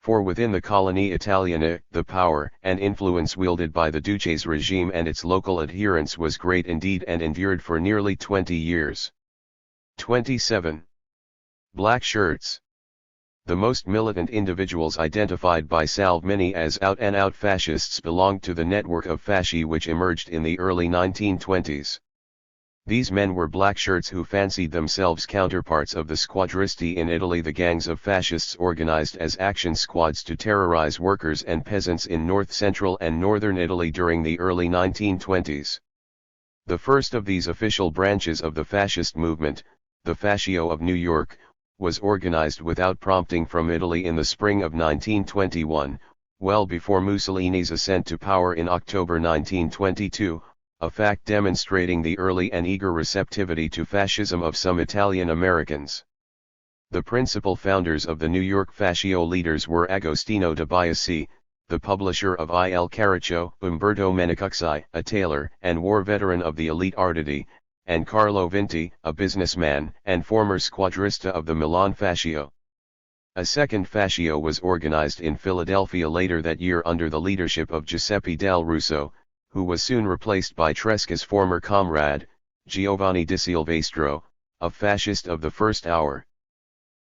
For within the Colonie Italiana, the power and influence wielded by the Duce's regime and its local adherents was great indeed and endured for nearly 20 years. 27. Black shirts. The most militant individuals identified by Salvemini as out-and-out fascists belonged to the network of fasci which emerged in the early 1920s. These men were black shirts who fancied themselves counterparts of the squadristi in Italy, the gangs of fascists organized as action squads to terrorize workers and peasants in north-central and northern Italy during the early 1920s. The first of these official branches of the fascist movement, the Fascio of New York, was organized without prompting from Italy in the spring of 1921, well before Mussolini's ascent to power in October 1922. A fact demonstrating the early and eager receptivity to fascism of some Italian Americans. The principal founders of the New York Fascio leaders were Agostino de Biasi, the publisher of Il Carroccio, Umberto Menicucci, a tailor and war veteran of the elite Arditi, and Carlo Vinti, a businessman and former squadrista of the Milan Fascio. A second fascio was organized in Philadelphia later that year under the leadership of Giuseppe Del Russo, who was soon replaced by Tresca's former comrade, Giovanni di Silvestro, a fascist of the first hour.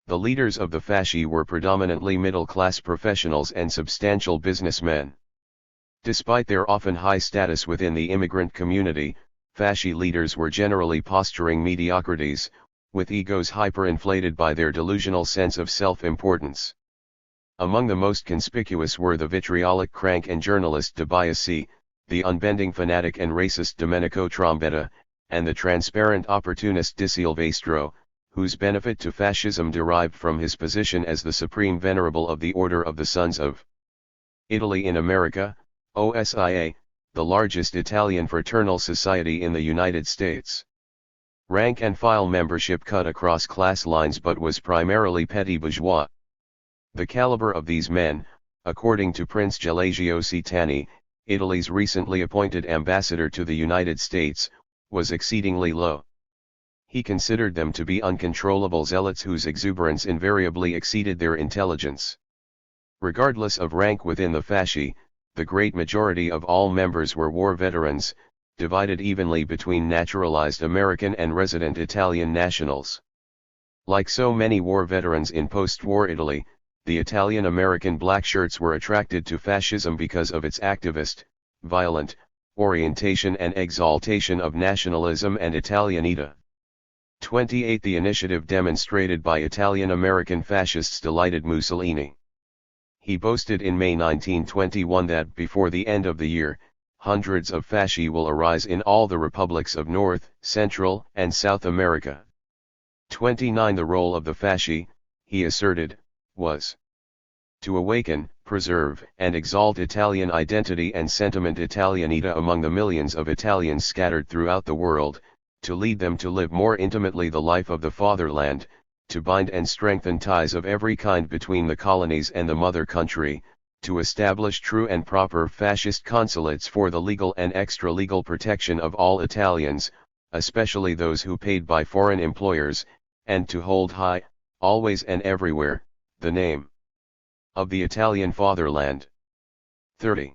The leaders of the fasci were predominantly middle-class professionals and substantial businessmen. Despite their often high status within the immigrant community, fasci leaders were generally posturing mediocrities, with egos hyperinflated by their delusional sense of self-importance. Among the most conspicuous were the vitriolic crank and journalist de Biasi, the unbending fanatic and racist Domenico Trombetta, and the transparent opportunist Di Silvestro, whose benefit to fascism derived from his position as the supreme venerable of the Order of the Sons of Italy in America, OSIA, the largest Italian fraternal society in the United States. Rank and file membership cut across class lines but was primarily petty bourgeois. The caliber of these men, according to Prince Gelagio Citani, Italy's recently appointed ambassador to the United States, was exceedingly low. He considered them to be uncontrollable zealots whose exuberance invariably exceeded their intelligence. Regardless of rank within the fasci, the great majority of all members were war veterans, divided evenly between naturalized American and resident Italian nationals. Like so many war veterans in post-war Italy, the Italian-American black shirts were attracted to fascism because of its activist, violent, orientation and exaltation of nationalism and Italianita. 28 The initiative demonstrated by Italian-American fascists delighted Mussolini. He boasted in May 1921 that before the end of the year, hundreds of fasci will arise in all the republics of North, Central, and South America. 29 The role of the fasci, he asserted, was to awaken, preserve, and exalt Italian identity and sentiment Italianita among the millions of Italians scattered throughout the world, to lead them to live more intimately the life of the fatherland, to bind and strengthen ties of every kind between the colonies and the mother country, to establish true and proper fascist consulates for the legal and extra-legal protection of all Italians, especially those who paid by foreign employers, and to hold high, always and everywhere, the name of the Italian fatherland. 30.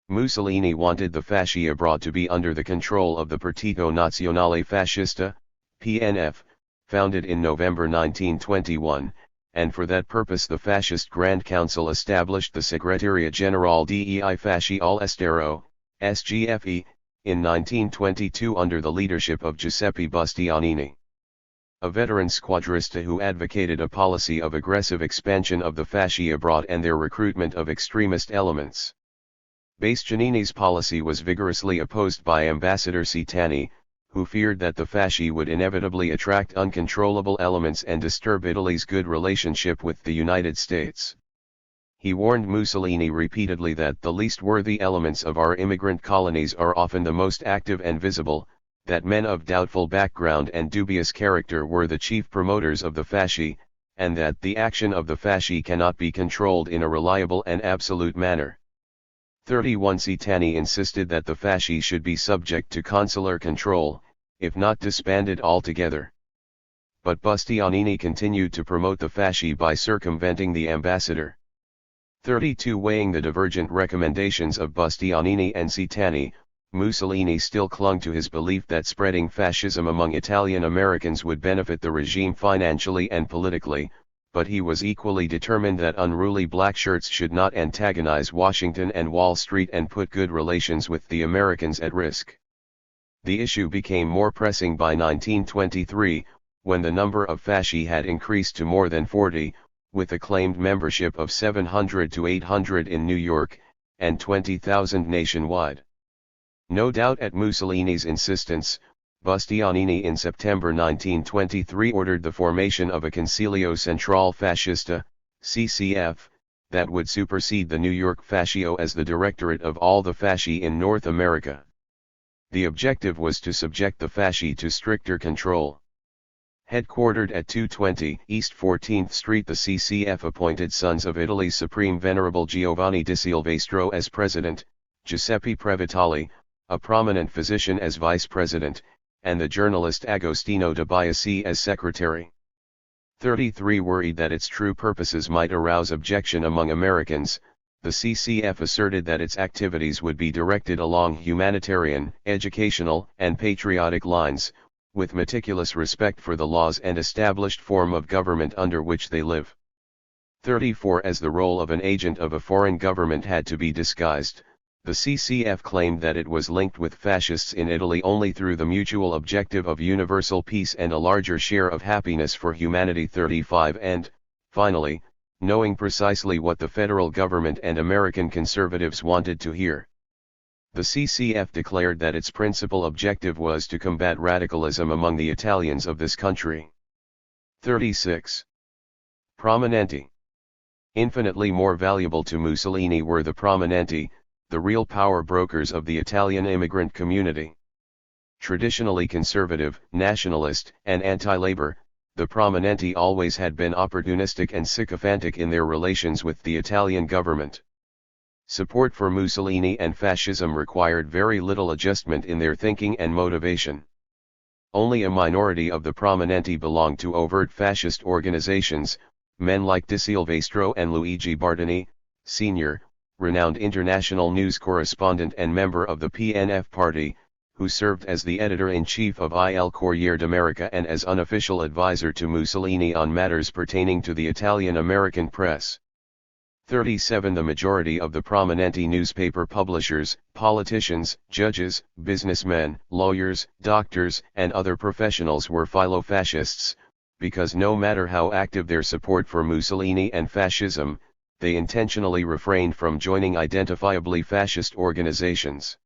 Mussolini wanted the fasci abroad to be under the control of the Partito Nazionale Fascista, PNF, founded in November 1921, and for that purpose the Fascist Grand Council established the Segreteria Generale dei Fasci all'Estero, SGFE, in 1922 under the leadership of Giuseppe Bastianini, a veteran squadrista who advocated a policy of aggressive expansion of the fasci abroad and their recruitment of extremist elements. Bastianini's policy was vigorously opposed by Ambassador Citani, who feared that the fasci would inevitably attract uncontrollable elements and disturb Italy's good relationship with the United States. He warned Mussolini repeatedly that the least worthy elements of our immigrant colonies are often the most active and visible, that men of doubtful background and dubious character were the chief promoters of the fasci, and that the action of the fasci cannot be controlled in a reliable and absolute manner. 31 Citani insisted that the fasci should be subject to consular control, if not disbanded altogether. But Bastianini continued to promote the fasci by circumventing the ambassador. 32 Weighing the divergent recommendations of Bastianini and Citani, Mussolini still clung to his belief that spreading fascism among Italian Americans would benefit the regime financially and politically, but he was equally determined that unruly black shirts should not antagonize Washington and Wall Street and put good relations with the Americans at risk. The issue became more pressing by 1923, when the number of fasci had increased to more than 40, with a claimed membership of 700 to 800 in New York, and 20,000 nationwide. No doubt at Mussolini's insistence, Bastianini in September 1923 ordered the formation of a Consiglio Centrale Fascista, CCF, that would supersede the New York Fascio as the directorate of all the fasci in North America. The objective was to subject the fasci to stricter control. Headquartered at 220 East 14th Street, the CCF appointed Sons of Italy's Supreme Venerable Giovanni di Silvestro as president, Giuseppe Previtali, a prominent physician as vice president, and the journalist Agostino de Biasi as secretary. 33 Worried that its true purposes might arouse objection among Americans, the CCF asserted that its activities would be directed along humanitarian, educational, and patriotic lines, with meticulous respect for the laws and established form of government under which they live. 34 As the role of an agent of a foreign government had to be disguised, the CCF claimed that it was linked with fascists in Italy only through the mutual objective of universal peace and a larger share of happiness for humanity. 35 And, finally, knowing precisely what the federal government and American conservatives wanted to hear, the CCF declared that its principal objective was to combat radicalism among the Italians of this country. 36. Prominenti. Infinitely more valuable to Mussolini were the prominenti, the real power brokers of the Italian immigrant community. Traditionally conservative, nationalist, and anti-labor, the prominenti always had been opportunistic and sycophantic in their relations with the Italian government. Support for Mussolini and fascism required very little adjustment in their thinking and motivation. Only a minority of the prominenti belonged to overt fascist organizations, men like Di Silvestro and Luigi Bardini, Sr., renowned international news correspondent and member of the PNF party, who served as the editor-in-chief of Il Corriere d'America and as unofficial advisor to Mussolini on matters pertaining to the Italian-American press. 37 The majority of the prominenti newspaper publishers, politicians, judges, businessmen, lawyers, doctors, and other professionals were philo-fascists, because no matter how active their support for Mussolini and fascism, they intentionally refrained from joining identifiably fascist organizations.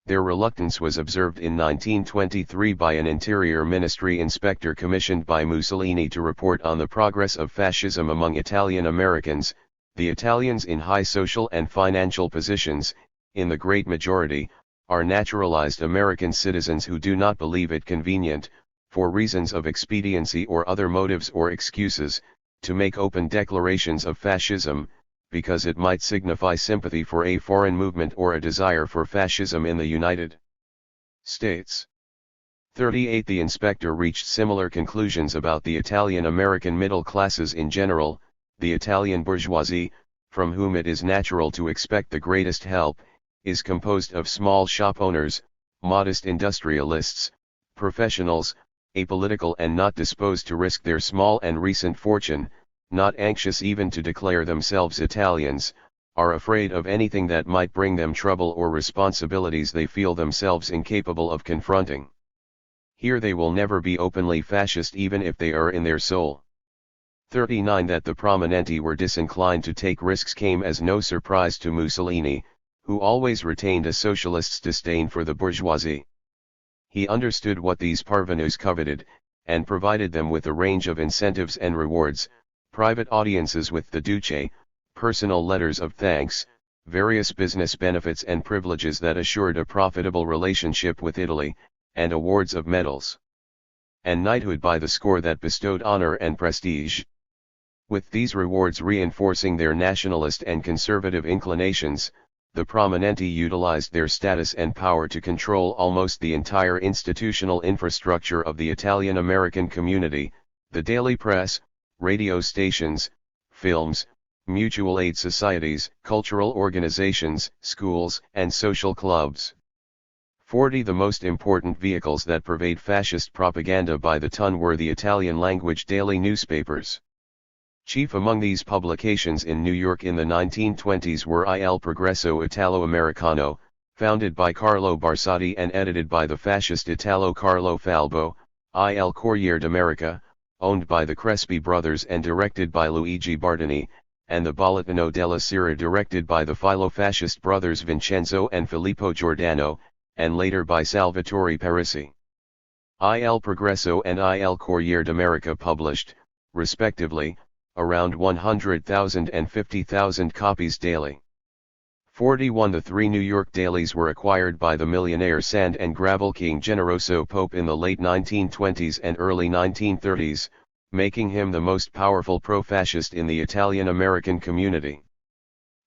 Their reluctance was observed in 1923 by an Interior Ministry inspector commissioned by Mussolini to report on the progress of fascism among Italian Americans. The Italians in high social and financial positions, in the great majority, are naturalized American citizens who do not believe it convenient, for reasons of expediency or other motives or excuses, to make open declarations of fascism, because it might signify sympathy for a foreign movement or a desire for fascism in the United States. 38 The inspector reached similar conclusions about the Italian-American middle classes in general. The Italian bourgeoisie, from whom it is natural to expect the greatest help, is composed of small shop owners, modest industrialists, professionals, apolitical and not disposed to risk their small and recent fortune, not anxious even to declare themselves Italians, are afraid of anything that might bring them trouble or responsibilities they feel themselves incapable of confronting. Here they will never be openly fascist even if they are in their soul. 39 That the prominenti were disinclined to take risks came as no surprise to Mussolini, who always retained a socialist's disdain for the bourgeoisie. He understood what these parvenus coveted, and provided them with a range of incentives and rewards: private audiences with the Duce, personal letters of thanks, various business benefits and privileges that assured a profitable relationship with Italy, and awards of medals and knighthood by the score that bestowed honor and prestige. With these rewards reinforcing their nationalist and conservative inclinations, the prominenti utilized their status and power to control almost the entire institutional infrastructure of the Italian-American community: the daily press, radio stations, films, mutual aid societies, cultural organizations, schools, and social clubs. 40 The most important vehicles that pervade fascist propaganda by the ton were the Italian-language daily newspapers. Chief among these publications in New York in the 1920s were Il Progresso Italo-Americano, founded by Carlo Barsotti and edited by the fascist Italo Carlo Falbo; Il Corriere d'America, owned by the Crespi brothers and directed by Luigi Bardini; and the Bollettino della Sera, directed by the philo-fascist brothers Vincenzo and Filippo Giordano, and later by Salvatore Parisi. Il Progresso and Il Corriere d'America published, respectively, around 100,000 and 50,000 copies daily. 41 The three New York dailies were acquired by the millionaire sand and gravel king Generoso Pope in the late 1920s and early 1930s, making him the most powerful pro-fascist in the Italian-American community.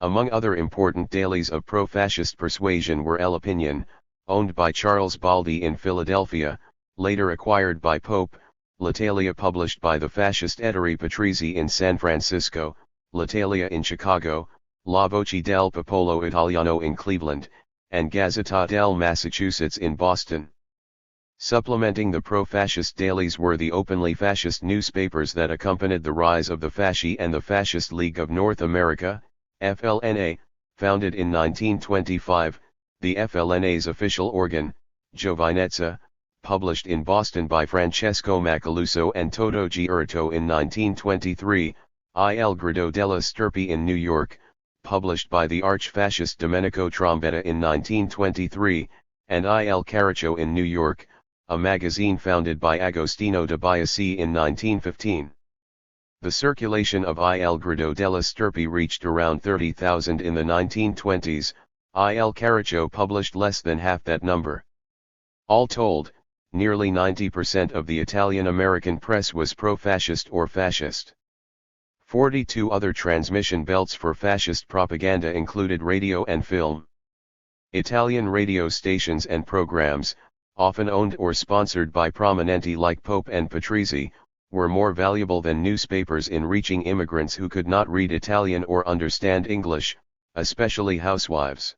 Among other important dailies of pro-fascist persuasion were El Opinion, owned by Charles Baldi in Philadelphia, later acquired by Pope; L'Italia, published by the fascist Ettore Patrizzi in San Francisco; L'Italia in Chicago; La Voce del Popolo Italiano in Cleveland, and Gazzetta del Massachusetts in Boston. Supplementing the pro-fascist dailies were the openly fascist newspapers that accompanied the rise of the Fasci and the Fascist League of North America, FLNA, founded in 1925, the FLNA's official organ, Giovinezza, published in Boston by Francesco Macaluso and Toto Giurto in 1923, Il Grido della Stirpe in New York, published by the arch-fascist Domenico Trombetta in 1923, and Il Carroccio in New York, a magazine founded by Agostino de Biasi in 1915. The circulation of Il Grido della Stirpe reached around 30,000 in the 1920s, Il Carroccio published less than half that number. All told, nearly 90% of the Italian-American press was pro-fascist or fascist. 42 Other transmission belts for fascist propaganda included radio and film. Italian radio stations and programs, often owned or sponsored by prominenti like Pope and Patrizzi, were more valuable than newspapers in reaching immigrants who could not read Italian or understand English, especially housewives.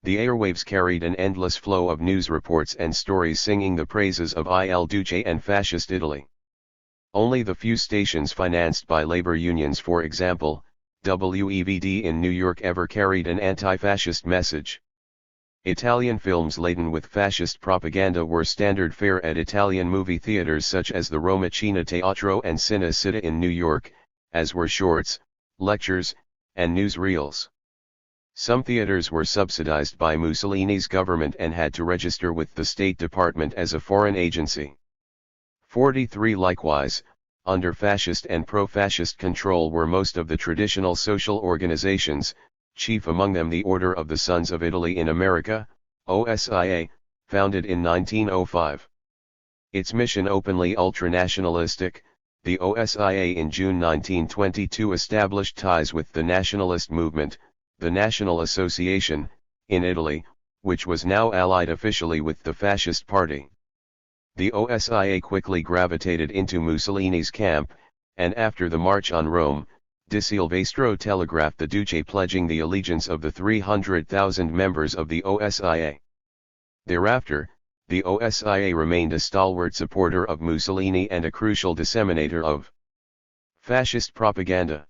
The airwaves carried an endless flow of news reports and stories singing the praises of Il Duce and fascist Italy. Only the few stations financed by labor unions, for example, WEVD in New York, ever carried an anti-fascist message. Italian films laden with fascist propaganda were standard fare at Italian movie theaters such as the Roma Cine Teatro and Cine Città in New York, as were shorts, lectures, and newsreels. Some theaters were subsidized by Mussolini's government and had to register with the State Department as a foreign agency. 43 Likewise, under fascist and pro-fascist control were most of the traditional social organizations, chief among them the Order of the Sons of Italy in America, OSIA, founded in 1905. Its mission openly ultranationalistic, the OSIA in June 1922 established ties with the nationalist movement, the National Association, in Italy, which was now allied officially with the Fascist Party. The OSIA quickly gravitated into Mussolini's camp, and after the March on Rome, Di Silvestro telegraphed the Duce pledging the allegiance of the 300,000 members of the OSIA. Thereafter, the OSIA remained a stalwart supporter of Mussolini and a crucial disseminator of fascist propaganda.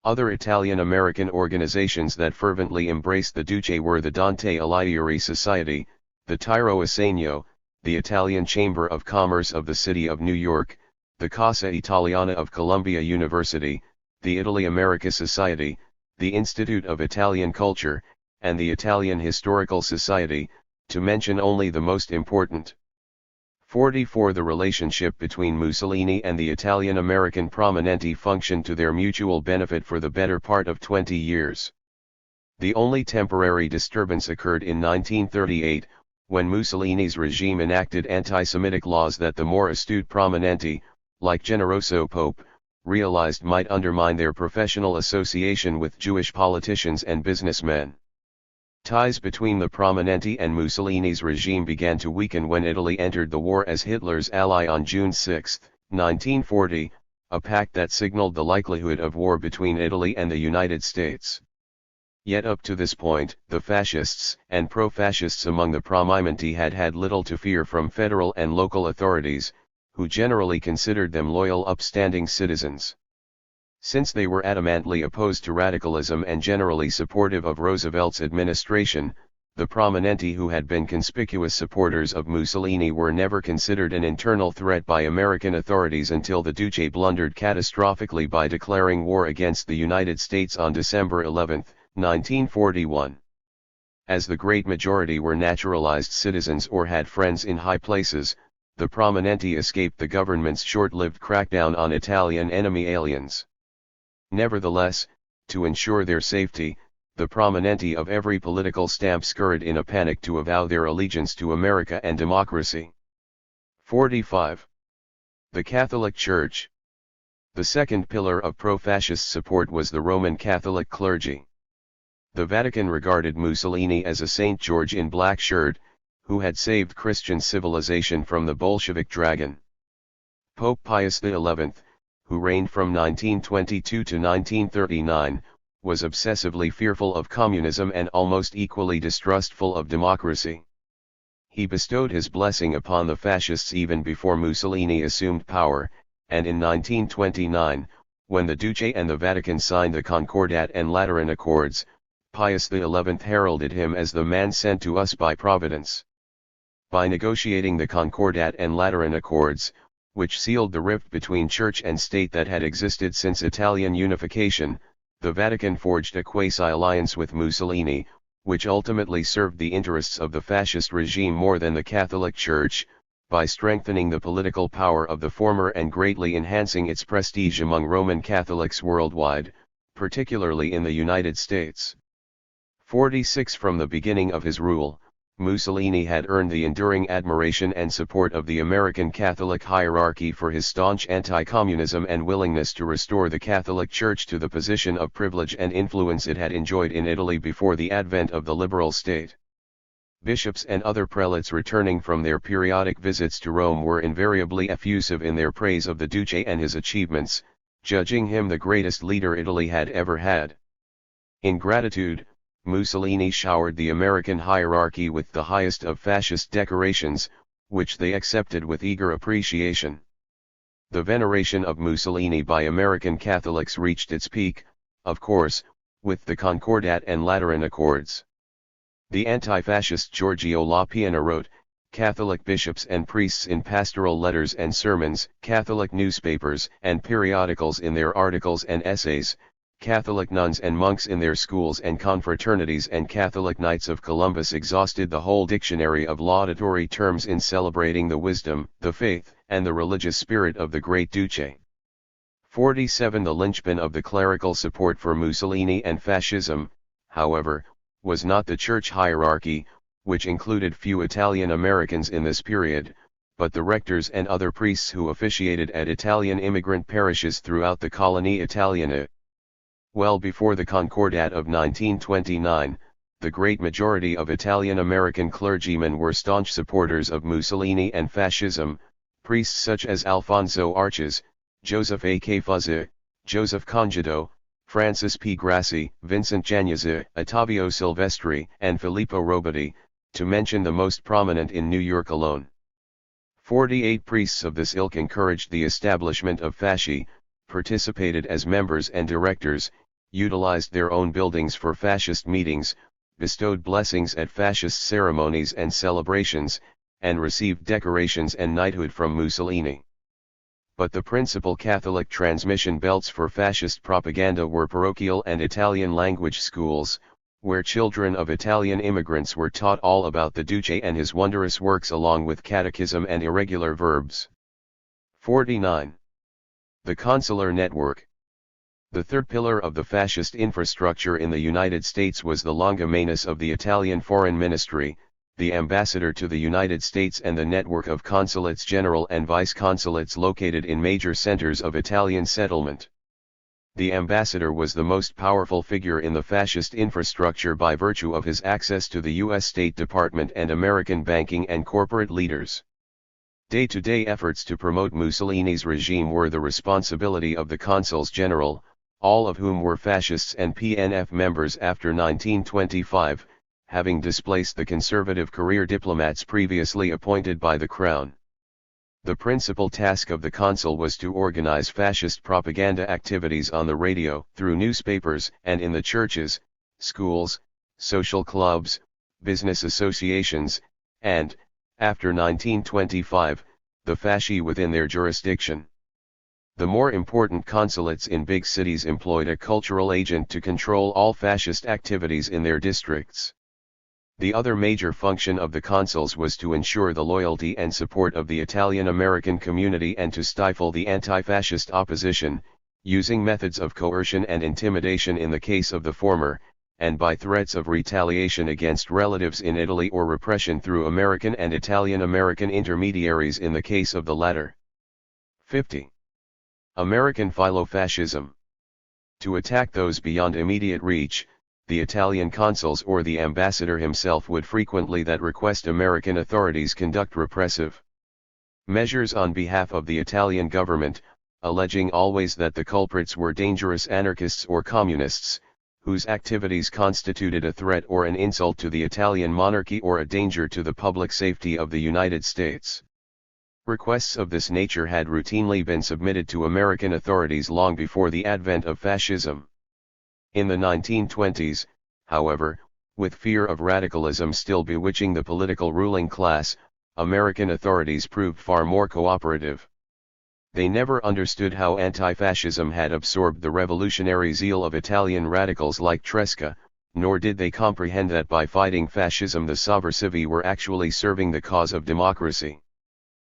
Other Italian-American organizations that fervently embraced the Duce were the Dante Alighieri Society, the Tiro Assegno, the Italian Chamber of Commerce of the City of New York, the Casa Italiana of Columbia University, the Italy-America Society, the Institute of Italian Culture, and the Italian Historical Society, to mention only the most important. 44 The relationship between Mussolini and the Italian-American prominenti functioned to their mutual benefit for the better part of 20 years. The only temporary disturbance occurred in 1938, when Mussolini's regime enacted anti-Semitic laws that the more astute prominenti, like Generoso Pope, realized might undermine their professional association with Jewish politicians and businessmen. Ties between the prominenti and Mussolini's regime began to weaken when Italy entered the war as Hitler's ally on June 6, 1940, a pact that signaled the likelihood of war between Italy and the United States. Yet up to this point, the fascists and pro-fascists among the prominenti had had little to fear from federal and local authorities, who generally considered them loyal upstanding citizens. Since they were adamantly opposed to radicalism and generally supportive of Roosevelt's administration, the prominenti who had been conspicuous supporters of Mussolini were never considered an internal threat by American authorities until the Duce blundered catastrophically by declaring war against the United States on December 11, 1941. As the great majority were naturalized citizens or had friends in high places, the prominenti escaped the government's short-lived crackdown on Italian enemy aliens. Nevertheless, to ensure their safety, the prominenti of every political stamp scurried in a panic to avow their allegiance to America and democracy. 45. The Catholic Church. The second pillar of pro-fascist support was the Roman Catholic clergy. The Vatican regarded Mussolini as a Saint George in black shirt, who had saved Christian civilization from the Bolshevik dragon. Pope Pius XI, who reigned from 1922 to 1939, was obsessively fearful of communism and almost equally distrustful of democracy. He bestowed his blessing upon the fascists even before Mussolini assumed power, and in 1929, when the Duce and the Vatican signed the Concordat and Lateran Accords, Pius XI heralded him as the man sent to us by Providence. By negotiating the Concordat and Lateran Accords, which sealed the rift between church and state that had existed since Italian unification, the Vatican forged a quasi-alliance with Mussolini, which ultimately served the interests of the fascist regime more than the Catholic Church, by strengthening the political power of the former and greatly enhancing its prestige among Roman Catholics worldwide, particularly in the United States. 46 From the beginning of his rule, Mussolini had earned the enduring admiration and support of the American Catholic hierarchy for his staunch anti-communism and willingness to restore the Catholic Church to the position of privilege and influence it had enjoyed in Italy before the advent of the liberal state. Bishops and other prelates returning from their periodic visits to Rome were invariably effusive in their praise of the Duce and his achievements, judging him the greatest leader Italy had ever had. In gratitude, Mussolini showered the American hierarchy with the highest of fascist decorations, which they accepted with eager appreciation. The veneration of Mussolini by American Catholics reached its peak, of course, with the Concordat and Lateran Accords. The anti-fascist Giorgio La Piana wrote, Catholic bishops and priests in pastoral letters and sermons, Catholic newspapers and periodicals in their articles and essays, Catholic nuns and monks in their schools and confraternities, and Catholic Knights of Columbus exhausted the whole dictionary of laudatory terms in celebrating the wisdom, the faith, and the religious spirit of the great Duce. 47. The linchpin of the clerical support for Mussolini and fascism, however, was not the church hierarchy, which included few Italian Americans in this period, but the rectors and other priests who officiated at Italian immigrant parishes throughout the Colonie Italiana. Well before the Concordat of 1929, the great majority of Italian American clergymen were staunch supporters of Mussolini and fascism. Priests such as Alfonso Arches, Joseph A. Fuzza, Joseph Congido, Francis P. Grassi, Vincent Januzzi, Ottavio Silvestri, and Filippo Robati, to mention the most prominent in New York alone. 48 priests of this ilk encouraged the establishment of fasci, participated as members and directors, utilized their own buildings for fascist meetings, bestowed blessings at fascist ceremonies and celebrations, and received decorations and knighthood from Mussolini. But the principal Catholic transmission belts for fascist propaganda were parochial and Italian language schools, where children of Italian immigrants were taught all about the Duce and his wondrous works along with catechism and irregular verbs. 49. The consular network. The third pillar of the fascist infrastructure in the United States was the longa manus of the Italian Foreign Ministry, the ambassador to the United States, and the network of consulates general and vice-consulates located in major centers of Italian settlement. The ambassador was the most powerful figure in the fascist infrastructure by virtue of his access to the U.S. State Department and American banking and corporate leaders. Day-to-day efforts to promote Mussolini's regime were the responsibility of the consuls general, all of whom were fascists and PNF members after 1925, having displaced the conservative career diplomats previously appointed by the Crown. The principal task of the consul was to organize fascist propaganda activities on the radio, through newspapers, and in the churches, schools, social clubs, business associations, and, after 1925, the fasci within their jurisdiction. The more important consulates in big cities employed a cultural agent to control all fascist activities in their districts. The other major function of the consuls was to ensure the loyalty and support of the Italian-American community and to stifle the anti-fascist opposition, using methods of coercion and intimidation in the case of the former, and by threats of retaliation against relatives in Italy or repression through American and Italian-American intermediaries in the case of the latter. 50. American philo-fascism. To attack those beyond immediate reach, the Italian consuls or the ambassador himself would frequently request American authorities conduct repressive measures on behalf of the Italian government, alleging always that the culprits were dangerous anarchists or communists, whose activities constituted a threat or an insult to the Italian monarchy or a danger to the public safety of the United States. Requests of this nature had routinely been submitted to American authorities long before the advent of fascism. In the 1920s, however, with fear of radicalism still bewitching the political ruling class, American authorities proved far more cooperative. They never understood how anti-fascism had absorbed the revolutionary zeal of Italian radicals like Tresca, nor did they comprehend that by fighting fascism the sovversivi were actually serving the cause of democracy.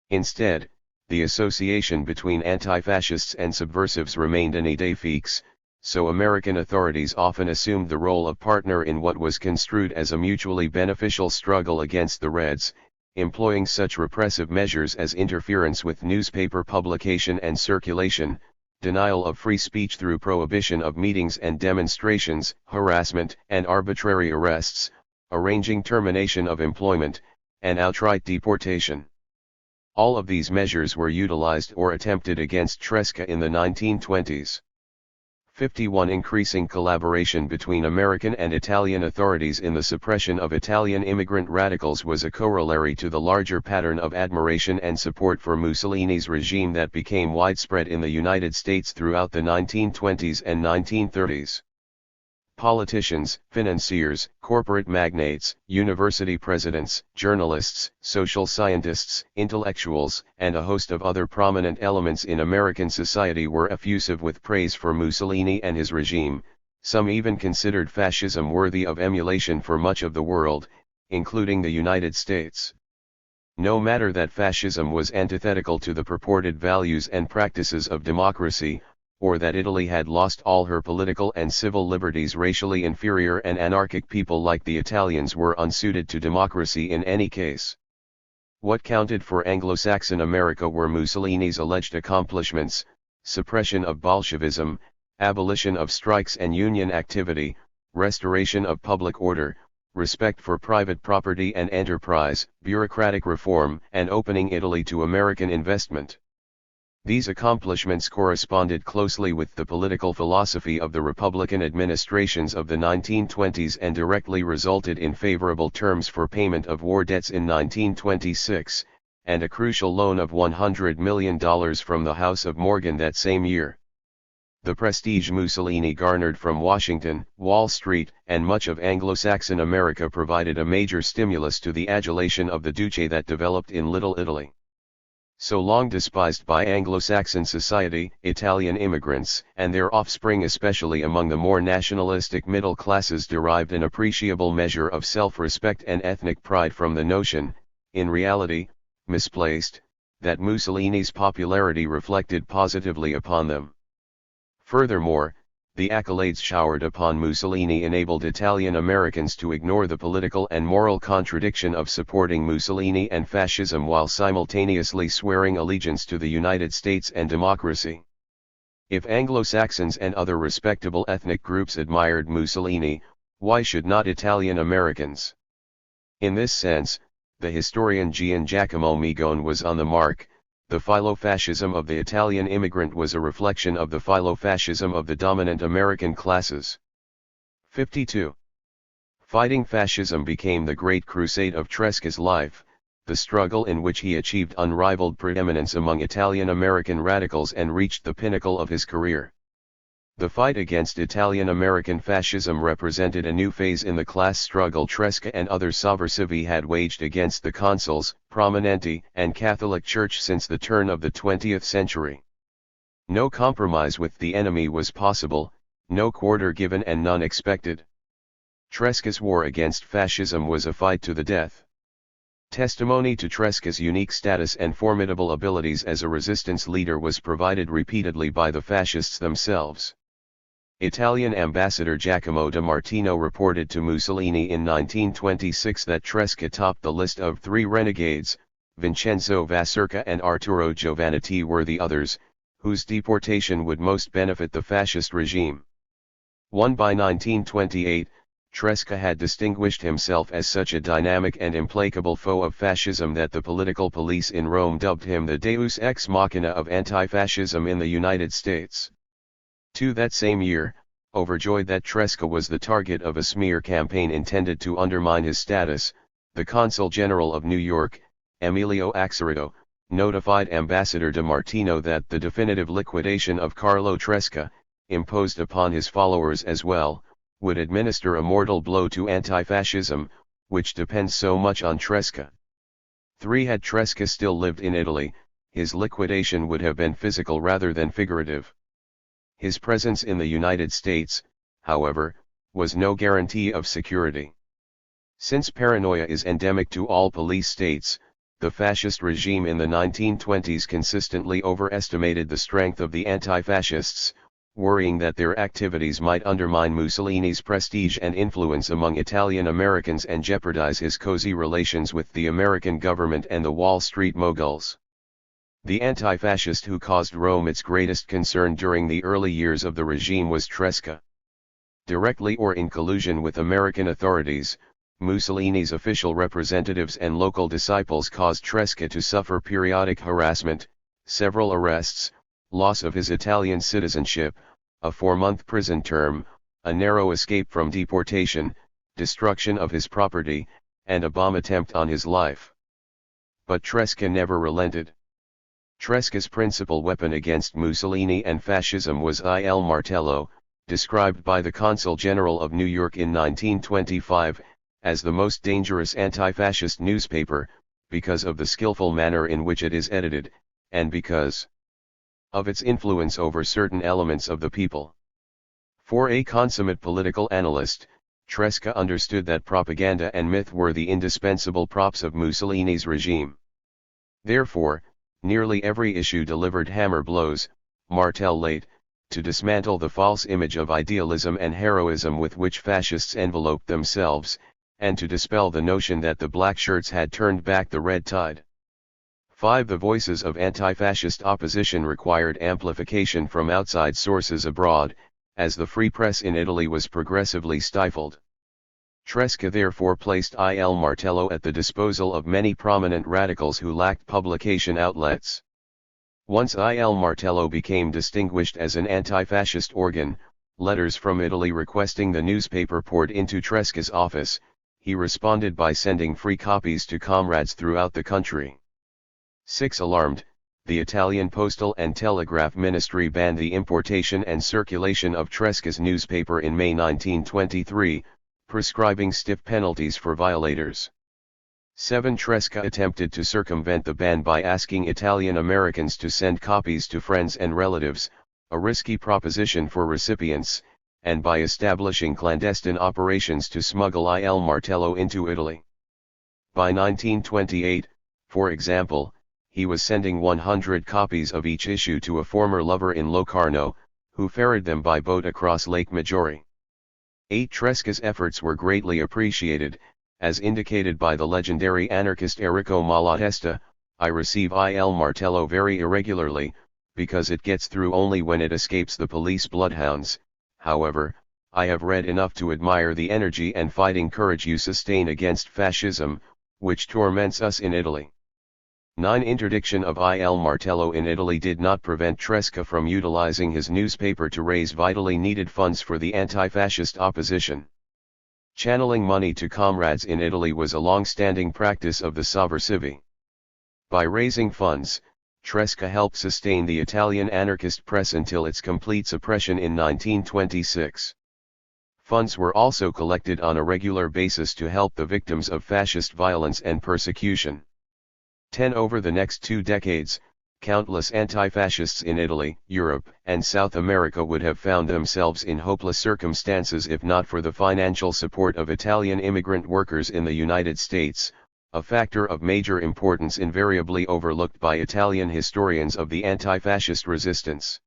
Instead, the association between anti-fascists and subversives remained an idée fixe, so American authorities often assumed the role of partner in what was construed as a mutually beneficial struggle against the Reds, employing such repressive measures as interference with newspaper publication and circulation, denial of free speech through prohibition of meetings and demonstrations, harassment and arbitrary arrests, arranging termination of employment, and outright deportation. All of these measures were utilized or attempted against Tresca in the 1920s. 51. Increasing collaboration between American and Italian authorities in the suppression of Italian immigrant radicals was a corollary to the larger pattern of admiration and support for Mussolini's regime that became widespread in the United States throughout the 1920s and 1930s. Politicians, financiers, corporate magnates, university presidents, journalists, social scientists, intellectuals, and a host of other prominent elements in American society were effusive with praise for Mussolini and his regime. Some even considered fascism worthy of emulation for much of the world, including the United States. No matter that fascism was antithetical to the purported values and practices of democracy, or that Italy had lost all her political and civil liberties, racially inferior and anarchic people like the Italians were unsuited to democracy in any case. What counted for Anglo-Saxon America were Mussolini's alleged accomplishments: suppression of Bolshevism, abolition of strikes and union activity, restoration of public order, respect for private property and enterprise, bureaucratic reform, and opening Italy to American investment. These accomplishments corresponded closely with the political philosophy of the Republican administrations of the 1920s and directly resulted in favorable terms for payment of war debts in 1926, and a crucial loan of $100 million from the House of Morgan that same year. The prestige Mussolini garnered from Washington, Wall Street, and much of Anglo-Saxon America provided a major stimulus to the adulation of the Duce that developed in Little Italy. So long despised by Anglo-Saxon society, Italian immigrants and their offspring, especially among the more nationalistic middle classes, derived an appreciable measure of self-respect and ethnic pride from the notion, in reality, misplaced, that Mussolini's popularity reflected positively upon them. Furthermore, the accolades showered upon Mussolini enabled Italian Americans to ignore the political and moral contradiction of supporting Mussolini and fascism while simultaneously swearing allegiance to the United States and democracy. If Anglo-Saxons and other respectable ethnic groups admired Mussolini, why should not Italian Americans? In this sense, the historian Gian Giacomo Migone was on the mark. The philo-fascism of the Italian immigrant was a reflection of the philo-fascism of the dominant American classes. 52. Fighting fascism became the great crusade of Tresca's life, the struggle in which he achieved unrivaled preeminence among Italian-American radicals and reached the pinnacle of his career. The fight against Italian-American fascism represented a new phase in the class struggle Tresca and other sovversivi had waged against the consuls, prominenti, and Catholic Church since the turn of the 20th century. No compromise with the enemy was possible, no quarter given and none expected. Tresca's war against fascism was a fight to the death. Testimony to Tresca's unique status and formidable abilities as a resistance leader was provided repeatedly by the fascists themselves. Italian ambassador Giacomo da Martino reported to Mussolini in 1926 that Tresca topped the list of three renegades. Vincenzo Vaserca and Arturo Giovannitti were the others, whose deportation would most benefit the fascist regime. By 1928, Tresca had distinguished himself as such a dynamic and implacable foe of fascism that the political police in Rome dubbed him the deus ex machina of anti-fascism in the United States. That same year, overjoyed that Tresca was the target of a smear campaign intended to undermine his status, the Consul General of New York, Emilio Axarito, notified Ambassador da Martino that the definitive liquidation of Carlo Tresca, imposed upon his followers as well, would administer a mortal blow to anti-fascism, which depends so much on Tresca. Had Tresca still lived in Italy, his liquidation would have been physical rather than figurative. His presence in the United States, however, was no guarantee of security. Since paranoia is endemic to all police states, the fascist regime in the 1920s consistently overestimated the strength of the anti-fascists, worrying that their activities might undermine Mussolini's prestige and influence among Italian Americans and jeopardize his cozy relations with the American government and the Wall Street moguls. The anti-fascist who caused Rome its greatest concern during the early years of the regime was Tresca. Directly or in collusion with American authorities, Mussolini's official representatives and local disciples caused Tresca to suffer periodic harassment, several arrests, loss of his Italian citizenship, a 4-month prison term, a narrow escape from deportation, destruction of his property, and a bomb attempt on his life. But Tresca never relented. Tresca's principal weapon against Mussolini and fascism was Il Martello, described by the Consul General of New York in 1925, as the most dangerous anti-fascist newspaper, because of the skillful manner in which it is edited, and because of its influence over certain elements of the people. For a consummate political analyst, Tresca understood that propaganda and myth were the indispensable props of Mussolini's regime. Therefore, nearly every issue delivered hammer blows, martel late, to dismantle the false image of idealism and heroism with which fascists enveloped themselves, and to dispel the notion that the black shirts had turned back the red tide. 5. The voices of anti-fascist opposition required amplification from outside sources abroad, as the free press in Italy was progressively stifled. Tresca therefore placed Il Martello at the disposal of many prominent radicals who lacked publication outlets. Once Il Martello became distinguished as an anti-fascist organ, letters from Italy requesting the newspaper poured into Tresca's office. He responded by sending free copies to comrades throughout the country. 6. Alarmed, the Italian Postal and Telegraph Ministry banned the importation and circulation of Tresca's newspaper in May 1923, prescribing stiff penalties for violators. 7. Tresca attempted to circumvent the ban by asking Italian Americans to send copies to friends and relatives, a risky proposition for recipients, and by establishing clandestine operations to smuggle Il Martello into Italy. By 1928, for example, he was sending 100 copies of each issue to a former lover in Locarno, who ferried them by boat across Lake Maggiore. 8. Tresca's efforts were greatly appreciated, as indicated by the legendary anarchist Enrico Malatesta. I receive Il Martello very irregularly, because it gets through only when it escapes the police bloodhounds. However, I have read enough to admire the energy and fighting courage you sustain against fascism, which torments us in Italy. 9. Interdiction of Il Martello in Italy did not prevent Tresca from utilizing his newspaper to raise vitally needed funds for the anti-fascist opposition. Channeling money to comrades in Italy was a long-standing practice of the sovversivi. By raising funds, Tresca helped sustain the Italian anarchist press until its complete suppression in 1926. Funds were also collected on a regular basis to help the victims of fascist violence and persecution. 10. Over the next 2 decades, countless anti-fascists in Italy, Europe, and South America would have found themselves in hopeless circumstances if not for the financial support of Italian immigrant workers in the United States, a factor of major importance invariably overlooked by Italian historians of the anti-fascist resistance.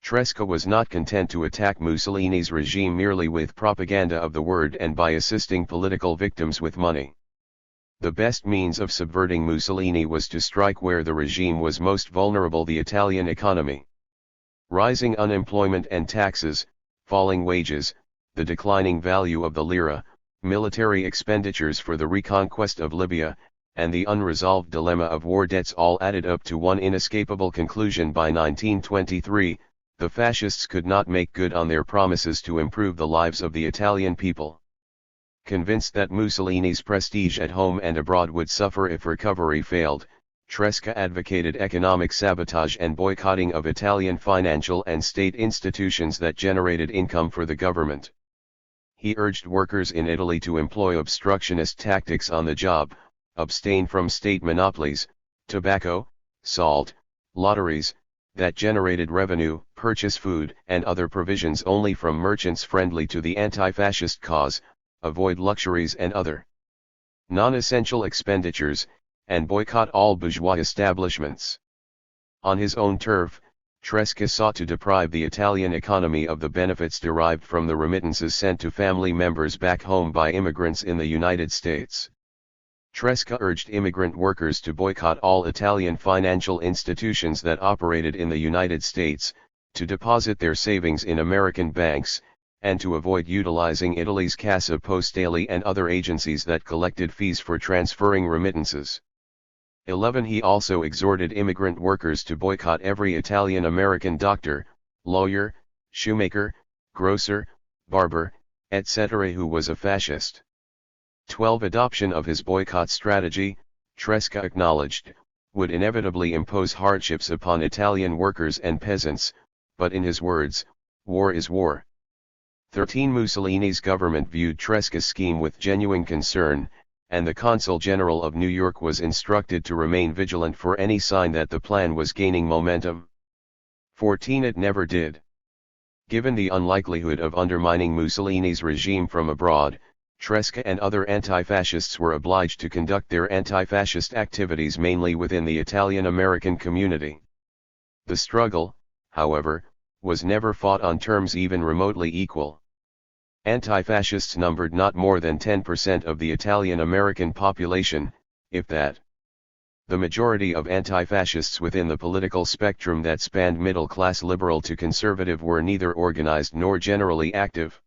Tresca was not content to attack Mussolini's regime merely with propaganda of the word and by assisting political victims with money. The best means of subverting Mussolini was to strike where the regime was most vulnerable: the Italian economy. Rising unemployment and taxes, falling wages, the declining value of the lira, military expenditures for the reconquest of Libya, and the unresolved dilemma of war debts all added up to one inescapable conclusion: by 1923, the fascists could not make good on their promises to improve the lives of the Italian people. Convinced that Mussolini's prestige at home and abroad would suffer if recovery failed, Tresca advocated economic sabotage and boycotting of Italian financial and state institutions that generated income for the government. He urged workers in Italy to employ obstructionist tactics on the job, abstain from state monopolies, tobacco, salt, lotteries, that generated revenue, purchase food and other provisions only from merchants friendly to the anti-fascist cause, avoid luxuries and other non-essential expenditures, and boycott all bourgeois establishments. On his own turf, Tresca sought to deprive the Italian economy of the benefits derived from the remittances sent to family members back home by immigrants in the United States. Tresca urged immigrant workers to boycott all Italian financial institutions that operated in the United States, to deposit their savings in American banks, and to avoid utilizing Italy's Cassa Postale and other agencies that collected fees for transferring remittances. 11. He also exhorted immigrant workers to boycott every Italian-American doctor, lawyer, shoemaker, grocer, barber, etc. who was a fascist. 12. Adoption of his boycott strategy, Tresca acknowledged, would inevitably impose hardships upon Italian workers and peasants, but in his words, war is war. 13. Mussolini's government viewed Tresca's scheme with genuine concern, and the Consul General of New York was instructed to remain vigilant for any sign that the plan was gaining momentum. 14. It never did. Given the unlikelihood of undermining Mussolini's regime from abroad, Tresca and other anti-fascists were obliged to conduct their anti-fascist activities mainly within the Italian-American community. The struggle, however, was never fought on terms even remotely equal. Anti-fascists numbered not more than 10% of the Italian-American population, if that. The majority of anti-fascists within the political spectrum that spanned middle-class liberal to conservative were neither organized nor generally active.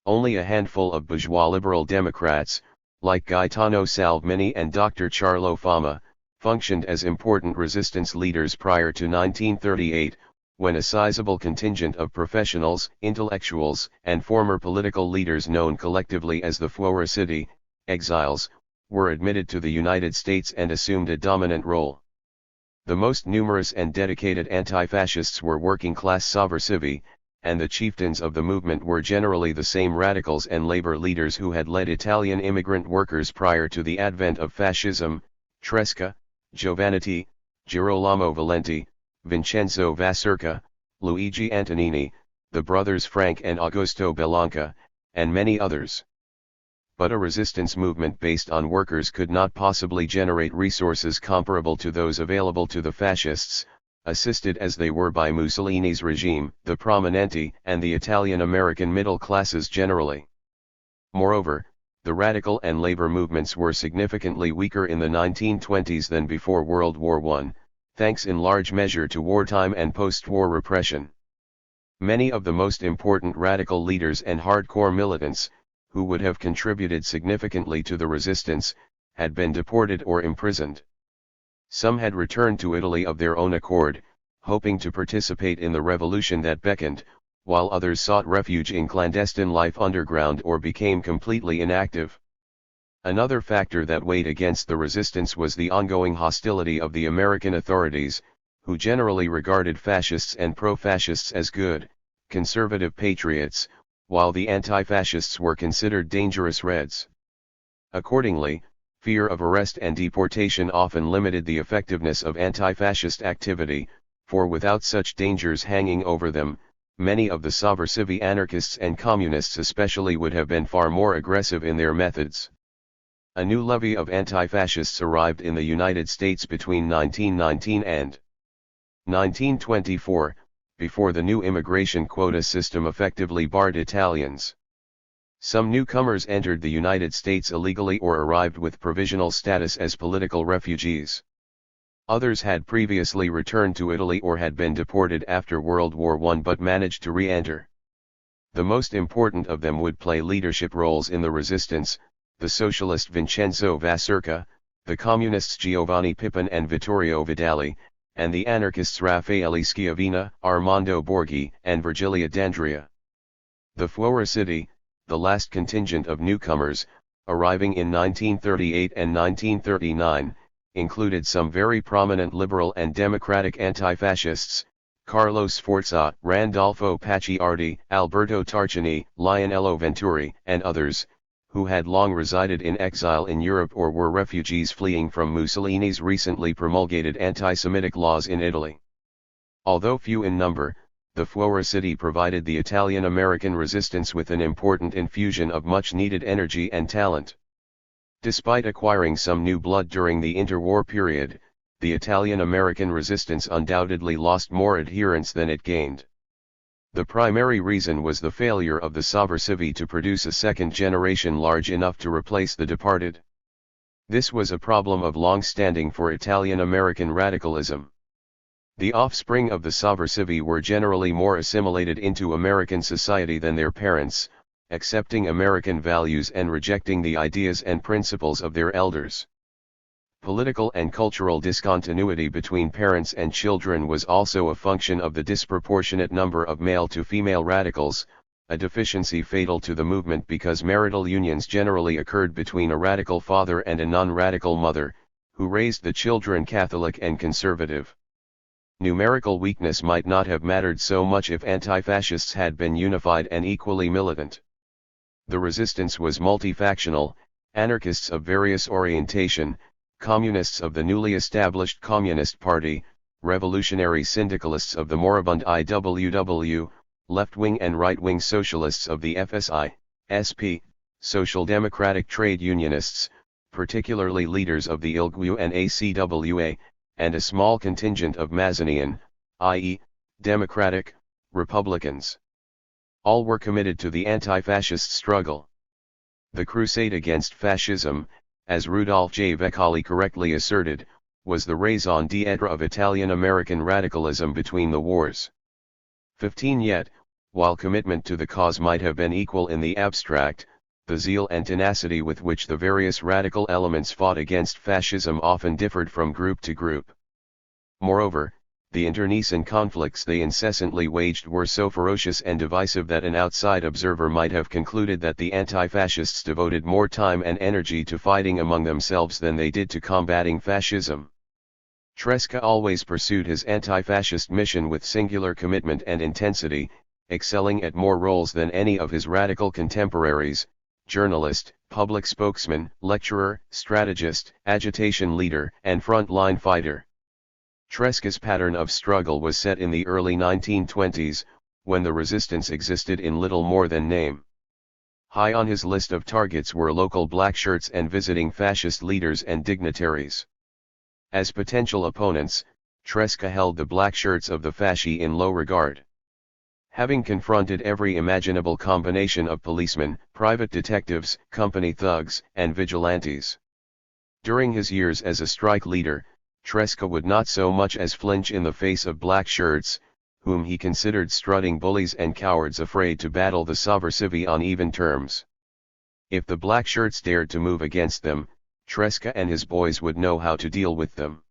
Only a handful of bourgeois liberal Democrats, like Gaetano Salvini and Dr. Carlo Fama, functioned as important resistance leaders prior to 1938, when a sizable contingent of professionals, intellectuals, and former political leaders known collectively as the Fuoriusciti, exiles, were admitted to the United States and assumed a dominant role. The most numerous and dedicated anti-fascists were working-class sovversivi, and the chieftains of the movement were generally the same radicals and labor leaders who had led Italian immigrant workers prior to the advent of fascism: Tresca, Giovannitti, Girolamo Valenti, Vincenzo Vaserca, Luigi Antonini, the brothers Frank and Augusto Bellanca, and many others. But a resistance movement based on workers could not possibly generate resources comparable to those available to the fascists, assisted as they were by Mussolini's regime, the Prominenti, and the Italian-American middle classes generally. Moreover, the radical and labor movements were significantly weaker in the 1920s than before World War I, thanks in large measure to wartime and post-war repression. Many of the most important radical leaders and hardcore militants, who would have contributed significantly to the resistance, had been deported or imprisoned. Some had returned to Italy of their own accord, hoping to participate in the revolution that beckoned, while others sought refuge in clandestine life underground or became completely inactive. Another factor that weighed against the resistance was the ongoing hostility of the American authorities, who generally regarded fascists and pro-fascists as good, conservative patriots, while the anti-fascists were considered dangerous Reds. Accordingly, fear of arrest and deportation often limited the effectiveness of anti-fascist activity, for without such dangers hanging over them, many of the sovversivi anarchists and communists especially would have been far more aggressive in their methods. A new levy of anti-fascists arrived in the United States between 1919 and 1924, before the new immigration quota system effectively barred Italians. Some newcomers entered the United States illegally or arrived with provisional status as political refugees. Others had previously returned to Italy or had been deported after World War I but managed to re-enter. The most important of them would play leadership roles in the resistance: the socialist Vincenzo Vaserca, the communists Giovanni Pippin and Vittorio Vidali, and the anarchists Raffaele Schiavina, Armando Borghi, and Virgilia D'Andrea. The Fuoriusciti, the last contingent of newcomers, arriving in 1938 and 1939, included some very prominent liberal and democratic anti-fascists: Carlo Sforza, Randolfo Pacciardi, Alberto Tarchini, Lionello Venturi, and others, who had long resided in exile in Europe or were refugees fleeing from Mussolini's recently promulgated anti-Semitic laws in Italy. Although few in number, the Fuoriusciti provided the Italian-American resistance with an important infusion of much-needed energy and talent. Despite acquiring some new blood during the interwar period, the Italian-American resistance undoubtedly lost more adherents than it gained. The primary reason was the failure of the sovversivi to produce a second generation large enough to replace the departed. This was a problem of long standing for Italian-American radicalism. The offspring of the sovversivi were generally more assimilated into American society than their parents, accepting American values and rejecting the ideas and principles of their elders. Political and cultural discontinuity between parents and children was also a function of the disproportionate number of male to female radicals, a deficiency fatal to the movement because marital unions generally occurred between a radical father and a non-radical mother, who raised the children Catholic and conservative. Numerical weakness might not have mattered so much if anti-fascists had been unified and equally militant. The resistance was multifactional, anarchists of various orientation, communists of the newly established Communist Party, revolutionary syndicalists of the moribund IWW, left-wing and right-wing socialists of the FSI, SP, social democratic trade unionists, particularly leaders of the ILGWU and ACWA, and a small contingent of Mazanian, i.e., Democratic, Republicans. All were committed to the anti-fascist struggle. The crusade against fascism, as Rudolf J. Vecali correctly asserted, was the raison d'etre of Italian-American radicalism between the wars. 15 Yet, while commitment to the cause might have been equal in the abstract, the zeal and tenacity with which the various radical elements fought against fascism often differed from group to group. Moreover, the internecine conflicts they incessantly waged were so ferocious and divisive that an outside observer might have concluded that the anti-fascists devoted more time and energy to fighting among themselves than they did to combating fascism. Tresca always pursued his anti-fascist mission with singular commitment and intensity, excelling at more roles than any of his radical contemporaries: journalist, public spokesman, lecturer, strategist, agitation leader, and front-line fighter. Tresca's pattern of struggle was set in the early 1920s, when the resistance existed in little more than name. High on his list of targets were local blackshirts and visiting fascist leaders and dignitaries. As potential opponents, Tresca held the blackshirts of the fasci in low regard. Having confronted every imaginable combination of policemen, private detectives, company thugs, and vigilantes. During his years as a strike leader, Tresca would not so much as flinch in the face of black shirts, whom he considered strutting bullies and cowards afraid to battle the sovversivi on even terms. If the black shirts dared to move against them, Tresca and his boys would know how to deal with them.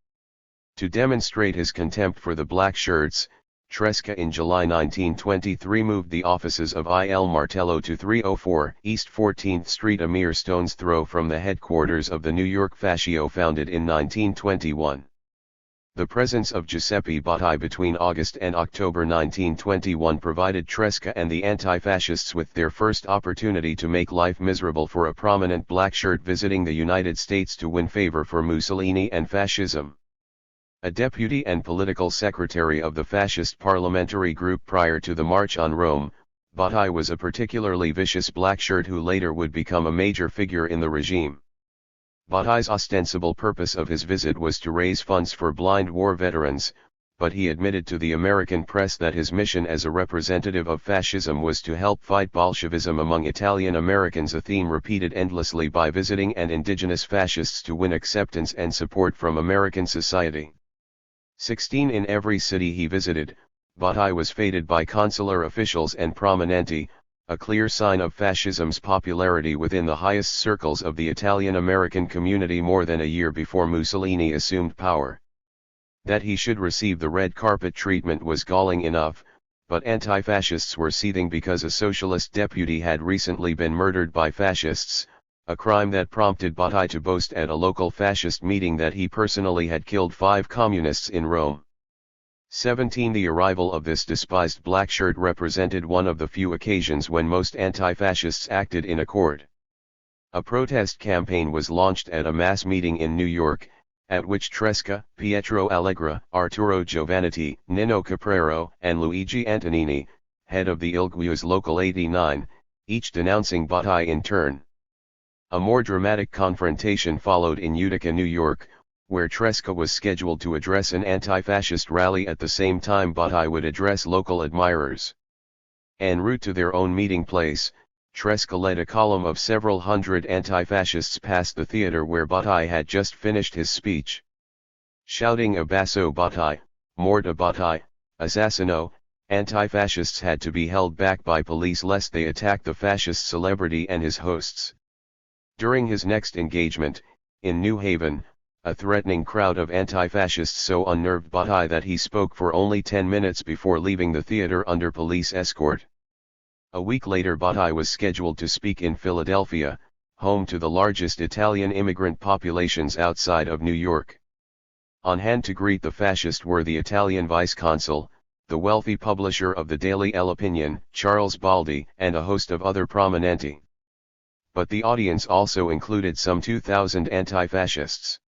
To demonstrate his contempt for the black shirts, Tresca in July 1923 moved the offices of Il Martello to 304 East 14th Street, a mere stone's throw from the headquarters of the New York Fascio founded in 1921. The presence of Giuseppe Bottai between August and October 1921 provided Tresca and the anti-fascists with their first opportunity to make life miserable for a prominent black shirt visiting the United States to win favor for Mussolini and fascism. A deputy and political secretary of the fascist parliamentary group prior to the March on Rome, Bottai was a particularly vicious blackshirt who later would become a major figure in the regime. Bottai's ostensible purpose of his visit was to raise funds for blind war veterans, but he admitted to the American press that his mission as a representative of fascism was to help fight Bolshevism among Italian Americans, a theme repeated endlessly by visiting and indigenous fascists to win acceptance and support from American society. 16 In every city he visited, Bottai was feted by consular officials and prominenti, a clear sign of fascism's popularity within the highest circles of the Italian-American community more than a year before Mussolini assumed power. That he should receive the red carpet treatment was galling enough, but anti-fascists were seething because a socialist deputy had recently been murdered by fascists, a crime that prompted Bottai to boast at a local fascist meeting that he personally had killed 5 communists in Rome. 17 The arrival of this despised black shirt represented one of the few occasions when most anti-fascists acted in accord. A protest campaign was launched at a mass meeting in New York, at which Tresca, Pietro Allegra, Arturo Giovannitti, Nino Capraro, and Luigi Antonini, head of the ILGWU's Local 89, each denouncing Bottai in turn. A more dramatic confrontation followed in Utica, New York, where Tresca was scheduled to address an anti-fascist rally at the same time Bottai would address local admirers. En route to their own meeting place, Tresca led a column of several hundred anti-fascists past the theater where Bottai had just finished his speech. Shouting "Abbasso Bottai, Morta Bottai, Assassino," anti-fascists had to be held back by police lest they attack the fascist celebrity and his hosts. During his next engagement, in New Haven, a threatening crowd of anti-fascists so unnerved Bottai that he spoke for only 10 minutes before leaving the theater under police escort. A week later Bottai was scheduled to speak in Philadelphia, home to the largest Italian immigrant populations outside of New York. On hand to greet the fascist were the Italian vice-consul, the wealthy publisher of the daily El Opinion, Charles Baldi, and a host of other prominenti. But the audience also included some 2,000 anti-fascists.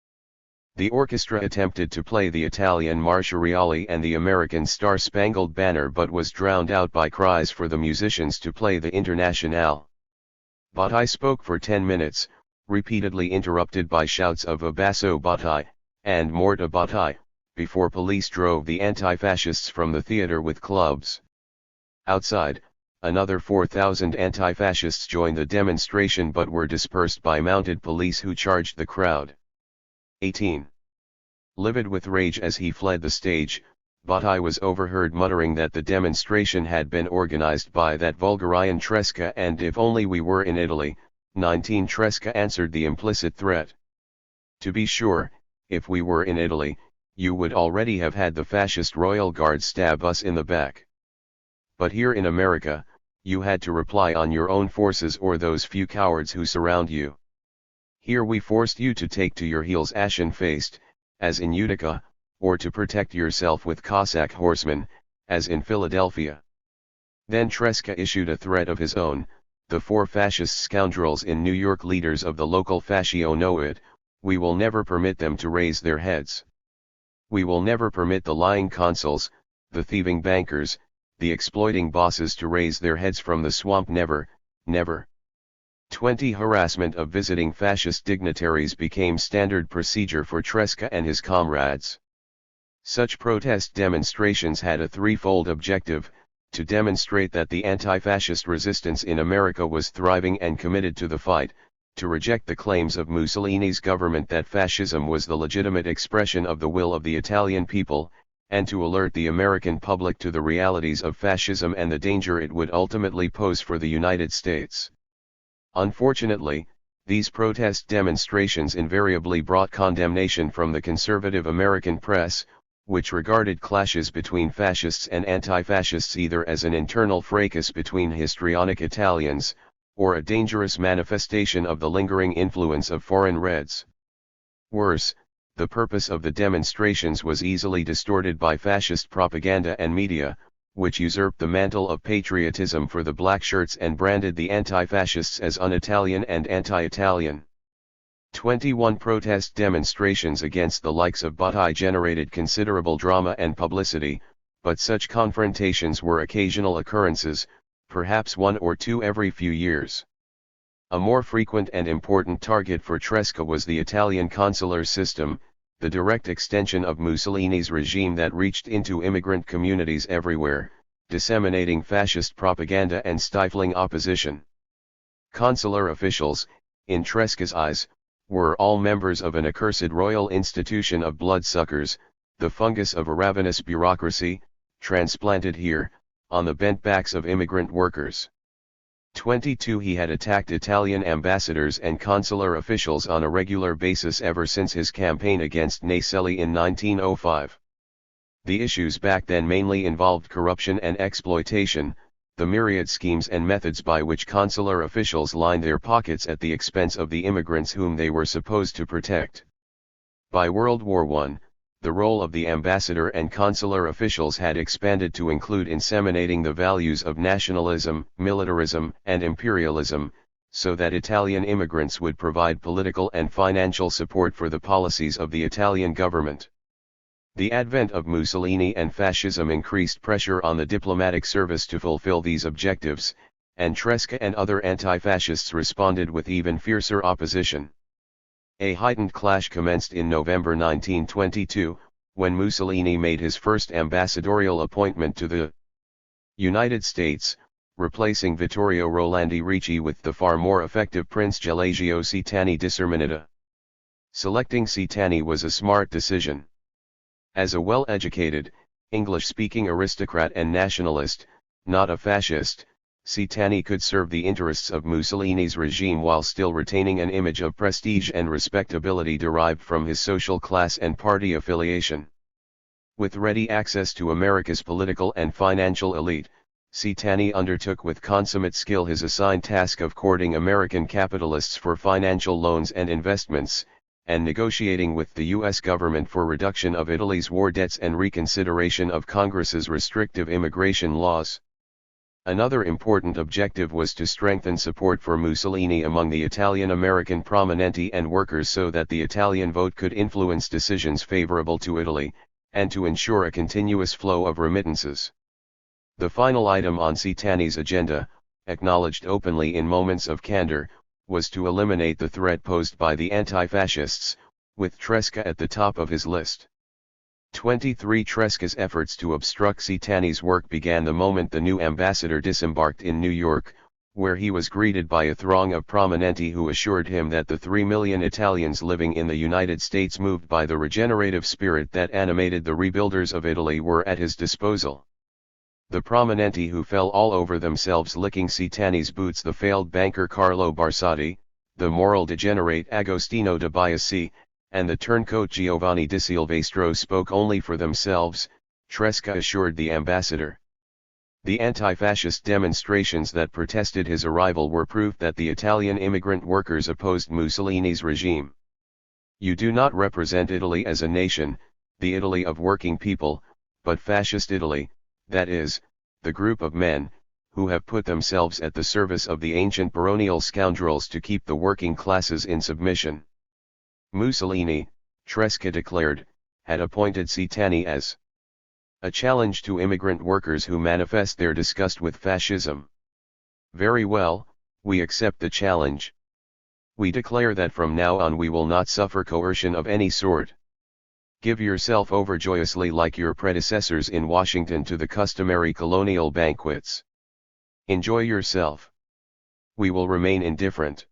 The orchestra attempted to play the Italian Marciariali and the American Star-Spangled Banner but was drowned out by cries for the musicians to play the Internationale. Bottai spoke for 10 minutes, repeatedly interrupted by shouts of Abbasso Bottai, and Morta Bottai, before police drove the anti-fascists from the theater with clubs. Outside, another 4,000 anti-fascists joined the demonstration but were dispersed by mounted police who charged the crowd. 18. Livid with rage as he fled the stage, Bottai was overheard muttering that the demonstration had been organized by that Bulgarian Tresca and if only we were in Italy. 19 Tresca answered the implicit threat. To be sure, if we were in Italy, you would already have had the fascist royal guard stab us in the back. But here in America, you had to rely on your own forces or those few cowards who surround you. Here we forced you to take to your heels ashen-faced, as in Utica, or to protect yourself with Cossack horsemen, as in Philadelphia. Then Tresca issued a threat of his own, the 4 fascist scoundrels in New York, leaders of the local fascio know it, we will never permit them to raise their heads. We will never permit the lying consuls, the thieving bankers, the exploiting bosses to raise their heads from the swamp, never, never. 20 Harassment of visiting fascist dignitaries became standard procedure for Tresca and his comrades. Such protest demonstrations had a threefold objective: to demonstrate that the anti-fascist resistance in America was thriving and committed to the fight, to reject the claims of Mussolini's government that fascism was the legitimate expression of the will of the Italian people, and to alert the American public to the realities of fascism and the danger it would ultimately pose for the United States. Unfortunately, these protest demonstrations invariably brought condemnation from the conservative American press, which regarded clashes between fascists and anti-fascists either as an internal fracas between histrionic Italians, or a dangerous manifestation of the lingering influence of foreign Reds. Worse, the purpose of the demonstrations was easily distorted by fascist propaganda and media, which usurped the mantle of patriotism for the black shirts and branded the anti-fascists as un-Italian and anti-Italian. 21 Protest demonstrations against the likes of Bottai generated considerable drama and publicity, but such confrontations were occasional occurrences, perhaps 1 or 2 every few years. A more frequent and important target for Tresca was the Italian consular system, the direct extension of Mussolini's regime that reached into immigrant communities everywhere, disseminating fascist propaganda and stifling opposition. Consular officials, in Tresca's eyes, were all members of an accursed royal institution of bloodsuckers, the fungus of a ravenous bureaucracy, transplanted here, on the bent backs of immigrant workers. 22 He had attacked Italian ambassadors and consular officials on a regular basis ever since his campaign against Naselli in 1905. The issues back then mainly involved corruption and exploitation, the myriad schemes and methods by which consular officials lined their pockets at the expense of the immigrants whom they were supposed to protect. By World War I, the role of the ambassador and consular officials had expanded to include inseminating the values of nationalism, militarism, and imperialism, so that Italian immigrants would provide political and financial support for the policies of the Italian government. The advent of Mussolini and fascism increased pressure on the diplomatic service to fulfill these objectives, and Tresca and other anti-fascists responded with even fiercer opposition. A heightened clash commenced in November 1922, when Mussolini made his first ambassadorial appointment to the United States, replacing Vittorio Rolandi Ricci with the far more effective Prince Gelagio Citani d'Ermenonda. Selecting Citani was a smart decision. As a well-educated, English-speaking aristocrat and nationalist, not a fascist, Caetani could serve the interests of Mussolini's regime while still retaining an image of prestige and respectability derived from his social class and party affiliation. With ready access to America's political and financial elite, Caetani undertook with consummate skill his assigned task of courting American capitalists for financial loans and investments, and negotiating with the U.S. government for reduction of Italy's war debts and reconsideration of Congress's restrictive immigration laws. Another important objective was to strengthen support for Mussolini among the Italian-American prominenti and workers so that the Italian vote could influence decisions favorable to Italy, and to ensure a continuous flow of remittances. The final item on Caetani's agenda, acknowledged openly in moments of candor, was to eliminate the threat posed by the anti-fascists, with Tresca at the top of his list. 23 Tresca's efforts to obstruct Caetani's work began the moment the new ambassador disembarked in New York, where he was greeted by a throng of prominenti who assured him that the 3 million Italians living in the United States moved by the regenerative spirit that animated the rebuilders of Italy were at his disposal. The prominenti who fell all over themselves licking Caetani's boots, the failed banker Carlo Barsotti, the moral degenerate Agostino de Biasi, and the turncoat Giovanni di Silvestro spoke only for themselves, Tresca assured the ambassador. The anti-fascist demonstrations that protested his arrival were proof that the Italian immigrant workers opposed Mussolini's regime. You do not represent Italy as a nation, the Italy of working people, but fascist Italy, that is, the group of men, who have put themselves at the service of the ancient baronial scoundrels to keep the working classes in submission. Mussolini, Tresca declared, had appointed Caetani as a challenge to immigrant workers who manifest their disgust with fascism. Very well, we accept the challenge. We declare that from now on we will not suffer coercion of any sort. Give yourself over joyously like your predecessors in Washington to the customary colonial banquets. Enjoy yourself. We will remain indifferent.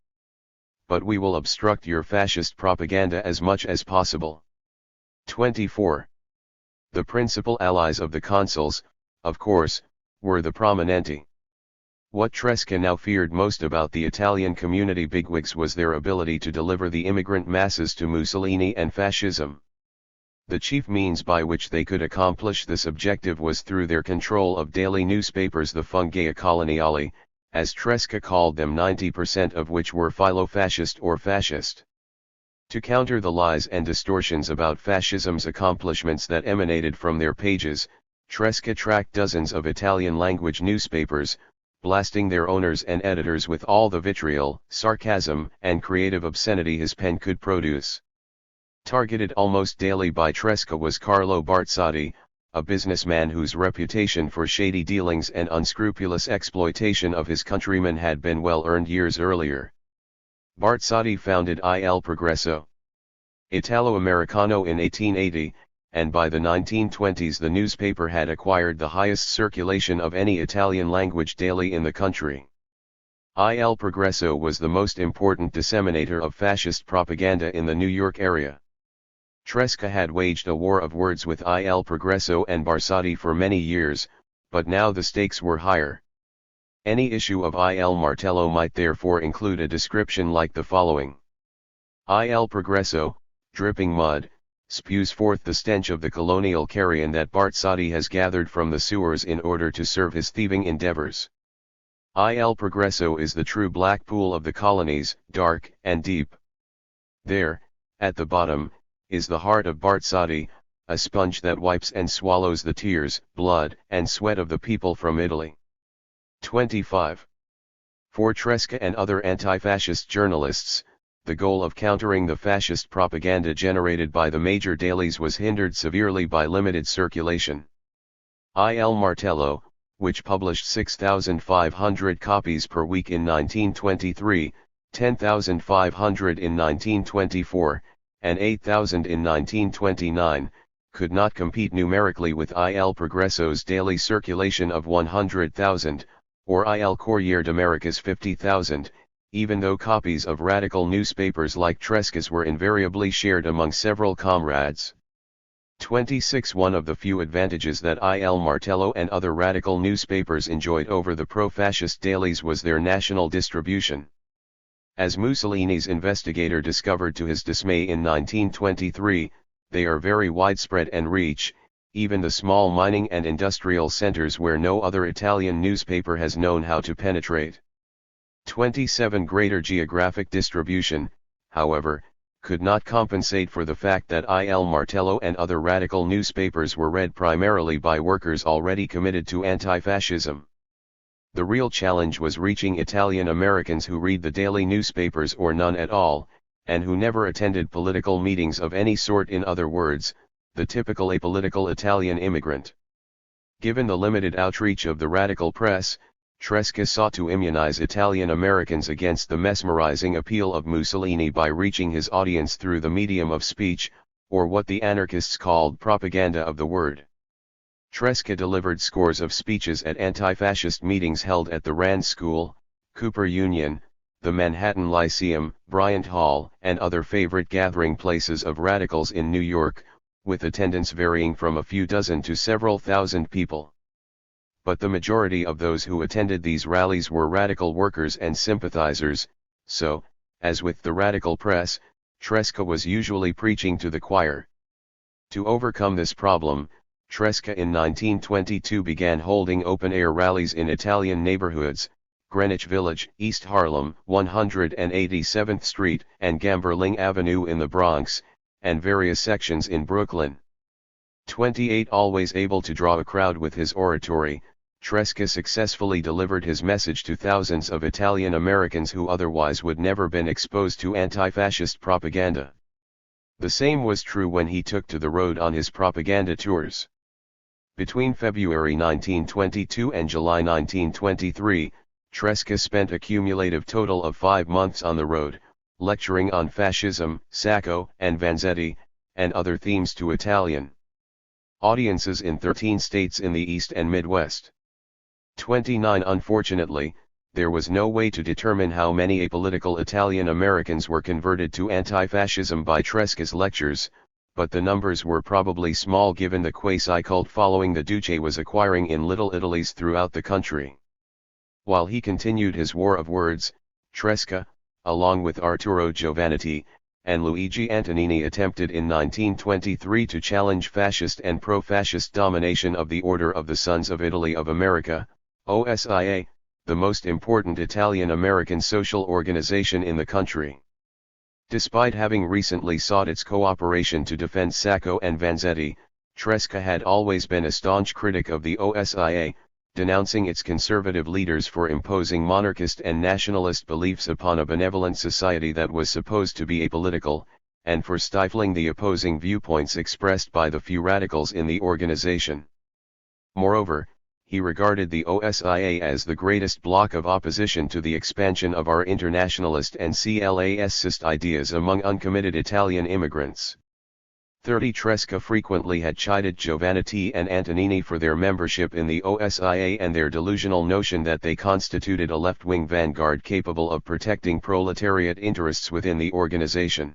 But we will obstruct your fascist propaganda as much as possible. 24. The principal allies of the consuls, of course, were the prominenti. What Tresca now feared most about the Italian community bigwigs was their ability to deliver the immigrant masses to Mussolini and fascism. The chief means by which they could accomplish this objective was through their control of daily newspapers, the fungae coloniali, as Tresca called them, 90% of which were philo-fascist or fascist. To counter the lies and distortions about fascism's accomplishments that emanated from their pages, Tresca tracked dozens of Italian-language newspapers, blasting their owners and editors with all the vitriol, sarcasm, and creative obscenity his pen could produce. Targeted almost daily by Tresca was Carlo Barsotti, a businessman whose reputation for shady dealings and unscrupulous exploitation of his countrymen had been well earned years earlier. Barsotti founded Il Progresso Italo-Americano in 1880, and by the 1920s the newspaper had acquired the highest circulation of any Italian-language daily in the country. Il Progresso was the most important disseminator of fascist propaganda in the New York area. Tresca had waged a war of words with Il Progresso and Barsotti for many years, but now the stakes were higher. Any issue of Il Martello might therefore include a description like the following. Il Progresso, dripping mud, spews forth the stench of the colonial carrion that Barsotti has gathered from the sewers in order to serve his thieving endeavors. Il Progresso is the true black pool of the colonies, dark and deep. There, at the bottom, is the heart of Barsotti, a sponge that wipes and swallows the tears, blood, and sweat of the people from Italy. 25. For Tresca and other anti-fascist journalists, the goal of countering the fascist propaganda generated by the major dailies was hindered severely by limited circulation. Il Martello, which published 6,500 copies per week in 1923, 10,500 in 1924, and 8,000 in 1929, could not compete numerically with Il Progresso's daily circulation of 100,000, or Il Corriere d'America's 50,000, even though copies of radical newspapers like Tresca's were invariably shared among several comrades. 26. One of the few advantages that Il Martello and other radical newspapers enjoyed over the pro-fascist dailies was their national distribution. As Mussolini's investigator discovered to his dismay in 1923, they are very widespread and reach, even the small mining and industrial centers where no other Italian newspaper has known how to penetrate. 27. Greater geographic distribution, however, could not compensate for the fact that Il Martello and other radical newspapers were read primarily by workers already committed to anti-fascism. The real challenge was reaching Italian Americans who read the daily newspapers or none at all, and who never attended political meetings of any sort, in other words, the typical apolitical Italian immigrant. Given the limited outreach of the radical press, Tresca sought to immunize Italian Americans against the mesmerizing appeal of Mussolini by reaching his audience through the medium of speech, or what the anarchists called propaganda of the word. Tresca delivered scores of speeches at anti-fascist meetings held at the Rand School, Cooper Union, the Manhattan Lyceum, Bryant Hall, and other favorite gathering places of radicals in New York, with attendance varying from a few dozen to several thousand people. But the majority of those who attended these rallies were radical workers and sympathizers, so, as with the radical press, Tresca was usually preaching to the choir. To overcome this problem, Tresca in 1922 began holding open-air rallies in Italian neighborhoods, Greenwich Village, East Harlem, 187th Street, and Gamberling Avenue in the Bronx, and various sections in Brooklyn. 28. Always able to draw a crowd with his oratory, Tresca successfully delivered his message to thousands of Italian Americans who otherwise would never been exposed to anti-fascist propaganda. The same was true when he took to the road on his propaganda tours. Between February 1922 and July 1923, Tresca spent a cumulative total of 5 months on the road, lecturing on fascism, Sacco and Vanzetti, and other themes to Italian audiences in 13 states in the East and Midwest. 29. Unfortunately, there was no way to determine how many apolitical Italian Americans were converted to anti-fascism by Tresca's lectures, but the numbers were probably small given the quasi-cult following the Duce was acquiring in Little Italies throughout the country. While he continued his war of words, Tresca, along with Arturo Giovannitti and Luigi Antonini, attempted in 1923 to challenge fascist and pro-fascist domination of the Order of the Sons of Italy of America, OSIA, the most important Italian-American social organization in the country. Despite having recently sought its cooperation to defend Sacco and Vanzetti, Tresca had always been a staunch critic of the OSIA, denouncing its conservative leaders for imposing monarchist and nationalist beliefs upon a benevolent society that was supposed to be apolitical, and for stifling the opposing viewpoints expressed by the few radicals in the organization. Moreover, he regarded the OSIA as the greatest bloc of opposition to the expansion of our internationalist and classist ideas among uncommitted Italian immigrants. 30. Tresca frequently had chided Giovannitti and Antonini for their membership in the OSIA and their delusional notion that they constituted a left-wing vanguard capable of protecting proletariat interests within the organization.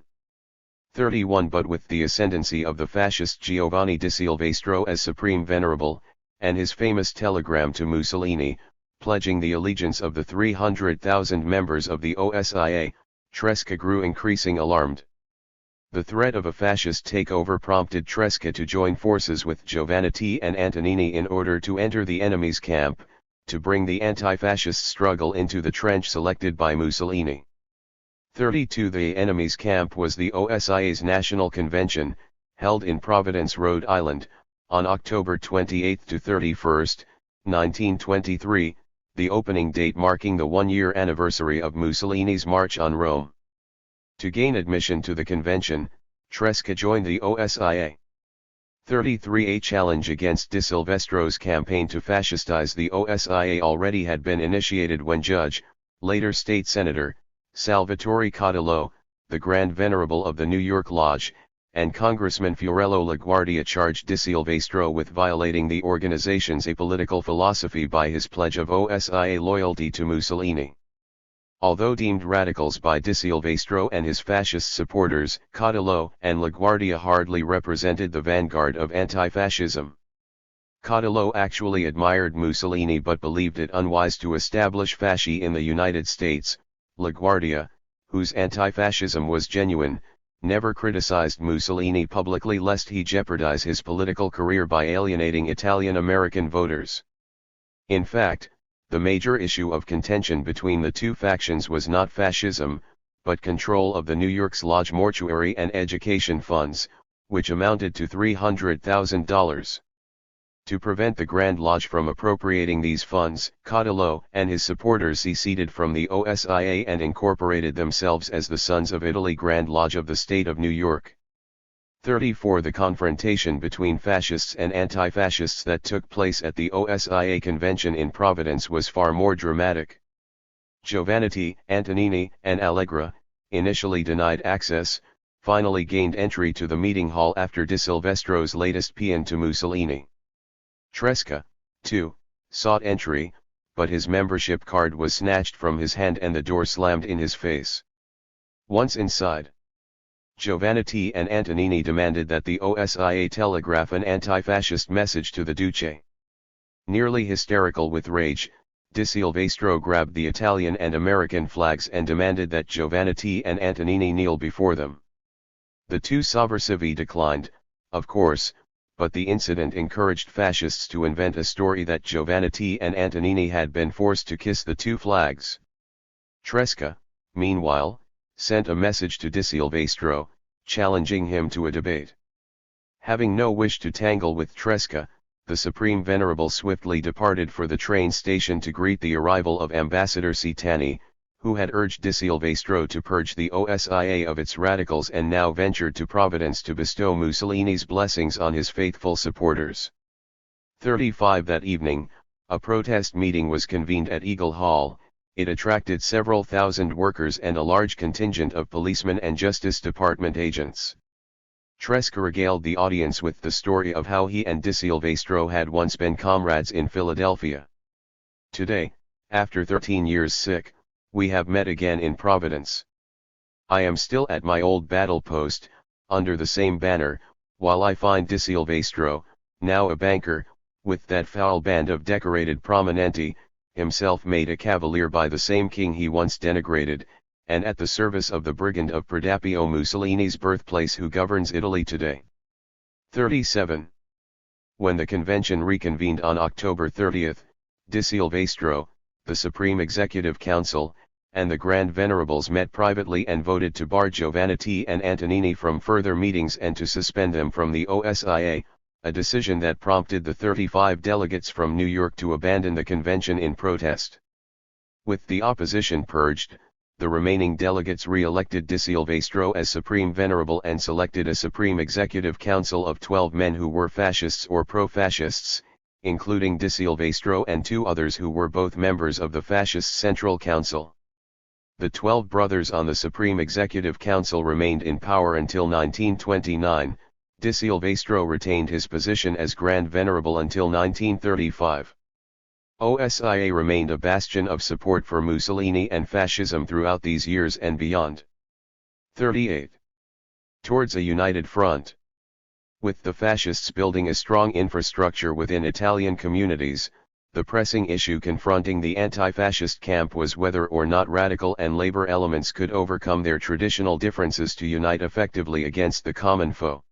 31. But with the ascendancy of the fascist Giovanni di Silvestro as supreme venerable, and his famous telegram to Mussolini, pledging the allegiance of the 300,000 members of the OSIA, Tresca grew increasingly alarmed. The threat of a fascist takeover prompted Tresca to join forces with Giovannitti and Antonini in order to enter the enemy's camp, to bring the anti-fascist struggle into the trench selected by Mussolini. 32. The enemy's camp was the OSIA's National Convention, held in Providence, Rhode Island, on October 28 to 31, 1923, the opening date marking the one-year anniversary of Mussolini's March on Rome. To gain admission to the convention, Tresca joined the OSIA. 33. A challenge against Di Silvestro's campaign to fascistize the OSIA already had been initiated when Judge, later State Senator, Salvatore Codillo, the Grand Venerable of the New York Lodge, and Congressman Fiorello LaGuardia charged Di Silvestro with violating the organization's apolitical philosophy by his pledge of OSIA loyalty to Mussolini. Although deemed radicals by Di Silvestro and his fascist supporters, Cottillo and LaGuardia hardly represented the vanguard of anti-fascism. Cottillo actually admired Mussolini but believed it unwise to establish fasci in the United States. LaGuardia, whose anti-fascism was genuine, never criticized Mussolini publicly lest he jeopardize his political career by alienating Italian-American voters. In fact, the major issue of contention between the two factions was not fascism, but control of the New York's Lodge mortuary and education funds, which amounted to $300,000. To prevent the Grand Lodge from appropriating these funds, Cottillo and his supporters seceded from the OSIA and incorporated themselves as the Sons of Italy Grand Lodge of the State of New York. 34 The confrontation between fascists and anti-fascists that took place at the OSIA convention in Providence was far more dramatic. Giovannitti, Antonini, and Allegra, initially denied access, finally gained entry to the meeting hall after Di Silvestro's latest paean to Mussolini. Tresca, too, sought entry, but his membership card was snatched from his hand and the door slammed in his face. Once inside, Giovannitti and Antonini demanded that the OSIA telegraph an anti-fascist message to the Duce. Nearly hysterical with rage, Di Silvestro grabbed the Italian and American flags and demanded that Giovannitti and Antonini kneel before them. The two sovversivi declined, of course, but the incident encouraged fascists to invent a story that Giovannitti and Antonini had been forced to kiss the two flags. Tresca, meanwhile, sent a message to Di Silvestro, challenging him to a debate. Having no wish to tangle with Tresca, the Supreme Venerable swiftly departed for the train station to greet the arrival of Ambassador Citani, who had urged Di Silvestro to purge the OSIA of its radicals and now ventured to Providence to bestow Mussolini's blessings on his faithful supporters. 35 That evening, a protest meeting was convened at Eagle Hall. It attracted several thousand workers and a large contingent of policemen and Justice Department agents. Tresca regaled the audience with the story of how he and Di Silvestro had once been comrades in Philadelphia. Today, after 13 years sick, we have met again in Providence. I am still at my old battle post, under the same banner, while I find Di Silvestro, now a banker, with that foul band of decorated prominenti, himself made a cavalier by the same king he once denigrated, and at the service of the brigand of Perdapio Mussolini's birthplace who governs Italy today. 37. When the convention reconvened on October 30, Di Silvestro, the Supreme Executive Council, and the Grand Venerables met privately and voted to bar Giovannitti and Antonini from further meetings and to suspend them from the OSIA, a decision that prompted the 35 delegates from New York to abandon the convention in protest. With the opposition purged, the remaining delegates re-elected Di Silvestro as Supreme Venerable and selected a Supreme Executive Council of 12 men who were fascists or pro-fascists, including Di Silvestro and 2 others who were both members of the Fascist Central Council. The 12 brothers on the Supreme Executive Council remained in power until 1929, Di Silvestro retained his position as Grand Venerable until 1935. OSIA remained a bastion of support for Mussolini and fascism throughout these years and beyond. 38. Towards a united front. With the fascists building a strong infrastructure within Italian communities, the pressing issue confronting the anti-fascist camp was whether or not radical and labor elements could overcome their traditional differences to unite effectively against the common foe.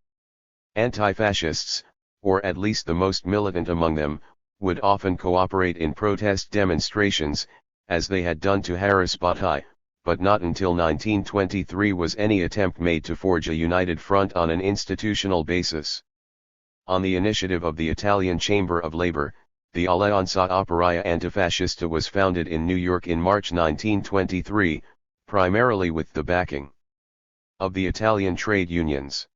Anti-fascists, or at least the most militant among them, would often cooperate in protest demonstrations, as they had done to harass Bottai, but not until 1923 was any attempt made to forge a united front on an institutional basis. On the initiative of the Italian Chamber of Labor, the Alleanza Operaia Antifascista was founded in New York in March 1923, primarily with the backing of the Italian trade unions.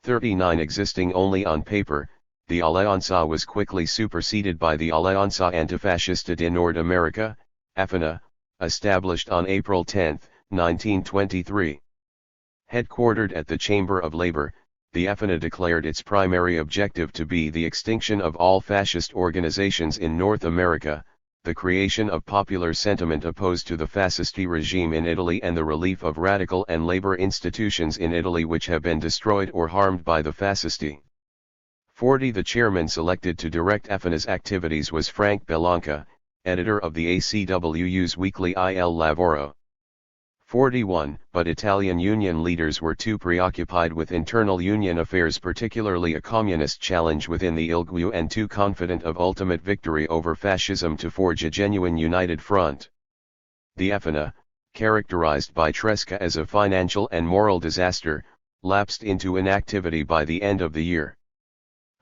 39 Existing only on paper, the Alleanza was quickly superseded by the Alleanza Antifascista de Nord America, AFANA, established on April 10, 1923. Headquartered at the Chamber of Labor, the AFANA declared its primary objective to be the extinction of all fascist organizations in North America, the creation of popular sentiment opposed to the fascist regime in Italy and the relief of radical and labor institutions in Italy which have been destroyed or harmed by the fascisti. 40. The chairman selected to direct Efina's activities was Frank Bellanca, editor of the ACWU's weekly Il Lavoro. 41. But Italian union leaders were too preoccupied with internal union affairs, particularly a communist challenge within the ILGU, and too confident of ultimate victory over fascism to forge a genuine united front. The Efina, characterized by Tresca as a financial and moral disaster, lapsed into inactivity by the end of the year.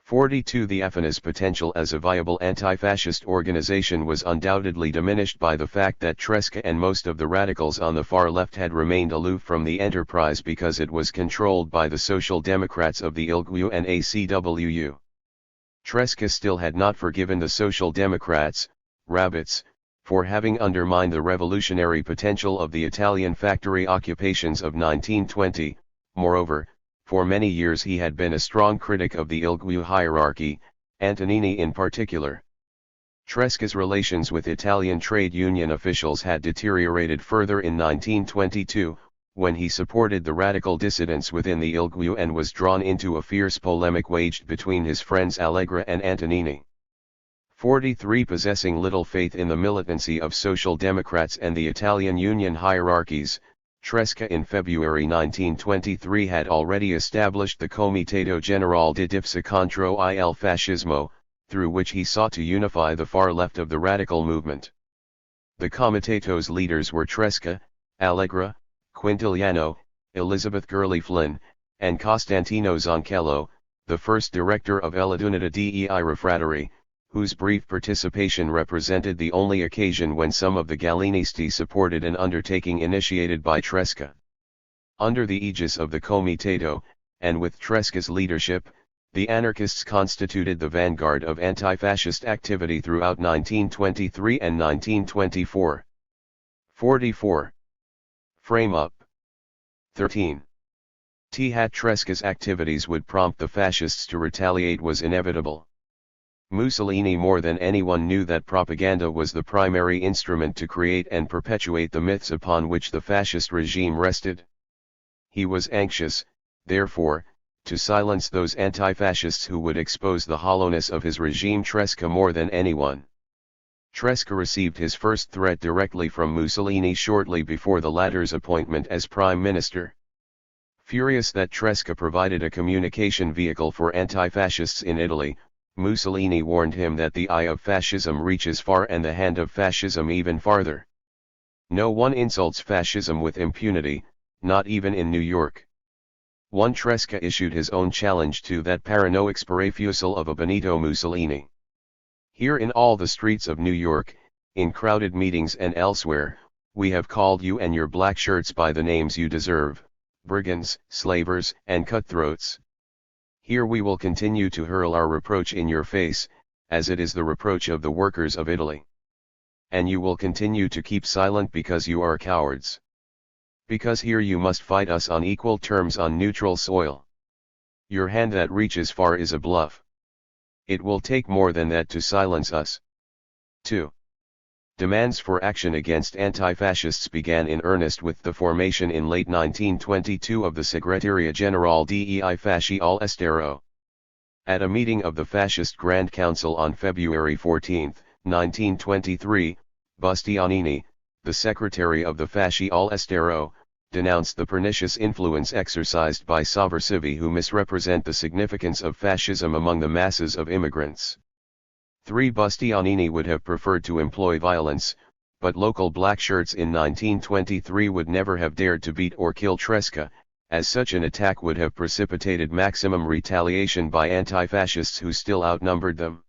42. The Efina's potential as a viable anti-fascist organization was undoubtedly diminished by the fact that Tresca and most of the radicals on the far left had remained aloof from the enterprise because it was controlled by the Social Democrats of the ILGU and ACWU. Tresca still had not forgiven the Social Democrats, rabbits, for having undermined the revolutionary potential of the Italian factory occupations of 1920, moreover, for many years he had been a strong critic of the ILGU hierarchy, Antonini in particular. Tresca's relations with Italian trade union officials had deteriorated further in 1922, when he supported the radical dissidents within the ILGU and was drawn into a fierce polemic waged between his friends Allegra and Antonini. 43. Possessing little faith in the militancy of Social Democrats and the Italian union hierarchies, Tresca in February 1923 had already established the Comitato Generale di Difesa contro il Fascismo, through which he sought to unify the far left of the radical movement. The Comitato's leaders were Tresca, Allegra, Quintiliano, Elizabeth Gurley Flynn, and Costantino Zonchello, the first director of l'Unità dei Refrattori, whose brief participation represented the only occasion when some of the Galenisti supported an undertaking initiated by Tresca. Under the aegis of the Comitato, and with Tresca's leadership, the anarchists constituted the vanguard of anti-fascist activity throughout 1923 and 1924. 44. Frame up. 13. Tresca's activities would prompt the fascists to retaliate was inevitable. Mussolini more than anyone knew that propaganda was the primary instrument to create and perpetuate the myths upon which the fascist regime rested. He was anxious, therefore, to silence those anti-fascists who would expose the hollowness of his regime. Tresca more than anyone. Tresca received his first threat directly from Mussolini shortly before the latter's appointment as prime minister. Furious that Tresca provided a communication vehicle for anti-fascists in Italy, Mussolini warned him that the eye of fascism reaches far and the hand of fascism even farther. No one insults fascism with impunity, not even in New York. One Tresca issued his own challenge to that paranoid sparafusel of a Benito Mussolini. Here in all the streets of New York, in crowded meetings and elsewhere, we have called you and your black shirts by the names you deserve, brigands, slavers, and cutthroats. Here we will continue to hurl our reproach in your face, as it is the reproach of the workers of Italy. And you will continue to keep silent because you are cowards. Because here you must fight us on equal terms on neutral soil. Your hand that reaches far is a bluff. It will take more than that to silence us. 2. Demands for action against anti-fascists began in earnest with the formation in late 1922 of the Segreteria Generale dei Fasci all'Estero. At a meeting of the Fascist Grand Council on February 14, 1923, Bastianini, the secretary of the Fasci all'Estero, denounced the pernicious influence exercised by sovversivi who misrepresent the significance of fascism among the masses of immigrants. 3. Bastianini would have preferred to employ violence, but local black shirts in 1923 would never have dared to beat or kill Tresca, as such an attack would have precipitated maximum retaliation by anti-fascists who still outnumbered them.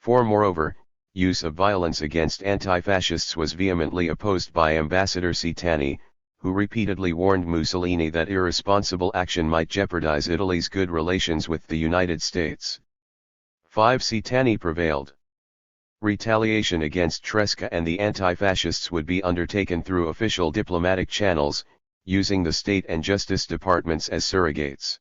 4. Moreover, use of violence against anti-fascists was vehemently opposed by Ambassador Citani, who repeatedly warned Mussolini that irresponsible action might jeopardize Italy's good relations with the United States. 5. Citani prevailed. Retaliation against Tresca and the anti-fascists would be undertaken through official diplomatic channels, using the state and justice departments as surrogates.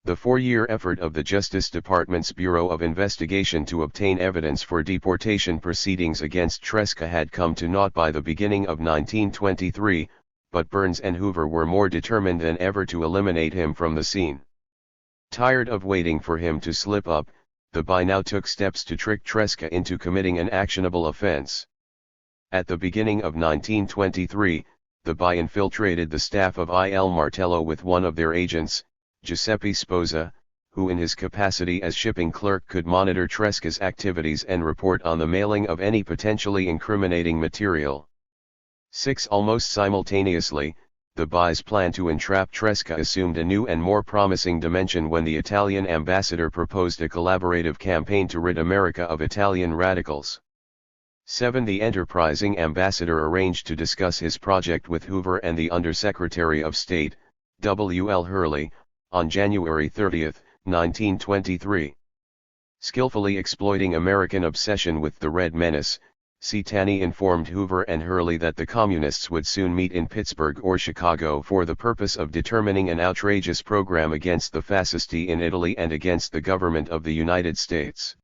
The 4-year effort of the Justice Department's Bureau of Investigation to obtain evidence for deportation proceedings against Tresca had come to naught by the beginning of 1923, but Burns and Hoover were more determined than ever to eliminate him from the scene. Tired of waiting for him to slip up, the BI now took steps to trick Tresca into committing an actionable offense. At the beginning of 1923, the BI infiltrated the staff of Il Martello with one of their agents, Giuseppe Sposa, who in his capacity as shipping clerk could monitor Tresca's activities and report on the mailing of any potentially incriminating material. Almost simultaneously, the BI's plan to entrap Tresca assumed a new and more promising dimension when the Italian ambassador proposed a collaborative campaign to rid America of Italian radicals. The enterprising ambassador arranged to discuss his project with Hoover and the Undersecretary of State, W. L. Hurley, on January 30, 1923. Skillfully exploiting American obsession with the Red Menace, Citani informed Hoover and Hurley that the Communists would soon meet in Pittsburgh or Chicago for the purpose of determining an outrageous program against the fascisti in Italy and against the government of the United States.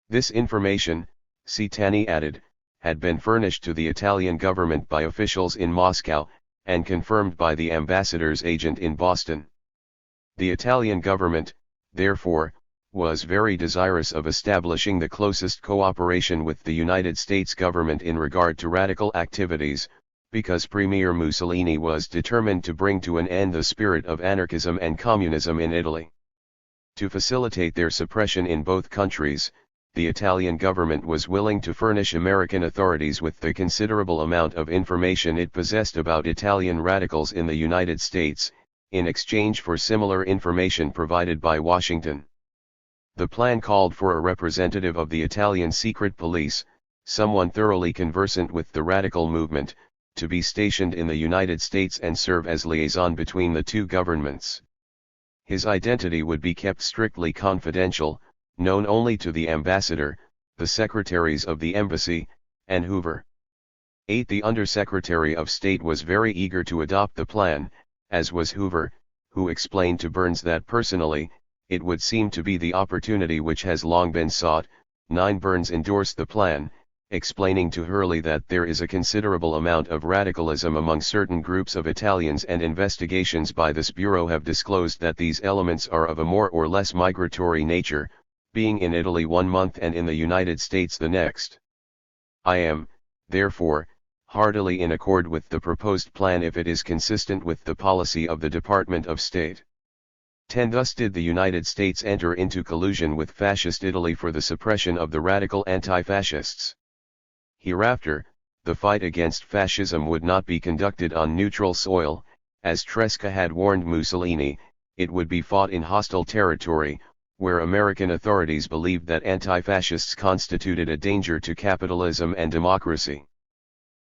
This information, Citani added, had been furnished to the Italian government by officials in Moscow, and confirmed by the ambassador's agent in Boston. The Italian government, therefore, was very desirous of establishing the closest cooperation with the United States government in regard to radical activities, because Premier Mussolini was determined to bring to an end the spirit of anarchism and communism in Italy. To facilitate their suppression in both countries, the Italian government was willing to furnish American authorities with the considerable amount of information it possessed about Italian radicals in the United States, in exchange for similar information provided by Washington. The plan called for a representative of the Italian secret police, someone thoroughly conversant with the radical movement, to be stationed in the United States and serve as liaison between the two governments. His identity would be kept strictly confidential, known only to the ambassador, the secretaries of the embassy, and Hoover. The Undersecretary of State was very eager to adopt the plan, as was Hoover, who explained to Burns that personally, it would seem to be the opportunity which has long been sought. Burns endorsed the plan, explaining to Hurley that there is a considerable amount of radicalism among certain groups of Italians, and investigations by this bureau have disclosed that these elements are of a more or less migratory nature, being in Italy 1 month and in the United States the next. I am, therefore, heartily in accord with the proposed plan if it is consistent with the policy of the Department of State. Thus did the United States enter into collusion with Fascist Italy for the suppression of the radical anti-fascists. Hereafter, the fight against fascism would not be conducted on neutral soil, as Tresca had warned Mussolini, it would be fought in hostile territory, where American authorities believed that anti-fascists constituted a danger to capitalism and democracy.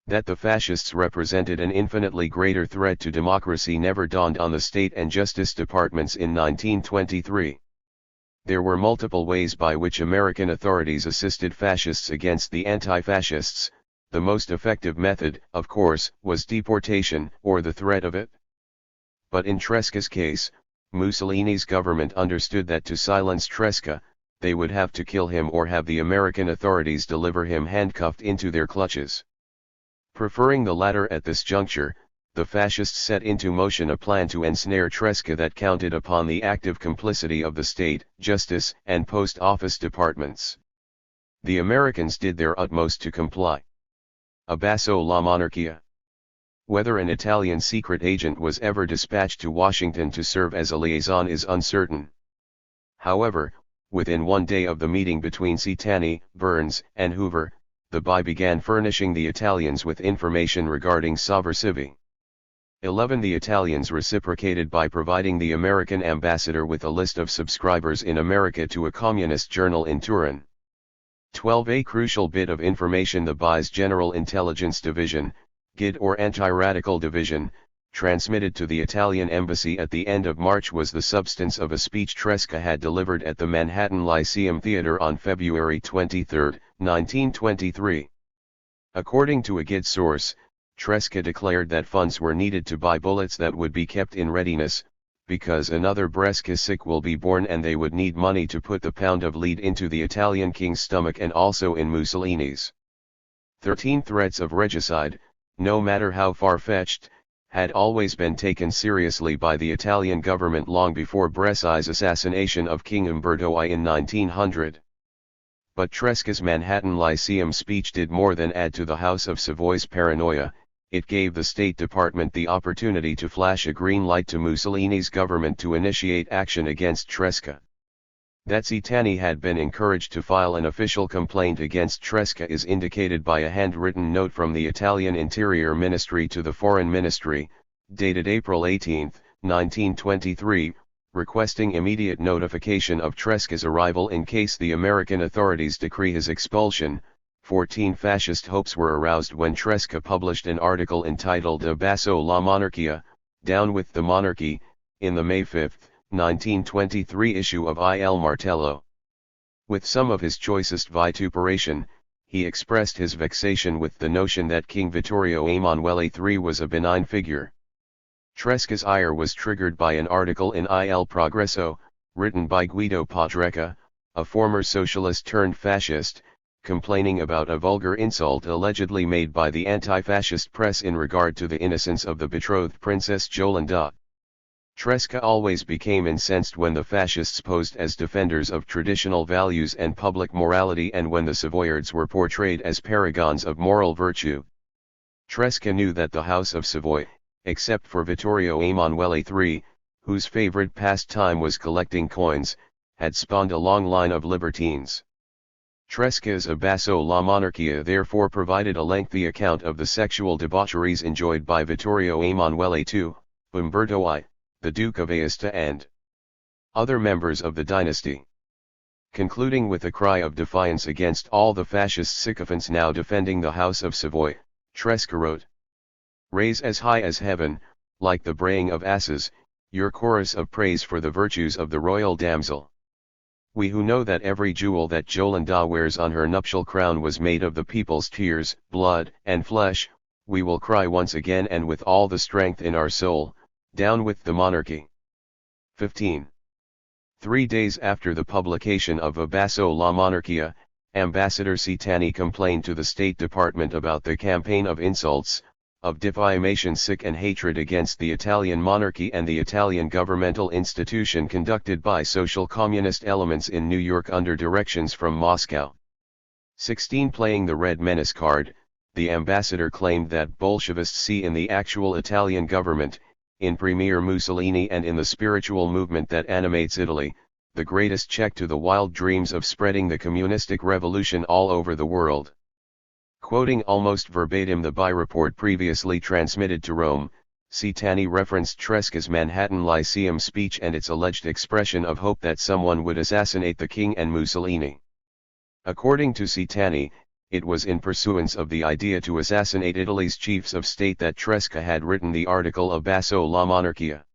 That the fascists represented an infinitely greater threat to democracy never dawned on the State and Justice Departments in 1923. There were multiple ways by which American authorities assisted fascists against the anti-fascists. The most effective method, of course, was deportation, or the threat of it. But in Tresca's case, Mussolini's government understood that to silence Tresca, they would have to kill him or have the American authorities deliver him handcuffed into their clutches. Preferring the latter at this juncture, the fascists set into motion a plan to ensnare Tresca that counted upon the active complicity of the State, Justice, and Post Office departments. The Americans did their utmost to comply. Abbasso la monarchia. Whether an Italian secret agent was ever dispatched to Washington to serve as a liaison is uncertain. However, within 1 day of the meeting between Citani, Burns, and Hoover, the BI began furnishing the Italians with information regarding sovversivi. The Italians reciprocated by providing the American ambassador with a list of subscribers in America to a communist journal in Turin. A crucial bit of information the BI's General Intelligence Division, GID or Anti-Radical Division, transmitted to the Italian embassy at the end of March was the substance of a speech Tresca had delivered at the Manhattan Lyceum Theater on February 23, 1923. According to a GID source, Tresca declared that funds were needed to buy bullets that would be kept in readiness, because another Brescia sick will be born and they would need money to put the pound of lead into the Italian king's stomach and also in Mussolini's. 13 threats of regicide, no matter how far-fetched, had always been taken seriously by the Italian government long before Brescia's assassination of King Umberto I in 1900. But Tresca's Manhattan Lyceum speech did more than add to the House of Savoy's paranoia. It gave the State Department the opportunity to flash a green light to Mussolini's government to initiate action against Tresca. That Zietani had been encouraged to file an official complaint against Tresca is indicated by a handwritten note from the Italian Interior Ministry to the Foreign Ministry, dated April 18, 1923, requesting immediate notification of Tresca's arrival in case the American authorities decree his expulsion. 14 fascist hopes were aroused when Tresca published an article entitled Abbasso la monarchia, Down with the Monarchy, in the May 5, 1923 issue of Il Martello. With some of his choicest vituperation, he expressed his vexation with the notion that King Vittorio Emanuele III was a benign figure. Tresca's ire was triggered by an article in Il Progresso, written by Guido Podrecca, a former socialist-turned-fascist, complaining about a vulgar insult allegedly made by the anti-fascist press in regard to the innocence of the betrothed Princess Yolanda. Tresca always became incensed when the fascists posed as defenders of traditional values and public morality and when the Savoyards were portrayed as paragons of moral virtue. Tresca knew that the House of Savoy, except for Vittorio Emanuele III, whose favorite pastime was collecting coins, had spawned a long line of libertines. Tresca's Abbasso la monarchia therefore provided a lengthy account of the sexual debaucheries enjoyed by Vittorio Emanuele II, Umberto I, the Duke of Aosta and other members of the dynasty. Concluding with a cry of defiance against all the fascist sycophants now defending the House of Savoy, Tresca wrote, "Raise as high as heaven, like the braying of asses, your chorus of praise for the virtues of the royal damsel. We who know that every jewel that Yolanda wears on her nuptial crown was made of the people's tears, blood, and flesh, we will cry once again and with all the strength in our soul, down with the monarchy." 15. 3 days after the publication of Abbasso la monarchia, Ambassador Zietani complained to the State Department about the campaign of insults, of defamation and hatred against the Italian monarchy and the Italian governmental institution conducted by social communist elements in New York under directions from Moscow. 16. Playing the Red Menace card, the ambassador claimed that Bolshevists see in the actual Italian government, in Premier Mussolini and in the spiritual movement that animates Italy, the greatest check to the wild dreams of spreading the communistic revolution all over the world. Quoting almost verbatim the By report previously transmitted to Rome, Zietani referenced Tresca's Manhattan Lyceum speech and its alleged expression of hope that someone would assassinate the king and Mussolini. According to Zietani, it was in pursuance of the idea to assassinate Italy's chiefs of state that Tresca had written the article Abbasso la monarchia.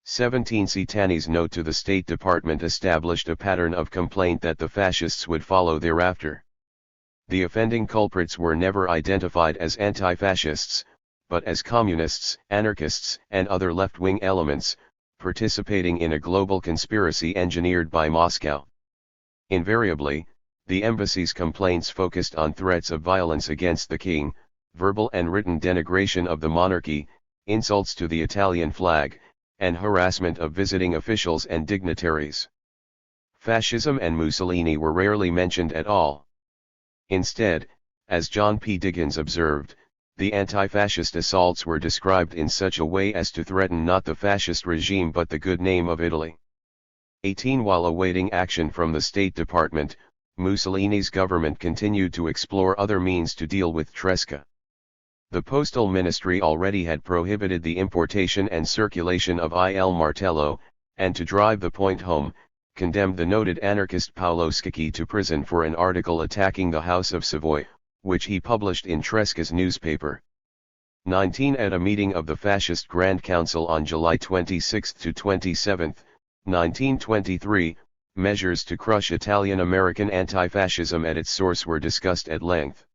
17. Zietani's note to the State Department established a pattern of complaint that the fascists would follow thereafter. The offending culprits were never identified as anti-fascists, but as communists, anarchists, and other left-wing elements, participating in a global conspiracy engineered by Moscow. Invariably, the embassy's complaints focused on threats of violence against the king, verbal and written denigration of the monarchy, insults to the Italian flag, and harassment of visiting officials and dignitaries. Fascism and Mussolini were rarely mentioned at all. Instead, as John P. Diggins observed, the anti-fascist assaults were described in such a way as to threaten not the fascist regime but the good name of Italy. 18. While awaiting action from the State Department, Mussolini's government continued to explore other means to deal with Tresca. The Postal Ministry already had prohibited the importation and circulation of Il Martello, and to drive the point home, condemned the noted anarchist Paolo Schicchi to prison for an article attacking the House of Savoy, which he published in Tresca's newspaper. 19. At a meeting of the Fascist Grand Council on July 26 to 27, 1923, measures to crush Italian-American anti-fascism at its source were discussed at length.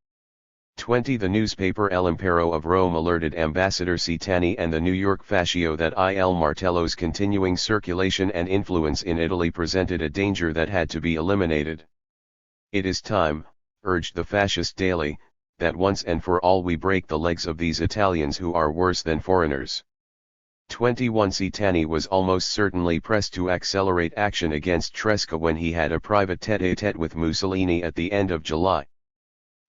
20. The newspaper El Impero of Rome alerted Ambassador Citani and the New York Fascio that Il Martello's continuing circulation and influence in Italy presented a danger that had to be eliminated. "It is time," urged the fascist daily, "that once and for all we break the legs of these Italians who are worse than foreigners." 21. Citani was almost certainly pressed to accelerate action against Tresca when he had a private tête-à-tête with Mussolini at the end of July.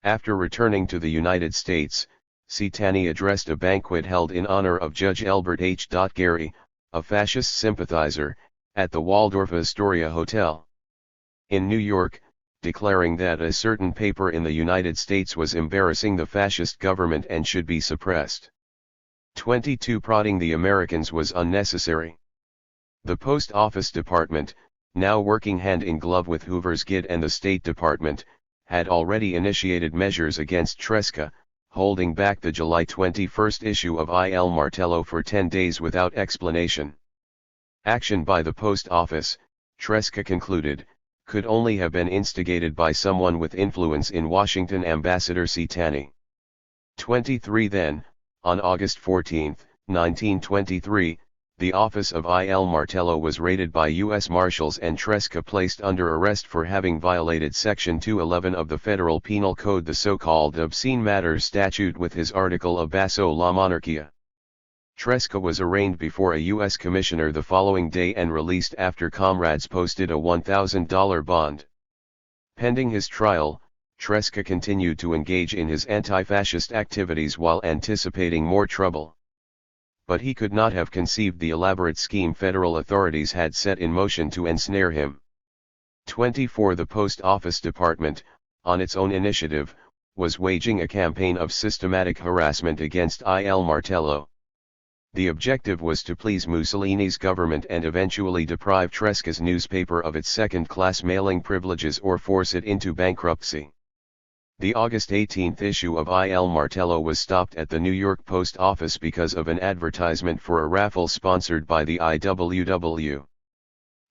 After returning to the United States, Citani addressed a banquet held in honor of Judge Elbert H. Gary, a fascist sympathizer, at the Waldorf Astoria Hotel in New York, declaring that a certain paper in the United States was embarrassing the fascist government and should be suppressed. 22. Prodding the Americans was unnecessary. The Post Office Department, now working hand in glove with Hoover's GID and the State Department, had already initiated measures against Tresca, holding back the July 21 issue of Il Martello for 10 days without explanation. Action by the Post Office, Tresca concluded, could only have been instigated by someone with influence in Washington. Ambassador Citani. 23. Then, on August 14, 1923, the office of Il Martello was raided by U.S. Marshals and Tresca placed under arrest for having violated Section 211 of the Federal Penal Code, the so-called Obscene Matters Statute, with his article Abbasso la Monarchia. Tresca was arraigned before a U.S. commissioner the following day and released after comrades posted a $1,000 bond. Pending his trial, Tresca continued to engage in his anti-fascist activities while anticipating more trouble. But he could not have conceived the elaborate scheme federal authorities had set in motion to ensnare him. 24. The Post Office Department, on its own initiative, was waging a campaign of systematic harassment against Il Martello. The objective was to please Mussolini's government and eventually deprive Tresca's newspaper of its second-class mailing privileges or force it into bankruptcy. The August 18 issue of Il Martello was stopped at the New York Post Office because of an advertisement for a raffle sponsored by the IWW.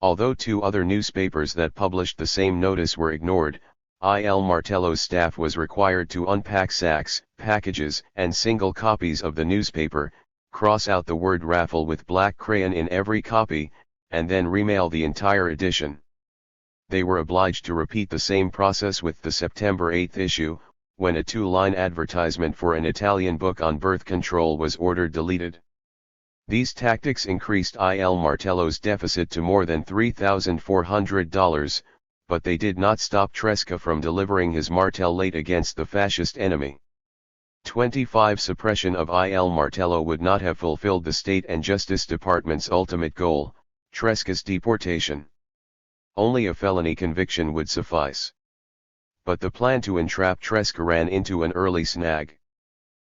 Although 2 other newspapers that published the same notice were ignored, Il Martello's staff was required to unpack sacks, packages, and single copies of the newspaper, cross out the word raffle with black crayon in every copy, and then remail the entire edition. They were obliged to repeat the same process with the September 8 issue, when a 2-line advertisement for an Italian book on birth control was ordered deleted. These tactics increased Il Martello's deficit to more than $3,400, but they did not stop Tresca from delivering his martellate against the fascist enemy. 25. Suppression of Il Martello would not have fulfilled the State and Justice Department's ultimate goal, Tresca's deportation. Only a felony conviction would suffice. But the plan to entrap Tresca ran into an early snag.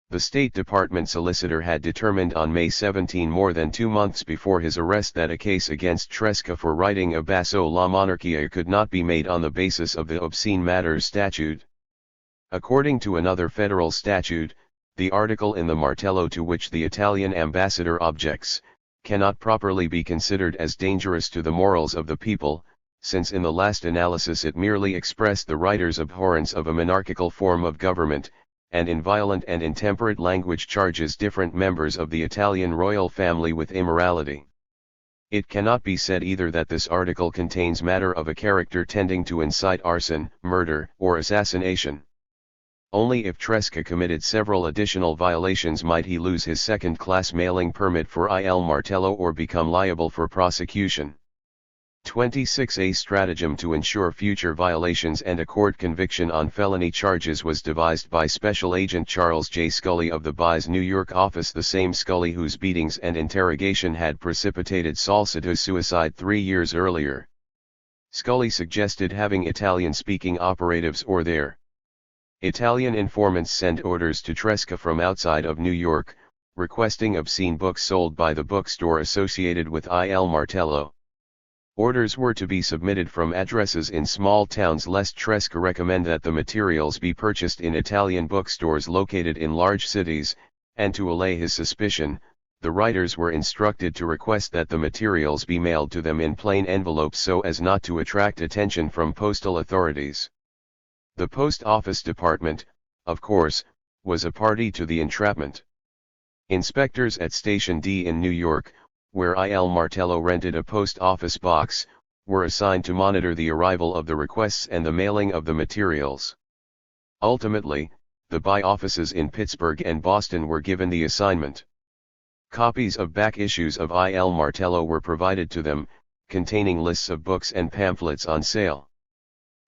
The State Department solicitor had determined on May 17, more than 2 months before his arrest, that a case against Tresca for writing Abbasso la Monarchia could not be made on the basis of the Obscene Matters Statute. According to another federal statute, the article in the Martello to which the Italian ambassador objects, cannot properly be considered as dangerous to the morals of the people, since in the last analysis it merely expressed the writer's abhorrence of a monarchical form of government, and in violent and intemperate language charges different members of the Italian royal family with immorality. It cannot be said either that this article contains matter of a character tending to incite arson, murder, or assassination. Only if Tresca committed several additional violations might he lose his second-class mailing permit for Il Martello or become liable for prosecution. 26. A stratagem to ensure future violations and accord conviction on felony charges was devised by Special Agent Charles J. Scully of the BI's New York office, the same Scully whose beatings and interrogation had precipitated Salcedo's suicide 3 years earlier. Scully suggested having Italian-speaking operatives or their Italian informants send orders to Tresca from outside of New York, requesting obscene books sold by the bookstore associated with Il Martello. Orders were to be submitted from addresses in small towns lest Tresca recommend that the materials be purchased in Italian bookstores located in large cities, and to allay his suspicion, the writers were instructed to request that the materials be mailed to them in plain envelopes so as not to attract attention from postal authorities. The Post Office Department, of course, was a party to the entrapment. Inspectors at Station D in New York, where Il Martello rented a post office box, were assigned to monitor the arrival of the requests and the mailing of the materials. Ultimately, the buy offices in Pittsburgh and Boston were given the assignment. Copies of back issues of Il Martello were provided to them, containing lists of books and pamphlets on sale.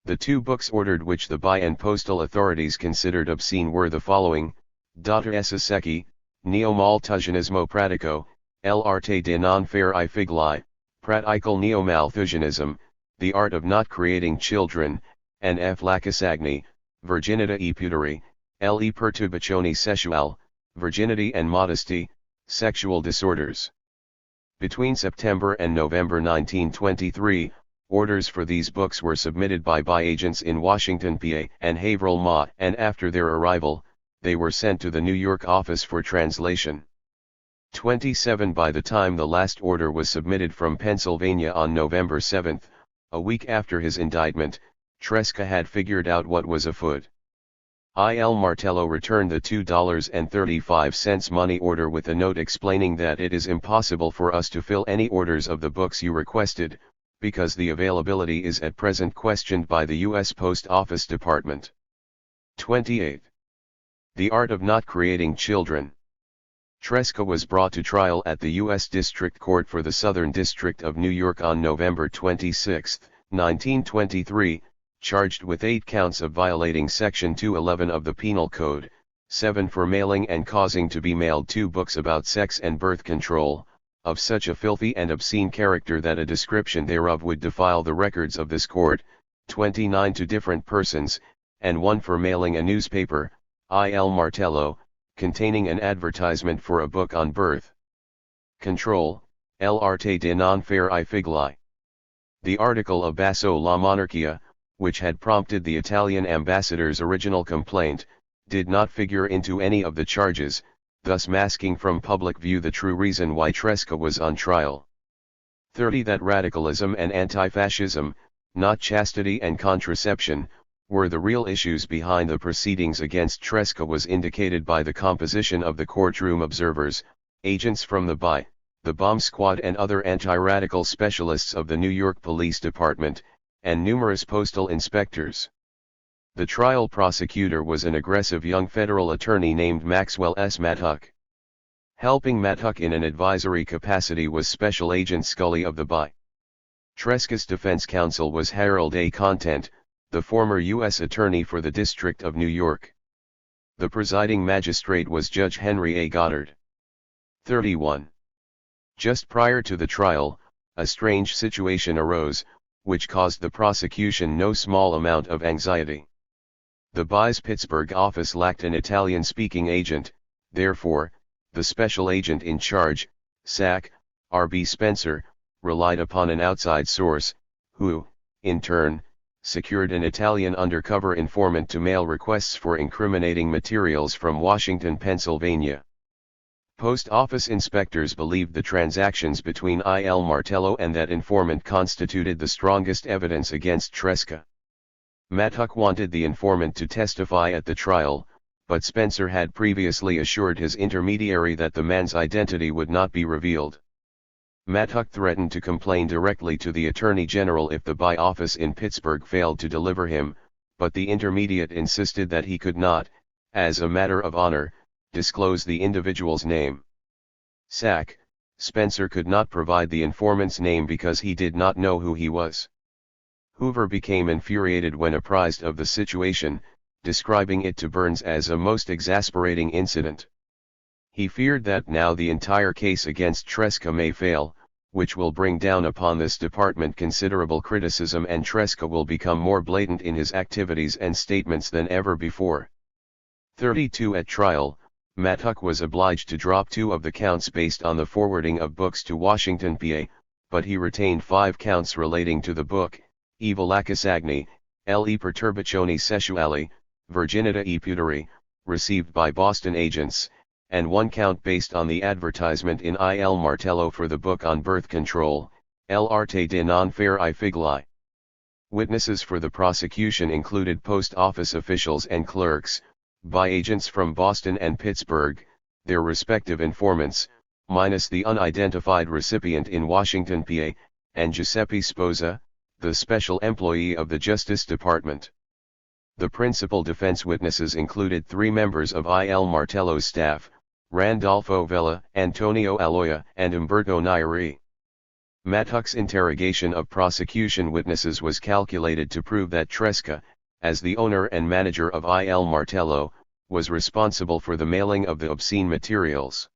The two books ordered which the buy and postal authorities considered obscene were the following: D'Arte Secchi, Neo Malthusianismo Pratico, L'arte de non fare I figli, Pratical Neo Malthusianism, The Art of Not Creating Children, and F. Lacasagni, Virginita e Puderi, Le Perturbazioni Sessuali, Virginity and Modesty, Sexual Disorders. Between September and November 1923, orders for these books were submitted by agents in Washington, PA, and Haverhill, MA, and after their arrival, they were sent to the New York office for translation. 27 By the time the last order was submitted from Pennsylvania on November 7, a week after his indictment, Tresca had figured out what was afoot. Il Martello returned the $2.35 money order with a note explaining that it is impossible for us to fill any orders of the books you requested, because the availability is at present questioned by the U.S. Post Office Department. 28. The Art of Not Creating Children. Tresca was brought to trial at the U.S. District Court for the Southern District of New York on November 26, 1923, charged with 8 counts of violating Section 211 of the Penal Code, 7 for mailing and causing to be mailed 2 books about sex and birth control, of such a filthy and obscene character that a description thereof would defile the records of this court, 29 to different persons, and 1 for mailing a newspaper, Il Martello, containing an advertisement for a book on birth control, L'arte de non fare I figli. The article Abbasso la monarchia, which had prompted the Italian ambassador's original complaint, did not figure into any of the charges, thus masking from public view the true reason why Tresca was on trial. 30 That radicalism and anti-fascism, not chastity and contraception, were the real issues behind the proceedings against Tresca was indicated by the composition of the courtroom observers, agents from the bomb squad and other anti-radical specialists of the New York Police Department, and numerous postal inspectors. The trial prosecutor was an aggressive young federal attorney named Maxwell S. Mattuck. Helping Mattuck in an advisory capacity was Special Agent Scully of the BI. Tresca's defense counsel was Harold A. Content, the former U.S. Attorney for the District of New York. The presiding magistrate was Judge Henry A. Goddard. 31. Just prior to the trial, a strange situation arose, which caused the prosecution no small amount of anxiety. The BI's Pittsburgh office lacked an Italian-speaking agent, therefore, the special agent in charge, SAC, R.B. Spencer, relied upon an outside source, who, in turn, secured an Italian undercover informant to mail requests for incriminating materials from Washington, Pennsylvania. Post office inspectors believed the transactions between Il Martello and that informant constituted the strongest evidence against Tresca. Mattuck wanted the informant to testify at the trial, but Spencer had previously assured his intermediary that the man's identity would not be revealed. Mattuck threatened to complain directly to the Attorney General if the BI office in Pittsburgh failed to deliver him, but the intermediate insisted that he could not, as a matter of honor, disclose the individual's name. SAC, Spencer could not provide the informant's name because he did not know who he was. Hoover became infuriated when apprised of the situation, describing it to Burns as a most exasperating incident. He feared that now the entire case against Tresca may fail, which will bring down upon this department considerable criticism, and Tresca will become more blatant in his activities and statements than ever before. 32 At trial, Mattuck was obliged to drop 2 of the counts based on the forwarding of books to Washington, PA, but he retained 5 counts relating to the book, Eva Lacasagni, Le Perturbazioni Sessuali, Virginita e Puderi, received by Boston agents, and 1 count based on the advertisement in Il Martello for the book on birth control, L'arte de non fare I figli. Witnesses for the prosecution included post office officials and clerks, by agents from Boston and Pittsburgh, their respective informants, minus the unidentified recipient in Washington, PA, and Giuseppe Sposa, the special employee of the Justice Department. The principal defense witnesses included 3 members of Il Martello's staff, Randolfo Vella, Antonio Aloia, and Umberto Nairi. Mattuck's interrogation of prosecution witnesses was calculated to prove that Tresca, as the owner and manager of Il Martello, was responsible for the mailing of the obscene materials.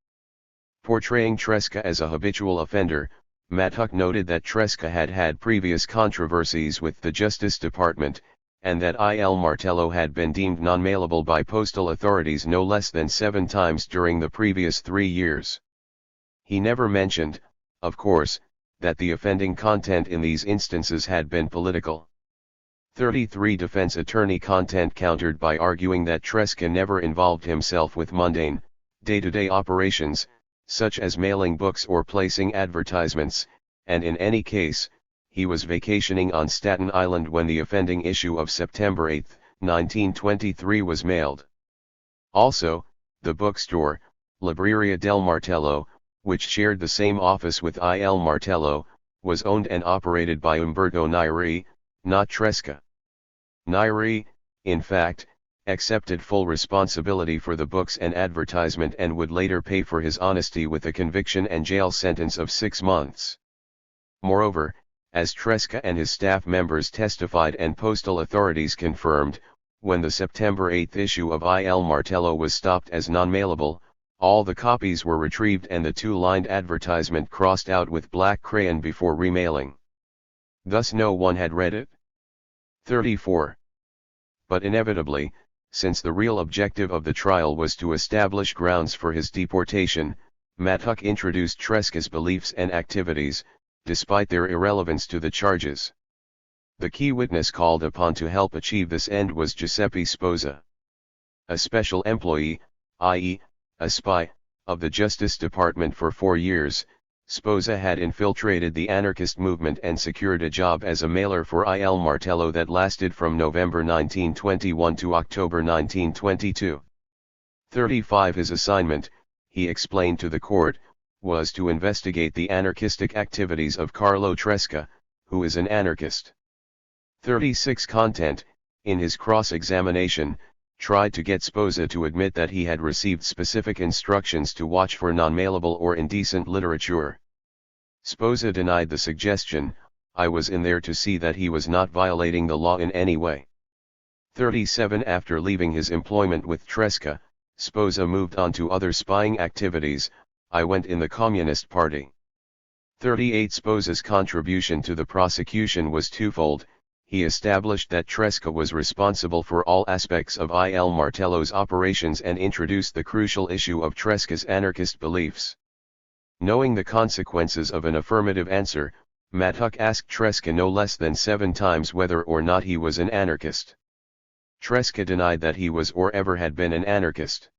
Portraying Tresca as a habitual offender, Mattuck noted that Tresca had had previous controversies with the Justice Department, and that Il Martello had been deemed non-mailable by postal authorities no less than 7 times during the previous 3 years. He never mentioned, of course, that the offending content in these instances had been political. 33 Defense attorney content countered by arguing that Tresca never involved himself with mundane, day-to-day operations, such as mailing books or placing advertisements, and in any case, he was vacationing on Staten Island when the offending issue of September 8, 1923 was mailed. Also, the bookstore, Libreria del Martello, which shared the same office with Il Martello, was owned and operated by Umberto Nairi, not Tresca. Nairi, in fact, accepted full responsibility for the books and advertisement and would later pay for his honesty with a conviction and jail sentence of 6 months. Moreover, as Tresca and his staff members testified and postal authorities confirmed, when the September 8 issue of Il Martello was stopped as non-mailable, all the copies were retrieved and the 2-lined advertisement crossed out with black crayon before remailing. Thus no one had read it. 34. But inevitably, since the real objective of the trial was to establish grounds for his deportation, Mattuck introduced Tresca's beliefs and activities, despite their irrelevance to the charges. The key witness called upon to help achieve this end was Giuseppe Sposa. A special employee, i.e., a spy, of the Justice Department for 4 years, Sposa had infiltrated the anarchist movement and secured a job as a mailer for Il Martello that lasted from November 1921 to October 1922. 35 His assignment, he explained to the court, was to investigate the anarchistic activities of Carlo Tresca, who is an anarchist. 36 Content, in his cross-examination, tried to get Sposa to admit that he had received specific instructions to watch for non-mailable or indecent literature. Sposa denied the suggestion. I was in there to see that he was not violating the law in any way. 37 After leaving his employment with Tresca, Sposa moved on to other spying activities. I went in the Communist Party. 38 Sposa's contribution to the prosecution was twofold. He established that Tresca was responsible for all aspects of Il Martello's operations and introduced the crucial issue of Tresca's anarchist beliefs. Knowing the consequences of an affirmative answer, Mattuck asked Tresca no less than 7 times whether or not he was an anarchist. Tresca denied that he was or ever had been an anarchist.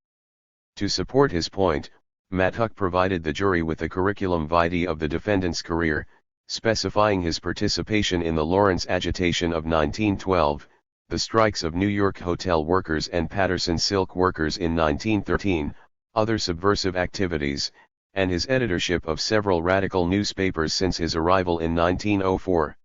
To support his point, Mattuck provided the jury with a curriculum vitae of the defendant's career, specifying his participation in the Lawrence agitation of 1912, the strikes of New York hotel workers and Paterson silk workers in 1913, other subversive activities, and his editorship of several radical newspapers since his arrival in 1904.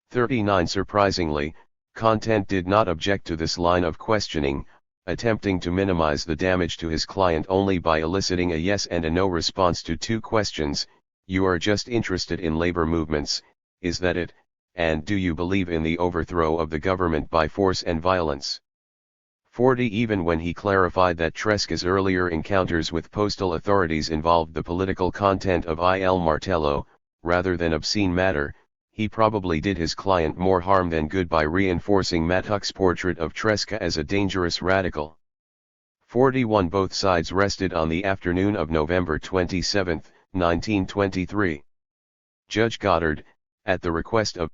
39 Surprisingly, Content did not object to this line of questioning, attempting to minimize the damage to his client only by eliciting a yes and a no response to 2 questions. You are just interested in labor movements, is that it, and do you believe in the overthrow of the government by force and violence? 40 Even when he clarified that Tresca's earlier encounters with postal authorities involved the political content of Il Martello, rather than obscene matter, he probably did his client more harm than good by reinforcing Mattuck's portrait of Tresca as a dangerous radical. 41 Both sides rested on the afternoon of November 27, 1923. Judge Goddard, at the request of